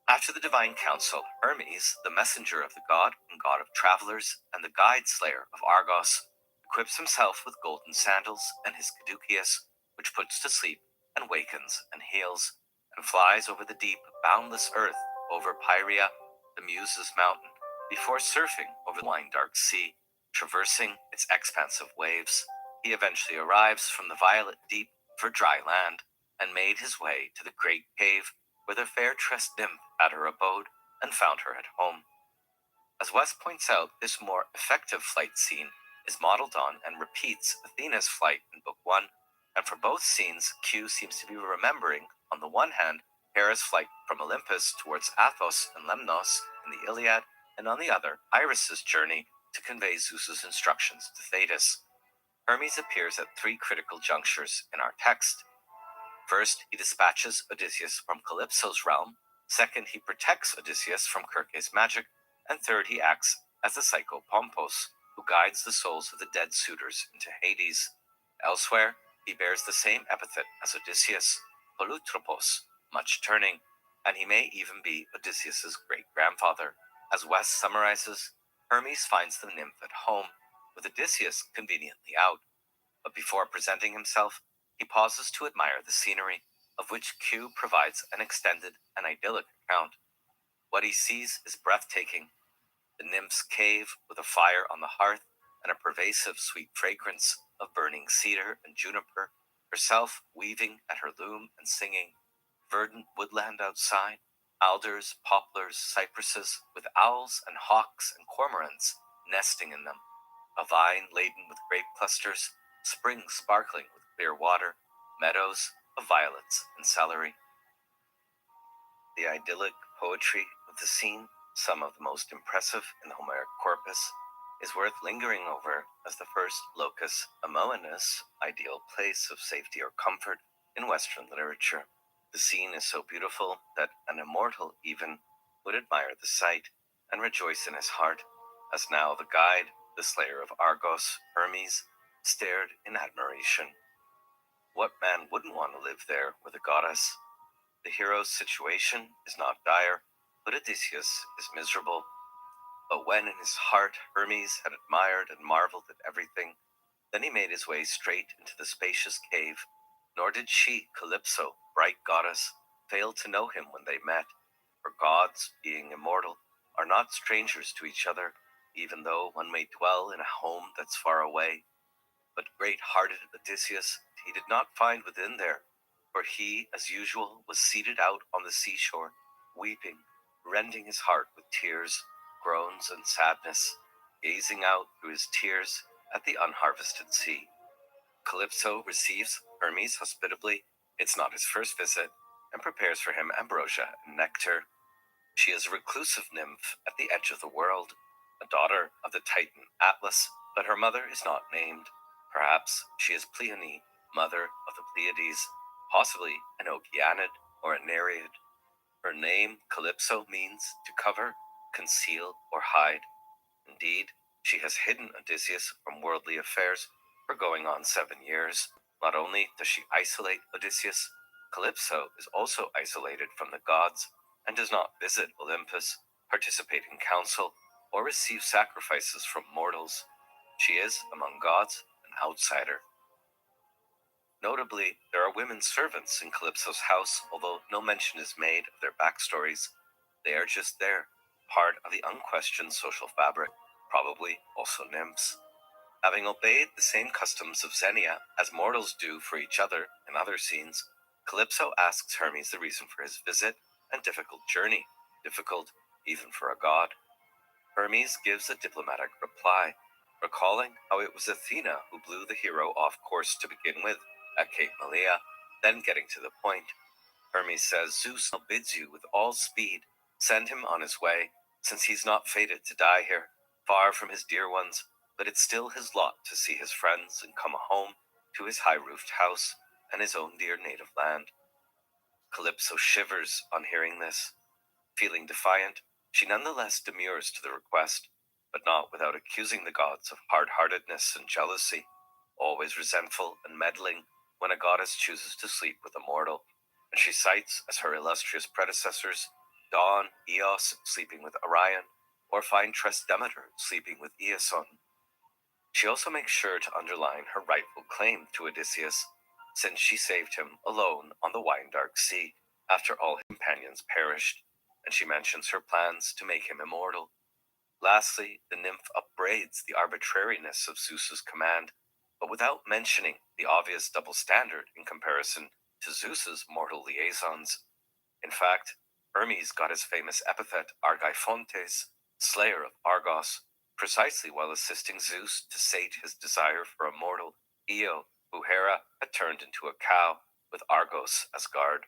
After the Divine Council, Hermes, the messenger of the god and god of travelers, and the guide slayer of Argos, equips himself with golden sandals and his caduceus, which puts to sleep and wakens and heals, and flies over the deep, boundless earth, over Pieria, the Muses' mountain, before surfing over the wine-dark sea, traversing its expansive waves. He eventually arrives from the violet deep for dry land, and made his way to the great cave where the fair-tressed nymph had her abode and found her at home. As West points out, this more effective flight scene is modeled on and repeats Athena's flight in Book 1, and for both scenes, Q seems to be remembering, on the one hand, Hera's flight from Olympus towards Athos and Lemnos in the Iliad, and on the other, Iris's journey to convey Zeus's instructions to Thetis. Hermes appears at 3 critical junctures in our text. First, he dispatches Odysseus from Calypso's realm. Second, he protects Odysseus from Circe's magic. And third, he acts as the Psychopompos, who guides the souls of the dead suitors into Hades. Elsewhere, he bears the same epithet as Odysseus, Polutropos, much turning, and he may even be Odysseus's great-grandfather. As West summarizes, Hermes finds the nymph at home, with Odysseus conveniently out. But before presenting himself, he pauses to admire the scenery, of which Q provides an extended and idyllic account. What he sees is breathtaking. The nymph's cave with a fire on the hearth and a pervasive sweet fragrance of burning cedar and juniper, herself weaving at her loom and singing. verdant woodland outside, alders, poplars, cypresses, with owls and hawks and cormorants nesting in them, a vine laden with grape clusters, springs sparkling with clear water, meadows of violets and celery. The idyllic poetry of the scene, some of the most impressive in the Homeric corpus, is worth lingering over as the first locus amoenus, ideal place of safety or comfort in Western literature. The scene is so beautiful that an immortal even would admire the sight and rejoice in his heart, as now the guide, the slayer of Argos, Hermes, stared in admiration. What man wouldn't want to live there with a goddess? The hero's situation is not dire, but Odysseus is miserable. But when in his heart Hermes had admired and marveled at everything, then he made his way straight into the spacious cave, nor did she, Calypso, bright goddess, fail to know him when they met. For gods, being immortal, are not strangers to each other, even though one may dwell in a home that's far away. But great-hearted Odysseus he did not find within there, for he, as usual, was seated out on the seashore, weeping, rending his heart with tears, groans, and sadness, gazing out through his tears at the unharvested sea. Calypso receives Hermes hospitably, it's not his first visit, and prepares for him ambrosia and nectar. She is a reclusive nymph at the edge of the world, a daughter of the Titan Atlas, but her mother is not named. Perhaps she is Pleione, mother of the Pleiades, possibly an Okeanid or a Nereid. Her name, Calypso, means to cover, conceal, or hide. Indeed, she has hidden Odysseus from worldly affairs for going on 7 years. Not only does she isolate Odysseus, Calypso is also isolated from the gods and does not visit Olympus, participate in council, or receive sacrifices from mortals. She is, among gods, an outsider. Notably, there are women servants in Calypso's house, although no mention is made of their backstories. They are just there, part of the unquestioned social fabric, probably also nymphs. Having obeyed the same customs of Xenia as mortals do for each other in other scenes, Calypso asks Hermes the reason for his visit and difficult journey, difficult even for a god. Hermes gives a diplomatic reply, recalling how it was Athena who blew the hero off course to begin with at Cape Malea, then getting to the point. Hermes says Zeus now bids you with all speed send him on his way, since he's not fated to die here, far from his dear ones, but it's still his lot to see his friends and come home to his high-roofed house and his own dear native land. Calypso shivers on hearing this. Feeling defiant, she nonetheless demurs to the request, but not without accusing the gods of hard-heartedness and jealousy, always resentful and meddling when a goddess chooses to sleep with a mortal, and she cites as her illustrious predecessors Dawn, Eos sleeping with Orion, or fine Tress Demeter sleeping with Iason. She also makes sure to underline her rightful claim to Odysseus, since she saved him alone on the wine-dark sea after all his companions perished, and she mentions her plans to make him immortal. Lastly, the nymph upbraids the arbitrariness of Zeus's command, but without mentioning the obvious double standard in comparison to Zeus's mortal liaisons. In fact, Hermes got his famous epithet Argeiphontes, slayer of Argos, precisely while assisting Zeus to sate his desire for a mortal, Io, who Hera had turned into a cow, with Argos as guard.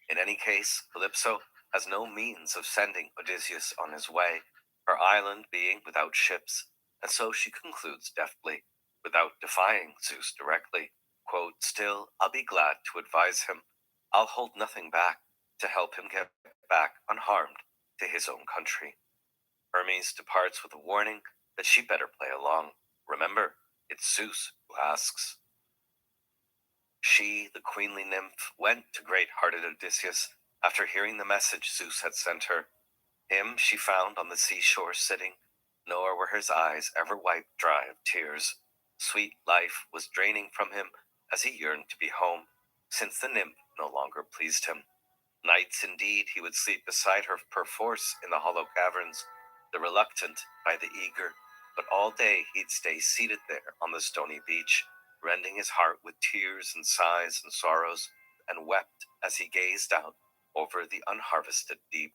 In any case, Calypso has no means of sending Odysseus on his way, her island being without ships, and so she concludes deftly, without defying Zeus directly, quote, "Still, I'll be glad to advise him. I'll hold nothing back to help him get back unharmed to his own country." Hermes departs with a warning that she better play along. Remember, it's Zeus who asks. She, the queenly nymph, went to great-hearted Odysseus after hearing the message Zeus had sent her. Him she found on the seashore sitting, nor were his eyes ever wiped dry of tears. Sweet life was draining from him as he yearned to be home, since the nymph no longer pleased him. Nights indeed he would sleep beside her perforce in the hollow caverns, the reluctant by the eager, but all day he'd stay seated there on the stony beach, rending his heart with tears and sighs and sorrows and wept as he gazed out over the unharvested deep.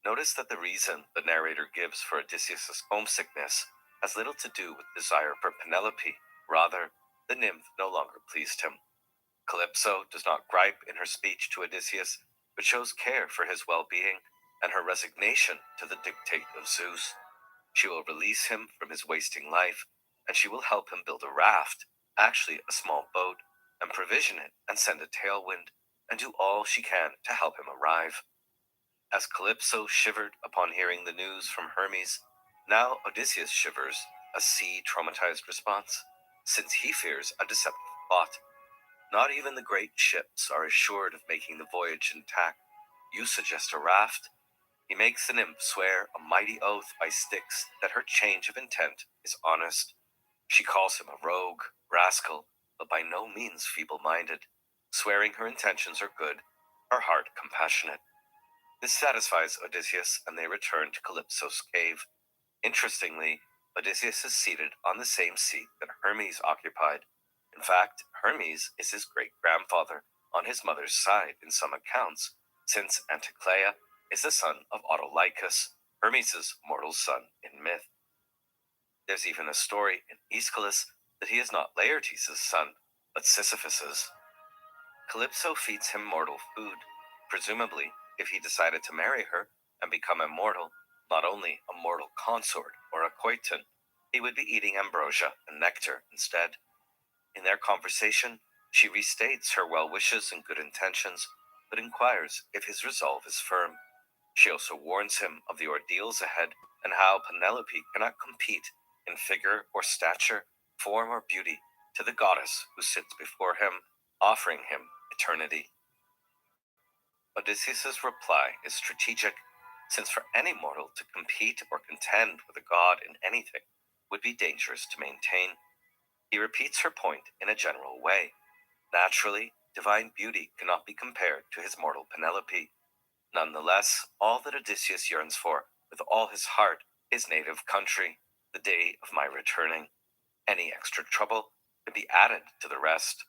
Notice that the reason the narrator gives for Odysseus' homesickness has little to do with desire for Penelope. Rather, the nymph no longer pleased him. Calypso does not gripe in her speech to Odysseus, but shows care for his well-being and her resignation to the dictate of Zeus. She will release him from his wasting life, and she will help him build a raft, actually a small boat, and provision it and send a tailwind, and do all she can to help him arrive. As Calypso shivered upon hearing the news from Hermes, now Odysseus shivers, a sea-traumatized response, since he fears a deceptive plot. Not even the great ships are assured of making the voyage intact. You suggest a raft? He makes the nymph swear a mighty oath by Styx that her change of intent is honest. She calls him a rogue, rascal, but by no means feeble-minded, swearing her intentions are good, her heart compassionate. This satisfies Odysseus, and they return to Calypso's cave. Interestingly, Odysseus is seated on the same seat that Hermes occupied. In fact, Hermes is his great-grandfather on his mother's side in some accounts, since Anticlea is the son of Autolycus, Hermes' mortal son in myth. There's even a story in Aeschylus that he is not Laertes' son, but Sisyphus's. Calypso feeds him mortal food. Presumably, if he decided to marry her and become immortal, not only a mortal consort or a coiton, he would be eating ambrosia and nectar instead. In their conversation, she restates her well wishes and good intentions, but inquires if his resolve is firm. She also warns him of the ordeals ahead and how Penelope cannot compete in figure or stature, form or beauty to the goddess who sits before him, offering him eternity. Odysseus' reply is strategic, since for any mortal to compete or contend with a god in anything would be dangerous to maintain. He repeats her point in a general way. Naturally, divine beauty cannot be compared to his mortal Penelope. Nonetheless, all that Odysseus yearns for with all his heart is native country, the day of my returning. Any extra trouble could be added to the rest.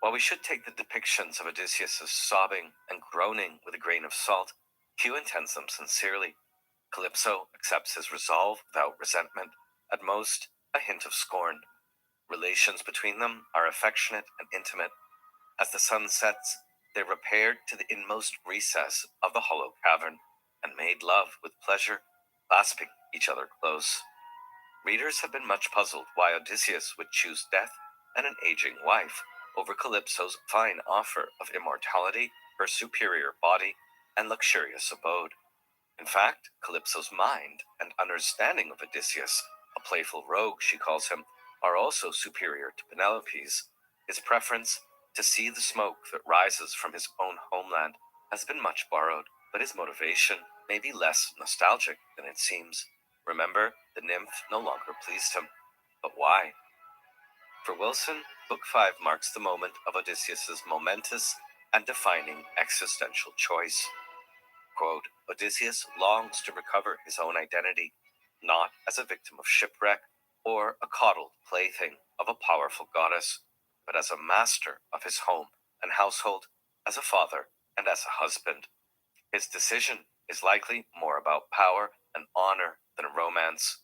While we should take the depictions of Odysseus' sobbing and groaning with a grain of salt, few intends them sincerely. Calypso accepts his resolve without resentment, at most a hint of scorn. Relations between them are affectionate and intimate. As the sun sets, they repaired to the inmost recess of the hollow cavern and made love with pleasure, clasping each other close. Readers have been much puzzled why Odysseus would choose death and an aging wife over Calypso's fine offer of immortality, her superior body, and luxurious abode. In fact, Calypso's mind and understanding of Odysseus, a playful rogue she calls him, are also superior to Penelope's. His preference to see the smoke that rises from his own homeland has been much borrowed, but his motivation may be less nostalgic than it seems. Remember, the nymph no longer pleased him. But why? For Wilson, Book 5 marks the moment of Odysseus' momentous and defining existential choice. Quote, Odysseus longs to recover his own identity, not as a victim of shipwreck or a coddled plaything of a powerful goddess, but as a master of his home and household, as a father and as a husband. His decision is likely more about power and honor than romance.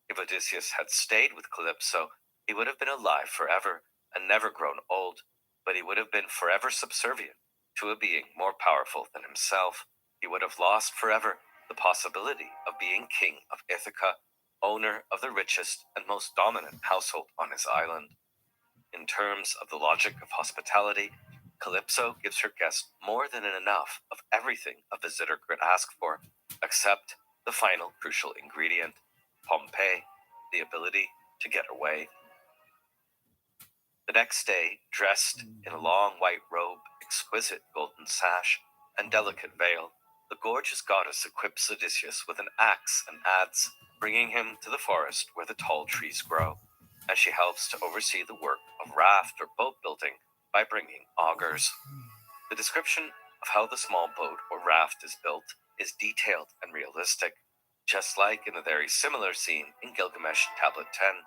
If Odysseus had stayed with Calypso, he would have been alive forever and never grown old, but he would have been forever subservient to a being more powerful than himself. He would have lost forever the possibility of being king of Ithaca, owner of the richest and most dominant household on his island. In terms of the logic of hospitality, Calypso gives her guest more than enough of everything a visitor could ask for, except the final crucial ingredient, Pompeii, the ability to get away. The next day, dressed in a long white robe, exquisite golden sash, and delicate veil, the gorgeous goddess equips Odysseus with an axe and adze, bringing him to the forest where the tall trees grow, and she helps to oversee the work of raft or boat building by bringing augers. The description of how the small boat or raft is built is detailed and realistic, just like in a very similar scene in Gilgamesh Tablet 10.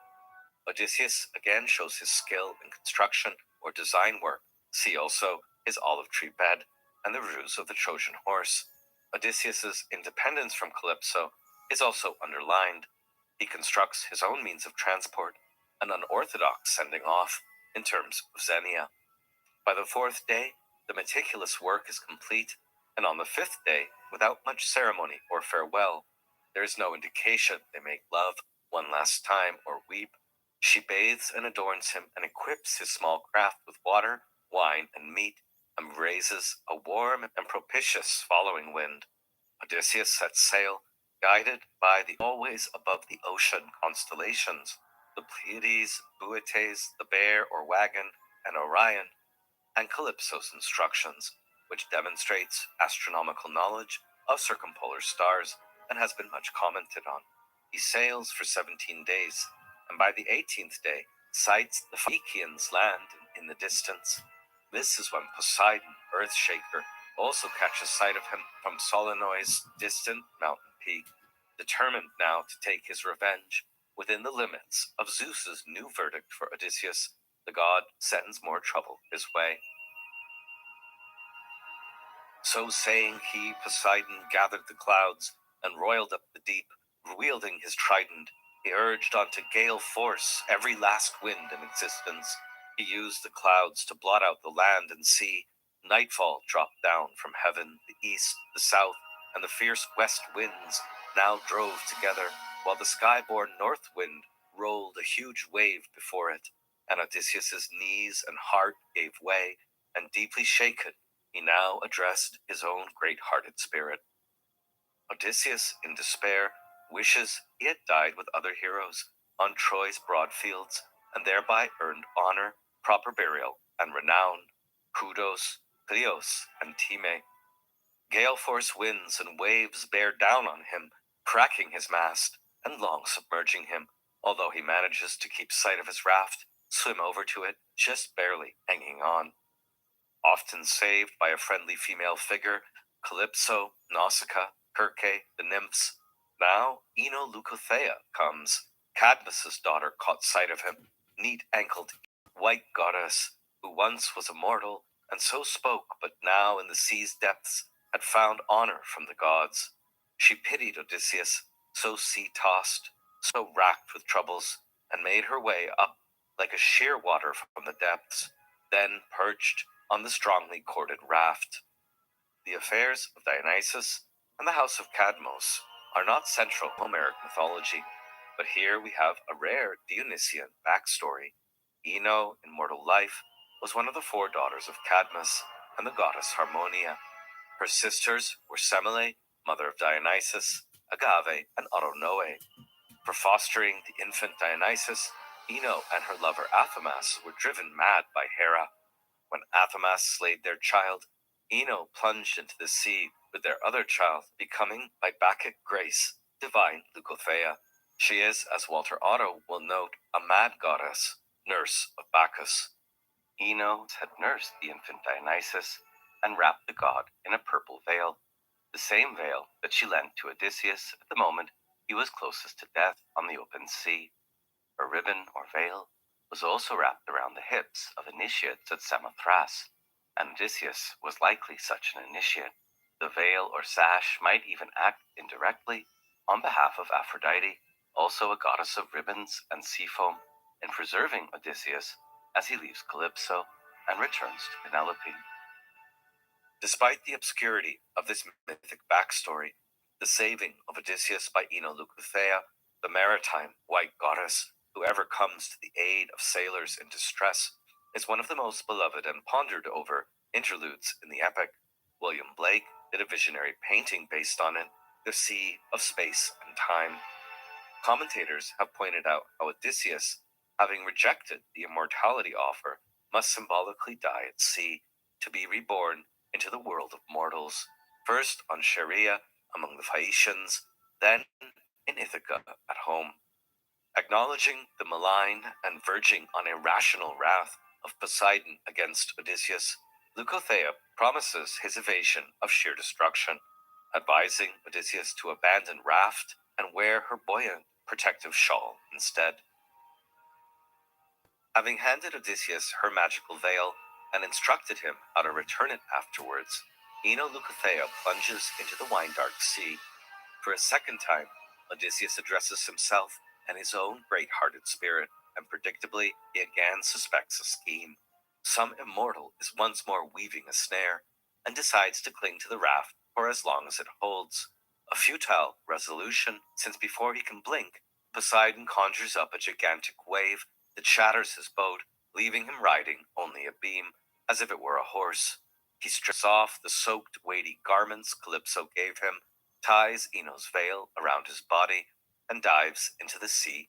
Odysseus again shows his skill in construction or design work. See also his olive tree bed, and the ruse of the Trojan horse. Odysseus's independence from Calypso is also underlined. He constructs his own means of transport, an unorthodox sending off in terms of Xenia. By the fourth day, the meticulous work is complete, and on the fifth day, without much ceremony or farewell, there is no indication they make love one last time or weep. She bathes and adorns him and equips his small craft with water, wine, and meat, and raises a warm and propitious following wind. Odysseus sets sail, guided by the always above the ocean constellations, the Pleiades, Boetes, the Bear or Wagon, and Orion, and Calypso's instructions, which demonstrates astronomical knowledge of circumpolar stars and has been much commented on. He sails for 17 days, and by the 18th day sights the Phaeacians land in the distance. This is when Poseidon, Earthshaker, also catches sight of him from Solenoi's distant mountain peak. Determined now to take his revenge within the limits of Zeus's new verdict for Odysseus, the god sends more trouble his way. So saying, he, Poseidon, gathered the clouds and roiled up the deep. Wielding his trident, he urged onto gale force every last wind in existence. He used the clouds to blot out the land and sea. Nightfall dropped down from heaven. The east, the south, and the fierce west winds now drove together, while the sky-born north wind rolled a huge wave before it. And Odysseus's knees and heart gave way, and deeply shaken, he now addressed his own great-hearted spirit. Odysseus, in despair, wishes he had died with other heroes on Troy's broad fields, and thereby earned honor, proper burial, and renown. Kudos, Prios, and Time. Gale force winds and waves bear down on him, cracking his mast and long submerging him, although he manages to keep sight of his raft, swim over to it, just barely hanging on. Often saved by a friendly female figure, Calypso, Nausicaa, Circe, the nymphs. Now Ino Leucothea comes. Cadmus' daughter caught sight of him, neat-ankled, white goddess, who once was immortal, and so spoke, but now in the sea's depths had found honor from the gods. She pitied Odysseus, so sea-tossed, so racked with troubles, and made her way up like a sheer water from the depths, then perched on the strongly corded raft. The affairs of Dionysus and the house of Cadmos are not central to Homeric mythology, but here we have a rare Dionysian backstory. Ino, in mortal life, was one of the 4 daughters of Cadmus and the goddess Harmonia. Her sisters were Semele, mother of Dionysus, Agave, and Autonoe. For fostering the infant Dionysus, Ino and her lover Athamas were driven mad by Hera. When Athamas slayed their child, Ino plunged into the sea with their other child, becoming, by Bacchic grace, divine Leucothea. She is, as Walter Otto will note, a mad goddess, nurse of Bacchus. Ino had nursed the infant Dionysus and wrapped the god in a purple veil, the same veil that she lent to Odysseus at the moment he was closest to death on the open sea. A ribbon or veil was also wrapped around the hips of initiates at Samothrace, and Odysseus was likely such an initiate. The veil or sash might even act indirectly on behalf of Aphrodite, also a goddess of ribbons and sea foam, in preserving Odysseus as he leaves Calypso and returns to Penelope. Despite the obscurity of this mythic backstory, the saving of Odysseus by Ino Leucothea, the maritime white goddess who ever comes to the aid of sailors in distress, is one of the most beloved and pondered over interludes in the epic. William Blake did a visionary painting based on it, The Sea of Space and Time. Commentators have pointed out how Odysseus, having rejected the immortality offer, must symbolically die at sea to be reborn into the world of mortals, first on Scheria among the Phaeacians, then in Ithaca at home. Acknowledging the malign and verging on irrational wrath of Poseidon against Odysseus, Leucothea promises his evasion of sheer destruction, advising Odysseus to abandon raft and wear her buoyant protective shawl instead. Having handed Odysseus her magical veil and instructed him how to return it afterwards, Ino Leucothea plunges into the wine-dark sea. For a second time, Odysseus addresses himself and his own great-hearted spirit, and predictably, he again suspects a scheme. Some immortal is once more weaving a snare, and decides to cling to the raft for as long as it holds. A futile resolution, since before he can blink, Poseidon conjures up a gigantic wave that shatters his boat, leaving him riding only a beam, as if it were a horse. He strips off the soaked, weighty garments Calypso gave him, ties Ino's veil around his body, and dives into the sea.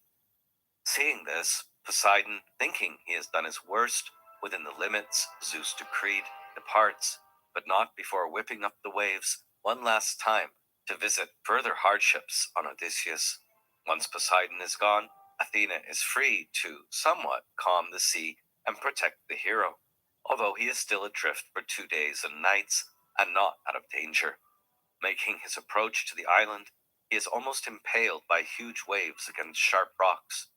Seeing this, Poseidon, thinking he has done his worst within the limits Zeus decreed, departs, but not before whipping up the waves one last time to visit further hardships on Odysseus. Once Poseidon is gone, Athena is free to somewhat calm the sea and protect the hero, although he is still adrift for 2 days and nights and not out of danger. Making his approach to the island, he is almost impaled by huge waves against sharp rocks.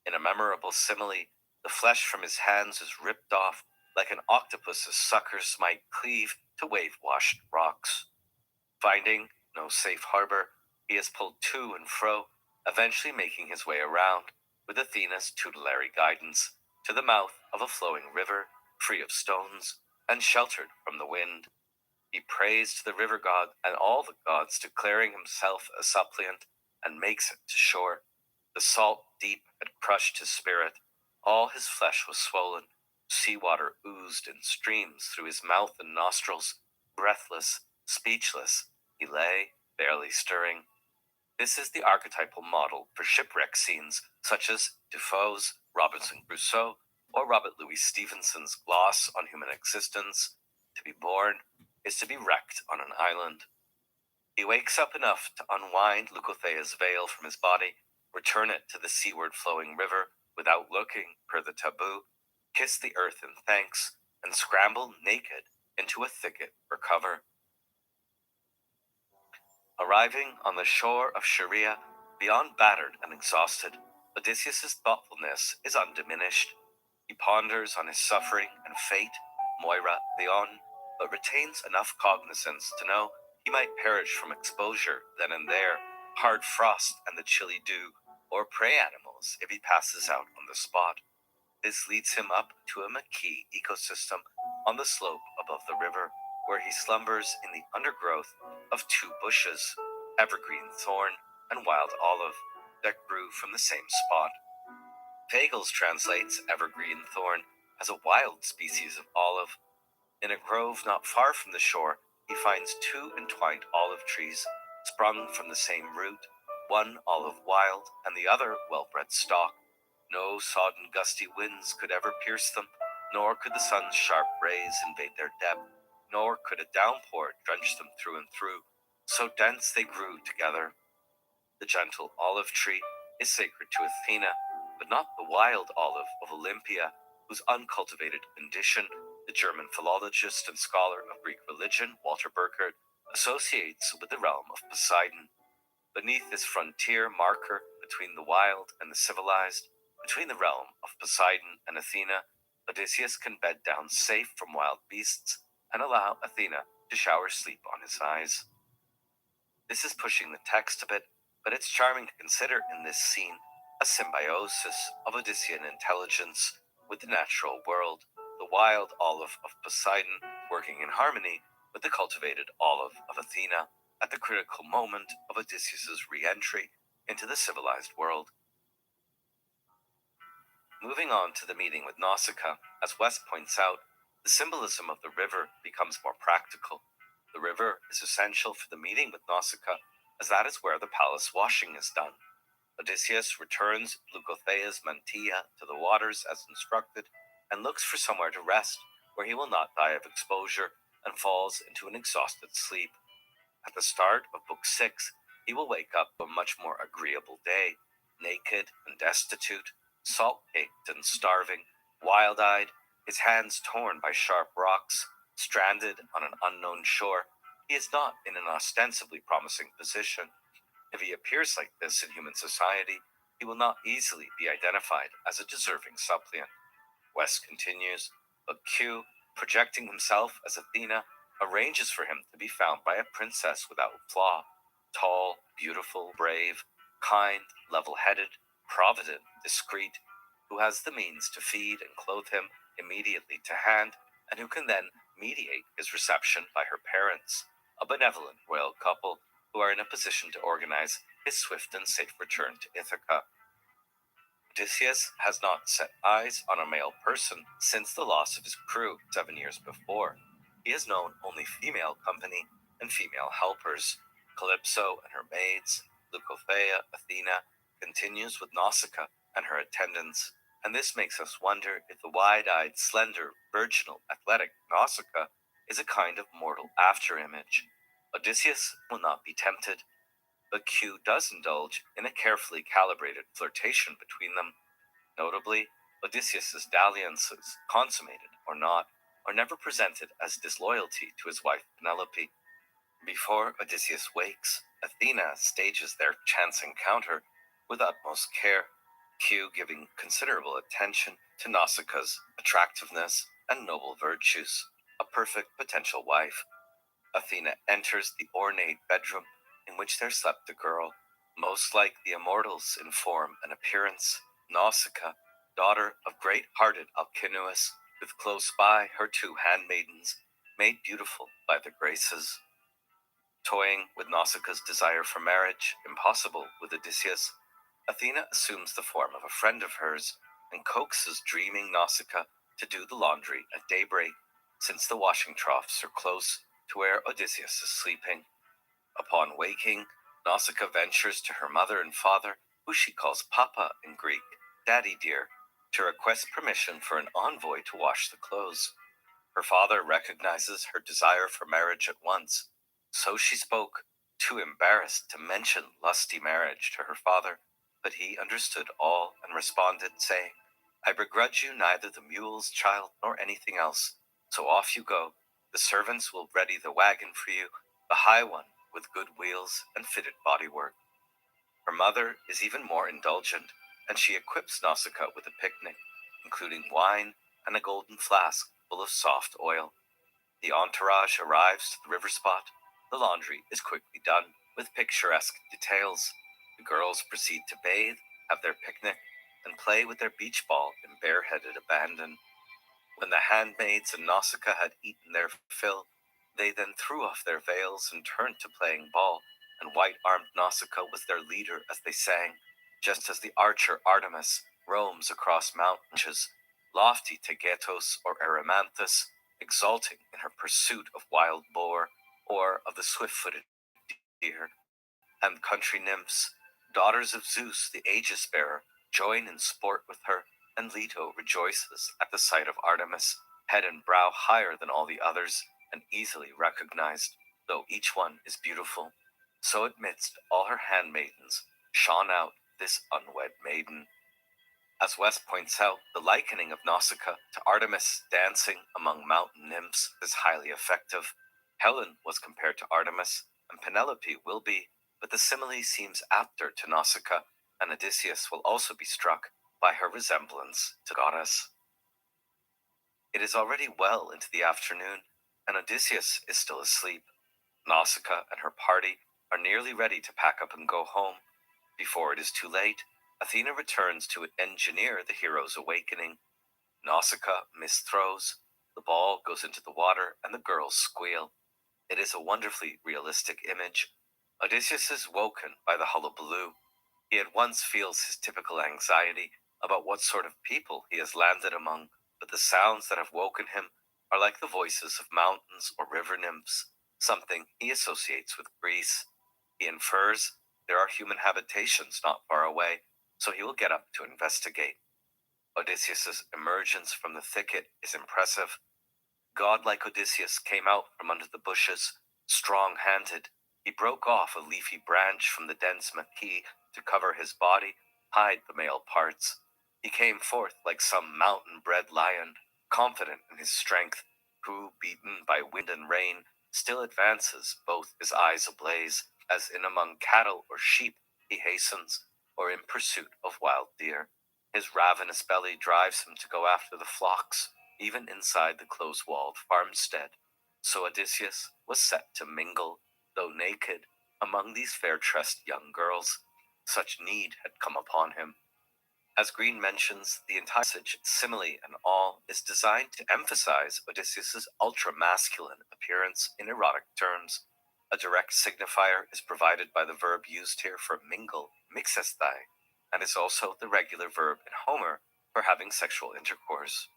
In a memorable simile, the flesh from his hands is ripped off like an octopus's suckers might cleave to wave-washed rocks. Finding no safe harbor, he is pulled to and fro, eventually making his way around, with Athena's tutelary guidance, to the mouth of a flowing river, free of stones, and sheltered from the wind. He prays to the river god and all the gods, declaring himself a suppliant, and makes it to shore. The salt deep had crushed his spirit. All his flesh was swollen. Seawater oozed in streams through his mouth and nostrils. Breathless, speechless, he lay, barely stirring. This is the archetypal model for shipwreck scenes such as Defoe's Robinson Crusoe or Robert Louis Stevenson's gloss on human existence. To be born is to be wrecked on an island. He wakes up enough to unwind Leucothea's veil from his body, return it to the seaward flowing river without looking, per the taboo, kiss the earth in thanks, and scramble naked into a thicket for cover. Arriving on the shore of Scheria, beyond battered and exhausted, Odysseus' thoughtfulness is undiminished. He ponders on his suffering and fate, Moira, Theon, but retains enough cognizance to know he might perish from exposure then and there, hard frost and the chilly dew, or prey animals if he passes out on the spot. This leads him up to a maquis ecosystem on the slope above the river, where he slumbers in the undergrowth of 2 bushes, evergreen thorn and wild olive, that grew from the same spot. Fagels translates evergreen thorn as a wild species of olive. In a grove not far from the shore, he finds 2 entwined olive trees, sprung from the same root, one olive wild and the other well-bred stock. No sodden gusty winds could ever pierce them, nor could the sun's sharp rays invade their depth, nor could a downpour drench them through and through, so dense they grew together. The gentle olive tree is sacred to Athena, but not the wild olive of Olympia, whose uncultivated condition the German philologist and scholar of Greek religion, Walter Burkert, associates with the realm of Poseidon. Beneath this frontier marker between the wild and the civilized, between the realm of Poseidon and Athena, Odysseus can bed down safe from wild beasts and allow Athena to shower sleep on his eyes. This is pushing the text a bit, but it's charming to consider in this scene a symbiosis of Odyssean intelligence with the natural world, the wild olive of Poseidon working in harmony with the cultivated olive of Athena at the critical moment of Odysseus' re-entry into the civilized world. Moving on to the meeting with Nausicaa, as West points out, the symbolism of the river becomes more practical. The river is essential for the meeting with Nausicaa, as that is where the palace washing is done. Odysseus returns Leucothea's mantilla to the waters as instructed, and looks for somewhere to rest, where he will not die of exposure, and falls into an exhausted sleep. At the start of Book 6, he will wake up a much more agreeable day, naked and destitute, salt-caked and starving, wild-eyed, his hands torn by sharp rocks, stranded on an unknown shore. He is not in an ostensibly promising position. If he appears like this in human society, he will not easily be identified as a deserving suppliant. West continues, Book Q Projecting himself as Athena, arranges for him to be found by a princess without flaw, tall, beautiful, brave, kind, level-headed, provident, discreet, who has the means to feed and clothe him immediately to hand, and who can then mediate his reception by her parents, a benevolent royal couple who are in a position to organize his swift and safe return to Ithaca. Odysseus has not set eyes on a male person since the loss of his crew 7 years before. He has known only female company and female helpers. Calypso and her maids, Leucothea, Athena, continues with Nausicaa and her attendants, and this makes us wonder if the wide-eyed, slender, virginal, athletic Nausicaa is a kind of mortal afterimage. Odysseus will not be tempted, but Q does indulge in a carefully calibrated flirtation between them. Notably, Odysseus's dalliances, consummated or not, are never presented as disloyalty to his wife Penelope. Before Odysseus wakes, Athena stages their chance encounter with utmost care, Q giving considerable attention to Nausicaa's attractiveness and noble virtues, a perfect potential wife. Athena enters the ornate bedroom in which there slept the girl, most like the immortals in form and appearance, Nausicaa, daughter of great-hearted Alcinous, with close by her 2 handmaidens, made beautiful by the Graces. Toying with Nausicaa's desire for marriage, impossible with Odysseus, Athena assumes the form of a friend of hers and coaxes dreaming Nausicaa to do the laundry at daybreak, since the washing troughs are close to where Odysseus is sleeping. Upon waking, Nausicaa ventures to her mother and father, who she calls Papa in Greek, Daddy dear, to request permission for an envoy to wash the clothes. Her father recognizes her desire for marriage at once, so she spoke, too embarrassed to mention lusty marriage to her father, but he understood all and responded, saying, I begrudge you neither the mules, child, nor anything else, so off you go. The servants will ready the wagon for you, the high one, with good wheels and fitted bodywork. Her mother is even more indulgent, and she equips Nausicaa with a picnic, including wine and a golden flask full of soft oil. The entourage arrives to the river spot. The laundry is quickly done, with picturesque details. The girls proceed to bathe, have their picnic, and play with their beach ball in bareheaded abandon. When the handmaids and Nausicaa had eaten their fill, they then threw off their veils and turned to playing ball, and white-armed Nausicaa was their leader as they sang, just as the archer Artemis roams across mountains, lofty Taygetos or Erymanthus, exulting in her pursuit of wild boar or of the swift-footed deer, and country nymphs, daughters of Zeus the aegis-bearer, join in sport with her, and Leto rejoices at the sight of Artemis, head and brow higher than all the others, and easily recognized, though each one is beautiful. So amidst all her handmaidens shone out this unwed maiden. As West points out, the likening of Nausicaa to Artemis dancing among mountain nymphs is highly effective. Helen was compared to Artemis, and Penelope will be, but the simile seems apter to Nausicaa, and Odysseus will also be struck by her resemblance to goddess. It is already well into the afternoon, and Odysseus is still asleep. Nausicaa and her party are nearly ready to pack up and go home. Before it is too late, Athena returns to engineer the hero's awakening. Nausicaa misthrows, the ball goes into the water, and the girls squeal. It is a wonderfully realistic image. Odysseus is woken by the hullabaloo. He at once feels his typical anxiety about what sort of people he has landed among, but the sounds that have woken him are like the voices of mountains or river nymphs, something he associates with Greece. He infers there are human habitations not far away, so he will get up to investigate. Odysseus' emergence from the thicket is impressive. God-like Odysseus came out from under the bushes, strong-handed. He broke off a leafy branch from the dense maquis to cover his body, hide the male parts. He came forth like some mountain-bred lion, confident in his strength, who, beaten by wind and rain, still advances, both his eyes ablaze, as in among cattle or sheep he hastens, or in pursuit of wild deer. His ravenous belly drives him to go after the flocks, even inside the close-walled farmstead. So Odysseus was set to mingle, though naked, among these fair-tressed young girls. Such need had come upon him. As Green mentions, the entire passage, simile and all, is designed to emphasize Odysseus's ultra-masculine appearance in erotic terms. A direct signifier is provided by the verb used here for mingle, mixesthai, and is also the regular verb in Homer for having sexual intercourse.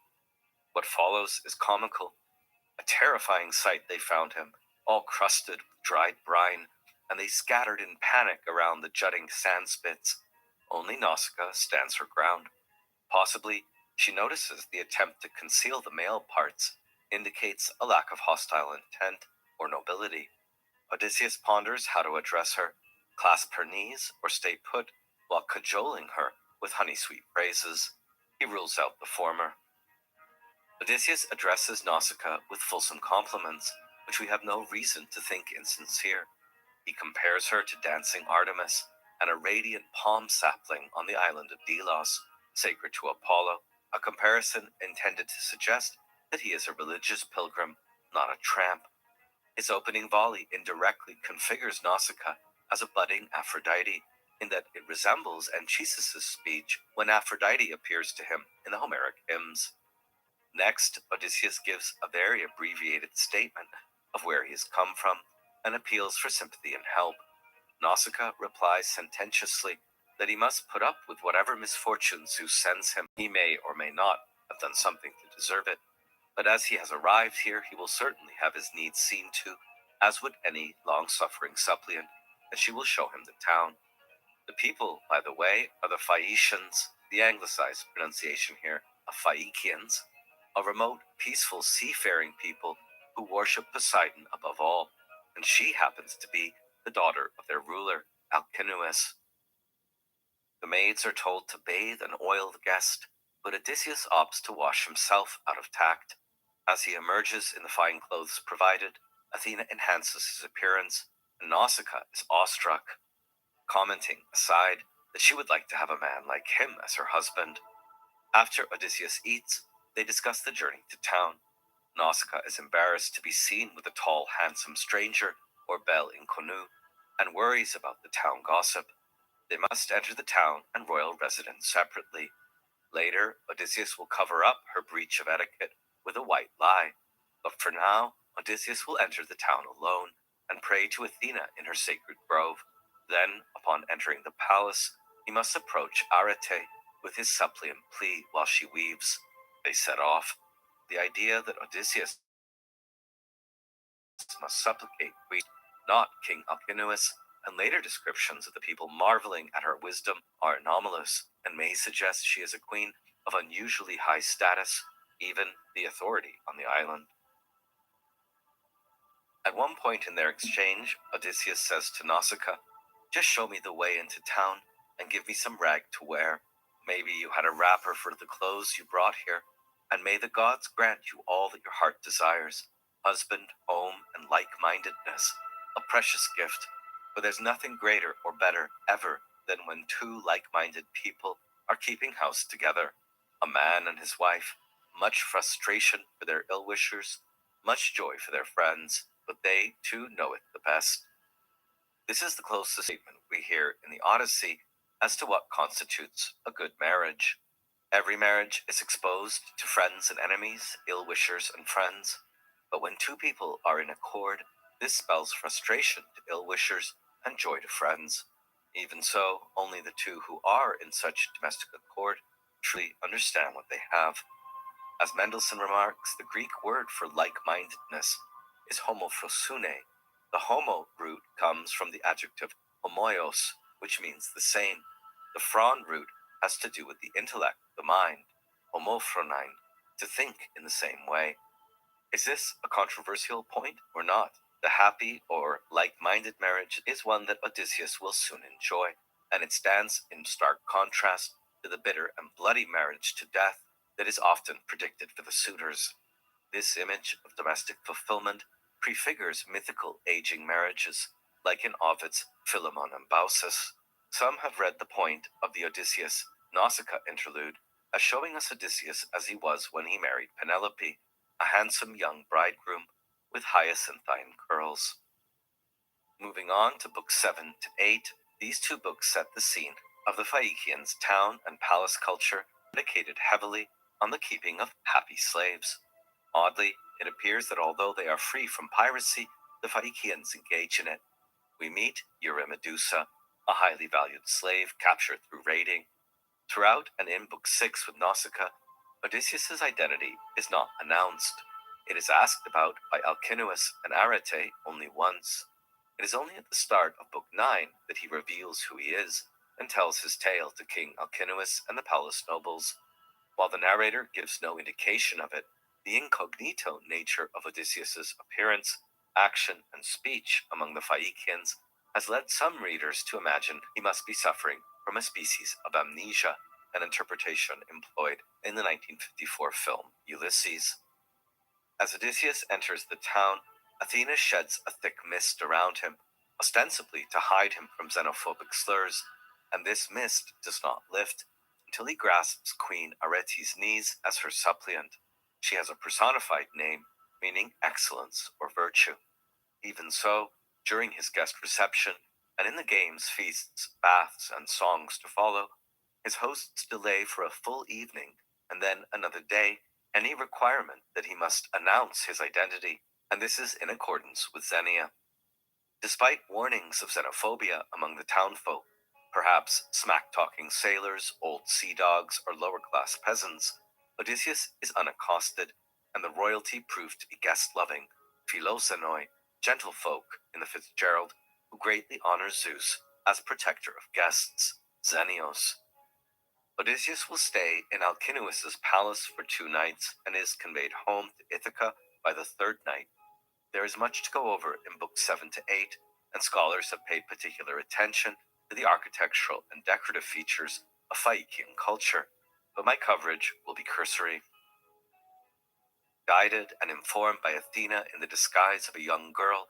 What follows is comical. A terrifying sight they found him, all crusted with dried brine, and they scattered in panic around the jutting sand spits. Only Nausicaa stands her ground. Possibly, she notices the attempt to conceal the male parts indicates a lack of hostile intent or nobility. Odysseus ponders how to address her, clasp her knees, or stay put, while cajoling her with honey-sweet phrases. He rules out the former. Odysseus addresses Nausicaa with fulsome compliments, which we have no reason to think insincere. He compares her to dancing Artemis and a radiant palm sapling on the island of Delos, sacred to Apollo, a comparison intended to suggest that he is a religious pilgrim, not a tramp. His opening volley indirectly configures Nausicaa as a budding Aphrodite, in that it resembles Anchises' speech when Aphrodite appears to him in the Homeric hymns. Next, Odysseus gives a very abbreviated statement of where he has come from and appeals for sympathy and help. Nausicaa replies sententiously that he must put up with whatever misfortune Zeus sends him. He may or may not have done something to deserve it, but as he has arrived here, he will certainly have his needs seen to, as would any long-suffering suppliant, and she will show him the town. The people, by the way, are the Phaeacians, the anglicized pronunciation here of Phaeacians, a remote, peaceful, seafaring people who worship Poseidon above all, and she happens to be the daughter of their ruler, Alcinous. The maids are told to bathe and oil the guest, but Odysseus opts to wash himself out of tact. As he emerges in the fine clothes provided, Athena enhances his appearance, and Nausicaa is awestruck, commenting, aside, that she would like to have a man like him as her husband. After Odysseus eats, they discuss the journey to town. Nausicaa is embarrassed to be seen with a tall, handsome stranger, or belle inconnue, and worries about the town gossip. They must enter the town and royal residence separately. Later, Odysseus will cover up her breach of etiquette with a white lie. But for now, Odysseus will enter the town alone and pray to Athena in her sacred grove. Then, upon entering the palace, he must approach Arete with his suppliant plea while she weaves. They set off. The idea that Odysseus must supplicate queen, not King Alcinous, and later descriptions of the people marveling at her wisdom are anomalous and may suggest she is a queen of unusually high status, even the authority on the island. At one point in their exchange, Odysseus says to Nausicaa, "Just show me the way into town and give me some rag to wear. Maybe you had a wrapper for the clothes you brought here, and may the gods grant you all that your heart desires, husband, home, and like-mindedness, a precious gift, for there's nothing greater or better ever than when two like-minded people are keeping house together, a man and his wife, much frustration for their ill-wishers, much joy for their friends, but they too know it the best." This is the closest statement we hear in the Odyssey as to what constitutes a good marriage. Every marriage is exposed to friends and enemies, ill-wishers and friends, but when two people are in accord, this spells frustration to ill-wishers and joy to friends. Even so, only the two who are in such domestic accord truly understand what they have. As Mendelssohn remarks, the Greek word for like-mindedness is homophrosyne. The homo root comes from the adjective homoios, which means the same. The phron root has to do with the intellect, the mind, homophronein, to think in the same way. Is this a controversial point or not? The happy or like-minded marriage is one that Odysseus will soon enjoy, and it stands in stark contrast to the bitter and bloody marriage to death that is often predicted for the suitors. This image of domestic fulfillment prefigures mythical aging marriages, like in Ovid's Philemon and Baucis. Some have read the point of the Odysseus-Nausicaa interlude as showing us Odysseus as he was when he married Penelope, a handsome young bridegroom with hyacinthine curls. Moving on to books 7 to 8, these two books set the scene of the Phaeacians' town and palace culture dedicated heavily on the keeping of happy slaves. Oddly, it appears that although they are free from piracy, the Phaeacians engage in it. We meet Eurymedusa, a highly valued slave captured through raiding. Throughout and in Book 6 with Nausicaa, Odysseus' identity is not announced. It is asked about by Alcinous and Arete only once. It is only at the start of Book 9 that he reveals who he is and tells his tale to King Alcinous and the palace nobles. While the narrator gives no indication of it, the incognito nature of Odysseus' appearance, action, and speech among the Phaeacians has led some readers to imagine he must be suffering from a species of amnesia, an interpretation employed in the 1954 film Ulysses. As Odysseus enters the town, Athena sheds a thick mist around him, ostensibly to hide him from xenophobic slurs, and this mist does not lift until he grasps Queen Arete's knees as her suppliant. She has a personified name, meaning excellence or virtue. Even so, during his guest reception, and in the games, feasts, baths, and songs to follow, his hosts delay for a full evening, and then another day, any requirement that he must announce his identity, and this is in accordance with Xenia. Despite warnings of xenophobia among the townfolk, perhaps smack-talking sailors, old sea dogs, or lower-class peasants, Odysseus is unaccosted, and the royalty proved to be guest-loving, philoxenoi, gentlefolk in the Fitzgerald, who greatly honor Zeus as protector of guests, Xenios. Odysseus will stay in Alcinous' palace for 2 nights and is conveyed home to Ithaca by the 3rd night. There is much to go over in books 7 to 8, and scholars have paid particular attention to the architectural and decorative features of Phaeacian culture, but my coverage will be cursory. Guided and informed by Athena in the disguise of a young girl,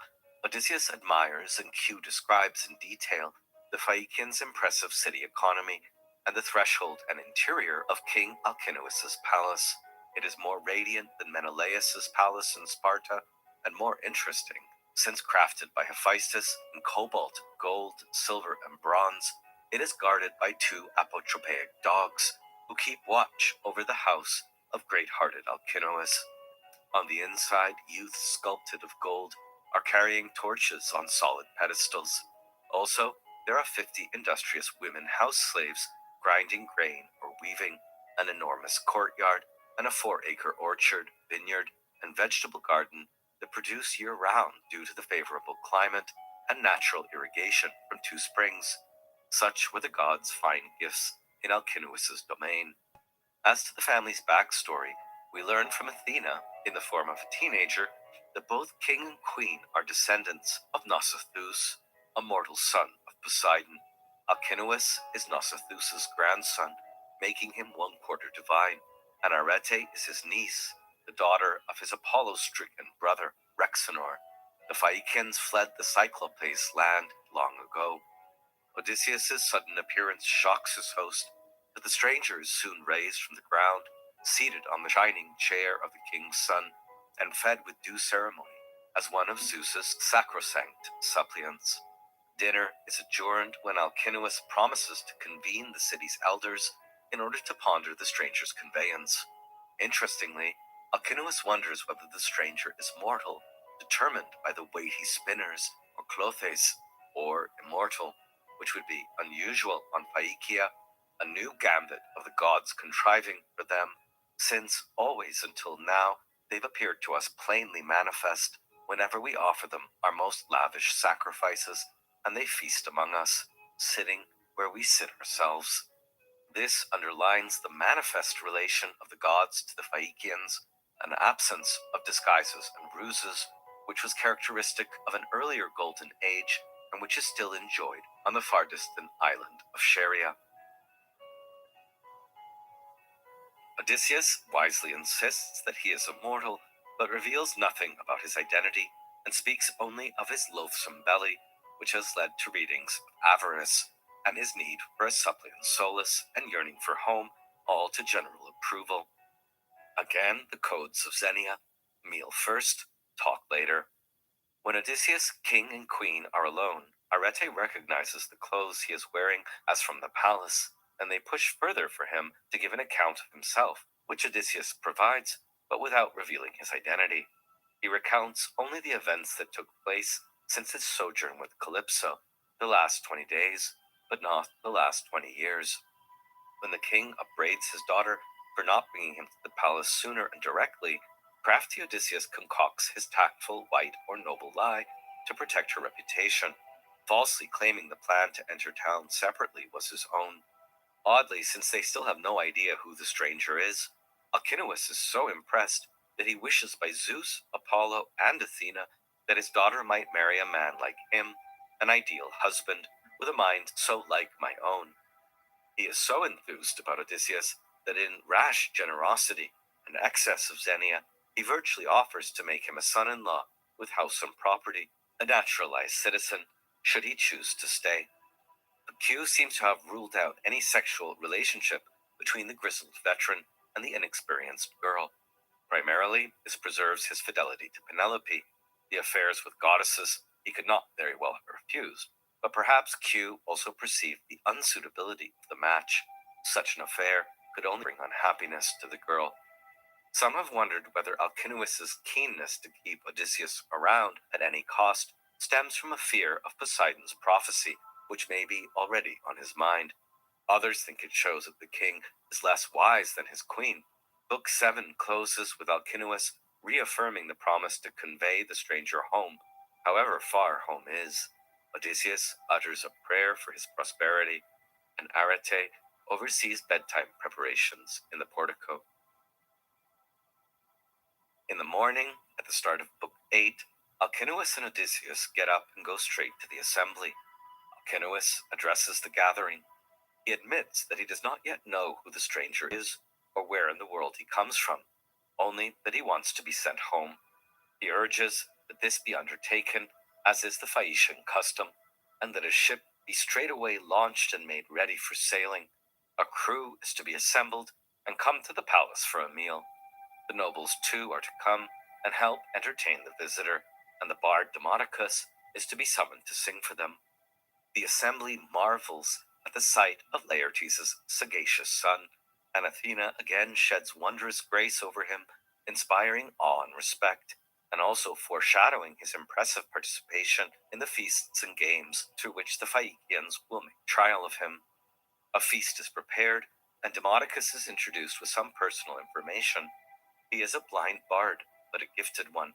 Odysseus admires and Q describes in detail the Phaeacians' impressive city economy and the threshold and interior of King Alcinous' palace. It is more radiant than Menelaus' palace in Sparta, and more interesting, since crafted by Hephaestus in cobalt, gold, silver, and bronze. It is guarded by 2 apotropaic dogs, who keep watch over the house of great-hearted Alcinous. On the inside, youths sculpted of gold are carrying torches on solid pedestals. Also, there are 50 industrious women house slaves grinding grain or weaving, an enormous courtyard, and a 4-acre orchard, vineyard, and vegetable garden that produce year-round due to the favorable climate and natural irrigation from 2 springs. Such were the gods' fine gifts in Alcinous' domain. As to the family's backstory, we learn from Athena, in the form of a teenager, that both king and queen are descendants of Nausithous, a mortal son of Poseidon. Alcinous is Nausithous' grandson, making him 1/4 divine, and Arete is his niece, the daughter of his Apollo-stricken brother, Rhexenor. The Phaeacians fled the Cyclopes land long ago. Odysseus' sudden appearance shocks his host, but the stranger is soon raised from the ground, seated on the shining chair of the king's son, and fed with due ceremony as one of Zeus's sacrosanct suppliants. Dinner is adjourned when Alcinous promises to convene the city's elders in order to ponder the stranger's conveyance. Interestingly, Alcinous wonders whether the stranger is mortal, determined by the weighty spinners, or clothes, or immortal, which would be unusual on Phaeacia, a new gambit of the gods contriving for them, since always until now they've appeared to us plainly manifest whenever we offer them our most lavish sacrifices, and they feast among us, sitting where we sit ourselves. This underlines the manifest relation of the gods to the Phaeacians, an absence of disguises and ruses, which was characteristic of an earlier golden age and which is still enjoyed on the far distant island of Scheria. Odysseus wisely insists that he is immortal, but reveals nothing about his identity and speaks only of his loathsome belly, which has led to readings of avarice, and his need for a suppliant solace and yearning for home all to general approval. Again, the codes of Xenia: meal first, talk later. When Odysseus, king and queen are alone, Arete recognizes the clothes he is wearing as from the palace, and they push further for him to give an account of himself, which Odysseus provides, but without revealing his identity. He recounts only the events that took place since his sojourn with Calypso, the last 20 days, but not the last 20 years. When the king upbraids his daughter for not bringing him to the palace sooner and directly, crafty Odysseus concocts his tactful, white, or noble lie to protect her reputation, falsely claiming the plan to enter town separately was his own. Oddly, since they still have no idea who the stranger is, Alcinous is so impressed that he wishes by Zeus, Apollo, and Athena that his daughter might marry a man like him, an ideal husband, with a mind so like my own. He is so enthused about Odysseus that in rash generosity and excess of Xenia, he virtually offers to make him a son-in-law with house and property, a naturalized citizen, should he choose to stay. But Q seems to have ruled out any sexual relationship between the grizzled veteran and the inexperienced girl. Primarily, this preserves his fidelity to Penelope. The affairs with goddesses he could not very well have refused, but perhaps Q also perceived the unsuitability of the match. Such an affair could only bring unhappiness to the girl. Some have wondered whether Alcinous's keenness to keep Odysseus around at any cost stems from a fear of Poseidon's prophecy, which may be already on his mind. Others think it shows that the king is less wise than his queen. Book 7 closes with Alcinous reaffirming the promise to convey the stranger home, however far home is. Odysseus utters a prayer for his prosperity, and Arete oversees bedtime preparations in the portico. In the morning, at the start of Book 8, Alcinous and Odysseus get up and go straight to the assembly. Alcinous addresses the gathering. He admits that he does not yet know who the stranger is or where in the world he comes from, only that he wants to be sent home. He urges that this be undertaken, as is the Phaeacian custom, and that a ship be straightway launched and made ready for sailing. A crew is to be assembled and come to the palace for a meal. The nobles too are to come and help entertain the visitor, and the bard Demodocus is to be summoned to sing for them. The assembly marvels at the sight of Laertes' sagacious son, and Athena again sheds wondrous grace over him, inspiring awe and respect, and also foreshadowing his impressive participation in the feasts and games through which the Phaeacians will make trial of him. A feast is prepared, and Demodocus is introduced with some personal information. He is a blind bard, but a gifted one.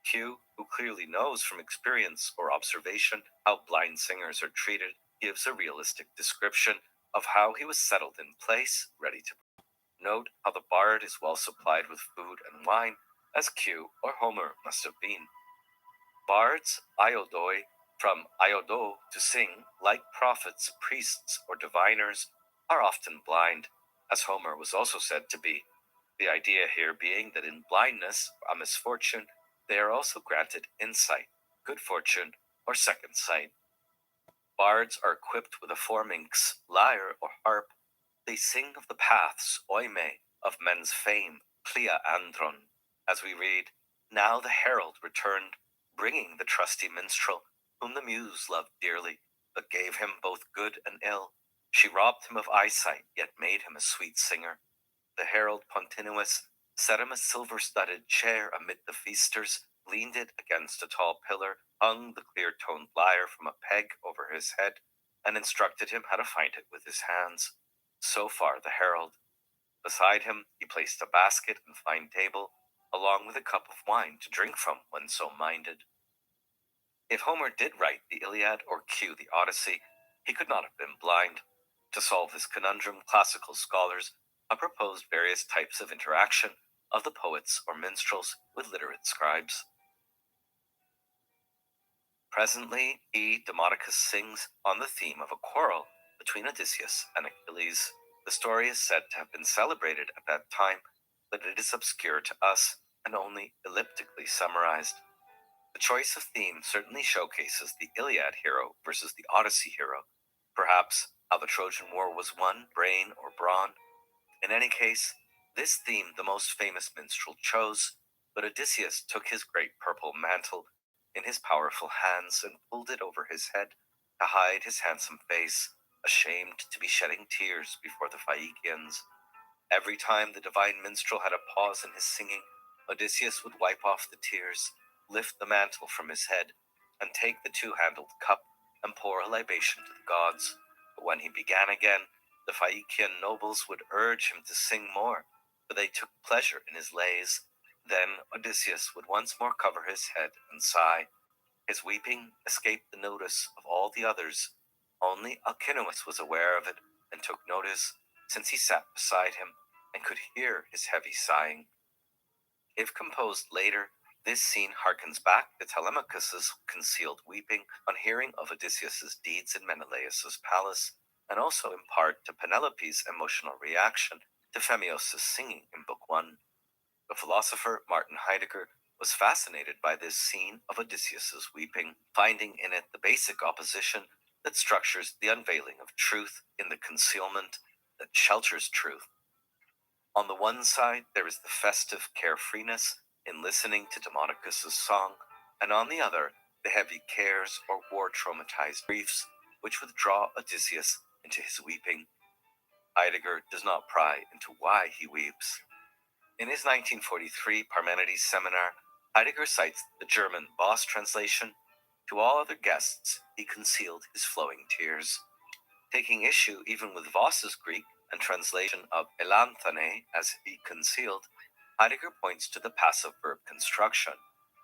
Q, who clearly knows from experience or observation how blind singers are treated, gives a realistic description of how he was settled in place, ready to note how the bard is well supplied with food and wine, as Q or Homer must have been. Bards, iodoi, from iodo to sing, like prophets, priests, or diviners, are often blind, as Homer was also said to be. The idea here being that in blindness, a misfortune, they are also granted insight, good fortune, or second sight. Bards are equipped with a forminx, lyre, or harp. They sing of the paths, oime, of men's fame, clia andron. As we read, now the herald returned, bringing the trusty minstrel, whom the muse loved dearly, but gave him both good and ill. She robbed him of eyesight, yet made him a sweet singer. The herald Pontinuus set him a silver-studded chair amid the feasters, leaned it against a tall pillar, hung the clear-toned lyre from a peg over his head, and instructed him how to find it with his hands. So far the herald. Beside him he placed a basket and fine table, along with a cup of wine to drink from when so minded. If Homer did write the Iliad or Q the Odyssey, he could not have been blind. To solve this conundrum, classical scholars have proposed various types of interaction of the poets or minstrels with literate scribes. Presently, Demodocus sings on the theme of a quarrel between Odysseus and Achilles. The story is said to have been celebrated at that time, but it is obscure to us and only elliptically summarized. The choice of theme certainly showcases the Iliad hero versus the Odyssey hero, perhaps how the Trojan War was won, brain or brawn. In any case, this theme the most famous minstrel chose, but Odysseus took his great purple mantle in his powerful hands and pulled it over his head to hide his handsome face, ashamed to be shedding tears before the Phaeacians. Every time the divine minstrel had a pause in his singing, Odysseus would wipe off the tears, lift the mantle from his head, and take the two-handled cup and pour a libation to the gods. But when he began again, the Phaeacian nobles would urge him to sing more, for they took pleasure in his lays. Then Odysseus would once more cover his head and sigh. His weeping escaped the notice of all the others. Only Alcinous was aware of it and took notice, since he sat beside him and could hear his heavy sighing. If composed later, this scene harkens back to Telemachus's concealed weeping on hearing of Odysseus's deeds in Menelaus's palace, and also in part to Penelope's emotional reaction to Phemios' singing in Book 1. The philosopher Martin Heidegger was fascinated by this scene of Odysseus's weeping, finding in it the basic opposition that structures the unveiling of truth in the concealment that shelters truth. On the one side, there is the festive carefreeness in listening to Demodocus's song, and on the other, the heavy cares or war-traumatized griefs which withdraw Odysseus into his weeping. Heidegger does not pry into why he weeps. In his 1943 Parmenides seminar, Heidegger cites the German Voss translation. To all other guests, he concealed his flowing tears. Taking issue even with Voss's Greek and translation of elanthane as he concealed, Heidegger points to the passive verb construction,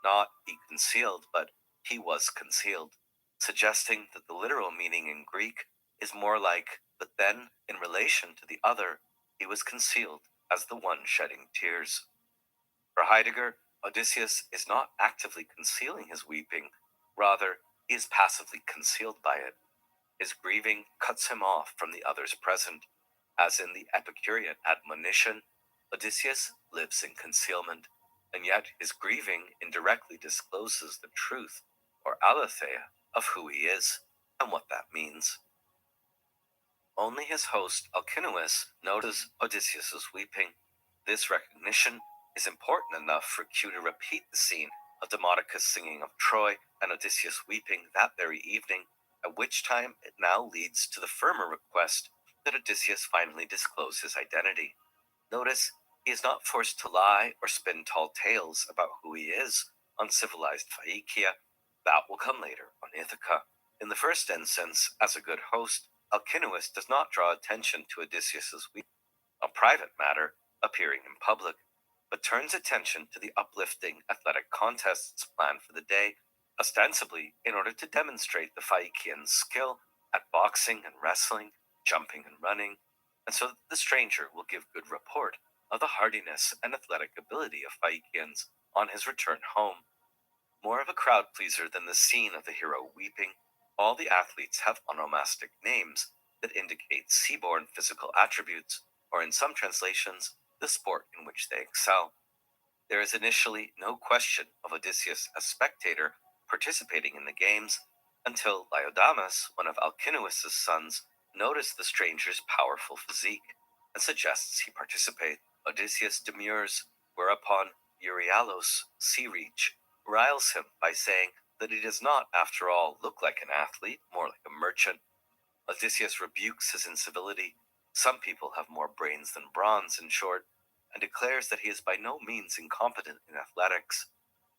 not he concealed, but he was concealed, suggesting that the literal meaning in Greek is more like, but then, in relation to the other, he was concealed as the one shedding tears. For Heidegger, Odysseus is not actively concealing his weeping, rather, he is passively concealed by it. His grieving cuts him off from the others present. As in the Epicurean admonition, Odysseus lives in concealment, and yet his grieving indirectly discloses the truth, or aletheia, of who he is and what that means. Only his host Alcinous notices Odysseus's weeping. This recognition is important enough for Q to repeat the scene of Demodocus singing of Troy and Odysseus weeping that very evening, at which time it now leads to the firmer request that Odysseus finally disclose his identity. Notice, he is not forced to lie or spin tall tales about who he is on civilized Phaeacia. That will come later on Ithaca. In the first instance, as a good host, Alcinous does not draw attention to Odysseus's weeping, a private matter appearing in public, but turns attention to the uplifting athletic contests planned for the day, ostensibly in order to demonstrate the Phaeacians' skill at boxing and wrestling, jumping and running, and so that the stranger will give good report of the hardiness and athletic ability of Phaeacians on his return home. More of a crowd pleaser than the scene of the hero weeping, all the athletes have onomastic names that indicate sea-born physical attributes, or in some translations, the sport in which they excel. There is initially no question of Odysseus as spectator participating in the games, until Laodamas, one of Alcinous' sons, noticed the stranger's powerful physique and suggests he participate. Odysseus demurs, whereupon Euryalus, sea reach, riles him by saying that he does not, after all, look like an athlete, more like a merchant. Odysseus rebukes his incivility. Some people have more brains than bronze, in short, and declares that he is by no means incompetent in athletics.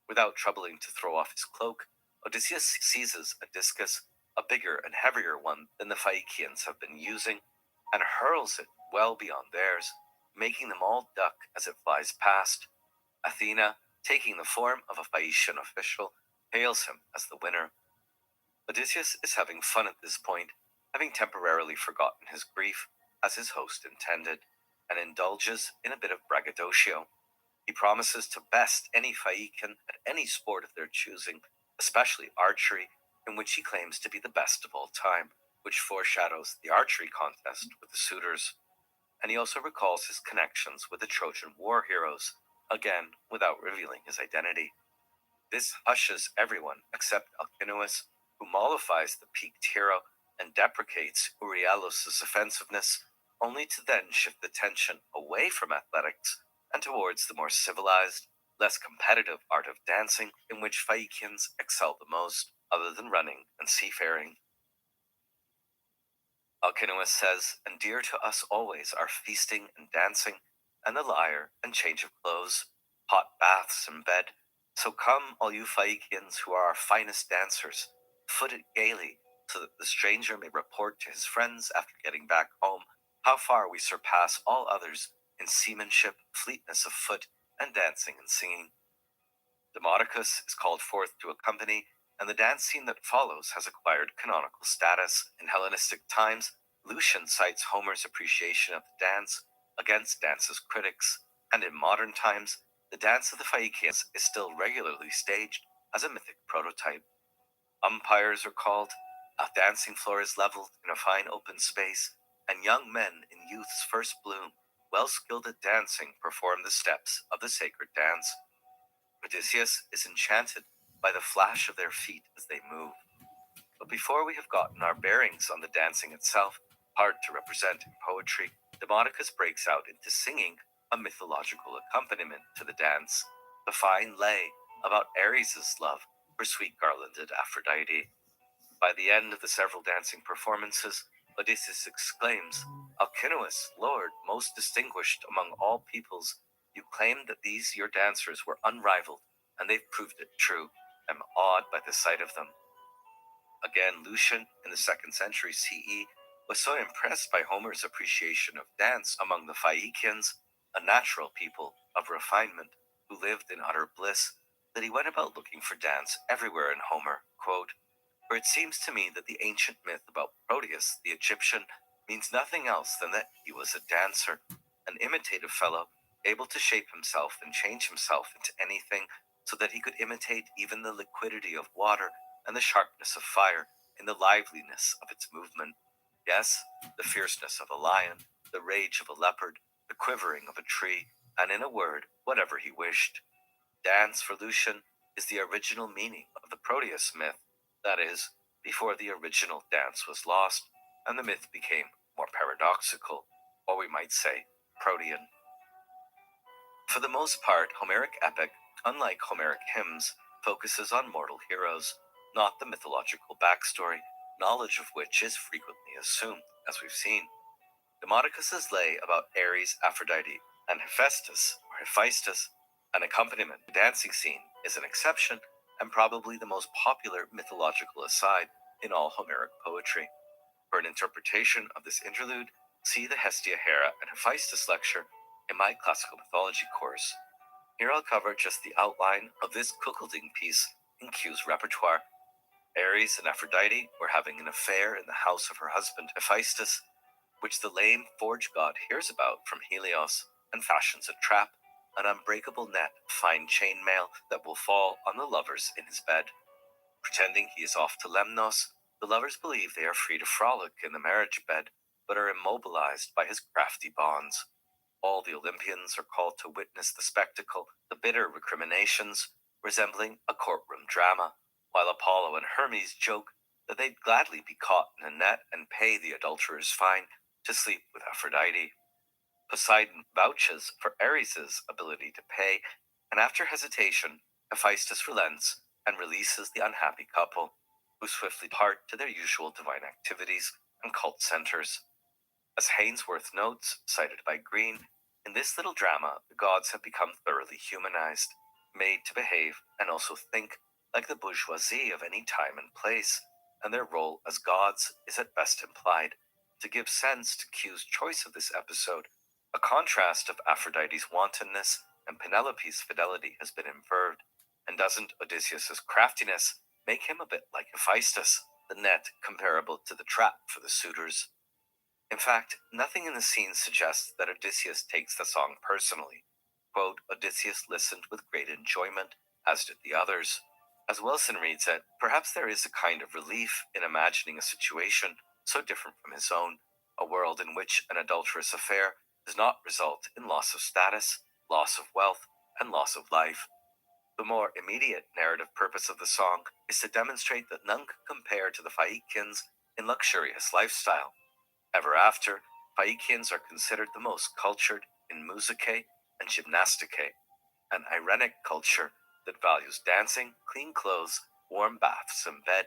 Without troubling to throw off his cloak, Odysseus seizes a discus, a bigger and heavier one than the Phaeacians have been using, and hurls it well beyond theirs, making them all duck as it flies past. Athena, taking the form of a Phaeacian official, hails him as the winner. Odysseus is having fun at this point, having temporarily forgotten his grief, as his host intended, and indulges in a bit of braggadocio. He promises to best any Phaeacian at any sport of their choosing, especially archery, in which he claims to be the best of all time, which foreshadows the archery contest with the suitors. And he also recalls his connections with the Trojan war heroes, again without revealing his identity. This hushes everyone except Alcinous, who mollifies the peaked hero and deprecates Euryalus' offensiveness only to then shift the tension away from athletics and towards the more civilized, less competitive art of dancing in which Phaeacians excel the most, other than running and seafaring. Alcinous says, and dear to us always are feasting and dancing, and the lyre and change of clothes, hot baths and bed. So come, all you Phaeacians who are our finest dancers, foot it gaily, so that the stranger may report to his friends after getting back home how far we surpass all others in seamanship, fleetness of foot, and dancing and singing. Demodocus is called forth to accompany, and the dance scene that follows has acquired canonical status. In Hellenistic times, Lucian cites Homer's appreciation of the dance against dance's critics, and in modern times, the dance of the Phaeacians is still regularly staged as a mythic prototype. Umpires are called, a dancing floor is leveled in a fine open space, and young men in youth's first bloom, well skilled at dancing, perform the steps of the sacred dance. Odysseus is enchanted by the flash of their feet as they move. But before we have gotten our bearings on the dancing itself, hard to represent in poetry, Demodocus breaks out into singing a mythological accompaniment to the dance, the fine lay about Ares' love for sweet garlanded Aphrodite. By the end of the several dancing performances, Odysseus exclaims, Alcinous, Lord, most distinguished among all peoples, you claimed that these your dancers were unrivaled, and they've proved it true. I'm awed by the sight of them. Again, Lucian, in the 2nd century CE, was so impressed by Homer's appreciation of dance among the Phaeacians, a natural people of refinement who lived in utter bliss, that he went about looking for dance everywhere in Homer, quote, for it seems to me that the ancient myth about Proteus, the Egyptian, means nothing else than that he was a dancer, an imitative fellow, able to shape himself and change himself into anything so that he could imitate even the liquidity of water and the sharpness of fire in the liveliness of its movement. Yes, the fierceness of a lion, the rage of a leopard, the quivering of a tree, and in a word, whatever he wished. Dance for Lucian is the original meaning of the Proteus myth, that is, before the original dance was lost and the myth became more paradoxical, or we might say, Protean. For the most part, Homeric epic, unlike Homeric hymns, focuses on mortal heroes, not the mythological backstory, knowledge of which is frequently assumed, as we've seen. Demodocus's lay about Ares, Aphrodite, and Hephaestus, or Hephaestus, an accompaniment dancing scene, is an exception and probably the most popular mythological aside in all Homeric poetry. For an interpretation of this interlude, see the Hestia, Hera, and Hephaestus lecture in my classical mythology course. Here I'll cover just the outline of this cuckolding piece in Q's repertoire. Ares and Aphrodite were having an affair in the house of her husband Hephaestus, which the lame forge god hears about from Helios and fashions a trap, an unbreakable net of fine chainmail that will fall on the lovers in his bed. Pretending he is off to Lemnos, the lovers believe they are free to frolic in the marriage bed, but are immobilized by his crafty bonds. All the Olympians are called to witness the spectacle, the bitter recriminations, resembling a courtroom drama, while Apollo and Hermes joke that they'd gladly be caught in a net and pay the adulterer's fine to sleep with Aphrodite. Poseidon vouches for Ares' ability to pay, and after hesitation, Hephaestus relents and releases the unhappy couple, who swiftly depart to their usual divine activities and cult centers. As Hainsworth notes, cited by Green, in this little drama, the gods have become thoroughly humanized, made to behave and also think like the bourgeoisie of any time and place, and their role as gods is at best implied. To give sense to Q's choice of this episode, a contrast of Aphrodite's wantonness and Penelope's fidelity has been inferred, and doesn't Odysseus' craftiness make him a bit like Hephaestus, the net comparable to the trap for the suitors? In fact, nothing in the scene suggests that Odysseus takes the song personally. Quote, Odysseus listened with great enjoyment, as did the others. As Wilson reads it, perhaps there is a kind of relief in imagining a situation so different from his own, a world in which an adulterous affair does not result in loss of status, loss of wealth, and loss of life. The more immediate narrative purpose of the song is to demonstrate that none could compare to the Phaeacians in luxurious lifestyle. Ever after, Phaeacians are considered the most cultured in musicae and gymnasticae, an Irenic culture that values dancing, clean clothes, warm baths, and bed.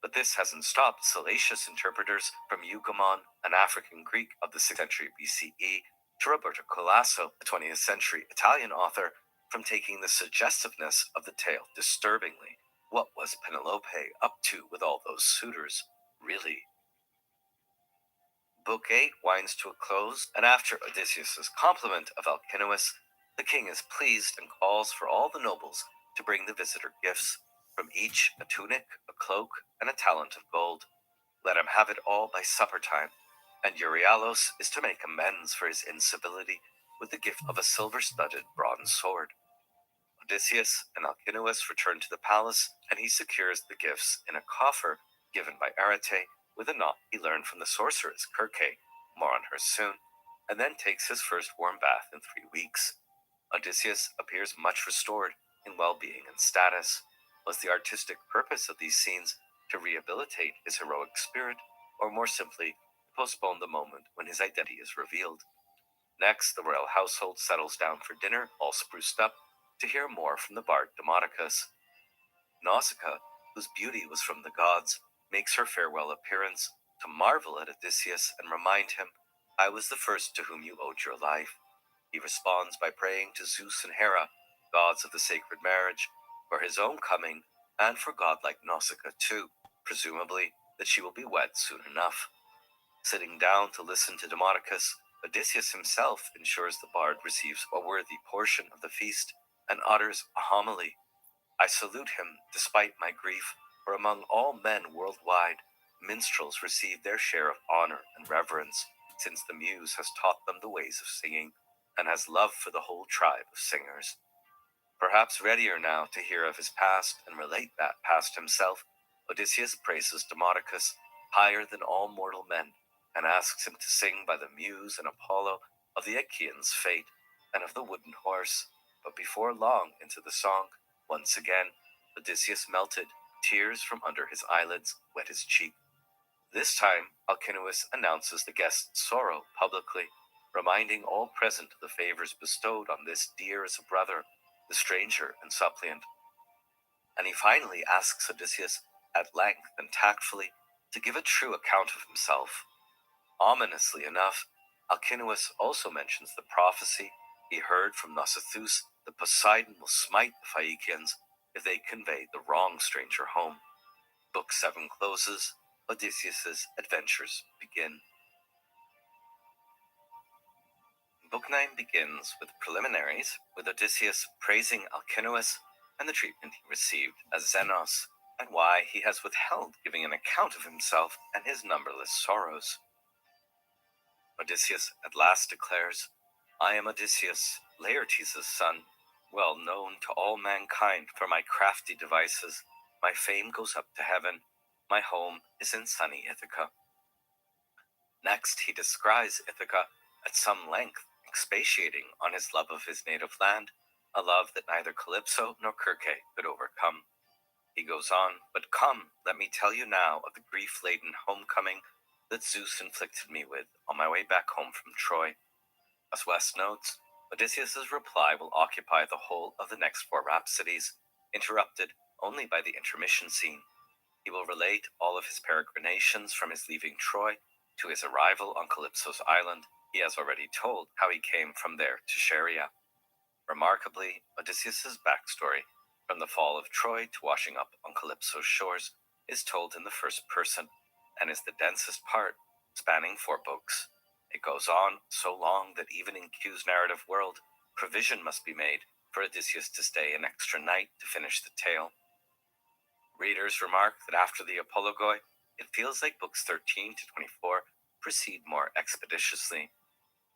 But this hasn't stopped salacious interpreters from Eugamon, an African Greek of the 6th century BCE, to Roberto Colasso, a 20th century Italian author, from taking the suggestiveness of the tale disturbingly. What was Penelope up to with all those suitors, really? Book 8 winds to a close, and after Odysseus' compliment of Alcinous, the king is pleased and calls for all the nobles to bring the visitor gifts, from each a tunic, a cloak, and a talent of gold. Let him have it all by supper time, and Euryalus is to make amends for his incivility with the gift of a silver-studded bronze sword. Odysseus and Alcinous return to the palace, and he secures the gifts in a coffer given by Arete with a knot he learned from the sorceress Circe, more on her soon, and then takes his first warm bath in 3 weeks. Odysseus appears much restored in well-being and status. Was the artistic purpose of these scenes to rehabilitate his heroic spirit, or more simply, postpone the moment when his identity is revealed? Next, the royal household settles down for dinner, all spruced up, to hear more from the bard Demodocus. Nausicaa, whose beauty was from the gods, makes her farewell appearance to marvel at Odysseus and remind him, "I was the first to whom you owed your life." He responds by praying to Zeus and Hera, gods of the sacred marriage, for his own coming and for godlike Nausicaa too, presumably that she will be wed soon enough. Sitting down to listen to Demodocus, Odysseus himself ensures the bard receives a worthy portion of the feast and utters a homily. "I salute him despite my grief, for among all men worldwide, minstrels receive their share of honor and reverence, since the muse has taught them the ways of singing, and has love for the whole tribe of singers." Perhaps readier now to hear of his past and relate that past himself, Odysseus praises Demodocus higher than all mortal men, and asks him to sing by the Muse and Apollo of the Achaeans' fate and of the wooden horse. But before long into the song, once again, Odysseus melted, tears from under his eyelids wet his cheek. This time, Alcinous announces the guest's sorrow publicly, reminding all present of the favors bestowed on this dear as a brother, the stranger and suppliant. And he finally asks Odysseus, at length and tactfully, to give a true account of himself. Ominously enough, Alcinous also mentions the prophecy he heard from Nausithous that Poseidon will smite the Phaeacians if they convey the wrong stranger home. Book 7 closes, Odysseus' adventures begin. Book 9 begins with preliminaries, with Odysseus praising Alcinous and the treatment he received as Xenos, and why he has withheld giving an account of himself and his numberless sorrows. Odysseus at last declares, "I am Odysseus, Laertes' son, well known to all mankind for my crafty devices. My fame goes up to heaven. My home is in sunny Ithaca." Next, he describes Ithaca at some length, expatiating on his love of his native land, a love that neither Calypso nor Circe could overcome. He goes on, "But come, let me tell you now of the grief-laden homecoming that Zeus inflicted me with on my way back home from Troy." As West notes, Odysseus' reply will occupy the whole of the next 4 rhapsodies, interrupted only by the intermission scene. He will relate all of his peregrinations from his leaving Troy to his arrival on Calypso's island. He has already told how he came from there to Scheria. Remarkably, Odysseus' backstory, from the fall of Troy to washing up on Calypso's shores, is told in the first person, and is the densest part, spanning 4 books. It goes on so long that even in Q's narrative world, provision must be made for Odysseus to stay an extra night to finish the tale. Readers remark that after the Apologoi, it feels like books 13 to 24 proceed more expeditiously.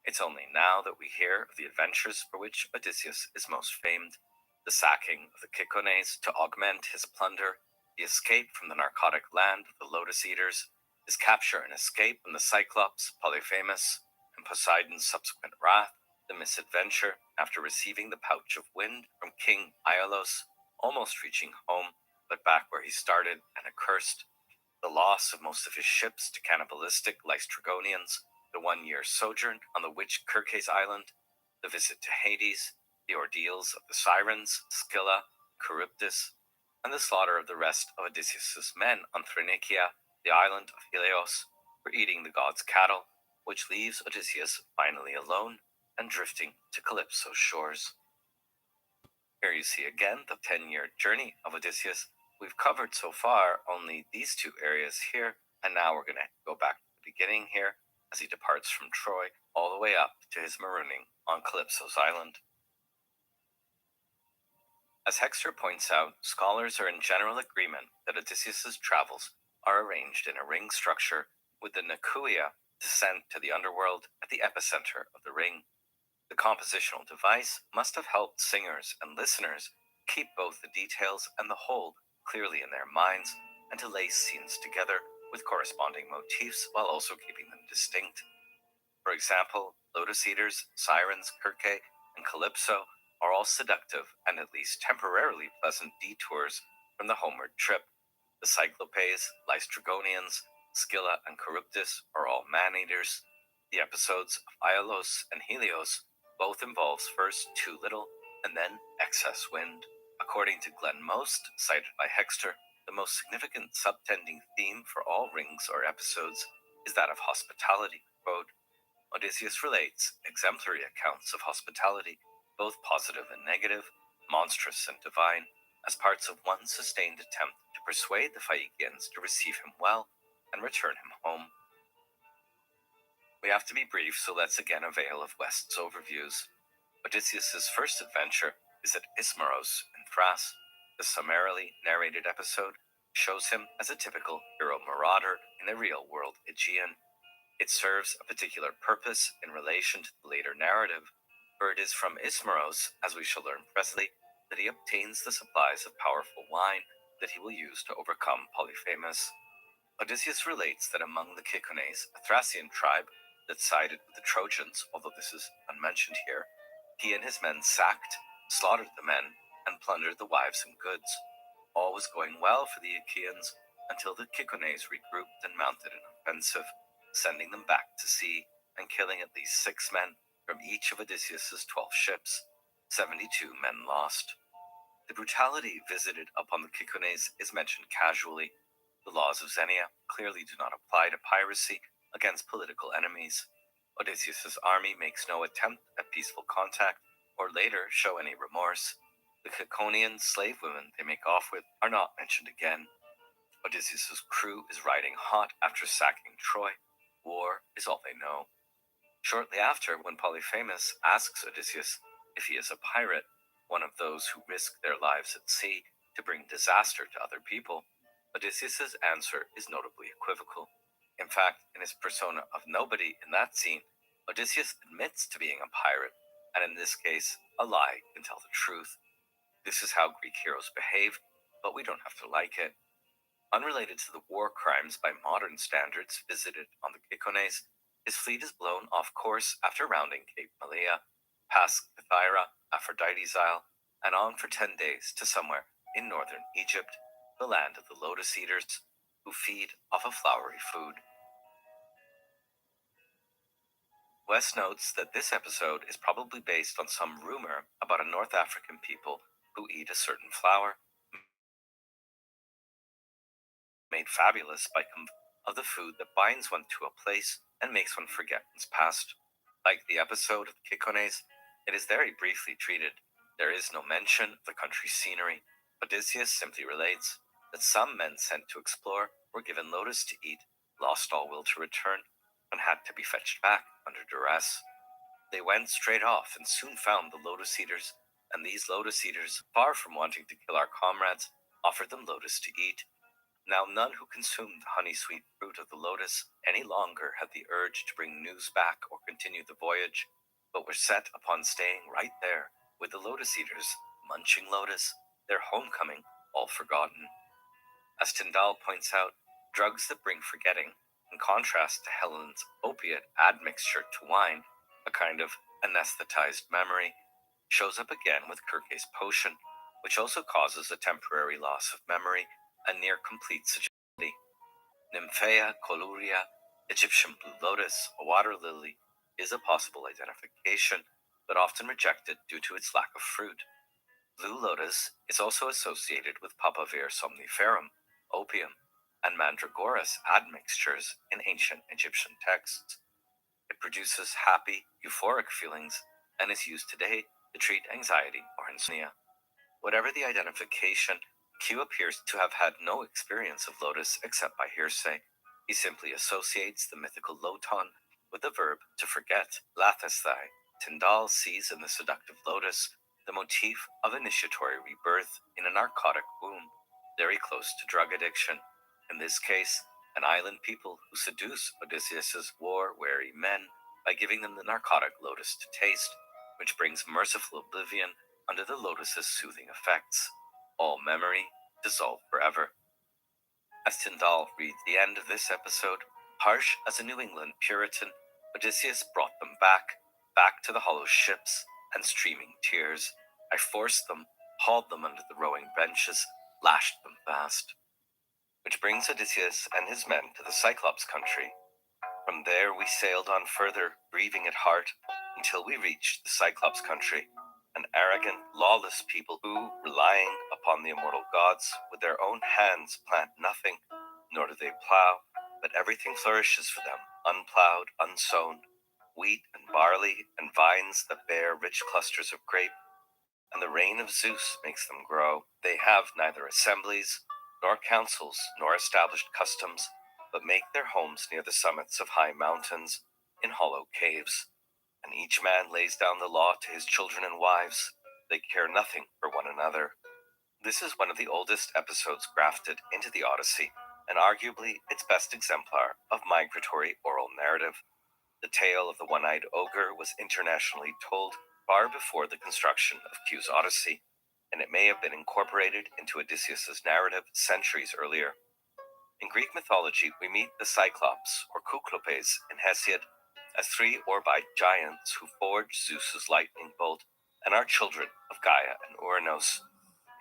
It's only now that we hear of the adventures for which Odysseus is most famed: the sacking of the Cicones to augment his plunder, the escape from the narcotic land of the Lotus Eaters, his capture and escape from the Cyclops, Polyphemus, and Poseidon's subsequent wrath, the misadventure after receiving the pouch of wind from King Iolaus, almost reaching home, but back where he started and accursed, the loss of most of his ships to cannibalistic Lystrigonians, the 1-year sojourn on the witch Kirke's island, the visit to Hades, the ordeals of the Sirens, Scylla, Charybdis, and the slaughter of the rest of Odysseus' men on Thrinacia, the island of Helios, for eating the gods' cattle, which leaves Odysseus finally alone and drifting to Calypso's shores. Here you see again the 10-year journey of Odysseus. We've covered so far only these two areas here, and now we're going to go back to the beginning here as he departs from Troy all the way up to his marooning on Calypso's island. As Hexter points out, scholars are in general agreement that Odysseus' travels are arranged in a ring structure with the Nakuia descent to the underworld at the epicenter of the ring. The compositional device must have helped singers and listeners keep both the details and the whole clearly in their minds and to lace scenes together with corresponding motifs while also keeping them distinct. For example, Lotus Eaters, Sirens, Kirke, and Calypso are all seductive and at least temporarily pleasant detours from the homeward trip. The Cyclopes, Lystragonians, Scylla, and Charybdis are all man-eaters. The episodes of Iolaus and Helios both involves first too little and then excess wind. According to Glenn Most, cited by Hexter, the most significant subtending theme for all rings or episodes is that of hospitality. Quote, Odysseus relates exemplary accounts of hospitality, both positive and negative, monstrous and divine, as parts of one sustained attempt to persuade the Phaeacians to receive him well and return him home. We have to be brief, so let's again avail of West's overviews. Odysseus' first adventure is at Ismaros in Thrace. The summarily narrated episode shows him as a typical hero marauder in the real-world Aegean. It serves a particular purpose in relation to the later narrative, for it is from Ismaros, as we shall learn presently, that he obtains the supplies of powerful wine that he will use to overcome Polyphemus. Odysseus relates that among the Cicones, a Thracian tribe that sided with the Trojans, although this is unmentioned here, he and his men sacked, slaughtered the men, and plundered the wives and goods. All was going well for the Achaeans until the Cicones regrouped and mounted an offensive, sending them back to sea and killing at least 6 men from each of Odysseus' 12 ships, 72 men lost. The brutality visited upon the Cicones is mentioned casually. The laws of Xenia clearly do not apply to piracy against political enemies. Odysseus' army makes no attempt at peaceful contact or later show any remorse. The Ciconian slave women they make off with are not mentioned again. Odysseus' crew is riding hot after sacking Troy. War is all they know. Shortly after, when Polyphemus asks Odysseus if he is a pirate, one of those who risk their lives at sea to bring disaster to other people, Odysseus' answer is notably equivocal. In fact, in his persona of nobody in that scene, Odysseus admits to being a pirate, and in this case, a lie can tell the truth. This is how Greek heroes behave, but we don't have to like it. Unrelated to the war crimes by modern standards visited on the Cicones, his fleet is blown off course after rounding Cape Malea, past Kythira, Aphrodite's Isle, and on for 10 days to somewhere in northern Egypt, the land of the Lotus Eaters, who feed off a flowery food. West notes that this episode is probably based on some rumor about a North African people who eat a certain flower, made fabulous by of the food that binds one to a place and makes one forget one's past. Like the episode of the Cicones, it is very briefly treated. There is no mention of the country's scenery. Odysseus simply relates that some men sent to explore were given lotus to eat, lost all will to return, and had to be fetched back under duress. They went straight off and soon found the Lotus Eaters, and these Lotus Eaters, far from wanting to kill our comrades, offered them lotus to eat. Now none who consumed the honey-sweet fruit of the lotus any longer had the urge to bring news back or continue the voyage, but were set upon staying right there with the Lotus Eaters, munching lotus, their homecoming all forgotten. As Tyndall points out, drugs that bring forgetting, in contrast to Helen's opiate admixture to wine, a kind of anesthetized memory, shows up again with Kirke's potion, which also causes a temporary loss of memory and near complete sagacity. Nymphaea coluria, Egyptian blue lotus, a water lily, is a possible identification, but often rejected due to its lack of fruit. Blue lotus is also associated with Papaver somniferum, opium, and Mandragoras admixtures in ancient Egyptian texts. It produces happy, euphoric feelings and is used today to treat anxiety or insomnia. Whatever the identification, Q appears to have had no experience of lotus except by hearsay. He simply associates the mythical loton with the verb to forget, lathesthai. Tyndall sees in the seductive lotus the motif of initiatory rebirth in a narcotic womb, very close to drug addiction. In this case, an island people who seduce Odysseus's war-weary men by giving them the narcotic lotus to taste, which brings merciful oblivion under the lotus's soothing effects. All memory dissolved forever. As Tyndall reads the end of this episode, harsh as a New England Puritan, Odysseus brought them back to the hollow ships and streaming tears. I forced them, hauled them under the rowing benches, lashed them fast. Which brings Odysseus and his men to the Cyclops country. From there we sailed on further, grieving at heart, until we reached the Cyclops country, an arrogant, lawless people who, relying upon the immortal gods, with their own hands plant nothing, nor do they plow, but everything flourishes for them, unplowed, unsown, wheat and barley and vines that bear rich clusters of grape, and the rain of Zeus makes them grow. They have neither assemblies, nor councils, nor established customs, but make their homes near the summits of high mountains, in hollow caves. And each man lays down the law to his children and wives. They care nothing for one another. This is one of the oldest episodes grafted into the Odyssey, and arguably its best exemplar of migratory oral narrative. The tale of the one-eyed ogre was internationally told far before the construction of Q's Odyssey, and it may have been incorporated into Odysseus's narrative centuries earlier. In Greek mythology, we meet the Cyclops, or Kuklopes, in Hesiod, as three Orbite giants who forged Zeus's lightning bolt and are children of Gaia and Uranos.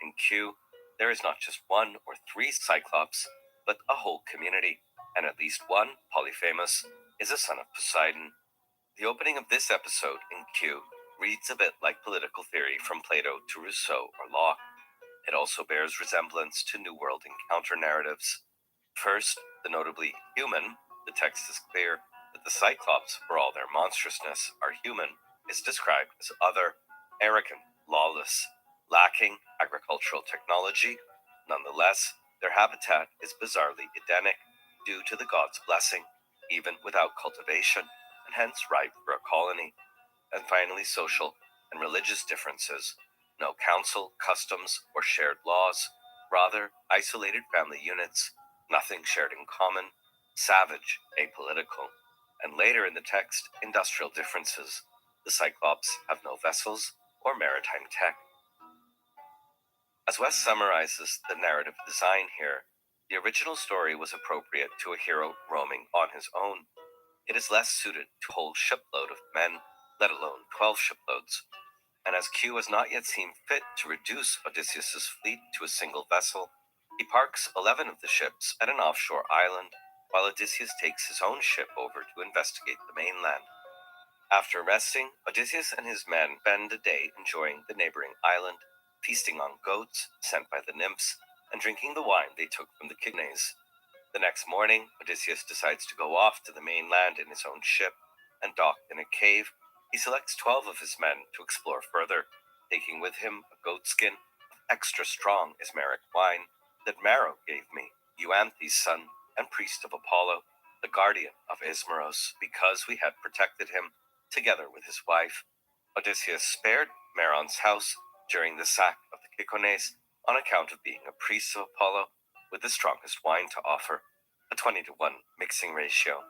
In Q, there is not just one or three Cyclops, but a whole community, and at least one, Polyphemus, is a son of Poseidon. The opening of this episode in Q reads a bit like political theory from Plato to Rousseau or Locke. It also bears resemblance to New World encounter narratives. First, the notably human, the text is clear that the Cyclops, for all their monstrousness, are human, is described as other, arrogant, lawless, lacking agricultural technology. Nonetheless, their habitat is bizarrely Edenic due to the god's blessing, even without cultivation, and hence ripe for a colony. And finally, social and religious differences. No council, customs, or shared laws, rather isolated family units, nothing shared in common, savage, apolitical. And later in the text, industrial differences. The Cyclops have no vessels or maritime tech. As West summarizes the narrative design here, the original story was appropriate to a hero roaming on his own. It is less suited to a whole shipload of men, let alone 12 shiploads. And as Q has not yet seen fit to reduce Odysseus's fleet to a single vessel, he parks 11 of the ships at an offshore island, while Odysseus takes his own ship over to investigate the mainland. After resting, Odysseus and his men spend a day enjoying the neighboring island, feasting on goats sent by the nymphs, and drinking the wine they took from the Cyclones. The next morning, Odysseus decides to go off to the mainland in his own ship, and docked in a cave, he selects 12 of his men to explore further, taking with him a goatskin of extra strong Ismaric wine that Maro gave me, Euanthes' son and priest of Apollo, the guardian of Ismaros, because we had protected him together with his wife. Odysseus spared Maron's house during the sack of the Cyclones on account of being a priest of Apollo with the strongest wine to offer, a 20-to-1 mixing ratio.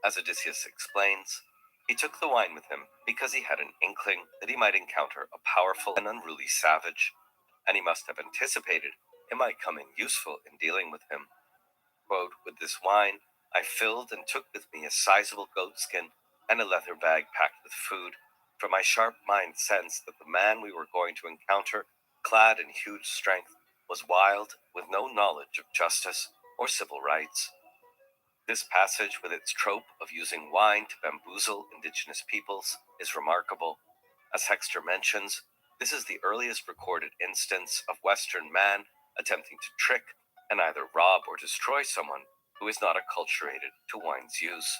As Odysseus explains, he took the wine with him because he had an inkling that he might encounter a powerful and unruly savage, and he must have anticipated it might come in useful in dealing with him. Quote, with this wine, I filled and took with me a sizable goatskin and a leather bag packed with food, for my sharp mind sensed that the man we were going to encounter, clad in huge strength, was wild, with no knowledge of justice or civil rights. This passage, with its trope of using wine to bamboozle indigenous peoples, is remarkable. As Hexter mentions, this is the earliest recorded instance of Western man attempting to trick and either rob or destroy someone who is not acculturated to wine's use.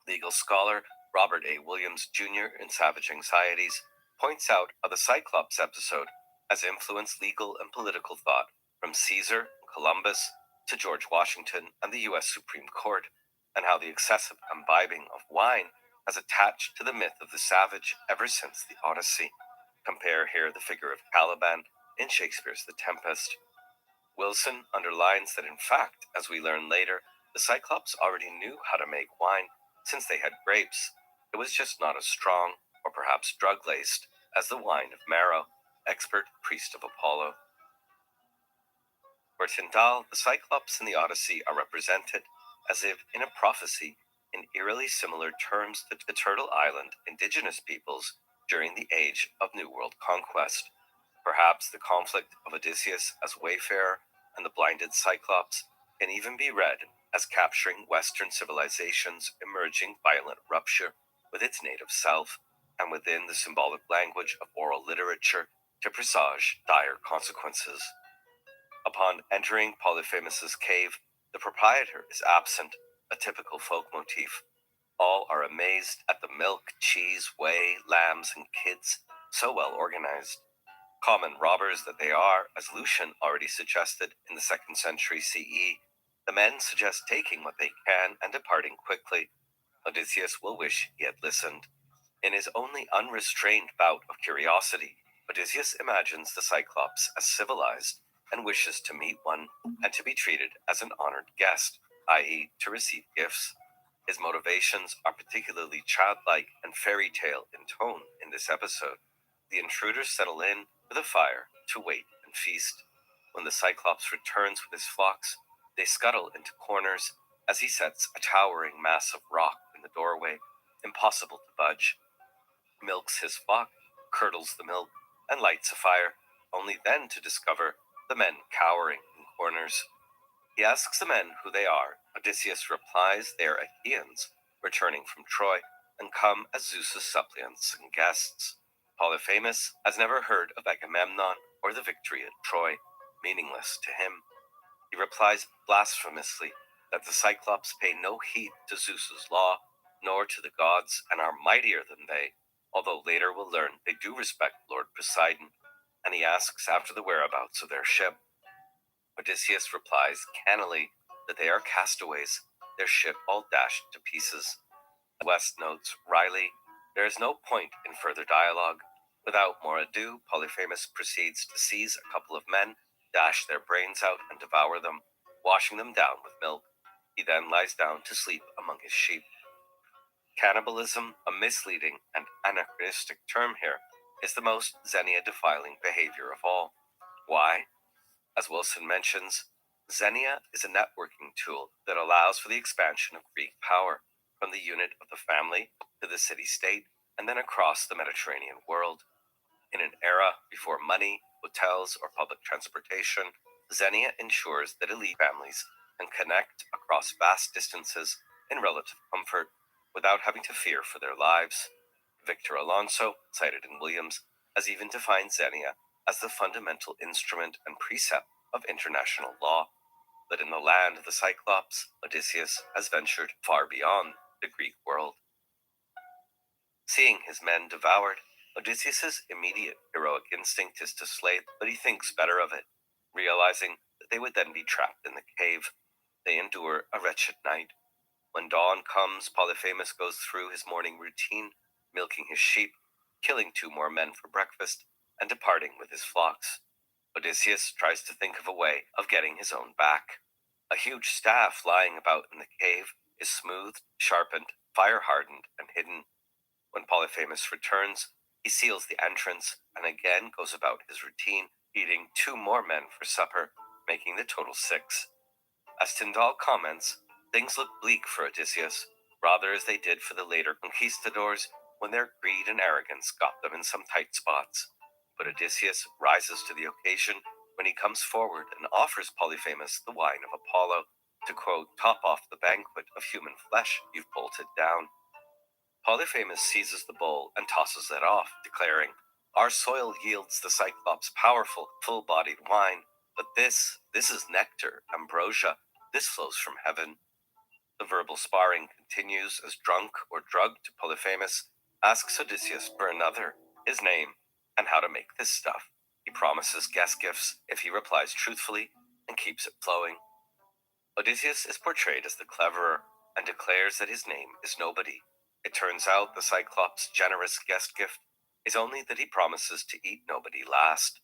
Legal scholar Robert A. Williams Jr. in Savage Anxieties points out how the Cyclops episode has influenced legal and political thought from Caesar, Columbus, to George Washington and the U.S. Supreme Court, and how the excessive imbibing of wine has attached to the myth of the savage ever since the Odyssey. Compare here the figure of Caliban in Shakespeare's The Tempest. Wilson underlines that in fact, as we learn later, the Cyclops already knew how to make wine since they had grapes. It was just not as strong, or perhaps drug-laced, as the wine of Maro, expert priest of Apollo. For Tyndall, the Cyclops in the Odyssey are represented as if in a prophecy in eerily similar terms to the Turtle Island indigenous peoples during the age of New World conquest. Perhaps the conflict of Odysseus as wayfarer and the blinded Cyclops can even be read as capturing Western civilization's emerging violent rupture with its native self, and within the symbolic language of oral literature to presage dire consequences. Upon entering Polyphemus's cave, the proprietor is absent, a typical folk motif. All are amazed at the milk, cheese, whey, lambs, and kids, so well organized. Common robbers that they are, as Lucian already suggested in the 2nd century CE, the men suggest taking what they can and departing quickly. Odysseus will wish he had listened. In his only unrestrained bout of curiosity, Odysseus imagines the Cyclops as civilized and wishes to meet one and to be treated as an honored guest, i.e., to receive gifts. His motivations are particularly childlike and fairy tale in tone in this episode. The intruders settle in with a fire to wait and feast. When the Cyclops returns with his flocks, they scuttle into corners as he sets a towering mass of rock in the doorway, impossible to budge. Milks his flock, curdles the milk, and lights a fire, only then to discover the men cowering in corners. He asks the men who they are. Odysseus replies they are Achaeans, returning from Troy, and come as Zeus's suppliants and guests. Polyphemus has never heard of Agamemnon or the victory at Troy, meaningless to him. He replies blasphemously that the Cyclops pay no heed to Zeus's law, nor to the gods, and are mightier than they, although later we'll learn they do respect Lord Poseidon, and he asks after the whereabouts of their ship. Odysseus replies cannily that they are castaways, their ship all dashed to pieces. West notes wryly, there is no point in further dialogue. Without more ado, Polyphemus proceeds to seize a couple of men, dash their brains out, and devour them, washing them down with milk. He then lies down to sleep among his sheep. Cannibalism, a misleading and anachronistic term here, is the most Xenia-defiling behavior of all. Why? As Wilson mentions, Xenia is a networking tool that allows for the expansion of Greek power from the unit of the family to the city-state and then across the Mediterranean world. In an era before money, hotels, or public transportation, Xenia ensures that elite families can connect across vast distances in relative comfort without having to fear for their lives. Victor Alonso, cited in Williams, has even defined Xenia as the fundamental instrument and precept of international law. But in the land of the Cyclops, Odysseus has ventured far beyond the Greek world. Seeing his men devoured, Odysseus' immediate heroic instinct is to slay them, but he thinks better of it, realizing that they would then be trapped in the cave. They endure a wretched night. When dawn comes, Polyphemus goes through his morning routine, milking his sheep, killing 2 more men for breakfast, and departing with his flocks. Odysseus tries to think of a way of getting his own back. A huge staff lying about in the cave is smoothed, sharpened, fire-hardened, and hidden. When Polyphemus returns, he seals the entrance and again goes about his routine, eating 2 more men for supper, making the total 6. As Tyndall comments, things look bleak for Odysseus, rather as they did for the later conquistadors when their greed and arrogance got them in some tight spots. But Odysseus rises to the occasion when he comes forward and offers Polyphemus the wine of Apollo to, quote, top off the banquet of human flesh you've bolted down. Polyphemus seizes the bowl and tosses it off, declaring, our soil yields the Cyclops powerful, full-bodied wine, but this is nectar, ambrosia, this flows from heaven. The verbal sparring continues as drunk or drugged Polyphemus asks Odysseus for another, his name, and how to make this stuff. He promises guest gifts if he replies truthfully and keeps it flowing. Odysseus is portrayed as the cleverer and declares that his name is nobody. It turns out the Cyclops' generous guest gift is only that he promises to eat nobody last.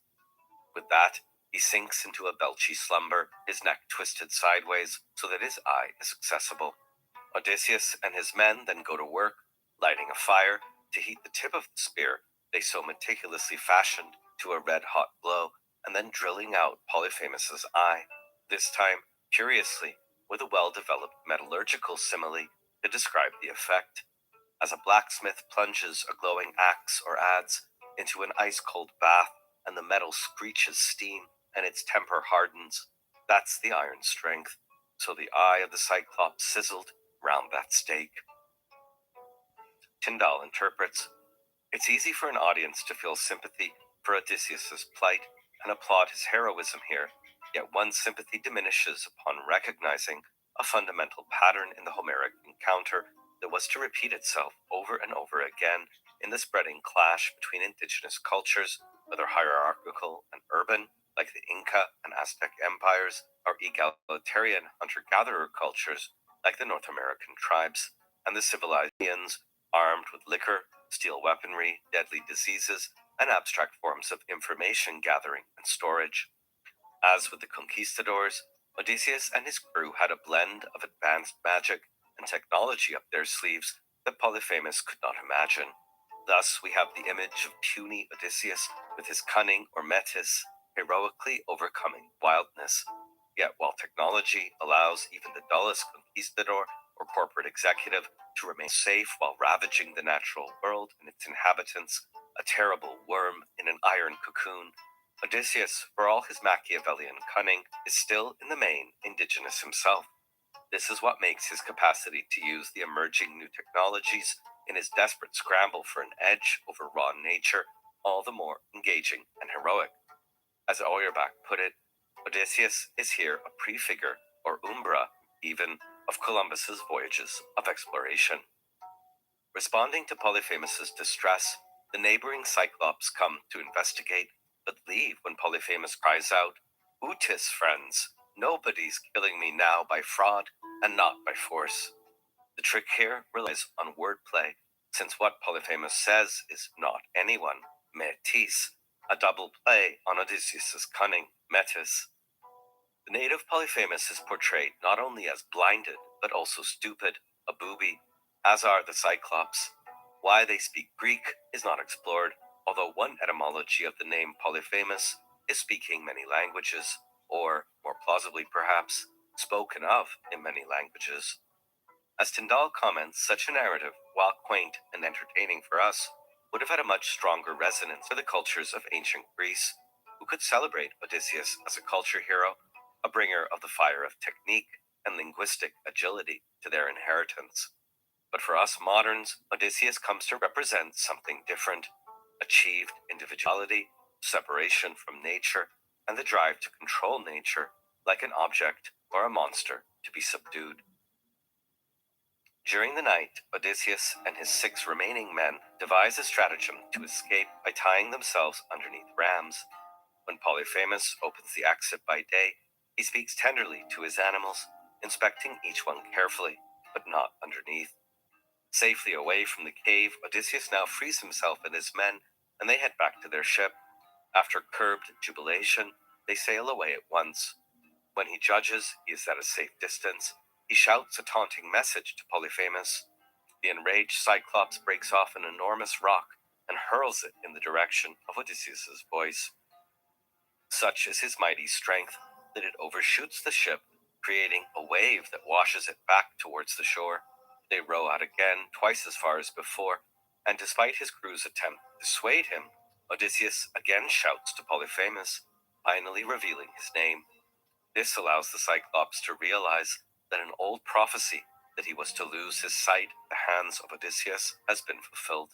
With that, he sinks into a belchy slumber, his neck twisted sideways so that his eye is accessible. Odysseus and his men then go to work, lighting a fire to heat the tip of the spear they so meticulously fashioned to a red-hot glow, and then drilling out Polyphemus's eye, this time, curiously, with a well-developed metallurgical simile to describe the effect. As a blacksmith plunges a glowing axe or adze into an ice-cold bath, and the metal screeches steam and its temper hardens, that's the iron's strength. So the eye of the Cyclops sizzled round that stake. Tyndall interprets, it's easy for an audience to feel sympathy for Odysseus's plight and applaud his heroism here, yet one's sympathy diminishes upon recognizing a fundamental pattern in the Homeric encounter that was to repeat itself over and over again in the spreading clash between indigenous cultures, whether hierarchical and urban, like the Inca and Aztec empires, or egalitarian hunter-gatherer cultures, like the North American tribes, and the civilized Indians, armed with liquor, steel weaponry, deadly diseases, and abstract forms of information gathering and storage. As with the conquistadors, Odysseus and his crew had a blend of advanced magic and technology up their sleeves that Polyphemus could not imagine. Thus, we have the image of puny Odysseus with his cunning or metis heroically overcoming wildness. Yet, while technology allows even the dullest conquistador or corporate executive to remain safe while ravaging the natural world and its inhabitants, a terrible worm in an iron cocoon, Odysseus, for all his Machiavellian cunning, is still in the main indigenous himself. This is what makes his capacity to use the emerging new technologies in his desperate scramble for an edge over raw nature all the more engaging and heroic. As Auerbach put it, Odysseus is here a prefigure, or umbra, even, of Columbus's voyages of exploration. Responding to Polyphemus's distress, the neighboring Cyclops come to investigate, but leave when Polyphemus cries out, "Utis, friends! Nobody's killing me now by fraud and not by force." The trick here relies on wordplay, since what Polyphemus says is not anyone, metis, a double play on Odysseus' cunning, metis. The native Polyphemus is portrayed not only as blinded, but also stupid, a booby, as are the Cyclops. Why they speak Greek is not explored, although one etymology of the name Polyphemus is speaking many languages, or, more plausibly perhaps, spoken of in many languages. As Tyndall comments, such a narrative, while quaint and entertaining for us, would have had a much stronger resonance for the cultures of ancient Greece, who could celebrate Odysseus as a culture hero, a bringer of the fire of technique and linguistic agility to their inheritance. But for us moderns, Odysseus comes to represent something different: achieved individuality, separation from nature, and the drive to control nature, like an object or a monster to be subdued. During the night, Odysseus and his 6 remaining men devise a stratagem to escape by tying themselves underneath rams. When Polyphemus opens the exit by day, he speaks tenderly to his animals, inspecting each one carefully, but not underneath. Safely away from the cave, Odysseus now frees himself and his men, and they head back to their ship. After curbed jubilation, they sail away at once. When he judges he is at a safe distance, he shouts a taunting message to Polyphemus. The enraged Cyclops breaks off an enormous rock and hurls it in the direction of Odysseus' voice. Such is his mighty strength that it overshoots the ship, creating a wave that washes it back towards the shore. They row out again, twice as far as before, and despite his crew's attempt to dissuade him, Odysseus again shouts to Polyphemus, finally revealing his name. This allows the Cyclops to realize that an old prophecy that he was to lose his sight at the hands of Odysseus has been fulfilled.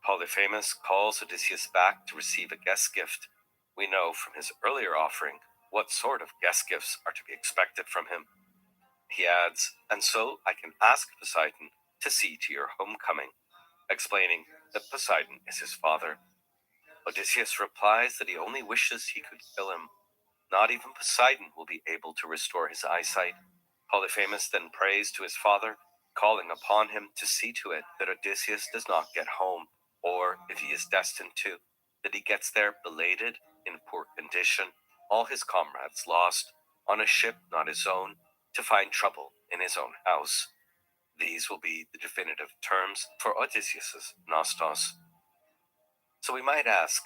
Polyphemus calls Odysseus back to receive a guest gift. We know from his earlier offering what sort of guest gifts are to be expected from him. He adds, "And so I can ask Poseidon to see to your homecoming," explaining that Poseidon is his father. Odysseus replies that he only wishes he could kill him. Not even Poseidon will be able to restore his eyesight. Polyphemus then prays to his father, calling upon him to see to it that Odysseus does not get home, or, if he is destined to, that he gets there belated, in poor condition, all his comrades lost, on a ship not his own, to find trouble in his own house. These will be the definitive terms for Odysseus's Nostos. So we might ask,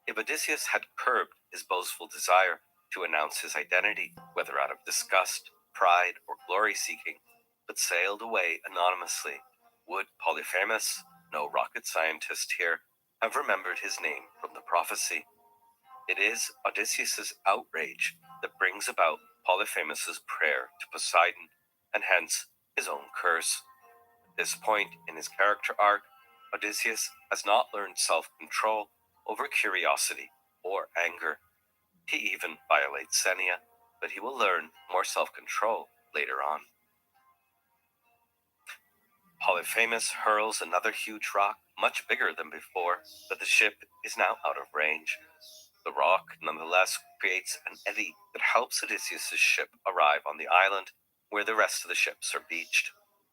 if Odysseus had curbed his boastful desire to announce his identity, whether out of disgust, pride, or glory-seeking, but sailed away anonymously, would Polyphemus, no rocket scientist here, have remembered his name from the prophecy? It is Odysseus's outrage that brings about Polyphemus's prayer to Poseidon, and hence his own curse. At this point in his character arc, Odysseus has not learned self-control over curiosity or anger. He even violates Xenia, but he will learn more self-control later on. Polyphemus hurls another huge rock, much bigger than before, but the ship is now out of range. The rock, nonetheless, creates an eddy that helps Odysseus' ship arrive on the island, where the rest of the ships are beached.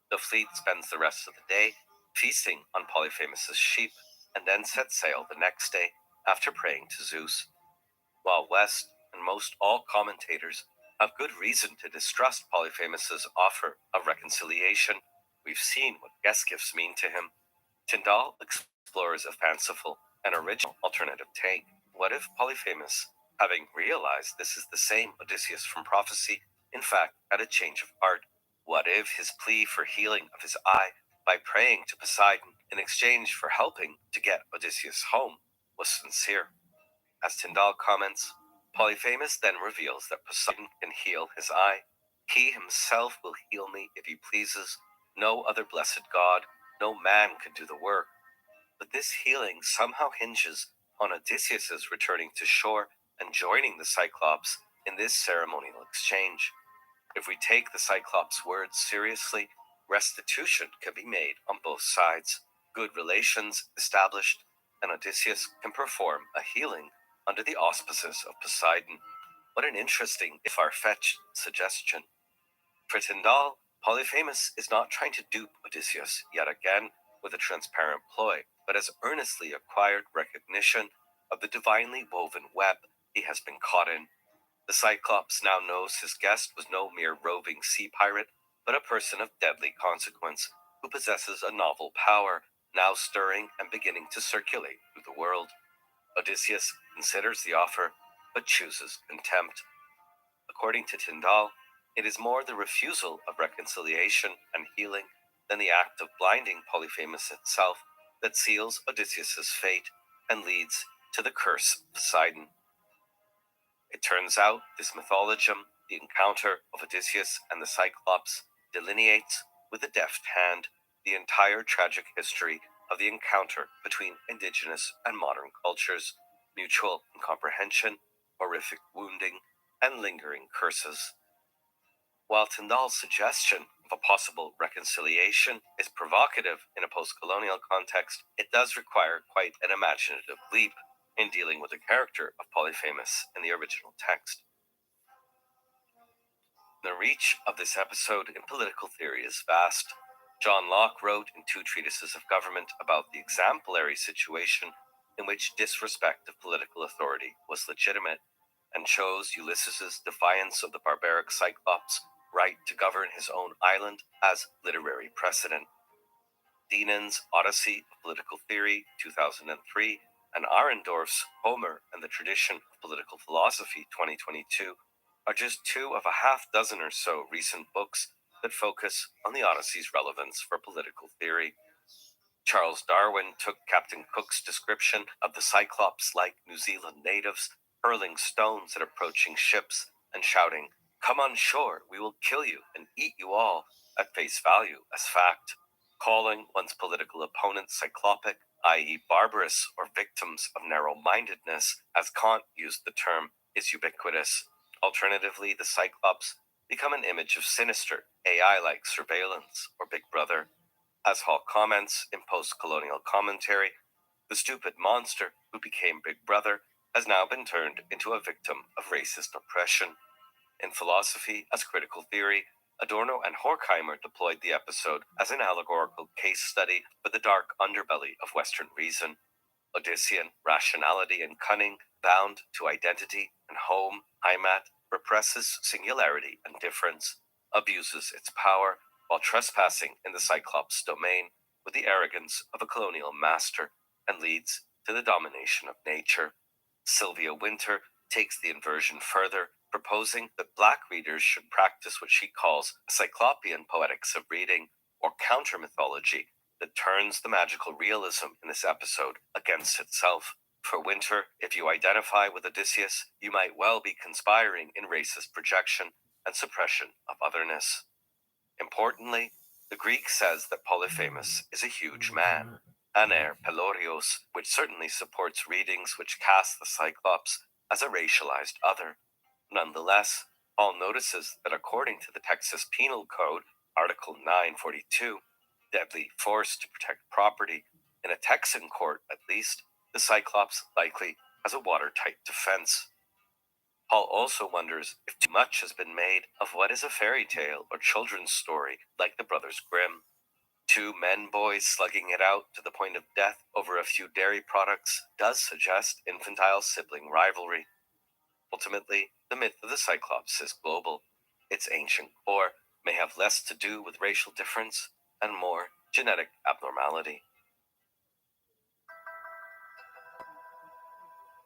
The fleet spends the rest of the day feasting on Polyphemus' sheep, and then sets sail the next day after praying to Zeus. While West and most all commentators have good reason to distrust Polyphemus' offer of reconciliation, we've seen what guest gifts mean to him. Tyndall explores a fanciful and original alternative take. What if Polyphemus, having realized this is the same Odysseus from prophecy, in fact had a change of heart? What if his plea for healing of his eye by praying to Poseidon in exchange for helping to get Odysseus home was sincere? As Tyndall comments, Polyphemus then reveals that Poseidon can heal his eye. He himself will heal me if he pleases. No other blessed god, no man could do the work. But this healing somehow hinges on Odysseus' returning to shore and joining the Cyclops in this ceremonial exchange. If we take the Cyclops' words seriously, restitution can be made on both sides. Good relations established, and Odysseus can perform a healing under the auspices of Poseidon. What an interesting, if far-fetched, suggestion. For Tyndall, Polyphemus is not trying to dupe Odysseus yet again with a transparent ploy, but has earnestly acquired recognition of the divinely woven web he has been caught in. The Cyclops now knows his guest was no mere roving sea pirate, but a person of deadly consequence who possesses a novel power, now stirring and beginning to circulate through the world. Odysseus considers the offer, but chooses contempt. According to Tyndall, it is more the refusal of reconciliation and healing than the act of blinding Polyphemus itself that seals Odysseus' fate and leads to the curse of Poseidon. It turns out this mythologum, the encounter of Odysseus and the Cyclops, delineates with a deft hand the entire tragic history of the encounter between indigenous and modern cultures, mutual incomprehension, horrific wounding, and lingering curses. While Tyndall's suggestion of a possible reconciliation is provocative in a post-colonial context, it does require quite an imaginative leap in dealing with the character of Polyphemus in the original text. The reach of this episode in political theory is vast. John Locke wrote in 2 treatises of government about the exemplary situation in which disrespect of political authority was legitimate, and chose Ulysses' defiance of the barbaric Cyclops' right to govern his own island as literary precedent. Dinan's Odyssey of Political Theory, 2003, and Arendorf's Homer and the Tradition of Political Philosophy, 2022, are just 2 of a half dozen or so recent books that focus on the Odyssey's relevance for political theory. Charles Darwin took Captain Cook's description of the Cyclops-like New Zealand natives hurling stones at approaching ships and shouting, "Come on shore, we will kill you and eat you all," at face value as fact. Calling one's political opponents cyclopic, i.e. barbarous or victims of narrow-mindedness, as Kant used the term, is ubiquitous. Alternatively, the Cyclops become an image of sinister, AI-like surveillance or Big Brother. As Hall comments in post-colonial commentary, the stupid monster who became Big Brother has now been turned into a victim of racist oppression. In philosophy, as critical theory, Adorno and Horkheimer deployed the episode as an allegorical case study for the dark underbelly of Western reason. Odyssean rationality and cunning, bound to identity and home, Heimat, represses singularity and difference, abuses its power, while trespassing in the Cyclops' domain with the arrogance of a colonial master, and leads to the domination of nature. Sylvia Wynter takes the inversion further, proposing that Black readers should practice what she calls a Cyclopean poetics of reading, or counter-mythology, that turns the magical realism in this episode against itself. For Wynter, if you identify with Odysseus, you might well be conspiring in racist projection and suppression of otherness. Importantly, the Greek says that Polyphemus is a huge man, aner pelorios, which certainly supports readings which cast the Cyclops as a racialized other. Nonetheless, Hall notices that according to the Texas Penal Code, Article 942, deadly force to protect property, in a Texan court at least, the Cyclops likely has a watertight defense. Hall also wonders if too much has been made of what is a fairy tale or children's story like the Brothers Grimm. Two men boys slugging it out to the point of death over a few dairy products does suggest infantile sibling rivalry. Ultimately, the myth of the Cyclops is global. Its ancient core may have less to do with racial difference and more genetic abnormality.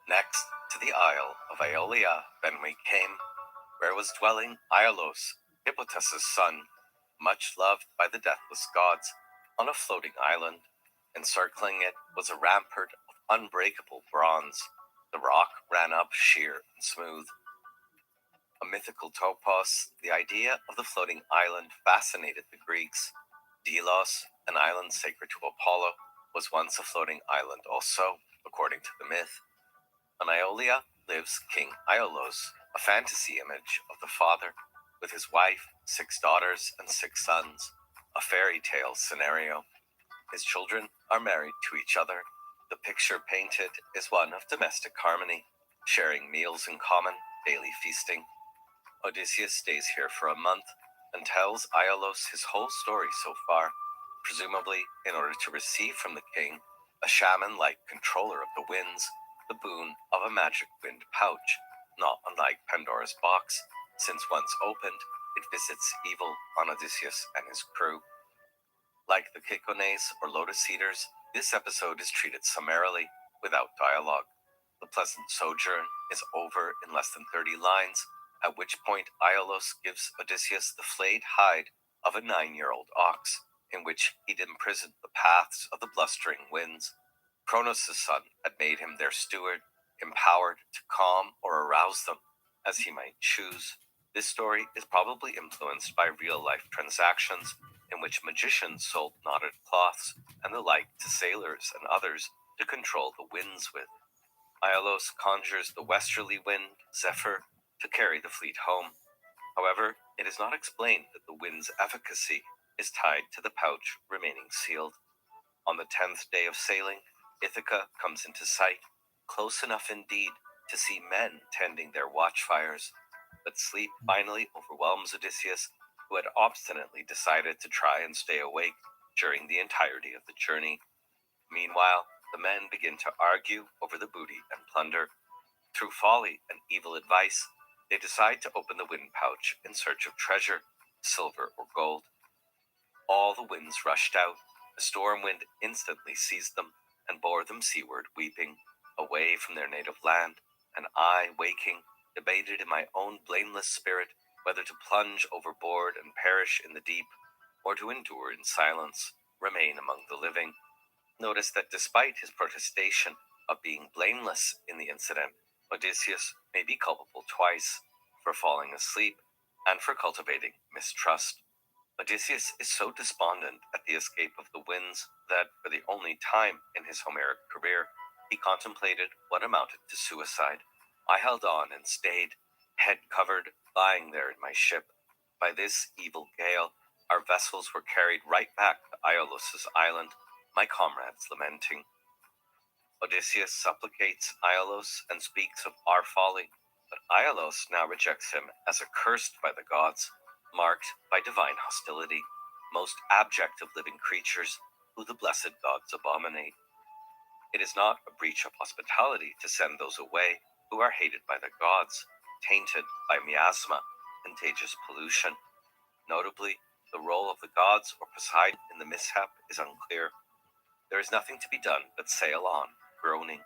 Next, to the Isle of Aeolia, then we came, where was dwelling Iolaus, Hippotas' son, much loved by the deathless gods, on a floating island. Encircling it was a rampart of unbreakable bronze. The rock ran up sheer and smooth. A mythical topos, the idea of the floating island fascinated the Greeks. Delos, an island sacred to Apollo, was once a floating island also, according to the myth. On Aeolia lives King Aiolos, a fantasy image of the father, with his wife, 6 daughters, and 6 sons, a fairy tale scenario. His children are married to each other. The picture painted is one of domestic harmony, sharing meals in common, daily feasting. Odysseus stays here for a month and tells Aiolos his whole story so far, presumably in order to receive from the king, a shaman-like controller of the winds, the boon of a magic wind pouch, not unlike Pandora's box, since once opened, it visits evil on Odysseus and his crew. Like the Kikones or Lotus Eaters, this episode is treated summarily, without dialogue. The pleasant sojourn is over in less than 30 lines, at which point Aiolos gives Odysseus the flayed hide of a 9-year-old ox, in which he'd imprisoned the paths of the blustering winds. Cronos' son had made him their steward, empowered to calm or arouse them, as he might choose. This story is probably influenced by real-life transactions, in which magicians sold knotted cloths and the like to sailors and others to control the winds with. Aiolos conjures the westerly wind, Zephyr, to carry the fleet home. However, it is not explained that the wind's efficacy is tied to the pouch remaining sealed. On the 10th day of sailing, Ithaca comes into sight, close enough indeed to see men tending their watchfires. But sleep finally overwhelms Odysseus, who had obstinately decided to try and stay awake during the entirety of the journey. Meanwhile, the men begin to argue over the booty and plunder. Through folly and evil advice, they decide to open the wind pouch in search of treasure, silver or gold. All the winds rushed out. A storm wind instantly seized them and bore them seaward, weeping, away from their native land. And I, waking, debated in my own blameless spirit whether to plunge overboard and perish in the deep, or to endure in silence, remain among the living. Notice that despite his protestation of being blameless in the incident, Odysseus may be culpable twice, for falling asleep and for cultivating mistrust. Odysseus is so despondent at the escape of the winds that, for the only time in his Homeric career, he contemplated what amounted to suicide. I held on and stayed, head covered, lying there in my ship. By this evil gale, our vessels were carried right back to Iolus' island, my comrades lamenting. Odysseus supplicates Iolus and speaks of our folly, but Iolus now rejects him as accursed by the gods, marked by divine hostility, most abject of living creatures, who the blessed gods abominate. It is not a breach of hospitality to send those away who are hated by the gods, tainted by miasma, contagious pollution. Notably, the role of the gods or Poseidon in the mishap is unclear. There is nothing to be done but sail on, groaning.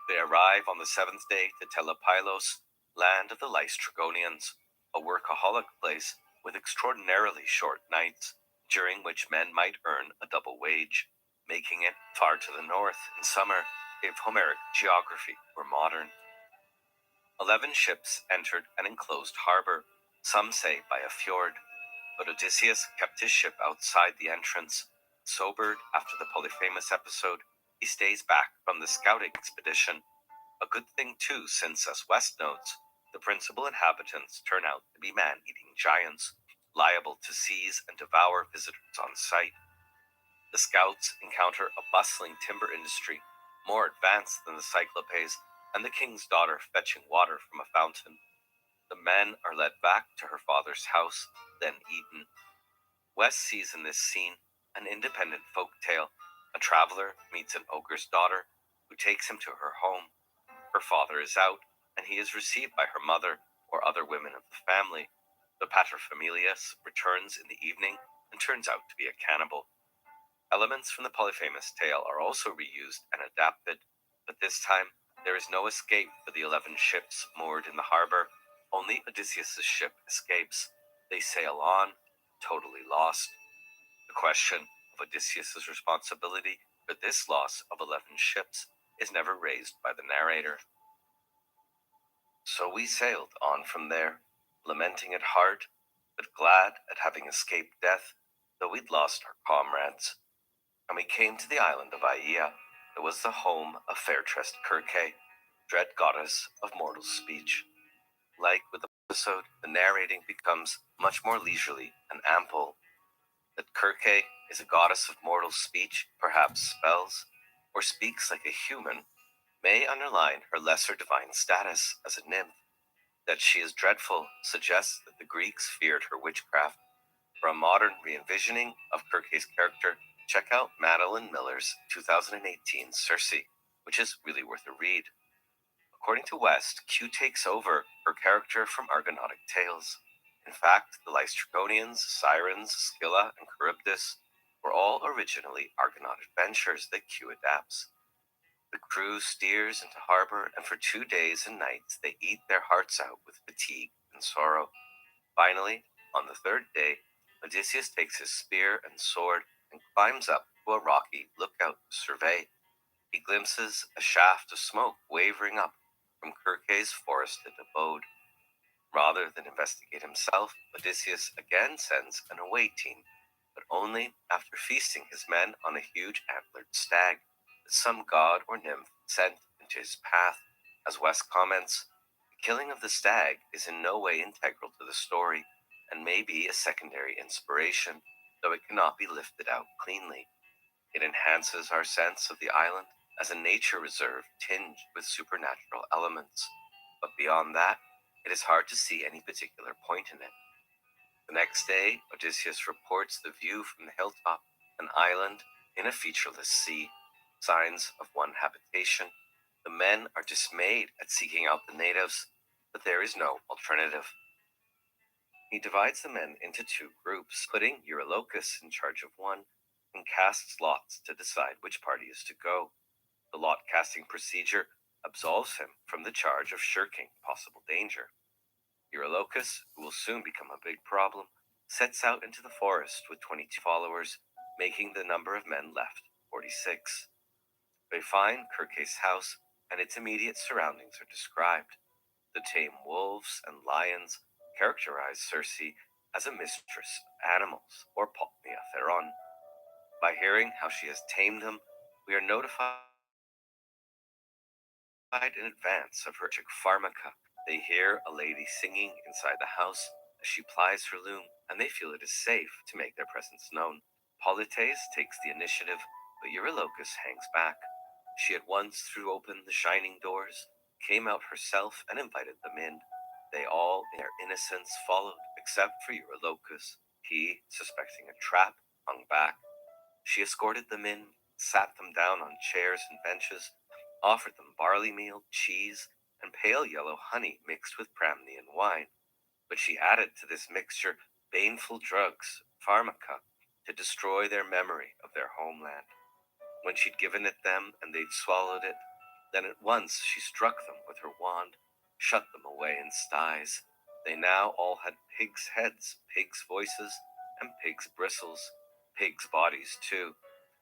They arrive on the seventh day to Telepylos, land of the Lystrygonians, a workaholic place with extraordinarily short nights, during which men might earn a double wage, making it far to the north in summer if Homeric geography were modern. 11 ships entered an enclosed harbor, some say by a fjord, but Odysseus kept his ship outside the entrance. Sobered after the Polyphemus episode, he stays back from the scouting expedition. A good thing too, since, as West notes, the principal inhabitants turn out to be man-eating giants, liable to seize and devour visitors on sight. The scouts encounter a bustling timber industry, more advanced than the Cyclopes, and the king's daughter fetching water from a fountain. The men are led back to her father's house, then eaten. West sees in this scene an independent folk tale. A traveler meets an ogre's daughter, who takes him to her home. Her father is out, and he is received by her mother or other women of the family. The paterfamilias returns in the evening and turns out to be a cannibal. Elements from the Polyphemus tale are also reused and adapted, but this time there is no escape for the 11 ships moored in the harbor. Only Odysseus' ship escapes. They sail on, totally lost. The question of Odysseus' responsibility for this loss of 11 ships is never raised by the narrator. So we sailed on from there, lamenting at heart, but glad at having escaped death, though we'd lost our comrades. And we came to the island of Aia, that was the home of fair-tressed Circe, dread goddess of mortal speech. Like with the episode, the narrating becomes much more leisurely and ample. That Circe is a goddess of mortal speech, perhaps spells, or speaks like a human, may underline her lesser divine status as a nymph. That she is dreadful suggests that the Greeks feared her witchcraft. For a modern re-envisioning of Circe's character, check out Taran Miller's 2018 Circe, which is really worth a read. According to West, Q takes over her character from Argonautic tales. In fact, the Lystrygonians, Sirens, Scylla, and Charybdis were all originally Argonaut adventures that Q adapts. The crew steers into harbor, and for 2 days and nights they eat their hearts out with fatigue and sorrow. Finally, on the 3rd day, Odysseus takes his spear and sword and climbs up to a rocky lookout to survey. He glimpses a shaft of smoke wavering up from Circe's forested abode. Rather than investigate himself, Odysseus again sends an away team, but only after feasting his men on a huge antlered stag that some god or nymph sent into his path. As West comments, the killing of the stag is in no way integral to the story, and may be a secondary inspiration, though it cannot be lifted out cleanly. It enhances our sense of the island as a nature reserve tinged with supernatural elements, but beyond that, it is hard to see any particular point in it. The next day, Odysseus reports the view from the hilltop, an island in a featureless sea, signs of one habitation. The men are dismayed at seeking out the natives, but there is no alternative. He divides the men into 2 groups, putting Eurylochus in charge of one, and casts lots to decide which party is to go. The lot casting procedure absolves him from the charge of shirking possible danger. Eurylochus, who will soon become a big problem, sets out into the forest with 22 followers, making the number of men left 46. They find Circe's house, and its immediate surroundings are described. The tame wolves and lions characterize Circe as a mistress of animals, or Potnia Theron. By hearing how she has tamed them, we are notified in advance of her pharmaca. They hear a lady singing inside the house as she plies her loom, and they feel it is safe to make their presence known. Polites takes the initiative, but Eurylochus hangs back. She at once threw open the shining doors, came out herself, and invited them in. They all, in their innocence, followed, except for Eurylochus. He, suspecting a trap, hung back. She escorted them in, sat them down on chairs and benches, offered them barley meal, cheese, and pale yellow honey mixed with Pramnian wine. But she added to this mixture baneful drugs, pharmaca, to destroy their memory of their homeland. When she'd given it them and they'd swallowed it, then at once she struck them with her wand, shut them away in sties. They now all had pigs' heads, pigs' voices, and pigs' bristles, pigs' bodies too,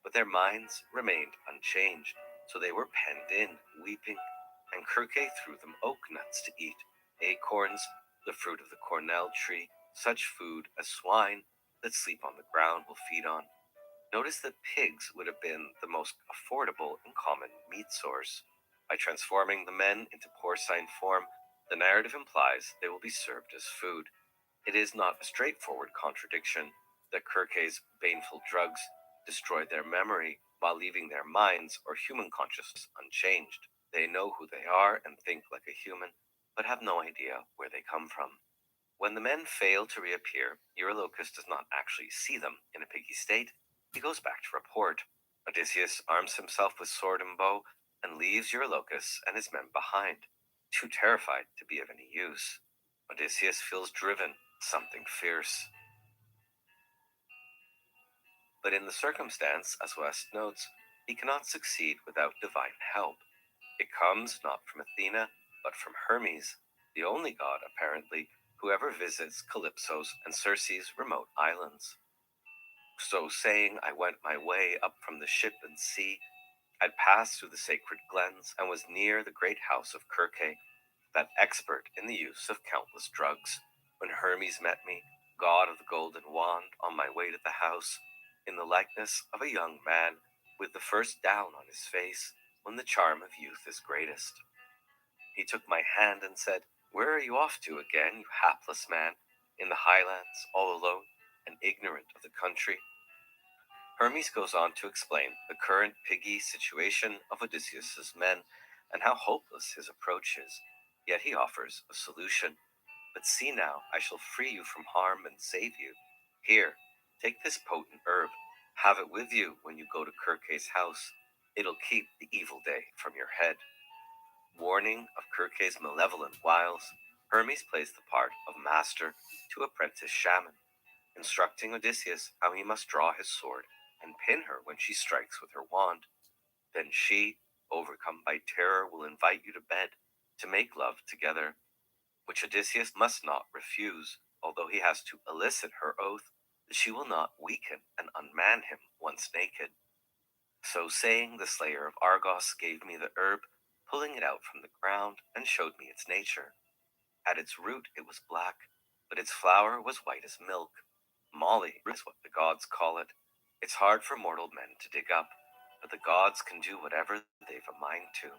but their minds remained unchanged, so they were penned in, weeping, and Circe threw them oak nuts to eat, acorns, the fruit of the cornel tree, such food as swine that sleep on the ground will feed on. Notice that pigs would have been the most affordable and common meat source. By transforming the men into porcine form, the narrative implies they will be served as food. It is not a straightforward contradiction that Circe's baneful drugs destroyed their memory while leaving their minds or human consciousness unchanged. They know who they are and think like a human, but have no idea where they come from. When the men fail to reappear, Eurylochus does not actually see them in a piggy state. He goes back to report. Odysseus arms himself with sword and bow and leaves Eurylochus and his men behind, too terrified to be of any use. Odysseus feels driven, something fierce. But in the circumstance, as West notes, he cannot succeed without divine help. It comes not from Athena, but from Hermes, the only god, apparently, who ever visits Calypso's and Circe's remote islands. So saying, I went my way up from the ship and sea. I'd passed through the sacred glens and was near the great house of Circe, that expert in the use of countless drugs, when Hermes met me, god of the golden wand, on my way to the house, in the likeness of a young man, with the first down on his face, when the charm of youth is greatest. He took my hand and said, Where are you off to again, you hapless man, in the highlands, all alone, and ignorant of the country? Hermes goes on to explain the current piggy situation of Odysseus's men and how hopeless his approach is. Yet he offers a solution. But see now, I shall free you from harm and save you. Here, take this potent herb. Have it with you when you go to Circe's house. It'll keep the evil day from your head. Warning of Circe's malevolent wiles, Hermes plays the part of master to apprentice shaman, instructing Odysseus how he must draw his sword and pin her when she strikes with her wand. Then she, overcome by terror, will invite you to bed to make love together, which Odysseus must not refuse, although he has to elicit her oath that she will not weaken and unman him once naked. So saying, the slayer of Argos gave me the herb, pulling it out from the ground, and showed me its nature. At its root it was black, but its flower was white as milk. Molly is what the gods call it. It's hard for mortal men to dig up, but the gods can do whatever they've a mind to.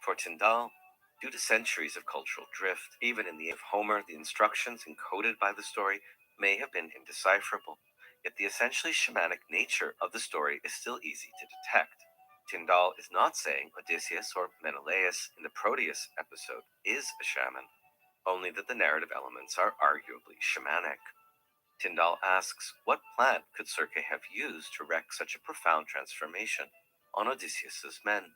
For Tyndall, due to centuries of cultural drift, even in the age of Homer, the instructions encoded by the story may have been indecipherable, yet the essentially shamanic nature of the story is still easy to detect. Tyndall is not saying Odysseus or Menelaus in the Proteus episode is a shaman, only that the narrative elements are arguably shamanic. Tyndall asks, what plant could Circe have used to wreak such a profound transformation on Odysseus's men?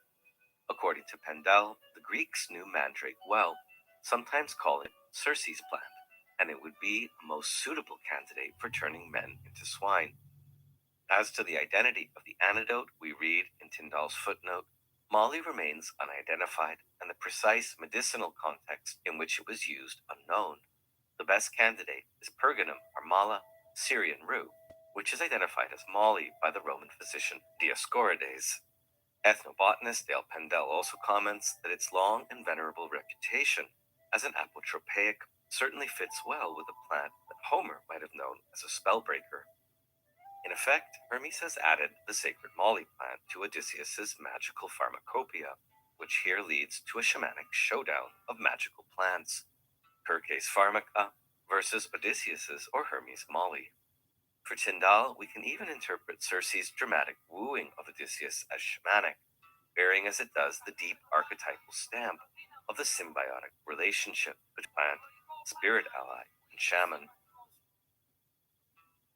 According to Pendel, the Greeks knew mandrake well, sometimes calling it Circe's plant, and it would be a most suitable candidate for turning men into swine. As to the identity of the antidote, we read in Tyndall's footnote, Molly remains unidentified, and the precise medicinal context in which it was used unknown. The best candidate is Pergamum or Mala, Syrian rue, which is identified as Molly by the Roman physician Dioscorides. Ethnobotanist Dale Pendel also comments that its long and venerable reputation as an apotropaic certainly fits well with a plant that Homer might have known as a spellbreaker. In effect, Hermes has added the sacred moly plant to Odysseus's magical pharmacopoeia, which here leads to a shamanic showdown of magical plants. Circe's pharmaca versus Odysseus's or Hermes' moly. For Tyndall, we can even interpret Circe's dramatic wooing of Odysseus as shamanic, bearing as it does the deep archetypal stamp of the symbiotic relationship between plant, spirit ally, and shaman.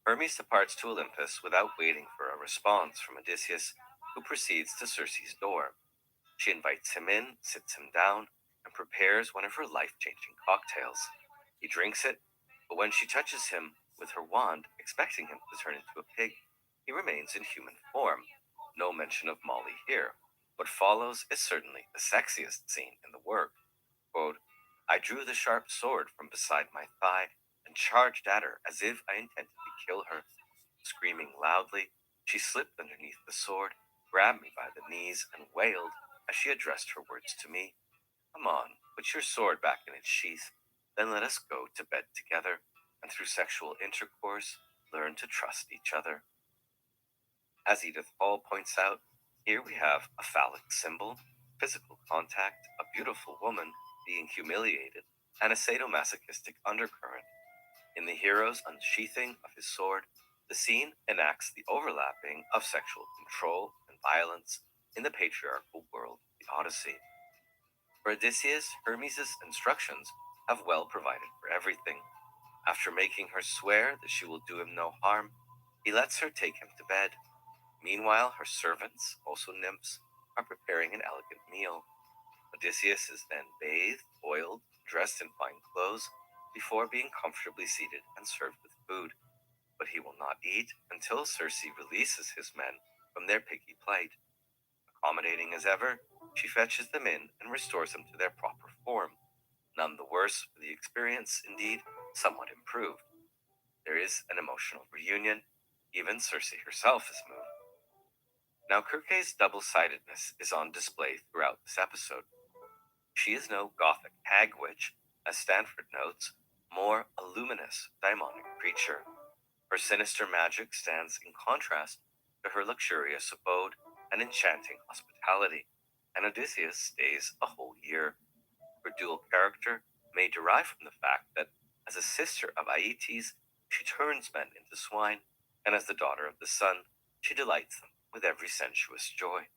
Hermes departs to Olympus without waiting for a response from Odysseus, who proceeds to Circe's door. She invites him in, sits him down, and prepares one of her life-changing cocktails. He drinks it, but when she touches him with her wand, expecting him to turn into a pig, he remains in human form. No mention of Molly here. What follows is certainly the sexiest scene in the work. Quote, I drew the sharp sword from beside my thigh and charged at her as if I intended to kill her. Screaming loudly, she slipped underneath the sword, grabbed me by the knees, and wailed as she addressed her words to me. Come on, put your sword back in its sheath, then let us go to bed together, and through sexual intercourse, learn to trust each other. As Edith Hall points out, here we have a phallic symbol, physical contact, a beautiful woman being humiliated, and a sadomasochistic undercurrent. In the hero's unsheathing of his sword, the scene enacts the overlapping of sexual control and violence in the patriarchal world of the Odyssey. For Odysseus, Hermes' instructions have well provided for everything. After making her swear that she will do him no harm, he lets her take him to bed. Meanwhile, her servants, also nymphs, are preparing an elegant meal. Odysseus is then bathed, oiled, dressed in fine clothes, before being comfortably seated and served with food. But he will not eat until Circe releases his men from their piggy plight. Accommodating as ever, she fetches them in and restores them to their proper form. None the worse for the experience, indeed, somewhat improved. There is an emotional reunion. Even Circe herself is moved. Now, Circe's double-sidedness is on display throughout this episode. She is no gothic hag witch, as Stanford notes, more a luminous, daimonic creature. Her sinister magic stands in contrast to her luxurious abode and enchanting hospitality, and Odysseus stays a whole year. Her dual character may derive from the fact that, as a sister of Aeetes, she turns men into swine, and as the daughter of the sun, she delights them with every sensuous joy.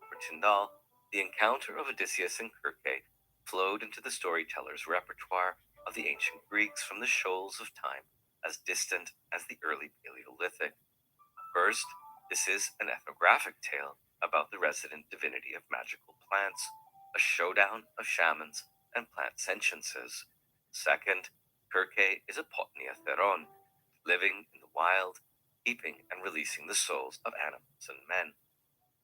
For Tyndall, the encounter of Odysseus and Circe flowed into the storyteller's repertoire of the ancient Greeks from the shoals of time as distant as the early Paleolithic. First, this is an ethnographic tale about the resident divinity of magical plants, a showdown of shamans and plant sentiences. Second, Circe is a potnia theron, living in the wild, keeping and releasing the souls of animals and men.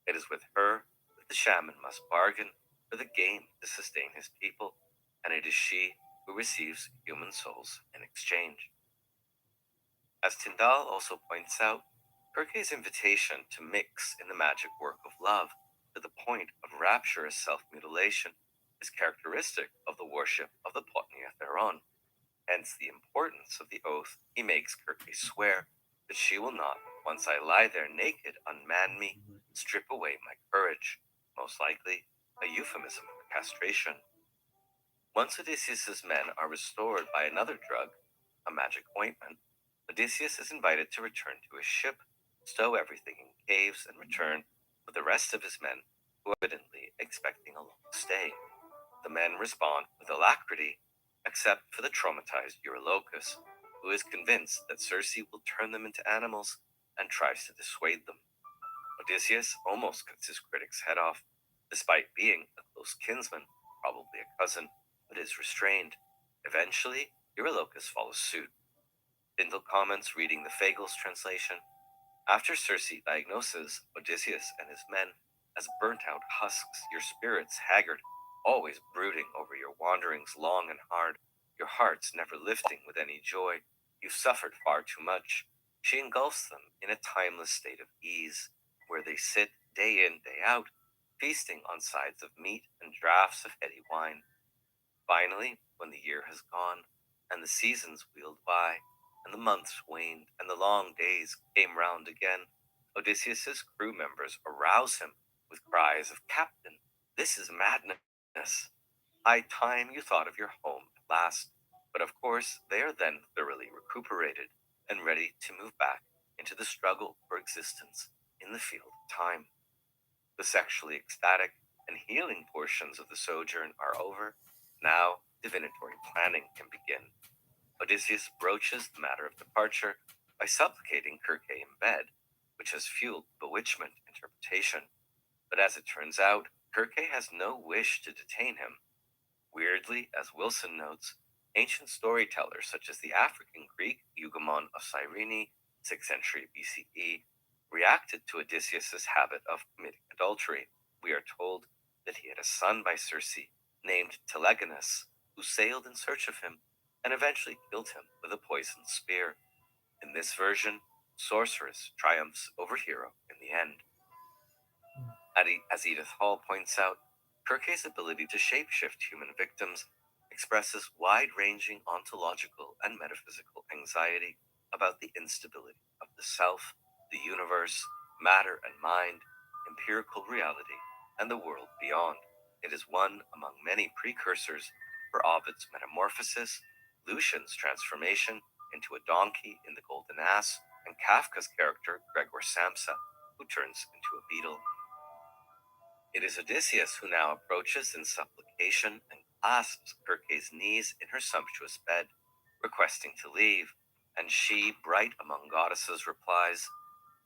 It is with her that the shaman must bargain for the game to sustain his people, and it is she who receives human souls in exchange. As Tyndall also points out, Circe's invitation to mix in the magic work of love to the point of rapturous self-mutilation is characteristic of the worship of the potnia theron, hence the importance of the oath he makes Circe swear that she will not, once I lie there naked, unman me, strip away my courage, most likely a euphemism for castration. Once Odysseus's men are restored by another drug, a magic ointment, Odysseus is invited to return to his ship, stow everything in caves, and return with the rest of his men, who are evidently expecting a long stay. The men respond with alacrity, except for the traumatized Eurylochus, who is convinced that Circe will turn them into animals and tries to dissuade them. Odysseus almost cuts his critic's head off, despite being a close kinsman, probably a cousin, but is restrained. Eventually, Eurylochus follows suit. Tyndall comments, reading the Fagel's translation, after Circe diagnoses Odysseus and his men as burnt-out husks, your spirits haggard, always brooding over your wanderings long and hard, your hearts never lifting with any joy, you've suffered far too much. She engulfs them in a timeless state of ease, where they sit day in, day out, feasting on sides of meat and draughts of heady wine. Finally, when the year has gone, and the seasons wheeled by, and the months waned, and the long days came round again. Odysseus's crew members arouse him with cries of, "Captain, this is madness. High time you thought of your home at last." But of course, they are then thoroughly recuperated and ready to move back into the struggle for existence in the field of time. The sexually ecstatic and healing portions of the sojourn are over. Now, divinatory planning can begin. Odysseus broaches the matter of departure by supplicating Circe in bed, which has fueled bewitchment interpretation. But as it turns out, Circe has no wish to detain him. Weirdly, as Wilson notes, ancient storytellers such as the African Greek Eugamon of Cyrene, 6th century BCE, reacted to Odysseus's habit of committing adultery. We are told that he had a son by Circe named Telegonus, who sailed in search of him and eventually killed him with a poisoned spear. In this version, sorceress triumphs over hero in the end. As Edith Hall points out, Circe's ability to shapeshift human victims expresses wide-ranging ontological and metaphysical anxiety about the instability of the self, the universe, matter and mind, empirical reality, and the world beyond. It is one among many precursors for Ovid's Metamorphosis, Lucian's transformation into a donkey in The Golden Ass, and Kafka's character Gregor Samsa, who turns into a beetle. It is Odysseus who now approaches in supplication and clasps Circe's knees in her sumptuous bed, requesting to leave, and she, bright among goddesses, replies,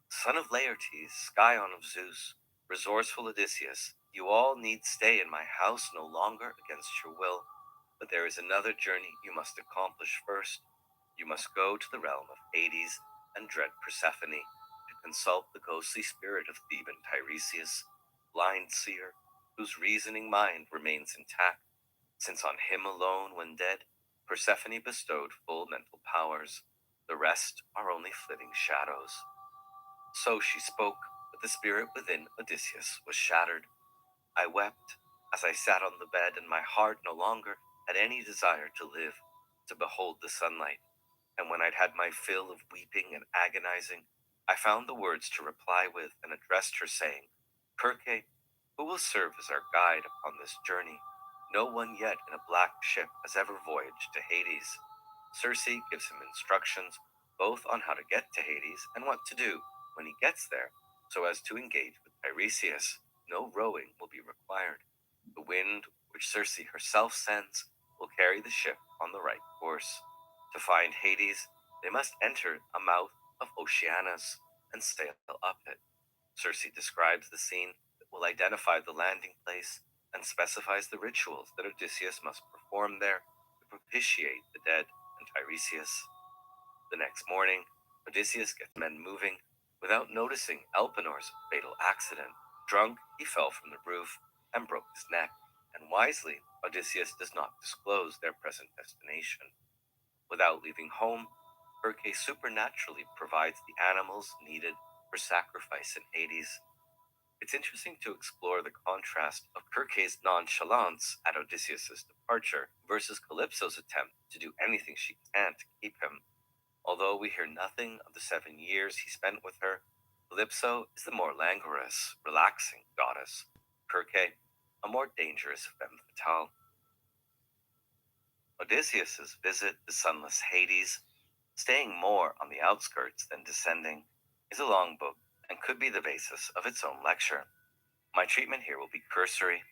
"Son of Laertes, scion of Zeus, resourceful Odysseus, you all need stay in my house no longer against your will, but there is another journey you must accomplish first. You must go to the realm of Hades and dread Persephone to consult the ghostly spirit of Theban Tiresias, blind seer, whose reasoning mind remains intact, since on him alone, when dead, Persephone bestowed full mental powers. The rest are only flitting shadows." So she spoke, but the spirit within Odysseus was shattered. "I wept as I sat on the bed, and my heart no longer had any desire to live, to behold the sunlight. And when I'd had my fill of weeping and agonizing, I found the words to reply with, and addressed her, saying, 'Circe, who will serve as our guide upon this journey? No one yet in a black ship has ever voyaged to Hades.' Circe gives him instructions both on how to get to Hades and what to do when he gets there, so as to engage with Tiresias. No rowing will be required. The wind, which Circe herself sends, will carry the ship on the right course. To find Hades, they must enter a mouth of Oceanus and sail up it. Circe describes the scene that will identify the landing place and specifies the rituals that Odysseus must perform there to propitiate the dead and Tiresias. The next morning, Odysseus gets men moving without noticing Elpenor's fatal accident. Drunk, he fell from the roof and broke his neck, and wisely, Odysseus does not disclose their present destination. Without leaving home, Circe supernaturally provides the animals needed for sacrifice in Hades. It's interesting to explore the contrast of Circe's nonchalance at Odysseus' departure versus Calypso's attempt to do anything she can to keep him. Although we hear nothing of the 7 years he spent with her, Calypso is the more languorous, relaxing goddess. Circe, a more dangerous femme fatale. Odysseus' visit to sunless Hades, staying more on the outskirts than descending, is a long book and could be the basis of its own lecture. My treatment here will be cursory.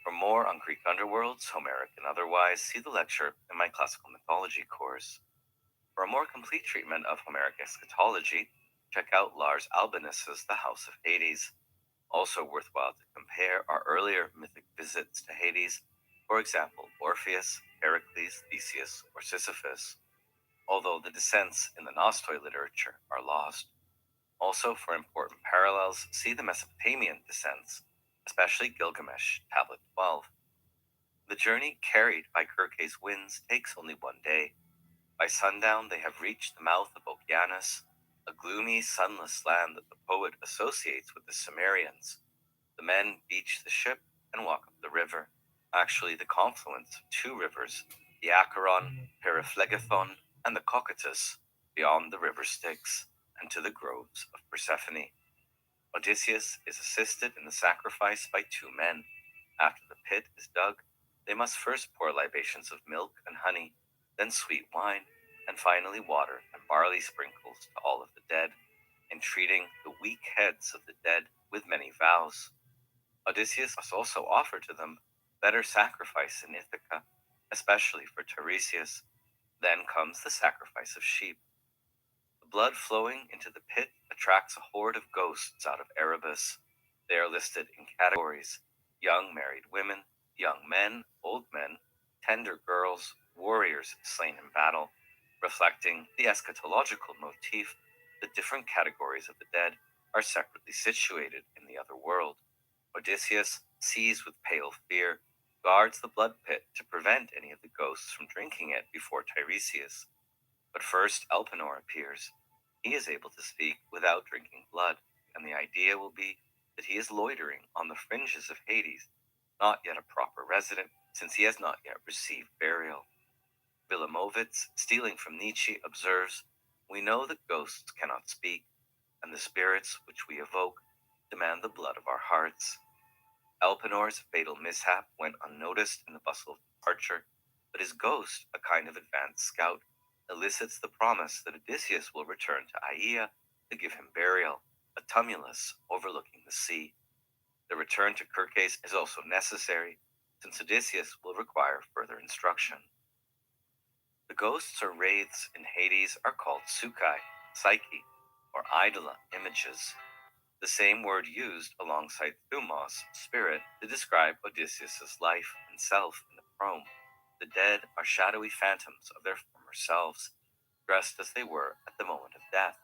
For more on Greek underworlds, Homeric and otherwise, see the lecture in my classical mythology course. For a more complete treatment of Homeric eschatology, check out Lars Albinus's The House of Hades. Also worthwhile to compare our earlier mythic visits to Hades, for example, Orpheus, Heracles, Theseus, or Sisyphus, although the descents in the Nostoi literature are lost. Also, for important parallels, see the Mesopotamian descents, especially Gilgamesh, Tablet 12. The journey carried by Circe's winds takes only 1 day. By sundown, they have reached the mouth of Oceanus, a gloomy, sunless land that the poet associates with the Cimmerians. The men beach the ship and walk up the river, actually the confluence of 2 rivers, the Acheron, Periplegathon, and the Cocytus, beyond the river Styx, and to the groves of Persephone. Odysseus is assisted in the sacrifice by two men. After the pit is dug, they must first pour libations of milk and honey, then sweet wine, and finally water and barley sprinkles to all of the dead, entreating the weak heads of the dead with many vows. Odysseus must also offer to them better sacrifice in Ithaca, especially for Tiresias. Then comes the sacrifice of sheep. The blood flowing into the pit attracts a horde of ghosts out of Erebus. They are listed in categories: young married women, young men, old men, tender girls, warriors slain in battle, reflecting the eschatological motif that different categories of the dead are separately situated in the other world. Odysseus, seized with pale fear, guards the blood pit to prevent any of the ghosts from drinking it before Tiresias. But first Elpenor appears. He is able to speak without drinking blood, and the idea will be that he is loitering on the fringes of Hades, not yet a proper resident, since he has not yet received burial. Villamovitz, stealing from Nietzsche, observes, "We know that ghosts cannot speak, and the spirits which we evoke demand the blood of our hearts." Elpenor's fatal mishap went unnoticed in the bustle of departure, but his ghost, a kind of advanced scout, elicits the promise that Odysseus will return to Aea to give him burial, a tumulus overlooking the sea. The return to Kirkes is also necessary, since Odysseus will require further instruction. The ghosts or wraiths in Hades are called Sukai, Psyche, or Idola, images, the same word used alongside thumos, spirit, to describe Odysseus' life and self in the Prome. The dead are shadowy phantoms of their former selves, dressed as they were at the moment of death.